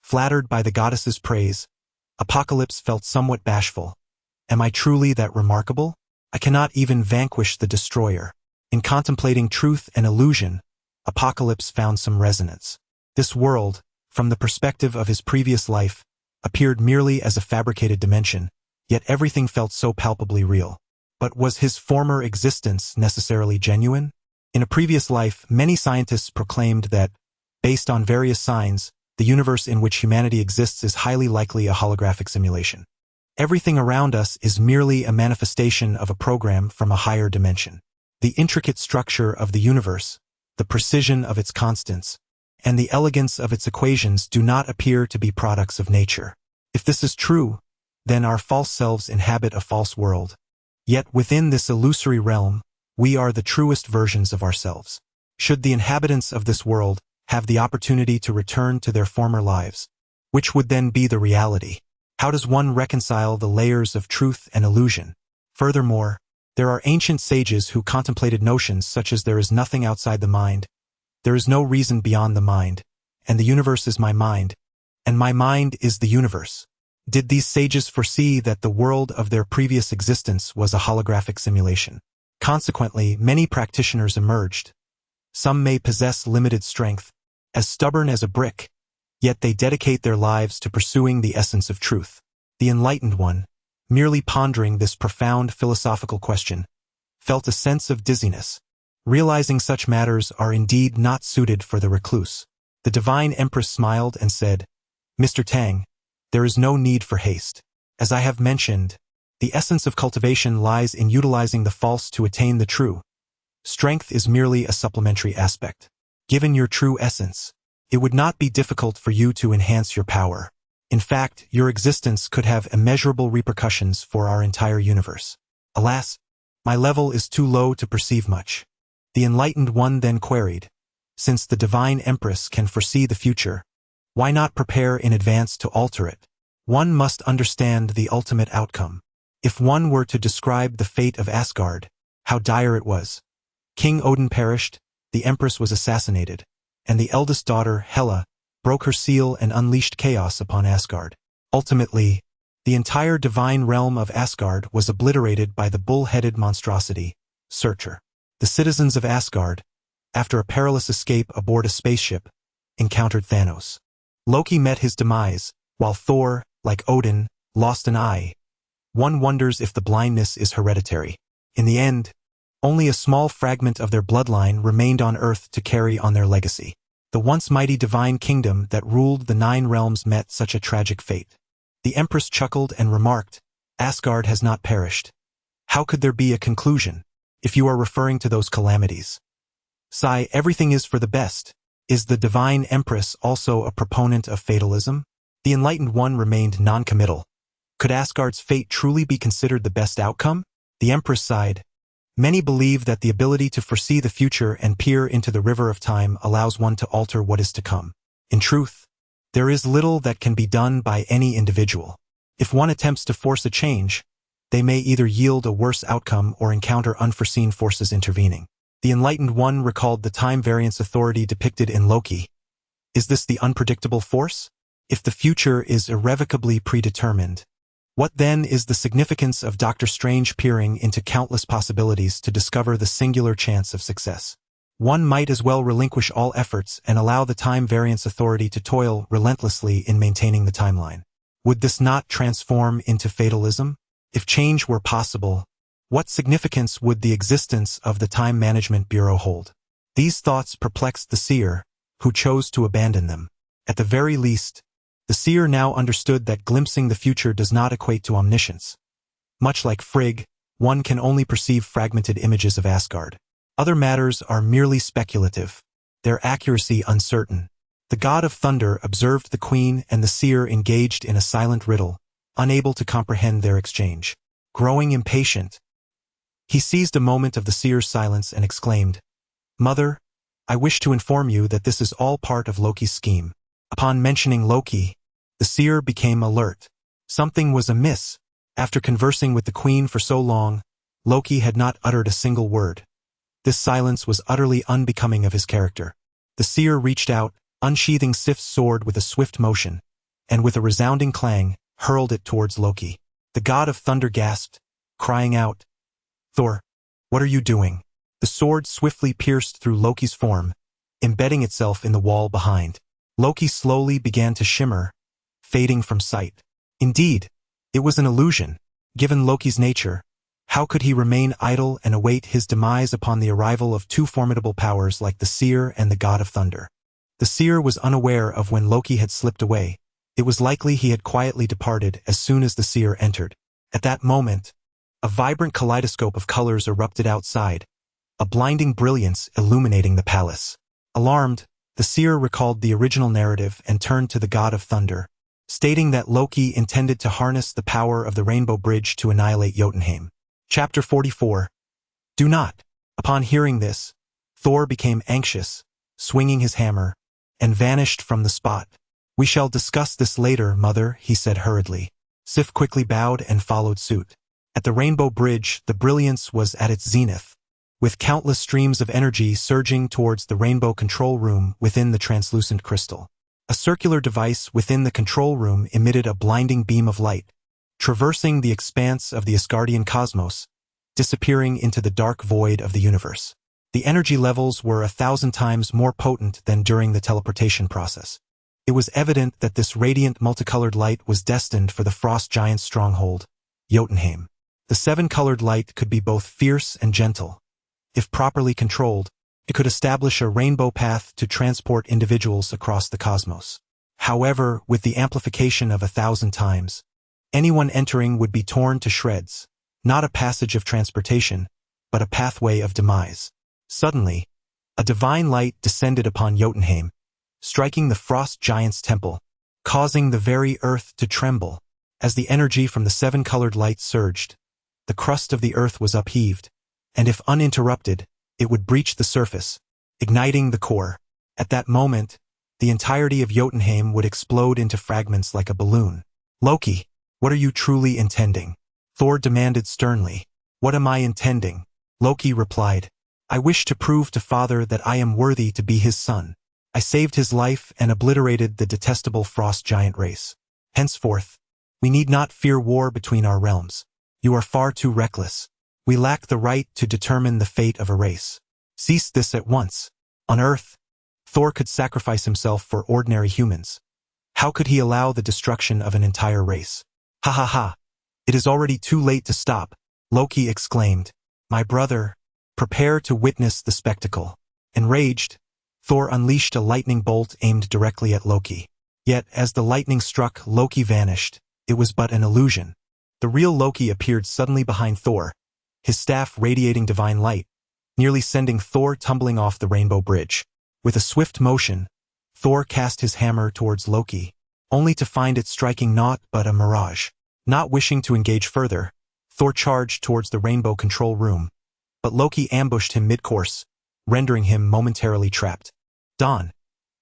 Flattered by the goddess's praise, Apocalypse felt somewhat bashful. Am I truly that remarkable? I cannot even vanquish the destroyer. In contemplating truth and illusion, Apocalypse found some resonance. This world, from the perspective of his previous life, appeared merely as a fabricated dimension, yet everything felt so palpably real. But was his former existence necessarily genuine? In a previous life, many scientists proclaimed that, based on various signs, the universe in which humanity exists is highly likely a holographic simulation. Everything around us is merely a manifestation of a program from a higher dimension. The intricate structure of the universe, the precision of its constants, and the elegance of its equations do not appear to be products of nature. If this is true, then our false selves inhabit a false world. Yet within this illusory realm, we are the truest versions of ourselves. Should the inhabitants of this world have the opportunity to return to their former lives, which would then be the reality? How does one reconcile the layers of truth and illusion? Furthermore, there are ancient sages who contemplated notions such as there is nothing outside the mind, there is no reason beyond the mind, and the universe is my mind, and my mind is the universe. Did these sages foresee that the world of their previous existence was a holographic simulation? Consequently, many practitioners emerged. Some may possess limited strength, as stubborn as a brick, yet they dedicate their lives to pursuing the essence of truth. The enlightened one, merely pondering this profound philosophical question, felt a sense of dizziness. Realizing such matters are indeed not suited for the recluse. The divine empress smiled and said, Mr. Tang, there is no need for haste. As I have mentioned, the essence of cultivation lies in utilizing the false to attain the true. Strength is merely a supplementary aspect. Given your true essence, it would not be difficult for you to enhance your power. In fact, your existence could have immeasurable repercussions for our entire universe. Alas, my level is too low to perceive much. The enlightened one then queried, since the divine empress can foresee the future, why not prepare in advance to alter it? One must understand the ultimate outcome. If one were to describe the fate of Asgard, how dire it was. King Odin perished, the empress was assassinated, and the eldest daughter, Hela, broke her seal and unleashed chaos upon Asgard. Ultimately, the entire divine realm of Asgard was obliterated by the bull-headed monstrosity, Searcher. The citizens of Asgard, after a perilous escape aboard a spaceship, encountered Thanos. Loki met his demise, while Thor, like Odin, lost an eye. One wonders if the blindness is hereditary. In the end, only a small fragment of their bloodline remained on Earth to carry on their legacy. The once mighty divine kingdom that ruled the 9 realms met such a tragic fate. The Empress chuckled and remarked, Asgard has not perished. How could there be a conclusion, if you are referring to those calamities? Sigh, everything is for the best. Is the divine Empress also a proponent of fatalism? The enlightened one remained non-committal. Could Asgard's fate truly be considered the best outcome? The Empress sighed. Many believe that the ability to foresee the future and peer into the river of time allows one to alter what is to come. In truth, there is little that can be done by any individual. If one attempts to force a change, they may either yield a worse outcome or encounter unforeseen forces intervening. The enlightened one recalled the time variance authority depicted in Loki. Is this the unpredictable force? If the future is irrevocably predetermined, what then is the significance of Doctor Strange peering into countless possibilities to discover the singular chance of success? One might as well relinquish all efforts and allow the time variance authority to toil relentlessly in maintaining the timeline. Would this not transform into fatalism? If change were possible, what significance would the existence of the Time Management Bureau hold? These thoughts perplexed the seer, who chose to abandon them. At the very least, the seer now understood that glimpsing the future does not equate to omniscience. Much like Frigg, one can only perceive fragmented images of Asgard. Other matters are merely speculative, their accuracy uncertain. The god of thunder observed the queen and the seer engaged in a silent riddle, unable to comprehend their exchange. Growing impatient, he seized a moment of the seer's silence and exclaimed, Mother, I wish to inform you that this is all part of Loki's scheme. Upon mentioning Loki, the seer became alert. Something was amiss. After conversing with the queen for so long, Loki had not uttered a single word. This silence was utterly unbecoming of his character. The seer reached out, unsheathing Sif's sword with a swift motion, and with a resounding clang, hurled it towards Loki. The god of thunder gasped, crying out, Thor, what are you doing? The sword swiftly pierced through Loki's form, embedding itself in the wall behind. Loki slowly began to shimmer, fading from sight. Indeed, it was an illusion. Given Loki's nature, how could he remain idle and await his demise upon the arrival of 2 formidable powers like the seer and the god of thunder? The seer was unaware of when Loki had slipped away. It was likely he had quietly departed as soon as the seer entered. At that moment, a vibrant kaleidoscope of colors erupted outside, a blinding brilliance illuminating the palace. Alarmed, the seer recalled the original narrative and turned to the god of thunder, stating that Loki intended to harness the power of the Rainbow Bridge to annihilate Jotunheim. Chapter 44. Do not. Upon hearing this, Thor became anxious, swinging his hammer, and vanished from the spot. We shall discuss this later, Mother, he said hurriedly. Sif quickly bowed and followed suit. At the Rainbow Bridge, the brilliance was at its zenith, with countless streams of energy surging towards the rainbow control room within the translucent crystal. A circular device within the control room emitted a blinding beam of light, traversing the expanse of the Asgardian cosmos, disappearing into the dark void of the universe. The energy levels were 1,000 times more potent than during the teleportation process. It was evident that this radiant multicolored light was destined for the frost giant's stronghold, Jotunheim. The 7-colored light could be both fierce and gentle. If properly controlled, it could establish a rainbow path to transport individuals across the cosmos. However, with the amplification of 1,000 times, anyone entering would be torn to shreds, not a passage of transportation, but a pathway of demise. Suddenly, a divine light descended upon Jotunheim, striking the frost giant's temple, causing the very earth to tremble. As the energy from the 7-colored light surged, the crust of the earth was upheaved, and if uninterrupted, it would breach the surface, igniting the core. At that moment, the entirety of Jotunheim would explode into fragments like a balloon. Loki, what are you truly intending? Thor demanded sternly. What am I intending? Loki replied. I wish to prove to Father that I am worthy to be his son. I saved his life and obliterated the detestable frost giant race. Henceforth, we need not fear war between our realms. You are far too reckless. We lack the right to determine the fate of a race. Cease this at once. On Earth, Thor could sacrifice himself for ordinary humans. How could he allow the destruction of an entire race? Ha ha ha. It is already too late to stop, Loki exclaimed. My brother, prepare to witness the spectacle. Enraged, Thor unleashed a lightning bolt aimed directly at Loki. Yet, as the lightning struck, Loki vanished. It was but an illusion. The real Loki appeared suddenly behind Thor, his staff radiating divine light, nearly sending Thor tumbling off the rainbow bridge. With a swift motion, Thor cast his hammer towards Loki, only to find it striking naught but a mirage. Not wishing to engage further, Thor charged towards the rainbow control room, but Loki ambushed him mid-course, rendering him momentarily trapped. Don,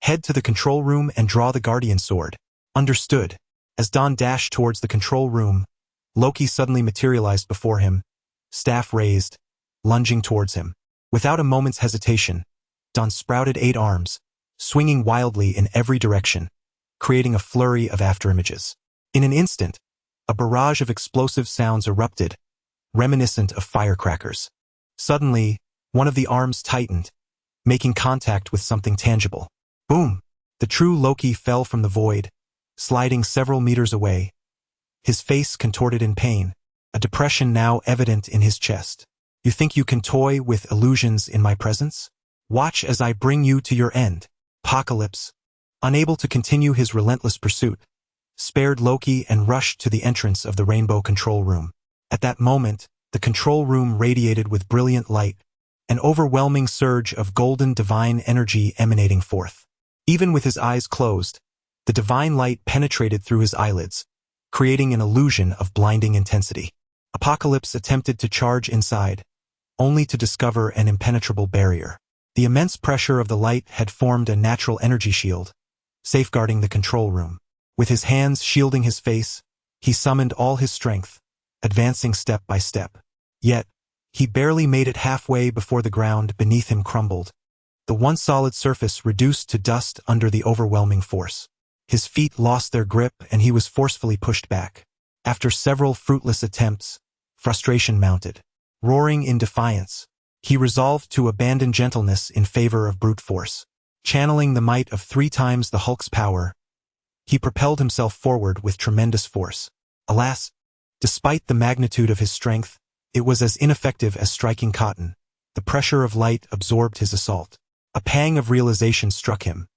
head to the control room and draw the guardian sword. Understood. As Don dashed towards the control room, Loki suddenly materialized before him, staff raised, lunging towards him. Without a moment's hesitation, Don sprouted 8 arms, swinging wildly in every direction, creating a flurry of afterimages. In an instant, a barrage of explosive sounds erupted, reminiscent of firecrackers. Suddenly, one of the arms tightened, making contact with something tangible. Boom! The true Loki fell from the void, sliding several meters away, his face contorted in pain, a depression now evident in his chest. You think you can toy with illusions in my presence? Watch as I bring you to your end. Apocalypse, unable to continue his relentless pursuit, spared Loki and rushed to the entrance of the rainbow control room. At that moment, the control room radiated with brilliant light, an overwhelming surge of golden divine energy emanating forth. Even with his eyes closed, the divine light penetrated through his eyelids, creating an illusion of blinding intensity. Apocalypse attempted to charge inside, only to discover an impenetrable barrier. The immense pressure of the light had formed a natural energy shield, safeguarding the control room. With his hands shielding his face, he summoned all his strength, advancing step by step. Yet, he barely made it halfway before the ground beneath him crumbled, the once solid surface reduced to dust under the overwhelming force. His feet lost their grip and he was forcefully pushed back. After several fruitless attempts, frustration mounted. Roaring in defiance, he resolved to abandon gentleness in favor of brute force. Channeling the might of 3 times the Hulk's power, he propelled himself forward with tremendous force. Alas, despite the magnitude of his strength, it was as ineffective as striking cotton. The pressure of light absorbed his assault. A pang of realization struck him.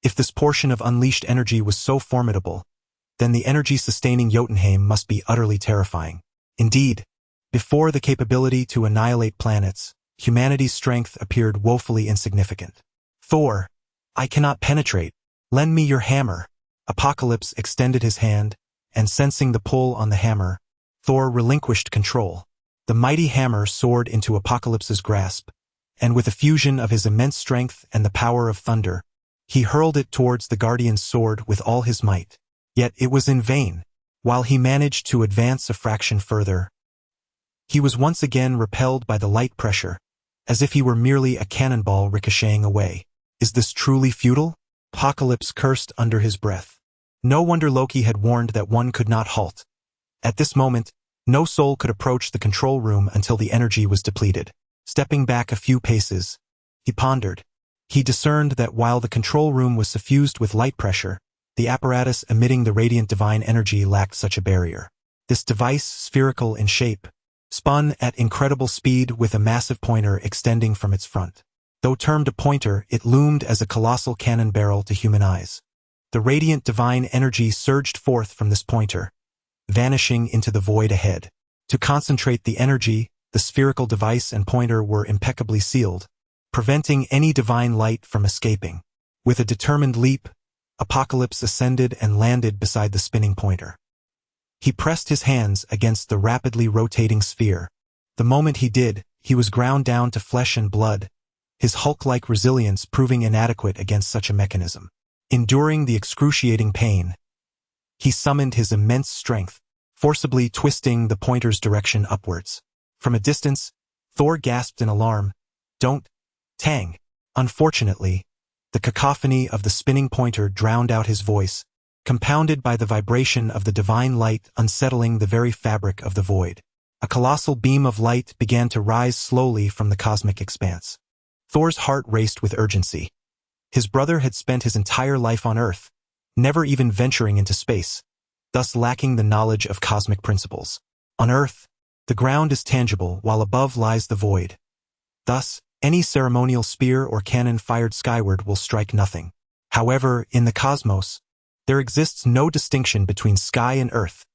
If this portion of unleashed energy was so formidable, then the energy sustaining Jotunheim must be utterly terrifying. Indeed, before the capability to annihilate planets, humanity's strength appeared woefully insignificant. Thor, I cannot penetrate. Lend me your hammer. Apocalypse extended his hand, and sensing the pull on the hammer, Thor relinquished control. The mighty hammer soared into Apocalypse's grasp, and with a fusion of his immense strength and the power of thunder, he hurled it towards the Guardian's sword with all his might. Yet it was in vain. While he managed to advance a fraction further, he was once again repelled by the light pressure, as if he were merely a cannonball ricocheting away. Is this truly futile? Apocalypse cursed under his breath. No wonder Loki had warned that one could not halt. At this moment, no soul could approach the control room until the energy was depleted. Stepping back a few paces, he pondered. He discerned that while the control room was suffused with light pressure, the apparatus emitting the radiant divine energy lacked such a barrier. This device, spherical in shape, spun at incredible speed with a massive pointer extending from its front. Though termed a pointer, it loomed as a colossal cannon barrel to human eyes. The radiant divine energy surged forth from this pointer, vanishing into the void ahead. To concentrate the energy, the spherical device and pointer were impeccably sealed, preventing any divine light from escaping. With a determined leap, Apocalypse ascended and landed beside the spinning pointer. He pressed his hands against the rapidly rotating sphere. The moment he did, he was ground down to flesh and blood, his Hulk-like resilience proving inadequate against such a mechanism. Enduring the excruciating pain, he summoned his immense strength, forcibly twisting the pointer's direction upwards. From a distance, Thor gasped in alarm, "Don't, Tang!" Unfortunately, the cacophony of the spinning pointer drowned out his voice, compounded by the vibration of the divine light unsettling the very fabric of the void. A colossal beam of light began to rise slowly from the cosmic expanse. Thor's heart raced with urgency. His brother had spent his entire life on Earth, never even venturing into space, thus lacking the knowledge of cosmic principles. On Earth, the ground is tangible while above lies the void. Thus, any ceremonial spear or cannon fired skyward will strike nothing. However, in the cosmos, there exists no distinction between sky and earth.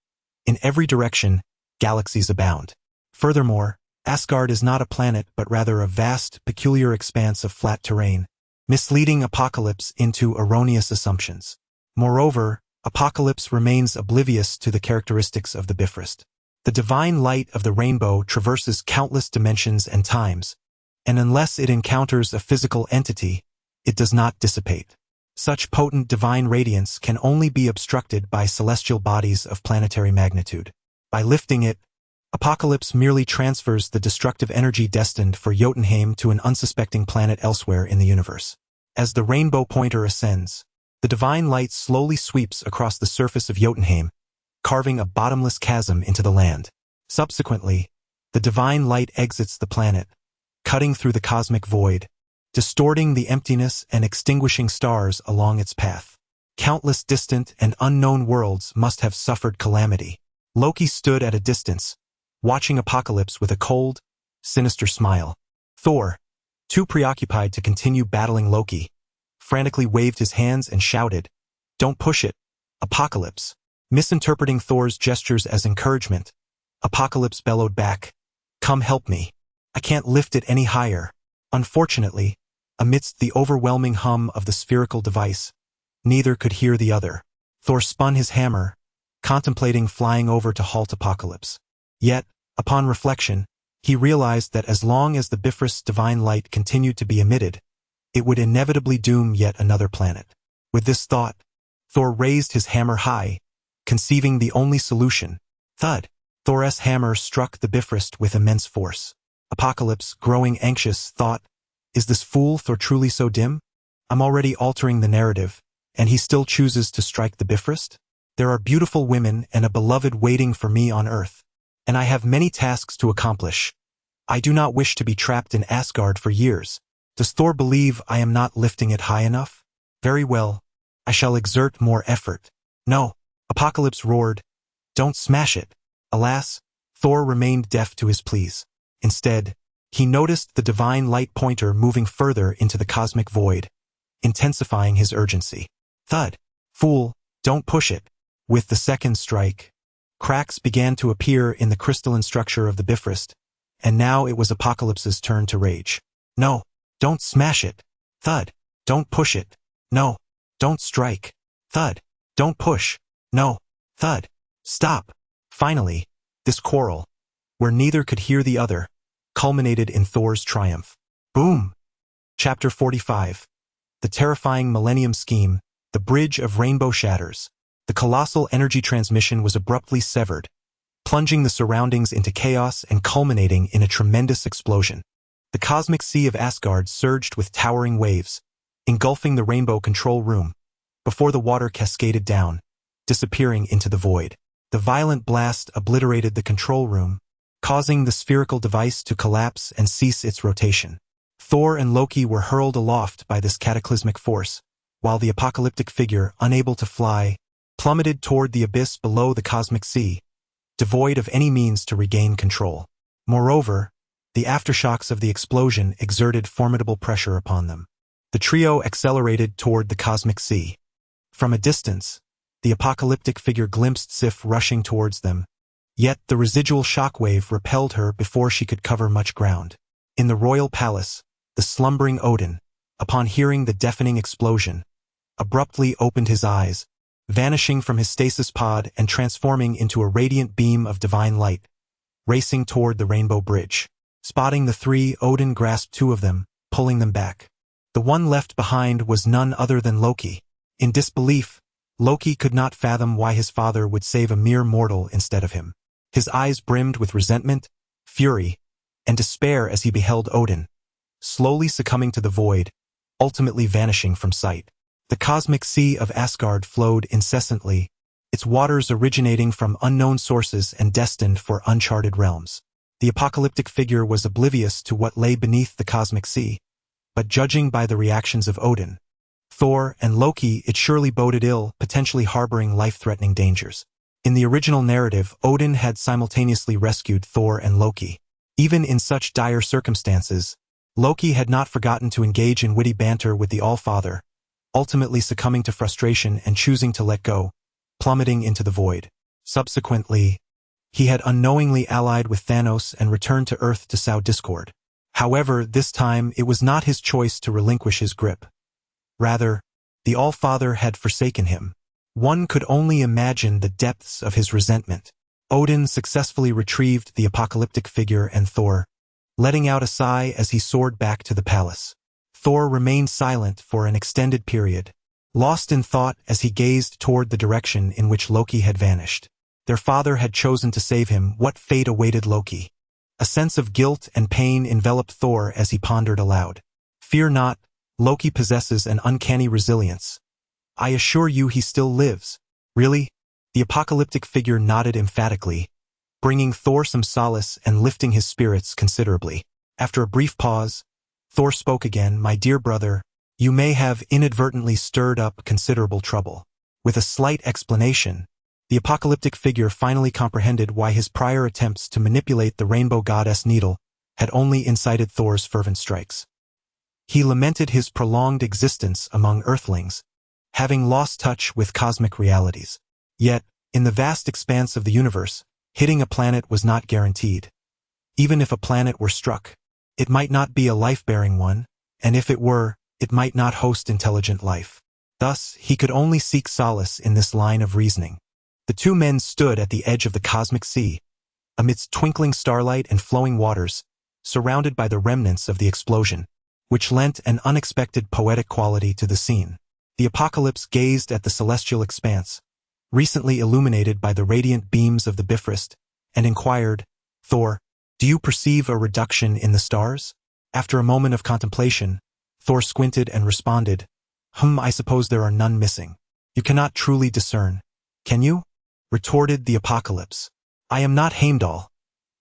In every direction, galaxies abound. Furthermore, Asgard is not a planet but rather a vast, peculiar expanse of flat terrain, misleading Apocalypse into erroneous assumptions. Moreover, Apocalypse remains oblivious to the characteristics of the Bifrost. The divine light of the rainbow traverses countless dimensions and times, and unless it encounters a physical entity, it does not dissipate. Such potent divine radiance can only be obstructed by celestial bodies of planetary magnitude. By lifting it, Apocalypse merely transfers the destructive energy destined for Jotunheim to an unsuspecting planet elsewhere in the universe. As the rainbow pointer ascends, the divine light slowly sweeps across the surface of Jotunheim, carving a bottomless chasm into the land. Subsequently, the divine light exits the planet, cutting through the cosmic void, distorting the emptiness and extinguishing stars along its path. Countless distant and unknown worlds must have suffered calamity. Loki stood at a distance, watching Apocalypse with a cold, sinister smile. Thor, too preoccupied to continue battling Loki, frantically waved his hands and shouted, "Don't push it, Apocalypse." Misinterpreting Thor's gestures as encouragement, Apocalypse bellowed back, "Come help me. I can't lift it any higher." Unfortunately, amidst the overwhelming hum of the spherical device, neither could hear the other. Thor spun his hammer, contemplating flying over to halt Apocalypse. Yet, upon reflection, he realized that as long as the Bifrost's divine light continued to be emitted, it would inevitably doom yet another planet. With this thought, Thor raised his hammer high, conceiving the only solution. Thud! Thor's hammer struck the Bifrost with immense force. Apocalypse, growing anxious, thought, "Is this fool Thor truly so dim? I'm already altering the narrative, and he still chooses to strike the Bifrost? There are beautiful women and a beloved waiting for me on Earth, and I have many tasks to accomplish. I do not wish to be trapped in Asgard for years. Does Thor believe I am not lifting it high enough? Very well, I shall exert more effort." "No," Apocalypse roared, "don't smash it." Alas, Thor remained deaf to his pleas. Instead, he noticed the divine light pointer moving further into the cosmic void, intensifying his urgency. Thud! "Fool, don't push it." With the second strike, cracks began to appear in the crystalline structure of the Bifrost, and now it was Apocalypse's turn to rage. "No, don't smash it." Thud! "Don't push it." "No, don't strike." Thud! "Don't push." "No." Thud! "Stop." Finally, this quarrel, where neither could hear the other, culminated in Thor's triumph. Boom! Chapter 45. The terrifying Millennium Scheme, the Bridge of Rainbow shatters. The colossal energy transmission was abruptly severed, plunging the surroundings into chaos and culminating in a tremendous explosion. The cosmic sea of Asgard surged with towering waves, engulfing the rainbow control room, before the water cascaded down, disappearing into the void. The violent blast obliterated the control room, causing the spherical device to collapse and cease its rotation. Thor and Loki were hurled aloft by this cataclysmic force, while the apocalyptic figure, unable to fly, plummeted toward the abyss below the cosmic sea, devoid of any means to regain control. Moreover, the aftershocks of the explosion exerted formidable pressure upon them. The trio accelerated toward the cosmic sea. From a distance, the apocalyptic figure glimpsed Sif rushing towards them. Yet the residual shockwave repelled her before she could cover much ground. In the royal palace, the slumbering Odin, upon hearing the deafening explosion, abruptly opened his eyes, vanishing from his stasis pod and transforming into a radiant beam of divine light, racing toward the Rainbow Bridge. Spotting the three, Odin grasped two of them, pulling them back. The one left behind was none other than Loki. In disbelief, Loki could not fathom why his father would save a mere mortal instead of him. His eyes brimmed with resentment, fury, and despair as he beheld Odin, slowly succumbing to the void, ultimately vanishing from sight. The cosmic sea of Asgard flowed incessantly, its waters originating from unknown sources and destined for uncharted realms. The apocalyptic figure was oblivious to what lay beneath the cosmic sea, but judging by the reactions of Odin, Thor, and Loki, it surely boded ill, potentially harboring life-threatening dangers. In the original narrative, Odin had simultaneously rescued Thor and Loki. Even in such dire circumstances, Loki had not forgotten to engage in witty banter with the All-Father, ultimately succumbing to frustration and choosing to let go, plummeting into the void. Subsequently, he had unknowingly allied with Thanos and returned to Earth to sow discord. However, this time it was not his choice to relinquish his grip. Rather, the All-Father had forsaken him. One could only imagine the depths of his resentment. Odin successfully retrieved the apocalyptic figure and Thor, letting out a sigh as he soared back to the palace. Thor remained silent for an extended period, lost in thought as he gazed toward the direction in which Loki had vanished. Their father had chosen to save him. What fate awaited Loki? A sense of guilt and pain enveloped Thor as he pondered aloud. Fear not, Loki possesses an uncanny resilience. I assure you he still lives. Really? The apocalyptic figure nodded emphatically, bringing Thor some solace and lifting his spirits considerably. After a brief pause, Thor spoke again. My dear brother, you may have inadvertently stirred up considerable trouble. With a slight explanation, the apocalyptic figure finally comprehended why his prior attempts to manipulate the rainbow goddess Needle had only incited Thor's fervent strikes. He lamented his prolonged existence among Earthlings, having lost touch with cosmic realities. Yet, in the vast expanse of the universe, hitting a planet was not guaranteed. Even if a planet were struck, it might not be a life-bearing one, and if it were, it might not host intelligent life. Thus, he could only seek solace in this line of reasoning. The two men stood at the edge of the cosmic sea, amidst twinkling starlight and flowing waters, surrounded by the remnants of the explosion, which lent an unexpected poetic quality to the scene. The apocalypse gazed at the celestial expanse, recently illuminated by the radiant beams of the Bifrost, and inquired, Thor, do you perceive a reduction in the stars? After a moment of contemplation, Thor squinted and responded, I suppose there are none missing. You cannot truly discern, can you? Retorted the apocalypse. I am not Heimdall.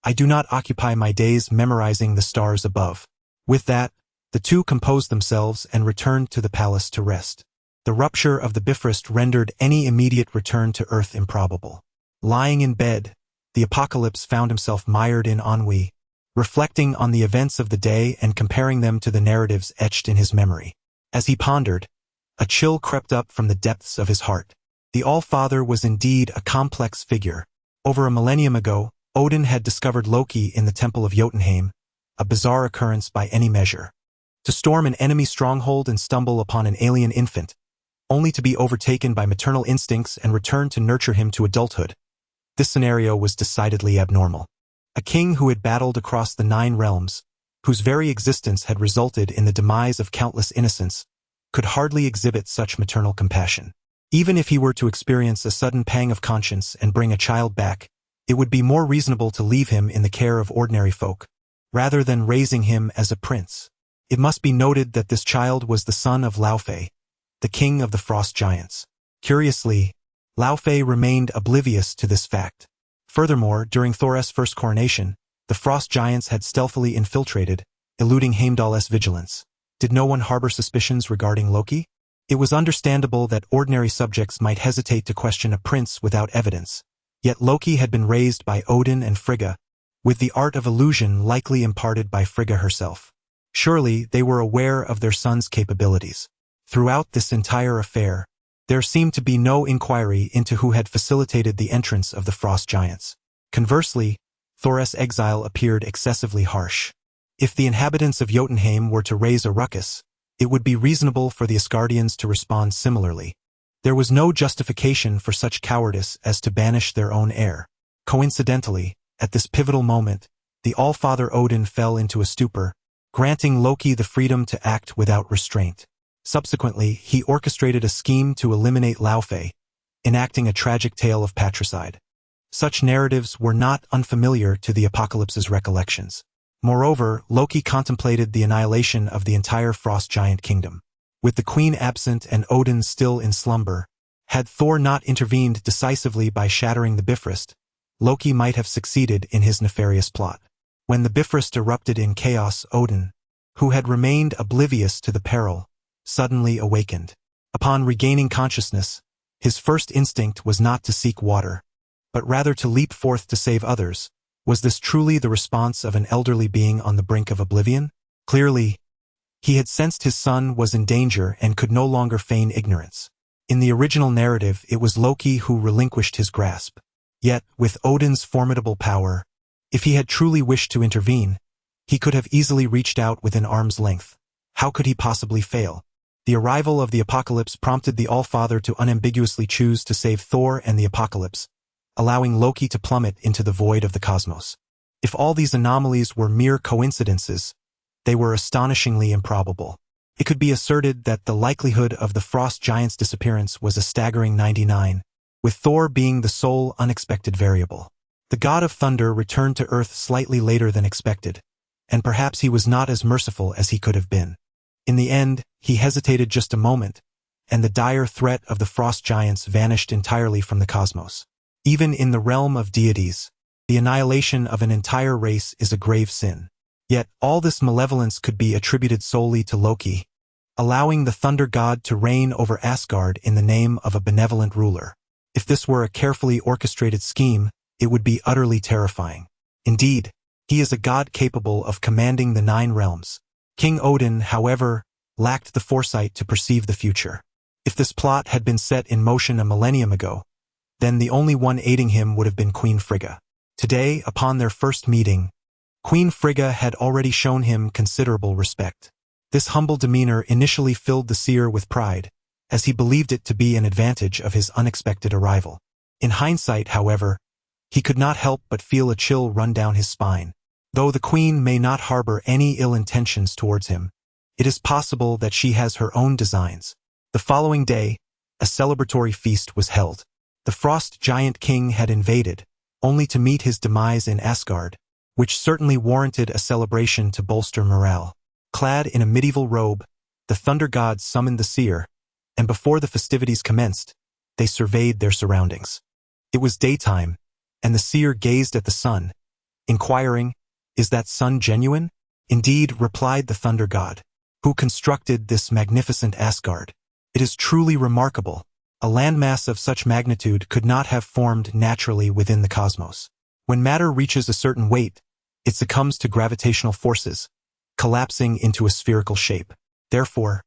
I do not occupy my days memorizing the stars above. With that, the two composed themselves and returned to the palace to rest. The rupture of the Bifrost rendered any immediate return to Earth improbable. Lying in bed, the apocalypse found himself mired in ennui, reflecting on the events of the day and comparing them to the narratives etched in his memory. As he pondered, a chill crept up from the depths of his heart. The All-Father was indeed a complex figure. Over a millennium ago, Odin had discovered Loki in the Temple of Jotunheim, a bizarre occurrence by any measure. To storm an enemy stronghold and stumble upon an alien infant, only to be overtaken by maternal instincts and return to nurture him to adulthood. This scenario was decidedly abnormal. A king who had battled across the 9 realms, whose very existence had resulted in the demise of countless innocents, could hardly exhibit such maternal compassion. Even if he were to experience a sudden pang of conscience and bring a child back, it would be more reasonable to leave him in the care of ordinary folk, rather than raising him as a prince. It must be noted that this child was the son of Laufey, the king of the frost giants. Curiously, Laufey remained oblivious to this fact. Furthermore, during Thor's first coronation, the frost giants had stealthily infiltrated, eluding Heimdall's vigilance. Did no one harbor suspicions regarding Loki? It was understandable that ordinary subjects might hesitate to question a prince without evidence, yet Loki had been raised by Odin and Frigga, with the art of illusion likely imparted by Frigga herself. Surely they were aware of their son's capabilities. Throughout this entire affair, There seemed to be no inquiry into who had facilitated the entrance of the frost giants. Conversely, Thor's exile appeared excessively harsh. If the inhabitants of Jotunheim were to raise a ruckus, it would be reasonable for the Asgardians to respond similarly. There was no justification for such cowardice as to banish their own heir. Coincidentally, at this pivotal moment, the Allfather Odin fell into a stupor, granting Loki the freedom to act without restraint. Subsequently, he orchestrated a scheme to eliminate Laufey, enacting a tragic tale of patricide. Such narratives were not unfamiliar to the Apocalypse's recollections. Moreover, Loki contemplated the annihilation of the entire frost giant kingdom. With the queen absent and Odin still in slumber, had Thor not intervened decisively by shattering the Bifrost, Loki might have succeeded in his nefarious plot. When the Bifrost erupted in chaos, Odin, who had remained oblivious to the peril, suddenly awakened. Upon regaining consciousness, his first instinct was not to seek water, but rather to leap forth to save others. Was this truly the response of an elderly being on the brink of oblivion? Clearly, he had sensed his son was in danger and could no longer feign ignorance. In the original narrative, it was Loki who relinquished his grasp. Yet, with Odin's formidable power, if he had truly wished to intervene, he could have easily reached out within arm's length. How could he possibly fail? The arrival of the Apocalypse prompted the Allfather to unambiguously choose to save Thor and the Apocalypse, allowing Loki to plummet into the void of the cosmos. If all these anomalies were mere coincidences, they were astonishingly improbable. It could be asserted that the likelihood of the frost giant's disappearance was a staggering 99, with Thor being the sole unexpected variable. The god of thunder returned to Earth slightly later than expected, and perhaps he was not as merciful as he could have been. In the end, he hesitated just a moment, and the dire threat of the frost giants vanished entirely from the cosmos. Even in the realm of deities, the annihilation of an entire race is a grave sin. Yet, all this malevolence could be attributed solely to Loki, allowing the thunder god to reign over Asgard in the name of a benevolent ruler. If this were a carefully orchestrated scheme, it would be utterly terrifying. Indeed, he is a god capable of commanding the 9 realms. King Odin, however, lacked the foresight to perceive the future. If this plot had been set in motion a millennium ago, then the only one aiding him would have been Queen Frigga. Today, upon their first meeting, Queen Frigga had already shown him considerable respect. This humble demeanor initially filled the seer with pride, as he believed it to be an advantage of his unexpected arrival. In hindsight, however, he could not help but feel a chill run down his spine. Though the queen may not harbor any ill intentions towards him, it is possible that she has her own designs. The following day, a celebratory feast was held. The frost giant king had invaded, only to meet his demise in Asgard, which certainly warranted a celebration to bolster morale. Clad in a medieval robe, the thunder god summoned the seer, and before the festivities commenced, they surveyed their surroundings. It was daytime, and the seer gazed at the sun, inquiring, "Is that sun genuine?" "Indeed," replied the thunder god, "who constructed this magnificent Asgard. It is truly remarkable. A landmass of such magnitude could not have formed naturally within the cosmos. When matter reaches a certain weight, it succumbs to gravitational forces, collapsing into a spherical shape. Therefore,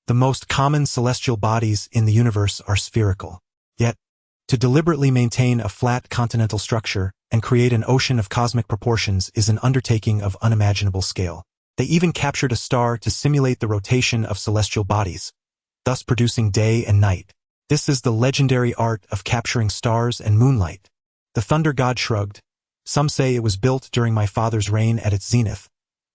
the most common celestial bodies in the universe are spherical. Yet, to deliberately maintain a flat continental structure and create an ocean of cosmic proportions is an undertaking of unimaginable scale. They even captured a star to simulate the rotation of celestial bodies, thus producing day and night. This is the legendary art of capturing stars and moonlight." The thunder god shrugged. "Some say it was built during my father's reign at its zenith,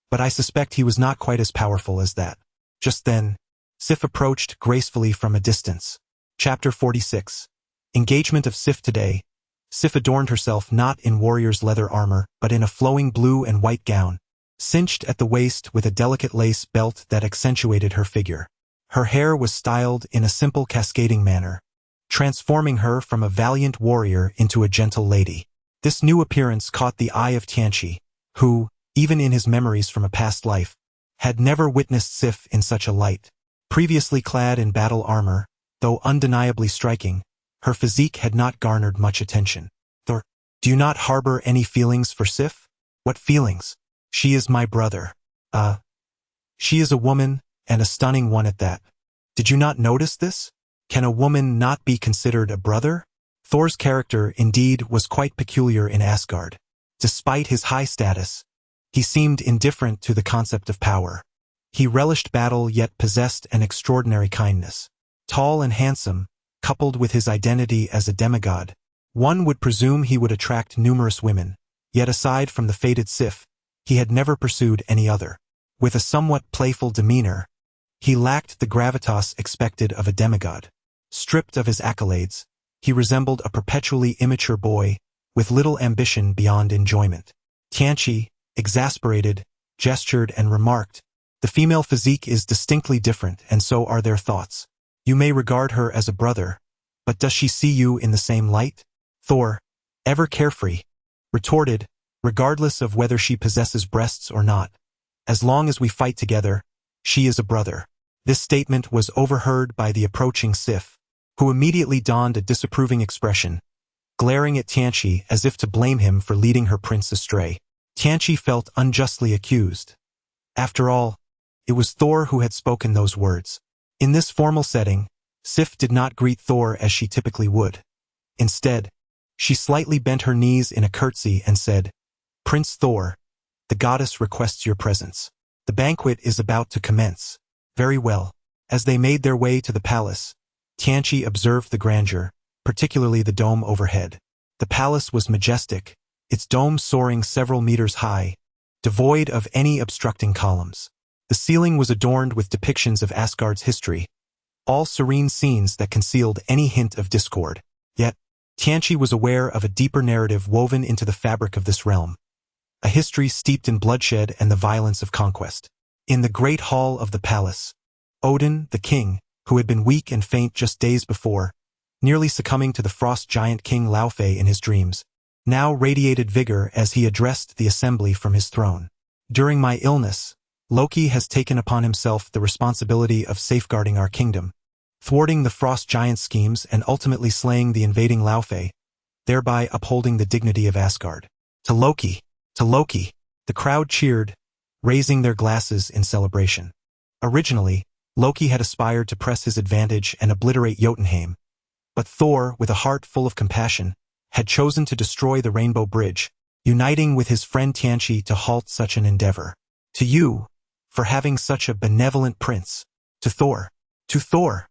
but I suspect he was not quite as powerful as that." Just then, Sif approached gracefully from a distance. Chapter 46. Engagement of Sif. Today, Sif adorned herself not in warrior's leather armor, but in a flowing blue and white gown, cinched at the waist with a delicate lace belt that accentuated her figure. Her hair was styled in a simple cascading manner, transforming her from a valiant warrior into a gentle lady. This new appearance caught the eye of Tianchi, who, even in his memories from a past life, had never witnessed Sif in such a light. Previously clad in battle armor, though undeniably striking, her physique had not garnered much attention. "Thor, do you not harbor any feelings for Sif?" "What feelings?" "She is my brother. She is a woman, and a stunning one at that. Did you not notice this?" Can a woman not be considered a brother? Thor's character, indeed, was quite peculiar in Asgard. Despite his high status, he seemed indifferent to the concept of power. He relished battle yet possessed an extraordinary kindness. Tall and handsome, coupled with his identity as a demigod, one would presume he would attract numerous women, yet aside from the fated Sif, he had never pursued any other. With a somewhat playful demeanor, he lacked the gravitas expected of a demigod. Stripped of his accolades, he resembled a perpetually immature boy, with little ambition beyond enjoyment. Tianchi, exasperated, gestured and remarked, "The female physique is distinctly different, and so are their thoughts. You may regard her as a brother, but does she see you in the same light?" Thor, ever carefree, retorted, "Regardless of whether she possesses breasts or not, as long as we fight together, she is a brother." This statement was overheard by the approaching Sif, who immediately donned a disapproving expression, glaring at Tianchi as if to blame him for leading her prince astray. Tianchi felt unjustly accused. After all, it was Thor who had spoken those words. In this formal setting, Sif did not greet Thor as she typically would. Instead, she slightly bent her knees in a curtsy and said, "Prince Thor, the goddess requests your presence. The banquet is about to commence." Very well. As they made their way to the palace, Tianchi observed the grandeur, particularly the dome overhead. The palace was majestic, its dome soaring several meters high, devoid of any obstructing columns. The ceiling was adorned with depictions of Asgard's history, all serene scenes that concealed any hint of discord. Yet, Tianchi was aware of a deeper narrative woven into the fabric of this realm, a history steeped in bloodshed and the violence of conquest. In the great hall of the palace, Odin, the king, who had been weak and faint just days before, nearly succumbing to the frost giant King Laufey in his dreams, now radiated vigor as he addressed the assembly from his throne. "During my illness, Loki has taken upon himself the responsibility of safeguarding our kingdom, thwarting the frost giant's schemes and ultimately slaying the invading Laufey, thereby upholding the dignity of Asgard. To Loki! To Loki!" The crowd cheered, raising their glasses in celebration. Originally, Loki had aspired to press his advantage and obliterate Jotunheim, but Thor, with a heart full of compassion, had chosen to destroy the Rainbow Bridge, uniting with his friend Tianchi to halt such an endeavor. "To you, for having such a benevolent prince. To Thor! To Thor!"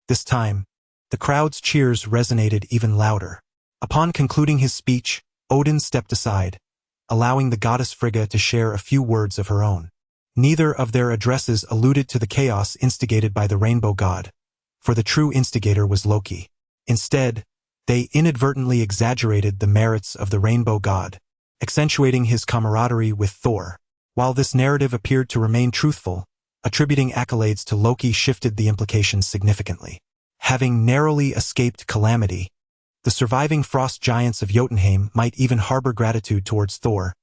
This time, the crowd's cheers resonated even louder. Upon concluding his speech, Odin stepped aside, allowing the goddess Frigga to share a few words of her own. Neither of their addresses alluded to the chaos instigated by the rainbow god, for the true instigator was Loki. Instead, they inadvertently exaggerated the merits of the rainbow god, accentuating his camaraderie with Thor. While this narrative appeared to remain truthful, attributing accolades to Loki shifted the implications significantly. Having narrowly escaped calamity, the surviving frost giants of Jotunheim might even harbor gratitude towards Thor,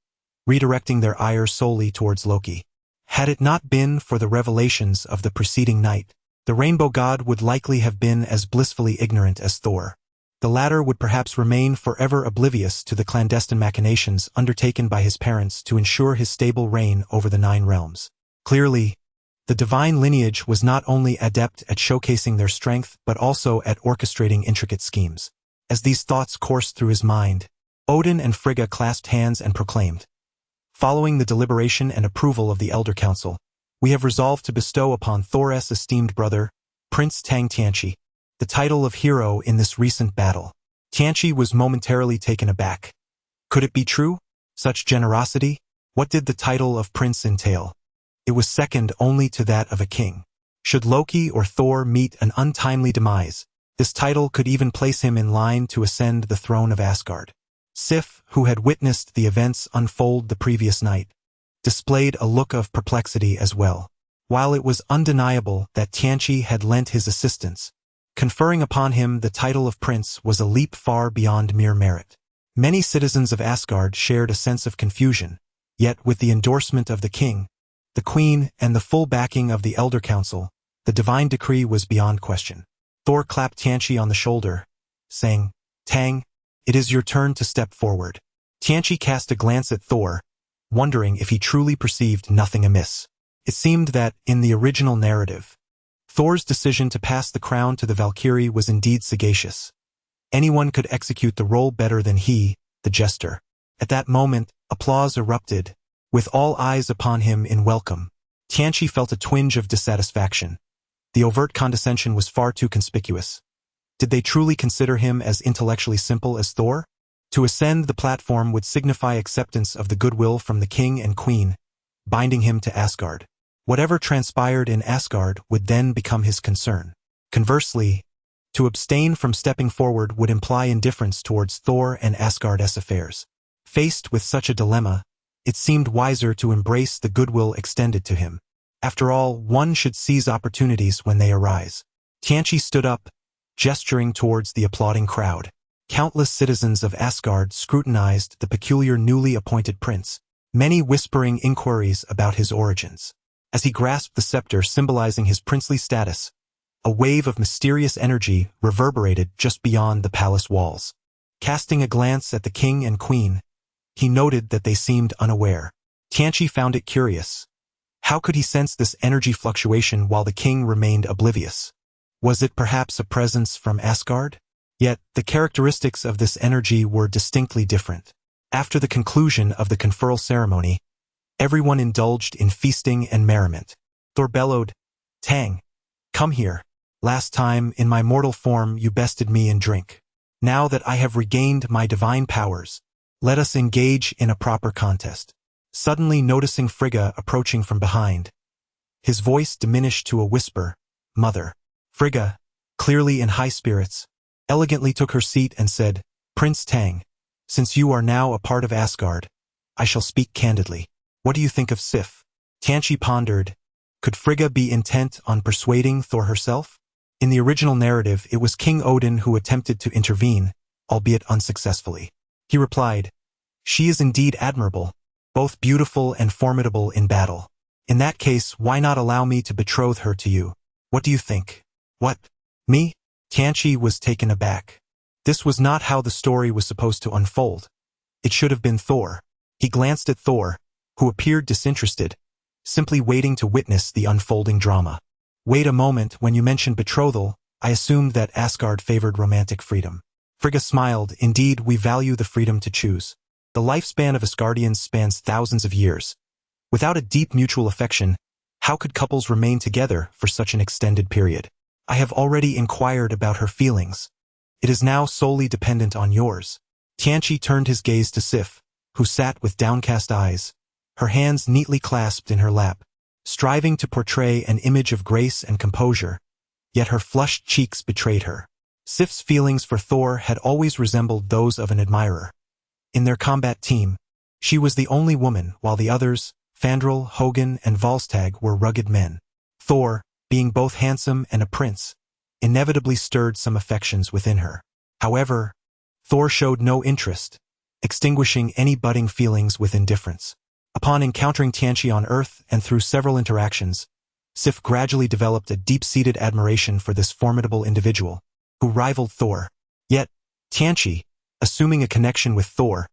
redirecting their ire solely towards Loki. Had it not been for the revelations of the preceding night, the rainbow god would likely have been as blissfully ignorant as Thor. The latter would perhaps remain forever oblivious to the clandestine machinations undertaken by his parents to ensure his stable reign over the 9 realms. Clearly, the divine lineage was not only adept at showcasing their strength but also at orchestrating intricate schemes. As these thoughts coursed through his mind, Odin and Frigga clasped hands and proclaimed, "Following the deliberation and approval of the Elder Council, we have resolved to bestow upon Thor's esteemed brother, Prince Tang Tianchi, the title of hero in this recent battle." Tianchi was momentarily taken aback. Could it be true? Such generosity? What did the title of prince entail? It was second only to that of a king. Should Loki or Thor meet an untimely demise, this title could even place him in line to ascend the throne of Asgard. Sif, who had witnessed the events unfold the previous night, displayed a look of perplexity as well. While it was undeniable that Tianchi had lent his assistance, conferring upon him the title of prince was a leap far beyond mere merit. Many citizens of Asgard shared a sense of confusion, yet with the endorsement of the king, the queen, and the full backing of the Elder Council, the divine decree was beyond question. Thor clapped Tianchi on the shoulder, saying, "Tang, it is your turn to step forward." Tianchi cast a glance at Thor, wondering if he truly perceived nothing amiss. It seemed that, in the original narrative, Thor's decision to pass the crown to the Valkyrie was indeed sagacious. Anyone could execute the role better than he, the jester. At that moment, applause erupted, with all eyes upon him in welcome. Tianqi felt a twinge of dissatisfaction. The overt condescension was far too conspicuous. Did they truly consider him as intellectually simple as Thor? To ascend the platform would signify acceptance of the goodwill from the king and queen, binding him to Asgard. Whatever transpired in Asgard would then become his concern. Conversely, to abstain from stepping forward would imply indifference towards Thor and Asgard's affairs. Faced with such a dilemma, it seemed wiser to embrace the goodwill extended to him. After all, one should seize opportunities when they arise. Tianqi stood up, gesturing towards the applauding crowd. Countless citizens of Asgard scrutinized the peculiar newly appointed prince, many whispering inquiries about his origins. As he grasped the scepter symbolizing his princely status, a wave of mysterious energy reverberated just beyond the palace walls. Casting a glance at the king and queen, he noted that they seemed unaware. Tianqi found it curious. How could he sense this energy fluctuation while the king remained oblivious? Was it perhaps a presence from Asgard? Yet, the characteristics of this energy were distinctly different. After the conclusion of the conferral ceremony, everyone indulged in feasting and merriment. Thor bellowed, "Tang, come here. Last time, in my mortal form, you bested me in drink. Now that I have regained my divine powers, let us engage in a proper contest." Suddenly noticing Frigga approaching from behind, his voice diminished to a whisper, "Mother." Frigga, clearly in high spirits, elegantly took her seat and said, "Prince Tang, since you are now a part of Asgard, I shall speak candidly. What do you think of Sif?" Tianqi pondered. Could Frigga be intent on persuading Thor herself? In the original narrative, it was King Odin who attempted to intervene, albeit unsuccessfully. He replied, "She is indeed admirable, both beautiful and formidable in battle. In that case, why not allow me to betroth her to you? What do you think?" "What? Me?" Tianqi was taken aback. This was not how the story was supposed to unfold. It should have been Thor. He glanced at Thor, who appeared disinterested, simply waiting to witness the unfolding drama. "Wait a moment, when you mentioned betrothal, I assumed that Asgard favored romantic freedom." Frigga smiled. "Indeed, we value the freedom to choose. The lifespan of Asgardians spans thousands of years. Without a deep mutual affection, how could couples remain together for such an extended period? I have already inquired about her feelings. It is now solely dependent on yours." Tianqi turned his gaze to Sif, who sat with downcast eyes, her hands neatly clasped in her lap, striving to portray an image of grace and composure, yet her flushed cheeks betrayed her. Sif's feelings for Thor had always resembled those of an admirer. In their combat team, she was the only woman, while the others, Fandral, Hogun, and Volstagg, were rugged men. Thor, being both handsome and a prince, inevitably stirred some affections within her. However, Thor showed no interest, extinguishing any budding feelings with indifference. Upon encountering Tianqi on Earth and through several interactions, Sif gradually developed a deep-seated admiration for this formidable individual, who rivaled Thor. Yet, Tianqi, assuming a connection with Thor,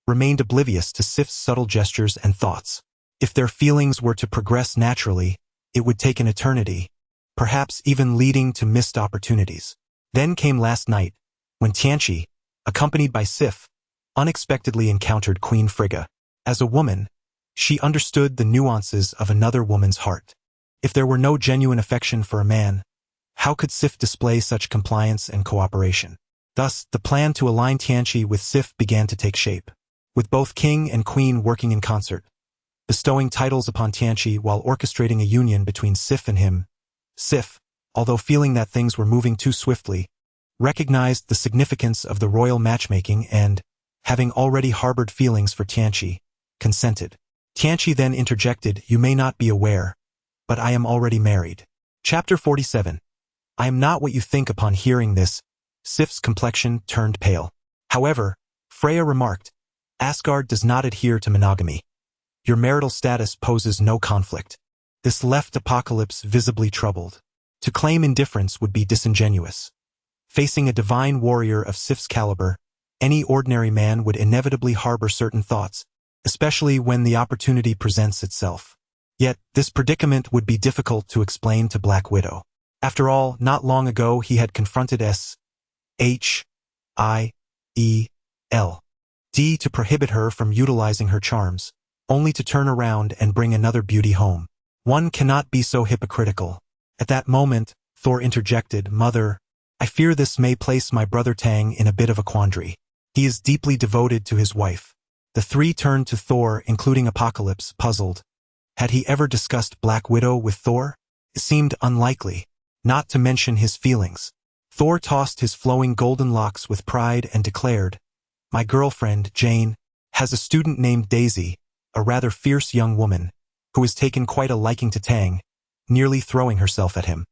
remained oblivious to Sif's subtle gestures and thoughts. If their feelings were to progress naturally, it would take an eternity, perhaps even leading to missed opportunities. Then came last night, when Tianqi, accompanied by Sif, unexpectedly encountered Queen Frigga. As a woman, she understood the nuances of another woman's heart. If there were no genuine affection for a man, how could Sif display such compliance and cooperation? Thus, the plan to align Tianqi with Sif began to take shape, with both king and queen working in concert, bestowing titles upon Tianqi while orchestrating a union between Sif and him. Sif, although feeling that things were moving too swiftly, recognized the significance of the royal matchmaking and, having already harbored feelings for Tianqi, consented. Tianqi then interjected, "You may not be aware, but I am already married." Chapter 47. "I am not what you think." Upon hearing this, Sif's complexion turned pale. However, Freya remarked, "Asgard does not adhere to monogamy. Your marital status poses no conflict." This left Apocalypse visibly troubled. To claim indifference would be disingenuous. Facing a divine warrior of Sif's caliber, any ordinary man would inevitably harbor certain thoughts, especially when the opportunity presents itself. Yet, this predicament would be difficult to explain to Black Widow. After all, not long ago he had confronted Shield to prohibit her from utilizing her charms, only to turn around and bring another beauty home. One cannot be so hypocritical. At that moment, Thor interjected, "Mother, I fear this may place my brother Tang in a bit of a quandary. He is deeply devoted to his wife." The three turned to Thor, including Apocalypse, puzzled. Had he ever discussed Black Widow with Thor? It seemed unlikely, not to mention his feelings. Thor tossed his flowing golden locks with pride and declared, "My girlfriend, Jane, has a student named Daisy, a rather fierce young woman, who has taken quite a liking to Tang, nearly throwing herself at him.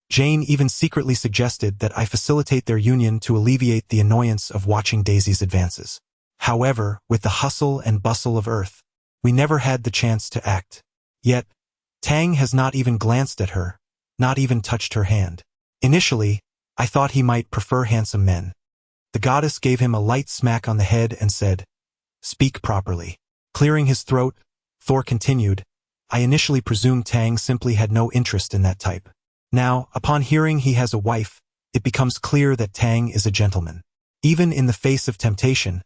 Jane even secretly suggested that I facilitate their union to alleviate the annoyance of watching Daisy's advances. However, with the hustle and bustle of Earth, we never had the chance to act. Yet, Tang has not even glanced at her, not even touched her hand. Initially, I thought he might prefer handsome men." The goddess gave him a light smack on the head and said, "Speak properly." Clearing his throat, Thor continued, "I initially presumed Tang simply had no interest in that type. Now, upon hearing he has a wife, it becomes clear that Tang is a gentleman. Even in the face of temptation,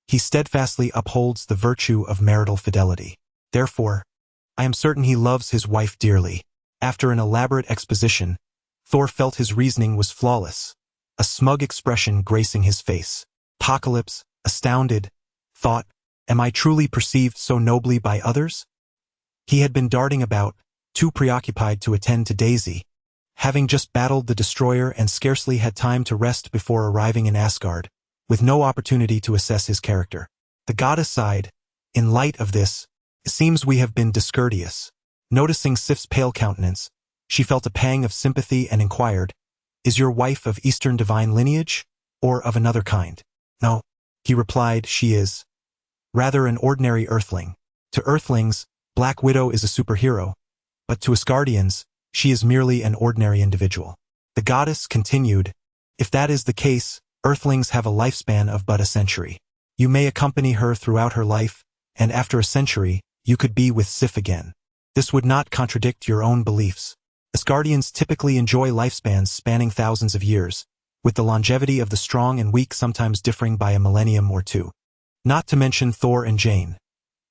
he steadfastly upholds the virtue of marital fidelity. Therefore, I am certain he loves his wife dearly." After an elaborate exposition, Thor felt his reasoning was flawless, a smug expression gracing his face. Apocalypse, astounded, thought, "Am I truly perceived so nobly by others?" He had been darting about, too preoccupied to attend to Daisy, having just battled the destroyer and scarcely had time to rest before arriving in Asgard, with no opportunity to assess his character. The goddess sighed. "In light of this, it seems we have been discourteous." Noticing Sif's pale countenance, she felt a pang of sympathy and inquired, "Is your wife of Eastern divine lineage, or of another kind?" "No," he replied, "she is rather an ordinary earthling. To earthlings, Black Widow is a superhero, but to Asgardians, she is merely an ordinary individual." The goddess continued, "If that is the case, earthlings have a lifespan of but a century. You may accompany her throughout her life, and after a century, you could be with Sif again. This would not contradict your own beliefs. Asgardians typically enjoy lifespans spanning thousands of years, with the longevity of the strong and weak sometimes differing by a millennium or two. Not to mention Thor and Jane.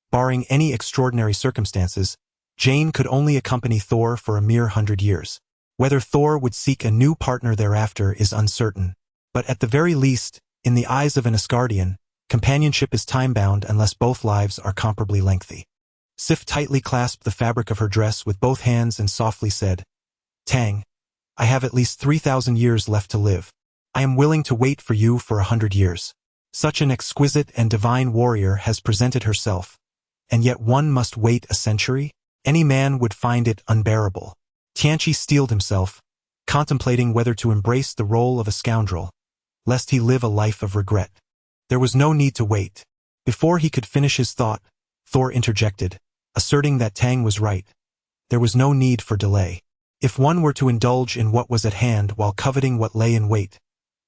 Barring any extraordinary circumstances, Jane could only accompany Thor for a mere 100 years. Whether Thor would seek a new partner thereafter is uncertain, but at the very least, in the eyes of an Asgardian, companionship is time-bound unless both lives are comparably lengthy." Sif tightly clasped the fabric of her dress with both hands and softly said, "Tang, I have at least 3,000 years left to live. I am willing to wait for you for 100 years. Such an exquisite and divine warrior has presented herself, and yet one must wait a century? Any man would find it unbearable." Tianchi steeled himself, contemplating whether to embrace the role of a scoundrel, lest he live a life of regret. There was no need to wait. Before he could finish his thought, Thor interjected, asserting that Tang was right. There was no need for delay. If one were to indulge in what was at hand while coveting what lay in wait,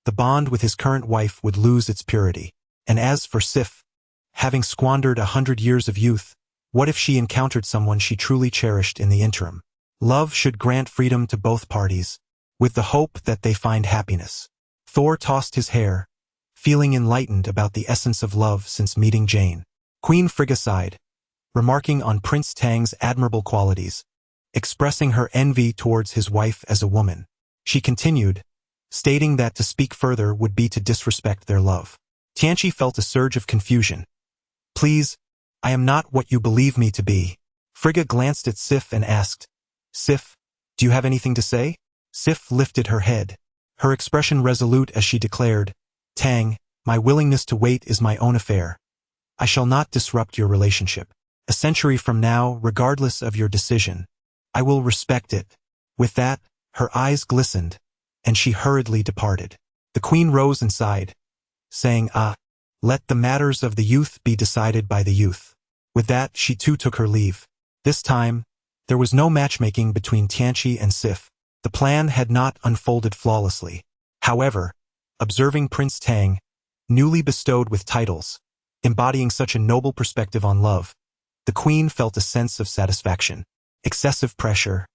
the bond with his current wife would lose its purity. And as for Sif, having squandered 100 years of youth, what if she encountered someone she truly cherished in the interim? Love should grant freedom to both parties, with the hope that they find happiness. Thor tossed his hair, feeling enlightened about the essence of love since meeting Jane. Queen Frigga sighed, remarking on Prince Tang's admirable qualities, expressing her envy towards his wife as a woman. She continued, stating that to speak further would be to disrespect their love. Tianchi felt a surge of confusion. "Please, I am not what you believe me to be." Frigga glanced at Sif and asked, "Sif, do you have anything to say?" Sif lifted her head, her expression resolute as she declared, "Tang, my willingness to wait is my own affair. I shall not disrupt your relationship. A century from now, regardless of your decision, I will respect it." With that, her eyes glistened, and she hurriedly departed. The queen rose and sighed, saying, "Let the matters of the youth be decided by the youth." With that, she too took her leave. This time, there was no matchmaking between Tianchi and Sif. The plan had not unfolded flawlessly. However, observing Prince Tang, newly bestowed with titles, embodying such a noble perspective on love, the queen felt a sense of satisfaction. Excessive pressure,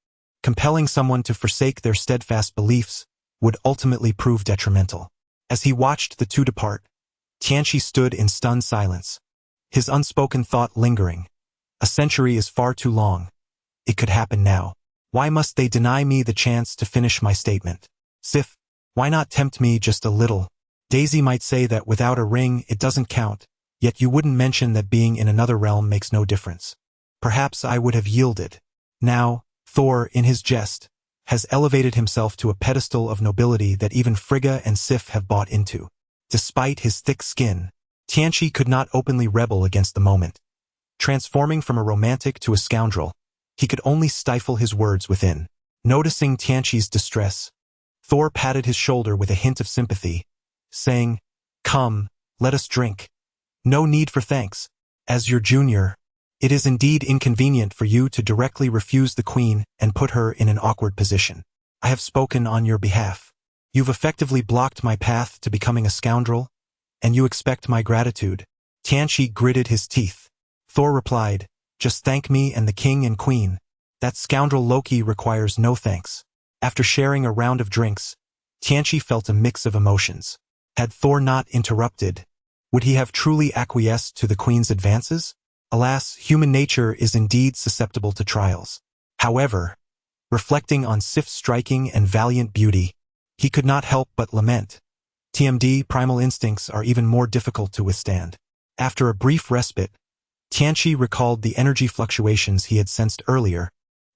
Compelling someone to forsake their steadfast beliefs would ultimately prove detrimental. As he watched the two depart, Tianqi stood in stunned silence, his unspoken thought lingering. A century is far too long. It could happen now. Why must they deny me the chance to finish my statement? Sif, why not tempt me just a little? Daisy might say that without a ring it doesn't count, yet you wouldn't mention that being in another realm makes no difference. Perhaps I would have yielded. Now, Thor, in his jest, has elevated himself to a pedestal of nobility that even Frigga and Sif have bought into. Despite his thick skin, Tianqi could not openly rebel against the moment. Transforming from a romantic to a scoundrel, he could only stifle his words within. Noticing Tianqi's distress, Thor patted his shoulder with a hint of sympathy, saying, "Come, let us drink. No need for thanks. As your junior, it is indeed inconvenient for you to directly refuse the queen and put her in an awkward position. I have spoken on your behalf. You've effectively blocked my path to becoming a scoundrel, and you expect my gratitude." Tianqi gritted his teeth. Thor replied, "Just thank me and the king and queen. That scoundrel Loki requires no thanks." After sharing a round of drinks, Tianqi felt a mix of emotions. Had Thor not interrupted, would he have truly acquiesced to the queen's advances? Alas, human nature is indeed susceptible to trials. However, reflecting on Sif's striking and valiant beauty, he could not help but lament. TMD, primal instincts are even more difficult to withstand. After a brief respite, Tianqi recalled the energy fluctuations he had sensed earlier,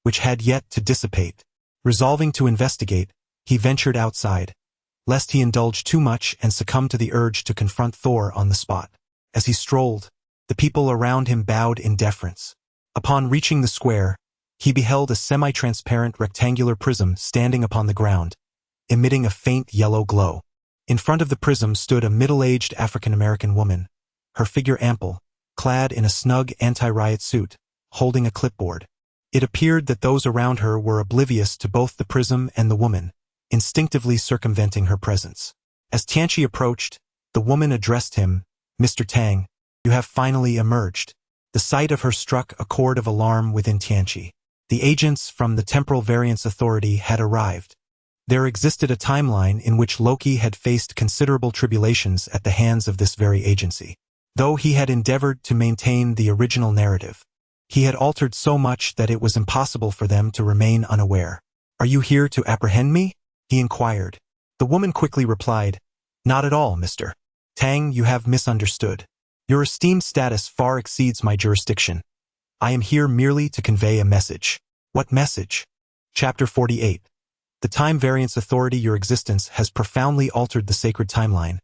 which had yet to dissipate. Resolving to investigate, he ventured outside, lest he indulge too much and succumb to the urge to confront Thor on the spot. As he strolled, the people around him bowed in deference. Upon reaching the square, he beheld a semi-transparent rectangular prism standing upon the ground, emitting a faint yellow glow. In front of the prism stood a middle-aged African-American woman, her figure ample, clad in a snug anti-riot suit, holding a clipboard. It appeared that those around her were oblivious to both the prism and the woman, instinctively circumventing her presence. As Tianqi approached, the woman addressed him, "Mr. Tang, you have finally emerged." The sight of her struck a chord of alarm within Tianqi. The agents from the Temporal Variance Authority had arrived. There existed a timeline in which Loki had faced considerable tribulations at the hands of this very agency. Though he had endeavored to maintain the original narrative, he had altered so much that it was impossible for them to remain unaware. "Are you here to apprehend me?" he inquired. The woman quickly replied, "Not at all, Mr. Tang, you have misunderstood. Your esteemed status far exceeds my jurisdiction. I am here merely to convey a message." "What message?" Chapter 48. The Time Variance Authority. Your existence has profoundly altered the sacred timeline,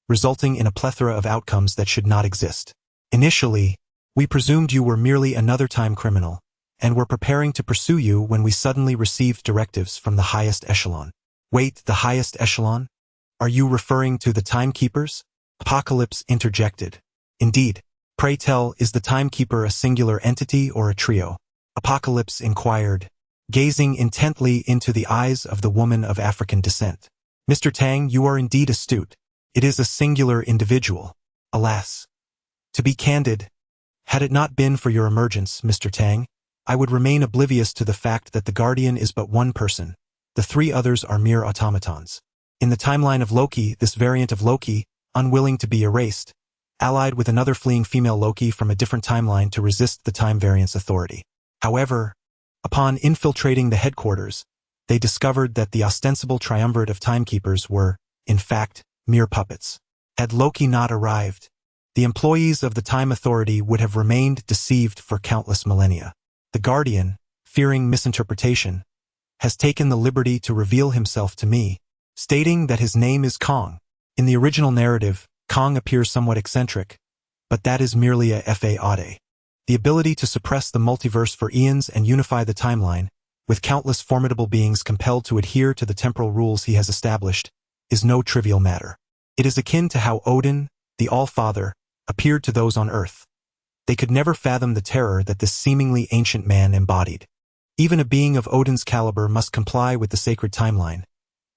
resulting in a plethora of outcomes that should not exist. Initially, we presumed you were merely another time criminal, and were preparing to pursue you when we suddenly received directives from the highest echelon. Wait, the highest echelon? Are you referring to the timekeepers? Apocalypse interjected. Indeed. Pray tell, is the timekeeper a singular entity or a trio? Apocalypse inquired, gazing intently into the eyes of the woman of African descent. Mr. Tang, you are indeed astute. It is a singular individual. Alas. To be candid, had it not been for your emergence, Mr. Tang, I would remain oblivious to the fact that the Guardian is but one person. The three others are mere automatons. In the timeline of Loki, this variant of Loki, unwilling to be erased, allied with another fleeing female Loki from a different timeline to resist the Time Variance Authority. However, upon infiltrating the headquarters, they discovered that the ostensible triumvirate of timekeepers were, in fact, mere puppets. Had Loki not arrived, the employees of the Time Authority would have remained deceived for countless millennia. The Guardian, fearing misinterpretation, has taken the liberty to reveal himself to me, stating that his name is Kong. In the original narrative, Kong appears somewhat eccentric, but that is merely a fa. The ability to suppress the multiverse for eons and unify the timeline, with countless formidable beings compelled to adhere to the temporal rules he has established, is no trivial matter. It is akin to how Odin, the All-Father, appeared to those on Earth. They could never fathom the terror that this seemingly ancient man embodied. Even a being of Odin's caliber must comply with the sacred timeline.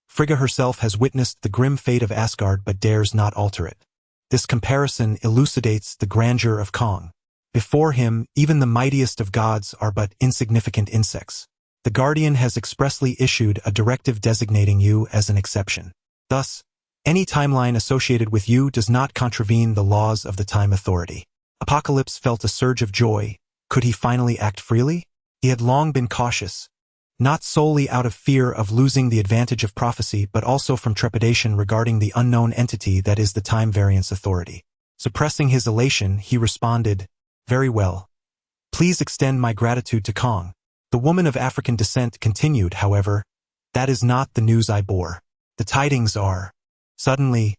Frigga herself has witnessed the grim fate of Asgard but dares not alter it. This comparison elucidates the grandeur of Kong. Before him, even the mightiest of gods are but insignificant insects. The Guardian has expressly issued a directive designating you as an exception. Thus, any timeline associated with you does not contravene the laws of the Time Authority. Apocalypse felt a surge of joy. Could he finally act freely? He had long been cautious, not solely out of fear of losing the advantage of prophecy, but also from trepidation regarding the unknown entity that is the Time Variance Authority. Suppressing his elation, he responded, "Very well. Please extend my gratitude to Kong." The woman of African descent continued, however, "That is not the news I bore. The tidings are..." Suddenly,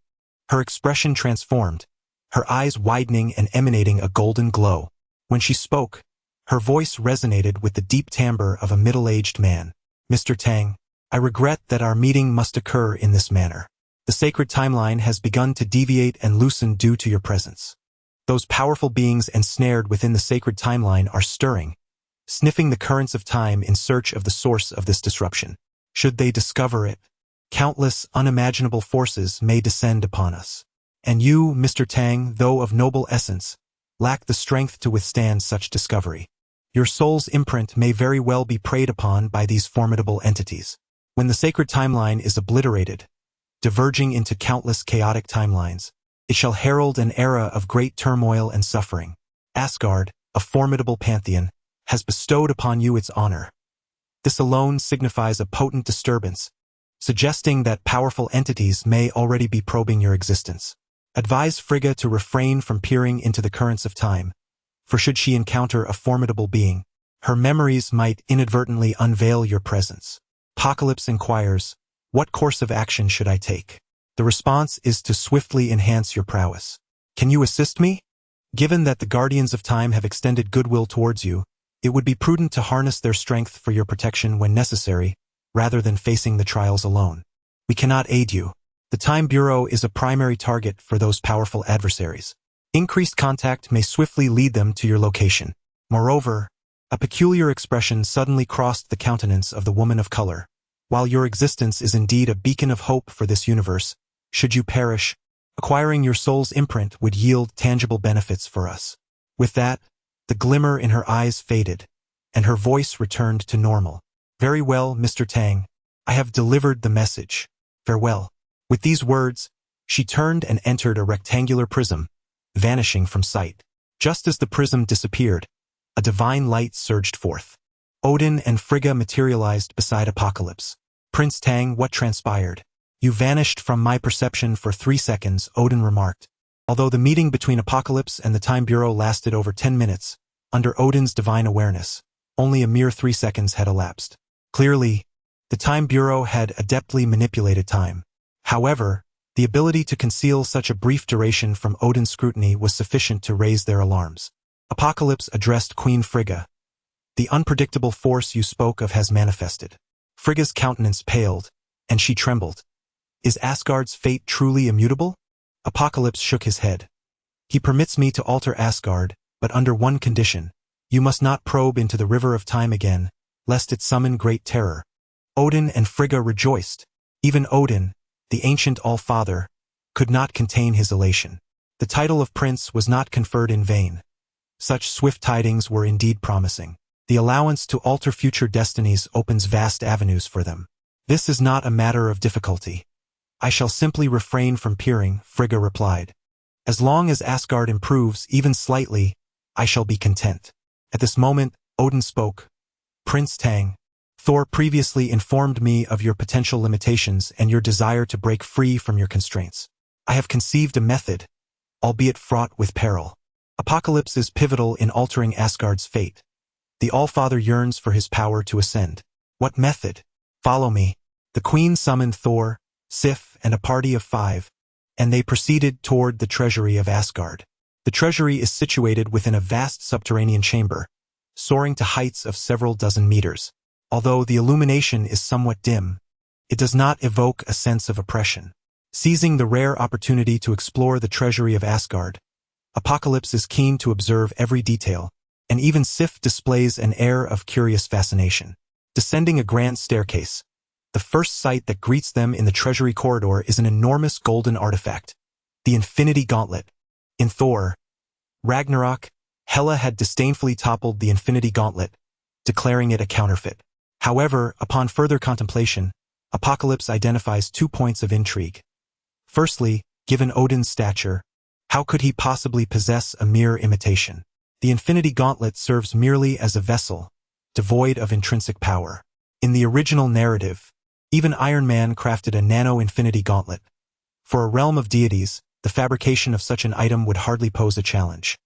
her expression transformed, her eyes widening and emanating a golden glow. When she spoke, her voice resonated with the deep timbre of a middle-aged man. "Mr. Tang, I regret that our meeting must occur in this manner. The sacred timeline has begun to deviate and loosen due to your presence. Those powerful beings ensnared within the sacred timeline are stirring, sniffing the currents of time in search of the source of this disruption. Should they discover it, countless unimaginable forces may descend upon us. And you, Mr. Tang, though of noble essence, lack the strength to withstand such discovery. Your soul's imprint may very well be preyed upon by these formidable entities. When the sacred timeline is obliterated, diverging into countless chaotic timelines, it shall herald an era of great turmoil and suffering. Asgard, a formidable pantheon, has bestowed upon you its honor. This alone signifies a potent disturbance, suggesting that powerful entities may already be probing your existence. Advise Frigga to refrain from peering into the currents of time, for should she encounter a formidable being, her memories might inadvertently unveil your presence. Apocalypse inquires, "What course of action should I take?" The response is to swiftly enhance your prowess. "Can you assist me? Given that the Guardians of Time have extended goodwill towards you, it would be prudent to harness their strength for your protection when necessary, rather than facing the trials alone. We cannot aid you. The Time Bureau is a primary target for those powerful adversaries. Increased contact may swiftly lead them to your location." Moreover, a peculiar expression suddenly crossed the countenance of the woman of color. "While your existence is indeed a beacon of hope for this universe, should you perish, acquiring your soul's imprint would yield tangible benefits for us." With that, the glimmer in her eyes faded, and her voice returned to normal. "Very well, Mr. Tang. I have delivered the message. Farewell." With these words, she turned and entered a rectangular prism, vanishing from sight. Just as the prism disappeared, a divine light surged forth. Odin and Frigga materialized beside Apocalypse. "Prince Tang, what transpired?" "You vanished from my perception for 3 seconds," Odin remarked. Although the meeting between Apocalypse and the Time Bureau lasted over 10 minutes, under Odin's divine awareness, only a mere 3 seconds had elapsed. Clearly, the Time Bureau had adeptly manipulated time. However, the ability to conceal such a brief duration from Odin's scrutiny was sufficient to raise their alarms. Apocalypse addressed Queen Frigga. "The unpredictable force you spoke of has manifested." Frigga's countenance paled, and she trembled. "Is Asgard's fate truly immutable?" Apocalypse shook his head. "He permits me to alter Asgard, but under one condition. You must not probe into the river of time again, lest it summon great terror." Odin and Frigga rejoiced. Even Odin, the ancient All-Father, could not contain his elation. The title of prince was not conferred in vain. Such swift tidings were indeed promising. The allowance to alter future destinies opens vast avenues for them. "This is not a matter of difficulty. I shall simply refrain from peering," Frigga replied. "As long as Asgard improves, even slightly, I shall be content." At this moment, Odin spoke. "Prince Tang, Thor previously informed me of your potential limitations and your desire to break free from your constraints. I have conceived a method, albeit fraught with peril. Apocalypse is pivotal in altering Asgard's fate. The All-Father yearns for his power to ascend. What method? Follow me." The Queen summoned Thor, Sif, and a party of 5, and they proceeded toward the treasury of Asgard. The treasury is situated within a vast subterranean chamber, soaring to heights of several dozen meters. Although the illumination is somewhat dim, it does not evoke a sense of oppression. Seizing the rare opportunity to explore the treasury of Asgard, Apocalypse is keen to observe every detail, and even Sif displays an air of curious fascination. Descending a grand staircase, the first sight that greets them in the treasury corridor is an enormous golden artifact, the Infinity Gauntlet. In Thor, Ragnarok, Hela had disdainfully toppled the Infinity Gauntlet, declaring it a counterfeit. However, upon further contemplation, Apocalypse identifies 2 points of intrigue. Firstly, given Odin's stature, how could he possibly possess a mere imitation? The Infinity Gauntlet serves merely as a vessel, devoid of intrinsic power. In the original narrative, even Iron Man crafted a nano-infinity gauntlet. For a realm of deities, the fabrication of such an item would hardly pose a challenge.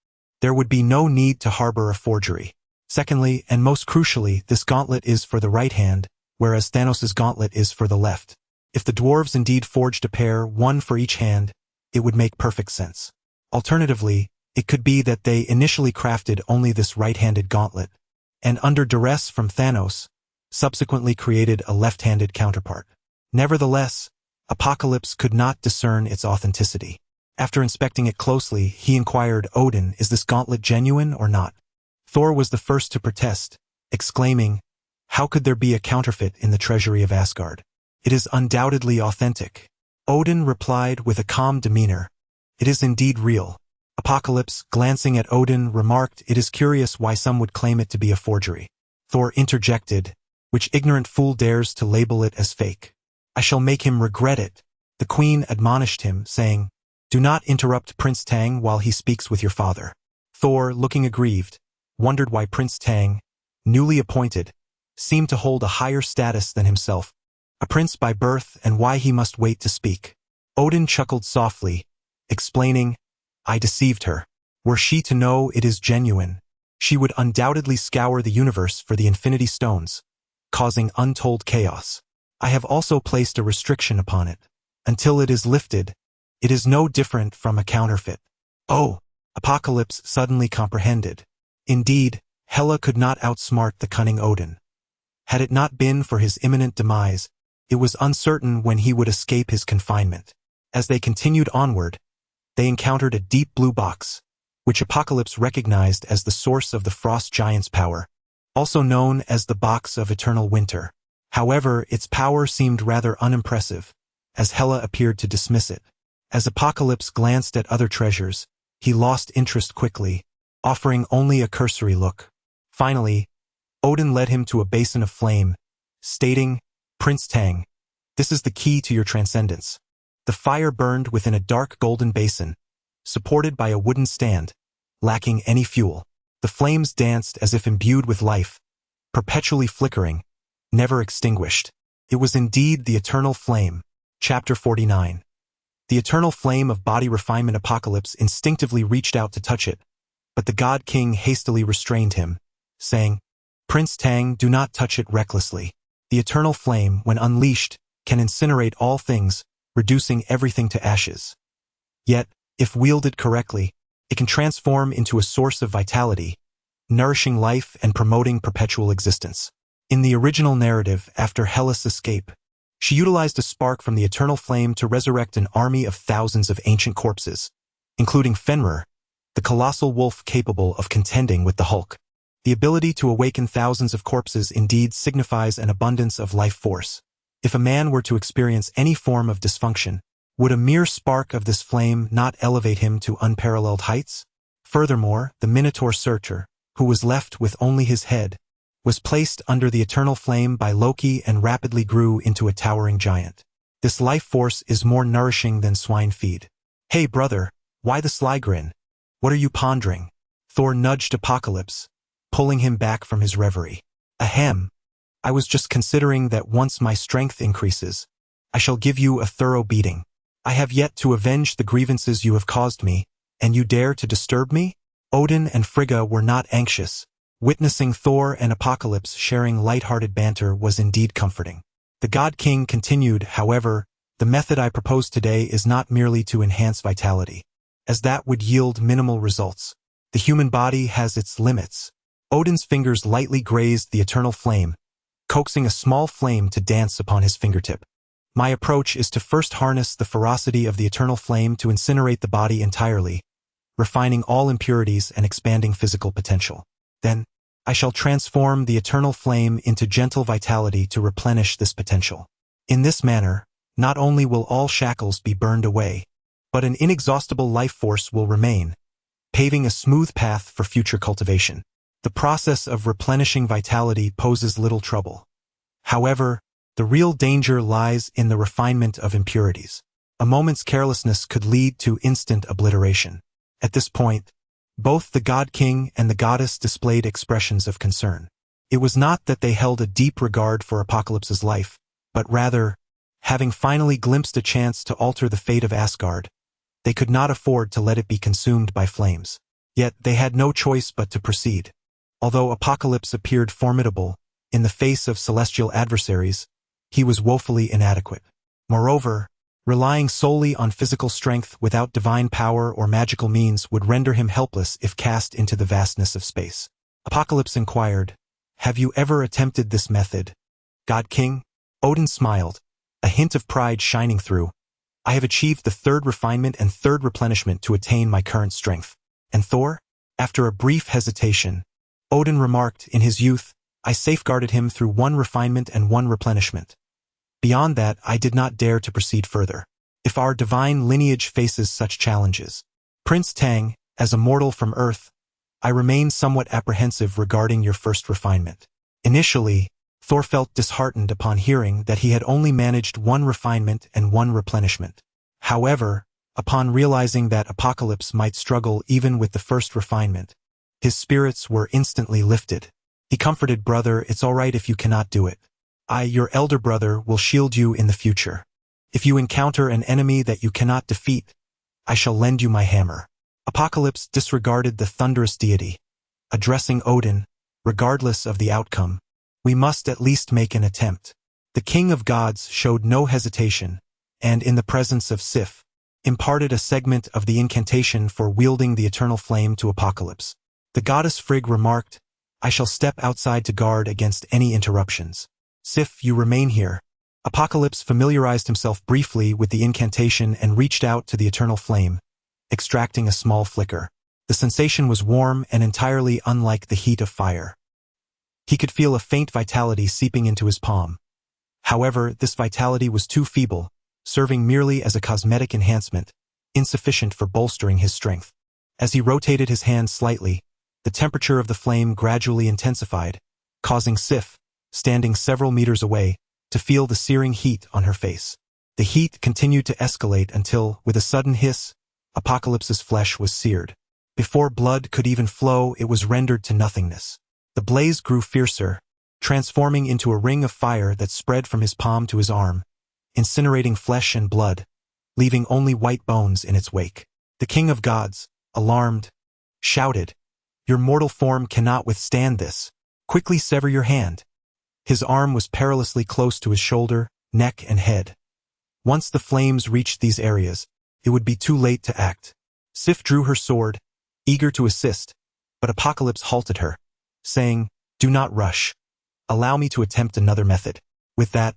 There would be no need to harbor a forgery. Secondly, and most crucially, this gauntlet is for the right hand, whereas Thanos' gauntlet is for the left. If the dwarves indeed forged a pair, one for each hand, it would make perfect sense. Alternatively, it could be that they initially crafted only this right-handed gauntlet, and under duress from Thanos, subsequently created a left-handed counterpart. Nevertheless, Apocalypse could not discern its authenticity. After inspecting it closely, he inquired, Odin, is this gauntlet genuine or not? Thor was the first to protest, exclaiming, how could there be a counterfeit in the treasury of Asgard? It is undoubtedly authentic. Odin replied with a calm demeanor, it is indeed real. Apocalypse, glancing at Odin, remarked, it is curious why some would claim it to be a forgery. Thor interjected, which ignorant fool dares to label it as fake? I shall make him regret it. The queen admonished him, saying, do not interrupt Prince Tang while he speaks with your father. Thor, looking aggrieved, wondered why Prince Tang, newly appointed, seemed to hold a higher status than himself, a prince by birth, and why he must wait to speak. Odin chuckled softly, explaining, I deceived her. Were she to know it is genuine, she would undoubtedly scour the universe for the Infinity Stones, causing untold chaos. I have also placed a restriction upon it. Until it is lifted, it is no different from a counterfeit. Oh, Apocalypse suddenly comprehended. Indeed, Hela could not outsmart the cunning Odin. Had it not been for his imminent demise, it was uncertain when he would escape his confinement. As they continued onward, they encountered a deep blue box, which Apocalypse recognized as the source of the Frost Giant's power, also known as the Box of Eternal Winter. However, its power seemed rather unimpressive, as Hela appeared to dismiss it. As Apocalypse glanced at other treasures, he lost interest quickly, offering only a cursory look. Finally, Odin led him to a basin of flame, stating, Prince Tang, this is the key to your transcendence. The fire burned within a dark golden basin, supported by a wooden stand, lacking any fuel. The flames danced as if imbued with life, perpetually flickering, never extinguished. It was indeed the eternal flame. Chapter 49. The eternal flame of body refinement. Apocalypse instinctively reached out to touch it, but the God King hastily restrained him, saying, Prince Tang, do not touch it recklessly. The eternal flame, when unleashed, can incinerate all things, reducing everything to ashes. Yet, if wielded correctly, it can transform into a source of vitality, nourishing life and promoting perpetual existence. In the original narrative, after Hela's escape, she utilized a spark from the eternal flame to resurrect an army of thousands of ancient corpses, including Fenrir, the colossal wolf capable of contending with the Hulk. The ability to awaken thousands of corpses indeed signifies an abundance of life force. If a man were to experience any form of dysfunction, would a mere spark of this flame not elevate him to unparalleled heights? Furthermore, the Minotaur Searcher, who was left with only his head, was placed under the eternal flame by Loki and rapidly grew into a towering giant. This life force is more nourishing than swine feed. Hey brother, why the sly grin? What are you pondering? Thor nudged Apocalypse, pulling him back from his reverie. Ahem. I was just considering that once my strength increases, I shall give you a thorough beating. I have yet to avenge the grievances you have caused me, and you dare to disturb me? Odin and Frigga were not anxious. Witnessing Thor and Apocalypse sharing light-hearted banter was indeed comforting. The God King continued, however, the method I propose today is not merely to enhance vitality, as that would yield minimal results. The human body has its limits. Odin's fingers lightly grazed the eternal flame, coaxing a small flame to dance upon his fingertip. My approach is to first harness the ferocity of the eternal flame to incinerate the body entirely, refining all impurities and expanding physical potential. Then, I shall transform the eternal flame into gentle vitality to replenish this potential. In this manner, not only will all shackles be burned away, but an inexhaustible life force will remain, paving a smooth path for future cultivation. The process of replenishing vitality poses little trouble. However, the real danger lies in the refinement of impurities. A moment's carelessness could lead to instant obliteration. At this point, both the God King and the goddess displayed expressions of concern. It was not that they held a deep regard for Apocalypse's life, but rather, having finally glimpsed a chance to alter the fate of Asgard, they could not afford to let it be consumed by flames. Yet they had no choice but to proceed. Although Apocalypse appeared formidable, in the face of celestial adversaries, he was woefully inadequate. Moreover, relying solely on physical strength without divine power or magical means would render him helpless if cast into the vastness of space. Apocalypse inquired, "Have you ever attempted this method, God King?" Odin smiled, a hint of pride shining through. "I have achieved the third refinement and third replenishment to attain my current strength." And Thor? After a brief hesitation, Odin remarked, "In his youth, I safeguarded him through one refinement and one replenishment. Beyond that, I did not dare to proceed further. If our divine lineage faces such challenges, Prince Tang, as a mortal from Earth, I remain somewhat apprehensive regarding your first refinement." Initially, Thor felt disheartened upon hearing that he had only managed one refinement and one replenishment. However, upon realizing that Apocalypse might struggle even with the first refinement, his spirits were instantly lifted. He comforted, "Brother, it's all right if you cannot do it. I, your elder brother, will shield you in the future. If you encounter an enemy that you cannot defeat, I shall lend you my hammer." Apocalypse disregarded the thunderous deity, addressing Odin, "Regardless of the outcome, we must at least make an attempt." The King of Gods showed no hesitation, and in the presence of Sif, imparted a segment of the incantation for wielding the eternal flame to Apocalypse. The goddess Frigg remarked, "I shall step outside to guard against any interruptions. Sif, you remain here." Apocalypse familiarized himself briefly with the incantation and reached out to the eternal flame, extracting a small flicker. The sensation was warm and entirely unlike the heat of fire. He could feel a faint vitality seeping into his palm. However, this vitality was too feeble, serving merely as a cosmetic enhancement, insufficient for bolstering his strength. As he rotated his hand slightly, the temperature of the flame gradually intensified, causing Sif, standing several meters away, to feel the searing heat on her face. The heat continued to escalate until, with a sudden hiss, Apocalypse's flesh was seared. Before blood could even flow, it was rendered to nothingness. The blaze grew fiercer, transforming into a ring of fire that spread from his palm to his arm, incinerating flesh and blood, leaving only white bones in its wake. The King of Gods, alarmed, shouted, "Your mortal form cannot withstand this. Quickly sever your hand." His arm was perilously close to his shoulder, neck, and head. Once the flames reached these areas, it would be too late to act. Sif drew her sword, eager to assist, but Apocalypse halted her, saying, "Do not rush. Allow me to attempt another method." With that,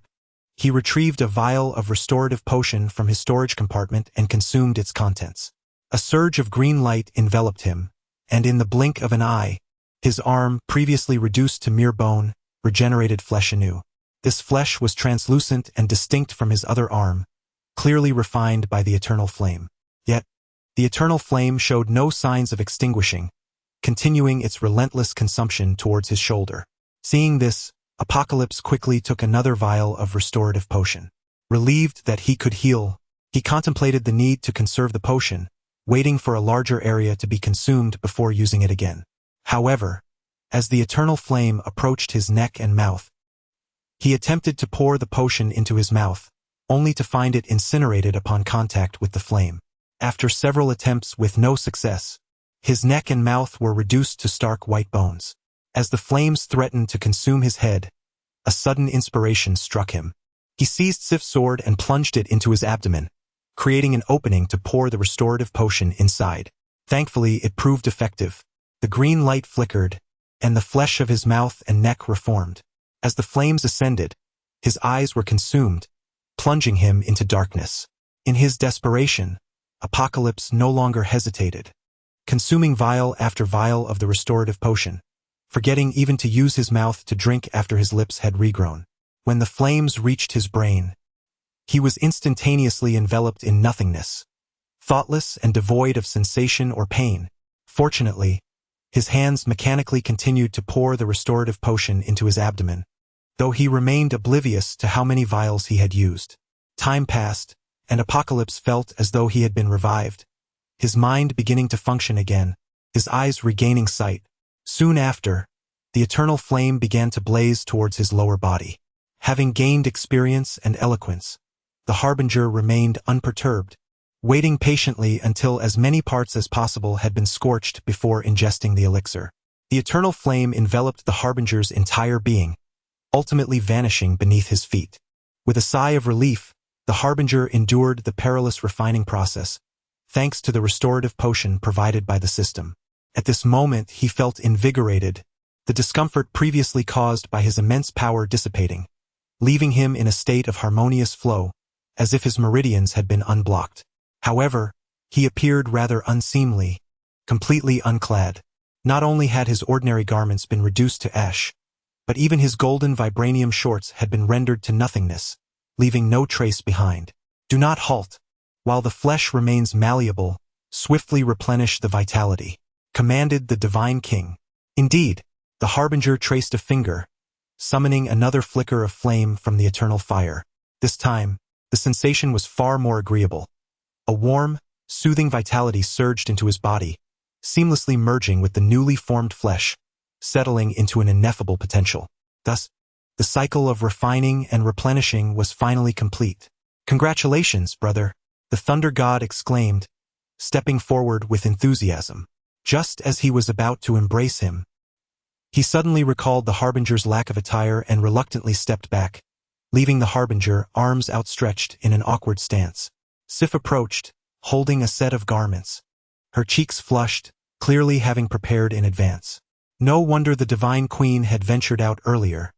he retrieved a vial of restorative potion from his storage compartment and consumed its contents. A surge of green light enveloped him, and in the blink of an eye, his arm, previously reduced to mere bone, regenerated flesh anew. This flesh was translucent and distinct from his other arm, clearly refined by the eternal flame. Yet, the eternal flame showed no signs of extinguishing, continuing its relentless consumption towards his shoulder. Seeing this, Apocalypse quickly took another vial of restorative potion. Relieved that he could heal, he contemplated the need to conserve the potion, waiting for a larger area to be consumed before using it again. However, as the eternal flame approached his neck and mouth, he attempted to pour the potion into his mouth, only to find it incinerated upon contact with the flame. After several attempts with no success, his neck and mouth were reduced to stark white bones. As the flames threatened to consume his head, a sudden inspiration struck him. He seized Sif's sword and plunged it into his abdomen, creating an opening to pour the restorative potion inside. Thankfully, it proved effective. The green light flickered, and the flesh of his mouth and neck reformed. As the flames ascended, his eyes were consumed, plunging him into darkness. In his desperation, Apocalypse no longer hesitated, consuming vial after vial of the restorative potion, forgetting even to use his mouth to drink after his lips had regrown. When the flames reached his brain, he was instantaneously enveloped in nothingness, thoughtless and devoid of sensation or pain. Fortunately, his hands mechanically continued to pour the restorative potion into his abdomen, though he remained oblivious to how many vials he had used. Time passed, and Apocalypse felt as though he had been revived, his mind beginning to function again, his eyes regaining sight. Soon after, the eternal flame began to blaze towards his lower body. Having gained experience and eloquence, the Harbinger remained unperturbed, waiting patiently until as many parts as possible had been scorched before ingesting the elixir. The eternal flame enveloped the Harbinger's entire being, ultimately vanishing beneath his feet. With a sigh of relief, the Harbinger endured the perilous refining process, thanks to the restorative potion provided by the system. At this moment he felt invigorated, the discomfort previously caused by his immense power dissipating, leaving him in a state of harmonious flow, as if his meridians had been unblocked. However, he appeared rather unseemly, completely unclad. Not only had his ordinary garments been reduced to ash, but even his golden vibranium shorts had been rendered to nothingness, leaving no trace behind. Do not halt. While the flesh remains malleable, swiftly replenish the vitality, commanded the divine king. Indeed, the Harbinger traced a finger, summoning another flicker of flame from the eternal fire. This time, the sensation was far more agreeable. A warm, soothing vitality surged into his body, seamlessly merging with the newly formed flesh, settling into an ineffable potential. Thus, the cycle of refining and replenishing was finally complete. "Congratulations, brother," the Thunder God exclaimed, stepping forward with enthusiasm. Just as he was about to embrace him, he suddenly recalled the Harbinger's lack of attire and reluctantly stepped back, leaving the Harbinger arms outstretched in an awkward stance. Sif approached, holding a set of garments. Her cheeks flushed, clearly having prepared in advance. No wonder the Divine Queen had ventured out earlier.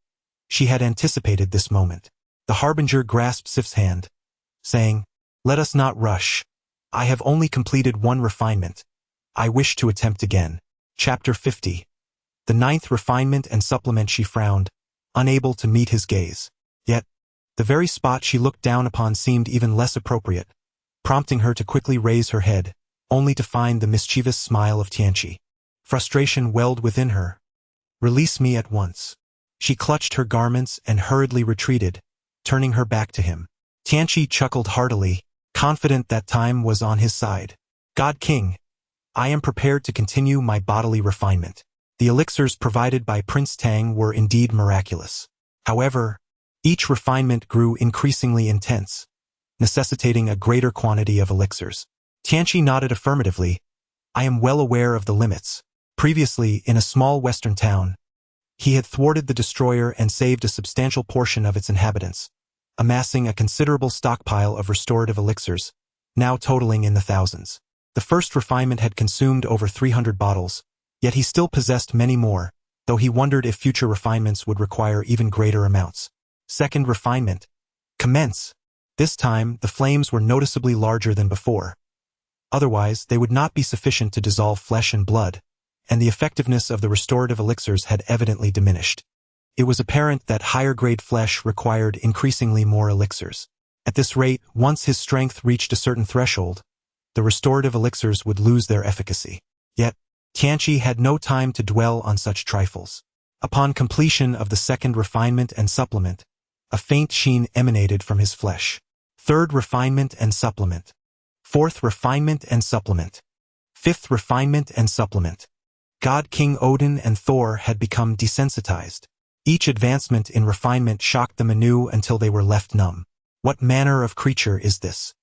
She had anticipated this moment. The Harbinger grasped Sif's hand, saying, "Let us not rush. I have only completed one refinement. I wish to attempt again." Chapter 50. The 9th refinement and supplement. She frowned, unable to meet his gaze. Yet, the very spot she looked down upon seemed even less appropriate, prompting her to quickly raise her head, only to find the mischievous smile of Tianqi. Frustration welled within her. "Release me at once." She clutched her garments and hurriedly retreated, turning her back to him. Tianqi chuckled heartily, confident that time was on his side. "God King, I am prepared to continue my bodily refinement." The elixirs provided by Prince Tang were indeed miraculous. However, each refinement grew increasingly intense, necessitating a greater quantity of elixirs. Tianqi nodded affirmatively. "I am well aware of the limits." Previously, in a small western town, he had thwarted the destroyer and saved a substantial portion of its inhabitants, amassing a considerable stockpile of restorative elixirs, now totaling in the thousands. The first refinement had consumed over 300 bottles, yet he still possessed many more, though he wondered if future refinements would require even greater amounts. Second refinement. Commence. This time, the flames were noticeably larger than before. Otherwise, they would not be sufficient to dissolve flesh and blood, and the effectiveness of the restorative elixirs had evidently diminished. It was apparent that higher-grade flesh required increasingly more elixirs. At this rate, once his strength reached a certain threshold, the restorative elixirs would lose their efficacy. Yet, Tianqi had no time to dwell on such trifles. Upon completion of the second refinement and supplement, a faint sheen emanated from his flesh. Third refinement and supplement. Fourth refinement and supplement. Fifth refinement and supplement. God King Odin and Thor had become desensitized. Each advancement in refinement shocked them anew until they were left numb. What manner of creature is this?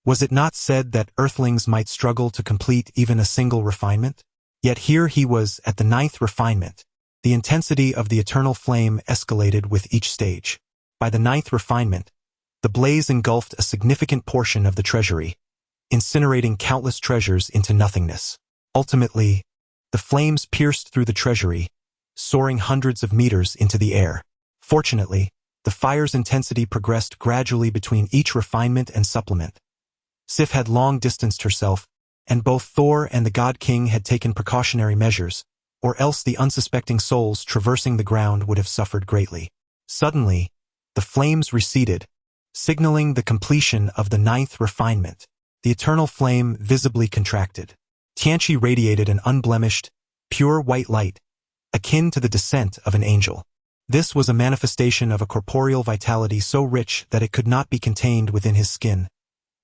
Was it not said that earthlings might struggle to complete even a single refinement? Yet here he was at the 9th refinement. The intensity of the eternal flame escalated with each stage. By the 9th refinement, the blaze engulfed a significant portion of the treasury, incinerating countless treasures into nothingness. Ultimately, the flames pierced through the treasury, soaring hundreds of meters into the air. Fortunately, the fire's intensity progressed gradually between each refinement and supplement. Sif had long distanced herself, and both Thor and the God King had taken precautionary measures, or else the unsuspecting souls traversing the ground would have suffered greatly. Suddenly, the flames receded, signaling the completion of the 9th refinement. The eternal flame visibly contracted. Tianqi radiated an unblemished, pure white light, akin to the descent of an angel. This was a manifestation of a corporeal vitality so rich that it could not be contained within his skin,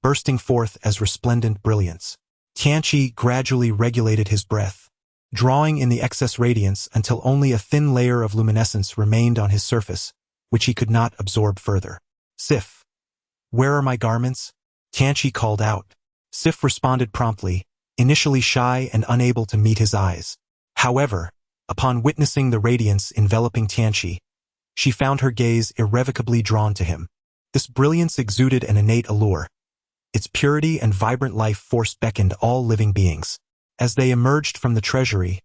bursting forth as resplendent brilliance. Tianqi gradually regulated his breath, drawing in the excess radiance until only a thin layer of luminescence remained on his surface, which he could not absorb further. Sif, where are my garments? Tianqi called out. Sif responded promptly, initially shy and unable to meet his eyes. However, upon witnessing the radiance enveloping Tianqi, she found her gaze irrevocably drawn to him. This brilliance exuded an innate allure. Its purity and vibrant life force beckoned all living beings. As they emerged from the treasury,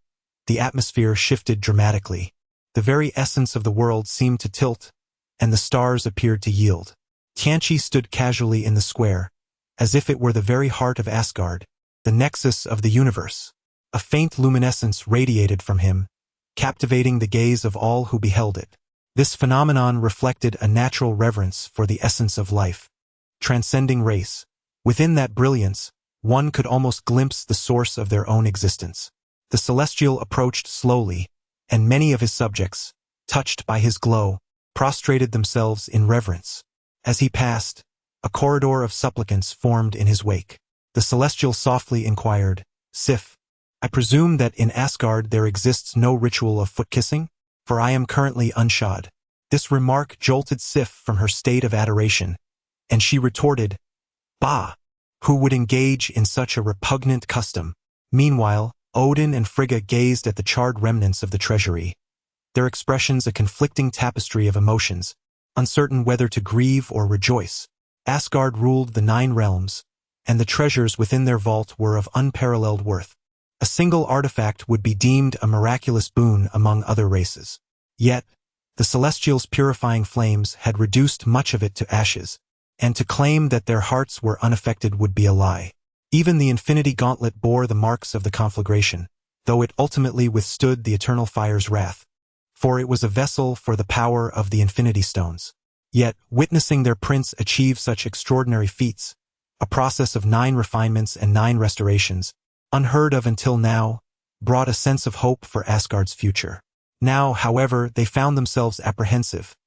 the atmosphere shifted dramatically. The very essence of the world seemed to tilt, and the stars appeared to yield. Tianqi stood casually in the square, as if it were the very heart of Asgard, the nexus of the universe. A faint luminescence radiated from him, captivating the gaze of all who beheld it. This phenomenon reflected a natural reverence for the essence of life, transcending race. Within that brilliance, one could almost glimpse the source of their own existence. The celestial approached slowly, and many of his subjects, touched by his glow, prostrated themselves in reverence. As he passed, a corridor of supplicants formed in his wake. The celestial softly inquired, Sif, I presume that in Asgard there exists no ritual of foot-kissing? For I am currently unshod. This remark jolted Sif from her state of adoration, and she retorted, Bah! Who would engage in such a repugnant custom? Meanwhile, Odin and Frigga gazed at the charred remnants of the treasury, their expressions a conflicting tapestry of emotions, uncertain whether to grieve or rejoice. Asgard ruled the 9 realms, and the treasures within their vault were of unparalleled worth. A single artifact would be deemed a miraculous boon among other races. Yet, the Celestials' purifying flames had reduced much of it to ashes, and to claim that their hearts were unaffected would be a lie. Even the Infinity Gauntlet bore the marks of the conflagration, though it ultimately withstood the eternal fire's wrath, for it was a vessel for the power of the Infinity Stones. Yet, witnessing their prince achieve such extraordinary feats, a process of 9 refinements and 9 restorations, unheard of until now, brought a sense of hope for Asgard's future. Now, however, they found themselves apprehensive.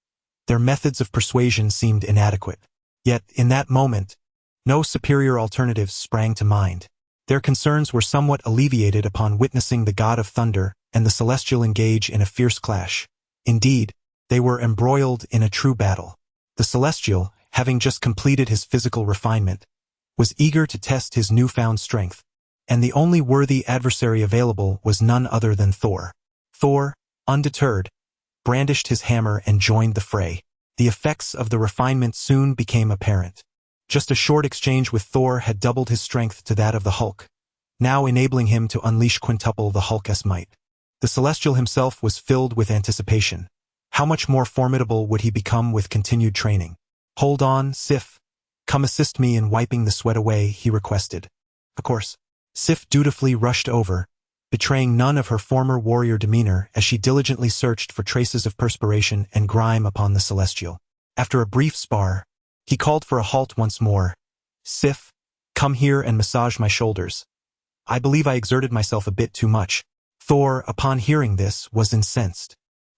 Their methods of persuasion seemed inadequate. Yet, in that moment, no superior alternatives sprang to mind. Their concerns were somewhat alleviated upon witnessing the god of thunder and the celestial engage in a fierce clash. Indeed, they were embroiled in a true battle. The celestial, having just completed his physical refinement, was eager to test his newfound strength, and the only worthy adversary available was none other than Thor. Thor, undeterred, brandished his hammer and joined the fray. The effects of the refinement soon became apparent. Just a short exchange with Thor had doubled his strength to that of the Hulk, now enabling him to unleash quintuple the Hulk's might. The Celestial himself was filled with anticipation. How much more formidable would he become with continued training? Hold on, Sif. Come assist me in wiping the sweat away, he requested. Of course, Sif dutifully rushed over, betraying none of her former warrior demeanor as she diligently searched for traces of perspiration and grime upon the Celestial. After a brief spar, he called for a halt once more. Sif, come here and massage my shoulders. I believe I exerted myself a bit too much. Thor, upon hearing this, was incensed.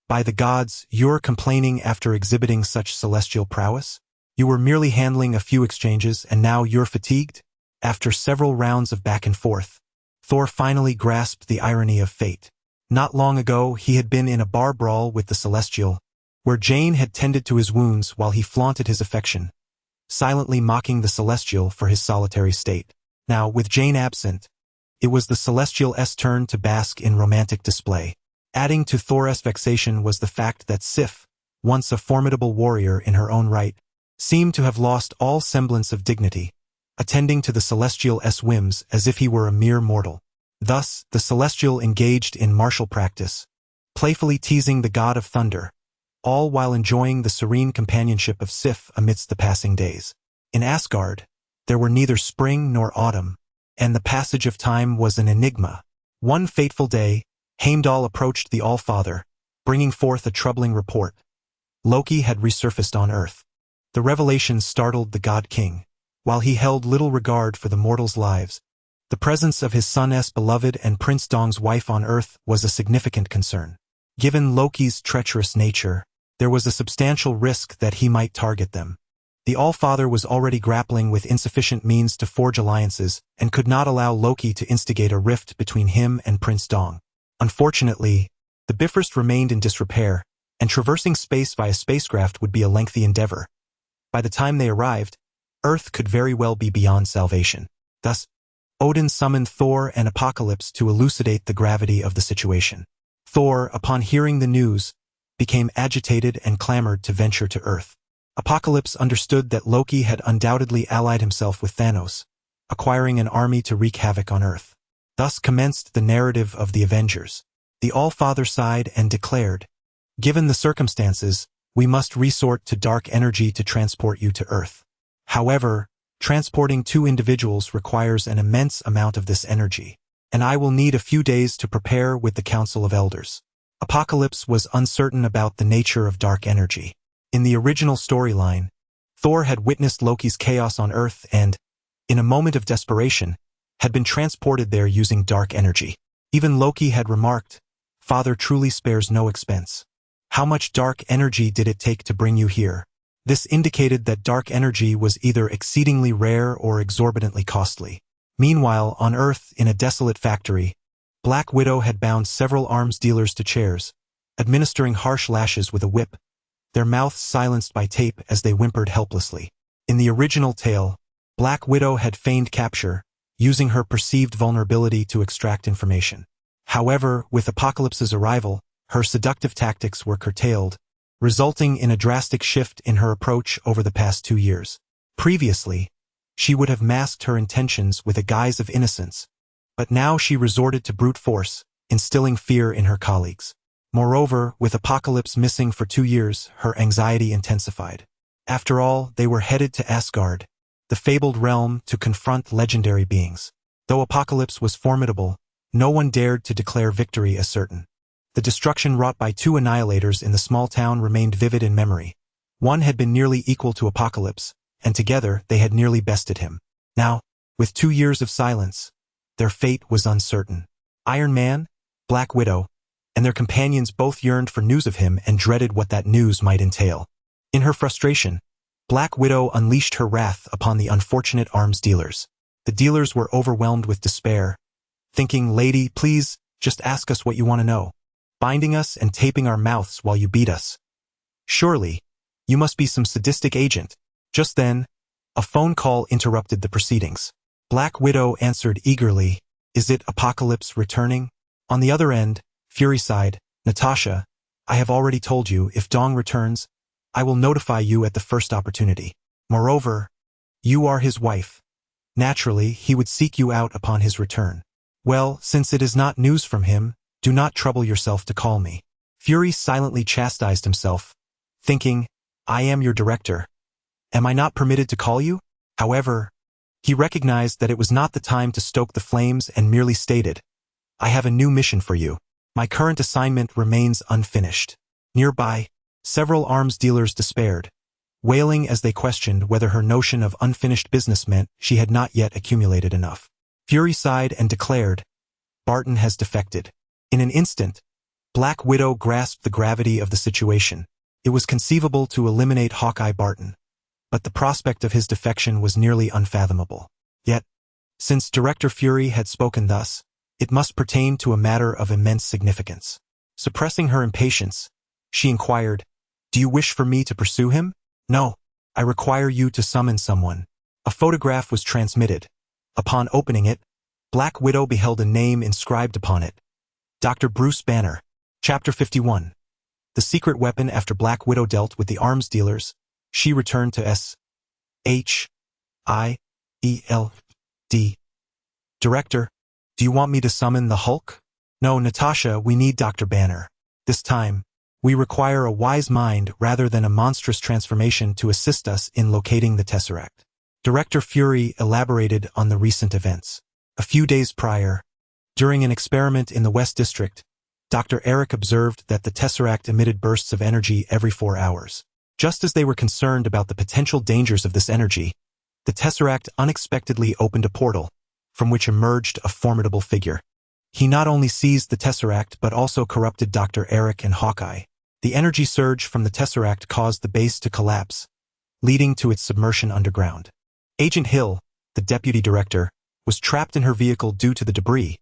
By the gods, you're complaining after exhibiting such celestial prowess? You were merely handling a few exchanges and now you're fatigued? After several rounds of back and forth, Thor finally grasped the irony of fate. Not long ago, he had been in a bar brawl with the Celestial, where Jane had tended to his wounds while he flaunted his affection, silently mocking the Celestial for his solitary state. Now, with Jane absent, it was the Celestial's turn to bask in romantic display. Adding to Thor's vexation was the fact that Sif, once a formidable warrior in her own right, seemed to have lost all semblance of dignity, attending to the Celestial's whims as if he were a mere mortal. Thus, the Celestial engaged in martial practice, playfully teasing the god of thunder, all while enjoying the serene companionship of Sif amidst the passing days. In Asgard, there were neither spring nor autumn, and the passage of time was an enigma. One fateful day, Heimdall approached the All-Father, bringing forth a troubling report. Loki had resurfaced on Earth. The revelation startled the God-King. While he held little regard for the mortals' lives, the presence of his son's beloved and Prince Dong's wife on Earth was a significant concern. Given Loki's treacherous nature, there was a substantial risk that he might target them. The Allfather was already grappling with insufficient means to forge alliances and could not allow Loki to instigate a rift between him and Prince Dong. Unfortunately, the Bifrost remained in disrepair, and traversing space via spacecraft would be a lengthy endeavor. By the time they arrived, Earth could very well be beyond salvation. Thus, Odin summoned Thor and Apocalypse to elucidate the gravity of the situation. Thor, upon hearing the news, became agitated and clamored to venture to Earth. Apocalypse understood that Loki had undoubtedly allied himself with Thanos, acquiring an army to wreak havoc on Earth. Thus commenced the narrative of the Avengers. The Allfather sighed and declared, "Given the circumstances, we must resort to dark energy to transport you to Earth. However, transporting two individuals requires an immense amount of this energy, and I will need a few days to prepare with the Council of Elders." Apocalypse was uncertain about the nature of dark energy. In the original storyline, Thor had witnessed Loki's chaos on Earth and, in a moment of desperation, had been transported there using dark energy. Even Loki had remarked, "Father truly spares no expense. How much dark energy did it take to bring you here?" This indicated that dark energy was either exceedingly rare or exorbitantly costly. Meanwhile, on Earth, in a desolate factory, Black Widow had bound several arms dealers to chairs, administering harsh lashes with a whip, their mouths silenced by tape as they whimpered helplessly. In the original tale, Black Widow had feigned capture, using her perceived vulnerability to extract information. However, with Apocalypse's arrival, her seductive tactics were curtailed, resulting in a drastic shift in her approach over the past 2 years. Previously, she would have masked her intentions with a guise of innocence, but now she resorted to brute force, instilling fear in her colleagues. Moreover, with Apocalypse missing for 2 years, her anxiety intensified. After all, they were headed to Asgard, the fabled realm, to confront legendary beings. Though Apocalypse was formidable, no one dared to declare victory as certain. The destruction wrought by 2 annihilators in the small town remained vivid in memory. One had been nearly equal to Apocalypse, and together they had nearly bested him. Now, with 2 years of silence, their fate was uncertain. Iron Man, Black Widow, and their companions both yearned for news of him and dreaded what that news might entail. In her frustration, Black Widow unleashed her wrath upon the unfortunate arms dealers. The dealers were overwhelmed with despair, thinking, "Lady, please, just ask us what you want to know. Binding us and taping our mouths while you beat us. Surely, you must be some sadistic agent." Just then, a phone call interrupted the proceedings. Black Widow answered eagerly, "Is it Apocalypse returning?" On the other end, Fury sighed, "Natasha, I have already told you, if Dong returns, I will notify you at the first opportunity. Moreover, you are his wife. Naturally, he would seek you out upon his return. Well, since it is not news from him, do not trouble yourself to call me." Fury silently chastised himself, thinking, "I am your director. Am I not permitted to call you?" However, he recognized that it was not the time to stoke the flames and merely stated, "I have a new mission for you. My current assignment remains unfinished." Nearby, several arms dealers despaired, wailing as they questioned whether her notion of unfinished business meant she had not yet accumulated enough. Fury sighed and declared, "Barton has defected." In an instant, Black Widow grasped the gravity of the situation. It was conceivable to eliminate Hawkeye Barton, but the prospect of his defection was nearly unfathomable. Yet, since Director Fury had spoken thus, it must pertain to a matter of immense significance. Suppressing her impatience, she inquired, "Do you wish for me to pursue him?" "No, I require you to summon someone." A photograph was transmitted. Upon opening it, Black Widow beheld a name inscribed upon it. Dr. Bruce Banner. Chapter 51. The secret weapon. After Black Widow dealt with the arms dealers, she returned to S.H.I.E.L.D. "Director, do you want me to summon the Hulk?" "No, Natasha, we need Dr. Banner. This time, we require a wise mind rather than a monstrous transformation to assist us in locating the Tesseract." Director Fury elaborated on the recent events. A few days prior, during an experiment in the West District, Dr. Eric observed that the Tesseract emitted bursts of energy every 4 hours. Just as they were concerned about the potential dangers of this energy, the Tesseract unexpectedly opened a portal, from which emerged a formidable figure. He not only seized the Tesseract but also corrupted Dr. Eric and Hawkeye. The energy surge from the Tesseract caused the base to collapse, leading to its submersion underground. Agent Hill, the deputy director, was trapped in her vehicle due to the debris,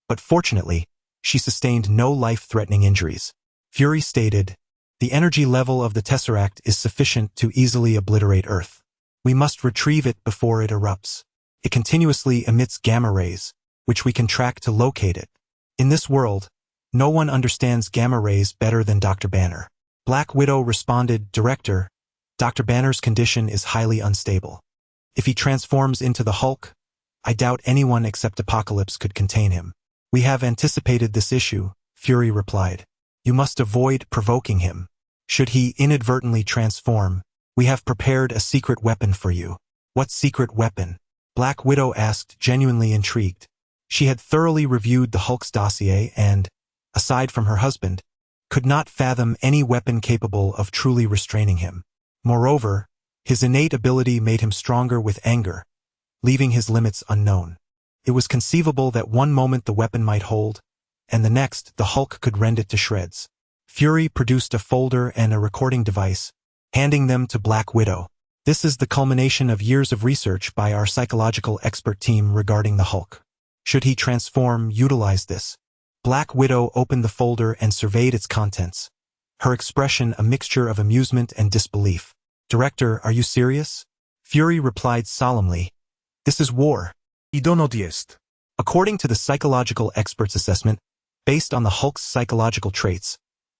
but fortunately, she sustained no life-threatening injuries. Fury stated, "The energy level of the Tesseract is sufficient to easily obliterate Earth. We must retrieve it before it erupts. It continuously emits gamma rays, which we can track to locate it. In this world, no one understands gamma rays better than Dr. Banner." Black Widow responded, "Director, Dr. Banner's condition is highly unstable. If he transforms into the Hulk, I doubt anyone except Apocalypse could contain him." "We have anticipated this issue," Fury replied. "You must avoid provoking him. Should he inadvertently transform, we have prepared a secret weapon for you." "What secret weapon?" Black Widow asked, genuinely intrigued. She had thoroughly reviewed the Hulk's dossier and, aside from her husband, could not fathom any weapon capable of truly restraining him. Moreover, his innate ability made him stronger with anger, leaving his limits unknown. It was conceivable that one moment the weapon might hold, and the next the Hulk could rend it to shreds. Fury produced a folder and a recording device, handing them to Black Widow. "This is the culmination of years of research by our psychological expert team regarding the Hulk. Should he transform, utilize this." Black Widow opened the folder and surveyed its contents, her expression a mixture of amusement and disbelief. "Director, are you serious?" Fury replied solemnly, "This is war. Idono jest." According to the psychological expert's assessment, based on the Hulk's psychological traits,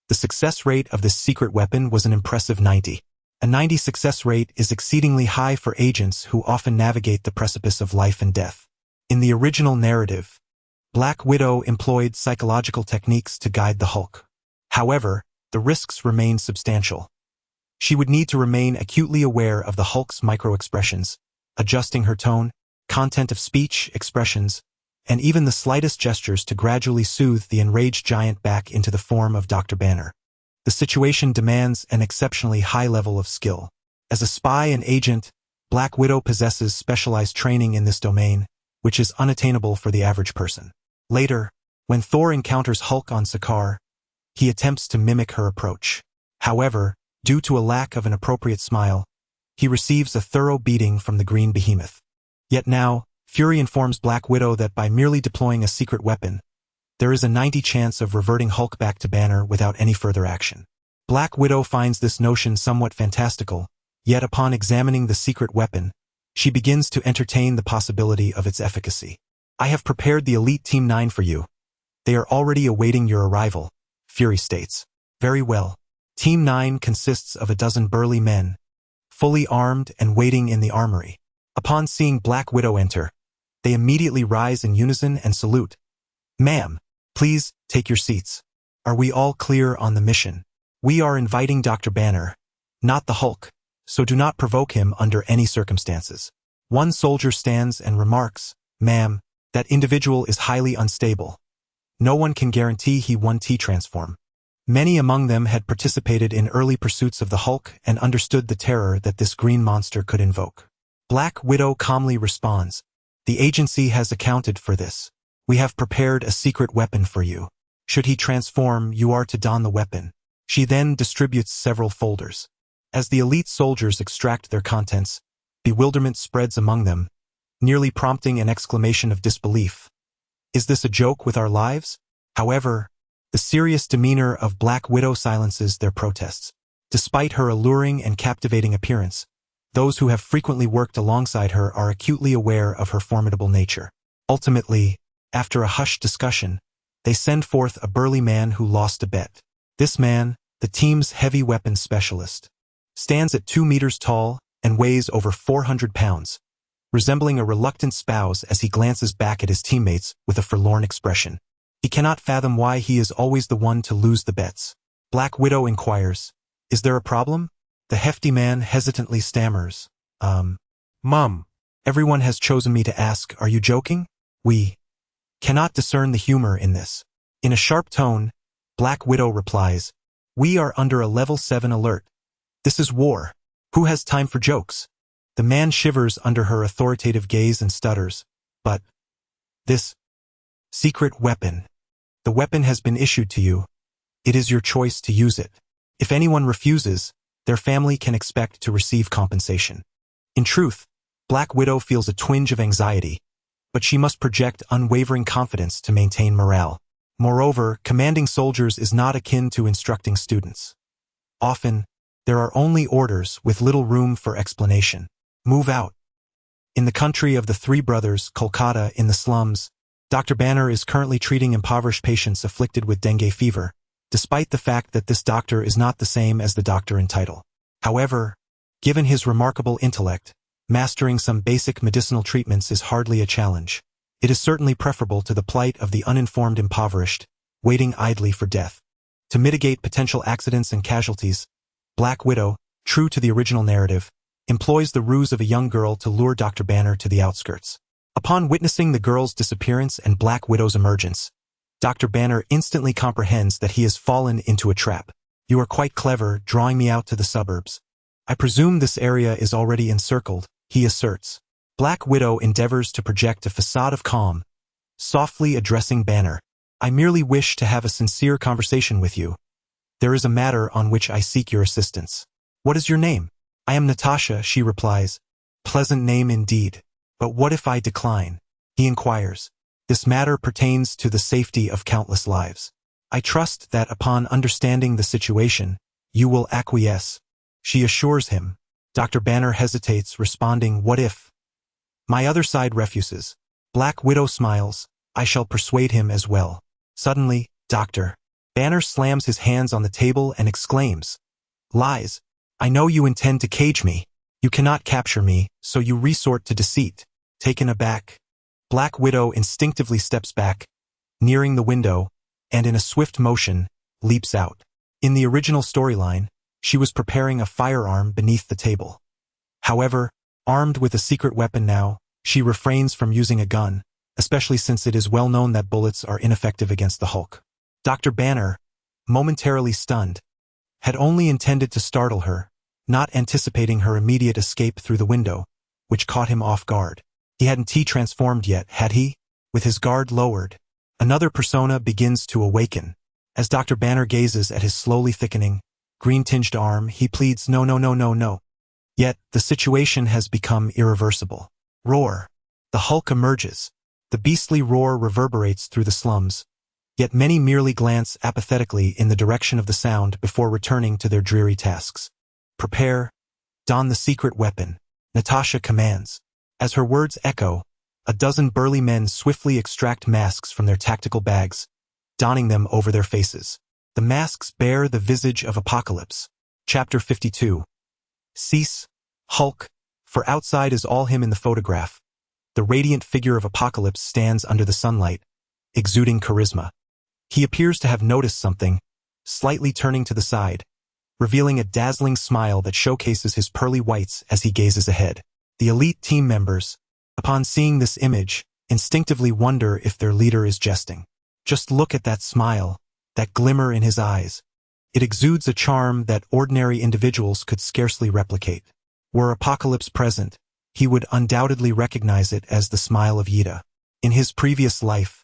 the success rate of this secret weapon was an impressive 90. A 90 success rate is exceedingly high for agents who often navigate the precipice of life and death. In the original narrative, Black Widow employed psychological techniques to guide the Hulk. However, the risks remained substantial. She would need to remain acutely aware of the Hulk's micro-expressions, adjusting her tone, content of speech, expressions, and even the slightest gestures to gradually soothe the enraged giant back into the form of Dr. Banner. The situation demands an exceptionally high level of skill. As a spy and agent, Black Widow possesses specialized training in this domain, which is unattainable for the average person. Later, when Thor encounters Hulk on Sakaar, he attempts to mimic her approach. However, due to a lack of an appropriate smile, he receives a thorough beating from the Green Behemoth. Yet now, Fury informs Black Widow that by merely deploying a secret weapon, there is a 90 chance of reverting Hulk back to Banner without any further action. Black Widow finds this notion somewhat fantastical, yet upon examining the secret weapon, she begins to entertain the possibility of its efficacy. "I have prepared the Elite Team 9 for you. They are already awaiting your arrival," Fury states. "Very well." Team 9 consists of a dozen burly men, fully armed and waiting in the armory. Upon seeing Black Widow enter, they immediately rise in unison and salute. "Ma'am, please take your seats. Are we all clear on the mission? We are inviting Dr. Banner, not the Hulk, so do not provoke him under any circumstances." One soldier stands and remarks, "Ma'am, that individual is highly unstable. No one can guarantee he won't T-transform." Many among them had participated in early pursuits of the Hulk and understood the terror that this green monster could invoke. Black Widow calmly responds, "The agency has accounted for this. We have prepared a secret weapon for you. Should he transform, you are to don the weapon." She then distributes several folders. As the elite soldiers extract their contents, bewilderment spreads among them, nearly prompting an exclamation of disbelief. "Is this a joke with our lives?" However, the serious demeanor of Black Widow silences their protests. Despite her alluring and captivating appearance, those who have frequently worked alongside her are acutely aware of her formidable nature. Ultimately, after a hushed discussion, they send forth a burly man who lost a bet. This man, the team's heavy weapons specialist, stands at 2 meters tall and weighs over 400 pounds, resembling a reluctant spouse as he glances back at his teammates with a forlorn expression. He cannot fathom why he is always the one to lose the bets. Black Widow inquires, "Is there a problem?" The hefty man hesitantly stammers, Mom. "Everyone has chosen me to ask, are you joking?" We cannot discern the humor in this. In a sharp tone, Black Widow replies, "We are under a level 7 alert. This is war. Who has time for jokes?" The man shivers under her authoritative gaze and stutters, "But this Secret weapon. The weapon has been issued to you. It is your choice to use it. If anyone refuses, their family can expect to receive compensation. In truth, Black Widow feels a twinge of anxiety, but she must project unwavering confidence to maintain morale. Moreover, commanding soldiers is not akin to instructing students. Often, there are only orders with little room for explanation. Move out. In the country of the three brothers, Kolkata, in the slums, Dr. Banner is currently treating impoverished patients afflicted with dengue fever, despite the fact that this doctor is not the same as the doctor in title. However, given his remarkable intellect, mastering some basic medicinal treatments is hardly a challenge. It is certainly preferable to the plight of the uninformed impoverished, waiting idly for death. To mitigate potential accidents and casualties, Black Widow, true to the original narrative, employs the ruse of a young girl to lure Dr. Banner to the outskirts. Upon witnessing the girl's disappearance and Black Widow's emergence, Dr. Banner instantly comprehends that he has fallen into a trap. You are quite clever, drawing me out to the suburbs. I presume this area is already encircled, he asserts. Black Widow endeavors to project a facade of calm, softly addressing Banner. I merely wish to have a sincere conversation with you. There is a matter on which I seek your assistance. What is your name? I am Natasha, she replies. Pleasant name indeed. But what if I decline? He inquires. This matter pertains to the safety of countless lives. I trust that upon understanding the situation, you will acquiesce. She assures him. Dr. Banner hesitates, responding, what if? My other side refuses. Black Widow smiles. I shall persuade him as well. Suddenly, Dr. Banner slams his hands on the table and exclaims, lies. I know you intend to cage me. You cannot capture me, so you resort to deceit. Taken aback, Black Widow instinctively steps back, nearing the window, and in a swift motion, leaps out. In the original storyline, she was preparing a firearm beneath the table. However, armed with a secret weapon now, she refrains from using a gun, especially since it is well known that bullets are ineffective against the Hulk. Dr. Banner, momentarily stunned, had only intended to startle her, not anticipating her immediate escape through the window, which caught him off guard. He hadn't transformed yet, had he? With his guard lowered, another persona begins to awaken. As Dr. Banner gazes at his slowly thickening, green-tinged arm, he pleads, no, no, no, no, no. Yet, the situation has become irreversible. Roar. The Hulk emerges. The beastly roar reverberates through the slums, yet many merely glance apathetically in the direction of the sound before returning to their dreary tasks. Prepare. Don the secret weapon, Natasha commands. As her words echo, a dozen burly men swiftly extract masks from their tactical bags, donning them over their faces. The masks bear the visage of Apocalypse. Chapter 52. Cease, Hulk, for outside is all him in the photograph. The radiant figure of Apocalypse stands under the sunlight, exuding charisma. He appears to have noticed something, slightly turning to the side, revealing a dazzling smile that showcases his pearly whites as he gazes ahead. The elite team members, upon seeing this image, instinctively wonder if their leader is jesting. Just look at that smile, that glimmer in his eyes. It exudes a charm that ordinary individuals could scarcely replicate. Were Apocalypse present, he would undoubtedly recognize it as the smile of Yida. In his previous life,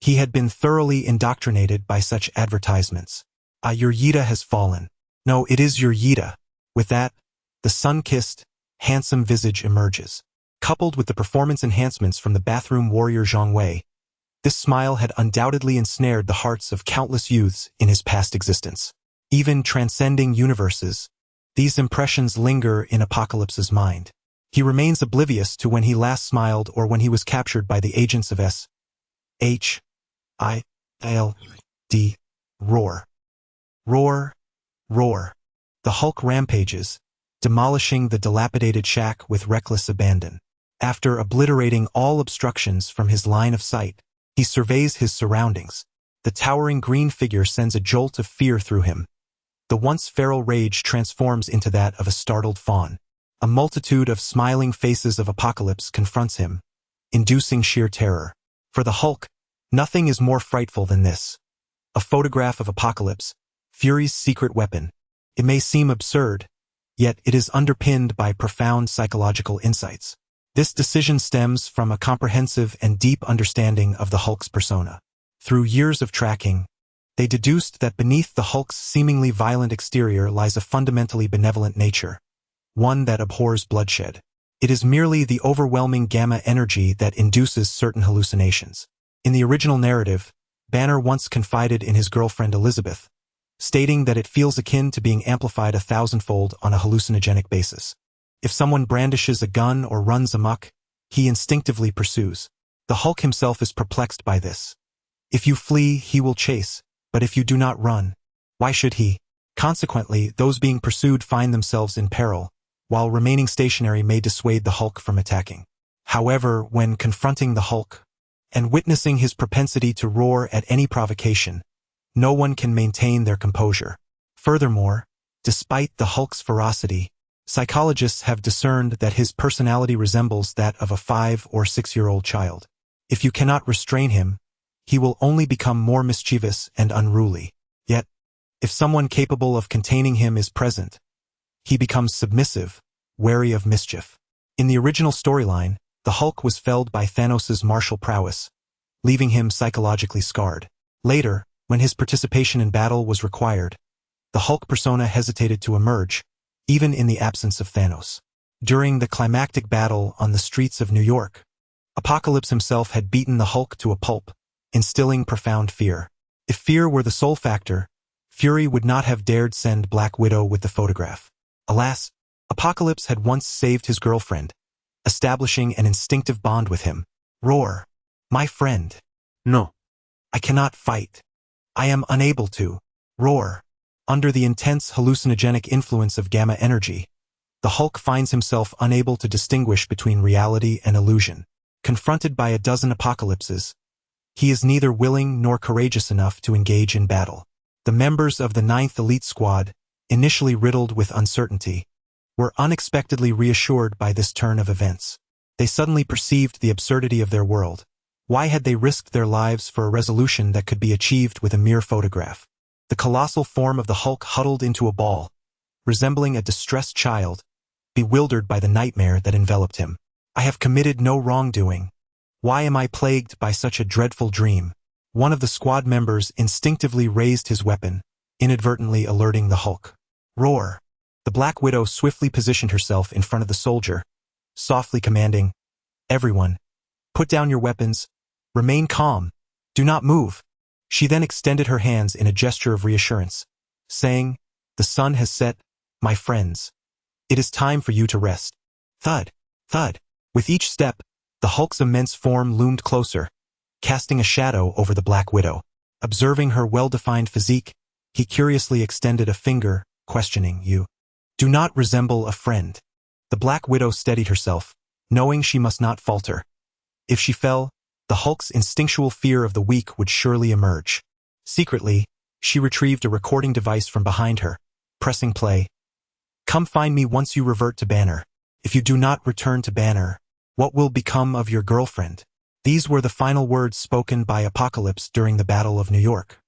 he had been thoroughly indoctrinated by such advertisements. Your Yida has fallen. No, it is your Yida. With that, the sun-kissed, handsome visage emerges. Coupled with the performance enhancements from the bathroom warrior Zhang Wei, this smile had undoubtedly ensnared the hearts of countless youths in his past existence. Even transcending universes, these impressions linger in Apocalypse's mind. He remains oblivious to when he last smiled or when he was captured by the agents of S.H.I.L.D. Roar. Roar. Roar. The Hulk rampages, demolishing the dilapidated shack with reckless abandon. After obliterating all obstructions from his line of sight, he surveys his surroundings. The towering green figure sends a jolt of fear through him. The once feral rage transforms into that of a startled fawn. A multitude of smiling faces of Apocalypse confronts him, inducing sheer terror. For the Hulk, nothing is more frightful than this. A photograph of Apocalypse, Fury's secret weapon. It may seem absurd, yet it is underpinned by profound psychological insights. This decision stems from a comprehensive and deep understanding of the Hulk's persona. Through years of tracking, they deduced that beneath the Hulk's seemingly violent exterior lies a fundamentally benevolent nature, one that abhors bloodshed. It is merely the overwhelming gamma energy that induces certain hallucinations. In the original narrative, Banner once confided in his girlfriend Elizabeth, stating that it feels akin to being amplified 1,000-fold on a hallucinogenic basis. If someone brandishes a gun or runs amok, he instinctively pursues. The Hulk himself is perplexed by this. If you flee, he will chase, but if you do not run, why should he? Consequently, those being pursued find themselves in peril, while remaining stationary may dissuade the Hulk from attacking. However, when confronting the Hulk, and witnessing his propensity to roar at any provocation, no one can maintain their composure. Furthermore, despite the Hulk's ferocity, psychologists have discerned that his personality resembles that of a 5- or 6-year-old child. If you cannot restrain him, he will only become more mischievous and unruly. Yet, if someone capable of containing him is present, he becomes submissive, wary of mischief. In the original storyline, the Hulk was felled by Thanos' martial prowess, leaving him psychologically scarred. Later, when his participation in battle was required, the Hulk persona hesitated to emerge, even in the absence of Thanos. During the climactic battle on the streets of New York, Apocalypse himself had beaten the Hulk to a pulp, instilling profound fear. If fear were the sole factor, Fury would not have dared send Black Widow with the photograph. Alas, Apocalypse had once saved his girlfriend, establishing an instinctive bond with him. Roar. My friend. No. I cannot fight. I am unable to. Roar. Under the intense hallucinogenic influence of gamma energy, the Hulk finds himself unable to distinguish between reality and illusion. Confronted by a dozen apocalypses, he is neither willing nor courageous enough to engage in battle. The members of the 9th Elite Squad, initially riddled with uncertainty, were unexpectedly reassured by this turn of events. They suddenly perceived the absurdity of their world. Why had they risked their lives for a resolution that could be achieved with a mere photograph? The colossal form of the Hulk huddled into a ball, resembling a distressed child, bewildered by the nightmare that enveloped him. I have committed no wrongdoing. Why am I plagued by such a dreadful dream? One of the squad members instinctively raised his weapon, inadvertently alerting the Hulk. Roar. The Black Widow swiftly positioned herself in front of the soldier, softly commanding, "Everyone, put down your weapons. Remain calm. Do not move." She then extended her hands in a gesture of reassurance, saying, "The sun has set, my friends. It is time for you to rest." Thud, thud. With each step, the Hulk's immense form loomed closer, casting a shadow over the Black Widow. Observing her well-defined physique, he curiously extended a finger, questioning, "You do not resemble a friend." The Black Widow steadied herself, knowing she must not falter. If she fell, the Hulk's instinctual fear of the weak would surely emerge. Secretly, she retrieved a recording device from behind her, pressing play. "Come find me once you revert to Banner. If you do not return to Banner, what will become of your girlfriend?" These were the final words spoken by Apocalypse during the Battle of New York.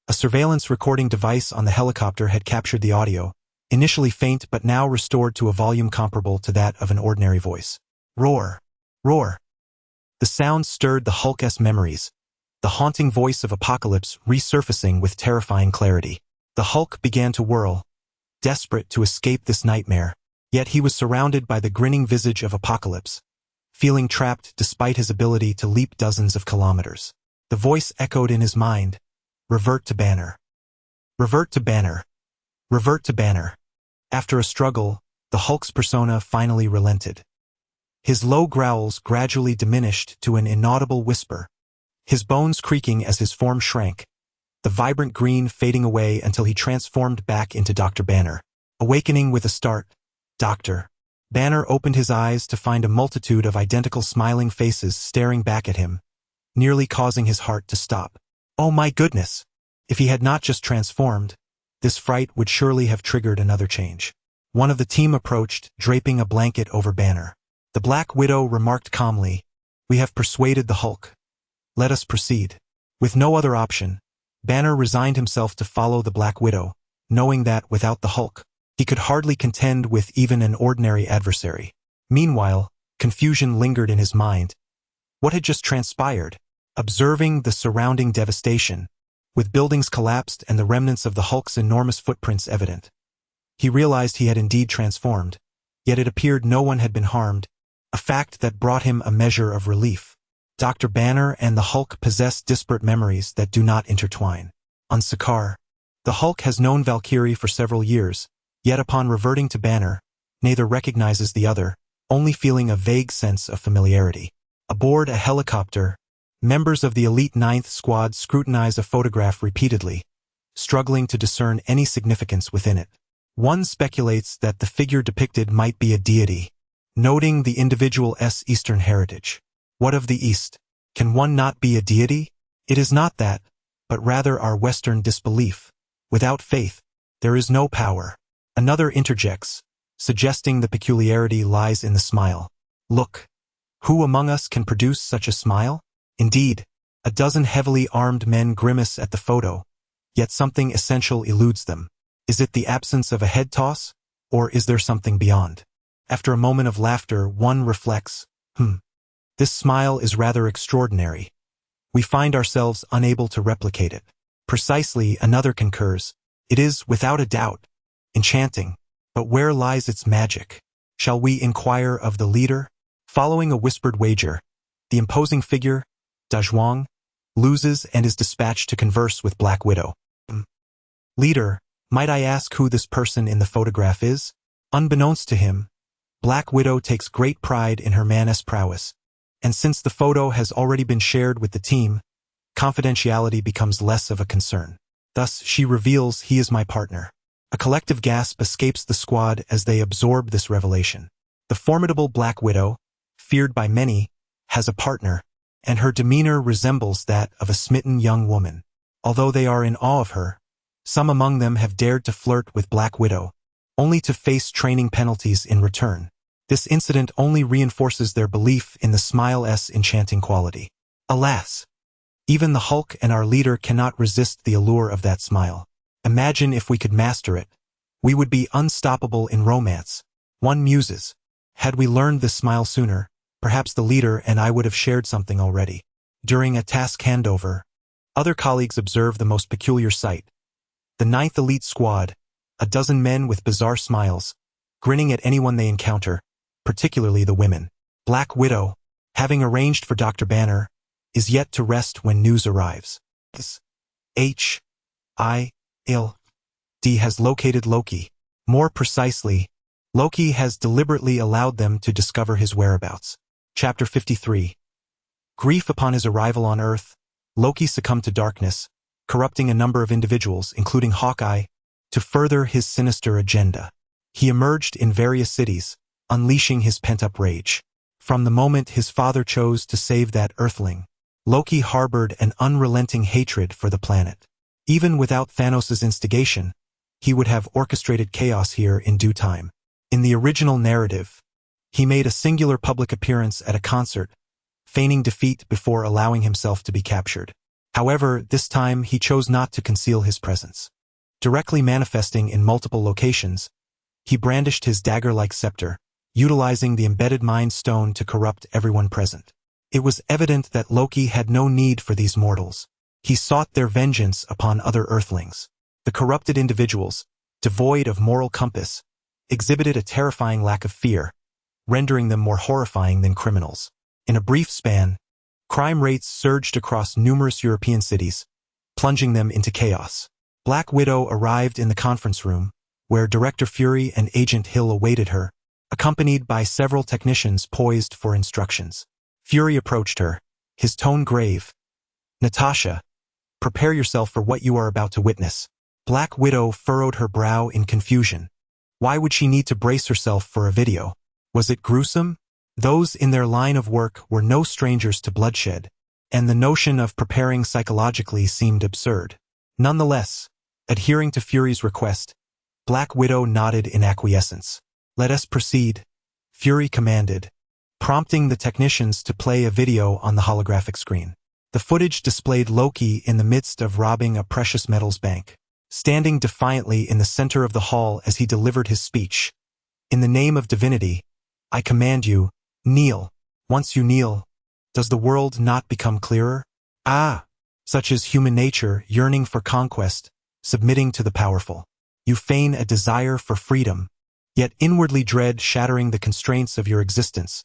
A surveillance recording device on the helicopter had captured the audio, initially faint but now restored to a volume comparable to that of an ordinary voice. Roar. Roar. The sound stirred the Hulk's memories, the haunting voice of Apocalypse resurfacing with terrifying clarity. The Hulk began to whirl, desperate to escape this nightmare, yet he was surrounded by the grinning visage of Apocalypse, feeling trapped despite his ability to leap dozens of kilometers. The voice echoed in his mind, "Revert to Banner. Revert to Banner. Revert to Banner." After a struggle, the Hulk's persona finally relented. His low growls gradually diminished to an inaudible whisper, his bones creaking as his form shrank, the vibrant green fading away until he transformed back into Dr. Banner. Awakening with a start, Dr. Banner opened his eyes to find a multitude of identical smiling faces staring back at him, nearly causing his heart to stop. Oh my goodness! If he had not just transformed, this fright would surely have triggered another change. One of the team approached, draping a blanket over Banner. The Black Widow remarked calmly, "We have persuaded the Hulk. Let us proceed." With no other option, Banner resigned himself to follow the Black Widow, knowing that without the Hulk, he could hardly contend with even an ordinary adversary. Meanwhile, Confusion lingered in his mind. What had just transpired? Observing the surrounding devastation, with buildings collapsed and the remnants of the Hulk's enormous footprints evident, he realized he had indeed transformed, yet it appeared no one had been harmed, a fact that brought him a measure of relief. Dr. Banner and the Hulk possess disparate memories that do not intertwine. On Sakaar, the Hulk has known Valkyrie for several years, yet upon reverting to Banner, neither recognizes the other, only feeling a vague sense of familiarity. Aboard a helicopter, members of the elite 9th Squad scrutinize a photograph repeatedly, struggling to discern any significance within it. One speculates that the figure depicted might be a deity, noting the individual's Eastern heritage. What of the East? Can one not be a deity? It is not that, but rather our Western disbelief. Without faith, there is no power. Another interjects, suggesting the peculiarity lies in the smile. Look, who among us can produce such a smile? Indeed, a dozen heavily armed men grimace at the photo, yet something essential eludes them. Is it the absence of a head toss, or is there something beyond? After a moment of laughter, one reflects, this smile is rather extraordinary. We find ourselves unable to replicate it. Precisely, another concurs. It is, without a doubt, enchanting. But where lies its magic? Shall we inquire of the leader? Following a whispered wager, the imposing figure, Dazhuang, loses and is dispatched to converse with Black Widow. Leader, might I ask who this person in the photograph is? Unbeknownst to him, Black Widow takes great pride in her man's prowess, and since the photo has already been shared with the team, confidentiality becomes less of a concern. Thus, she reveals he is my partner. A collective gasp escapes the squad as they absorb this revelation. The formidable Black Widow, feared by many, has a partner, and her demeanor resembles that of a smitten young woman. Although they are in awe of her, some among them have dared to flirt with Black Widow, only to face training penalties in return. This incident only reinforces their belief in the smile's enchanting quality. Alas! Even the Hulk and our leader cannot resist the allure of that smile. Imagine if we could master it. We would be unstoppable in romance. One muses. Had we learned this smile sooner, perhaps the leader and I would have shared something already. During a task handover, other colleagues observe the most peculiar sight. The 9th Elite Squad, a dozen men with bizarre smiles, grinning at anyone they encounter, particularly the women. Black Widow, having arranged for Dr. Banner, is yet to rest when news arrives. H.I.L.D. has located Loki. More precisely, Loki has deliberately allowed them to discover his whereabouts. Chapter 53. Grief upon his arrival on Earth, Loki succumbed to darkness, corrupting a number of individuals, including Hawkeye, to further his sinister agenda. He emerged in various cities, unleashing his pent-up rage. From the moment his father chose to save that Earthling, Loki harbored an unrelenting hatred for the planet. Even without Thanos' instigation, he would have orchestrated chaos here in due time. In the original narrative, he made a singular public appearance at a concert, feigning defeat before allowing himself to be captured. However, this time he chose not to conceal his presence. Directly manifesting in multiple locations, he brandished his dagger-like scepter, utilizing the embedded Mind Stone to corrupt everyone present. It was evident that Loki had no need for these mortals. He sought their vengeance upon other Earthlings. The corrupted individuals, devoid of moral compass, exhibited a terrifying lack of fear, rendering them more horrifying than criminals. In a brief span, crime rates surged across numerous European cities, plunging them into chaos. Black Widow arrived in the conference room, where Director Fury and Agent Hill awaited her, accompanied by several technicians poised for instructions. Fury approached her, his tone grave. "Natasha, prepare yourself for what you are about to witness." Black Widow furrowed her brow in confusion. Why would she need to brace herself for a video? Was it gruesome? Those in their line of work were no strangers to bloodshed, and the notion of preparing psychologically seemed absurd. Nonetheless, adhering to Fury's request, Black Widow nodded in acquiescence. "Let us proceed," Fury commanded, prompting the technicians to play a video on the holographic screen. The footage displayed Loki in the midst of robbing a precious metals bank, standing defiantly in the center of the hall as he delivered his speech. "In the name of divinity, I command you, Kneel. Once you kneel, does the world not become clearer? Ah! Such is human nature, yearning for conquest, submitting to the powerful. You feign a desire for freedom, yet inwardly dread shattering the constraints of your existence,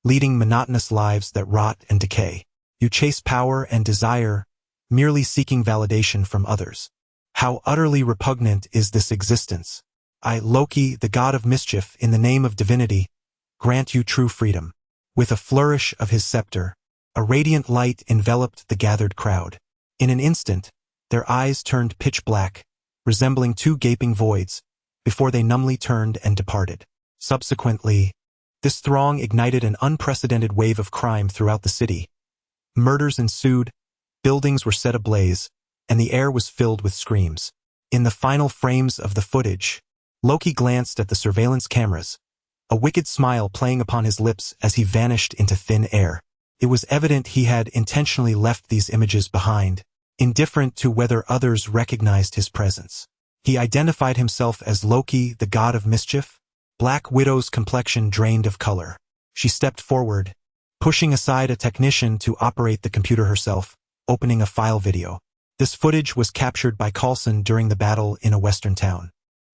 leading monotonous lives that rot and decay. You chase power and desire, merely seeking validation from others. How utterly repugnant is this existence! I, Loki, the god of mischief, in the name of divinity, grant you true freedom. With a flourish of his scepter, a radiant light enveloped the gathered crowd. In an instant, their eyes turned pitch black, resembling two gaping voids, before they numbly turned and departed. Subsequently, this throng ignited an unprecedented wave of crime throughout the city. Murders ensued, buildings were set ablaze, and the air was filled with screams. In the final frames of the footage, Loki glanced at the surveillance cameras, a wicked smile playing upon his lips as he vanished into thin air. It was evident he had intentionally left these images behind, indifferent to whether others recognized his presence. He identified himself as Loki, the god of mischief. Black Widow's complexion drained of color. She stepped forward, pushing aside a technician to operate the computer herself, opening a file video. This footage was captured by Coulson during the battle in a western town.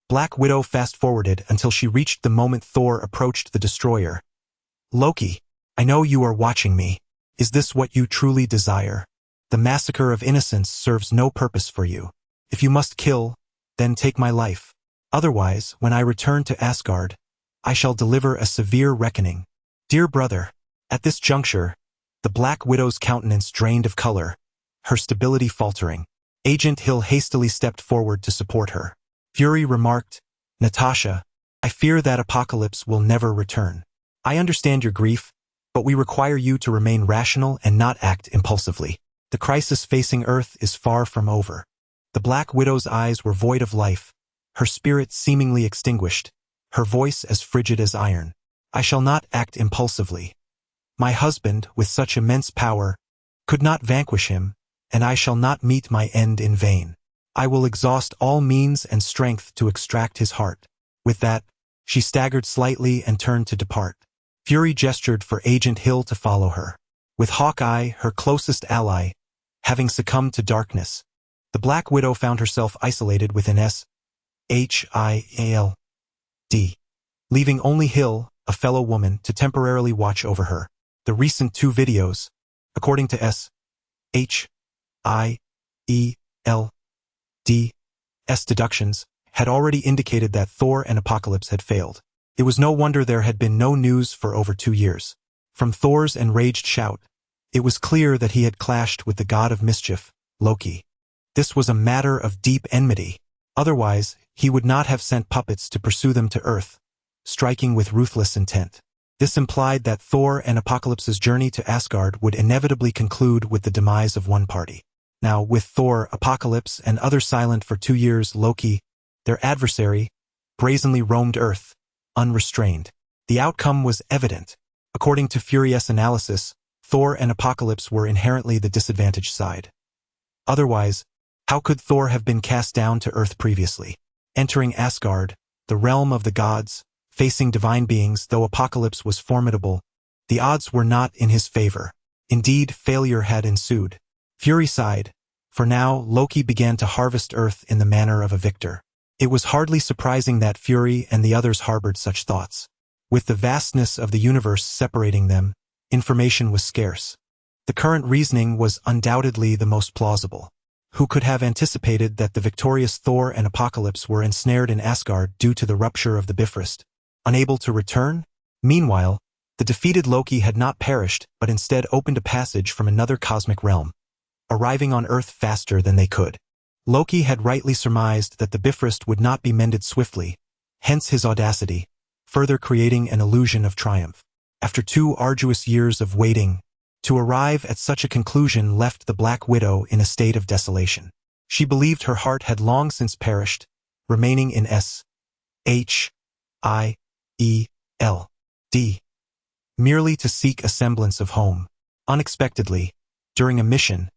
Black Widow fast-forwarded until she reached the moment Thor approached the destroyer. Loki, I know you are watching me. Is this what you truly desire? The massacre of innocents serves no purpose for you. If you must kill, then take my life. Otherwise, when I return to Asgard, I shall deliver a severe reckoning. Dear brother, at this juncture, the Black Widow's countenance drained of color, her stability faltering. Agent Hill hastily stepped forward to support her. Fury remarked, Natasha, I fear that Apocalypse will never return. I understand your grief, but we require you to remain rational and not act impulsively. The crisis facing Earth is far from over. The Black Widow's eyes were void of life, her spirit seemingly extinguished, her voice as frigid as iron. I shall not act impulsively. My husband, with such immense power, could not vanquish him, and I shall not meet my end in vain. I will exhaust all means and strength to extract his heart. With that, she staggered slightly and turned to depart. Fury gestured for Agent Hill to follow her. With Hawkeye, her closest ally, having succumbed to darkness, the Black Widow found herself isolated within SHIELD, leaving only Hill, a fellow woman, to temporarily watch over her. The recent two videos, according to SHIELD's deductions, had already indicated that Thor and Apocalypse had failed. It was no wonder there had been no news for over 2 years. From Thor's enraged shout, it was clear that he had clashed with the god of mischief, Loki. This was a matter of deep enmity. Otherwise, he would not have sent puppets to pursue them to Earth, striking with ruthless intent. This implied that Thor and Apocalypse's journey to Asgard would inevitably conclude with the demise of one party. Now, with Thor, Apocalypse, and others silent for 2 years, Loki, their adversary, brazenly roamed Earth, unrestrained. The outcome was evident. According to Fury's analysis, Thor and Apocalypse were inherently the disadvantaged side. Otherwise, how could Thor have been cast down to Earth previously? Entering Asgard, the realm of the gods, facing divine beings, though Apocalypse was formidable, the odds were not in his favor. Indeed, failure had ensued. Fury sighed, for now Loki began to harvest Earth in the manner of a victor. It was hardly surprising that Fury and the others harbored such thoughts. With the vastness of the universe separating them, information was scarce. The current reasoning was undoubtedly the most plausible. Who could have anticipated that the victorious Thor and Apocalypse were ensnared in Asgard due to the rupture of the Bifrost? Unable to return? Meanwhile, the defeated Loki had not perished, but instead opened a passage from another cosmic realm, arriving on Earth faster than they could. Loki had rightly surmised that the Bifrost would not be mended swiftly, hence his audacity, further creating an illusion of triumph. After 2 arduous years of waiting, to arrive at such a conclusion left the Black Widow in a state of desolation. She believed her heart had long since perished, remaining in SHIELD, merely to seek a semblance of home. Unexpectedly, during a mission,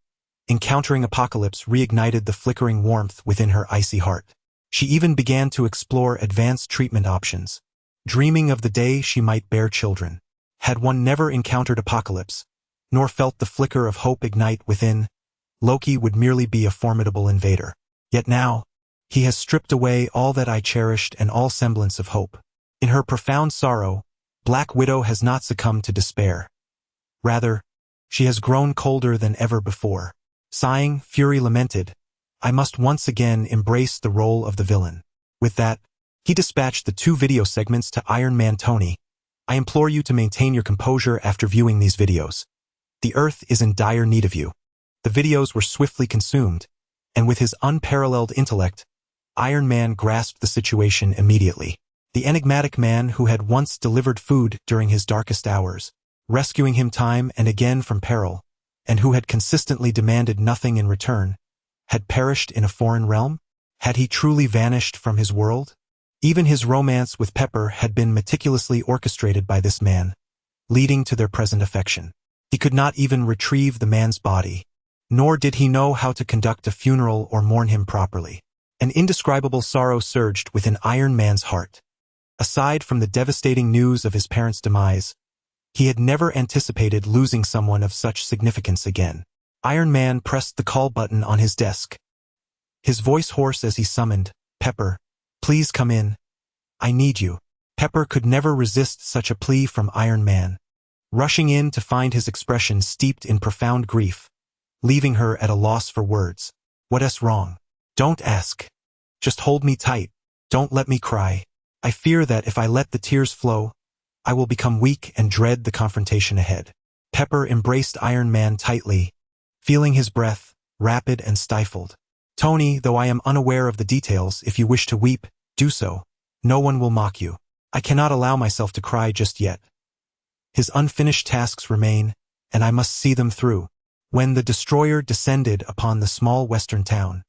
encountering Apocalypse reignited the flickering warmth within her icy heart. She even began to explore advanced treatment options, dreaming of the day she might bear children. Had one never encountered apocalypse, nor felt the flicker of hope ignite within, Loki would merely be a formidable invader. Yet now, he has stripped away all that I cherished and all semblance of hope. In her profound sorrow, Black Widow has not succumbed to despair. Rather, she has grown colder than ever before. Sighing, Fury lamented, I must once again embrace the role of the villain. With that, he dispatched the 2 video segments to Iron Man Tony. I implore you to maintain your composure after viewing these videos. The Earth is in dire need of you. The videos were swiftly consumed, and with his unparalleled intellect, Iron Man grasped the situation immediately. The enigmatic man who had once delivered food during his darkest hours, rescuing him time and again from peril, and who had consistently demanded nothing in return, had perished in a foreign realm? Had he truly vanished from his world? Even his romance with Pepper had been meticulously orchestrated by this man, leading to their present affection. He could not even retrieve the man's body, nor did he know how to conduct a funeral or mourn him properly. An indescribable sorrow surged within Iron Man's heart. Aside from the devastating news of his parents' demise, he had never anticipated losing someone of such significance again. Iron Man pressed the call button on his desk, his voice hoarse as he summoned, Pepper, please come in. I need you. Pepper could never resist such a plea from Iron Man, rushing in to find his expression steeped in profound grief, leaving her at a loss for words. What's wrong? Don't ask. Just hold me tight. Don't let me cry. I fear that if I let the tears flow, I will become weak and dread the confrontation ahead. Pepper embraced Iron Man tightly, feeling his breath, rapid and stifled. Tony, though I am unaware of the details, if you wish to weep, do so. No one will mock you. I cannot allow myself to cry just yet. His unfinished tasks remain, and I must see them through. When the destroyer descended upon the small western town,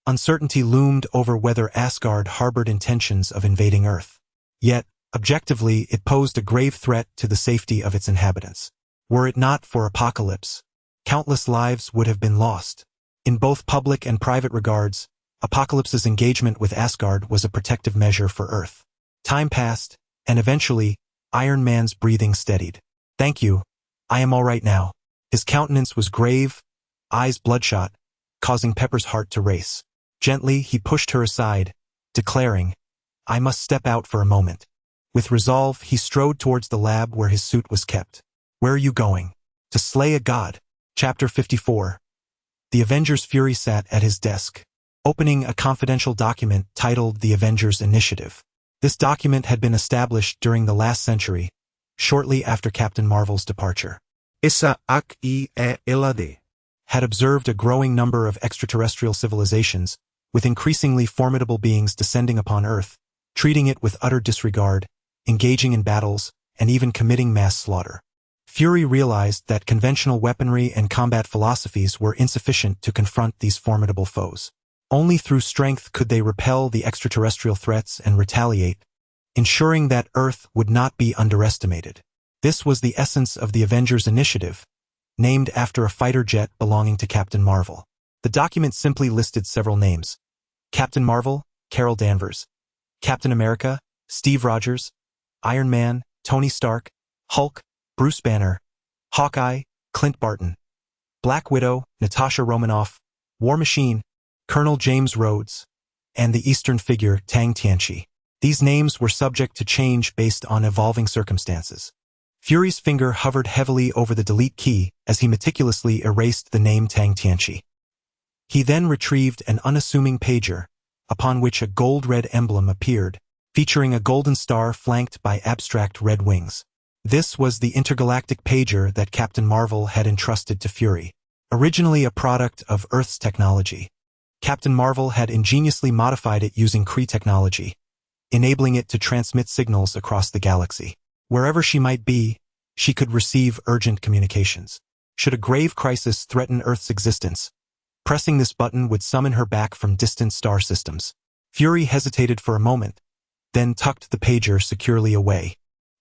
uncertainty loomed over whether Asgard harbored intentions of invading Earth. Yet, objectively, it posed a grave threat to the safety of its inhabitants. Were it not for Apocalypse, countless lives would have been lost. In both public and private regards, Apocalypse's engagement with Asgard was a protective measure for Earth. Time passed, and eventually, Iron Man's breathing steadied. Thank you. I am all right now. His countenance was grave, eyes bloodshot, causing Pepper's heart to race. Gently, he pushed her aside, declaring, I must step out for a moment. With resolve, he strode towards the lab where his suit was kept. Where are you going? To slay a god. Chapter 54. The Avengers. Fury sat at his desk, opening a confidential document titled The Avengers Initiative. This document had been established during the last century, shortly after Captain Marvel's departure. Had observed a growing number of extraterrestrial civilizations, with increasingly formidable beings descending upon Earth, treating it with utter disregard, engaging in battles, and even committing mass slaughter. Fury realized that conventional weaponry and combat philosophies were insufficient to confront these formidable foes. Only through strength could they repel the extraterrestrial threats and retaliate, ensuring that Earth would not be underestimated. This was the essence of the Avengers Initiative, named after a fighter jet belonging to Captain Marvel. The document simply listed several names: Captain Marvel, Carol Danvers; Captain America, Steve Rogers; Iron Man, Tony Stark; Hulk, Bruce Banner; Hawkeye, Clint Barton; Black Widow, Natasha Romanoff; War Machine, Colonel James Rhodes; and the Eastern figure, Tang Tianchi. These names were subject to change based on evolving circumstances. Fury's finger hovered heavily over the delete key as he meticulously erased the name Tang Tianchi. He then retrieved an unassuming pager, upon which a gold-red emblem appeared, featuring a golden star flanked by abstract red wings. This was the intergalactic pager that Captain Marvel had entrusted to Fury. Originally a product of Earth's technology, Captain Marvel had ingeniously modified it using Kree technology, enabling it to transmit signals across the galaxy. Wherever she might be, she could receive urgent communications. Should a grave crisis threaten Earth's existence, pressing this button would summon her back from distant star systems. Fury hesitated for a moment, then tucked the pager securely away.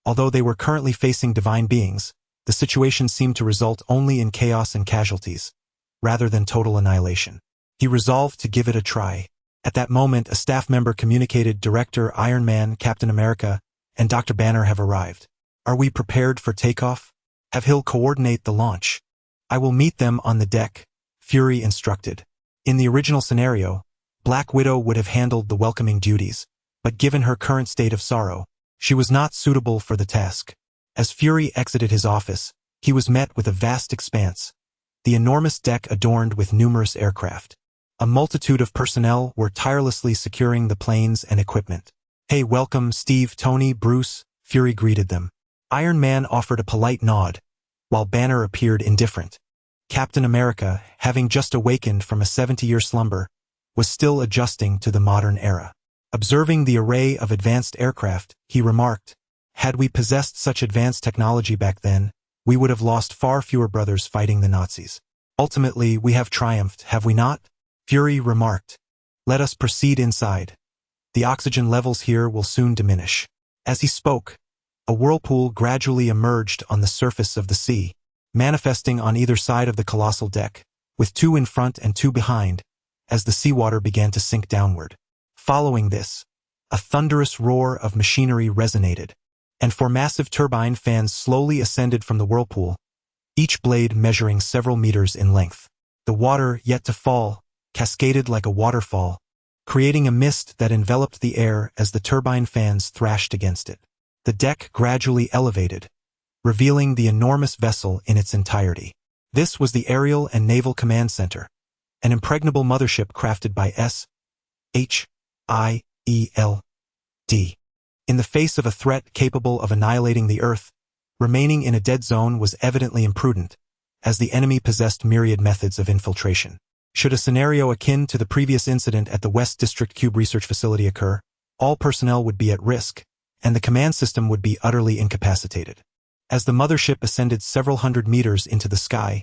Although they were currently facing divine beings, the situation seemed to result only in chaos and casualties, rather than total annihilation. He resolved to give it a try. At that moment, a staff member communicated Director Iron Man, Captain America, and Dr. Banner have arrived. Are we prepared for takeoff? Have Hill coordinate the launch. I will meet them on the deck, Fury instructed. In the original scenario, Black Widow would have handled the welcoming duties, but given her current state of sorrow, she was not suitable for the task. As Fury exited his office, he was met with a vast expanse, the enormous deck adorned with numerous aircraft. A multitude of personnel were tirelessly securing the planes and equipment. Hey, welcome, Steve, Tony, Bruce, Fury greeted them. Iron Man offered a polite nod, while Banner appeared indifferent. Captain America, having just awakened from a 70-year slumber, was still adjusting to the modern era. Observing the array of advanced aircraft, he remarked, "Had we possessed such advanced technology back then, we would have lost far fewer brothers fighting the Nazis. Ultimately, we have triumphed, have we not?" Fury remarked. "Let us proceed inside. The oxygen levels here will soon diminish." As he spoke, a whirlpool gradually emerged on the surface of the sea, manifesting on either side of the colossal deck, with 2 in front and 2 behind, as the seawater began to sink downward. Following this, a thunderous roar of machinery resonated, and 4 massive turbine fans slowly ascended from the whirlpool, each blade measuring several meters in length. The water, yet to fall, cascaded like a waterfall, creating a mist that enveloped the air as the turbine fans thrashed against it. The deck gradually elevated, revealing the enormous vessel in its entirety. This was the Aerial and Naval Command Center, an impregnable mothership crafted by S.H.I.E.L.D. In the face of a threat capable of annihilating the Earth, remaining in a dead zone was evidently imprudent, as the enemy possessed myriad methods of infiltration. Should a scenario akin to the previous incident at the West District Cube Research Facility occur, all personnel would be at risk, and the command system would be utterly incapacitated. As the mothership ascended several hundred meters into the sky,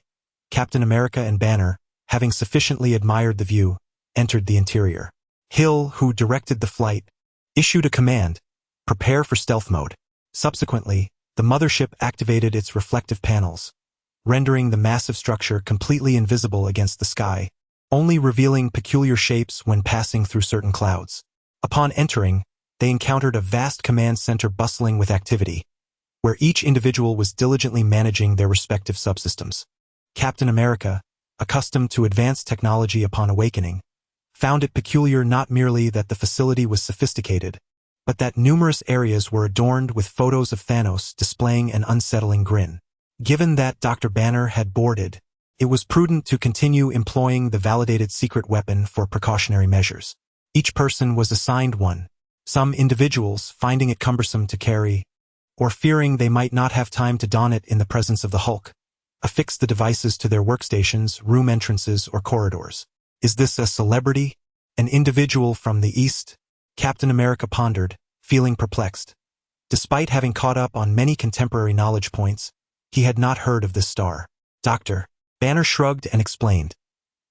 Captain America and Banner, having sufficiently admired the view, entered the interior. Hill, who directed the flight, issued a command, "Prepare for stealth mode." Subsequently, the mothership activated its reflective panels, rendering the massive structure completely invisible against the sky, only revealing peculiar shapes when passing through certain clouds. Upon entering, they encountered a vast command center bustling with activity, where each individual was diligently managing their respective subsystems. Captain America, accustomed to advanced technology upon awakening, found it peculiar not merely that the facility was sophisticated, but that numerous areas were adorned with photos of Thanos displaying an unsettling grin. Given that Dr. Banner had boarded, it was prudent to continue employing the validated secret weapon for precautionary measures. Each person was assigned one, some individuals finding it cumbersome to carry, or fearing they might not have time to don it in the presence of the Hulk, affixed the devices to their workstations, room entrances, or corridors. Is this a celebrity? An individual from the East? Captain America pondered, feeling perplexed. Despite having caught up on many contemporary knowledge points, he had not heard of this star. Dr. Banner shrugged and explained.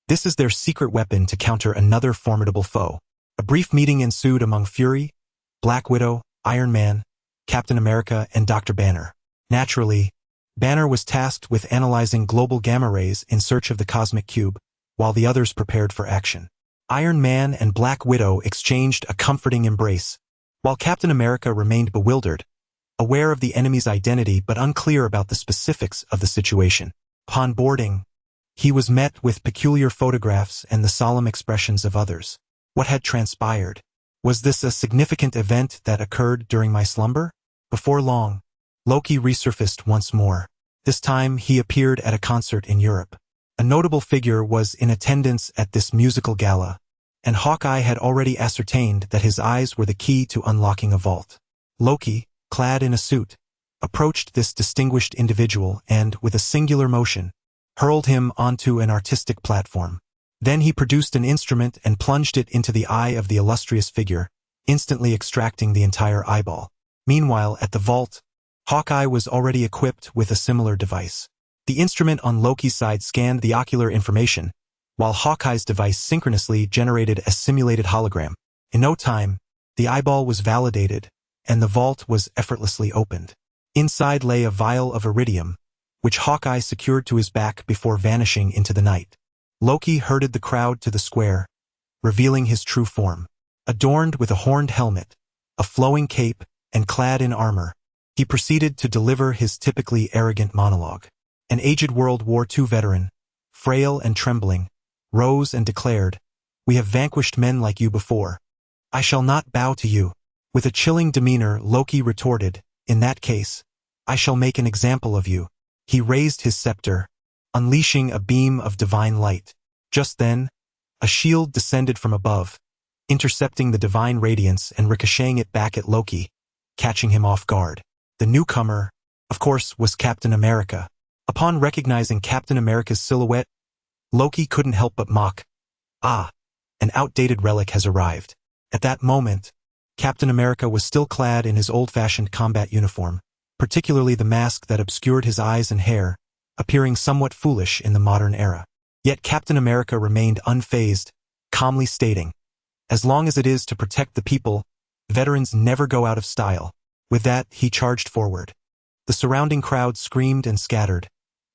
This is their secret weapon to counter another formidable foe. A brief meeting ensued among Fury, Black Widow, Iron Man, Captain America, and Dr. Banner. Naturally, Banner was tasked with analyzing global gamma rays in search of the cosmic cube, while the others prepared for action. Iron Man and Black Widow exchanged a comforting embrace, while Captain America remained bewildered, aware of the enemy's identity but unclear about the specifics of the situation. Upon boarding, he was met with peculiar photographs and the solemn expressions of others. What had transpired? Was this a significant event that occurred during my slumber? Before long, Loki resurfaced once more. This time he appeared at a concert in Europe. A notable figure was in attendance at this musical gala, and Hawkeye had already ascertained that his eyes were the key to unlocking a vault. Loki, clad in a suit, approached this distinguished individual and, with a singular motion, hurled him onto an artistic platform. Then he produced an instrument and plunged it into the eye of the illustrious figure, instantly extracting the entire eyeball. Meanwhile, at the vault, Hawkeye was already equipped with a similar device. The instrument on Loki's side scanned the ocular information, while Hawkeye's device synchronously generated a simulated hologram. In no time, the eyeball was validated, and the vault was effortlessly opened. Inside lay a vial of iridium, which Hawkeye secured to his back before vanishing into the night. Loki herded the crowd to the square, revealing his true form. Adorned with a horned helmet, a flowing cape, and clad in armor, He proceeded to deliver his typically arrogant monologue. An aged World War II veteran, frail and trembling, rose and declared, "We have vanquished men like you before. I shall not bow to you." With a chilling demeanor, Loki retorted, "In that case, I shall make an example of you." He raised his scepter, unleashing a beam of divine light. Just then, a shield descended from above, intercepting the divine radiance and ricocheting it back at Loki, catching him off guard. The newcomer, of course, was Captain America. Upon recognizing Captain America's silhouette, Loki couldn't help but mock. "Ah, an outdated relic has arrived." At that moment, Captain America was still clad in his old-fashioned combat uniform, particularly the mask that obscured his eyes and hair, appearing somewhat foolish in the modern era. Yet Captain America remained unfazed, calmly stating, "As long as it is to protect the people, veterans never go out of style." With that, he charged forward. The surrounding crowd screamed and scattered.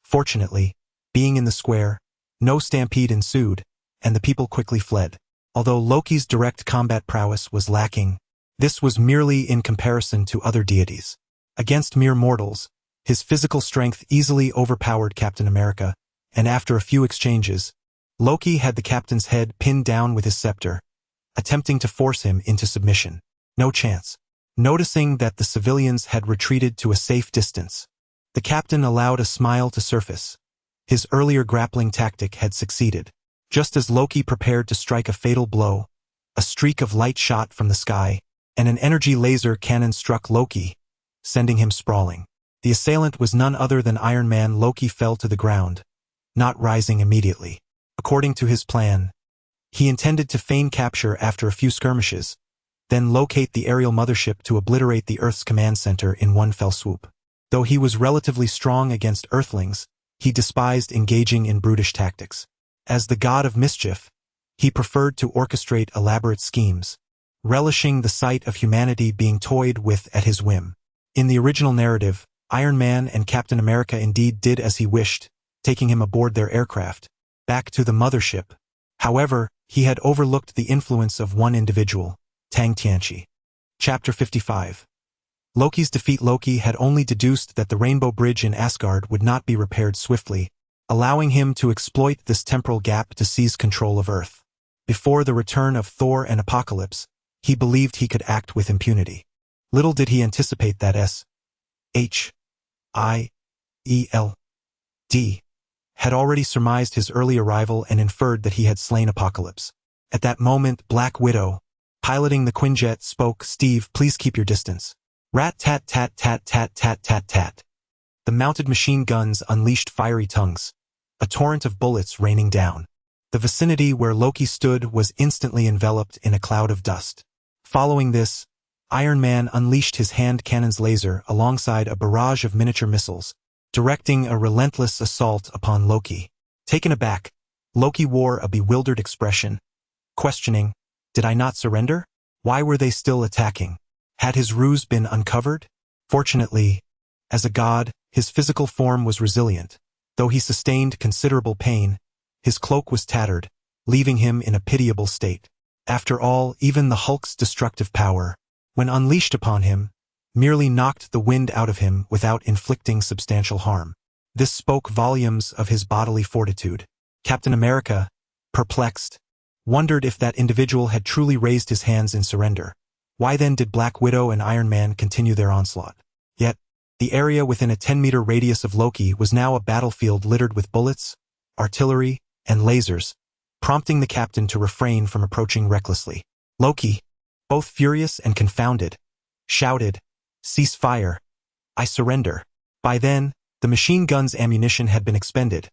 Fortunately, being in the square, no stampede ensued, and the people quickly fled. Although Loki's direct combat prowess was lacking, this was merely in comparison to other deities. Against mere mortals, his physical strength easily overpowered Captain America, and after a few exchanges, Loki had the captain's head pinned down with his scepter, attempting to force him into submission. No chance. Noticing that the civilians had retreated to a safe distance, the captain allowed a smile to surface. His earlier grappling tactic had succeeded. Just as Loki prepared to strike a fatal blow, a streak of light shot from the sky, and an energy laser cannon struck Loki, sending him sprawling. The assailant was none other than Iron Man. Loki fell to the ground, not rising immediately. According to his plan, he intended to feign capture after a few skirmishes, then locate the aerial mothership to obliterate the Earth's command center in one fell swoop. Though he was relatively strong against Earthlings, he despised engaging in brutish tactics. As the god of mischief, he preferred to orchestrate elaborate schemes, relishing the sight of humanity being toyed with at his whim. In the original narrative, Iron Man and Captain America indeed did as he wished, taking him aboard their aircraft, back to the mothership. However, he had overlooked the influence of one individual, Tang Tianchi. Chapter 55. Loki's defeat. Loki had only deduced that the Rainbow Bridge in Asgard would not be repaired swiftly, allowing him to exploit this temporal gap to seize control of Earth. Before the return of Thor and Apocalypse, he believed he could act with impunity. Little did he anticipate that S.H.I.E.L.D. had already surmised his early arrival and inferred that he had slain Apocalypse. At that moment, Black Widow, piloting the Quinjet, spoke, "Steve, please keep your distance." Rat-tat-tat-tat-tat-tat-tat-tat. The mounted machine guns unleashed fiery tongues, a torrent of bullets raining down. The vicinity where Loki stood was instantly enveloped in a cloud of dust. Following this, Iron Man unleashed his hand cannon's laser alongside a barrage of miniature missiles, directing a relentless assault upon Loki. Taken aback, Loki wore a bewildered expression, questioning, "Did I not surrender? Why were they still attacking? Had his ruse been uncovered?" Fortunately, as a god, his physical form was resilient. Though he sustained considerable pain, his cloak was tattered, leaving him in a pitiable state. After all, even the Hulk's destructive power, when unleashed upon him, merely knocked the wind out of him without inflicting substantial harm. This spoke volumes of his bodily fortitude. Captain America, perplexed, wondered if that individual had truly raised his hands in surrender. Why then did Black Widow and Iron Man continue their onslaught? Yet, the area within a 10-meter radius of Loki was now a battlefield littered with bullets, artillery, and lasers, prompting the captain to refrain from approaching recklessly. Loki, both furious and confounded, shouted, "Cease fire! I surrender." By then, the machine gun's ammunition had been expended,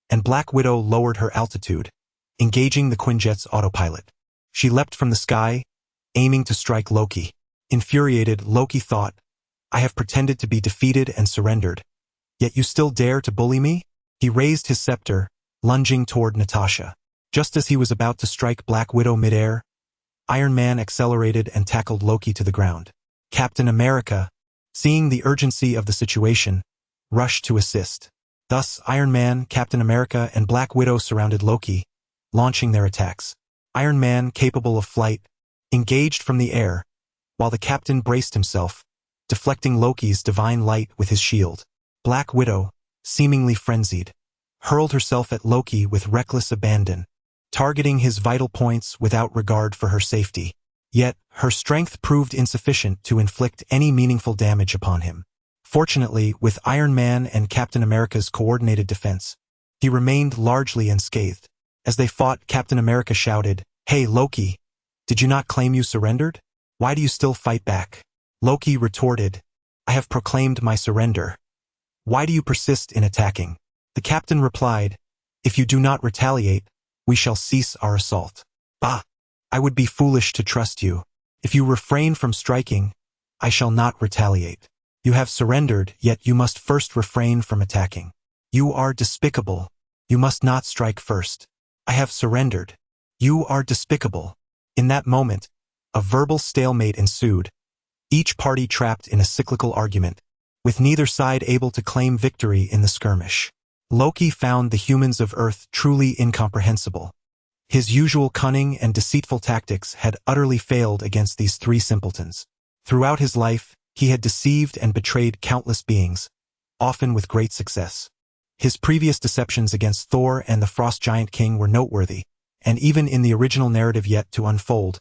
and Black Widow lowered her altitude, engaging the Quinjet's autopilot. She leapt from the sky, aiming to strike Loki. Infuriated, Loki thought, "I have pretended to be defeated and surrendered, yet you still dare to bully me?" He raised his scepter, lunging toward Natasha. Just as he was about to strike Black Widow midair, Iron Man accelerated and tackled Loki to the ground. Captain America, seeing the urgency of the situation, rushed to assist. Thus, Iron Man, Captain America, and Black Widow surrounded Loki, launching their attacks. Iron Man, capable of flight, engaged from the air, while the captain braced himself, deflecting Loki's divine light with his shield. Black Widow, seemingly frenzied, hurled herself at Loki with reckless abandon, targeting his vital points without regard for her safety. Yet, her strength proved insufficient to inflict any meaningful damage upon him. Fortunately, with Iron Man and Captain America's coordinated defense, he remained largely unscathed. As they fought, Captain America shouted, "Hey, Loki! Did you not claim you surrendered? Why do you still fight back?" Loki retorted, "I have proclaimed my surrender. Why do you persist in attacking?" The captain replied, "If you do not retaliate, we shall cease our assault." "Bah! I would be foolish to trust you. If you refrain from striking, I shall not retaliate. You have surrendered, yet you must first refrain from attacking. You are despicable. You must not strike first." "I have surrendered. You are despicable." In that moment, a verbal stalemate ensued, each party trapped in a cyclical argument, with neither side able to claim victory in the skirmish. Loki found the humans of Earth truly incomprehensible. His usual cunning and deceitful tactics had utterly failed against these three simpletons. Throughout his life, he had deceived and betrayed countless beings, often with great success. His previous deceptions against Thor and the Frost Giant King were noteworthy, and even in the original narrative yet to unfold,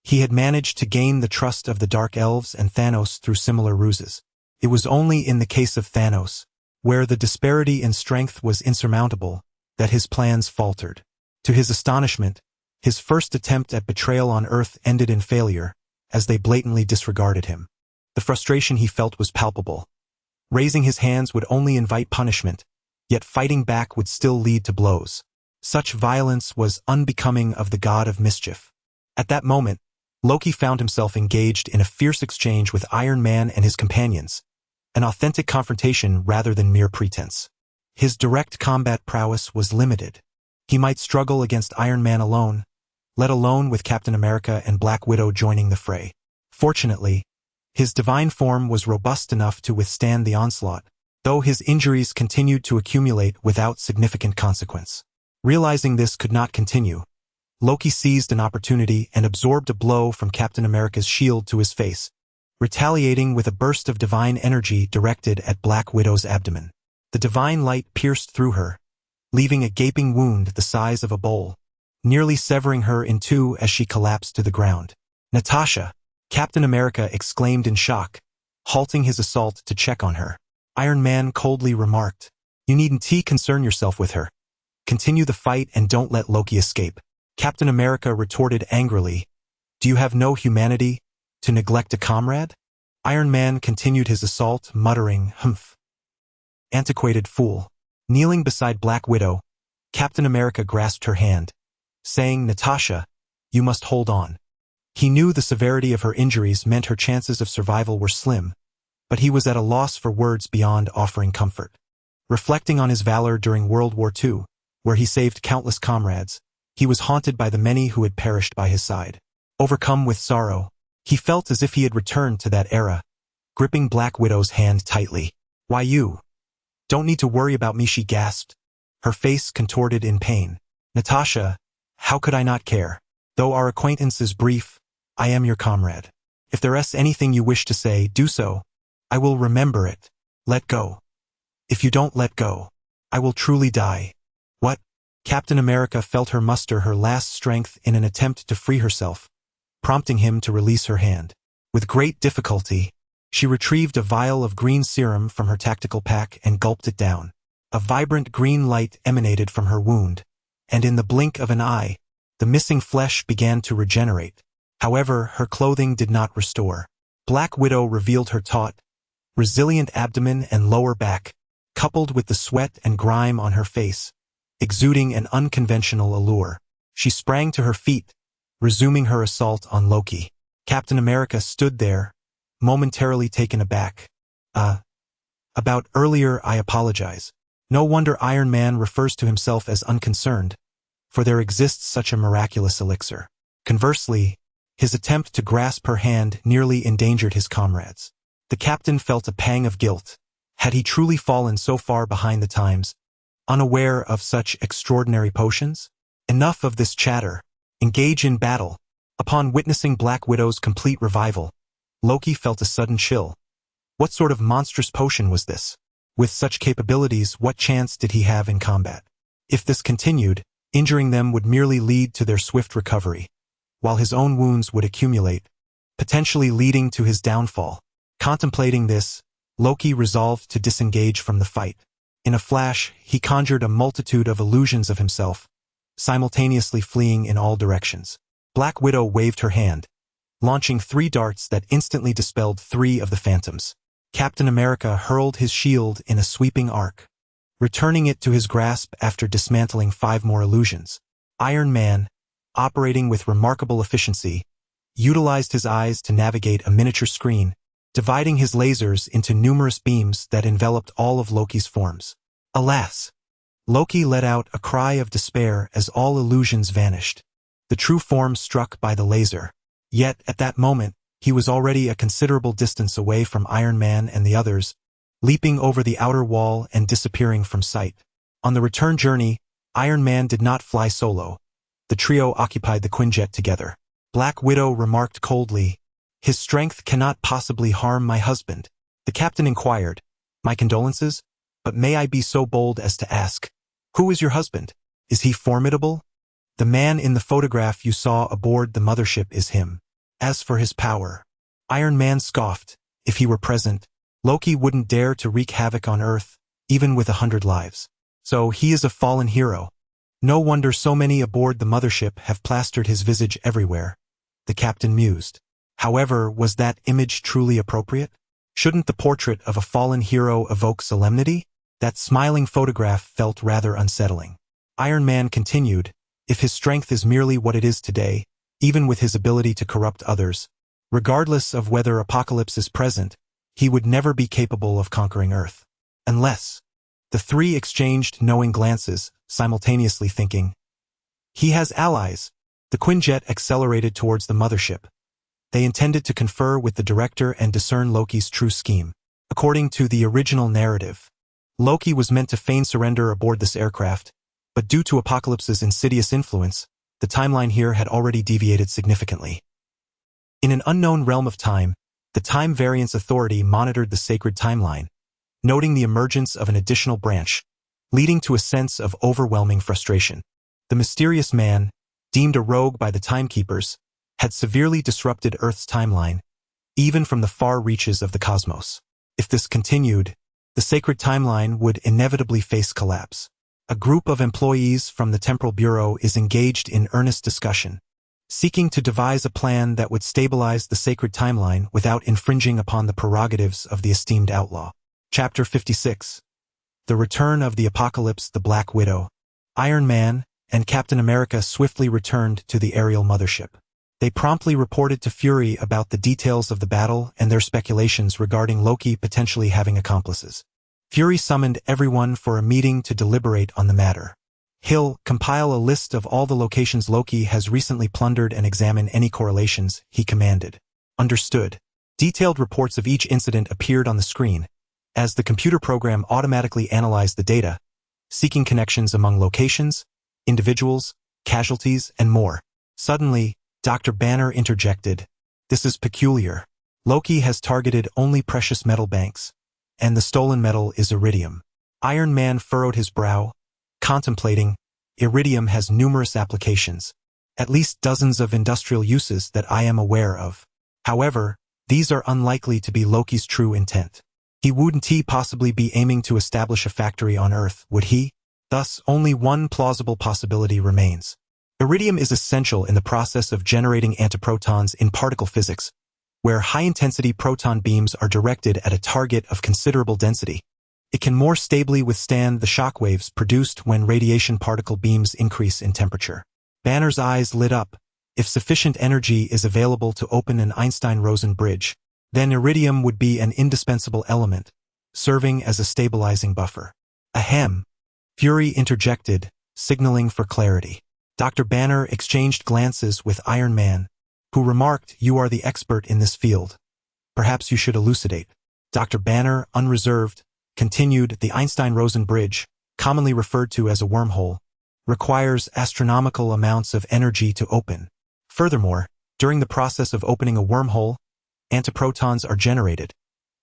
he had managed to gain the trust of the Dark Elves and Thanos through similar ruses. It was only in the case of Thanos, where the disparity in strength was insurmountable, that his plans faltered. To his astonishment, his first attempt at betrayal on Earth ended in failure, as they blatantly disregarded him. The frustration he felt was palpable. Raising his hands would only invite punishment, yet fighting back would still lead to blows. Such violence was unbecoming of the god of mischief. At that moment, Loki found himself engaged in a fierce exchange with Iron Man and his companions, an authentic confrontation rather than mere pretense. His direct combat prowess was limited. He might struggle against Iron Man alone, let alone with Captain America and Black Widow joining the fray. Fortunately, his divine form was robust enough to withstand the onslaught, though his injuries continued to accumulate without significant consequence. Realizing this could not continue, Loki seized an opportunity and absorbed a blow from Captain America's shield to his face, retaliating with a burst of divine energy directed at Black Widow's abdomen. The divine light pierced through her, leaving a gaping wound the size of a bowl, nearly severing her in two as she collapsed to the ground. "Natasha!" Captain America exclaimed in shock, halting his assault to check on her. Iron Man coldly remarked, "You needn't concern yourself with her. Continue the fight and don't let Loki escape." Captain America retorted angrily, "Do you have no humanity to neglect a comrade?" Iron Man continued his assault, muttering, "Humph. Antiquated fool." Kneeling beside Black Widow, Captain America grasped her hand, saying, "Natasha, you must hold on." He knew the severity of her injuries meant her chances of survival were slim, but he was at a loss for words beyond offering comfort. Reflecting on his valor during World War II, where he saved countless comrades, he was haunted by the many who had perished by his side. Overcome with sorrow, he felt as if he had returned to that era, gripping Black Widow's hand tightly. "Why you? Don't need to worry about me," she gasped, her face contorted in pain. "Natasha, how could I not care? Though our acquaintance is brief, I am your comrade. If there is anything you wish to say, do so. I will remember it. Let go. If you don't let go, I will truly die." "What?" Captain America felt her muster her last strength in an attempt to free herself, prompting him to release her hand. With great difficulty, she retrieved a vial of green serum from her tactical pack and gulped it down. A vibrant green light emanated from her wound, and in the blink of an eye, the missing flesh began to regenerate. However, her clothing did not restore. Black Widow revealed her taut, resilient abdomen and lower back, coupled with the sweat and grime on her face, exuding an unconventional allure. She sprang to her feet, resuming her assault on Loki. Captain America stood there, momentarily taken aback. About earlier, I apologize. No wonder Iron Man refers to himself as unconcerned, for there exists such a miraculous elixir." Conversely, his attempt to grasp her hand nearly endangered his comrades. The captain felt a pang of guilt. Had he truly fallen so far behind the times, unaware of such extraordinary potions? Enough of this chatter. Engage in battle. Upon witnessing Black Widow's complete revival, Loki felt a sudden chill, What sort of monstrous potion was this? With such capabilities, what chance did he have in combat? If this continued, injuring them would merely lead to their swift recovery, while his own wounds would accumulate, potentially leading to his downfall. Contemplating this, Loki resolved to disengage from the fight. In a flash, he conjured a multitude of illusions of himself, simultaneously fleeing in all directions. Black Widow waved her hand, launching 3 darts that instantly dispelled 3 of the phantoms. Captain America hurled his shield in a sweeping arc, returning it to his grasp after dismantling 5 more illusions. Iron Man, operating with remarkable efficiency, utilized his eyes to navigate a miniature screen, dividing his lasers into numerous beams that enveloped all of Loki's forms. Alas! Loki let out a cry of despair as all illusions vanished. The true form struck by the laser. Yet, at that moment, he was already a considerable distance away from Iron Man and the others, leaping over the outer wall and disappearing from sight. On the return journey, Iron Man did not fly solo. The trio occupied the Quinjet together. Black Widow remarked coldly, "His strength cannot possibly harm my husband." The captain inquired, "My condolences, but may I be so bold as to ask, who is your husband? Is he formidable?" "The man in the photograph you saw aboard the mothership is him. As for his power," Iron Man scoffed, "if he were present, Loki wouldn't dare to wreak havoc on Earth, even with 100 lives. So he is a fallen hero. No wonder so many aboard the mothership have plastered his visage everywhere," the captain mused. However, was that image truly appropriate? Shouldn't the portrait of a fallen hero evoke solemnity? That smiling photograph felt rather unsettling. Iron Man continued, "If his strength is merely what it is today, even with his ability to corrupt others, regardless of whether Apocalypse is present, he would never be capable of conquering Earth. Unless..." The 3 exchanged knowing glances, simultaneously thinking, "He has allies." The Quinjet accelerated towards the mothership. They intended to confer with the director and discern Loki's true scheme. According to the original narrative, Loki was meant to feign surrender aboard this aircraft, but due to Apocalypse's insidious influence, the timeline here had already deviated significantly. In an unknown realm of time, the Time Variance Authority monitored the sacred timeline, noting the emergence of an additional branch, leading to a sense of overwhelming frustration. The mysterious man, deemed a rogue by the timekeepers, had severely disrupted Earth's timeline, even from the far reaches of the cosmos. If this continued, the sacred timeline would inevitably face collapse. A group of employees from the Temporal Bureau is engaged in earnest discussion, seeking to devise a plan that would stabilize the sacred timeline without infringing upon the prerogatives of the esteemed outlaw. Chapter 56. The Return of the Apocalypse. The Black Widow, Iron Man, and Captain America swiftly returned to the aerial mothership. They promptly reported to Fury about the details of the battle and their speculations regarding Loki potentially having accomplices. Fury summoned everyone for a meeting to deliberate on the matter. "He'll compile a list of all the locations Loki has recently plundered and examine any correlations," he commanded. "Understood." Detailed reports of each incident appeared on the screen, as the computer program automatically analyzed the data, seeking connections among locations, individuals, casualties, and more. Suddenly, Dr. Banner interjected, "This is peculiar. Loki has targeted only precious metal banks, and the stolen metal is iridium." Iron Man furrowed his brow, contemplating. "Iridium has numerous applications, at least dozens of industrial uses that I am aware of. However, these are unlikely to be Loki's true intent. He wouldn't possibly be aiming to establish a factory on Earth, would he? Thus, only one plausible possibility remains. Iridium is essential in the process of generating antiprotons in particle physics, where high-intensity proton beams are directed at a target of considerable density. It can more stably withstand the shock waves produced when radiation particle beams increase in temperature. Banner's eyes lit up. If sufficient energy is available to open an Einstein-Rosen bridge, then iridium would be an indispensable element, serving as a stabilizing buffer. Ahem. Fury interjected, signaling for clarity. Dr. Banner exchanged glances with Iron Man, who remarked, "You are the expert in this field. Perhaps you should elucidate." Dr. Banner, unreserved, continued, "The Einstein-Rosen bridge, commonly referred to as a wormhole, requires astronomical amounts of energy to open. Furthermore, during the process of opening a wormhole, antiprotons are generated,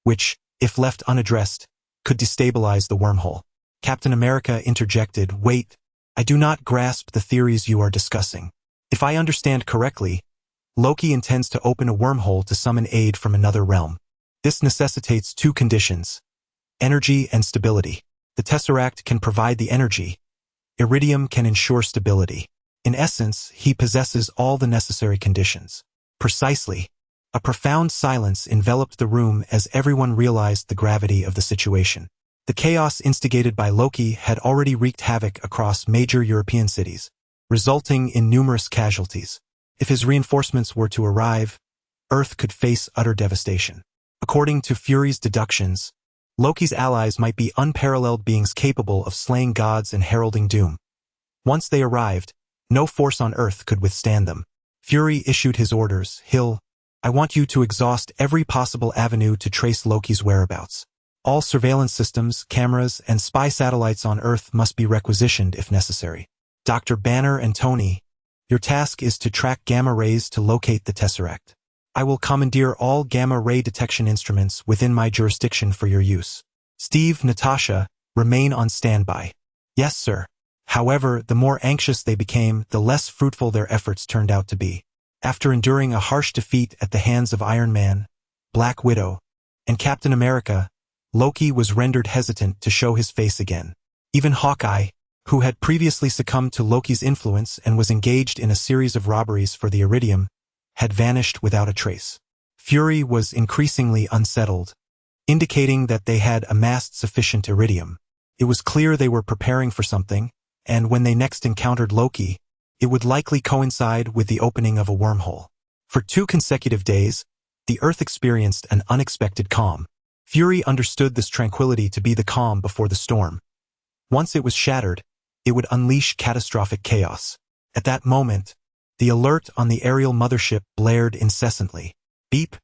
which, if left unaddressed, could destabilize the wormhole. Captain America interjected, "Wait, I do not grasp the theories you are discussing. If I understand correctly, Loki intends to open a wormhole to summon aid from another realm. This necessitates two conditions: energy and stability. The Tesseract can provide the energy. Iridium can ensure stability. In essence, he possesses all the necessary conditions." Precisely. A profound silence enveloped the room as everyone realized the gravity of the situation. The chaos instigated by Loki had already wreaked havoc across major European cities, resulting in numerous casualties. If his reinforcements were to arrive, Earth could face utter devastation. According to Fury's deductions, Loki's allies might be unparalleled beings capable of slaying gods and heralding doom. Once they arrived, no force on Earth could withstand them. Fury issued his orders. "Hill, I want you to exhaust every possible avenue to trace Loki's whereabouts. All surveillance systems, cameras, and spy satellites on Earth must be requisitioned if necessary. Dr. Banner and Tony, your task is to track gamma rays to locate the Tesseract. I will commandeer all gamma ray detection instruments within my jurisdiction for your use. Steve, Natasha, remain on standby." "Yes, sir." However, the more anxious they became, the less fruitful their efforts turned out to be. After enduring a harsh defeat at the hands of Iron Man, Black Widow, and Captain America, Loki was rendered hesitant to show his face again. Even Hawkeye, who had previously succumbed to Loki's influence and was engaged in a series of robberies for the Iridium, had vanished without a trace. Fury was increasingly unsettled, indicating that they had amassed sufficient Iridium. It was clear they were preparing for something, and when they next encountered Loki, it would likely coincide with the opening of a wormhole. For 2 consecutive days, the Earth experienced an unexpected calm. Fury understood this tranquility to be the calm before the storm. Once it was shattered, it would unleash catastrophic chaos. At that moment, the alert on the aerial mothership blared incessantly. Beep,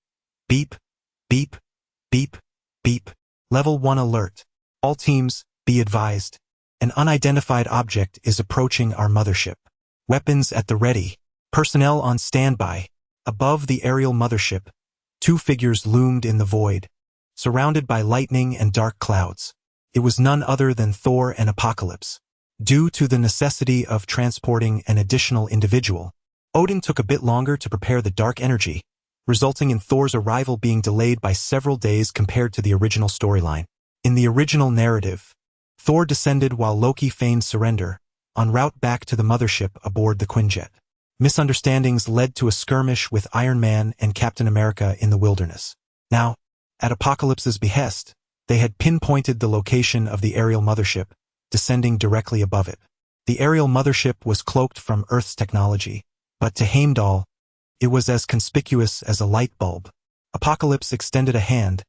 beep, beep, beep, beep. Level 1 alert. All teams, be advised. An unidentified object is approaching our mothership. Weapons at the ready. Personnel on standby. Above the aerial mothership, 2 figures loomed in the void, surrounded by lightning and dark clouds. It was none other than Thor and Apocalypse. Due to the necessity of transporting an additional individual, Odin took a bit longer to prepare the dark energy, resulting in Thor's arrival being delayed by several days compared to the original storyline. In the original narrative, Thor descended while Loki feigned surrender, en route back to the mothership aboard the Quinjet. Misunderstandings led to a skirmish with Iron Man and Captain America in the wilderness. Now, at Apocalypse's behest, they had pinpointed the location of the aerial mothership, descending directly above it. The aerial mothership was cloaked from Earth's technology, but to Heimdall, it was as conspicuous as a light bulb. Apocalypse extended a hand,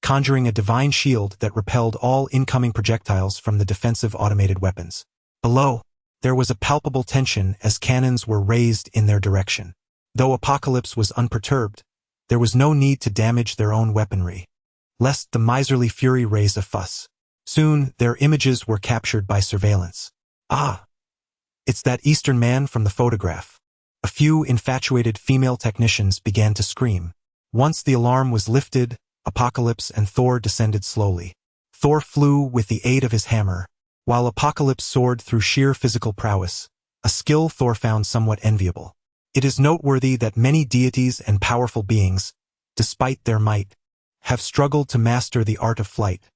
conjuring a divine shield that repelled all incoming projectiles from the defensive automated weapons. Below, there was a palpable tension as cannons were raised in their direction. Though Apocalypse was unperturbed, there was no need to damage their own weaponry, lest the miserly Fury raise a fuss. Soon, their images were captured by surveillance. "Ah! It's that Eastern man from the photograph." A few infatuated female technicians began to scream. Once the alarm was lifted, Apocalypse and Thor descended slowly. Thor flew with the aid of his hammer, while Apocalypse soared through sheer physical prowess, a skill Thor found somewhat enviable. It is noteworthy that many deities and powerful beings, despite their might, have struggled to master the art of flight.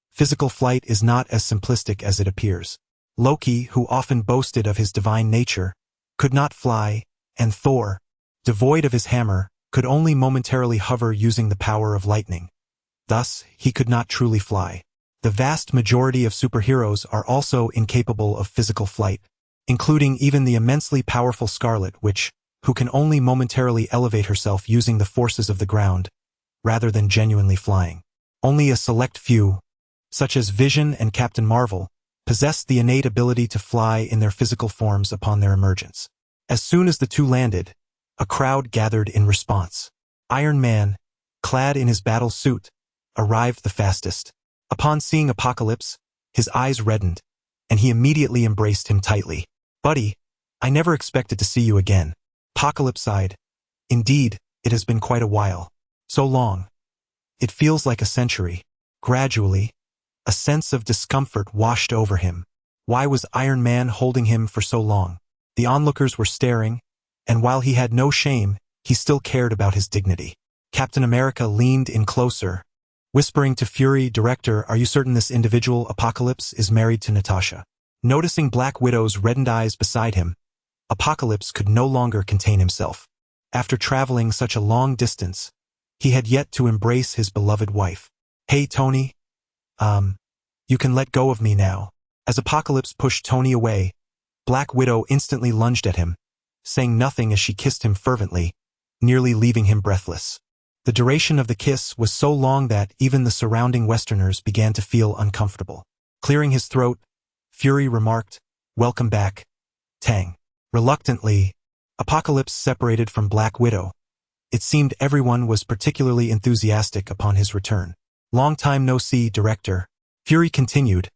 Physical flight is not as simplistic as it appears. Loki, who often boasted of his divine nature, could not fly, and Thor, devoid of his hammer, could only momentarily hover using the power of lightning. Thus, he could not truly fly. The vast majority of superheroes are also incapable of physical flight, including even the immensely powerful Scarlet Witch, who can only momentarily elevate herself using the forces of the ground, rather than genuinely flying. Only a select few, such as Vision and Captain Marvel, possessed the innate ability to fly in their physical forms upon their emergence. As soon as the two landed, a crowd gathered in response. Iron Man, clad in his battle suit, arrived the fastest. Upon seeing Apocalypse, his eyes reddened, and he immediately embraced him tightly. "Buddy, I never expected to see you again." Apocalypse sighed. "Indeed, it has been quite a while. So long. It feels like a century." Gradually, a sense of discomfort washed over him. Why was Iron Man holding him for so long? The onlookers were staring, and while he had no shame, he still cared about his dignity. Captain America leaned in closer, whispering to Fury, "Director, are you certain this individual, Apocalypse, is married to Natasha?" Noticing Black Widow's reddened eyes beside him, Apocalypse could no longer contain himself. After traveling such a long distance, he had yet to embrace his beloved wife. "Hey, Tony. You can let go of me now." As Apocalypse pushed Tony away, Black Widow instantly lunged at him, saying nothing as she kissed him fervently, nearly leaving him breathless. The duration of the kiss was so long that even the surrounding Westerners began to feel uncomfortable. Clearing his throat, Fury remarked, "Welcome back, Tang." Reluctantly, Apocalypse separated from Black Widow. It seemed everyone was particularly enthusiastic upon his return. "Long time no see, Director." Fury continued,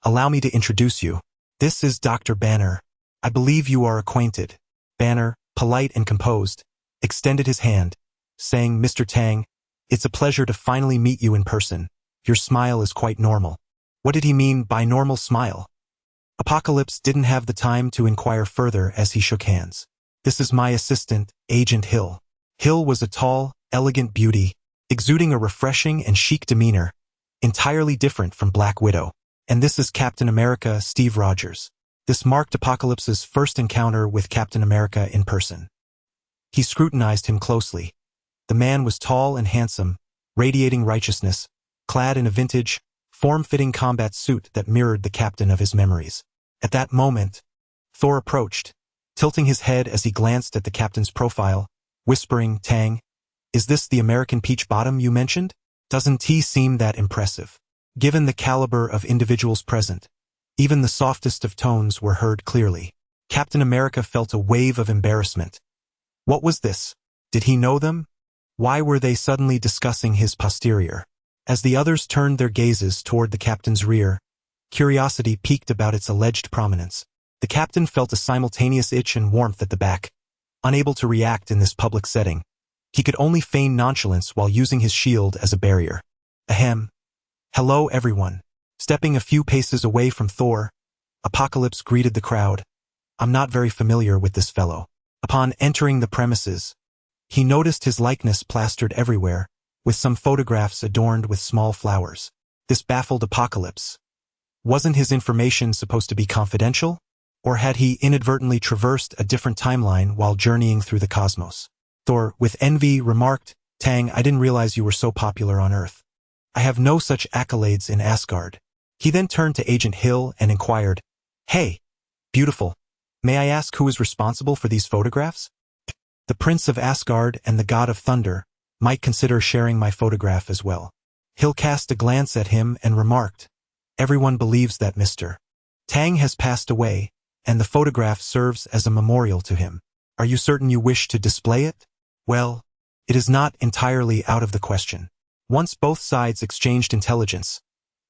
"Allow me to introduce you. This is Dr. Banner. I believe you are acquainted." Banner, polite and composed, extended his hand, saying, "Mr. Tang, it's a pleasure to finally meet you in person. Your smile is quite normal." What did he mean by normal smile? Apocalypse didn't have the time to inquire further as he shook hands. "This is my assistant, Agent Hill." Hill was a tall, elegant beauty, exuding a refreshing and chic demeanor, entirely different from Black Widow. "And this is Captain America, Steve Rogers." This marked Apocalypse's first encounter with Captain America in person. He scrutinized him closely. The man was tall and handsome, radiating righteousness, clad in a vintage, form-fitting combat suit that mirrored the captain of his memories. At that moment, Thor approached, tilting his head as he glanced at the captain's profile, whispering, "Tang, is this the American peach bottom you mentioned? Doesn't he seem that impressive?" Given the caliber of individuals present, even the softest of tones were heard clearly. Captain America felt a wave of embarrassment. What was this? Did he know them? Why were they suddenly discussing his posterior? As the others turned their gazes toward the captain's rear, curiosity piqued about its alleged prominence. The captain felt a simultaneous itch and warmth at the back. Unable to react in this public setting, he could only feign nonchalance while using his shield as a barrier. Ahem. "Hello, everyone." Stepping a few paces away from Thor, Apocalypse greeted the crowd. "I'm not very familiar with this fellow." Upon entering the premises, he noticed his likeness plastered everywhere, with some photographs adorned with small flowers. This baffled Apocalypse. Wasn't his information supposed to be confidential? Or had he inadvertently traversed a different timeline while journeying through the cosmos? Thor, with envy, remarked, "Tang, I didn't realize you were so popular on Earth. I have no such accolades in Asgard." He then turned to Agent Hill and inquired, "Hey, beautiful, may I ask who is responsible for these photographs? The Prince of Asgard and the God of Thunder might consider sharing my photograph as well." Hill cast a glance at him and remarked, "Everyone believes that Mr. Tang has passed away, and the photograph serves as a memorial to him. Are you certain you wish to display it?" "Well, it is not entirely out of the question." Once both sides exchanged intelligence,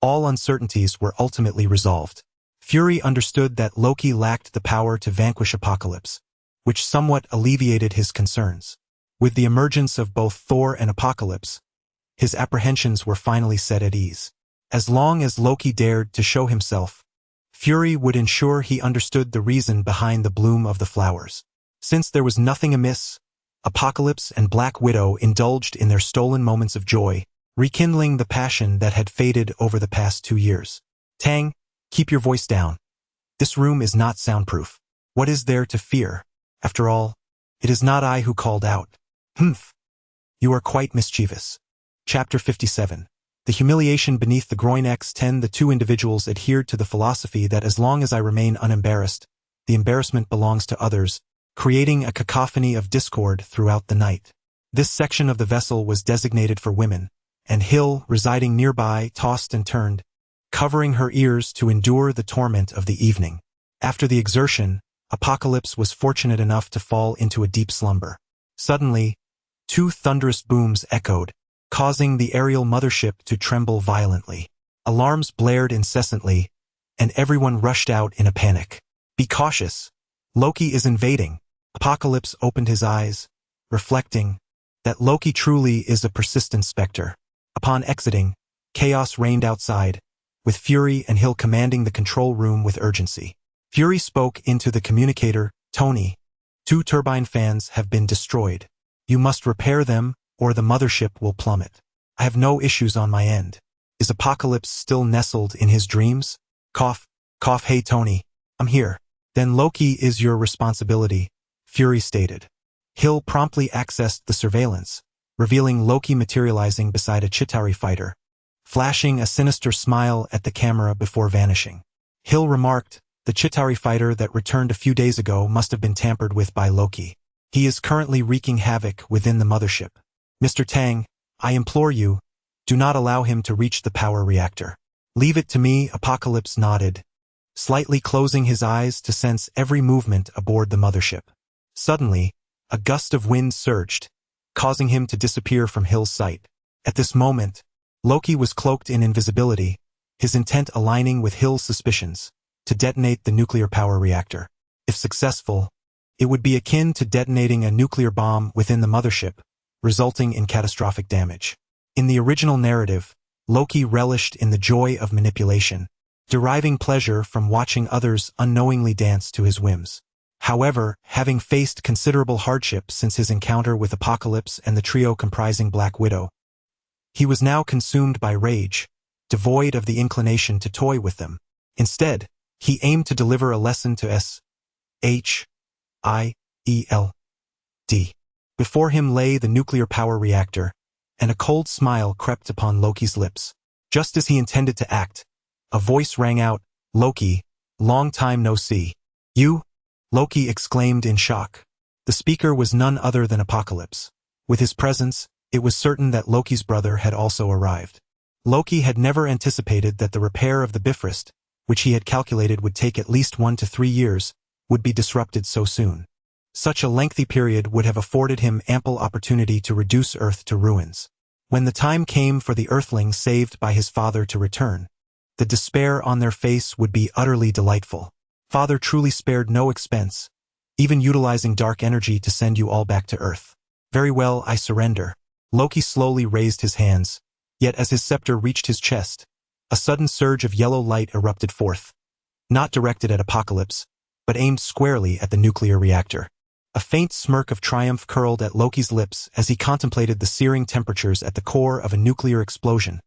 all uncertainties were ultimately resolved. Fury understood that Loki lacked the power to vanquish Apocalypse, which somewhat alleviated his concerns. With the emergence of both Thor and Apocalypse, his apprehensions were finally set at ease. As long as Loki dared to show himself, Fury would ensure he understood the reason behind the bloom of the flowers. Since there was nothing amiss, Apocalypse and Black Widow indulged in their stolen moments of joy, rekindling the passion that had faded over the past 2 years. "Tang, keep your voice down. This room is not soundproof. What is there to fear? After all, it is not I who called out." "Humph. You are quite mischievous." Chapter 57. The humiliation beneath the groin. X10. The two individuals adhered to the philosophy that as long as I remain unembarrassed, the embarrassment belongs to others, creating a cacophony of discord throughout the night. This section of the vessel was designated for women, and Hill, residing nearby, tossed and turned, covering her ears to endure the torment of the evening. After the exertion, Apocalypse was fortunate enough to fall into a deep slumber. Suddenly, 2 thunderous booms echoed, causing the aerial mothership to tremble violently. Alarms blared incessantly, and everyone rushed out in a panic. "Be cautious. Loki is invading." Apocalypse opened his eyes, reflecting that Loki truly is a persistent specter. Upon exiting, Chaos reigned outside, with Fury and Hill commanding the control room with urgency. Fury spoke into the communicator, "Tony, 2 turbine fans have been destroyed. You must repair them, or the mothership will plummet. I have no issues on my end. Is Apocalypse still nestled in his dreams?" Cough, cough. "Hey Tony, I'm here." "Then Loki is your responsibility," Fury stated. Hill promptly accessed the surveillance, revealing Loki materializing beside a Chitauri fighter, flashing a sinister smile at the camera before vanishing. Hill remarked, "The Chitauri fighter that returned a few days ago must have been tampered with by Loki. He is currently wreaking havoc within the mothership. Mr. Tang, I implore you, do not allow him to reach the power reactor." "Leave it to me," Apocalypse nodded, slightly closing his eyes to sense every movement aboard the mothership. Suddenly, a gust of wind surged, causing him to disappear from Hill's sight. At this moment, Loki was cloaked in invisibility, his intent aligning with Hill's suspicions, to detonate the nuclear power reactor. If successful, it would be akin to detonating a nuclear bomb within the mothership, resulting in catastrophic damage. In the original narrative, Loki relished in the joy of manipulation, deriving pleasure from watching others unknowingly dance to his whims. However, having faced considerable hardship since his encounter with Apocalypse and the trio comprising Black Widow, he was now consumed by rage, devoid of the inclination to toy with them. Instead, he aimed to deliver a lesson to S.H.I.E.L.D. Before him lay the nuclear power reactor, and a cold smile crept upon Loki's lips. Just as he intended to act, a voice rang out, "Loki, long time no see." "You?" Loki exclaimed in shock. The speaker was none other than Apocalypse. With his presence, it was certain that Loki's brother had also arrived. Loki had never anticipated that the repair of the Bifrost, which he had calculated would take at least 1 to 3 years, would be disrupted so soon. Such a lengthy period would have afforded him ample opportunity to reduce Earth to ruins. When the time came for the Earthlings saved by his father to return, the despair on their face would be utterly delightful. Father truly spared no expense, even utilizing dark energy to send you all back to Earth. "Very well, I surrender." Loki slowly raised his hands, yet as his scepter reached his chest, a sudden surge of yellow light erupted forth, not directed at Apocalypse, but aimed squarely at the nuclear reactor. A faint smirk of triumph curled at Loki's lips as he contemplated the searing temperatures at the core of a nuclear explosion,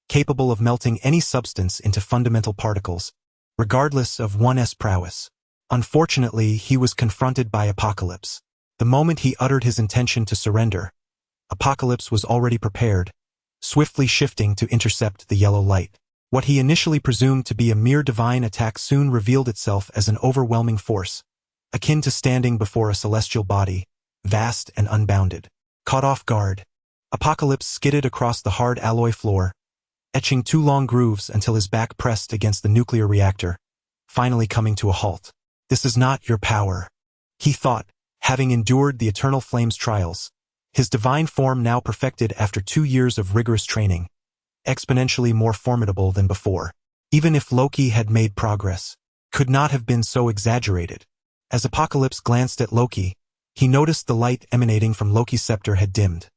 capable of melting any substance into fundamental particles, regardless of one's prowess. Unfortunately, he was confronted by Apocalypse. The moment he uttered his intention to surrender, Apocalypse was already prepared, swiftly shifting to intercept the yellow light. What he initially presumed to be a mere divine attack soon revealed itself as an overwhelming force, akin to standing before a celestial body, vast and unbounded. Caught off guard, Apocalypse skidded across the hard alloy floor, etching 2 long grooves until his back pressed against the nuclear reactor, finally coming to a halt. "This is not your power," he thought, having endured the eternal flames trials, his divine form now perfected after 2 years of rigorous training, exponentially more formidable than before. Even if Loki had made progress, could not have been so exaggerated. As Apocalypse glanced at Loki, he noticed the light emanating from Loki's scepter had dimmed.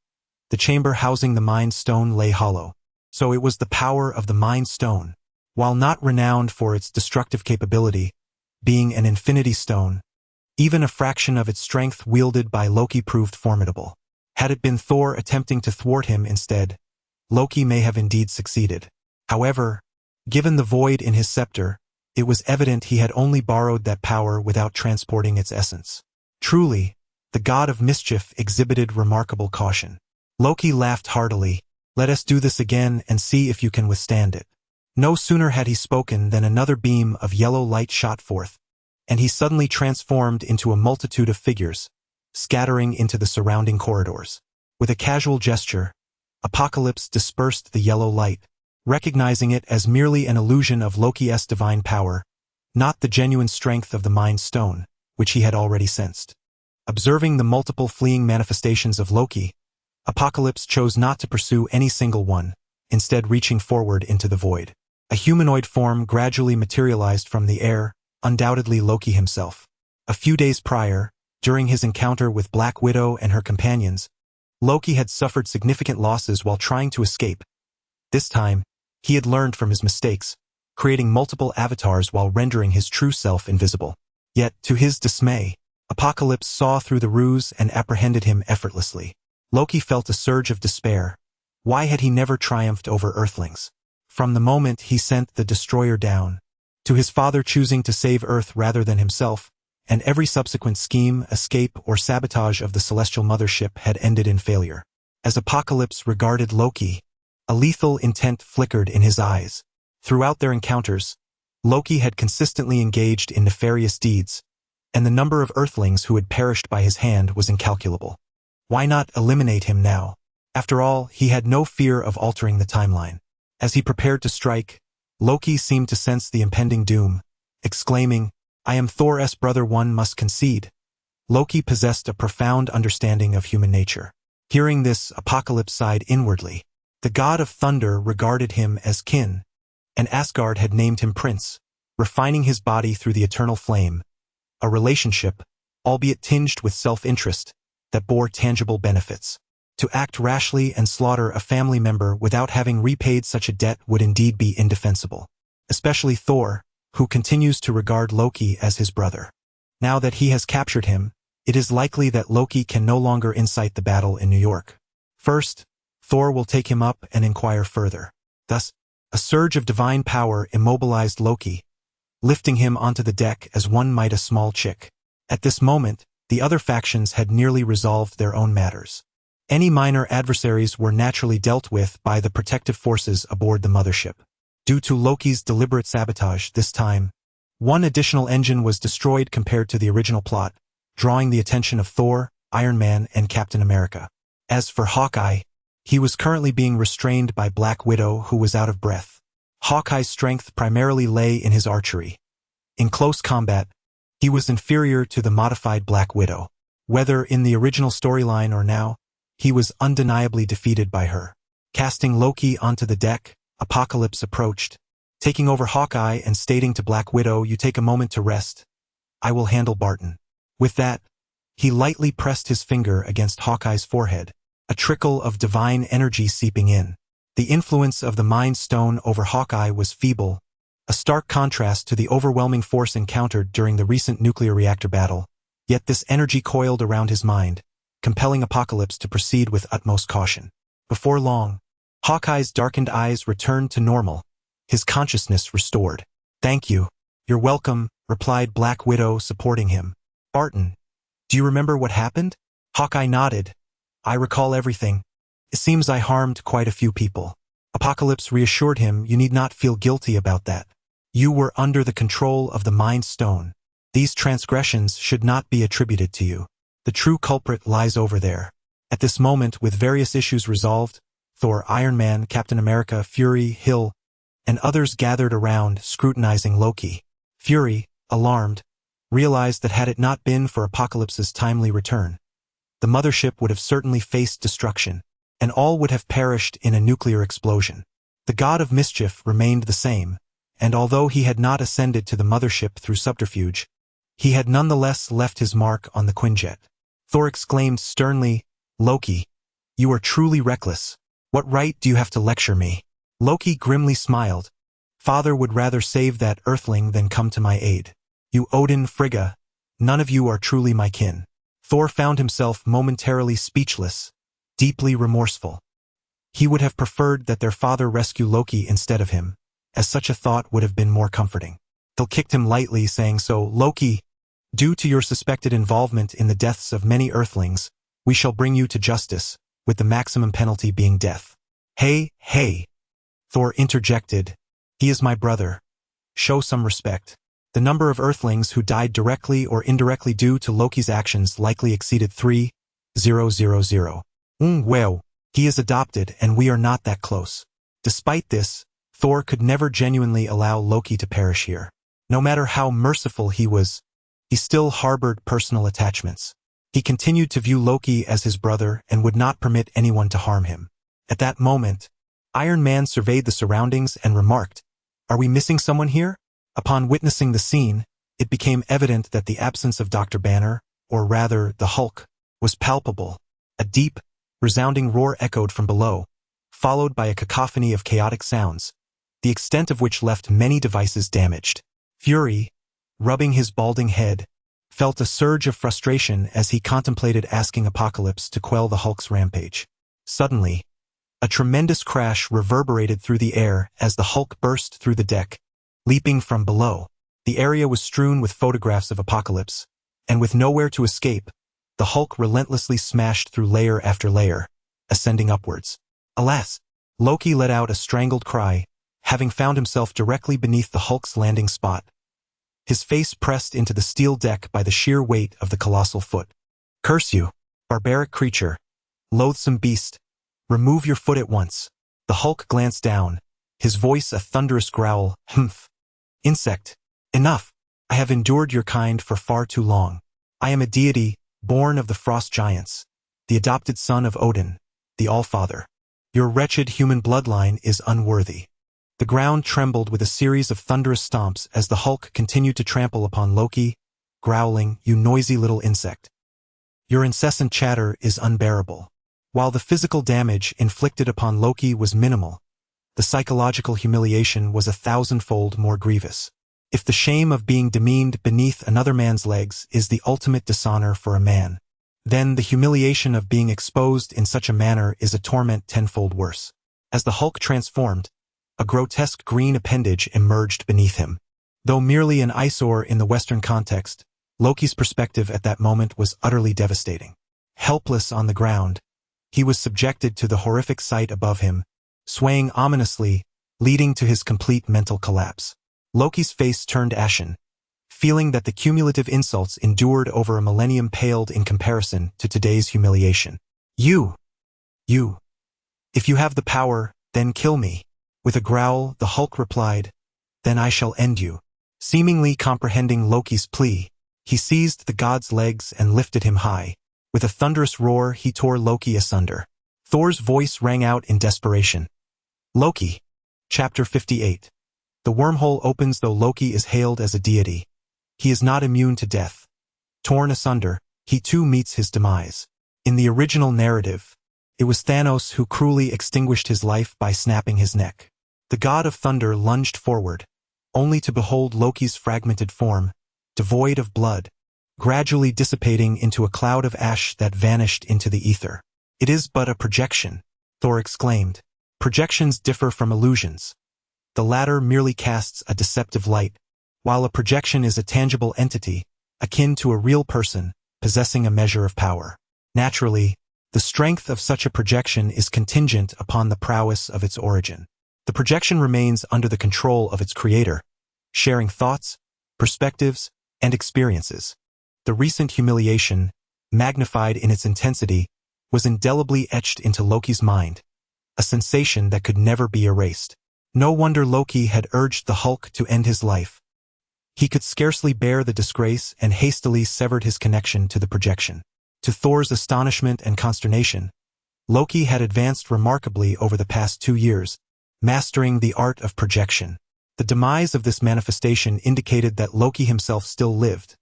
The chamber housing the Mind Stone lay hollow. So it was the power of the Mind Stone. While not renowned for its destructive capability, being an infinity stone, even a fraction of its strength wielded by Loki proved formidable. Had it been Thor attempting to thwart him instead, Loki may have indeed succeeded. However, given the void in his scepter, it was evident he had only borrowed that power without transporting its essence. Truly, the god of mischief exhibited remarkable caution. Loki laughed heartily. "Let us do this again and see if you can withstand it." No sooner had he spoken than another beam of yellow light shot forth, and he suddenly transformed into a multitude of figures, scattering into the surrounding corridors. With a casual gesture, Apocalypse dispersed the yellow light, recognizing it as merely an illusion of Loki's divine power, not the genuine strength of the Mind Stone, which he had already sensed. Observing the multiple fleeing manifestations of Loki, Apocalypse chose not to pursue any single one, instead reaching forward into the void. A humanoid form gradually materialized from the air, undoubtedly Loki himself. A few days prior, during his encounter with Black Widow and her companions, Loki had suffered significant losses while trying to escape. This time, He had learned from his mistakes, creating multiple avatars while rendering his true self invisible. Yet, to his dismay, Apocalypse saw through the ruse and apprehended him effortlessly. Loki felt a surge of despair. Why had he never triumphed over Earthlings? From the moment he sent the destroyer down, to his father choosing to save Earth rather than himself, and every subsequent scheme, escape, or sabotage of the celestial mothership had ended in failure. As Apocalypse regarded Loki, a lethal intent flickered in his eyes. Throughout their encounters, Loki had consistently engaged in nefarious deeds, and the number of Earthlings who had perished by his hand was incalculable. Why not eliminate him now? After all, he had no fear of altering the timeline. As he prepared to strike, Loki seemed to sense the impending doom, exclaiming, "I am Thor's brother, one must concede." Loki possessed a profound understanding of human nature. Hearing this, Apocalypse sighed inwardly. The god of thunder regarded him as kin, and Asgard had named him Prince, refining his body through the eternal flame, a relationship, albeit tinged with self-interest, that bore tangible benefits. To act rashly and slaughter a family member without having repaid such a debt would indeed be indefensible. Especially Thor, who continues to regard Loki as his brother. Now that he has captured him, it is likely that Loki can no longer incite the battle in New York. First, Thor will take him up and inquire further. Thus, a surge of divine power immobilized Loki, lifting him onto the deck as one might a small chick. At this moment, the other factions had nearly resolved their own matters. Any minor adversaries were naturally dealt with by the protective forces aboard the mothership. Due to Loki's deliberate sabotage this time, one additional engine was destroyed compared to the original plot, drawing the attention of Thor, Iron Man, and Captain America. As for Hawkeye, he was currently being restrained by Black Widow, who was out of breath. Hawkeye's strength primarily lay in his archery. In close combat, he was inferior to the modified Black Widow. Whether in the original storyline or now, he was undeniably defeated by her. Casting Loki onto the deck, Apocalypse approached, taking over Hawkeye and stating to Black Widow, "You take a moment to rest. I will handle Barton." With that, he lightly pressed his finger against Hawkeye's forehead, a trickle of divine energy seeping in. The influence of the Mind Stone over Hawkeye was feeble, a stark contrast to the overwhelming force encountered during the recent nuclear reactor battle, yet this energy coiled around his mind, compelling Apocalypse to proceed with utmost caution. Before long, Hawkeye's darkened eyes returned to normal, his consciousness restored. "Thank you. You're welcome," replied Black Widow, supporting him. "Barton, do you remember what happened?" Hawkeye nodded. "I recall everything. It seems I harmed quite a few people." Apocalypse reassured him, "You need not feel guilty about that. You were under the control of the Mind Stone. These transgressions should not be attributed to you. The true culprit lies over there." At this moment, with various issues resolved, Thor, Iron Man, Captain America, Fury, Hill, and others gathered around, scrutinizing Loki. Fury, alarmed, realized that had it not been for Apocalypse's timely return, the mothership would have certainly faced destruction, and all would have perished in a nuclear explosion. The god of mischief remained the same, and although he had not ascended to the mothership through subterfuge, he had nonetheless left his mark on the Quinjet. Thor exclaimed sternly, "Loki, you are truly reckless. What right do you have to lecture me?" Loki grimly smiled. "Father would rather save that Earthling than come to my aid. You Odin, Frigga, none of you are truly my kin." Thor found himself momentarily speechless, deeply remorseful. He would have preferred that their father rescue Loki instead of him, as such a thought would have been more comforting. Thor kicked him lightly, saying, "So, Loki, due to your suspected involvement in the deaths of many Earthlings, we shall bring you to justice, with the maximum penalty being death." Hey, Thor interjected. "He is my brother. Show some respect." The number of Earthlings who died directly or indirectly due to Loki's actions likely exceeded 3,000. Well, he is adopted and we are not that close. Despite this, Thor could never genuinely allow Loki to perish here. No matter how merciful he was, he still harbored personal attachments. He continued to view Loki as his brother and would not permit anyone to harm him. At that moment, Iron Man surveyed the surroundings and remarked, "Are we missing someone here?" Upon witnessing the scene, it became evident that the absence of Dr. Banner, or rather the Hulk, was palpable. A deep, resounding roar echoed from below, followed by a cacophony of chaotic sounds, the extent of which left many devices damaged. Fury, rubbing his balding head, felt a surge of frustration as he contemplated asking Apocalypse to quell the Hulk's rampage. Suddenly, a tremendous crash reverberated through the air as the Hulk burst through the deck. Leaping from below, the area was strewn with photographs of Apocalypse, and with nowhere to escape, the Hulk relentlessly smashed through layer after layer, ascending upwards. Alas! Loki let out a strangled cry, having found himself directly beneath the Hulk's landing spot. His face pressed into the steel deck by the sheer weight of the colossal foot. "Curse you, barbaric creature, loathsome beast, remove your foot at once." The Hulk glanced down, his voice a thunderous growl. "Humph. Insect. Enough. I have endured your kind for far too long. I am a deity, born of the frost giants, the adopted son of Odin, the All-Father. Your wretched human bloodline is unworthy." The ground trembled with a series of thunderous stomps as the Hulk continued to trample upon Loki, growling, "You noisy little insect. Your incessant chatter is unbearable." While the physical damage inflicted upon Loki was minimal, the psychological humiliation was 1,000-fold more grievous. If the shame of being demeaned beneath another man's legs is the ultimate dishonor for a man, then the humiliation of being exposed in such a manner is a torment tenfold worse. As the Hulk transformed, a grotesque green appendage emerged beneath him. Though merely an eyesore in the Western context, Loki's perspective at that moment was utterly devastating. Helpless on the ground, he was subjected to the horrific sight above him, swaying ominously, leading to his complete mental collapse. Loki's face turned ashen, feeling that the cumulative insults endured over a millennium paled in comparison to today's humiliation. You! If you have the power, then kill me." With a growl, the Hulk replied, "Then I shall end you." Seemingly comprehending Loki's plea, he seized the god's legs and lifted him high. With a thunderous roar, he tore Loki asunder. Thor's voice rang out in desperation. Loki. Chapter 58. The wormhole opens though Loki is hailed as a deity. He is not immune to death. Torn asunder, he too meets his demise. In the original narrative, it was Thanos who cruelly extinguished his life by snapping his neck. The god of thunder lunged forward, only to behold Loki's fragmented form, devoid of blood, gradually dissipating into a cloud of ash that vanished into the ether. "It is but a projection," Thor exclaimed. Projections differ from illusions. The latter merely casts a deceptive light, while a projection is a tangible entity, akin to a real person, possessing a measure of power. Naturally, the strength of such a projection is contingent upon the prowess of its origin. The projection remains under the control of its creator, sharing thoughts, perspectives, and experiences. The recent humiliation, magnified in its intensity, was indelibly etched into Loki's mind, a sensation that could never be erased. No wonder Loki had urged the Hulk to end his life. He could scarcely bear the disgrace and hastily severed his connection to the projection. To Thor's astonishment and consternation, Loki had advanced remarkably over the past 2 years, mastering the art of projection. The demise of this manifestation indicated that Loki himself still lived,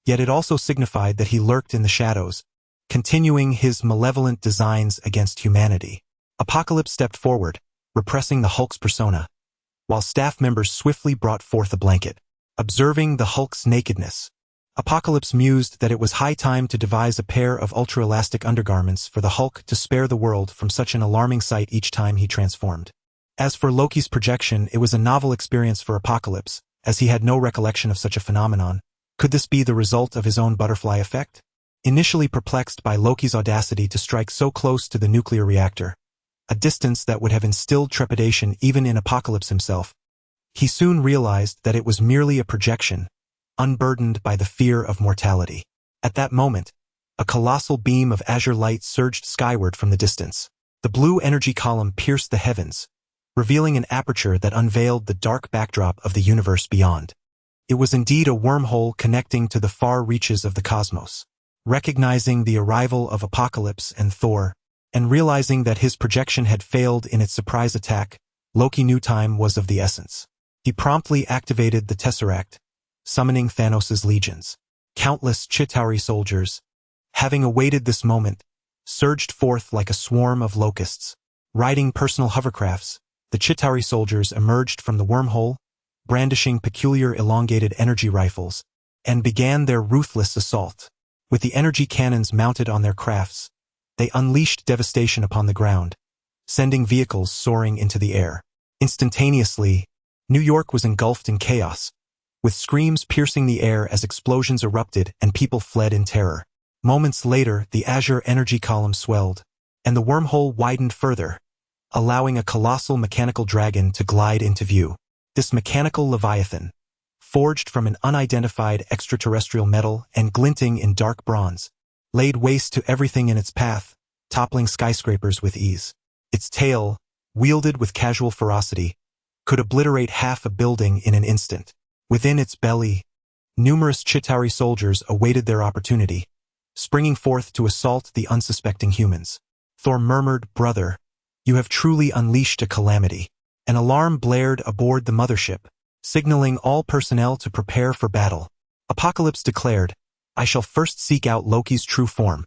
yet it also signified that he lurked in the shadows, continuing his malevolent designs against humanity. Apocalypse stepped forward, repressing the Hulk's persona, while staff members swiftly brought forth a blanket. Observing the Hulk's nakedness, Apocalypse mused that it was high time to devise a pair of ultra-elastic undergarments for the Hulk to spare the world from such an alarming sight each time he transformed. As for Loki's projection, it was a novel experience for Apocalypse, as he had no recollection of such a phenomenon. Could this be the result of his own butterfly effect? Initially perplexed by Loki's audacity to strike so close to the nuclear reactor, a distance that would have instilled trepidation even in Apocalypse himself, he soon realized that it was merely a projection, unburdened by the fear of mortality. At that moment, a colossal beam of azure light surged skyward from the distance. The blue energy column pierced the heavens, revealing an aperture that unveiled the dark backdrop of the universe beyond. It was indeed a wormhole connecting to the far reaches of the cosmos. Recognizing the arrival of Apocalypse and Thor, and realizing that his projection had failed in its surprise attack, Loki knew time was of the essence. He promptly activated the Tesseract, summoning Thanos' legions. Countless Chitauri soldiers, having awaited this moment, surged forth like a swarm of locusts. Riding personal hovercrafts, The Chitauri soldiers emerged from the wormhole, brandishing peculiar elongated energy rifles, and began their ruthless assault. With the energy cannons mounted on their crafts, they unleashed devastation upon the ground, sending vehicles soaring into the air. Instantaneously, New York was engulfed in chaos, with screams piercing the air as explosions erupted and people fled in terror. Moments later, the azure energy column swelled, and the wormhole widened further, allowing a colossal mechanical dragon to glide into view. This mechanical leviathan, forged from an unidentified extraterrestrial metal and glinting in dark bronze, laid waste to everything in its path, toppling skyscrapers with ease. Its tail, wielded with casual ferocity, could obliterate half a building in an instant. Within its belly, numerous Chitauri soldiers awaited their opportunity, springing forth to assault the unsuspecting humans. Thor murmured, "Brother, you have truly unleashed a calamity." An alarm blared aboard the mothership, signaling all personnel to prepare for battle. Apocalypse declared, "I shall first seek out Loki's true form.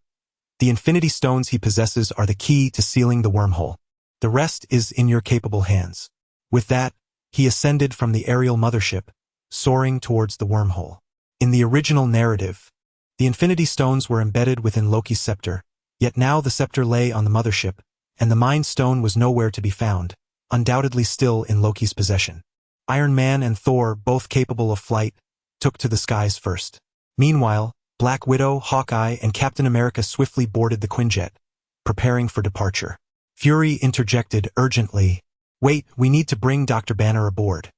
The infinity stones he possesses are the key to sealing the wormhole. The rest is in your capable hands." With that, he ascended from the aerial mothership, soaring towards the wormhole. In the original narrative, the infinity stones were embedded within Loki's scepter, yet now the scepter lay on the mothership, and the Mind Stone was nowhere to be found, undoubtedly still in Loki's possession. Iron Man and Thor, both capable of flight, took to the skies first. Meanwhile, Black Widow, Hawkeye, and Captain America swiftly boarded the Quinjet, preparing for departure. Fury interjected urgently, "Wait, we need to bring Dr. Banner aboard.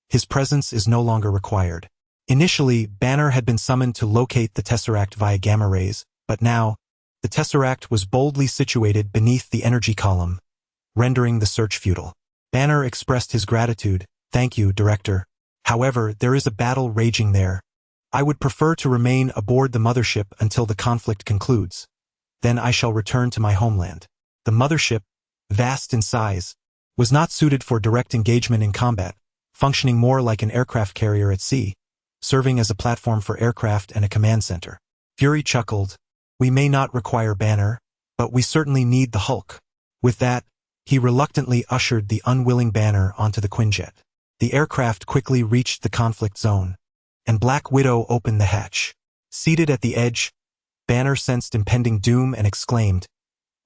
His presence is no longer required." Initially, Banner had been summoned to locate the Tesseract via gamma rays, but now, the Tesseract was boldly situated beneath the energy column, rendering the search futile. Banner expressed his gratitude, "Thank you, Director. However, there is a battle raging there. I would prefer to remain aboard the mothership until the conflict concludes. Then I shall return to my homeland." The mothership, vast in size, was not suited for direct engagement in combat, functioning more like an aircraft carrier at sea, serving as a platform for aircraft and a command center. Fury chuckled, "We may not require Banner, but we certainly need the Hulk." With that, he reluctantly ushered the unwilling Banner onto the Quinjet. The aircraft quickly reached the conflict zone, and Black Widow opened the hatch. Seated at the edge, Banner sensed impending doom and exclaimed,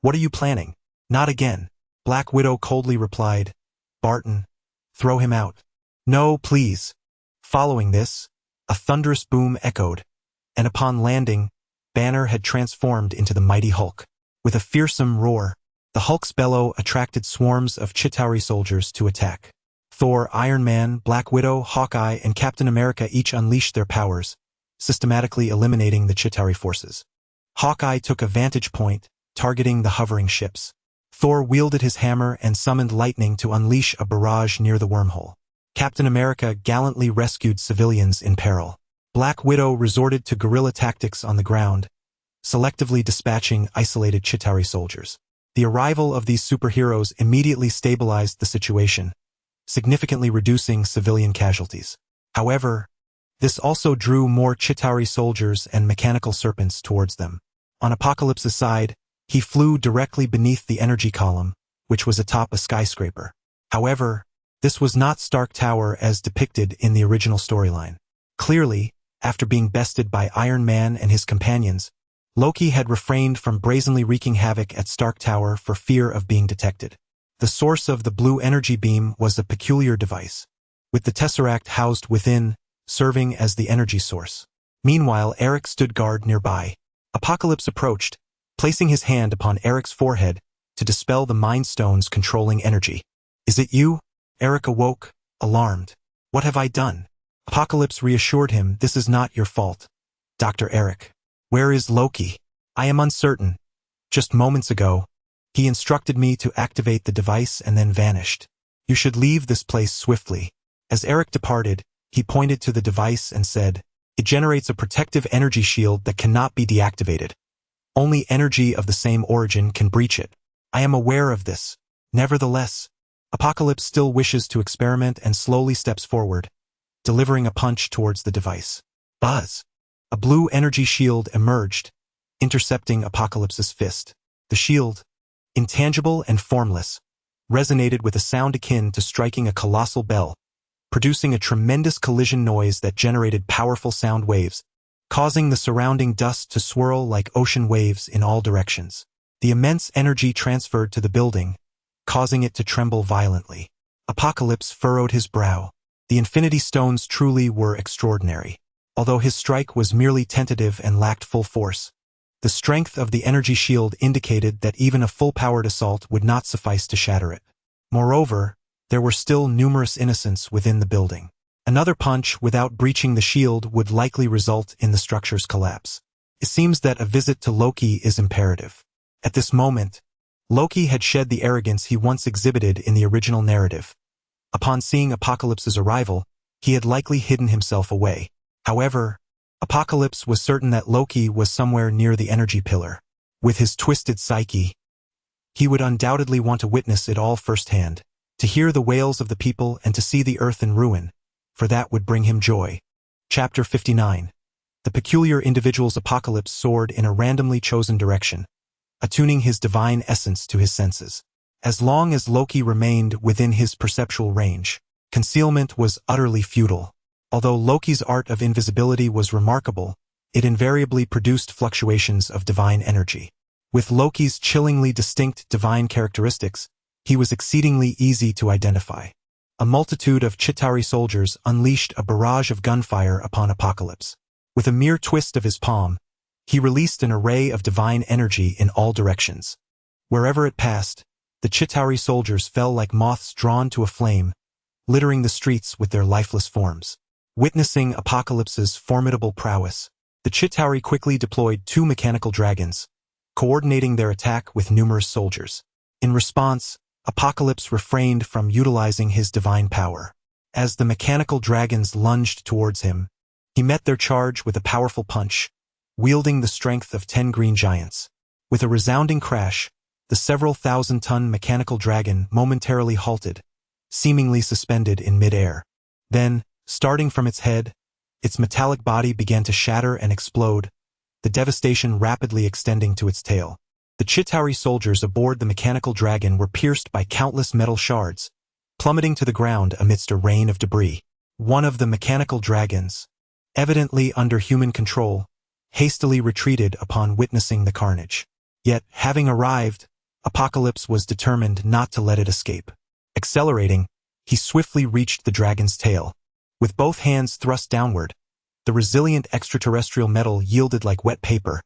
"What are you planning?" "Not again." Black Widow coldly replied, "Barton, throw him out." "No, please." Following this, a thunderous boom echoed, and upon landing, Banner had transformed into the mighty Hulk. With a fearsome roar, the Hulk's bellow attracted swarms of Chitauri soldiers to attack. Thor, Iron Man, Black Widow, Hawkeye, and Captain America each unleashed their powers, systematically eliminating the Chitauri forces. Hawkeye took a vantage point, targeting the hovering ships. Thor wielded his hammer and summoned lightning to unleash a barrage near the wormhole. Captain America gallantly rescued civilians in peril. Black Widow resorted to guerrilla tactics on the ground, selectively dispatching isolated Chitauri soldiers. The arrival of these superheroes immediately stabilized the situation, significantly reducing civilian casualties. However, this also drew more Chitauri soldiers and mechanical serpents towards them. On Apocalypse's side, he flew directly beneath the energy column, which was atop a skyscraper. However, this was not Stark Tower as depicted in the original storyline. Clearly, after being bested by Iron Man and his companions, Loki had refrained from brazenly wreaking havoc at Stark Tower for fear of being detected. The source of the blue energy beam was a peculiar device, with the Tesseract housed within, serving as the energy source. Meanwhile, Eric stood guard nearby. Apocalypse approached, placing his hand upon Eric's forehead to dispel the Mind Stone's controlling energy. "Is it you?" Eric awoke, alarmed. "What have I done?" Apocalypse reassured him, "This is not your fault, Dr. Eric. Where is Loki?" "I am uncertain. Just moments ago, he instructed me to activate the device and then vanished. You should leave this place swiftly." As Eric departed, he pointed to the device and said, "It generates a protective energy shield that cannot be deactivated. Only energy of the same origin can breach it. I am aware of this. Nevertheless, Apocalypse still wishes to experiment and slowly steps forward, delivering a punch towards the device. Buzz! A blue energy shield emerged, intercepting Apocalypse's fist. The shield, intangible and formless, resonated with a sound akin to striking a colossal bell, producing a tremendous collision noise that generated powerful sound waves, causing the surrounding dust to swirl like ocean waves in all directions. The immense energy transferred to the building, causing it to tremble violently. Apocalypse furrowed his brow. The Infinity Stones truly were extraordinary. Although his strike was merely tentative and lacked full force, the strength of the energy shield indicated that even a full-powered assault would not suffice to shatter it. Moreover, there were still numerous innocents within the building. Another punch without breaching the shield would likely result in the structure's collapse. It seems that a visit to Loki is imperative. At this moment, Loki had shed the arrogance he once exhibited in the original narrative. Upon seeing Apocalypse's arrival, he had likely hidden himself away. However, Apocalypse was certain that Loki was somewhere near the energy pillar. With his twisted psyche, he would undoubtedly want to witness it all firsthand, to hear the wails of the people and to see the earth in ruin, for that would bring him joy. Chapter 59. The peculiar individual's Apocalypse soared in a randomly chosen direction, attuning his divine essence to his senses. As long as Loki remained within his perceptual range, concealment was utterly futile. Although Loki's art of invisibility was remarkable, it invariably produced fluctuations of divine energy. With Loki's chillingly distinct divine characteristics, he was exceedingly easy to identify. A multitude of Chitauri soldiers unleashed a barrage of gunfire upon Apocalypse. With a mere twist of his palm, he released an array of divine energy in all directions. Wherever it passed, the Chitauri soldiers fell like moths drawn to a flame, littering the streets with their lifeless forms. Witnessing Apocalypse's formidable prowess, the Chitauri quickly deployed 2 mechanical dragons, coordinating their attack with numerous soldiers. In response, Apocalypse refrained from utilizing his divine power. As the mechanical dragons lunged towards him, he met their charge with a powerful punch, wielding the strength of 10 green giants. With a resounding crash, the several thousand-ton mechanical dragon momentarily halted, seemingly suspended in mid-air. Then, starting from its head, its metallic body began to shatter and explode, the devastation rapidly extending to its tail. The Chitauri soldiers aboard the mechanical dragon were pierced by countless metal shards, plummeting to the ground amidst a rain of debris. One of the mechanical dragons, evidently under human control, hastily retreated upon witnessing the carnage. Yet, having arrived, Apocalypse was determined not to let it escape. Accelerating, he swiftly reached the dragon's tail. With both hands thrust downward, the resilient extraterrestrial metal yielded like wet paper,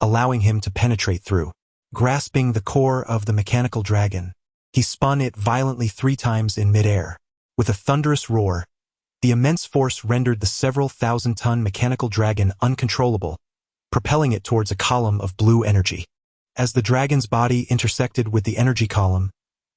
allowing him to penetrate through. Grasping the core of the mechanical dragon, he spun it violently 3 times in midair. With a thunderous roar, the immense force rendered the several thousand-ton mechanical dragon uncontrollable, propelling it towards a column of blue energy. As the dragon's body intersected with the energy column,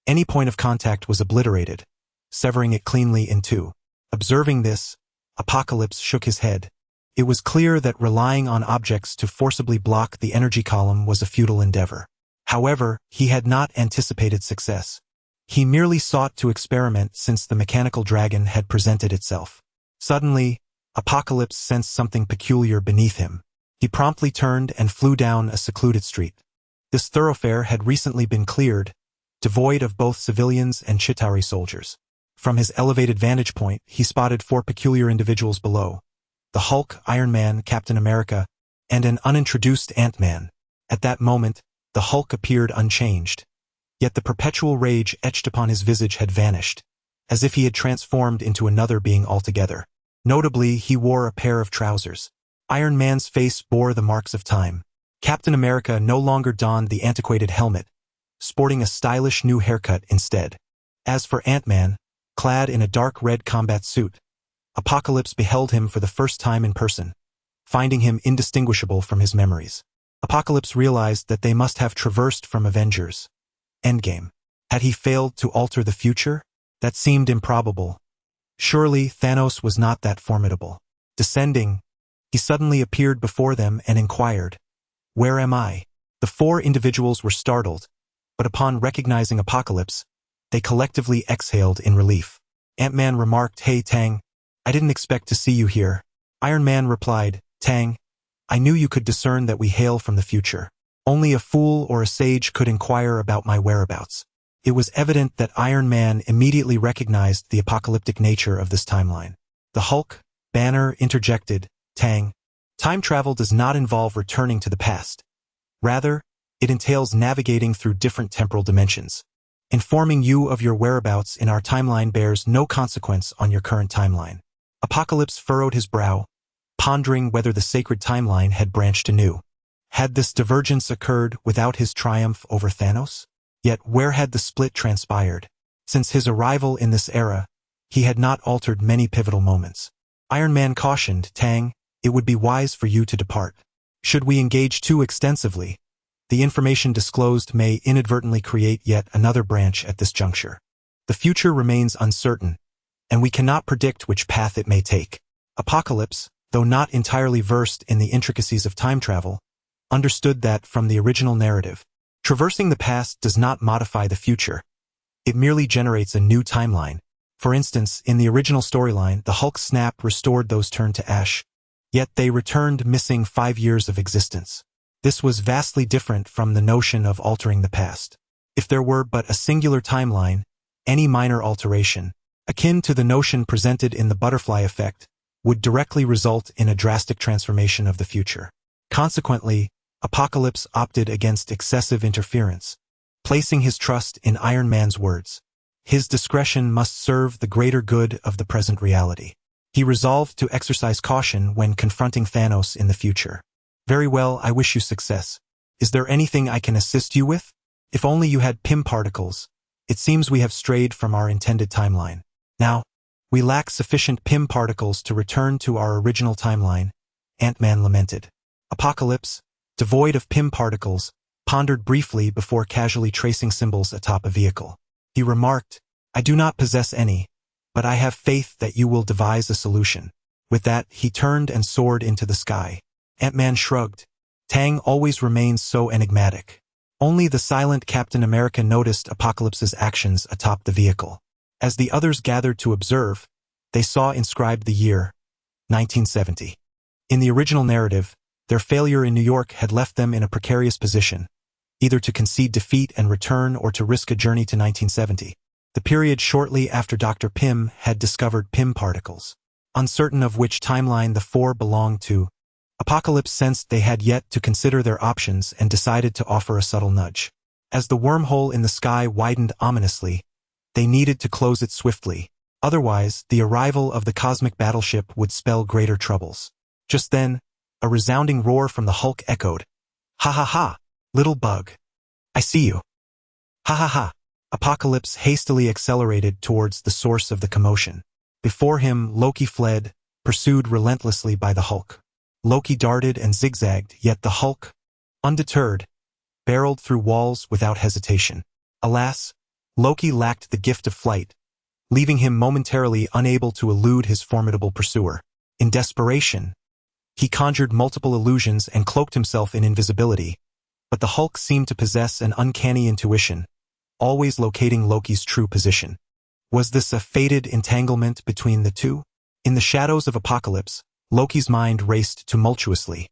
any point of contact was obliterated, severing it cleanly in 2. Observing this, Apocalypse shook his head. It was clear that relying on objects to forcibly block the energy column was a futile endeavor. However, he had not anticipated success. He merely sought to experiment since the mechanical dragon had presented itself. Suddenly, Apocalypse sensed something peculiar beneath him. He promptly turned and flew down a secluded street. This thoroughfare had recently been cleared, devoid of both civilians and Chitauri soldiers. From his elevated vantage point, he spotted 4 peculiar individuals below: the Hulk, Iron Man, Captain America, and an unintroduced Ant-Man. At that moment, the Hulk appeared unchanged. Yet the perpetual rage etched upon his visage had vanished, as if he had transformed into another being altogether. Notably, he wore a pair of trousers. Iron Man's face bore the marks of time. Captain America no longer donned the antiquated helmet, sporting a stylish new haircut instead. As for Ant-Man, clad in a dark red combat suit, Apocalypse beheld him for the first time in person, finding him indistinguishable from his memories. Apocalypse realized that they must have traversed from Avengers Endgame. Had he failed to alter the future? That seemed improbable. Surely Thanos was not that formidable. Descending, he suddenly appeared before them and inquired, "Where am I?" The 4 individuals were startled, but upon recognizing Apocalypse, they collectively exhaled in relief. Ant-Man remarked, "Hey, Tang, I didn't expect to see you here." Iron Man replied, "Tang, I knew you could discern that we hail from the future. Only a fool or a sage could inquire about my whereabouts." It was evident that Iron Man immediately recognized the apocalyptic nature of this timeline. The Hulk, Banner interjected, Tang. Time travel does not involve returning to the past. Rather, it entails navigating through different temporal dimensions. Informing you of your whereabouts in our timeline bears no consequence on your current timeline. Apocalypse furrowed his brow, pondering whether the sacred timeline had branched anew. Had this divergence occurred without his triumph over Thanos? Yet where had the split transpired? Since his arrival in this era, he had not altered many pivotal moments. Iron Man cautioned, Tang, it would be wise for you to depart. Should we engage too extensively, the information disclosed may inadvertently create yet another branch at this juncture. The future remains uncertain, and we cannot predict which path it may take. Apocalypse, though not entirely versed in the intricacies of time travel, understood that from the original narrative, traversing the past does not modify the future. It merely generates a new timeline. For instance, in the original storyline, the Hulk's snap restored those turned to ash, yet they returned missing 5 years of existence. This was vastly different from the notion of altering the past. If there were but a singular timeline, any minor alteration, akin to the notion presented in the butterfly effect, would directly result in a drastic transformation of the future. Consequently, Apocalypse opted against excessive interference, placing his trust in Iron Man's words. His discretion must serve the greater good of the present reality. He resolved to exercise caution when confronting Thanos in the future. Very well, I wish you success. Is there anything I can assist you with? If only you had Pym particles. It seems we have strayed from our intended timeline. Now, we lack sufficient Pym particles to return to our original timeline, Ant-Man lamented. Apocalypse, devoid of Pym particles, pondered briefly before casually tracing symbols atop a vehicle. He remarked, I do not possess any, but I have faith that you will devise a solution. With that, he turned and soared into the sky. Ant-Man shrugged. Tang always remains so enigmatic. Only the silent Captain America noticed Apocalypse's actions atop the vehicle. As the others gathered to observe, they saw inscribed the year, 1970. In the original narrative, their failure in New York had left them in a precarious position, either to concede defeat and return or to risk a journey to 1970, the period shortly after Dr. Pym had discovered Pym particles. Uncertain of which timeline the four belonged to, Apocalypse sensed they had yet to consider their options and decided to offer a subtle nudge. As the wormhole in the sky widened ominously, they needed to close it swiftly. Otherwise, the arrival of the cosmic battleship would spell greater troubles. Just then, a resounding roar from the Hulk echoed. Ha ha ha, little bug. I see you. Ha ha ha. Apocalypse hastily accelerated towards the source of the commotion. Before him, Loki fled, pursued relentlessly by the Hulk. Loki darted and zigzagged, yet the Hulk, undeterred, barreled through walls without hesitation. Alas, Loki lacked the gift of flight, leaving him momentarily unable to elude his formidable pursuer. In desperation, he conjured multiple illusions and cloaked himself in invisibility, but the Hulk seemed to possess an uncanny intuition, always locating Loki's true position. Was this a fated entanglement between the two? In the shadows of Apocalypse, Loki's mind raced tumultuously.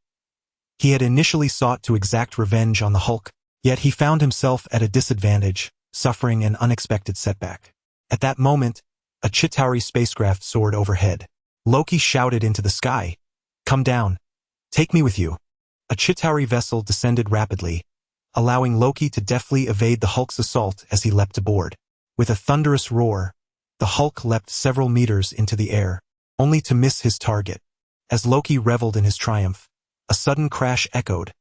He had initially sought to exact revenge on the Hulk, yet he found himself at a disadvantage, suffering an unexpected setback. At that moment, a Chitauri spacecraft soared overhead. Loki shouted into the sky, Come down. Take me with you. A Chitauri vessel descended rapidly, allowing Loki to deftly evade the Hulk's assault as he leapt aboard. With a thunderous roar, the Hulk leapt several meters into the air, only to miss his target. As Loki reveled in his triumph, a sudden crash echoed,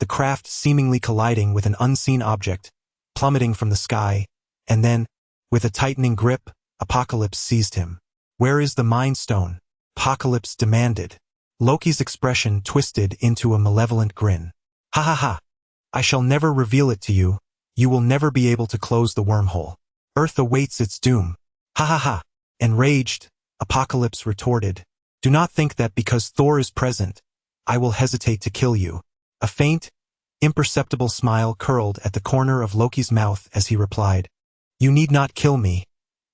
the craft seemingly colliding with an unseen object, plummeting from the sky, and then, with a tightening grip, Apocalypse seized him. Where is the Mind Stone? Apocalypse demanded. Loki's expression twisted into a malevolent grin. Ha ha ha. I shall never reveal it to you. You will never be able to close the wormhole. Earth awaits its doom. Ha ha ha. Enraged, Apocalypse retorted. Do not think that because Thor is present, I will hesitate to kill you. A faint, imperceptible smile curled at the corner of Loki's mouth as he replied. You need not kill me.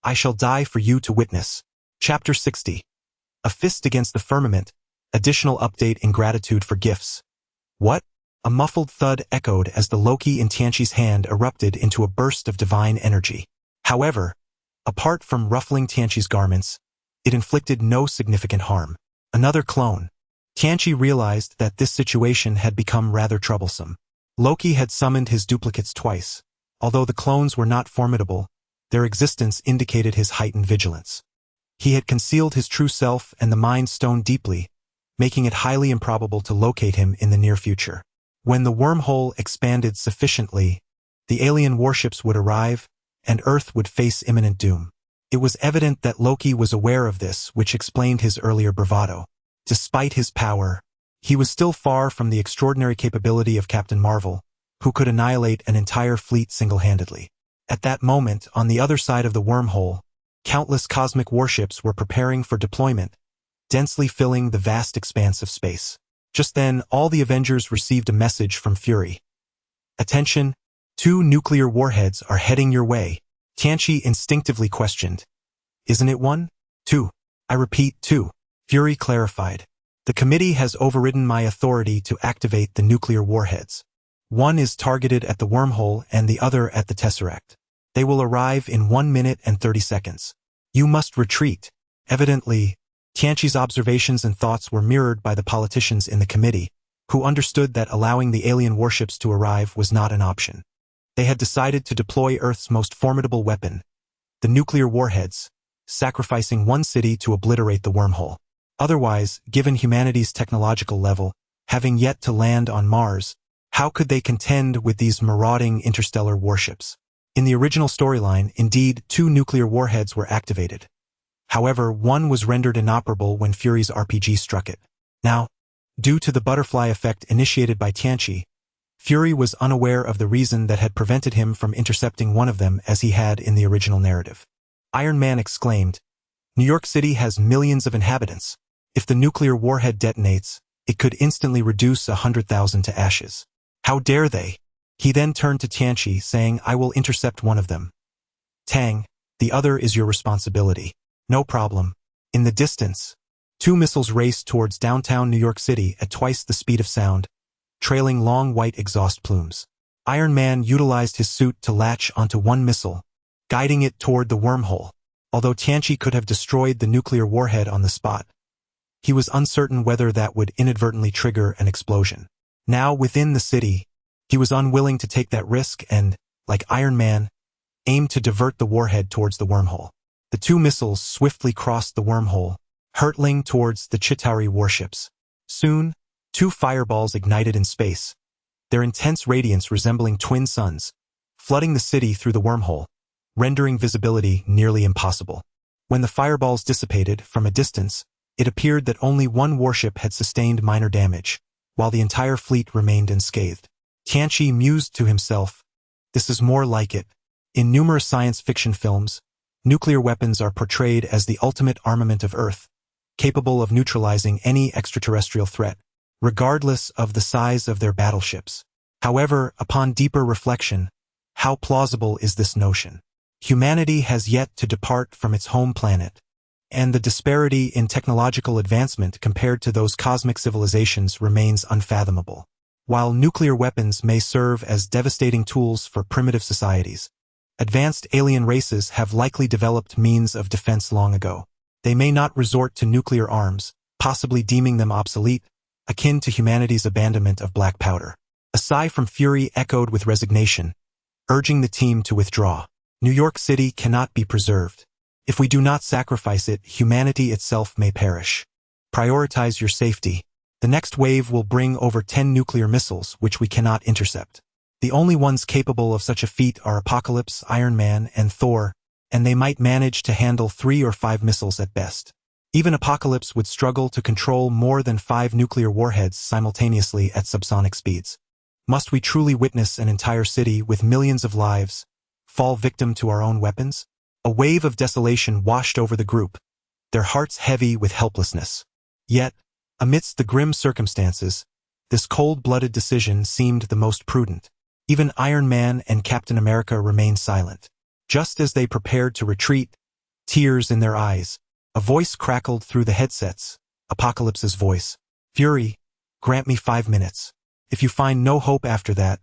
I shall die for you to witness. Chapter 60. A fist against the firmament. Additional update in gratitude for gifts. What? A muffled thud echoed as the Loki in Tianqi's hand erupted into a burst of divine energy. However, apart from ruffling Tianqi's garments, it inflicted no significant harm. Another clone. Tianqi realized that this situation had become rather troublesome. Loki had summoned his duplicates twice. Although the clones were not formidable, their existence indicated his heightened vigilance. He had concealed his true self and the Mind Stone deeply, making it highly improbable to locate him in the near future. When the wormhole expanded sufficiently, the alien warships would arrive, and Earth would face imminent doom. It was evident that Loki was aware of this, which explained his earlier bravado. Despite his power, he was still far from the extraordinary capability of Captain Marvel, who could annihilate an entire fleet single-handedly. At that moment, on the other side of the wormhole, countless cosmic warships were preparing for deployment, densely filling the vast expanse of space. Just then, all the Avengers received a message from Fury. Attention, 2 nuclear warheads are heading your way. Tianqi instinctively questioned. Isn't it 1? 2. I repeat, 2. Fury clarified. The committee has overridden my authority to activate the nuclear warheads. One is targeted at the wormhole and the other at the Tesseract. They will arrive in 1 minute and 30 seconds. You must retreat. Evidently, Tianqi's observations and thoughts were mirrored by the politicians in the committee, who understood that allowing the alien warships to arrive was not an option. They had decided to deploy Earth's most formidable weapon, the nuclear warheads, sacrificing one city to obliterate the wormhole. Otherwise, given humanity's technological level, having yet to land on Mars, how could they contend with these marauding interstellar warships? In the original storyline, indeed, 2 nuclear warheads were activated. However, one was rendered inoperable when Fury's RPG struck it. Now, due to the butterfly effect initiated by Tianqi, Fury was unaware of the reason that had prevented him from intercepting one of them as he had in the original narrative. Iron Man exclaimed, New York City has millions of inhabitants. If the nuclear warhead detonates, it could instantly reduce 100,000 to ashes. How dare they? He then turned to Tianqi, saying, I will intercept one of them. Tang, the other is your responsibility. No problem. In the distance, 2 missiles raced towards downtown New York City at twice the speed of sound, trailing long white exhaust plumes. Iron Man utilized his suit to latch onto one missile, guiding it toward the wormhole. Although Tianqi could have destroyed the nuclear warhead on the spot, he was uncertain whether that would inadvertently trigger an explosion. Now within the city, he was unwilling to take that risk and, like Iron Man, aimed to divert the warhead towards the wormhole. The 2 missiles swiftly crossed the wormhole, hurtling towards the Chitauri warships. Soon, 2 fireballs ignited in space, their intense radiance resembling twin suns, flooding the city through the wormhole, rendering visibility nearly impossible. When the fireballs dissipated from a distance, it appeared that only one warship had sustained minor damage, while the entire fleet remained unscathed. Tianqi mused to himself, this is more like it. In numerous science fiction films, nuclear weapons are portrayed as the ultimate armament of Earth, capable of neutralizing any extraterrestrial threat, regardless of the size of their battleships. However, upon deeper reflection, how plausible is this notion? Humanity has yet to depart from its home planet, and the disparity in technological advancement compared to those cosmic civilizations remains unfathomable. While nuclear weapons may serve as devastating tools for primitive societies, advanced alien races have likely developed means of defense long ago. They may not resort to nuclear arms, possibly deeming them obsolete, akin to humanity's abandonment of black powder. A sigh from Fury echoed with resignation, urging the team to withdraw. New York City cannot be preserved. If we do not sacrifice it, humanity itself may perish. Prioritize your safety. The next wave will bring over 10 nuclear missiles, which we cannot intercept. The only ones capable of such a feat are Apocalypse, Iron Man, and Thor, and they might manage to handle 3 or 5 missiles at best. Even Apocalypse would struggle to control more than 5 nuclear warheads simultaneously at subsonic speeds. Must we truly witness an entire city with millions of lives fall victim to our own weapons? A wave of desolation washed over the group, their hearts heavy with helplessness. Yet, amidst the grim circumstances, this cold-blooded decision seemed the most prudent. Even Iron Man and Captain America remained silent. Just as they prepared to retreat, tears in their eyes, a voice crackled through the headsets, Apocalypse's voice. Fury, grant me 5 minutes. If you find no hope after that,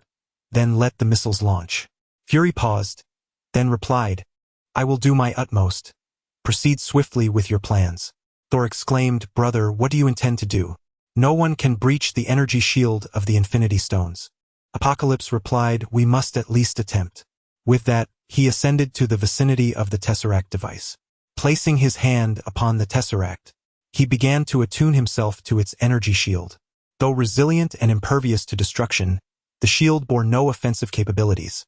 then let the missiles launch. Fury paused, then replied, I will do my utmost. Proceed swiftly with your plans. Thor exclaimed, Brother, what do you intend to do? No one can breach the energy shield of the Infinity Stones. Apocalypse replied, We must at least attempt. With that, he ascended to the vicinity of the Tesseract device. Placing his hand upon the Tesseract, he began to attune himself to its energy shield. Though resilient and impervious to destruction, the shield bore no offensive capabilities.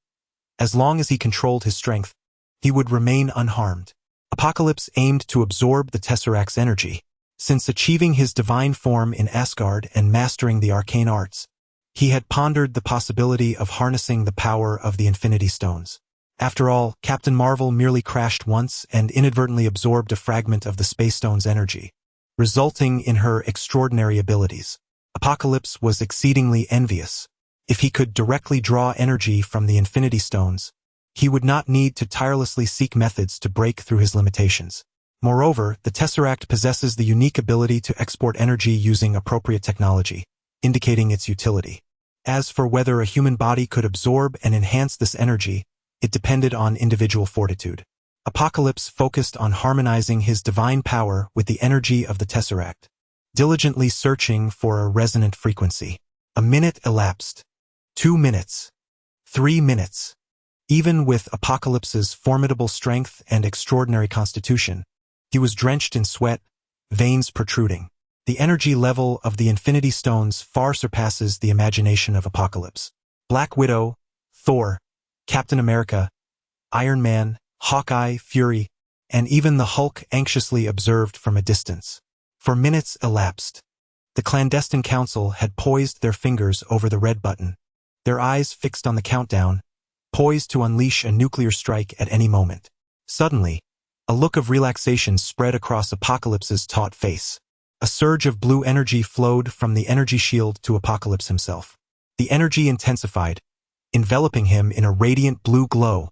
As long as he controlled his strength, he would remain unharmed. Apocalypse aimed to absorb the Tesseract's energy. Since achieving his divine form in Asgard and mastering the arcane arts, he had pondered the possibility of harnessing the power of the Infinity Stones. After all, Captain Marvel merely crashed once and inadvertently absorbed a fragment of the Space Stone's energy, resulting in her extraordinary abilities. Apocalypse was exceedingly envious. If he could directly draw energy from the Infinity Stones, he would not need to tirelessly seek methods to break through his limitations. Moreover, the Tesseract possesses the unique ability to export energy using appropriate technology, indicating its utility. As for whether a human body could absorb and enhance this energy, it depended on individual fortitude. Apocalypse focused on harmonizing his divine power with the energy of the Tesseract, diligently searching for a resonant frequency. A minute elapsed. 2 minutes. 3 minutes. Even with Apocalypse's formidable strength and extraordinary constitution, he was drenched in sweat, veins protruding. The energy level of the Infinity Stones far surpasses the imagination of Apocalypse. Black Widow, Thor, Captain America, Iron Man, Hawkeye, Fury, and even the Hulk anxiously observed from a distance. For minutes elapsed. The clandestine council had poised their fingers over the red button, their eyes fixed on the countdown, poised to unleash a nuclear strike at any moment. Suddenly, a look of relaxation spread across Apocalypse's taut face. A surge of blue energy flowed from the energy shield to Apocalypse himself. The energy intensified, enveloping him in a radiant blue glow.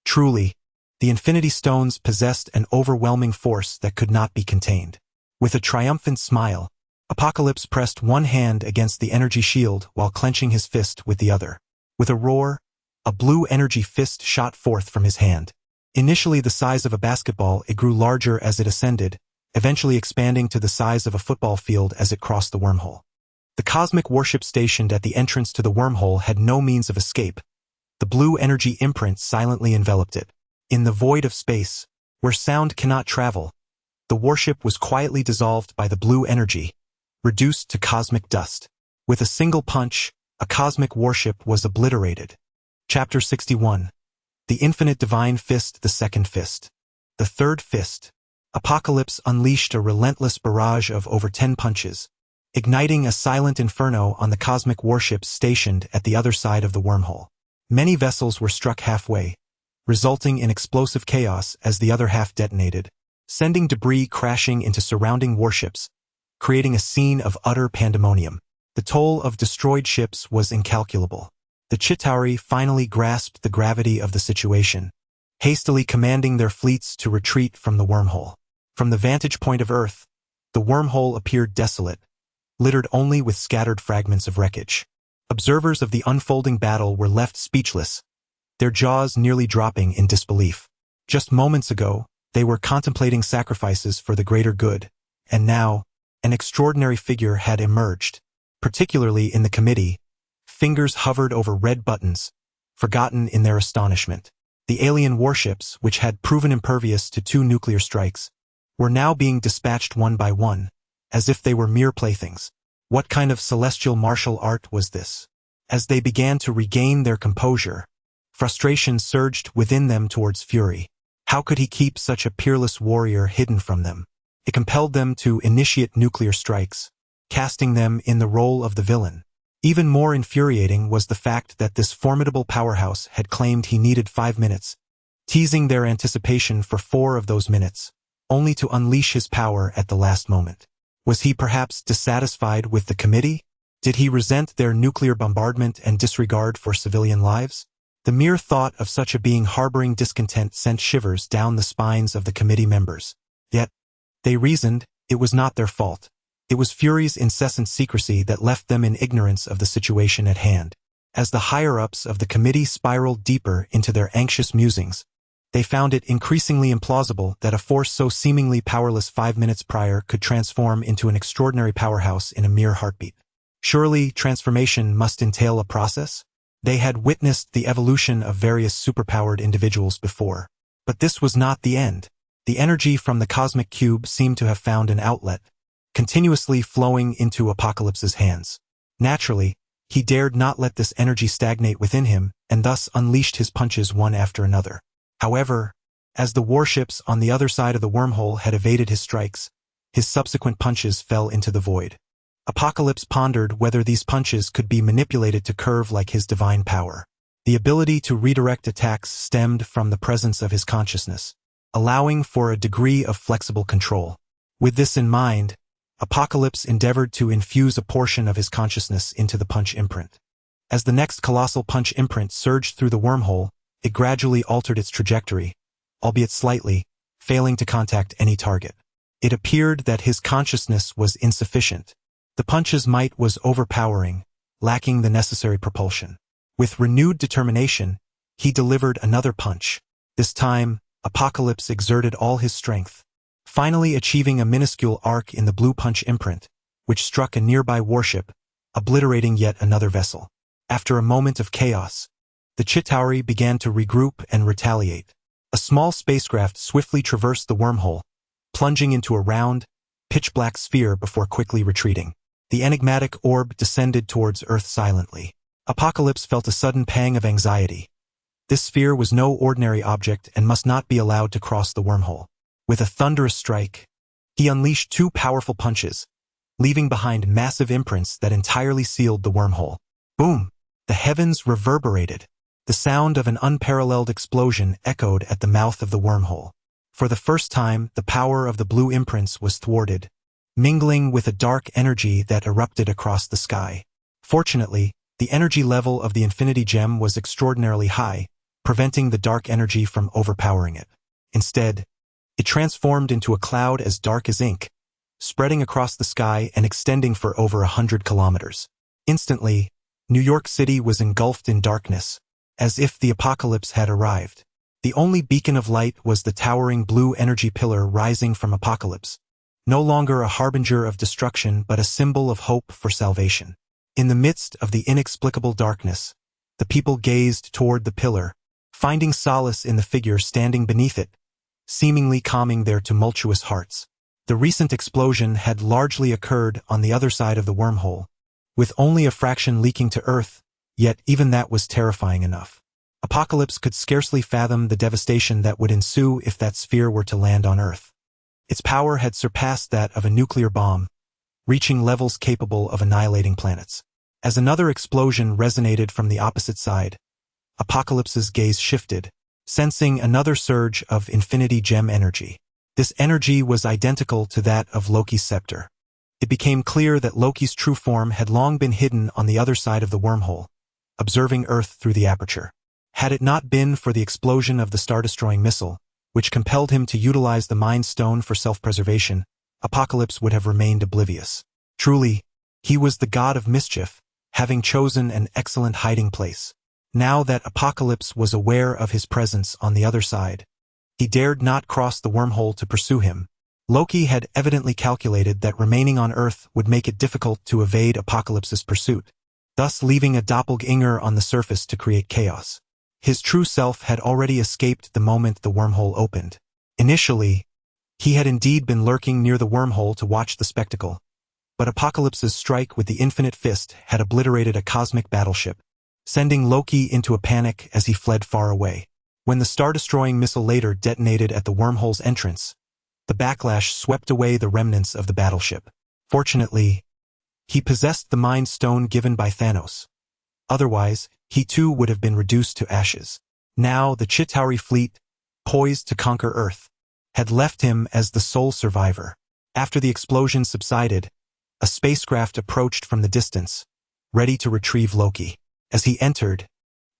Truly, the Infinity Stones possessed an overwhelming force that could not be contained. With a triumphant smile, Apocalypse pressed one hand against the energy shield while clenching his fist with the other. With a roar, a blue energy fist shot forth from his hand. Initially the size of a basketball, it grew larger as it ascended, eventually expanding to the size of a football field as it crossed the wormhole. The cosmic warship stationed at the entrance to the wormhole had no means of escape. The blue energy imprint silently enveloped it. In the void of space, where sound cannot travel, the warship was quietly dissolved by the blue energy, reduced to cosmic dust. With a single punch, a cosmic warship was obliterated. Chapter 61. The Infinite Divine Fist, the Second Fist. The Third Fist. Apocalypse unleashed a relentless barrage of over 10 punches, igniting a silent inferno on the cosmic warships stationed at the other side of the wormhole. Many vessels were struck halfway, resulting in explosive chaos as the other half detonated, sending debris crashing into surrounding warships, creating a scene of utter pandemonium. The toll of destroyed ships was incalculable. The Chitauri finally grasped the gravity of the situation, hastily commanding their fleets to retreat from the wormhole. From the vantage point of Earth, the wormhole appeared desolate, littered only with scattered fragments of wreckage. Observers of the unfolding battle were left speechless, their jaws nearly dropping in disbelief. Just moments ago, they were contemplating sacrifices for the greater good, and now, an extraordinary figure had emerged. Particularly in the committee, fingers hovered over red buttons, forgotten in their astonishment. The alien warships, which had proven impervious to 2 nuclear strikes, were now being dispatched one by one, as if they were mere playthings. What kind of celestial martial art was this? As they began to regain their composure, frustration surged within them towards Fury. How could he keep such a peerless warrior hidden from them? It compelled them to initiate nuclear strikes, casting them in the role of the villain. Even more infuriating was the fact that this formidable powerhouse had claimed he needed 5 minutes, teasing their anticipation for 4 of those minutes, only to unleash his power at the last moment. Was he perhaps dissatisfied with the committee? Did he resent their nuclear bombardment and disregard for civilian lives? The mere thought of such a being harboring discontent sent shivers down the spines of the committee members. Yet, they reasoned, it was not their fault. It was Fury's incessant secrecy that left them in ignorance of the situation at hand. As the higher-ups of the committee spiraled deeper into their anxious musings, they found it increasingly implausible that a force so seemingly powerless 5 minutes prior could transform into an extraordinary powerhouse in a mere heartbeat. Surely, transformation must entail a process? They had witnessed the evolution of various superpowered individuals before. But this was not the end. The energy from the cosmic cube seemed to have found an outlet, continuously flowing into Apocalypse's hands. Naturally, he dared not let this energy stagnate within him, and thus unleashed his punches one after another. However, as the warships on the other side of the wormhole had evaded his strikes, his subsequent punches fell into the void. Apocalypse pondered whether these punches could be manipulated to curve like his divine power. The ability to redirect attacks stemmed from the presence of his consciousness, allowing for a degree of flexible control. With this in mind, Apocalypse endeavored to infuse a portion of his consciousness into the punch imprint. As the next colossal punch imprint surged through the wormhole, it gradually altered its trajectory, albeit slightly, failing to contact any target. It appeared that his consciousness was insufficient. The punch's might was overpowering, lacking the necessary propulsion. With renewed determination, he delivered another punch. This time, Apocalypse exerted all his strength, finally achieving a minuscule arc in the blue punch imprint, which struck a nearby warship, obliterating yet another vessel. After a moment of chaos, the Chitauri began to regroup and retaliate. A small spacecraft swiftly traversed the wormhole, plunging into a round, pitch-black sphere before quickly retreating. The enigmatic orb descended towards Earth silently. Apocalypse felt a sudden pang of anxiety. This sphere was no ordinary object and must not be allowed to cross the wormhole. With a thunderous strike, he unleashed 2 powerful punches, leaving behind massive imprints that entirely sealed the wormhole. Boom! The heavens reverberated. The sound of an unparalleled explosion echoed at the mouth of the wormhole. For the first time, the power of the blue imprints was thwarted, mingling with a dark energy that erupted across the sky. Fortunately, the energy level of the Infinity Gem was extraordinarily high, preventing the dark energy from overpowering it. Instead, it transformed into a cloud as dark as ink, spreading across the sky and extending for over 100 kilometers. Instantly, New York City was engulfed in darkness, as if the apocalypse had arrived. The only beacon of light was the towering blue energy pillar rising from Apocalypse, no longer a harbinger of destruction but a symbol of hope for salvation. In the midst of the inexplicable darkness, the people gazed toward the pillar, finding solace in the figure standing beneath it, seemingly calming their tumultuous hearts. The recent explosion had largely occurred on the other side of the wormhole, with only a fraction leaking to Earth, yet even that was terrifying enough. Apocalypse could scarcely fathom the devastation that would ensue if that sphere were to land on Earth. Its power had surpassed that of a nuclear bomb, reaching levels capable of annihilating planets. As another explosion resonated from the opposite side, Apocalypse's gaze shifted, sensing another surge of Infinity Gem energy. This energy was identical to that of Loki's scepter. It became clear that Loki's true form had long been hidden on the other side of the wormhole, observing Earth through the aperture. Had it not been for the explosion of the star-destroying missile, which compelled him to utilize the Mind Stone for self-preservation, Apocalypse would have remained oblivious. Truly, he was the god of mischief, having chosen an excellent hiding place. Now that Apocalypse was aware of his presence on the other side, he dared not cross the wormhole to pursue him. Loki had evidently calculated that remaining on Earth would make it difficult to evade Apocalypse's pursuit, thus leaving a doppelganger on the surface to create chaos. His true self had already escaped the moment the wormhole opened. Initially, he had indeed been lurking near the wormhole to watch the spectacle, but Apocalypse's strike with the infinite fist had obliterated a cosmic battleship, sending Loki into a panic as he fled far away. When the star-destroying missile later detonated at the wormhole's entrance, the backlash swept away the remnants of the battleship. Fortunately, he possessed the Mind Stone given by Thanos. Otherwise, he too would have been reduced to ashes. Now the Chitauri fleet, poised to conquer Earth, had left him as the sole survivor. After the explosion subsided, a spacecraft approached from the distance, ready to retrieve Loki. As he entered,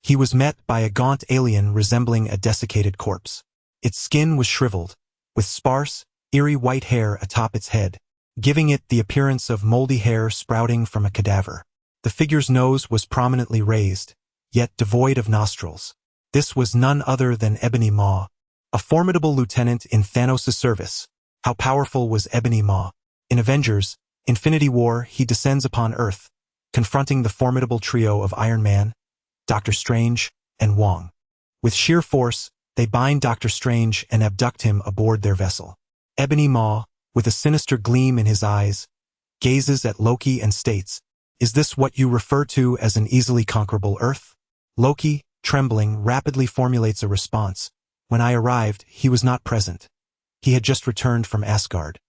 he was met by a gaunt alien resembling a desiccated corpse. Its skin was shriveled, with sparse, eerie white hair atop its head. giving it the appearance of moldy hair sprouting from a cadaver. The figure's nose was prominently raised, yet devoid of nostrils. This was none other than Ebony Maw, a formidable lieutenant in Thanos' service. How powerful was Ebony Maw? In Avengers, Infinity War, he descends upon Earth, confronting the formidable trio of Iron Man, Doctor Strange, and Wong. With sheer force, they bind Doctor Strange and abduct him aboard their vessel. Ebony Maw, with a sinister gleam in his eyes, gazes at Loki and states, "Is this what you refer to as an easily conquerable Earth?" Loki, trembling, rapidly formulates a response. "When I arrived, he was not present. He had just returned from Asgard."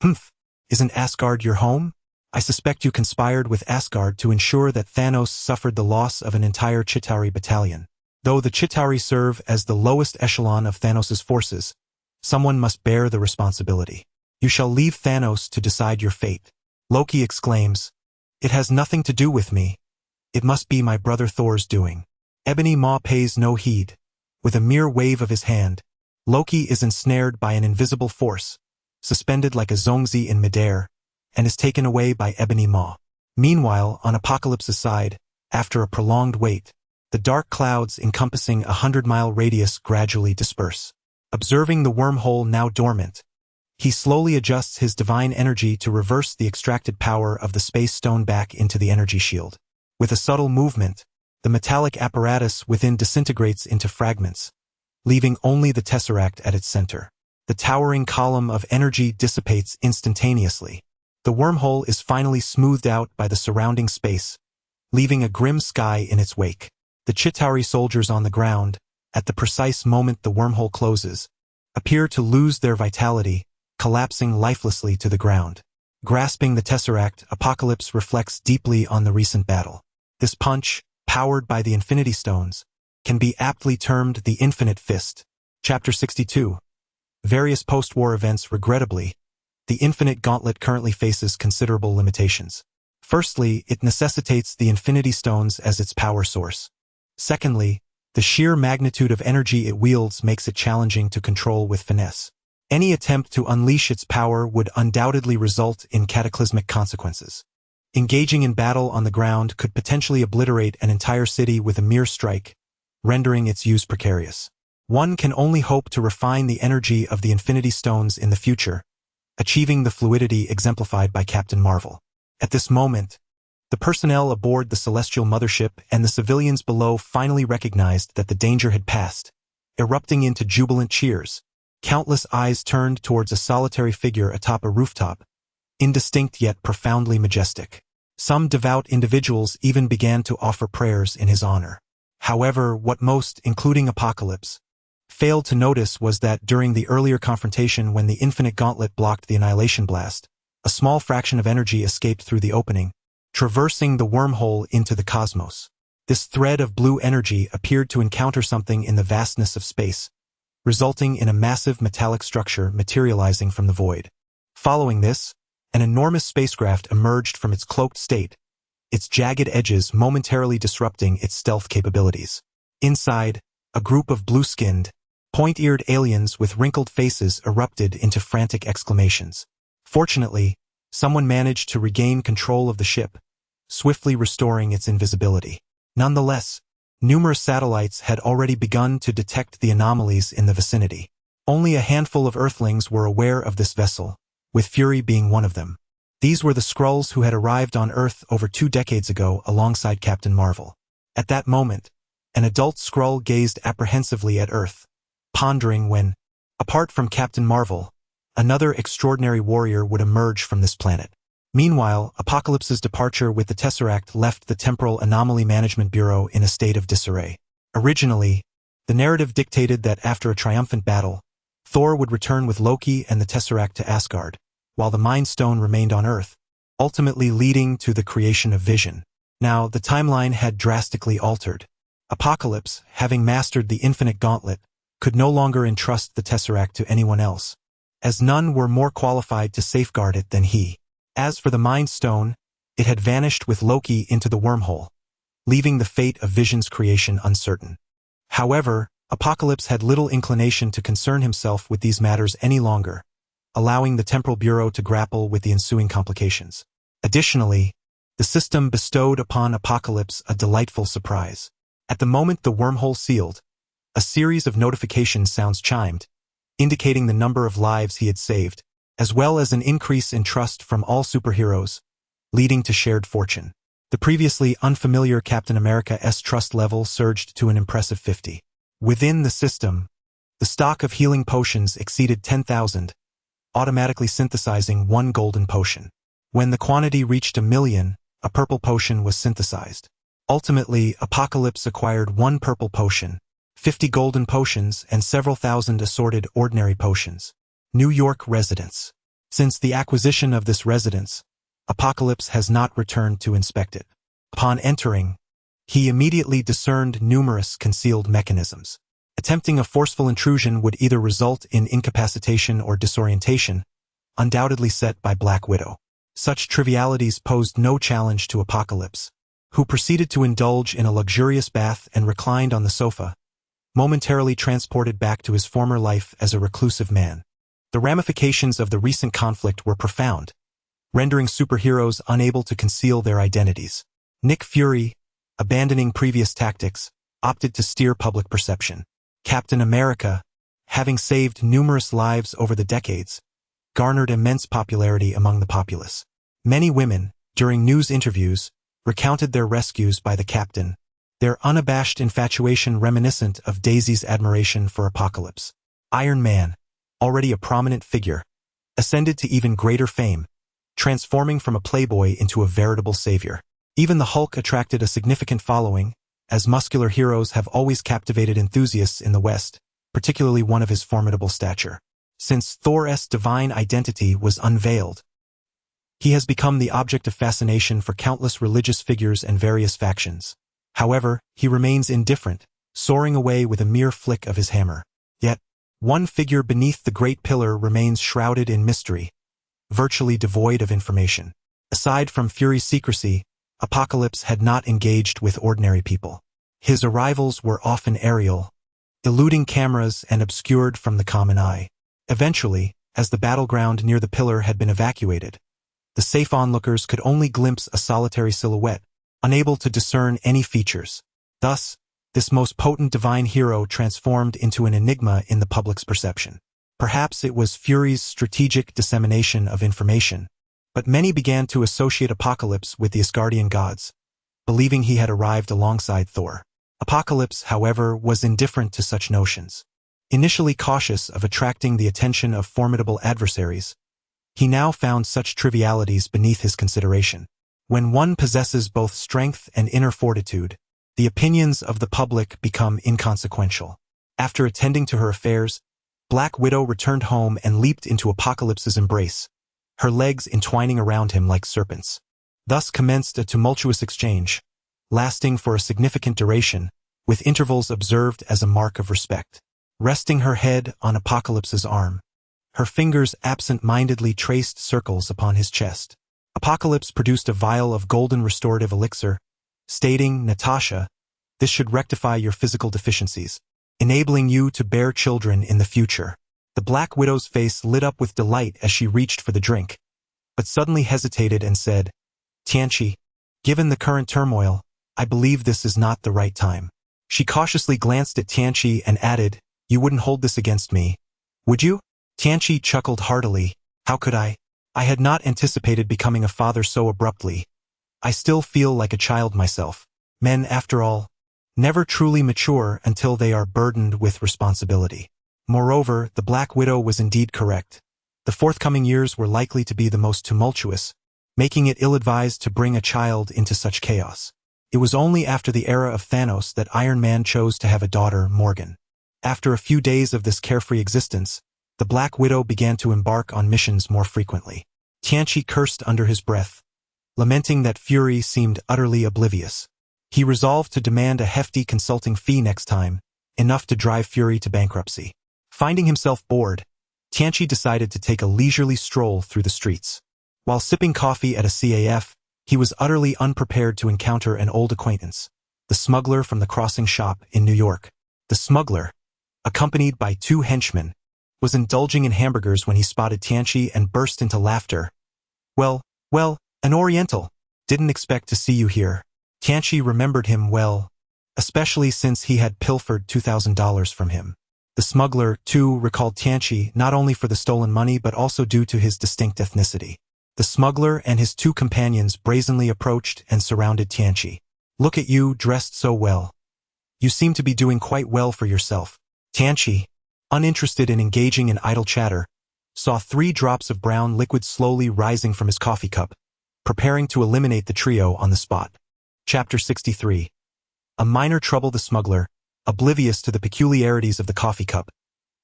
"Humph, isn't Asgard your home? I suspect you conspired with Asgard to ensure that Thanos suffered the loss of an entire Chitauri battalion. Though the Chitauri serve as the lowest echelon of Thanos' forces, someone must bear the responsibility. You shall leave Thanos to decide your fate." Loki exclaims, "It has nothing to do with me. It must be my brother Thor's doing." Ebony Maw pays no heed. With a mere wave of his hand, Loki is ensnared by an invisible force, suspended like a zongzi in midair, and is taken away by Ebony Maw. Meanwhile, on Apocalypse's side, after a prolonged wait, the dark clouds encompassing a 100-mile radius gradually disperse. Observing the wormhole now dormant, he slowly adjusts his divine energy to reverse the extracted power of the space stone back into the energy shield. With a subtle movement, the metallic apparatus within disintegrates into fragments, leaving only the tesseract at its center. The towering column of energy dissipates instantaneously. The wormhole is finally smoothed out by the surrounding space, leaving a grim sky in its wake. The Chitauri soldiers on the ground, at the precise moment the wormhole closes, appear to lose their vitality, collapsing lifelessly to the ground. Grasping the tesseract, Apocalypse reflects deeply on the recent battle. This punch, powered by the Infinity Stones, can be aptly termed the Infinite Fist. Chapter 62. Various post-war events. Regrettably, the Infinite Gauntlet currently faces considerable limitations. Firstly, it necessitates the Infinity Stones as its power source. Secondly, the sheer magnitude of energy it wields makes it challenging to control with finesse. Any attempt to unleash its power would undoubtedly result in cataclysmic consequences. Engaging in battle on the ground could potentially obliterate an entire city with a mere strike, rendering its use precarious. One can only hope to refine the energy of the Infinity Stones in the future, achieving the fluidity exemplified by Captain Marvel. At this moment, the personnel aboard the celestial mothership and the civilians below finally recognized that the danger had passed, erupting into jubilant cheers. Countless eyes turned towards a solitary figure atop a rooftop, indistinct yet profoundly majestic. Some devout individuals even began to offer prayers in his honor. However, what most, including Apocalypse, failed to notice was that during the earlier confrontation when the Infinite Gauntlet blocked the Annihilation Blast, a small fraction of energy escaped through the opening, traversing the wormhole into the cosmos. This thread of blue energy appeared to encounter something in the vastness of space, resulting in a massive metallic structure materializing from the void. Following this, an enormous spacecraft emerged from its cloaked state, its jagged edges momentarily disrupting its stealth capabilities. Inside, a group of blue-skinned, point-eared aliens with wrinkled faces erupted into frantic exclamations. Fortunately, someone managed to regain control of the ship, swiftly restoring its invisibility. Nonetheless, numerous satellites had already begun to detect the anomalies in the vicinity. Only a handful of Earthlings were aware of this vessel, with Fury being one of them. These were the Skrulls who had arrived on Earth over 2 decades ago alongside Captain Marvel. At that moment, an adult Skrull gazed apprehensively at Earth, pondering when, apart from Captain Marvel, another extraordinary warrior would emerge from this planet. Meanwhile, Apocalypse's departure with the Tesseract left the Temporal Anomaly Management Bureau in a state of disarray. Originally, the narrative dictated that after a triumphant battle, Thor would return with Loki and the Tesseract to Asgard, while the Mind Stone remained on Earth, ultimately leading to the creation of Vision. Now, the timeline had drastically altered. Apocalypse, having mastered the Infinite Gauntlet, could no longer entrust the Tesseract to anyone else, as none were more qualified to safeguard it than he. As for the Mind Stone, it had vanished with Loki into the wormhole, leaving the fate of Vision's creation uncertain. However, Apocalypse had little inclination to concern himself with these matters any longer, allowing the Temporal Bureau to grapple with the ensuing complications. Additionally, the system bestowed upon Apocalypse a delightful surprise. At the moment the wormhole sealed, a series of notification sounds chimed, indicating the number of lives he had saved, as well as an increase in trust from all superheroes, leading to shared fortune. The previously unfamiliar Captain America's trust level surged to an impressive 50. Within the system, the stock of healing potions exceeded 10,000, automatically synthesizing one golden potion. When the quantity reached 1,000,000, a purple potion was synthesized. Ultimately, Apocalypse acquired one purple potion, 50 golden potions, and several thousand assorted ordinary potions. New York residence. Since the acquisition of this residence, Apocalypse has not returned to inspect it. Upon entering, he immediately discerned numerous concealed mechanisms. Attempting a forceful intrusion would either result in incapacitation or disorientation, undoubtedly set by Black Widow. Such trivialities posed no challenge to Apocalypse, who proceeded to indulge in a luxurious bath and reclined on the sofa, momentarily transported back to his former life as a reclusive man. The ramifications of the recent conflict were profound, rendering superheroes unable to conceal their identities. Nick Fury, abandoning previous tactics, opted to steer public perception. Captain America, having saved numerous lives over the decades, garnered immense popularity among the populace. Many women, during news interviews, recounted their rescues by the Captain, their unabashed infatuation reminiscent of Daisy's admiration for Apocalypse. Iron Man, already a prominent figure, ascended to even greater fame, transforming from a playboy into a veritable savior. Even the Hulk attracted a significant following, as muscular heroes have always captivated enthusiasts in the West, particularly one of his formidable stature. Since Thor's divine identity was unveiled, he has become the object of fascination for countless religious figures and various factions. However, he remains indifferent, soaring away with a mere flick of his hammer. Yet, one figure beneath the Great Pillar remains shrouded in mystery, virtually devoid of information. Aside from Fury's secrecy, Apocalypse had not engaged with ordinary people. His arrivals were often aerial, eluding cameras and obscured from the common eye. Eventually, as the battleground near the pillar had been evacuated, the safe onlookers could only glimpse a solitary silhouette, unable to discern any features. Thus, this most potent divine hero transformed into an enigma in the public's perception. Perhaps it was Fury's strategic dissemination of information, but many began to associate Apocalypse with the Asgardian gods, believing he had arrived alongside Thor. Apocalypse, however, was indifferent to such notions. Initially cautious of attracting the attention of formidable adversaries, he now found such trivialities beneath his consideration. When one possesses both strength and inner fortitude, the opinions of the public become inconsequential. After attending to her affairs, Black Widow returned home and leaped into Apocalypse's embrace, her legs entwining around him like serpents. Thus commenced a tumultuous exchange, lasting for a significant duration, with intervals observed as a mark of respect. Resting her head on Apocalypse's arm, her fingers absent-mindedly traced circles upon his chest. Apocalypse produced a vial of golden restorative elixir, stating, "Natasha, this should rectify your physical deficiencies, enabling you to bear children in the future." The Black Widow's face lit up with delight as she reached for the drink, but suddenly hesitated and said, "Tianchi, given the current turmoil, I believe this is not the right time." She cautiously glanced at Tianchi and added, "You wouldn't hold this against me, would you?" Tianchi chuckled heartily. "How could I? I had not anticipated becoming a father so abruptly. I still feel like a child myself. Men, after all, never truly mature until they are burdened with responsibility." Moreover, the Black Widow was indeed correct. The forthcoming years were likely to be the most tumultuous, making it ill-advised to bring a child into such chaos. It was only after the era of Thanos that Iron Man chose to have a daughter, Morgan. After a few days of this carefree existence, the Black Widow began to embark on missions more frequently. Tianchi cursed under his breath, lamenting that Fury seemed utterly oblivious. He resolved to demand a hefty consulting fee next time, enough to drive Fury to bankruptcy. Finding himself bored, Tianchi decided to take a leisurely stroll through the streets. While sipping coffee at a CAF, he was utterly unprepared to encounter an old acquaintance, the smuggler from the crossing shop in New York. The smuggler, accompanied by two henchmen, was indulging in hamburgers when he spotted Tianqi and burst into laughter. Well, an Oriental. Didn't expect to see you here. Tianqi remembered him well, especially since he had pilfered $2,000 from him. The smuggler, too, recalled Tianqi not only for the stolen money but also due to his distinct ethnicity. The smuggler and his two companions brazenly approached and surrounded Tianqi. Look at you, dressed so well. You seem to be doing quite well for yourself. Tianqi, uninterested in engaging in idle chatter, saw 3 drops of brown liquid slowly rising from his coffee cup, preparing to eliminate the trio on the spot. Chapter 63. A minor trouble. The smuggler, oblivious to the peculiarities of the coffee cup,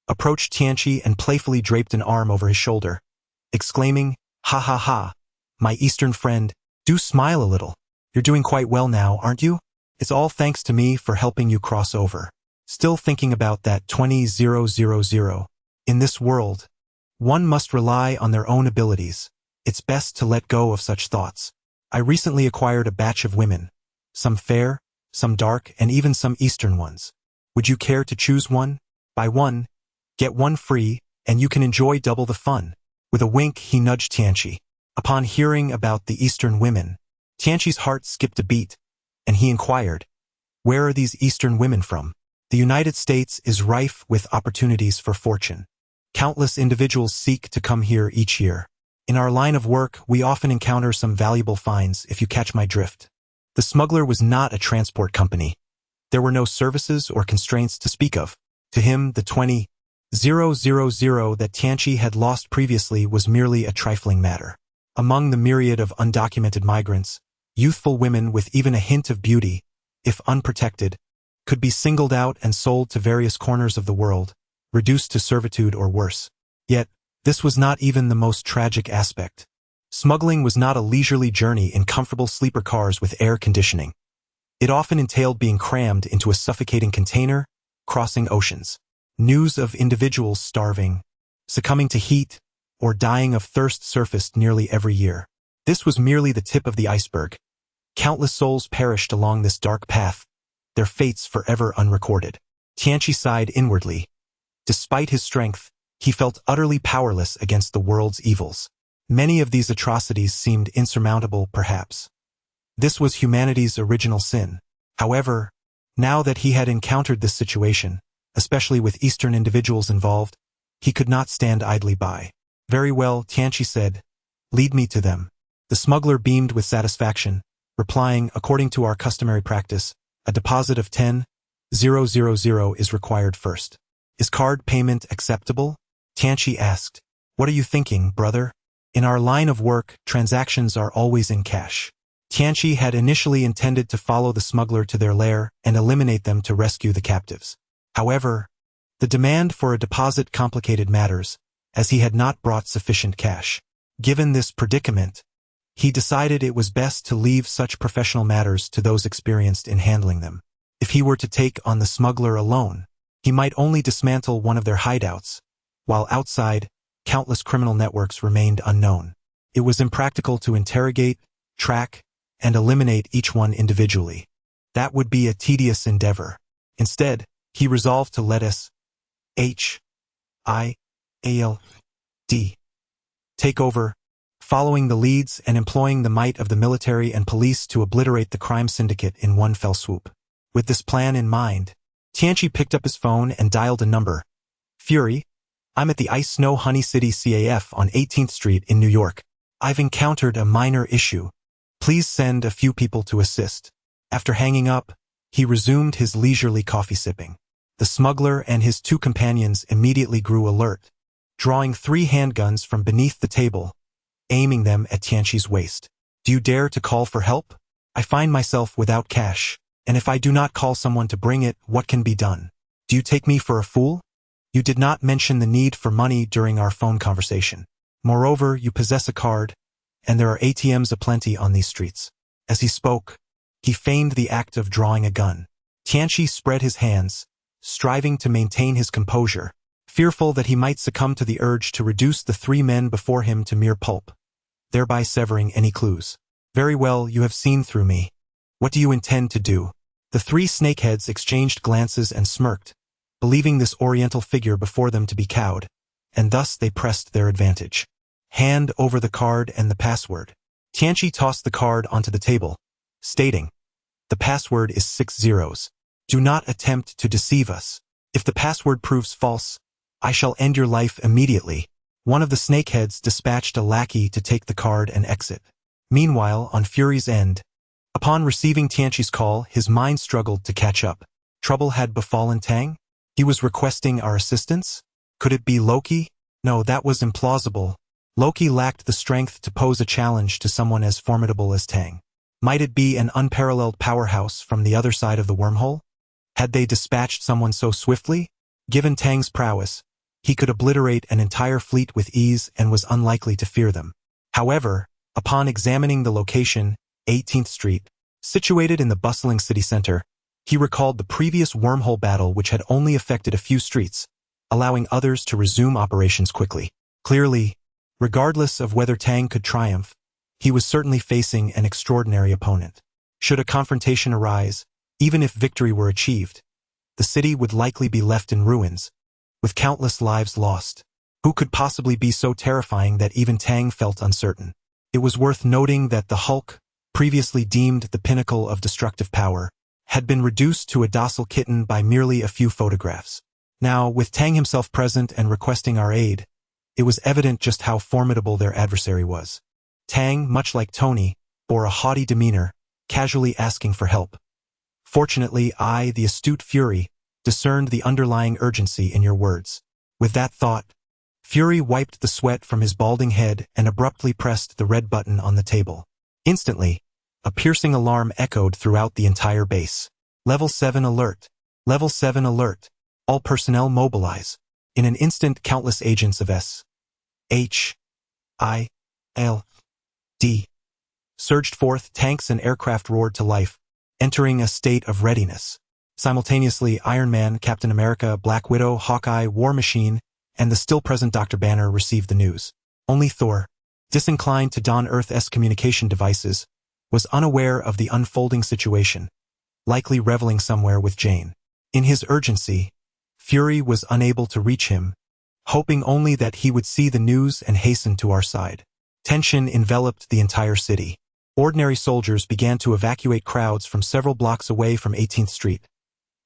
approached Tianqi and playfully draped an arm over his shoulder, exclaiming, "Ha ha ha, my Eastern friend, do smile a little. You're doing quite well now, aren't you? It's all thanks to me for helping you cross over." Still thinking about that 20,000. In this world, one must rely on their own abilities. It's best to let go of such thoughts. I recently acquired a batch of women, some fair, some dark, and even some Eastern ones. Would you care to choose one? Buy one, get one free, and you can enjoy double the fun. With a wink, he nudged Tianqi. Upon hearing about the Eastern women, Tianqi's heart skipped a beat, and he inquired, "Where are these Eastern women from?" The United States is rife with opportunities for fortune. Countless individuals seek to come here each year. In our line of work, we often encounter some valuable finds, if you catch my drift. The smuggler was not a transport company. There were no services or constraints to speak of. To him, the 20,000 that Tianqi had lost previously was merely a trifling matter. Among the myriad of undocumented migrants, youthful women with even a hint of beauty, if unprotected, could be singled out and sold to various corners of the world, reduced to servitude or worse. Yet, this was not even the most tragic aspect. Smuggling was not a leisurely journey in comfortable sleeper cars with air conditioning. It often entailed being crammed into a suffocating container, crossing oceans. News of individuals starving, succumbing to heat, or dying of thirst surfaced nearly every year. This was merely the tip of the iceberg. Countless souls perished along this dark path, their fates forever unrecorded. Tianqi sighed inwardly. Despite his strength, he felt utterly powerless against the world's evils. Many of these atrocities seemed insurmountable, perhaps. This was humanity's original sin. However, now that he had encountered this situation, especially with Eastern individuals involved, he could not stand idly by. "Very well," Tianqi said. "Lead me to them." The smuggler beamed with satisfaction, replying, "According to our customary practice, a deposit of 10,000 is required first." "Is card payment acceptable?" Tianqi asked. "What are you thinking, brother? In our line of work, transactions are always in cash." Tianqi had initially intended to follow the smuggler to their lair and eliminate them to rescue the captives. However, the demand for a deposit complicated matters, as he had not brought sufficient cash. Given this predicament, he decided it was best to leave such professional matters to those experienced in handling them. If he were to take on the smuggler alone, he might only dismantle one of their hideouts, while outside, countless criminal networks remained unknown. It was impractical to interrogate, track, and eliminate each one individually. That would be a tedious endeavor. Instead, he resolved to let SHIELD take over, following the leads and employing the might of the military and police to obliterate the crime syndicate in one fell swoop. With this plan in mind, Tianqi picked up his phone and dialed a number. "Fury, I'm at the Ice Snow Honey City CAF on 18th Street in New York. I've encountered a minor issue. Please send a few people to assist." After hanging up, he resumed his leisurely coffee sipping. The smuggler and his two companions immediately grew alert, drawing 3 handguns from beneath the table, aiming them at Tianqi's waist. "Do you dare to call for help? I find myself without cash, and if I do not call someone to bring it, what can be done? Do you take me for a fool? You did not mention the need for money during our phone conversation. Moreover, you possess a card, and there are ATMs aplenty on these streets." As he spoke, he feigned the act of drawing a gun. Tianqi spread his hands, striving to maintain his composure, fearful that he might succumb to the urge to reduce the 3 men before him to mere pulp, thereby severing any clues. "Very well, you have seen through me. What do you intend to do?" The 3 snakeheads exchanged glances and smirked, believing this oriental figure before them to be cowed. and thus they pressed their advantage. Hand over the card and the password. Tianqi tossed the card onto the table, stating, "The password is 6 zeros. Do not attempt to deceive us. If the password proves false, I shall end your life immediately." One of the snakeheads dispatched a lackey to take the card and exit. Meanwhile, on Fury's end, upon receiving Tianqi's call, his mind struggled to catch up. Trouble had befallen Tang? He was requesting our assistance? Could it be Loki? No, that was implausible. Loki lacked the strength to pose a challenge to someone as formidable as Tang. Might it be an unparalleled powerhouse from the other side of the wormhole? Had they dispatched someone so swiftly? Given Tang's prowess, he could obliterate an entire fleet with ease and was unlikely to fear them. However, upon examining the location, 18th Street, situated in the bustling city center, he recalled the previous wormhole battle which had only affected a few streets, allowing others to resume operations quickly. Clearly, regardless of whether Tang could triumph, he was certainly facing an extraordinary opponent. Should a confrontation arise, even if victory were achieved, the city would likely be left in ruins, with countless lives lost. Who could possibly be so terrifying that even Tang felt uncertain? It was worth noting that the Hulk, previously deemed the pinnacle of destructive power, had been reduced to a docile kitten by merely a few photographs. Now, with Tang himself present and requesting our aid, it was evident just how formidable their adversary was. Tang, much like Tony, bore a haughty demeanor, casually asking for help. Fortunately, I, the astute Fury, discerned the underlying urgency in your words. With that thought, Fury wiped the sweat from his balding head and abruptly pressed the red button on the table. Instantly, a piercing alarm echoed throughout the entire base. Level 7 alert. Level 7 alert. All personnel mobilize. In an instant, countless agents of S. H. I. L. D. surged forth. Tanks and aircraft roared to life, entering a state of readiness. Simultaneously, Iron Man, Captain America, Black Widow, Hawkeye, War Machine, and the still-present Dr. Banner received the news. Only Thor, disinclined to don Earth's communication devices, was unaware of the unfolding situation, likely reveling somewhere with Jane. In his urgency, Fury was unable to reach him, hoping only that he would see the news and hasten to our side. Tension enveloped the entire city. Ordinary soldiers began to evacuate crowds from several blocks away from 18th Street,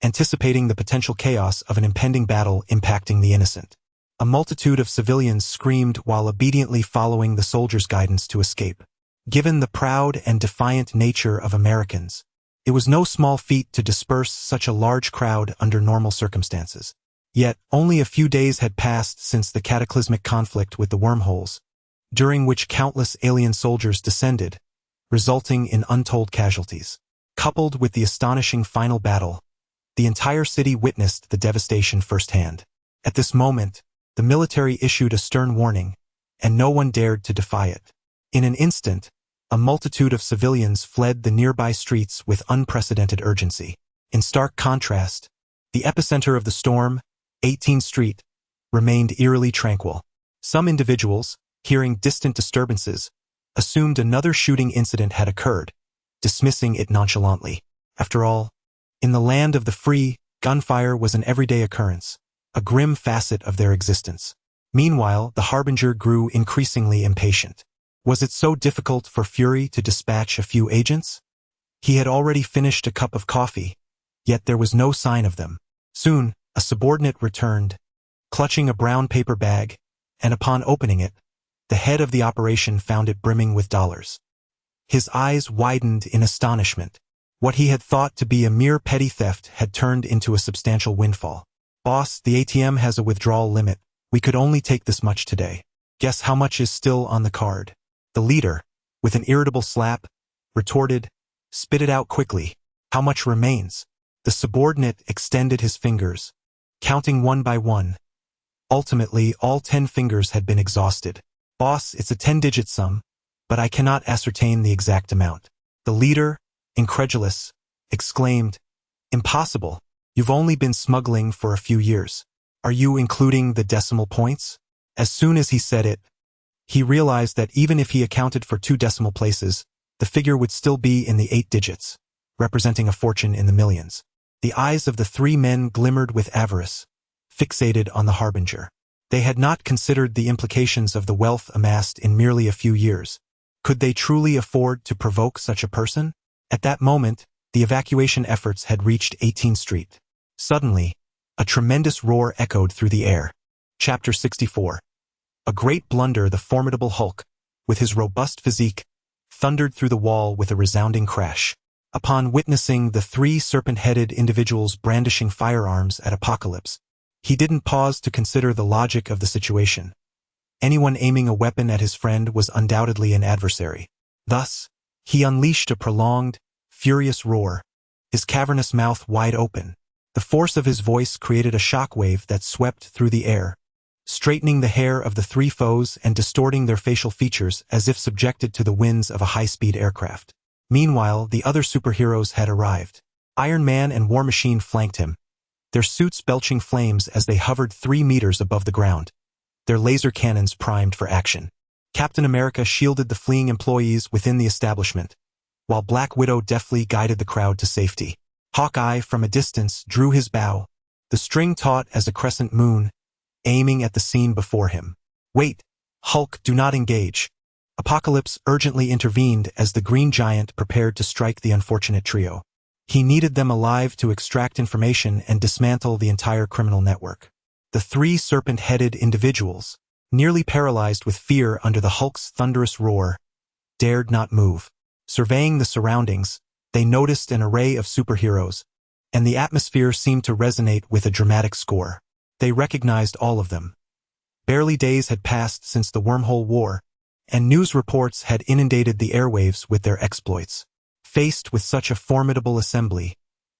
anticipating the potential chaos of an impending battle impacting the innocent. A multitude of civilians screamed while obediently following the soldiers' guidance to escape. Given the proud and defiant nature of Americans, it was no small feat to disperse such a large crowd under normal circumstances. Yet, only a few days had passed since the cataclysmic conflict with the wormholes, during which countless alien soldiers descended, resulting in untold casualties. Coupled with the astonishing final battle, the entire city witnessed the devastation firsthand. At this moment, the military issued a stern warning, and no one dared to defy it. In an instant, a multitude of civilians fled the nearby streets with unprecedented urgency. In stark contrast, the epicenter of the storm, 18th Street, remained eerily tranquil. Some individuals, hearing distant disturbances, assumed another shooting incident had occurred, dismissing it nonchalantly. After all, in the land of the free, gunfire was an everyday occurrence, a grim facet of their existence. Meanwhile, the Harbinger grew increasingly impatient. Was it so difficult for Fury to dispatch a few agents? He had already finished a cup of coffee, yet there was no sign of them. Soon, a subordinate returned, clutching a brown paper bag, and upon opening it, the head of the operation found it brimming with dollars. His eyes widened in astonishment. What he had thought to be a mere petty theft had turned into a substantial windfall. "Boss, the ATM has a withdrawal limit. We could only take this much today. Guess how much is still on the card?" The leader, with an irritable slap, retorted, "Spit it out quickly. How much remains?" The subordinate extended his fingers, counting one by one. Ultimately, all 10 fingers had been exhausted. "Boss, it's a 10-digit sum, but I cannot ascertain the exact amount." The leader, incredulous, exclaimed, "Impossible. You've only been smuggling for a few years. Are you including the decimal points?" As soon as he said it, he realized that even if he accounted for 2 decimal places, the figure would still be in the 8 digits, representing a fortune in the millions. The eyes of the 3 men glimmered with avarice, fixated on the Harbinger. They had not considered the implications of the wealth amassed in merely a few years. Could they truly afford to provoke such a person? At that moment, the evacuation efforts had reached 18th Street. Suddenly, a tremendous roar echoed through the air. Chapter 64. A great blunder. The formidable Hulk, with his robust physique, thundered through the wall with a resounding crash. Upon witnessing the three serpent-headed individuals brandishing firearms at Apocalypse, he didn't pause to consider the logic of the situation. Anyone aiming a weapon at his friend was undoubtedly an adversary. Thus, he unleashed a prolonged, furious roar, his cavernous mouth wide open. The force of his voice created a shockwave that swept through the air, straightening the hair of the three foes and distorting their facial features as if subjected to the winds of a high-speed aircraft. Meanwhile, the other superheroes had arrived. Iron Man and War Machine flanked him, their suits belching flames as they hovered 3 meters above the ground, their laser cannons primed for action. Captain America shielded the fleeing employees within the establishment, while Black Widow deftly guided the crowd to safety. Hawkeye, from a distance, drew his bow, the string taut as a crescent moon, aiming at the scene before him. "Wait, Hulk, do not engage." Apocalypse urgently intervened as the Green Giant prepared to strike the unfortunate trio. He needed them alive to extract information and dismantle the entire criminal network. The three serpent-headed individuals, nearly paralyzed with fear under the Hulk's thunderous roar, dared not move. Surveying the surroundings, they noticed an array of superheroes, and the atmosphere seemed to resonate with a dramatic score. They recognized all of them. Barely days had passed since the Wormhole War, and news reports had inundated the airwaves with their exploits. Faced with such a formidable assembly,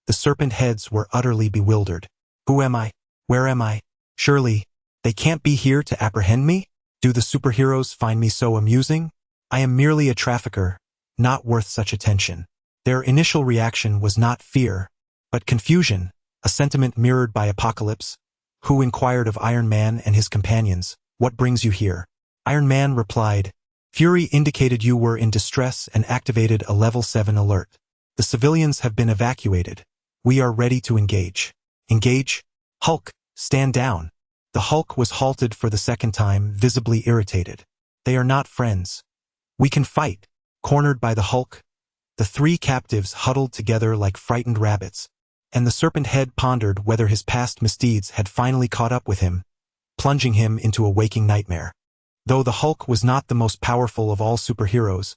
the serpent heads were utterly bewildered. Who am I? Where am I? Surely, they can't be here to apprehend me? Do the superheroes find me so amusing? I am merely a trafficker, not worth such attention. Their initial reaction was not fear, but confusion, a sentiment mirrored by Apocalypse, who inquired of Iron Man and his companions, "What brings you here?" Iron Man replied, "Fury indicated you were in distress and activated a level 7 alert. The civilians have been evacuated. We are ready to engage." "Engage? Hulk, stand down." The Hulk was halted for the second time, visibly irritated. "They are not friends. We can fight." Cornered by the Hulk, the three captives huddled together like frightened rabbits, and the serpent head pondered whether his past misdeeds had finally caught up with him, plunging him into a waking nightmare. Though the Hulk was not the most powerful of all superheroes,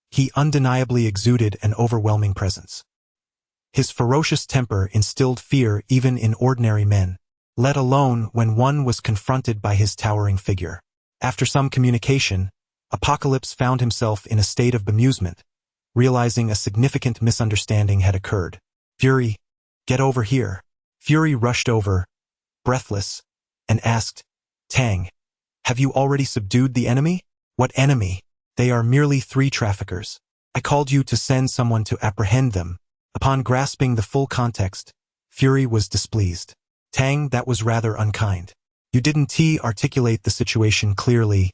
he undeniably exuded an overwhelming presence. His ferocious temper instilled fear even in ordinary men, let alone when one was confronted by his towering figure. After some communication, Apocalypse found himself in a state of bemusement, realizing a significant misunderstanding had occurred. "Fury, get over here." Fury rushed over, breathless, and asked, "Tang, have you already subdued the enemy?" "What enemy? They are merely 3 traffickers. I called you to send someone to apprehend them." Upon grasping the full context, Fury was displeased. "Tang, that was rather unkind. You didn't articulate the situation clearly,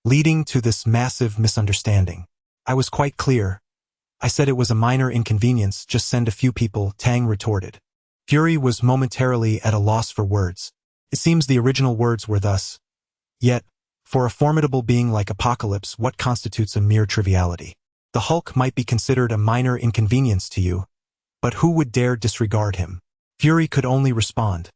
leading to this massive misunderstanding." "I was quite clear. I said it was a minor inconvenience, just send a few people," Tang retorted. Fury was momentarily at a loss for words. It seems the original words were thus, "Yet, for a formidable being like Apocalypse, what constitutes a mere triviality? The Hulk might be considered a minor inconvenience to you, but who would dare disregard him?" Fury could only respond,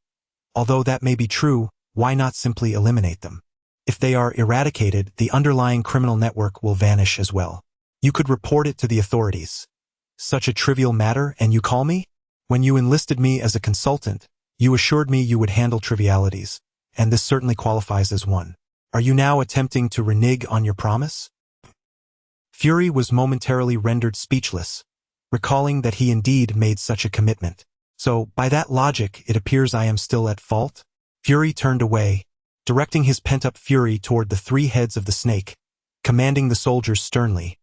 "Although that may be true, why not simply eliminate them? If they are eradicated, the underlying criminal network will vanish as well. You could report it to the authorities. Such a trivial matter, and you call me? When you enlisted me as a consultant, you assured me you would handle trivialities, and this certainly qualifies as one. Are you now attempting to renege on your promise?" Fury was momentarily rendered speechless, recalling that he indeed made such a commitment. "So, by that logic, it appears I am still at fault?" Fury turned away, directing his pent-up fury toward the 3 heads of the snake, commanding the soldiers sternly,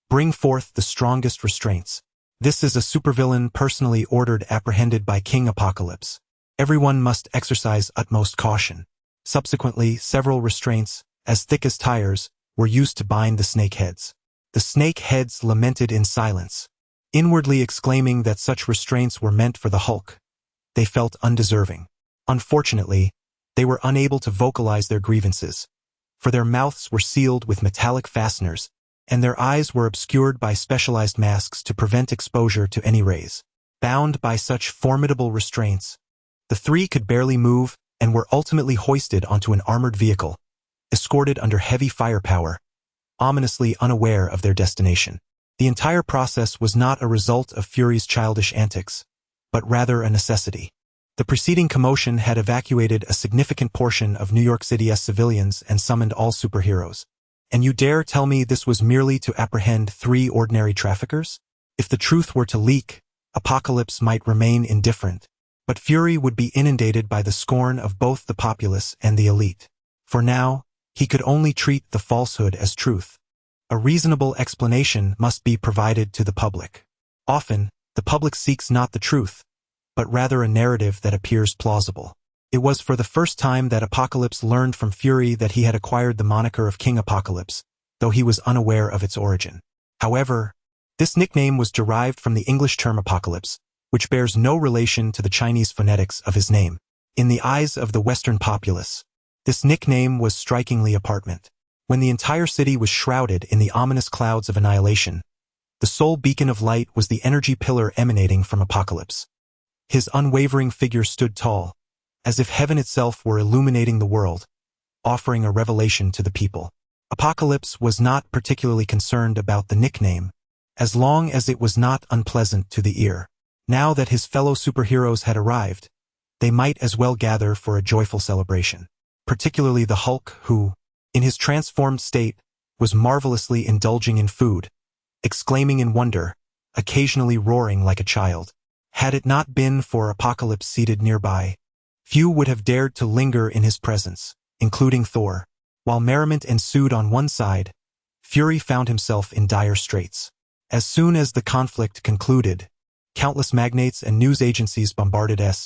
"Bring forth the strongest restraints. This is a supervillain personally ordered apprehended by King Apocalypse. Everyone must exercise utmost caution." Subsequently, several restraints, as thick as tires, were used to bind the snake heads. The snake heads lamented in silence, inwardly exclaiming that such restraints were meant for the Hulk. They felt undeserving. Unfortunately, They were unable to vocalize their grievances, for their mouths were sealed with metallic fasteners, and their eyes were obscured by specialized masks to prevent exposure to any rays. Bound by such formidable restraints, the three could barely move and were ultimately hoisted onto an armored vehicle, escorted under heavy firepower, ominously unaware of their destination. The entire process was not a result of Fury's childish antics, but rather a necessity. The preceding commotion had evacuated a significant portion of New York City's civilians and summoned all superheroes. And you dare tell me this was merely to apprehend 3 ordinary traffickers? If the truth were to leak, Apocalypse might remain indifferent, but Fury would be inundated by the scorn of both the populace and the elite. For now, he could only treat the falsehood as truth. A reasonable explanation must be provided to the public. Often, the public seeks not the truth, but rather a narrative that appears plausible. It was for the first time that Apocalypse learned from Fury that he had acquired the moniker of King Apocalypse, though he was unaware of its origin. However, this nickname was derived from the English term apocalypse, which bears no relation to the Chinese phonetics of his name. In the eyes of the Western populace, this nickname was strikingly apparent. When the entire city was shrouded in the ominous clouds of annihilation, the sole beacon of light was the energy pillar emanating from Apocalypse. His unwavering figure stood tall, as if heaven itself were illuminating the world, offering a revelation to the people. Apocalypse was not particularly concerned about the nickname, as long as it was not unpleasant to the ear. Now that his fellow superheroes had arrived, they might as well gather for a joyful celebration. Particularly the Hulk, who, in his transformed state, was marvelously indulging in food, exclaiming in wonder, occasionally roaring like a child. Had it not been for Apocalypse seated nearby, few would have dared to linger in his presence, including Thor. While merriment ensued on one side, Fury found himself in dire straits. As soon as the conflict concluded, countless magnates and news agencies bombarded S.H.I.L.D.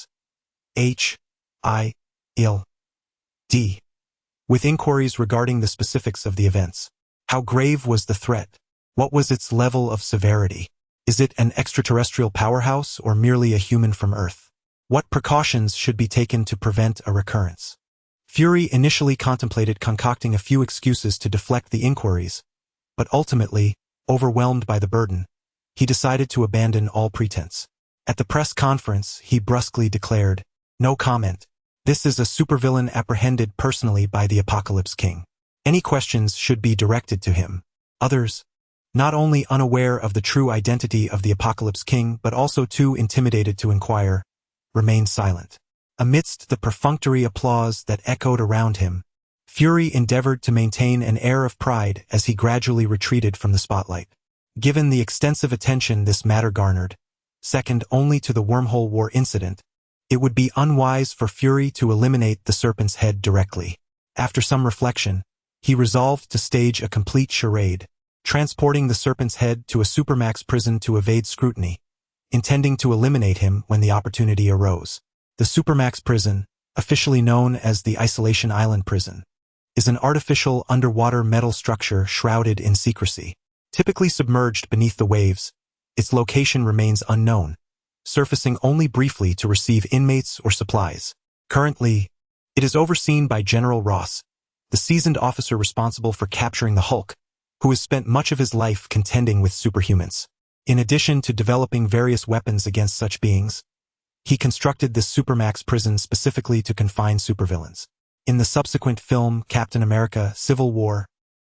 with inquiries regarding the specifics of the events. How grave was the threat? What was its level of severity? Is it an extraterrestrial powerhouse or merely a human from Earth? What precautions should be taken to prevent a recurrence? Fury initially contemplated concocting a few excuses to deflect the inquiries, but ultimately, overwhelmed by the burden, he decided to abandon all pretense. At the press conference, he brusquely declared, "No comment. This is a supervillain apprehended personally by the Apocalypse King. Any questions should be directed to him." Others, not only unaware of the true identity of the Apocalypse King but also too intimidated to inquire, remained silent. Amidst the perfunctory applause that echoed around him, Fury endeavored to maintain an air of pride as he gradually retreated from the spotlight. Given the extensive attention this matter garnered, second only to the wormhole war incident, it would be unwise for Fury to eliminate the serpent's head directly. After some reflection, he resolved to stage a complete charade, transporting the serpent's head to a supermax prison to evade scrutiny, intending to eliminate him when the opportunity arose. The supermax prison, officially known as the Isolation Island Prison, is an artificial underwater metal structure shrouded in secrecy. Typically submerged beneath the waves, its location remains unknown, surfacing only briefly to receive inmates or supplies. Currently, it is overseen by General Ross, the seasoned officer responsible for capturing the Hulk, who has spent much of his life contending with superhumans. In addition to developing various weapons against such beings, he constructed this supermax prison specifically to confine supervillains. In the subsequent film Captain America: Civil War,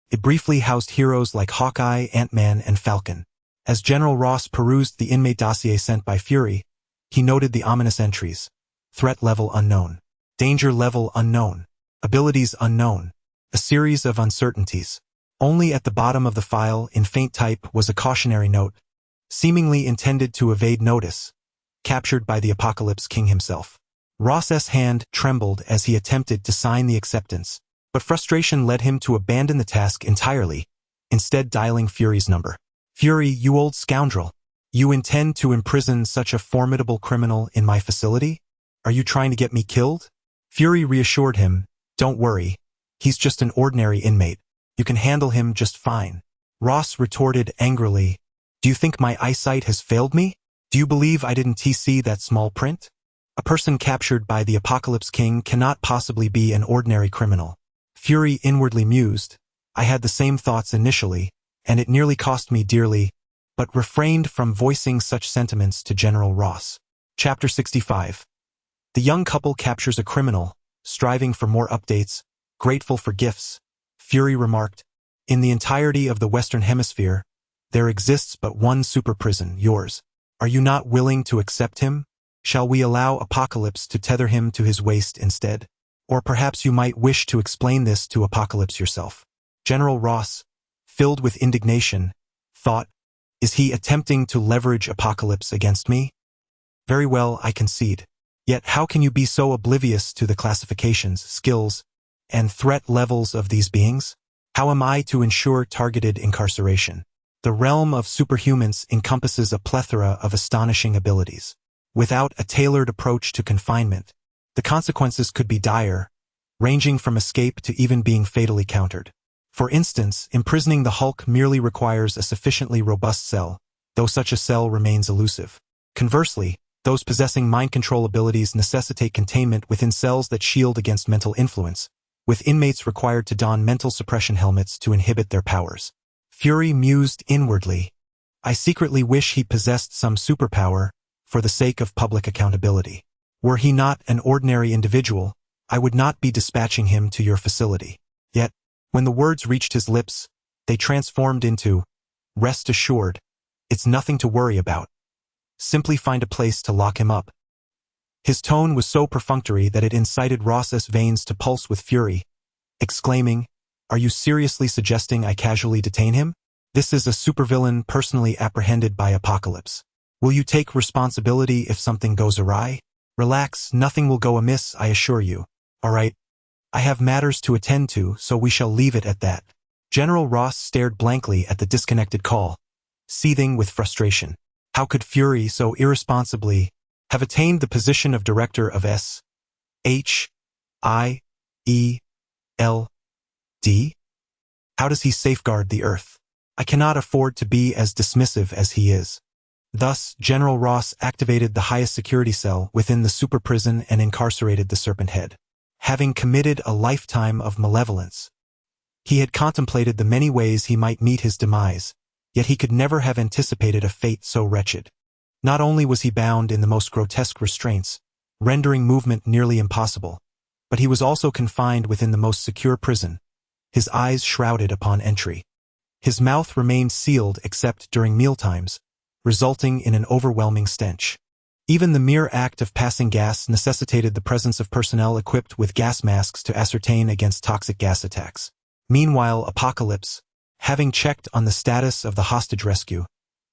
it briefly housed heroes like Hawkeye, Ant-Man, and Falcon. As General Ross perused the inmate dossier sent by Fury, he noted the ominous entries: threat level unknown, danger level unknown, abilities unknown, a series of uncertainties. Only at the bottom of the file, in faint type, was a cautionary note, seemingly intended to evade notice, captured by the Apocalypse King himself. Ross's hand trembled as he attempted to sign the acceptance, but frustration led him to abandon the task entirely, instead dialing Fury's number. "Fury, you old scoundrel. You intend to imprison such a formidable criminal in my facility? Are you trying to get me killed?" Fury reassured him, "Don't worry. He's just an ordinary inmate. You can handle him just fine." Ross retorted angrily, "Do you think my eyesight has failed me? Do you believe I didn't see that small print? A person captured by the Apocalypse King cannot possibly be an ordinary criminal. Fury inwardly mused, I had the same thoughts initially, and it nearly cost me dearly, but refrained from voicing such sentiments to General Ross. Chapter 65. The young couple captures a criminal, striving for more updates, grateful for gifts. Fury remarked, in the entirety of the Western Hemisphere, there exists but one super prison, yours. Are you not willing to accept him? Shall we allow Apocalypse to tether him to his waist instead? Or perhaps you might wish to explain this to Apocalypse yourself. General Ross, filled with indignation, thought, is he attempting to leverage Apocalypse against me? Very well, I concede. Yet how can you be so oblivious to the classifications, skills, and threat levels of these beings? How am I to ensure targeted incarceration? The realm of superhumans encompasses a plethora of astonishing abilities. Without a tailored approach to confinement, the consequences could be dire, ranging from escape to even being fatally countered. For instance, imprisoning the Hulk merely requires a sufficiently robust cell, though such a cell remains elusive. Conversely, those possessing mind control abilities necessitate containment within cells that shield against mental influence, with inmates required to don mental suppression helmets to inhibit their powers. Fury mused inwardly. I secretly wish he possessed some superpower, for the sake of public accountability. Were he not an ordinary individual, I would not be dispatching him to your facility. Yet, when the words reached his lips, they transformed into, rest assured, it's nothing to worry about. Simply find a place to lock him up. His tone was so perfunctory that it incited Ross's veins to pulse with fury, exclaiming, are you seriously suggesting I casually detain him? This is a supervillain personally apprehended by Apocalypse. Will you take responsibility if something goes awry? Relax, nothing will go amiss, I assure you. All right. I have matters to attend to, so we shall leave it at that. General Ross stared blankly at the disconnected call, seething with frustration. How could Fury so irresponsibly have attained the position of director of S.H.I.E.L.D.? How does he safeguard the Earth? I cannot afford to be as dismissive as he is. Thus, General Ross activated the highest security cell within the super prison and incarcerated the Serpent Head. Having committed a lifetime of malevolence, he had contemplated the many ways he might meet his demise, yet he could never have anticipated a fate so wretched. Not only was he bound in the most grotesque restraints, rendering movement nearly impossible, but he was also confined within the most secure prison, his eyes shrouded upon entry. His mouth remained sealed except during mealtimes, resulting in an overwhelming stench. Even the mere act of passing gas necessitated the presence of personnel equipped with gas masks to ascertain against toxic gas attacks. Meanwhile, Apocalypse, having checked on the status of the hostage rescue,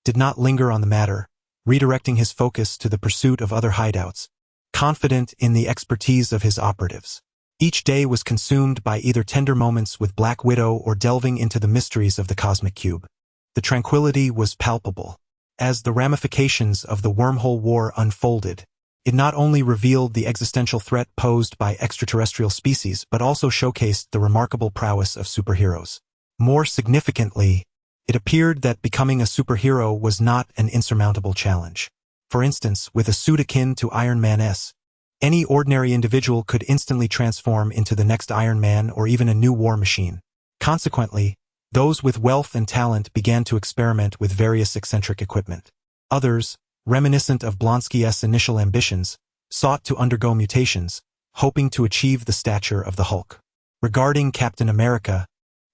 did not linger on the matter, redirecting his focus to the pursuit of other hideouts, confident in the expertise of his operatives. Each day was consumed by either tender moments with Black Widow or delving into the mysteries of the Cosmic Cube. The tranquility was palpable. As the ramifications of the Wormhole War unfolded, it not only revealed the existential threat posed by extraterrestrial species but also showcased the remarkable prowess of superheroes. More significantly, it appeared that becoming a superhero was not an insurmountable challenge. For instance, with a suit akin to Iron Man's, any ordinary individual could instantly transform into the next Iron Man or even a new war machine. Consequently, those with wealth and talent began to experiment with various eccentric equipment. Others, reminiscent of Blonsky's initial ambitions, sought to undergo mutations, hoping to achieve the stature of the Hulk. Regarding Captain America,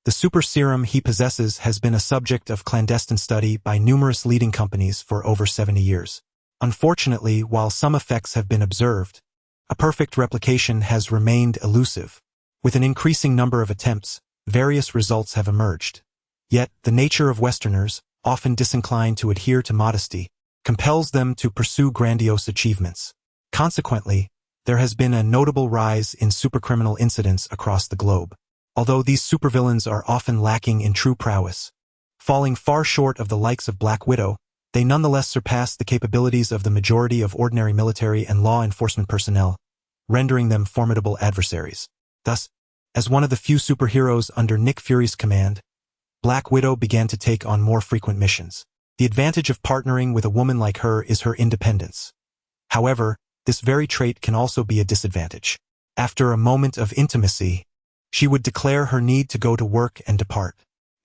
the super serum he possesses has been a subject of clandestine study by numerous leading companies for over 70 years. Unfortunately, while some effects have been observed, a perfect replication has remained elusive. With an increasing number of attempts, various results have emerged. Yet, the nature of Westerners, often disinclined to adhere to modesty, compels them to pursue grandiose achievements. Consequently, there has been a notable rise in supercriminal incidents across the globe. Although these supervillains are often lacking in true prowess, falling far short of the likes of Black Widow, they nonetheless surpass the capabilities of the majority of ordinary military and law enforcement personnel, rendering them formidable adversaries. Thus, as one of the few superheroes under Nick Fury's command, Black Widow began to take on more frequent missions. The advantage of partnering with a woman like her is her independence. However, this very trait can also be a disadvantage. After a moment of intimacy, she would declare her need to go to work and depart.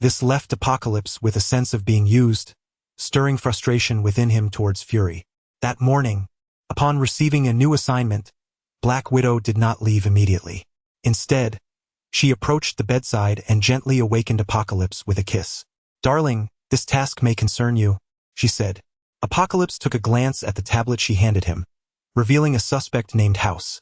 This left Apocalypse with a sense of being used, stirring frustration within him towards fury. That morning, upon receiving a new assignment, Black Widow did not leave immediately. Instead, she approached the bedside and gently awakened Apocalypse with a kiss. "Darling, this task may concern you," she said. Apocalypse took a glance at the tablet she handed him, revealing a suspect named House,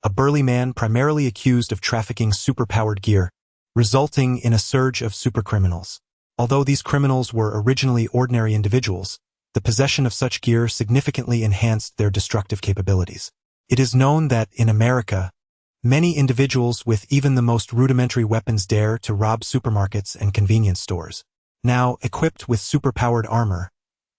a burly man primarily accused of trafficking superpowered gear, resulting in a surge of supercriminals. Although these criminals were originally ordinary individuals, the possession of such gear significantly enhanced their destructive capabilities. It is known that, in America, many individuals with even the most rudimentary weapons dare to rob supermarkets and convenience stores. Now, equipped with superpowered armor,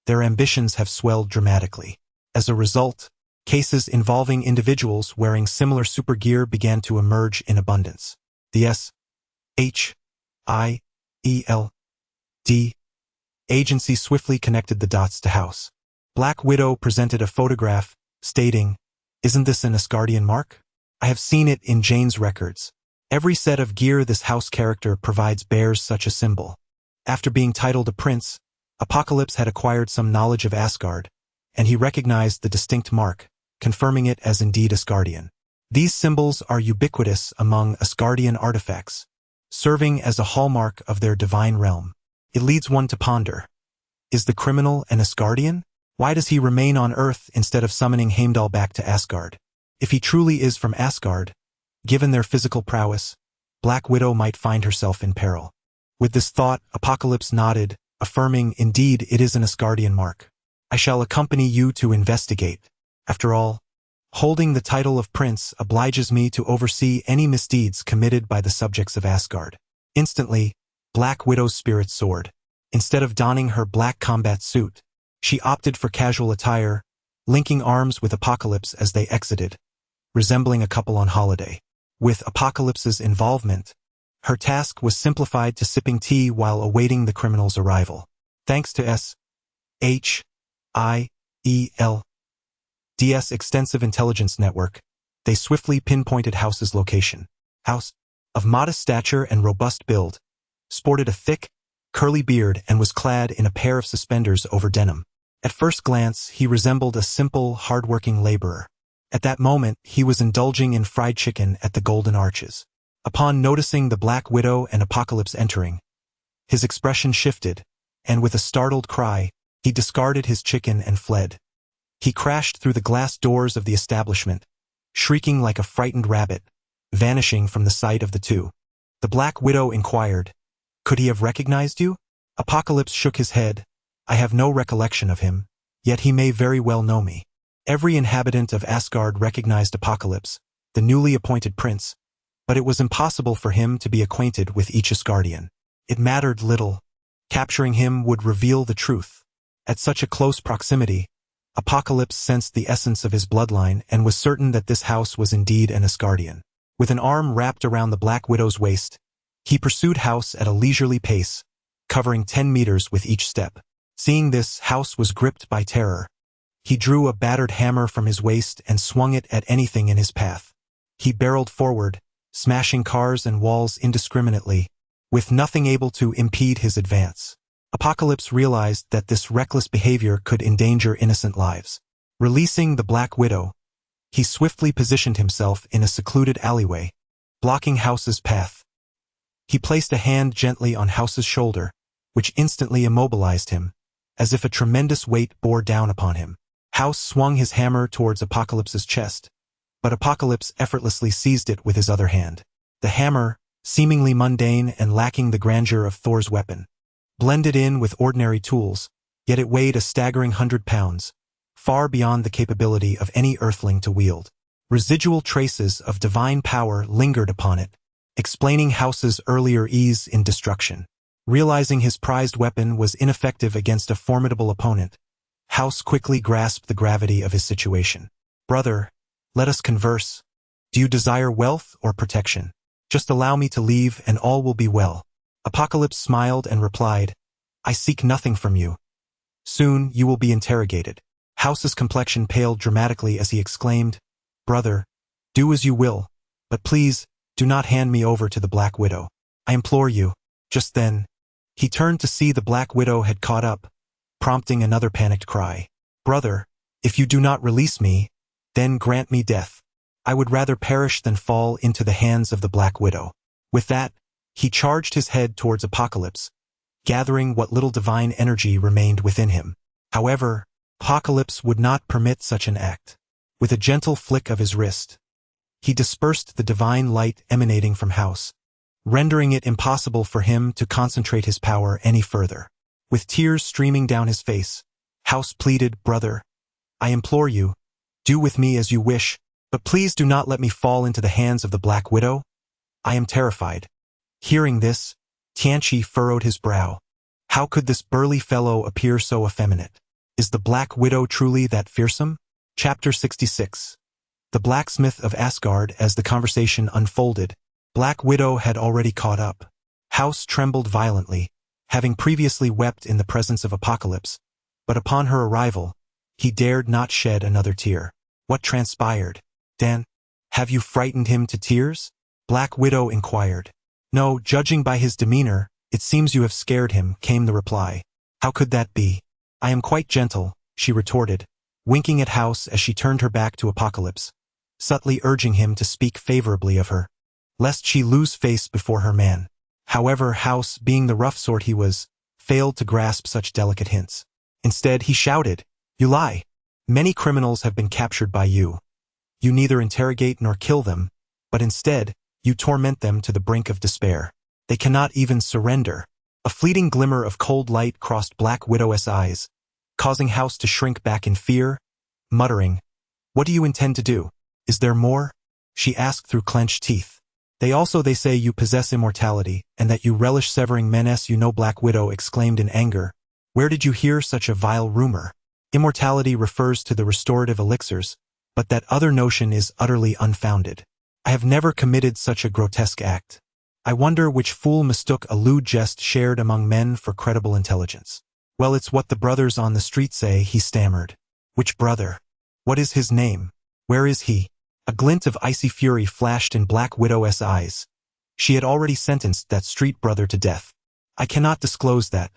their ambitions have swelled dramatically. As a result, cases involving individuals wearing similar super gear began to emerge in abundance. The SHIELD agency swiftly connected the dots to House. Black Widow presented a photograph, stating, "Isn't this an Asgardian mark? I have seen it in Jane's records. Every set of gear this House character provides bears such a symbol." After being titled a prince, Apocalypse had acquired some knowledge of Asgard, and he recognized the distinct mark, confirming it as indeed Asgardian. These symbols are ubiquitous among Asgardian artifacts, serving as a hallmark of their divine realm. It leads one to ponder. Is the criminal an Asgardian? Why does he remain on Earth instead of summoning Heimdall back to Asgard? If he truly is from Asgard, given their physical prowess, Black Widow might find herself in peril. With this thought, Apocalypse nodded, affirming, "Indeed, it is an Asgardian mark. I shall accompany you to investigate. After all, holding the title of prince obliges me to oversee any misdeeds committed by the subjects of Asgard." Instantly, Black Widow's spirit soared. Instead of donning her black combat suit, she opted for casual attire, linking arms with Apocalypse as they exited, resembling a couple on holiday. With Apocalypse's involvement, her task was simplified to sipping tea while awaiting the criminal's arrival. Thanks to SHIELD's extensive intelligence network, they swiftly pinpointed House's location. House, of modest stature and robust build, sported a thick, curly beard and was clad in a pair of suspenders over denim. At first glance, he resembled a simple, hard-working laborer. At that moment, he was indulging in fried chicken at the Golden Arches. Upon noticing the Black Widow and Apocalypse entering, his expression shifted, and with a startled cry, he discarded his chicken and fled. He crashed through the glass doors of the establishment, shrieking like a frightened rabbit, vanishing from the sight of the two. The Black Widow inquired, "Could he have recognized you?" Apocalypse shook his head. "I have no recollection of him, yet he may very well know me." Every inhabitant of Asgard recognized Apocalypse, the newly appointed prince, but it was impossible for him to be acquainted with each Asgardian. It mattered little. Capturing him would reveal the truth. At such a close proximity, Apocalypse sensed the essence of his bloodline and was certain that this house was indeed an Asgardian. With an arm wrapped around the Black Widow's waist, he pursued House at a leisurely pace, covering 10 meters with each step. Seeing this, House was gripped by terror. He drew a battered hammer from his waist and swung it at anything in his path. He barreled forward, smashing cars and walls indiscriminately, with nothing able to impede his advance. Apocalypse realized that this reckless behavior could endanger innocent lives. Releasing the Black Widow, he swiftly positioned himself in a secluded alleyway, blocking House's path. He placed a hand gently on House's shoulder, which instantly immobilized him, as if a tremendous weight bore down upon him. House swung his hammer towards Apocalypse's chest, but Apocalypse effortlessly seized it with his other hand. The hammer, seemingly mundane and lacking the grandeur of Thor's weapon, blended in with ordinary tools, yet it weighed a staggering 100 pounds, far beyond the capability of any earthling to wield. Residual traces of divine power lingered upon it, explaining House's earlier ease in destruction. Realizing his prized weapon was ineffective against a formidable opponent, House quickly grasped the gravity of his situation. "Brother, let us converse. Do you desire wealth or protection? Just allow me to leave and all will be well." Apocalypse smiled and replied, "I seek nothing from you. Soon you will be interrogated." House's complexion paled dramatically as he exclaimed, "Brother, do as you will, but please, do not hand me over to the Black Widow. I implore you." Just then, he turned to see the Black Widow had caught up, prompting another panicked cry. "Brother, if you do not release me, then grant me death. I would rather perish than fall into the hands of the Black Widow." With that, he charged his head towards Apocalypse, gathering what little divine energy remained within him. However, Apocalypse would not permit such an act. With a gentle flick of his wrist, he dispersed the divine light emanating from House, rendering it impossible for him to concentrate his power any further. With tears streaming down his face, House pleaded, "Brother, I implore you, do with me as you wish, but please do not let me fall into the hands of the Black Widow. I am terrified." Hearing this, Tianchi furrowed his brow. How could this burly fellow appear so effeminate? Is the Black Widow truly that fearsome? Chapter 66. The Blacksmith of Asgard. As the conversation unfolded, Black Widow had already caught up. House trembled violently, having previously wept in the presence of Apocalypse, but upon her arrival, he dared not shed another tear. What transpired? "Dan, have you frightened him to tears?" Black Widow inquired. "No, judging by his demeanor, it seems you have scared him," came the reply. "How could that be?" "I am quite gentle," she retorted, winking at House as she turned her back to Apocalypse, subtly urging him to speak favorably of her, lest she lose face before her man. However, House, being the rough sort he was, failed to grasp such delicate hints. Instead, he shouted, "You lie! Many criminals have been captured by you. You neither interrogate nor kill them, but instead, you torment them to the brink of despair. They cannot even surrender." A fleeting glimmer of cold light crossed Black Widow's eyes, causing House to shrink back in fear, muttering, "What do you intend to do? Is there more?" she asked through clenched teeth. They say you possess immortality, and that you relish severing men." You know, Black Widow exclaimed in anger. "Where did you hear such a vile rumor? Immortality refers to the restorative elixirs, but that other notion is utterly unfounded. I have never committed such a grotesque act. I wonder which fool mistook a lewd jest shared among men for credible intelligence." "Well, it's what the brothers on the street say," he stammered. "Which brother? What is his name? Where is he?" A glint of icy fury flashed in Black Widow's eyes. She had already sentenced that street brother to death. "I cannot disclose that.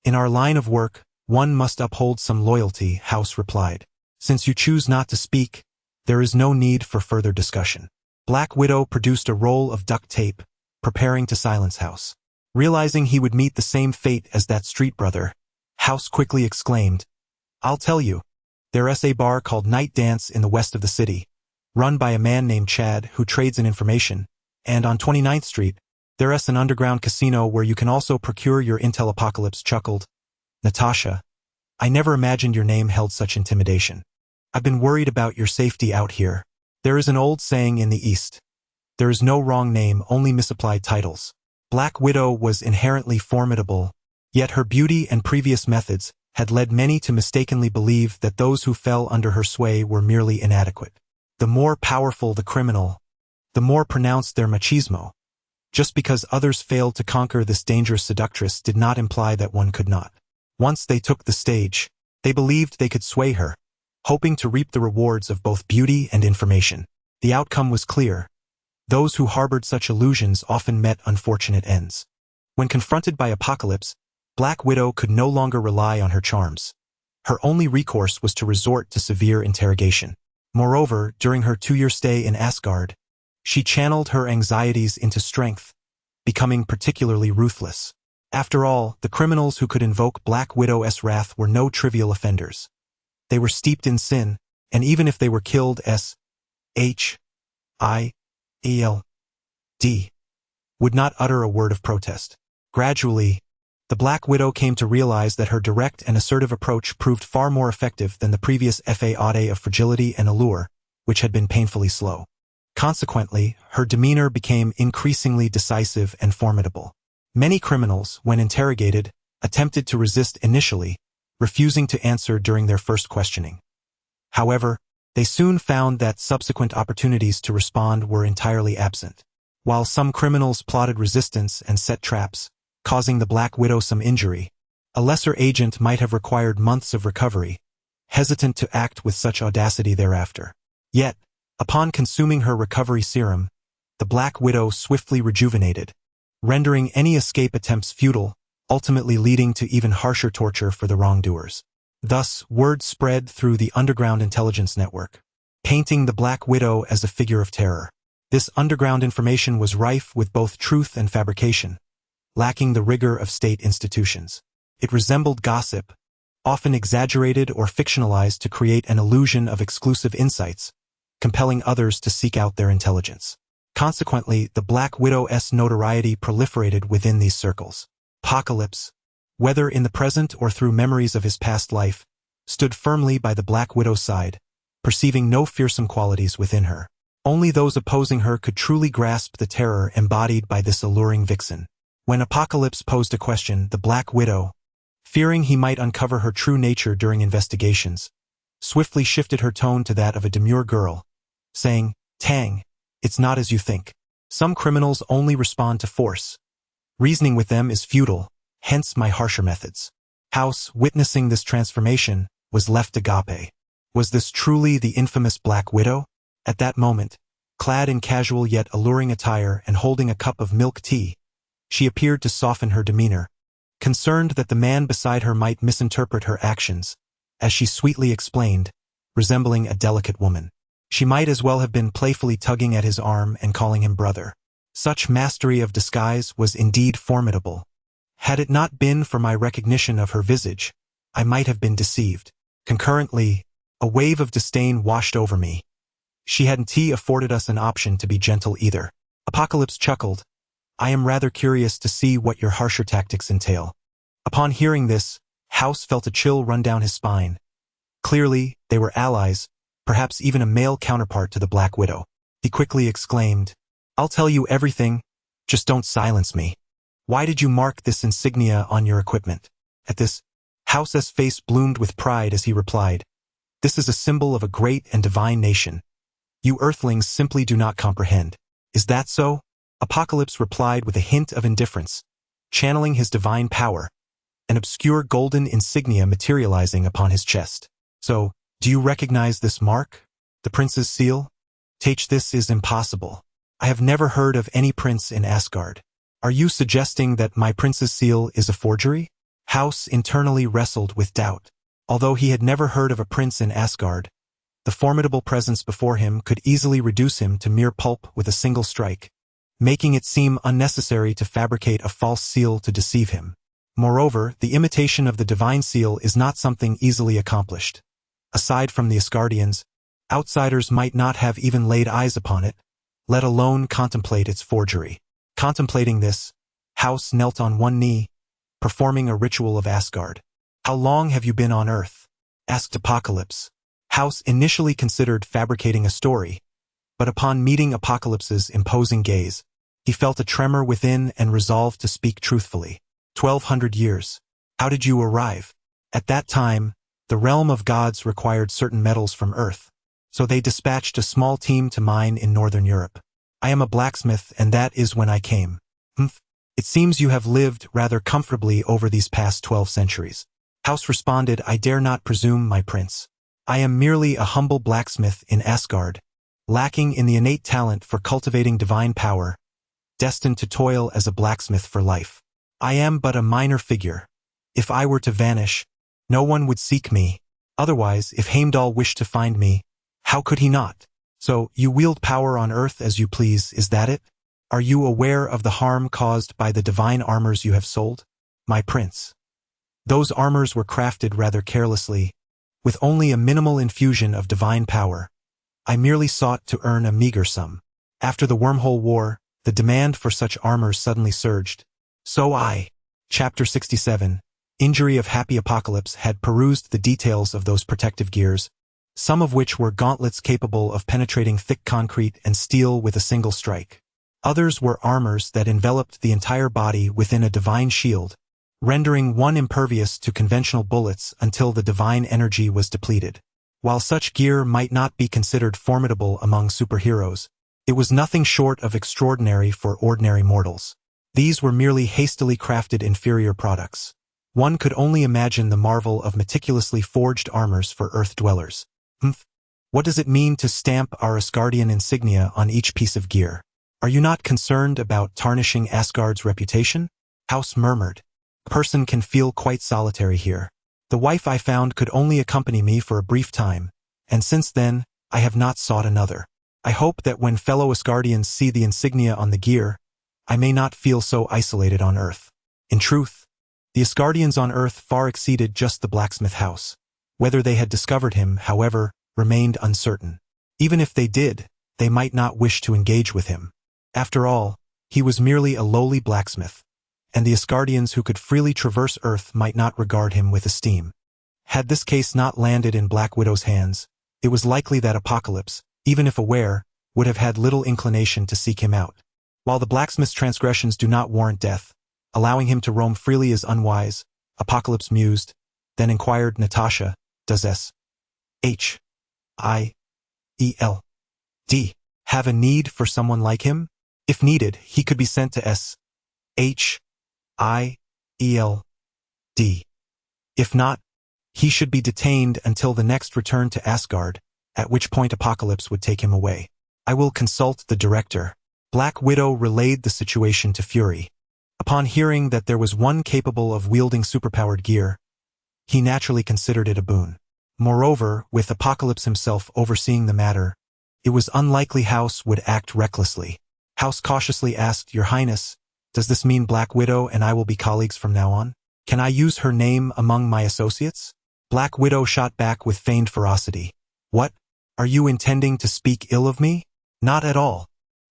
In our line of work, one must uphold some loyalty," House replied. "Since you choose not to speak, there is no need for further discussion." Black Widow produced a roll of duct tape, preparing to silence House. Realizing he would meet the same fate as that street brother, House quickly exclaimed, "I'll tell you. There's a bar called Night Dance in the west of the city, run by a man named Chad who trades in information, and on 29th Street, there's an underground casino where you can also procure your intel." Apocalypse chuckled. "Natasha, I never imagined your name held such intimidation. I've been worried about your safety out here. There is an old saying in the East, there is no wrong name, only misapplied titles." Black Widow was inherently formidable, yet her beauty and previous methods had led many to mistakenly believe that those who fell under her sway were merely inadequate. The more powerful the criminal, the more pronounced their machismo. Just because others failed to conquer this dangerous seductress did not imply that one could not. Once they took the stage, they believed they could sway her, hoping to reap the rewards of both beauty and information. The outcome was clear. Those who harbored such illusions often met unfortunate ends. When confronted by Apocalypse, Black Widow could no longer rely on her charms. Her only recourse was to resort to severe interrogation. Moreover, during her 2-year stay in Asgard, she channeled her anxieties into strength, becoming particularly ruthless. After all, the criminals who could invoke Black Widow's wrath were no trivial offenders. They were steeped in sin, and even if they were killed S.H.I.E.L.D., would not utter a word of protest. Gradually, the Black Widow came to realize that her direct and assertive approach proved far more effective than the previous facade of fragility and allure, which had been painfully slow. Consequently, her demeanor became increasingly decisive and formidable. Many criminals, when interrogated, attempted to resist initially, refusing to answer during their first questioning. However, they soon found that subsequent opportunities to respond were entirely absent. While some criminals plotted resistance and set traps, causing the Black Widow some injury, a lesser agent might have required months of recovery, hesitant to act with such audacity thereafter. Yet, upon consuming her recovery serum, the Black Widow swiftly rejuvenated, rendering any escape attempts futile, ultimately leading to even harsher torture for the wrongdoers. Thus, word spread through the underground intelligence network, painting the Black Widow as a figure of terror. This underground information was rife with both truth and fabrication, lacking the rigor of state institutions. It resembled gossip, often exaggerated or fictionalized to create an illusion of exclusive insights, compelling others to seek out their intelligence. Consequently, the Black Widow's notoriety proliferated within these circles. Apocalypse, whether in the present or through memories of his past life, stood firmly by the Black Widow's side, perceiving no fearsome qualities within her. Only those opposing her could truly grasp the terror embodied by this alluring vixen. When Apocalypse posed a question, the Black Widow, fearing he might uncover her true nature during investigations, swiftly shifted her tone to that of a demure girl, saying, "Tang, it's not as you think. Some criminals only respond to force. Reasoning with them is futile, hence my harsher methods." House, witnessing this transformation, was left agape. Was this truly the infamous Black Widow? At that moment, clad in casual yet alluring attire and holding a cup of milk tea, she appeared to soften her demeanor, concerned that the man beside her might misinterpret her actions, as she sweetly explained, resembling a delicate woman. She might as well have been playfully tugging at his arm and calling him brother. Such mastery of disguise was indeed formidable. Had it not been for my recognition of her visage, I might have been deceived. Concurrently, a wave of disdain washed over me. She hadn't afforded us an option to be gentle either. Apocalypse chuckled. "I am rather curious to see what your harsher tactics entail." Upon hearing this, House felt a chill run down his spine. Clearly, they were allies, perhaps even a male counterpart to the Black Widow. He quickly exclaimed, "I'll tell you everything, just don't silence me. Why did you mark this insignia on your equipment?" At this, House's face bloomed with pride as he replied, "This is a symbol of a great and divine nation. You earthlings simply do not comprehend." "Is that so?" Apocalypse replied with a hint of indifference, channeling his divine power, an obscure golden insignia materializing upon his chest. "So, do you recognize this mark? The prince's seal?" "Tach, this is impossible. I have never heard of any prince in Asgard. Are you suggesting that my prince's seal is a forgery?" House internally wrestled with doubt. Although he had never heard of a prince in Asgard, the formidable presence before him could easily reduce him to mere pulp with a single strike, making it seem unnecessary to fabricate a false seal to deceive him. Moreover, the imitation of the divine seal is not something easily accomplished. Aside from the Asgardians, outsiders might not have even laid eyes upon it, let alone contemplate its forgery. Contemplating this, House knelt on one knee, performing a ritual of Asgard. "How long have you been on Earth?" asked Apocalypse. House initially considered fabricating a story, but upon meeting Apocalypse's imposing gaze, he felt a tremor within and resolved to speak truthfully. 1,200 years. How did you arrive? At that time, the realm of gods required certain metals from Earth, so they dispatched a small team to mine in Northern Europe. I am a blacksmith, and that is when I came. Humph. It seems you have lived rather comfortably over these past 12 centuries. House responded, "I dare not presume, my prince. I am merely a humble blacksmith in Asgard, lacking in the innate talent for cultivating divine power, destined to toil as a blacksmith for life. I am but a minor figure. If I were to vanish, no one would seek me. Otherwise, if Heimdall wished to find me, how could he not? So, you wield power on Earth as you please, is that it? Are you aware of the harm caused by the divine armors you have sold? My prince. Those armors were crafted rather carelessly, with only a minimal infusion of divine power. I merely sought to earn a meager sum. After the Wormhole War, the demand for such armors suddenly surged. So I." Chapter 67. Injury of Happy Apocalypse had perused the details of those protective gears, some of which were gauntlets capable of penetrating thick concrete and steel with a single strike. Others were armors that enveloped the entire body within a divine shield, rendering one impervious to conventional bullets until the divine energy was depleted. While such gear might not be considered formidable among superheroes, it was nothing short of extraordinary for ordinary mortals. These were merely hastily crafted inferior products. One could only imagine the marvel of meticulously forged armors for Earth dwellers. What does it mean to stamp our Asgardian insignia on each piece of gear? Are you not concerned about tarnishing Asgard's reputation? House murmured. A person can feel quite solitary here. The wife I found could only accompany me for a brief time, and since then, I have not sought another. I hope that when fellow Asgardians see the insignia on the gear, I may not feel so isolated on Earth. In truth, the Asgardians on Earth far exceeded just the blacksmith house. Whether they had discovered him, however, remained uncertain. Even if they did, they might not wish to engage with him. After all, he was merely a lowly blacksmith, and the Asgardians who could freely traverse Earth might not regard him with esteem. Had this case not landed in Black Widow's hands, it was likely that Apocalypse, even if aware, would have had little inclination to seek him out. While the blacksmith's transgressions do not warrant death, allowing him to roam freely is unwise, Apocalypse mused, then inquired, Natasha, does S.H.I.E.L.D. have a need for someone like him? If needed, he could be sent to S.H.I.E.L.D. If not, he should be detained until the next return to Asgard, at which point Apocalypse would take him away. I will consult the director. Black Widow relayed the situation to Fury. Upon hearing that there was one capable of wielding superpowered gear, he naturally considered it a boon. Moreover, with Apocalypse himself overseeing the matter, it was unlikely House would act recklessly. House cautiously asked, Your Highness, does this mean Black Widow and I will be colleagues from now on? Can I use her name among my associates? Black Widow shot back with feigned ferocity. What? Are you intending to speak ill of me? Not at all.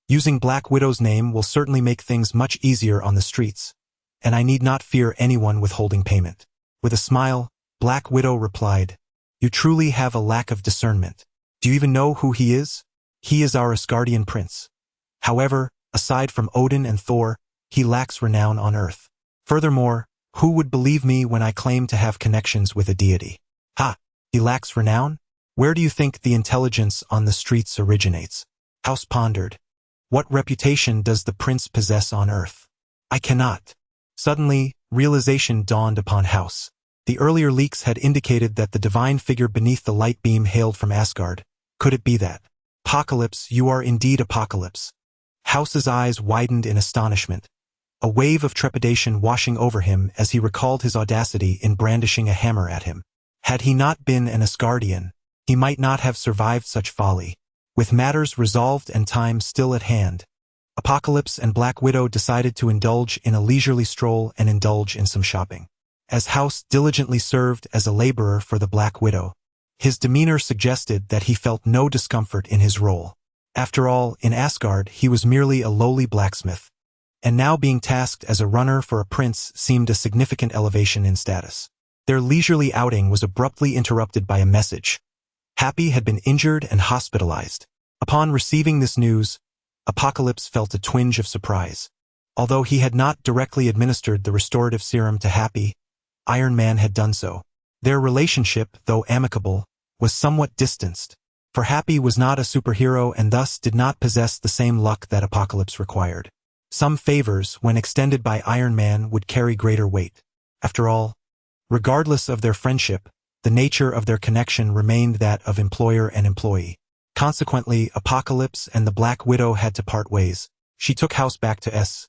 Using Black Widow's name will certainly make things much easier on the streets, and I need not fear anyone withholding payment. With a smile, Black Widow replied, You truly have a lack of discernment. Do you even know who he is? He is our Asgardian prince. However, aside from Odin and Thor, he lacks renown on Earth. Furthermore, who would believe me when I claim to have connections with a deity? Ha! He lacks renown? Where do you think the intelligence on the streets originates? House pondered. What reputation does the prince possess on Earth? I cannot. Suddenly, realization dawned upon House. The earlier leaks had indicated that the divine figure beneath the light beam hailed from Asgard. Could it be that? Apocalypse, you are indeed Apocalypse. House's eyes widened in astonishment, a wave of trepidation washing over him as he recalled his audacity in brandishing a hammer at him. Had he not been an Asgardian, he might not have survived such folly. With matters resolved and time still at hand, Apocalypse and Black Widow decided to indulge in a leisurely stroll and indulge in some shopping. As House diligently served as a laborer for the Black Widow, his demeanor suggested that he felt no discomfort in his role. After all, in Asgard he was merely a lowly blacksmith, and now being tasked as a runner for a prince seemed a significant elevation in status. Their leisurely outing was abruptly interrupted by a message. Happy had been injured and hospitalized. Upon receiving this news, Apocalypse felt a twinge of surprise. Although he had not directly administered the restorative serum to Happy, Iron Man had done so. Their relationship, though amicable, was somewhat distanced, for Happy was not a superhero and thus did not possess the same luck that Apocalypse required. Some favors, when extended by Iron Man, would carry greater weight. After all, regardless of their friendship, the nature of their connection remained that of employer and employee. Consequently, Apocalypse and the Black Widow had to part ways. She took House back to S.H.I.E.L.D.,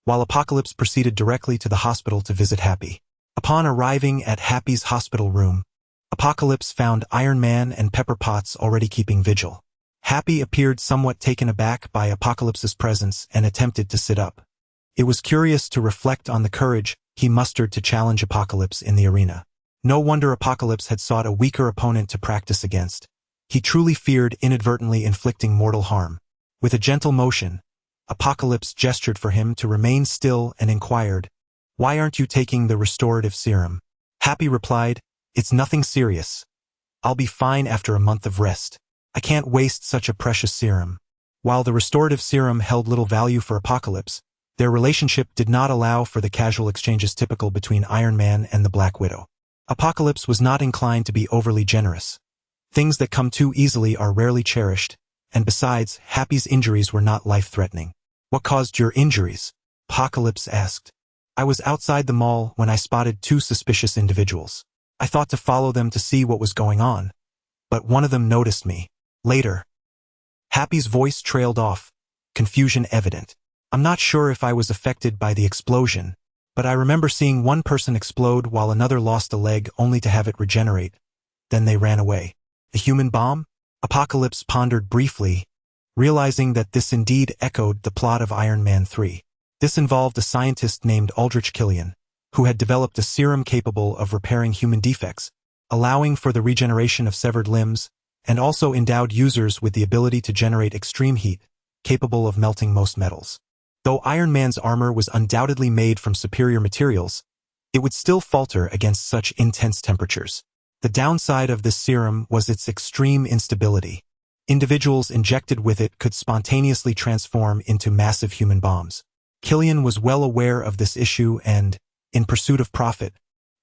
while Apocalypse proceeded directly to the hospital to visit Happy. Upon arriving at Happy's hospital room, Apocalypse found Iron Man and Pepper Potts already keeping vigil. Happy appeared somewhat taken aback by Apocalypse's presence and attempted to sit up. It was curious to reflect on the courage he mustered to challenge Apocalypse in the arena. No wonder Apocalypse had sought a weaker opponent to practice against. He truly feared inadvertently inflicting mortal harm. With a gentle motion, Apocalypse gestured for him to remain still and inquired, Why aren't you taking the restorative serum? Happy replied, It's nothing serious. I'll be fine after a month of rest. I can't waste such a precious serum. While the restorative serum held little value for Apocalypse, their relationship did not allow for the casual exchanges typical between Iron Man and the Black Widow. Apocalypse was not inclined to be overly generous. Things that come too easily are rarely cherished, and besides, Happy's injuries were not life-threatening. What caused your injuries? Apocalypse asked. I was outside the mall when I spotted two suspicious individuals. I thought to follow them to see what was going on, but one of them noticed me. Later, Happy's voice trailed off, confusion evident. I'm not sure if I was affected by the explosion, but I remember seeing one person explode while another lost a leg only to have it regenerate. Then they ran away. A human bomb? Apocalypse pondered briefly, realizing that this indeed echoed the plot of Iron Man 3. This involved a scientist named Aldrich Killian, who had developed a serum capable of repairing human defects, allowing for the regeneration of severed limbs, and also endowed users with the ability to generate extreme heat, capable of melting most metals. Though Iron Man's armor was undoubtedly made from superior materials, it would still falter against such intense temperatures. The downside of this serum was its extreme instability. Individuals injected with it could spontaneously transform into massive human bombs. Killian was well aware of this issue and, in pursuit of profit,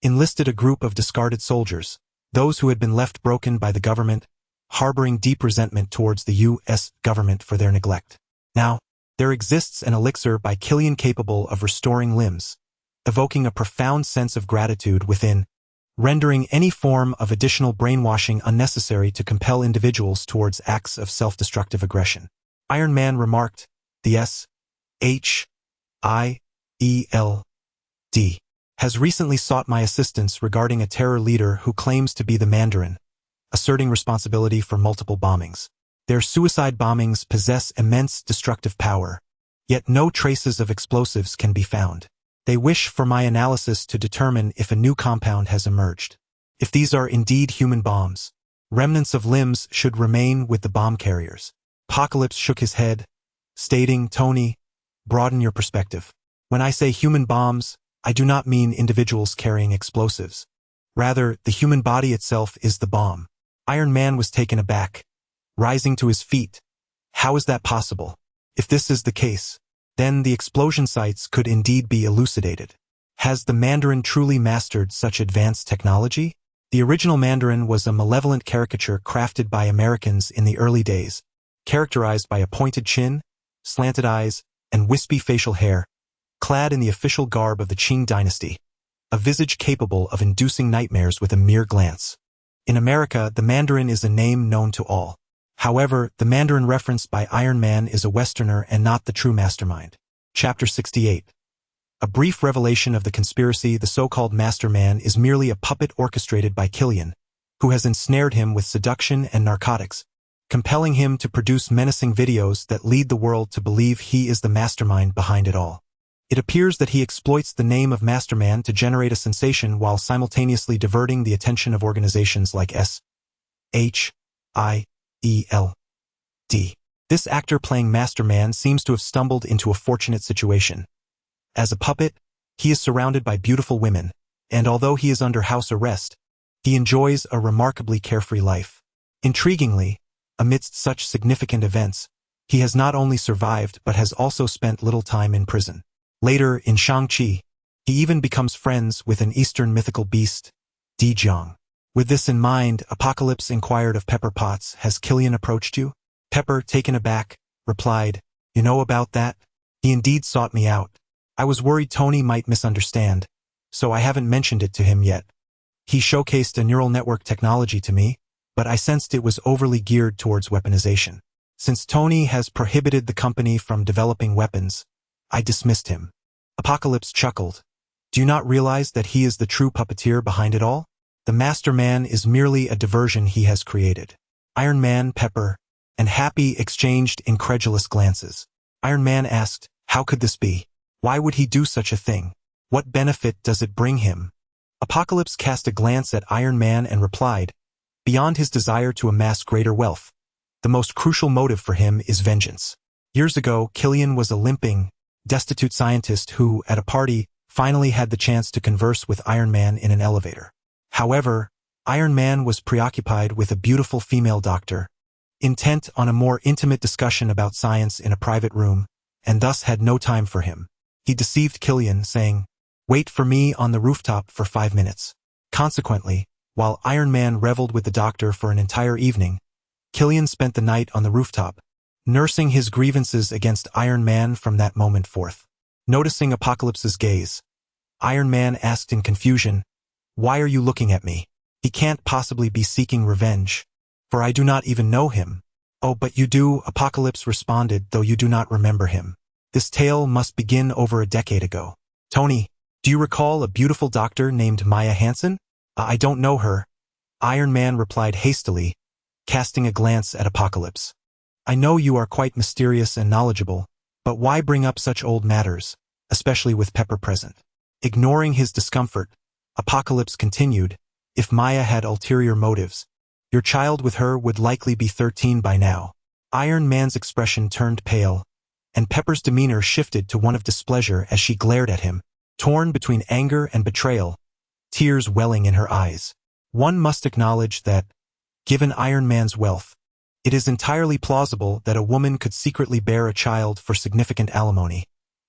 enlisted a group of discarded soldiers, those who had been left broken by the government, harboring deep resentment towards the U.S. government for their neglect. Now, there exists an elixir by Killian capable of restoring limbs, evoking a profound sense of gratitude within, rendering any form of additional brainwashing unnecessary to compel individuals towards acts of self-destructive aggression. Iron Man remarked, the SHIELD has recently sought my assistance regarding a terror leader who claims to be the Mandarin, asserting responsibility for multiple bombings. Their suicide bombings possess immense destructive power, yet no traces of explosives can be found. They wish for my analysis to determine if a new compound has emerged. If these are indeed human bombs, remnants of limbs should remain with the bomb carriers. Apocalypse shook his head, stating, Tony, broaden your perspective. When I say human bombs, I do not mean individuals carrying explosives. Rather, the human body itself is the bomb. Iron Man was taken aback, rising to his feet. How is that possible? If this is the case, then the explosion sites could indeed be elucidated. Has the Mandarin truly mastered such advanced technology? The original Mandarin was a malevolent caricature crafted by Americans in the early days, characterized by a pointed chin, slanted eyes, and wispy facial hair, clad in the official garb of the Qing dynasty, a visage capable of inducing nightmares with a mere glance. In America, the Mandarin is a name known to all. However, the Mandarin referenced by Iron Man is a Westerner and not the true mastermind. Chapter 68. A brief revelation of the conspiracy. The so-called Masterman is merely a puppet orchestrated by Killian, who has ensnared him with seduction and narcotics, compelling him to produce menacing videos that lead the world to believe he is the mastermind behind it all. It appears that he exploits the name of Masterman to generate a sensation while simultaneously diverting the attention of organizations like SHIELD. This actor playing Masterman seems to have stumbled into a fortunate situation. As a puppet, he is surrounded by beautiful women, and although he is under house arrest, he enjoys a remarkably carefree life. Intriguingly, amidst such significant events, he has not only survived but has also spent little time in prison. Later, in Shang-Chi, he even becomes friends with an Eastern mythical beast, Di-Jiang. With this in mind, Apocalypse inquired of Pepper Potts, has Killian approached you? Pepper, taken aback, replied, you know about that? He indeed sought me out. I was worried Tony might misunderstand, so I haven't mentioned it to him yet. He showcased a neural network technology to me, but I sensed it was overly geared towards weaponization. Since Tony has prohibited the company from developing weapons, I dismissed him. Apocalypse chuckled. Do you not realize that he is the true puppeteer behind it all? The Masterman is merely a diversion he has created. Iron Man, Pepper, and Happy exchanged incredulous glances. Iron Man asked, how could this be? Why would he do such a thing? What benefit does it bring him? Apocalypse cast a glance at Iron Man and replied, beyond his desire to amass greater wealth, the most crucial motive for him is vengeance. Years ago, Killian was a limping, destitute scientist who, at a party, finally had the chance to converse with Iron Man in an elevator. However, Iron Man was preoccupied with a beautiful female doctor, intent on a more intimate discussion about science in a private room, and thus had no time for him. He deceived Killian, saying, wait for me on the rooftop for 5 minutes. Consequently, while Iron Man reveled with the doctor for an entire evening, Killian spent the night on the rooftop, nursing his grievances against Iron Man from that moment forth. Noticing Apocalypse's gaze, Iron Man asked in confusion, "Why are you looking at me? He can't possibly be seeking revenge, for I do not even know him." "Oh, but you do," Apocalypse responded, "though you do not remember him. This tale must begin over a decade ago. Tony, do you recall a beautiful doctor named Maya Hansen?" "I don't know her," Iron Man replied hastily, casting a glance at Apocalypse. "I know you are quite mysterious and knowledgeable, but why bring up such old matters, especially with Pepper present?" Ignoring his discomfort, Apocalypse continued, "If Maya had ulterior motives, your child with her would likely be 13 by now." Iron Man's expression turned pale, and Pepper's demeanor shifted to one of displeasure as she glared at him, torn between anger and betrayal, tears welling in her eyes. One must acknowledge that, given Iron Man's wealth, it is entirely plausible that a woman could secretly bear a child for significant alimony,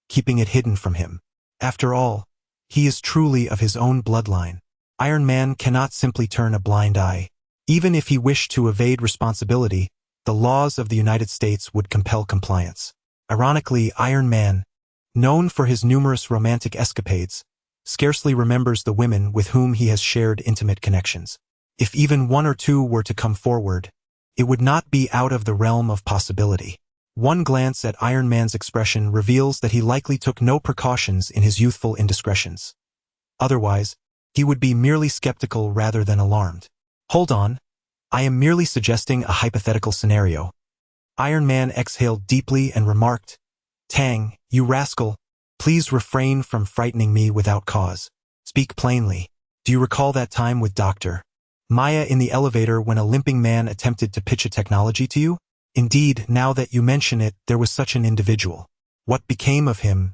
keeping it hidden from him. After all, he is truly of his own bloodline. Iron Man cannot simply turn a blind eye. Even if he wished to evade responsibility, the laws of the United States would compel compliance. Ironically, Iron Man, known for his numerous romantic escapades, scarcely remembers the women with whom he has shared intimate connections. If even one or two were to come forward, it would not be out of the realm of possibility. One glance at Iron Man's expression reveals that he likely took no precautions in his youthful indiscretions. Otherwise, he would be merely skeptical rather than alarmed. "Hold on, I am merely suggesting a hypothetical scenario." Iron Man exhaled deeply and remarked, "Tang, you rascal, please refrain from frightening me without cause. Speak plainly. Do you recall that time with Dr. Maya in the elevator when a limping man attempted to pitch a technology to you? Indeed, now that you mention it, there was such an individual. What became of him?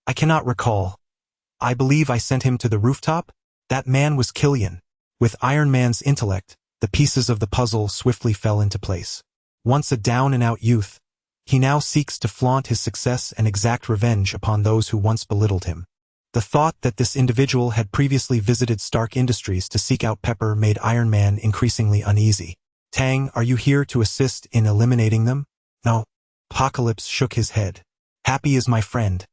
I cannot recall. I believe I sent him to the rooftop? That man was Killian." With Iron Man's intellect, the pieces of the puzzle swiftly fell into place. Once a down-and-out youth, he now seeks to flaunt his success and exact revenge upon those who once belittled him. The thought that this individual had previously visited Stark Industries to seek out Pepper made Iron Man increasingly uneasy. "Tang, are you here to assist in eliminating them?" "No." Apocalypse shook his head. "Happy is my friend.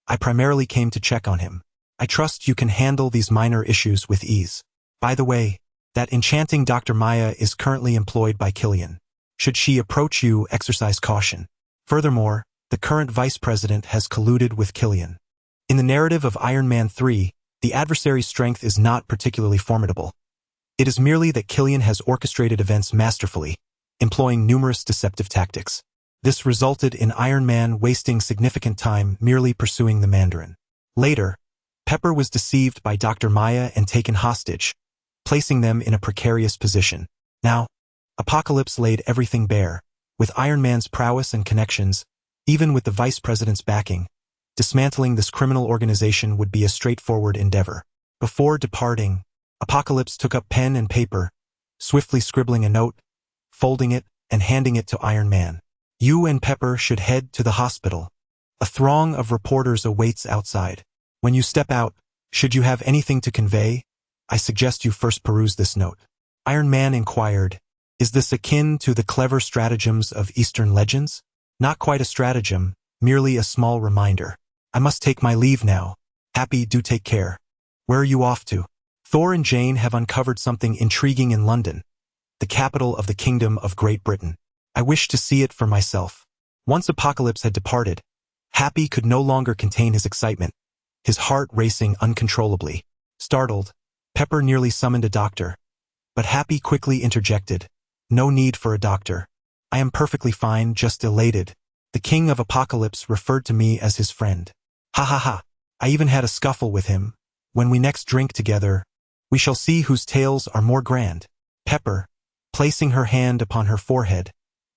I primarily came to check on him. I trust you can handle these minor issues with ease. By the way, that enchanting Dr. Maya is currently employed by Killian. Should she approach you, exercise caution. Furthermore, the current vice president has colluded with Killian." In the narrative of Iron Man 3, the adversary's strength is not particularly formidable. It is merely that Killian has orchestrated events masterfully, employing numerous deceptive tactics. This resulted in Iron Man wasting significant time merely pursuing the Mandarin. Later, Pepper was deceived by Dr. Maya and taken hostage, placing them in a precarious position. Now, Apocalypse laid everything bare. With Iron Man's prowess and connections, even with the vice president's backing, dismantling this criminal organization would be a straightforward endeavor. Before departing, Apocalypse took up pen and paper, swiftly scribbling a note, folding it, and handing it to Iron Man. "You and Pepper should head to the hospital. A throng of reporters awaits outside. When you step out, should you have anything to convey, I suggest you first peruse this note." Iron Man inquired, "Is this akin to the clever stratagems of Eastern legends?" "Not quite a stratagem, merely a small reminder. I must take my leave now. Happy, do take care." "Where are you off to?" "Thor and Jane have uncovered something intriguing in London, the capital of the Kingdom of Great Britain. I wish to see it for myself." Once Apocalypse had departed, Happy could no longer contain his excitement, his heart racing uncontrollably. Startled, Pepper nearly summoned a doctor, but Happy quickly interjected, "No need for a doctor. I am perfectly fine, just elated. The King of Apocalypse referred to me as his friend. Ha ha ha. I even had a scuffle with him. When we next drink together, we shall see whose tales are more grand." Pepper, placing her hand upon her forehead,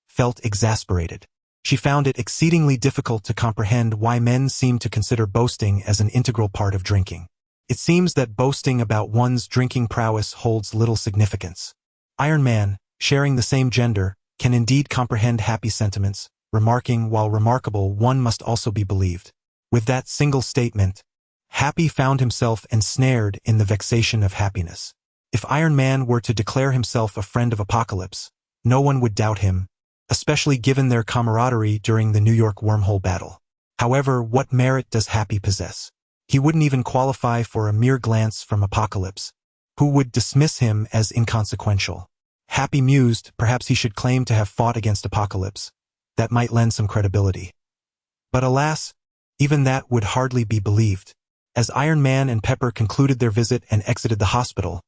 felt exasperated. She found it exceedingly difficult to comprehend why men seem to consider boasting as an integral part of drinking. It seems that boasting about one's drinking prowess holds little significance. Iron Man, sharing the same gender, can indeed comprehend Happy sentiments, remarking, "While remarkable, one must also be believed." With that single statement, Happy found himself ensnared in the vexation of happiness. If Iron Man were to declare himself a friend of Apocalypse, no one would doubt him, especially given their camaraderie during the New York wormhole battle. However, what merit does Happy possess? He wouldn't even qualify for a mere glance from Apocalypse, who would dismiss him as inconsequential. Happy mused, perhaps he should claim to have fought against Apocalypse. That might lend some credibility. But alas, even that would hardly be believed. As Iron Man and Pepper concluded their visit and exited the hospital,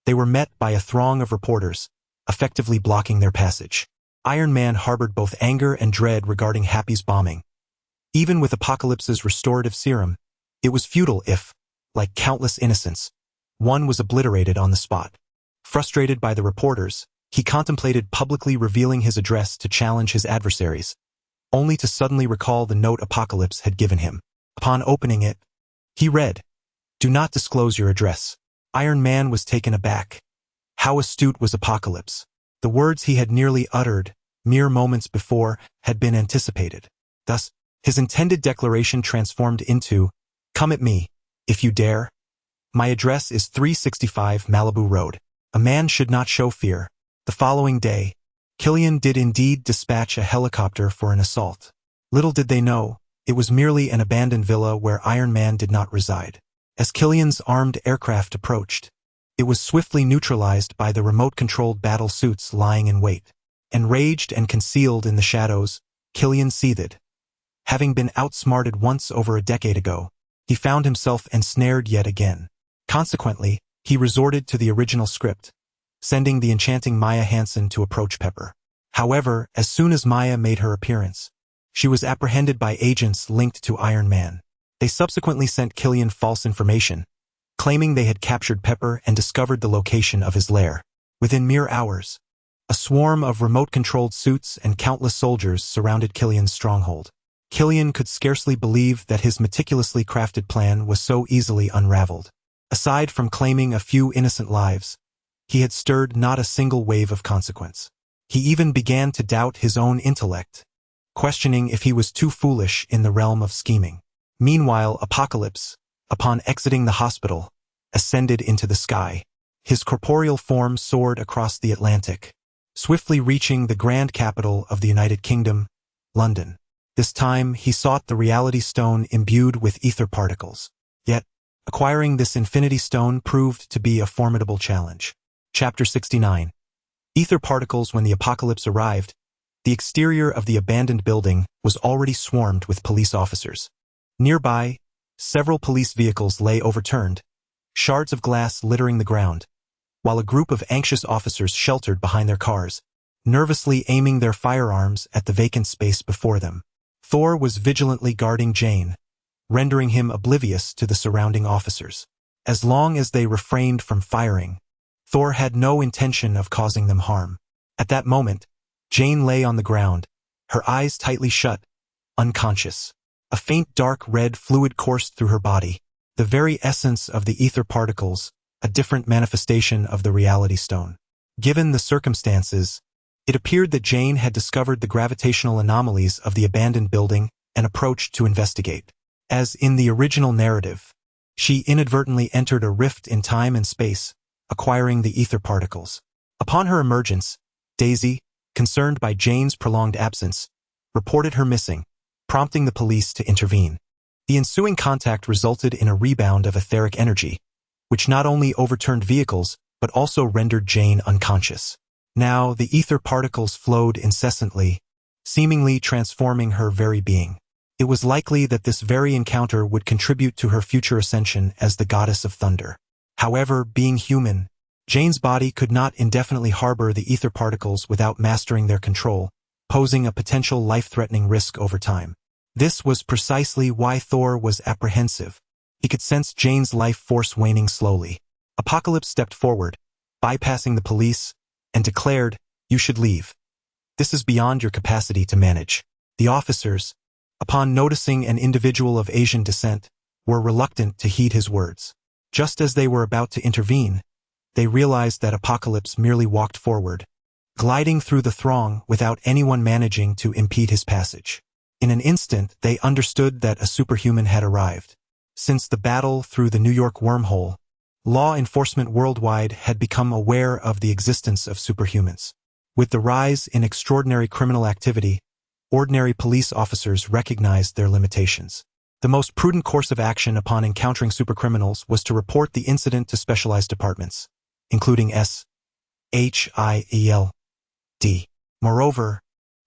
they were met by a throng of reporters, effectively blocking their passage. Iron Man harbored both anger and dread regarding Happy's bombing. Even with Apocalypse's restorative serum, it was futile if, like countless innocents, one was obliterated on the spot. Frustrated by the reporters, he contemplated publicly revealing his address to challenge his adversaries, only to suddenly recall the note Apocalypse had given him. Upon opening it, he read, "Do not disclose your address." Iron Man was taken aback. How astute was Apocalypse? The words he had nearly uttered, mere moments before, had been anticipated. Thus, his intended declaration transformed into, "Come at me, if you dare. My address is 365 Malibu Road. A man should not show fear." The following day, Killian did indeed dispatch a helicopter for an assault. Little did they know, it was merely an abandoned villa where Iron Man did not reside. As Killian's armed aircraft approached, it was swiftly neutralized by the remote-controlled battle suits lying in wait. Enraged and concealed in the shadows, Killian seethed. Having been outsmarted once over a decade ago, he found himself ensnared yet again. Consequently, he resorted to the original script, sending the enchanting Maya Hansen to approach Pepper. However, as soon as Maya made her appearance, she was apprehended by agents linked to Iron Man. They subsequently sent Killian false information, claiming they had captured Pepper and discovered the location of his lair. Within mere hours, a swarm of remote-controlled suits and countless soldiers surrounded Killian's stronghold. Killian could scarcely believe that his meticulously crafted plan was so easily unraveled. Aside from claiming a few innocent lives, he had stirred not a single wave of consequence. He even began to doubt his own intellect, questioning if he was too foolish in the realm of scheming. Meanwhile, Apocalypse, upon exiting the hospital, ascended into the sky. His corporeal form soared across the Atlantic, swiftly reaching the grand capital of the United Kingdom, London. This time, he sought the reality stone imbued with ether particles. Yet, acquiring this infinity stone proved to be a formidable challenge. Chapter 69. Ether particles. When the Apocalypse arrived, the exterior of the abandoned building was already swarmed with police officers. Nearby, several police vehicles lay overturned, shards of glass littering the ground, while a group of anxious officers sheltered behind their cars, nervously aiming their firearms at the vacant space before them. Thor was vigilantly guarding Jane, rendering him oblivious to the surrounding officers. As long as they refrained from firing, Thor had no intention of causing them harm. At that moment, Jane lay on the ground, her eyes tightly shut, unconscious. A faint dark red fluid coursed through her body, the very essence of the ether particles, a different manifestation of the reality stone. Given the circumstances, it appeared that Jane had discovered the gravitational anomalies of the abandoned building and approached to investigate. As in the original narrative, she inadvertently entered a rift in time and space, acquiring the ether particles. Upon her emergence, Daisy, concerned by Jane's prolonged absence, reported her missing, prompting the police to intervene. The ensuing contact resulted in a rebound of etheric energy, which not only overturned vehicles, but also rendered Jane unconscious. Now, the ether particles flowed incessantly, seemingly transforming her very being. It was likely that this very encounter would contribute to her future ascension as the goddess of thunder. However, being human, Jane's body could not indefinitely harbor the ether particles without mastering their control, posing a potential life-threatening risk over time. This was precisely why Thor was apprehensive. He could sense Jane's life force waning slowly. Apocalypse stepped forward, bypassing the police, and declared, "You should leave. This is beyond your capacity to manage." The officers, upon noticing an individual of Asian descent, were reluctant to heed his words. Just as they were about to intervene, they realized that Apocalypse merely walked forward, gliding through the throng without anyone managing to impede his passage. In an instant, they understood that a superhuman had arrived. Since the battle through the New York wormhole, law enforcement worldwide had become aware of the existence of superhumans. With the rise in extraordinary criminal activity, ordinary police officers recognized their limitations. The most prudent course of action upon encountering supercriminals was to report the incident to specialized departments, including SHIELD. Moreover,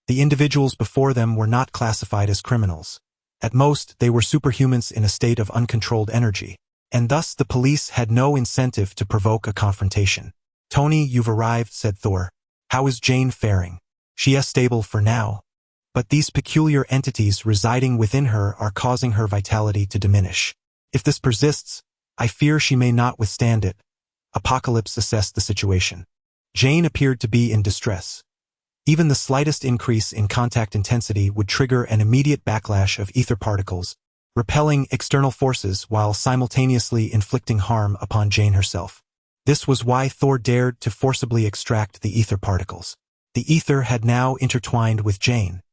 the individuals before them were not classified as criminals. At most, they were superhumans in a state of uncontrolled energy, and thus the police had no incentive to provoke a confrontation. "Tony, you've arrived," said Thor. "How is Jane faring?" "She is stable for now, but these peculiar entities residing within her are causing her vitality to diminish. If this persists, I fear she may not withstand it." Apocalypse assessed the situation. Jane appeared to be in distress. Even the slightest increase in contact intensity would trigger an immediate backlash of ether particles, repelling external forces while simultaneously inflicting harm upon Jane herself. This was why Thor dared to forcibly extract the ether particles. The ether had now intertwined with Jane,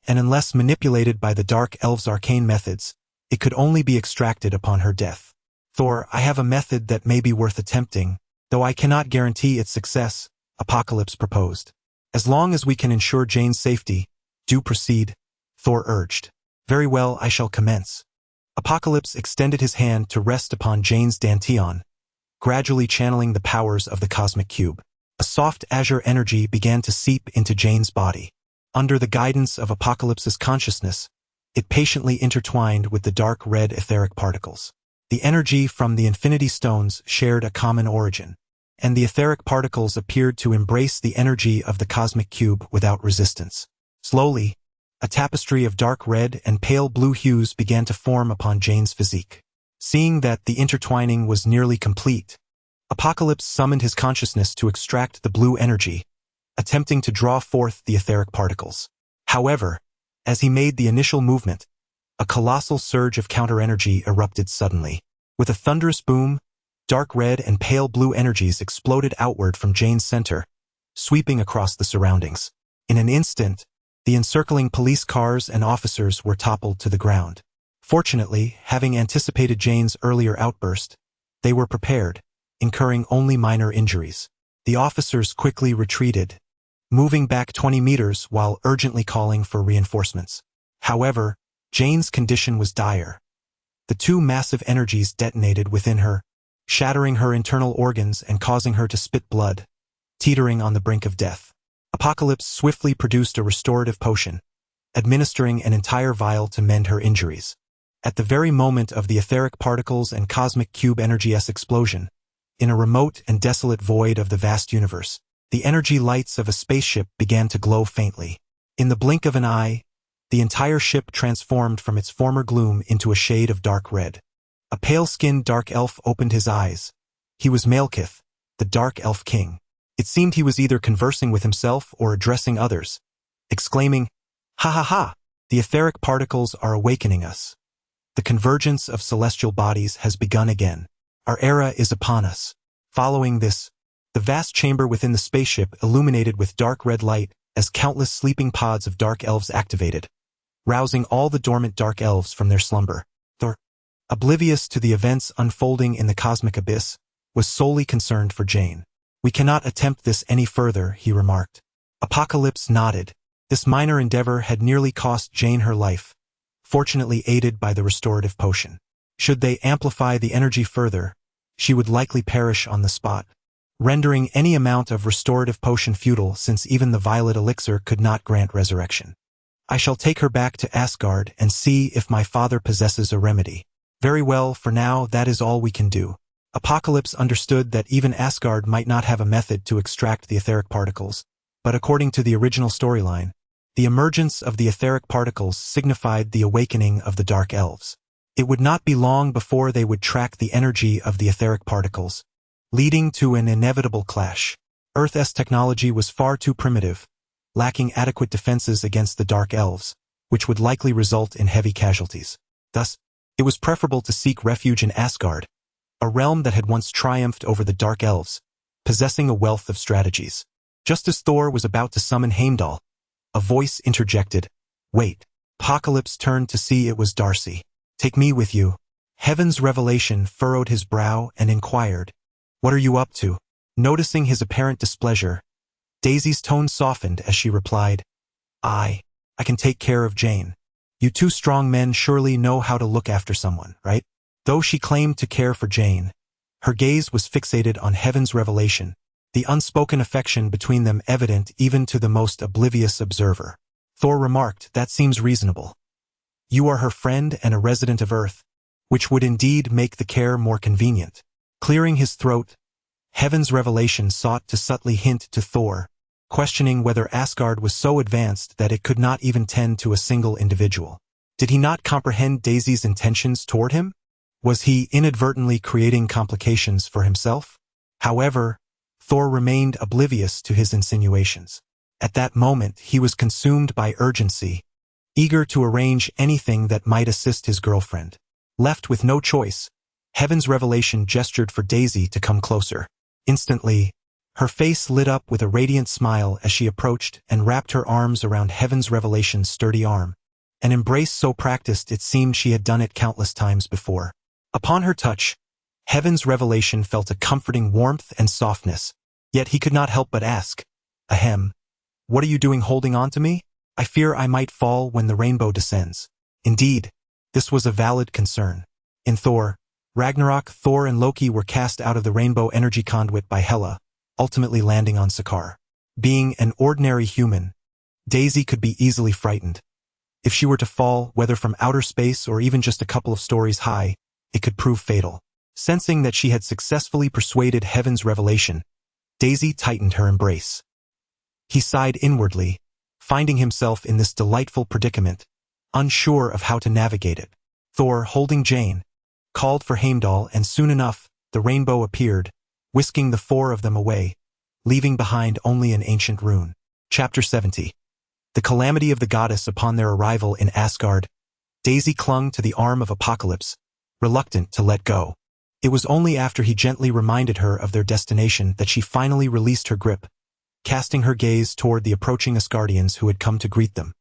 and unless manipulated by the Dark Elves' arcane methods, it could only be extracted upon her death. "Thor, I have a method that may be worth attempting, though I cannot guarantee its success," Apocalypse proposed. "As long as we can ensure Jane's safety, do proceed," Thor urged. "Very well, I shall commence." Apocalypse extended his hand to rest upon Jane's dantian, gradually channeling the powers of the cosmic cube. A soft azure energy began to seep into Jane's body. Under the guidance of Apocalypse's consciousness, it patiently intertwined with the dark red etheric particles. The energy from the Infinity Stones shared a common origin, and the etheric particles appeared to embrace the energy of the cosmic cube without resistance. Slowly, a tapestry of dark red and pale blue hues began to form upon Jane's physique. Seeing that the intertwining was nearly complete, Apocalypse summoned his consciousness to extract the blue energy, attempting to draw forth the etheric particles. However, as he made the initial movement, a colossal surge of counter-energy erupted suddenly. With a thunderous boom, dark red and pale blue energies exploded outward from Jane's center, sweeping across the surroundings. In an instant, the encircling police cars and officers were toppled to the ground. Fortunately, having anticipated Jane's earlier outburst, they were prepared, incurring only minor injuries. The officers quickly retreated, moving back 20 meters while urgently calling for reinforcements. However, Jane's condition was dire. The two massive energies detonated within her, shattering her internal organs and causing her to spit blood, teetering on the brink of death. Apocalypse swiftly produced a restorative potion, administering an entire vial to mend her injuries. At the very moment of the etheric particles and cosmic cube energy's explosion, in a remote and desolate void of the vast universe, the energy lights of a spaceship began to glow faintly. In the blink of an eye, the entire ship transformed from its former gloom into a shade of dark red. A pale-skinned dark elf opened his eyes. He was Malekith, the Dark Elf King. It seemed he was either conversing with himself or addressing others, exclaiming, "Ha ha ha! The etheric particles are awakening us. The convergence of celestial bodies has begun again. Our era is upon us." Following this, the vast chamber within the spaceship illuminated with dark red light as countless sleeping pods of dark elves activated, rousing all the dormant dark elves from their slumber. Thor, oblivious to the events unfolding in the cosmic abyss, was solely concerned for Jane. "We cannot attempt this any further," he remarked. Apocalypse nodded. This minor endeavor had nearly cost Jane her life, fortunately aided by the restorative potion. Should they amplify the energy further, she would likely perish on the spot, rendering any amount of restorative potion futile since even the violet elixir could not grant resurrection. "I shall take her back to Asgard and see if my father possesses a remedy." "Very well, for now that is all we can do." Apocalypse understood that even Asgard might not have a method to extract the etheric particles, but according to the original storyline, the emergence of the etheric particles signified the awakening of the Dark Elves. It would not be long before they would track the energy of the etheric particles, leading to an inevitable clash. Earth's technology was far too primitive, lacking adequate defenses against the Dark Elves, which would likely result in heavy casualties. Thus, it was preferable to seek refuge in Asgard, a realm that had once triumphed over the Dark Elves, possessing a wealth of strategies. Just as Thor was about to summon Heimdall, a voice interjected, "Wait." Apocalypse turned to see it was Darcy. "Take me with you." Heaven's revelation furrowed his brow and inquired, "What are you up to?" Noticing his apparent displeasure, Daisy's tone softened as she replied, I can take care of Jane. You two strong men surely know how to look after someone, right? Though she claimed to care for Jane, her gaze was fixated on Heaven's revelation, the unspoken affection between them evident even to the most oblivious observer. Thor remarked, "That seems reasonable. You are her friend and a resident of Earth, which would indeed make the care more convenient." Clearing his throat, Heaven's revelation sought to subtly hint to Thor, questioning whether Asgard was so advanced that it could not even tend to a single individual. Did he not comprehend Daisy's intentions toward him? Was he inadvertently creating complications for himself? However, Thor remained oblivious to his insinuations. At that moment, he was consumed by urgency, eager to arrange anything that might assist his girlfriend. Left with no choice, Heaven's revelation gestured for Daisy to come closer. Instantly, her face lit up with a radiant smile as she approached and wrapped her arms around Heaven's revelation's sturdy arm, an embrace so practiced it seemed she had done it countless times before. Upon her touch, Heaven's revelation felt a comforting warmth and softness, yet he could not help but ask, "Ahem, what are you doing holding on to me? I fear I might fall when the rainbow descends." Indeed, this was a valid concern. In Thor, Ragnarok, Thor and Loki were cast out of the rainbow energy conduit by Hela, ultimately landing on Sakaar. Being an ordinary human, Daisy could be easily frightened. If she were to fall, whether from outer space or even just a couple of stories high, it could prove fatal. Sensing that she had successfully persuaded Heaven's revelation, Daisy tightened her embrace. He sighed inwardly, finding himself in this delightful predicament, unsure of how to navigate it. Thor, holding Jane, called for Heimdall, and soon enough, the rainbow appeared, whisking the four of them away, leaving behind only an ancient rune. Chapter 70. The calamity of the goddess. Upon their arrival in Asgard, Daisy clung to the arm of Apocalypse, reluctant to let go. It was only after he gently reminded her of their destination that she finally released her grip, casting her gaze toward the approaching Asgardians who had come to greet them.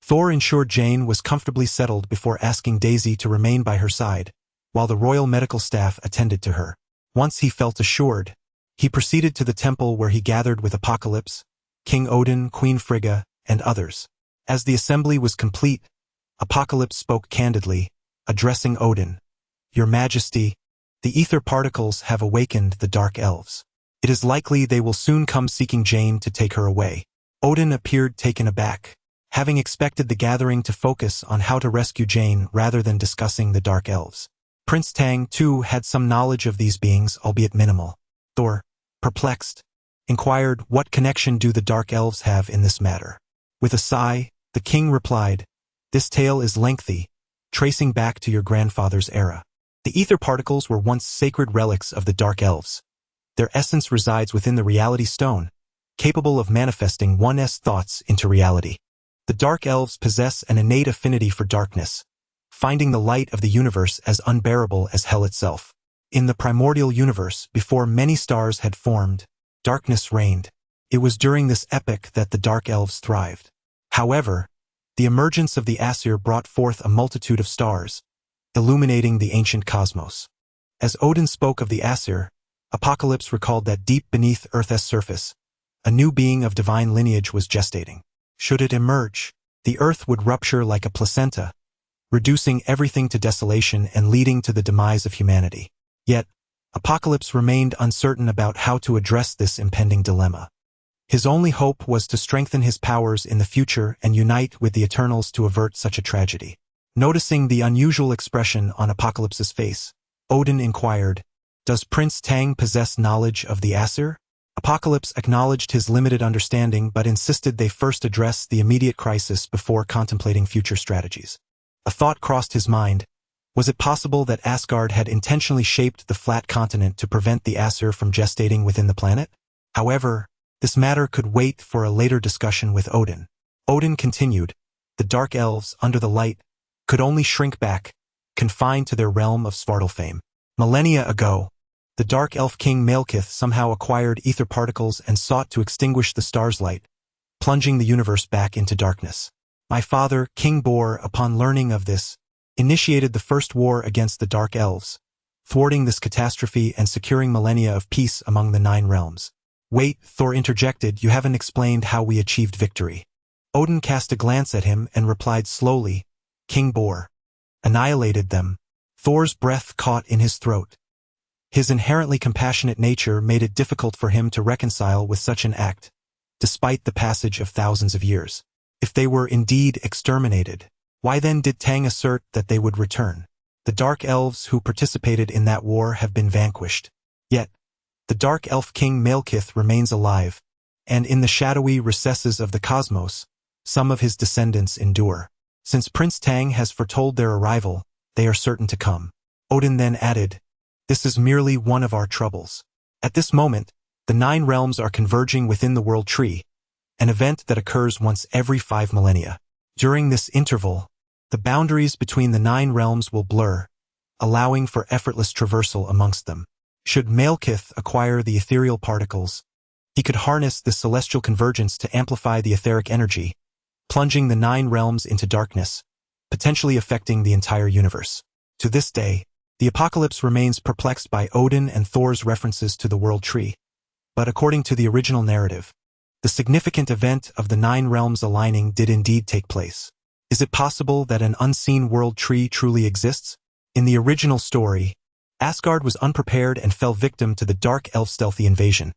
Thor ensured Jane was comfortably settled before asking Daisy to remain by her side, while the royal medical staff attended to her. Once he felt assured, he proceeded to the temple where he gathered with Apocalypse, King Odin, Queen Frigga, and others. As the assembly was complete, Apocalypse spoke candidly, addressing Odin. "Your Majesty, the ether particles have awakened the Dark Elves. It is likely they will soon come seeking Jane to take her away." Odin appeared taken aback, having expected the gathering to focus on how to rescue Jane rather than discussing the Dark Elves. Prince Tang, too, had some knowledge of these beings, albeit minimal. Thor, perplexed, inquired, "What connection do the Dark Elves have in this matter?" With a sigh, the king replied, "This tale is lengthy, tracing back to your grandfather's era. The ether particles were once sacred relics of the Dark Elves. Their essence resides within the Reality Stone, capable of manifesting one's thoughts into reality. The Dark Elves possess an innate affinity for darkness, finding the light of the universe as unbearable as hell itself. In the primordial universe, before many stars had formed, darkness reigned. It was during this epoch that the Dark Elves thrived. However, the emergence of the Aesir brought forth a multitude of stars, illuminating the ancient cosmos. As Odin spoke of the Aesir, Apocalypse recalled that deep beneath Earth's surface, a new being of divine lineage was gestating. Should it emerge, the Earth would rupture like a placenta, reducing everything to desolation and leading to the demise of humanity. Yet, Apocalypse remained uncertain about how to address this impending dilemma. His only hope was to strengthen his powers in the future and unite with the Eternals to avert such a tragedy. Noticing the unusual expression on Apocalypse's face, Odin inquired, "Does Prince Tang possess knowledge of the Aesir?" Apocalypse acknowledged his limited understanding but insisted they first address the immediate crisis before contemplating future strategies. A thought crossed his mind. Was it possible that Asgard had intentionally shaped the flat continent to prevent the Aesir from gestating within the planet? However, this matter could wait for a later discussion with Odin. Odin continued, "The Dark Elves, under the light, could only shrink back, confined to their realm of Svartalfheim. Millennia ago, the Dark Elf King Malekith somehow acquired ether particles and sought to extinguish the star's light, plunging the universe back into darkness. My father, King Bor, upon learning of this, initiated the first war against the Dark Elves, thwarting this catastrophe and securing millennia of peace among the 9 realms." "Wait," Thor interjected, "you haven't explained how we achieved victory." Odin cast a glance at him and replied slowly, King Bor. Annihilated them. Thor's breath caught in his throat. His inherently compassionate nature made it difficult for him to reconcile with such an act, despite the passage of thousands of years. If they were indeed exterminated, why then did Tang assert that they would return? The Dark Elves who participated in that war have been vanquished. Yet, the Dark Elf King Malekith remains alive, and in the shadowy recesses of the cosmos, some of his descendants endure. Since Prince Tang has foretold their arrival, they are certain to come. Odin then added, This is merely one of our troubles. At this moment, the 9 realms are converging within the World Tree, an event that occurs once every 5 millennia. During this interval, the boundaries between the 9 realms will blur, allowing for effortless traversal amongst them. Should Malekith acquire the ethereal particles, he could harness this celestial convergence to amplify the etheric energy, plunging the 9 realms into darkness, potentially affecting the entire universe. To this day, the apocalypse remains perplexed by Odin and Thor's references to the World Tree. But according to the original narrative, the significant event of the 9 realms aligning did indeed take place. Is it possible that an unseen World Tree truly exists? In the original story, Asgard was unprepared and fell victim to the Dark Elf stealthy invasion,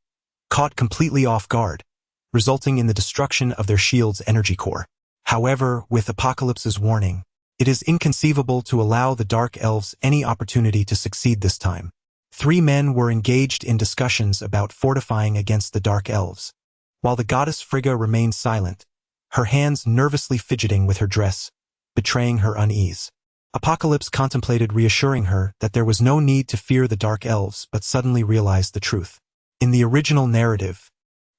caught completely off guard, resulting in the destruction of their shield's energy core. However, with Apocalypse's warning, it is inconceivable to allow the Dark Elves any opportunity to succeed this time. 3 men were engaged in discussions about fortifying against the Dark Elves, while the goddess Frigga remained silent, her hands nervously fidgeting with her dress, betraying her unease. Apocalypse contemplated reassuring her that there was no need to fear the Dark Elves, but suddenly realized the truth. In the original narrative,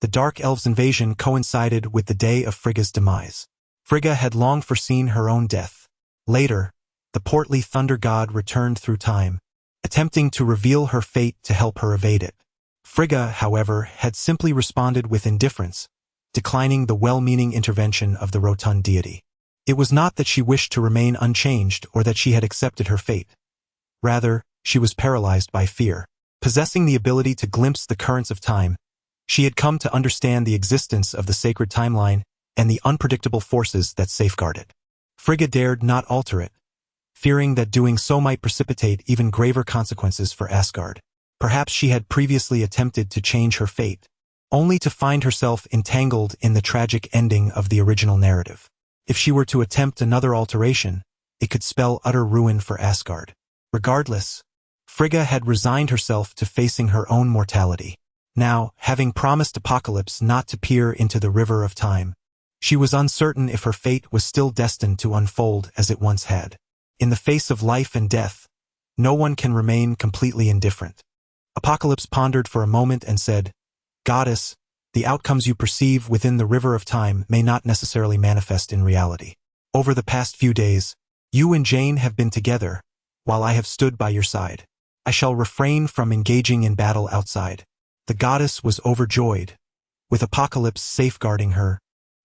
the Dark Elves' invasion coincided with the day of Frigga's demise. Frigga had long foreseen her own death. Later, the portly thunder god returned through time, attempting to reveal her fate to help her evade it. Frigga, however, had simply responded with indifference, declining the well-meaning intervention of the rotund deity. It was not that she wished to remain unchanged or that she had accepted her fate. Rather, she was paralyzed by fear. Possessing the ability to glimpse the currents of time, she had come to understand the existence of the sacred timeline and the unpredictable forces that safeguard it. Frigga dared not alter it, fearing that doing so might precipitate even graver consequences for Asgard. Perhaps she had previously attempted to change her fate, only to find herself entangled in the tragic ending of the original narrative. If she were to attempt another alteration, it could spell utter ruin for Asgard. Regardless, Frigga had resigned herself to facing her own mortality. Now, having promised Apocalypse not to peer into the river of time, she was uncertain if her fate was still destined to unfold as it once had. In the face of life and death, no one can remain completely indifferent. Apocalypse pondered for a moment and said, Goddess, the outcomes you perceive within the river of time may not necessarily manifest in reality. Over the past few days, you and Jane have been together, while I have stood by your side. I shall refrain from engaging in battle outside. The goddess was overjoyed. With Apocalypse safeguarding her,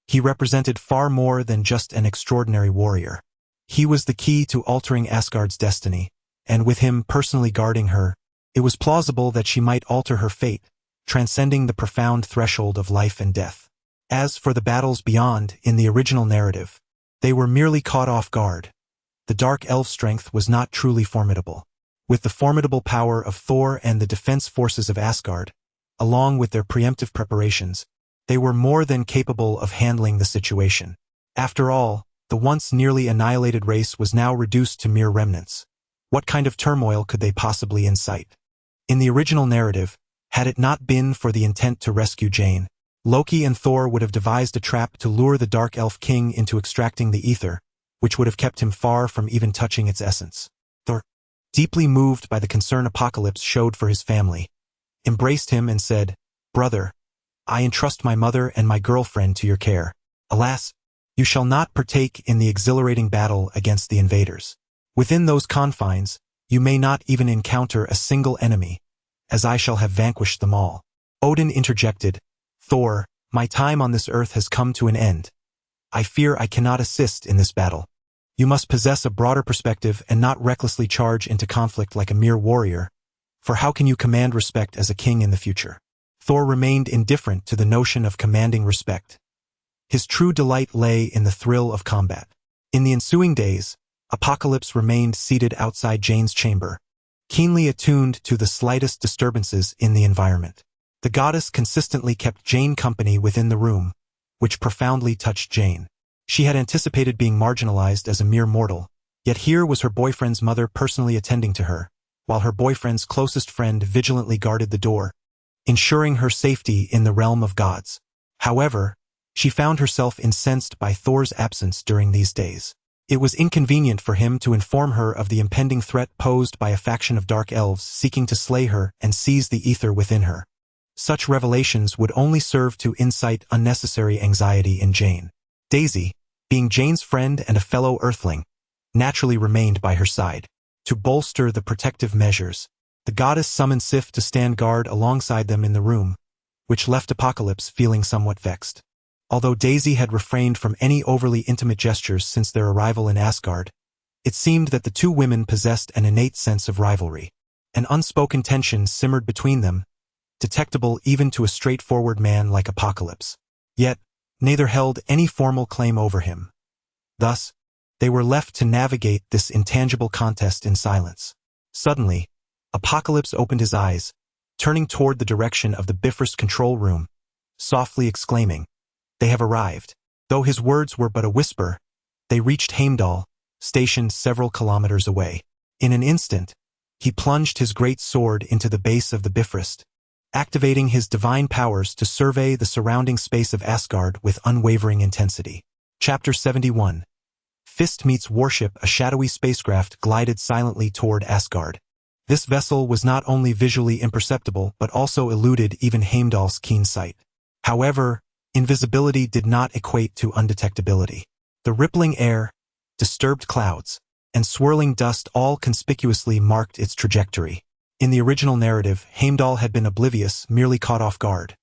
he represented far more than just an extraordinary warrior. He was the key to altering Asgard's destiny, and with him personally guarding her, it was plausible that she might alter her fate, transcending the profound threshold of life and death. As for the battles beyond, in the original narrative, they were merely caught off guard. The Dark Elf strength was not truly formidable. With the formidable power of Thor and the defense forces of Asgard, along with their preemptive preparations, they were more than capable of handling the situation. After all, the once nearly annihilated race was now reduced to mere remnants. What kind of turmoil could they possibly incite? In the original narrative, had it not been for the intent to rescue Jane, Loki and Thor would have devised a trap to lure the Dark Elf King into extracting the ether, which would have kept him far from even touching its essence. Thor, deeply moved by the concern Apocalypse showed for his family, embraced him and said, Brother, I entrust my mother and my girlfriend to your care. Alas, you shall not partake in the exhilarating battle against the invaders. Within those confines, you may not even encounter a single enemy, as I shall have vanquished them all. Odin interjected, Thor, my time on this earth has come to an end. I fear I cannot assist in this battle. You must possess a broader perspective and not recklessly charge into conflict like a mere warrior, for how can you command respect as a king in the future? Thor remained indifferent to the notion of commanding respect. His true delight lay in the thrill of combat. In the ensuing days, Apocalypse remained seated outside Jane's chamber, keenly attuned to the slightest disturbances in the environment. The goddess consistently kept Jane company within the room, which profoundly touched Jane. She had anticipated being marginalized as a mere mortal, yet here was her boyfriend's mother personally attending to her, while her boyfriend's closest friend vigilantly guarded the door, ensuring her safety in the realm of gods. However, she found herself incensed by Thor's absence during these days. It was inconvenient for him to inform her of the impending threat posed by a faction of dark elves seeking to slay her and seize the ether within her. Such revelations would only serve to incite unnecessary anxiety in Jane. Daisy, being Jane's friend and a fellow Earthling, naturally remained by her side. To bolster the protective measures, the goddess summoned Sif to stand guard alongside them in the room, which left Apocalypse feeling somewhat vexed. Although Daisy had refrained from any overly intimate gestures since their arrival in Asgard, it seemed that the two women possessed an innate sense of rivalry. An unspoken tension simmered between them, detectable even to a straightforward man like Apocalypse. Yet, neither held any formal claim over him. Thus, they were left to navigate this intangible contest in silence. Suddenly, Apocalypse opened his eyes, turning toward the direction of the Bifrost control room, softly exclaiming, "They have arrived." Though his words were but a whisper, they reached Heimdall, stationed several kilometers away. In an instant, he plunged his great sword into the base of the Bifrost, activating his divine powers to survey the surrounding space of Asgard with unwavering intensity. Chapter 71. Fist meets Warship. A shadowy spacecraft glided silently toward Asgard. This vessel was not only visually imperceptible but also eluded even Heimdall's keen sight. However, invisibility did not equate to undetectability. The rippling air, disturbed clouds, and swirling dust all conspicuously marked its trajectory. In the original narrative, Heimdall had been oblivious, merely caught off guard.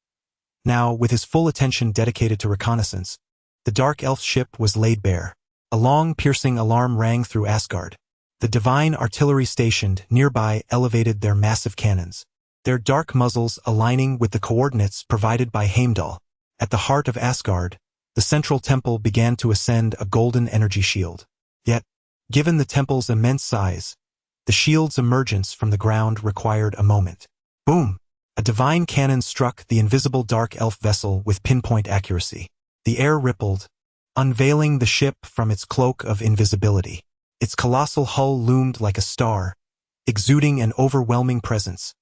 Now, with his full attention dedicated to reconnaissance, the dark elf ship was laid bare. A long, piercing alarm rang through Asgard. The divine artillery stationed nearby elevated their massive cannons, their dark muzzles aligning with the coordinates provided by Heimdall. At the heart of Asgard, the central temple began to ascend a golden energy shield. Yet, given the temple's immense size, the shield's emergence from the ground required a moment. Boom! A divine cannon struck the invisible dark elf vessel with pinpoint accuracy. The air rippled, unveiling the ship from its cloak of invisibility. Its colossal hull loomed like a star, exuding an overwhelming presence,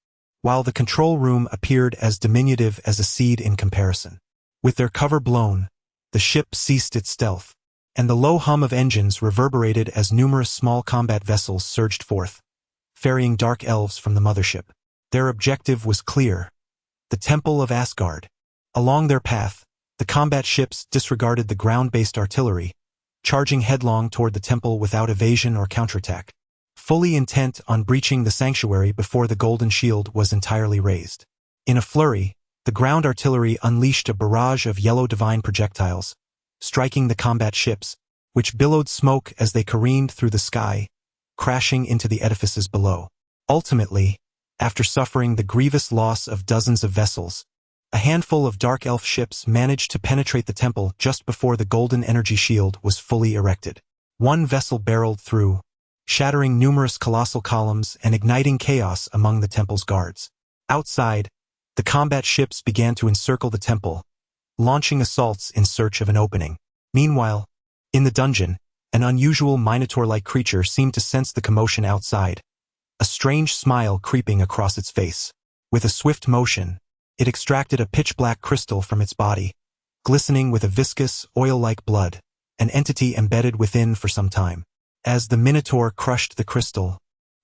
while the control room appeared as diminutive as a seed in comparison. With their cover blown, the ship ceased its stealth, and the low hum of engines reverberated as numerous small combat vessels surged forth, ferrying dark elves from the mothership. Their objective was clear: the Temple of Asgard. Along their path, the combat ships disregarded the ground-based artillery, charging headlong toward the temple without evasion or counterattack, fully intent on breaching the sanctuary before the golden shield was entirely raised. In a flurry, the ground artillery unleashed a barrage of yellow divine projectiles, striking the combat ships, which billowed smoke as they careened through the sky, crashing into the edifices below. Ultimately, after suffering the grievous loss of dozens of vessels, a handful of dark elf ships managed to penetrate the temple just before the golden energy shield was fully erected. One vessel barreled through, shattering numerous colossal columns and igniting chaos among the temple's guards. Outside, the combat ships began to encircle the temple, launching assaults in search of an opening. Meanwhile, in the dungeon, an unusual minotaur-like creature seemed to sense the commotion outside, a strange smile creeping across its face. With a swift motion, it extracted a pitch-black crystal from its body, glistening with a viscous, oil-like blood, an entity embedded within for some time. As the Minotaur crushed the crystal,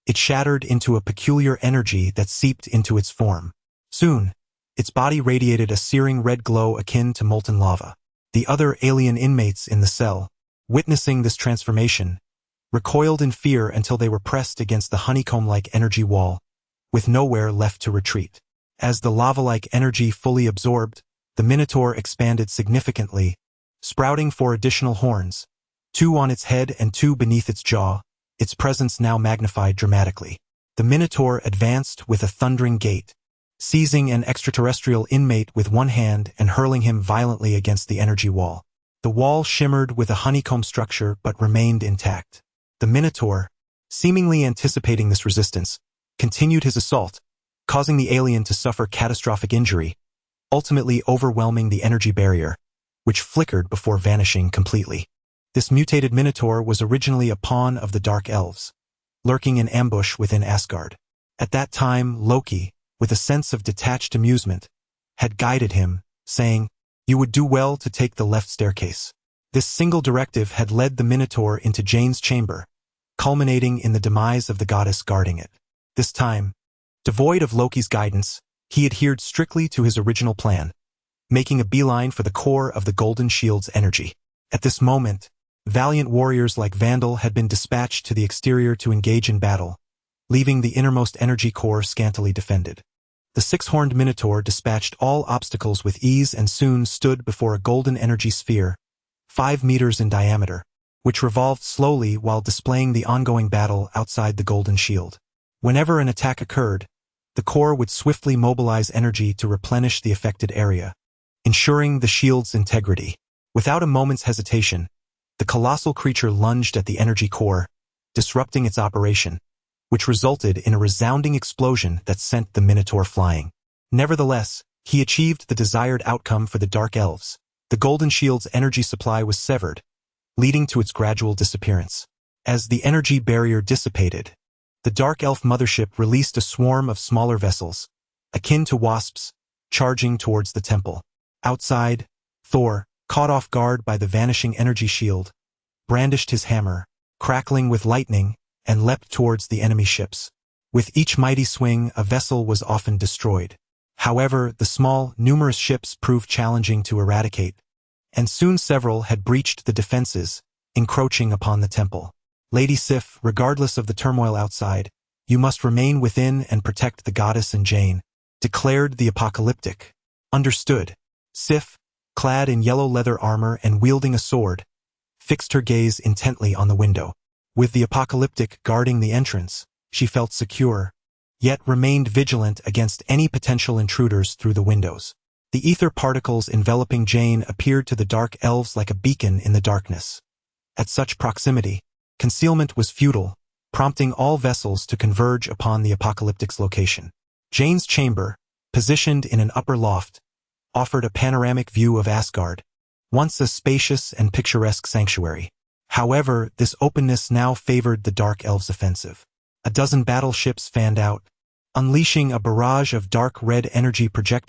it shattered into a peculiar energy that seeped into its form. Soon, its body radiated a searing red glow akin to molten lava. The other alien inmates in the cell, witnessing this transformation, recoiled in fear until they were pressed against the honeycomb-like energy wall, with nowhere left to retreat. As the lava-like energy fully absorbed, the Minotaur expanded significantly, sprouting 4 additional horns, 2 on its head and 2 beneath its jaw, its presence now magnified dramatically. The Minotaur advanced with a thundering gait, seizing an extraterrestrial inmate with one hand and hurling him violently against the energy wall. The wall shimmered with a honeycomb structure but remained intact. The Minotaur, seemingly anticipating this resistance, continued his assault, causing the alien to suffer catastrophic injury, ultimately overwhelming the energy barrier, which flickered before vanishing completely. This mutated Minotaur was originally a pawn of the Dark Elves, lurking in ambush within Asgard. At that time, Loki, with a sense of detached amusement, had guided him, saying, "You would do well to take the left staircase." This single directive had led the Minotaur into Jane's chamber, culminating in the demise of the goddess guarding it. This time, devoid of Loki's guidance, he adhered strictly to his original plan, making a beeline for the core of the Golden Shield's energy. At this moment, valiant warriors like Vandal had been dispatched to the exterior to engage in battle, leaving the innermost energy core scantily defended. The six-horned Minotaur dispatched all obstacles with ease and soon stood before a golden energy sphere, 5 meters in diameter, which revolved slowly while displaying the ongoing battle outside the Golden Shield. Whenever an attack occurred, the core would swiftly mobilize energy to replenish the affected area, ensuring the shield's integrity. Without a moment's hesitation, the colossal creature lunged at the energy core, disrupting its operation, which resulted in a resounding explosion that sent the Minotaur flying. Nevertheless, he achieved the desired outcome for the Dark Elves. The Golden Shield's energy supply was severed, leading to its gradual disappearance. As the energy barrier dissipated, the Dark Elf mothership released a swarm of smaller vessels, akin to wasps, charging towards the temple. Outside, Thor, caught off guard by the vanishing energy shield, brandished his hammer, crackling with lightning, and leapt towards the enemy ships. With each mighty swing, a vessel was often destroyed. However, the small, numerous ships proved challenging to eradicate, and soon several had breached the defenses, encroaching upon the temple. Lady Sif, regardless of the turmoil outside, "You must remain within and protect the goddess and Jane," declared the Apocalyptic. "Understood." Sif, clad in yellow leather armor and wielding a sword, fixed her gaze intently on the window. With the Apocalyptic guarding the entrance, she felt secure, yet remained vigilant against any potential intruders through the windows. The ether particles enveloping Jane appeared to the Dark Elves like a beacon in the darkness. At such proximity, concealment was futile, prompting all vessels to converge upon the Apocalyptic's location. Jane's chamber, positioned in an upper loft, offered a panoramic view of Asgard, once a spacious and picturesque sanctuary. However, this openness now favored the Dark Elves' offensive. A dozen battleships fanned out, unleashing a barrage of dark red energy projectiles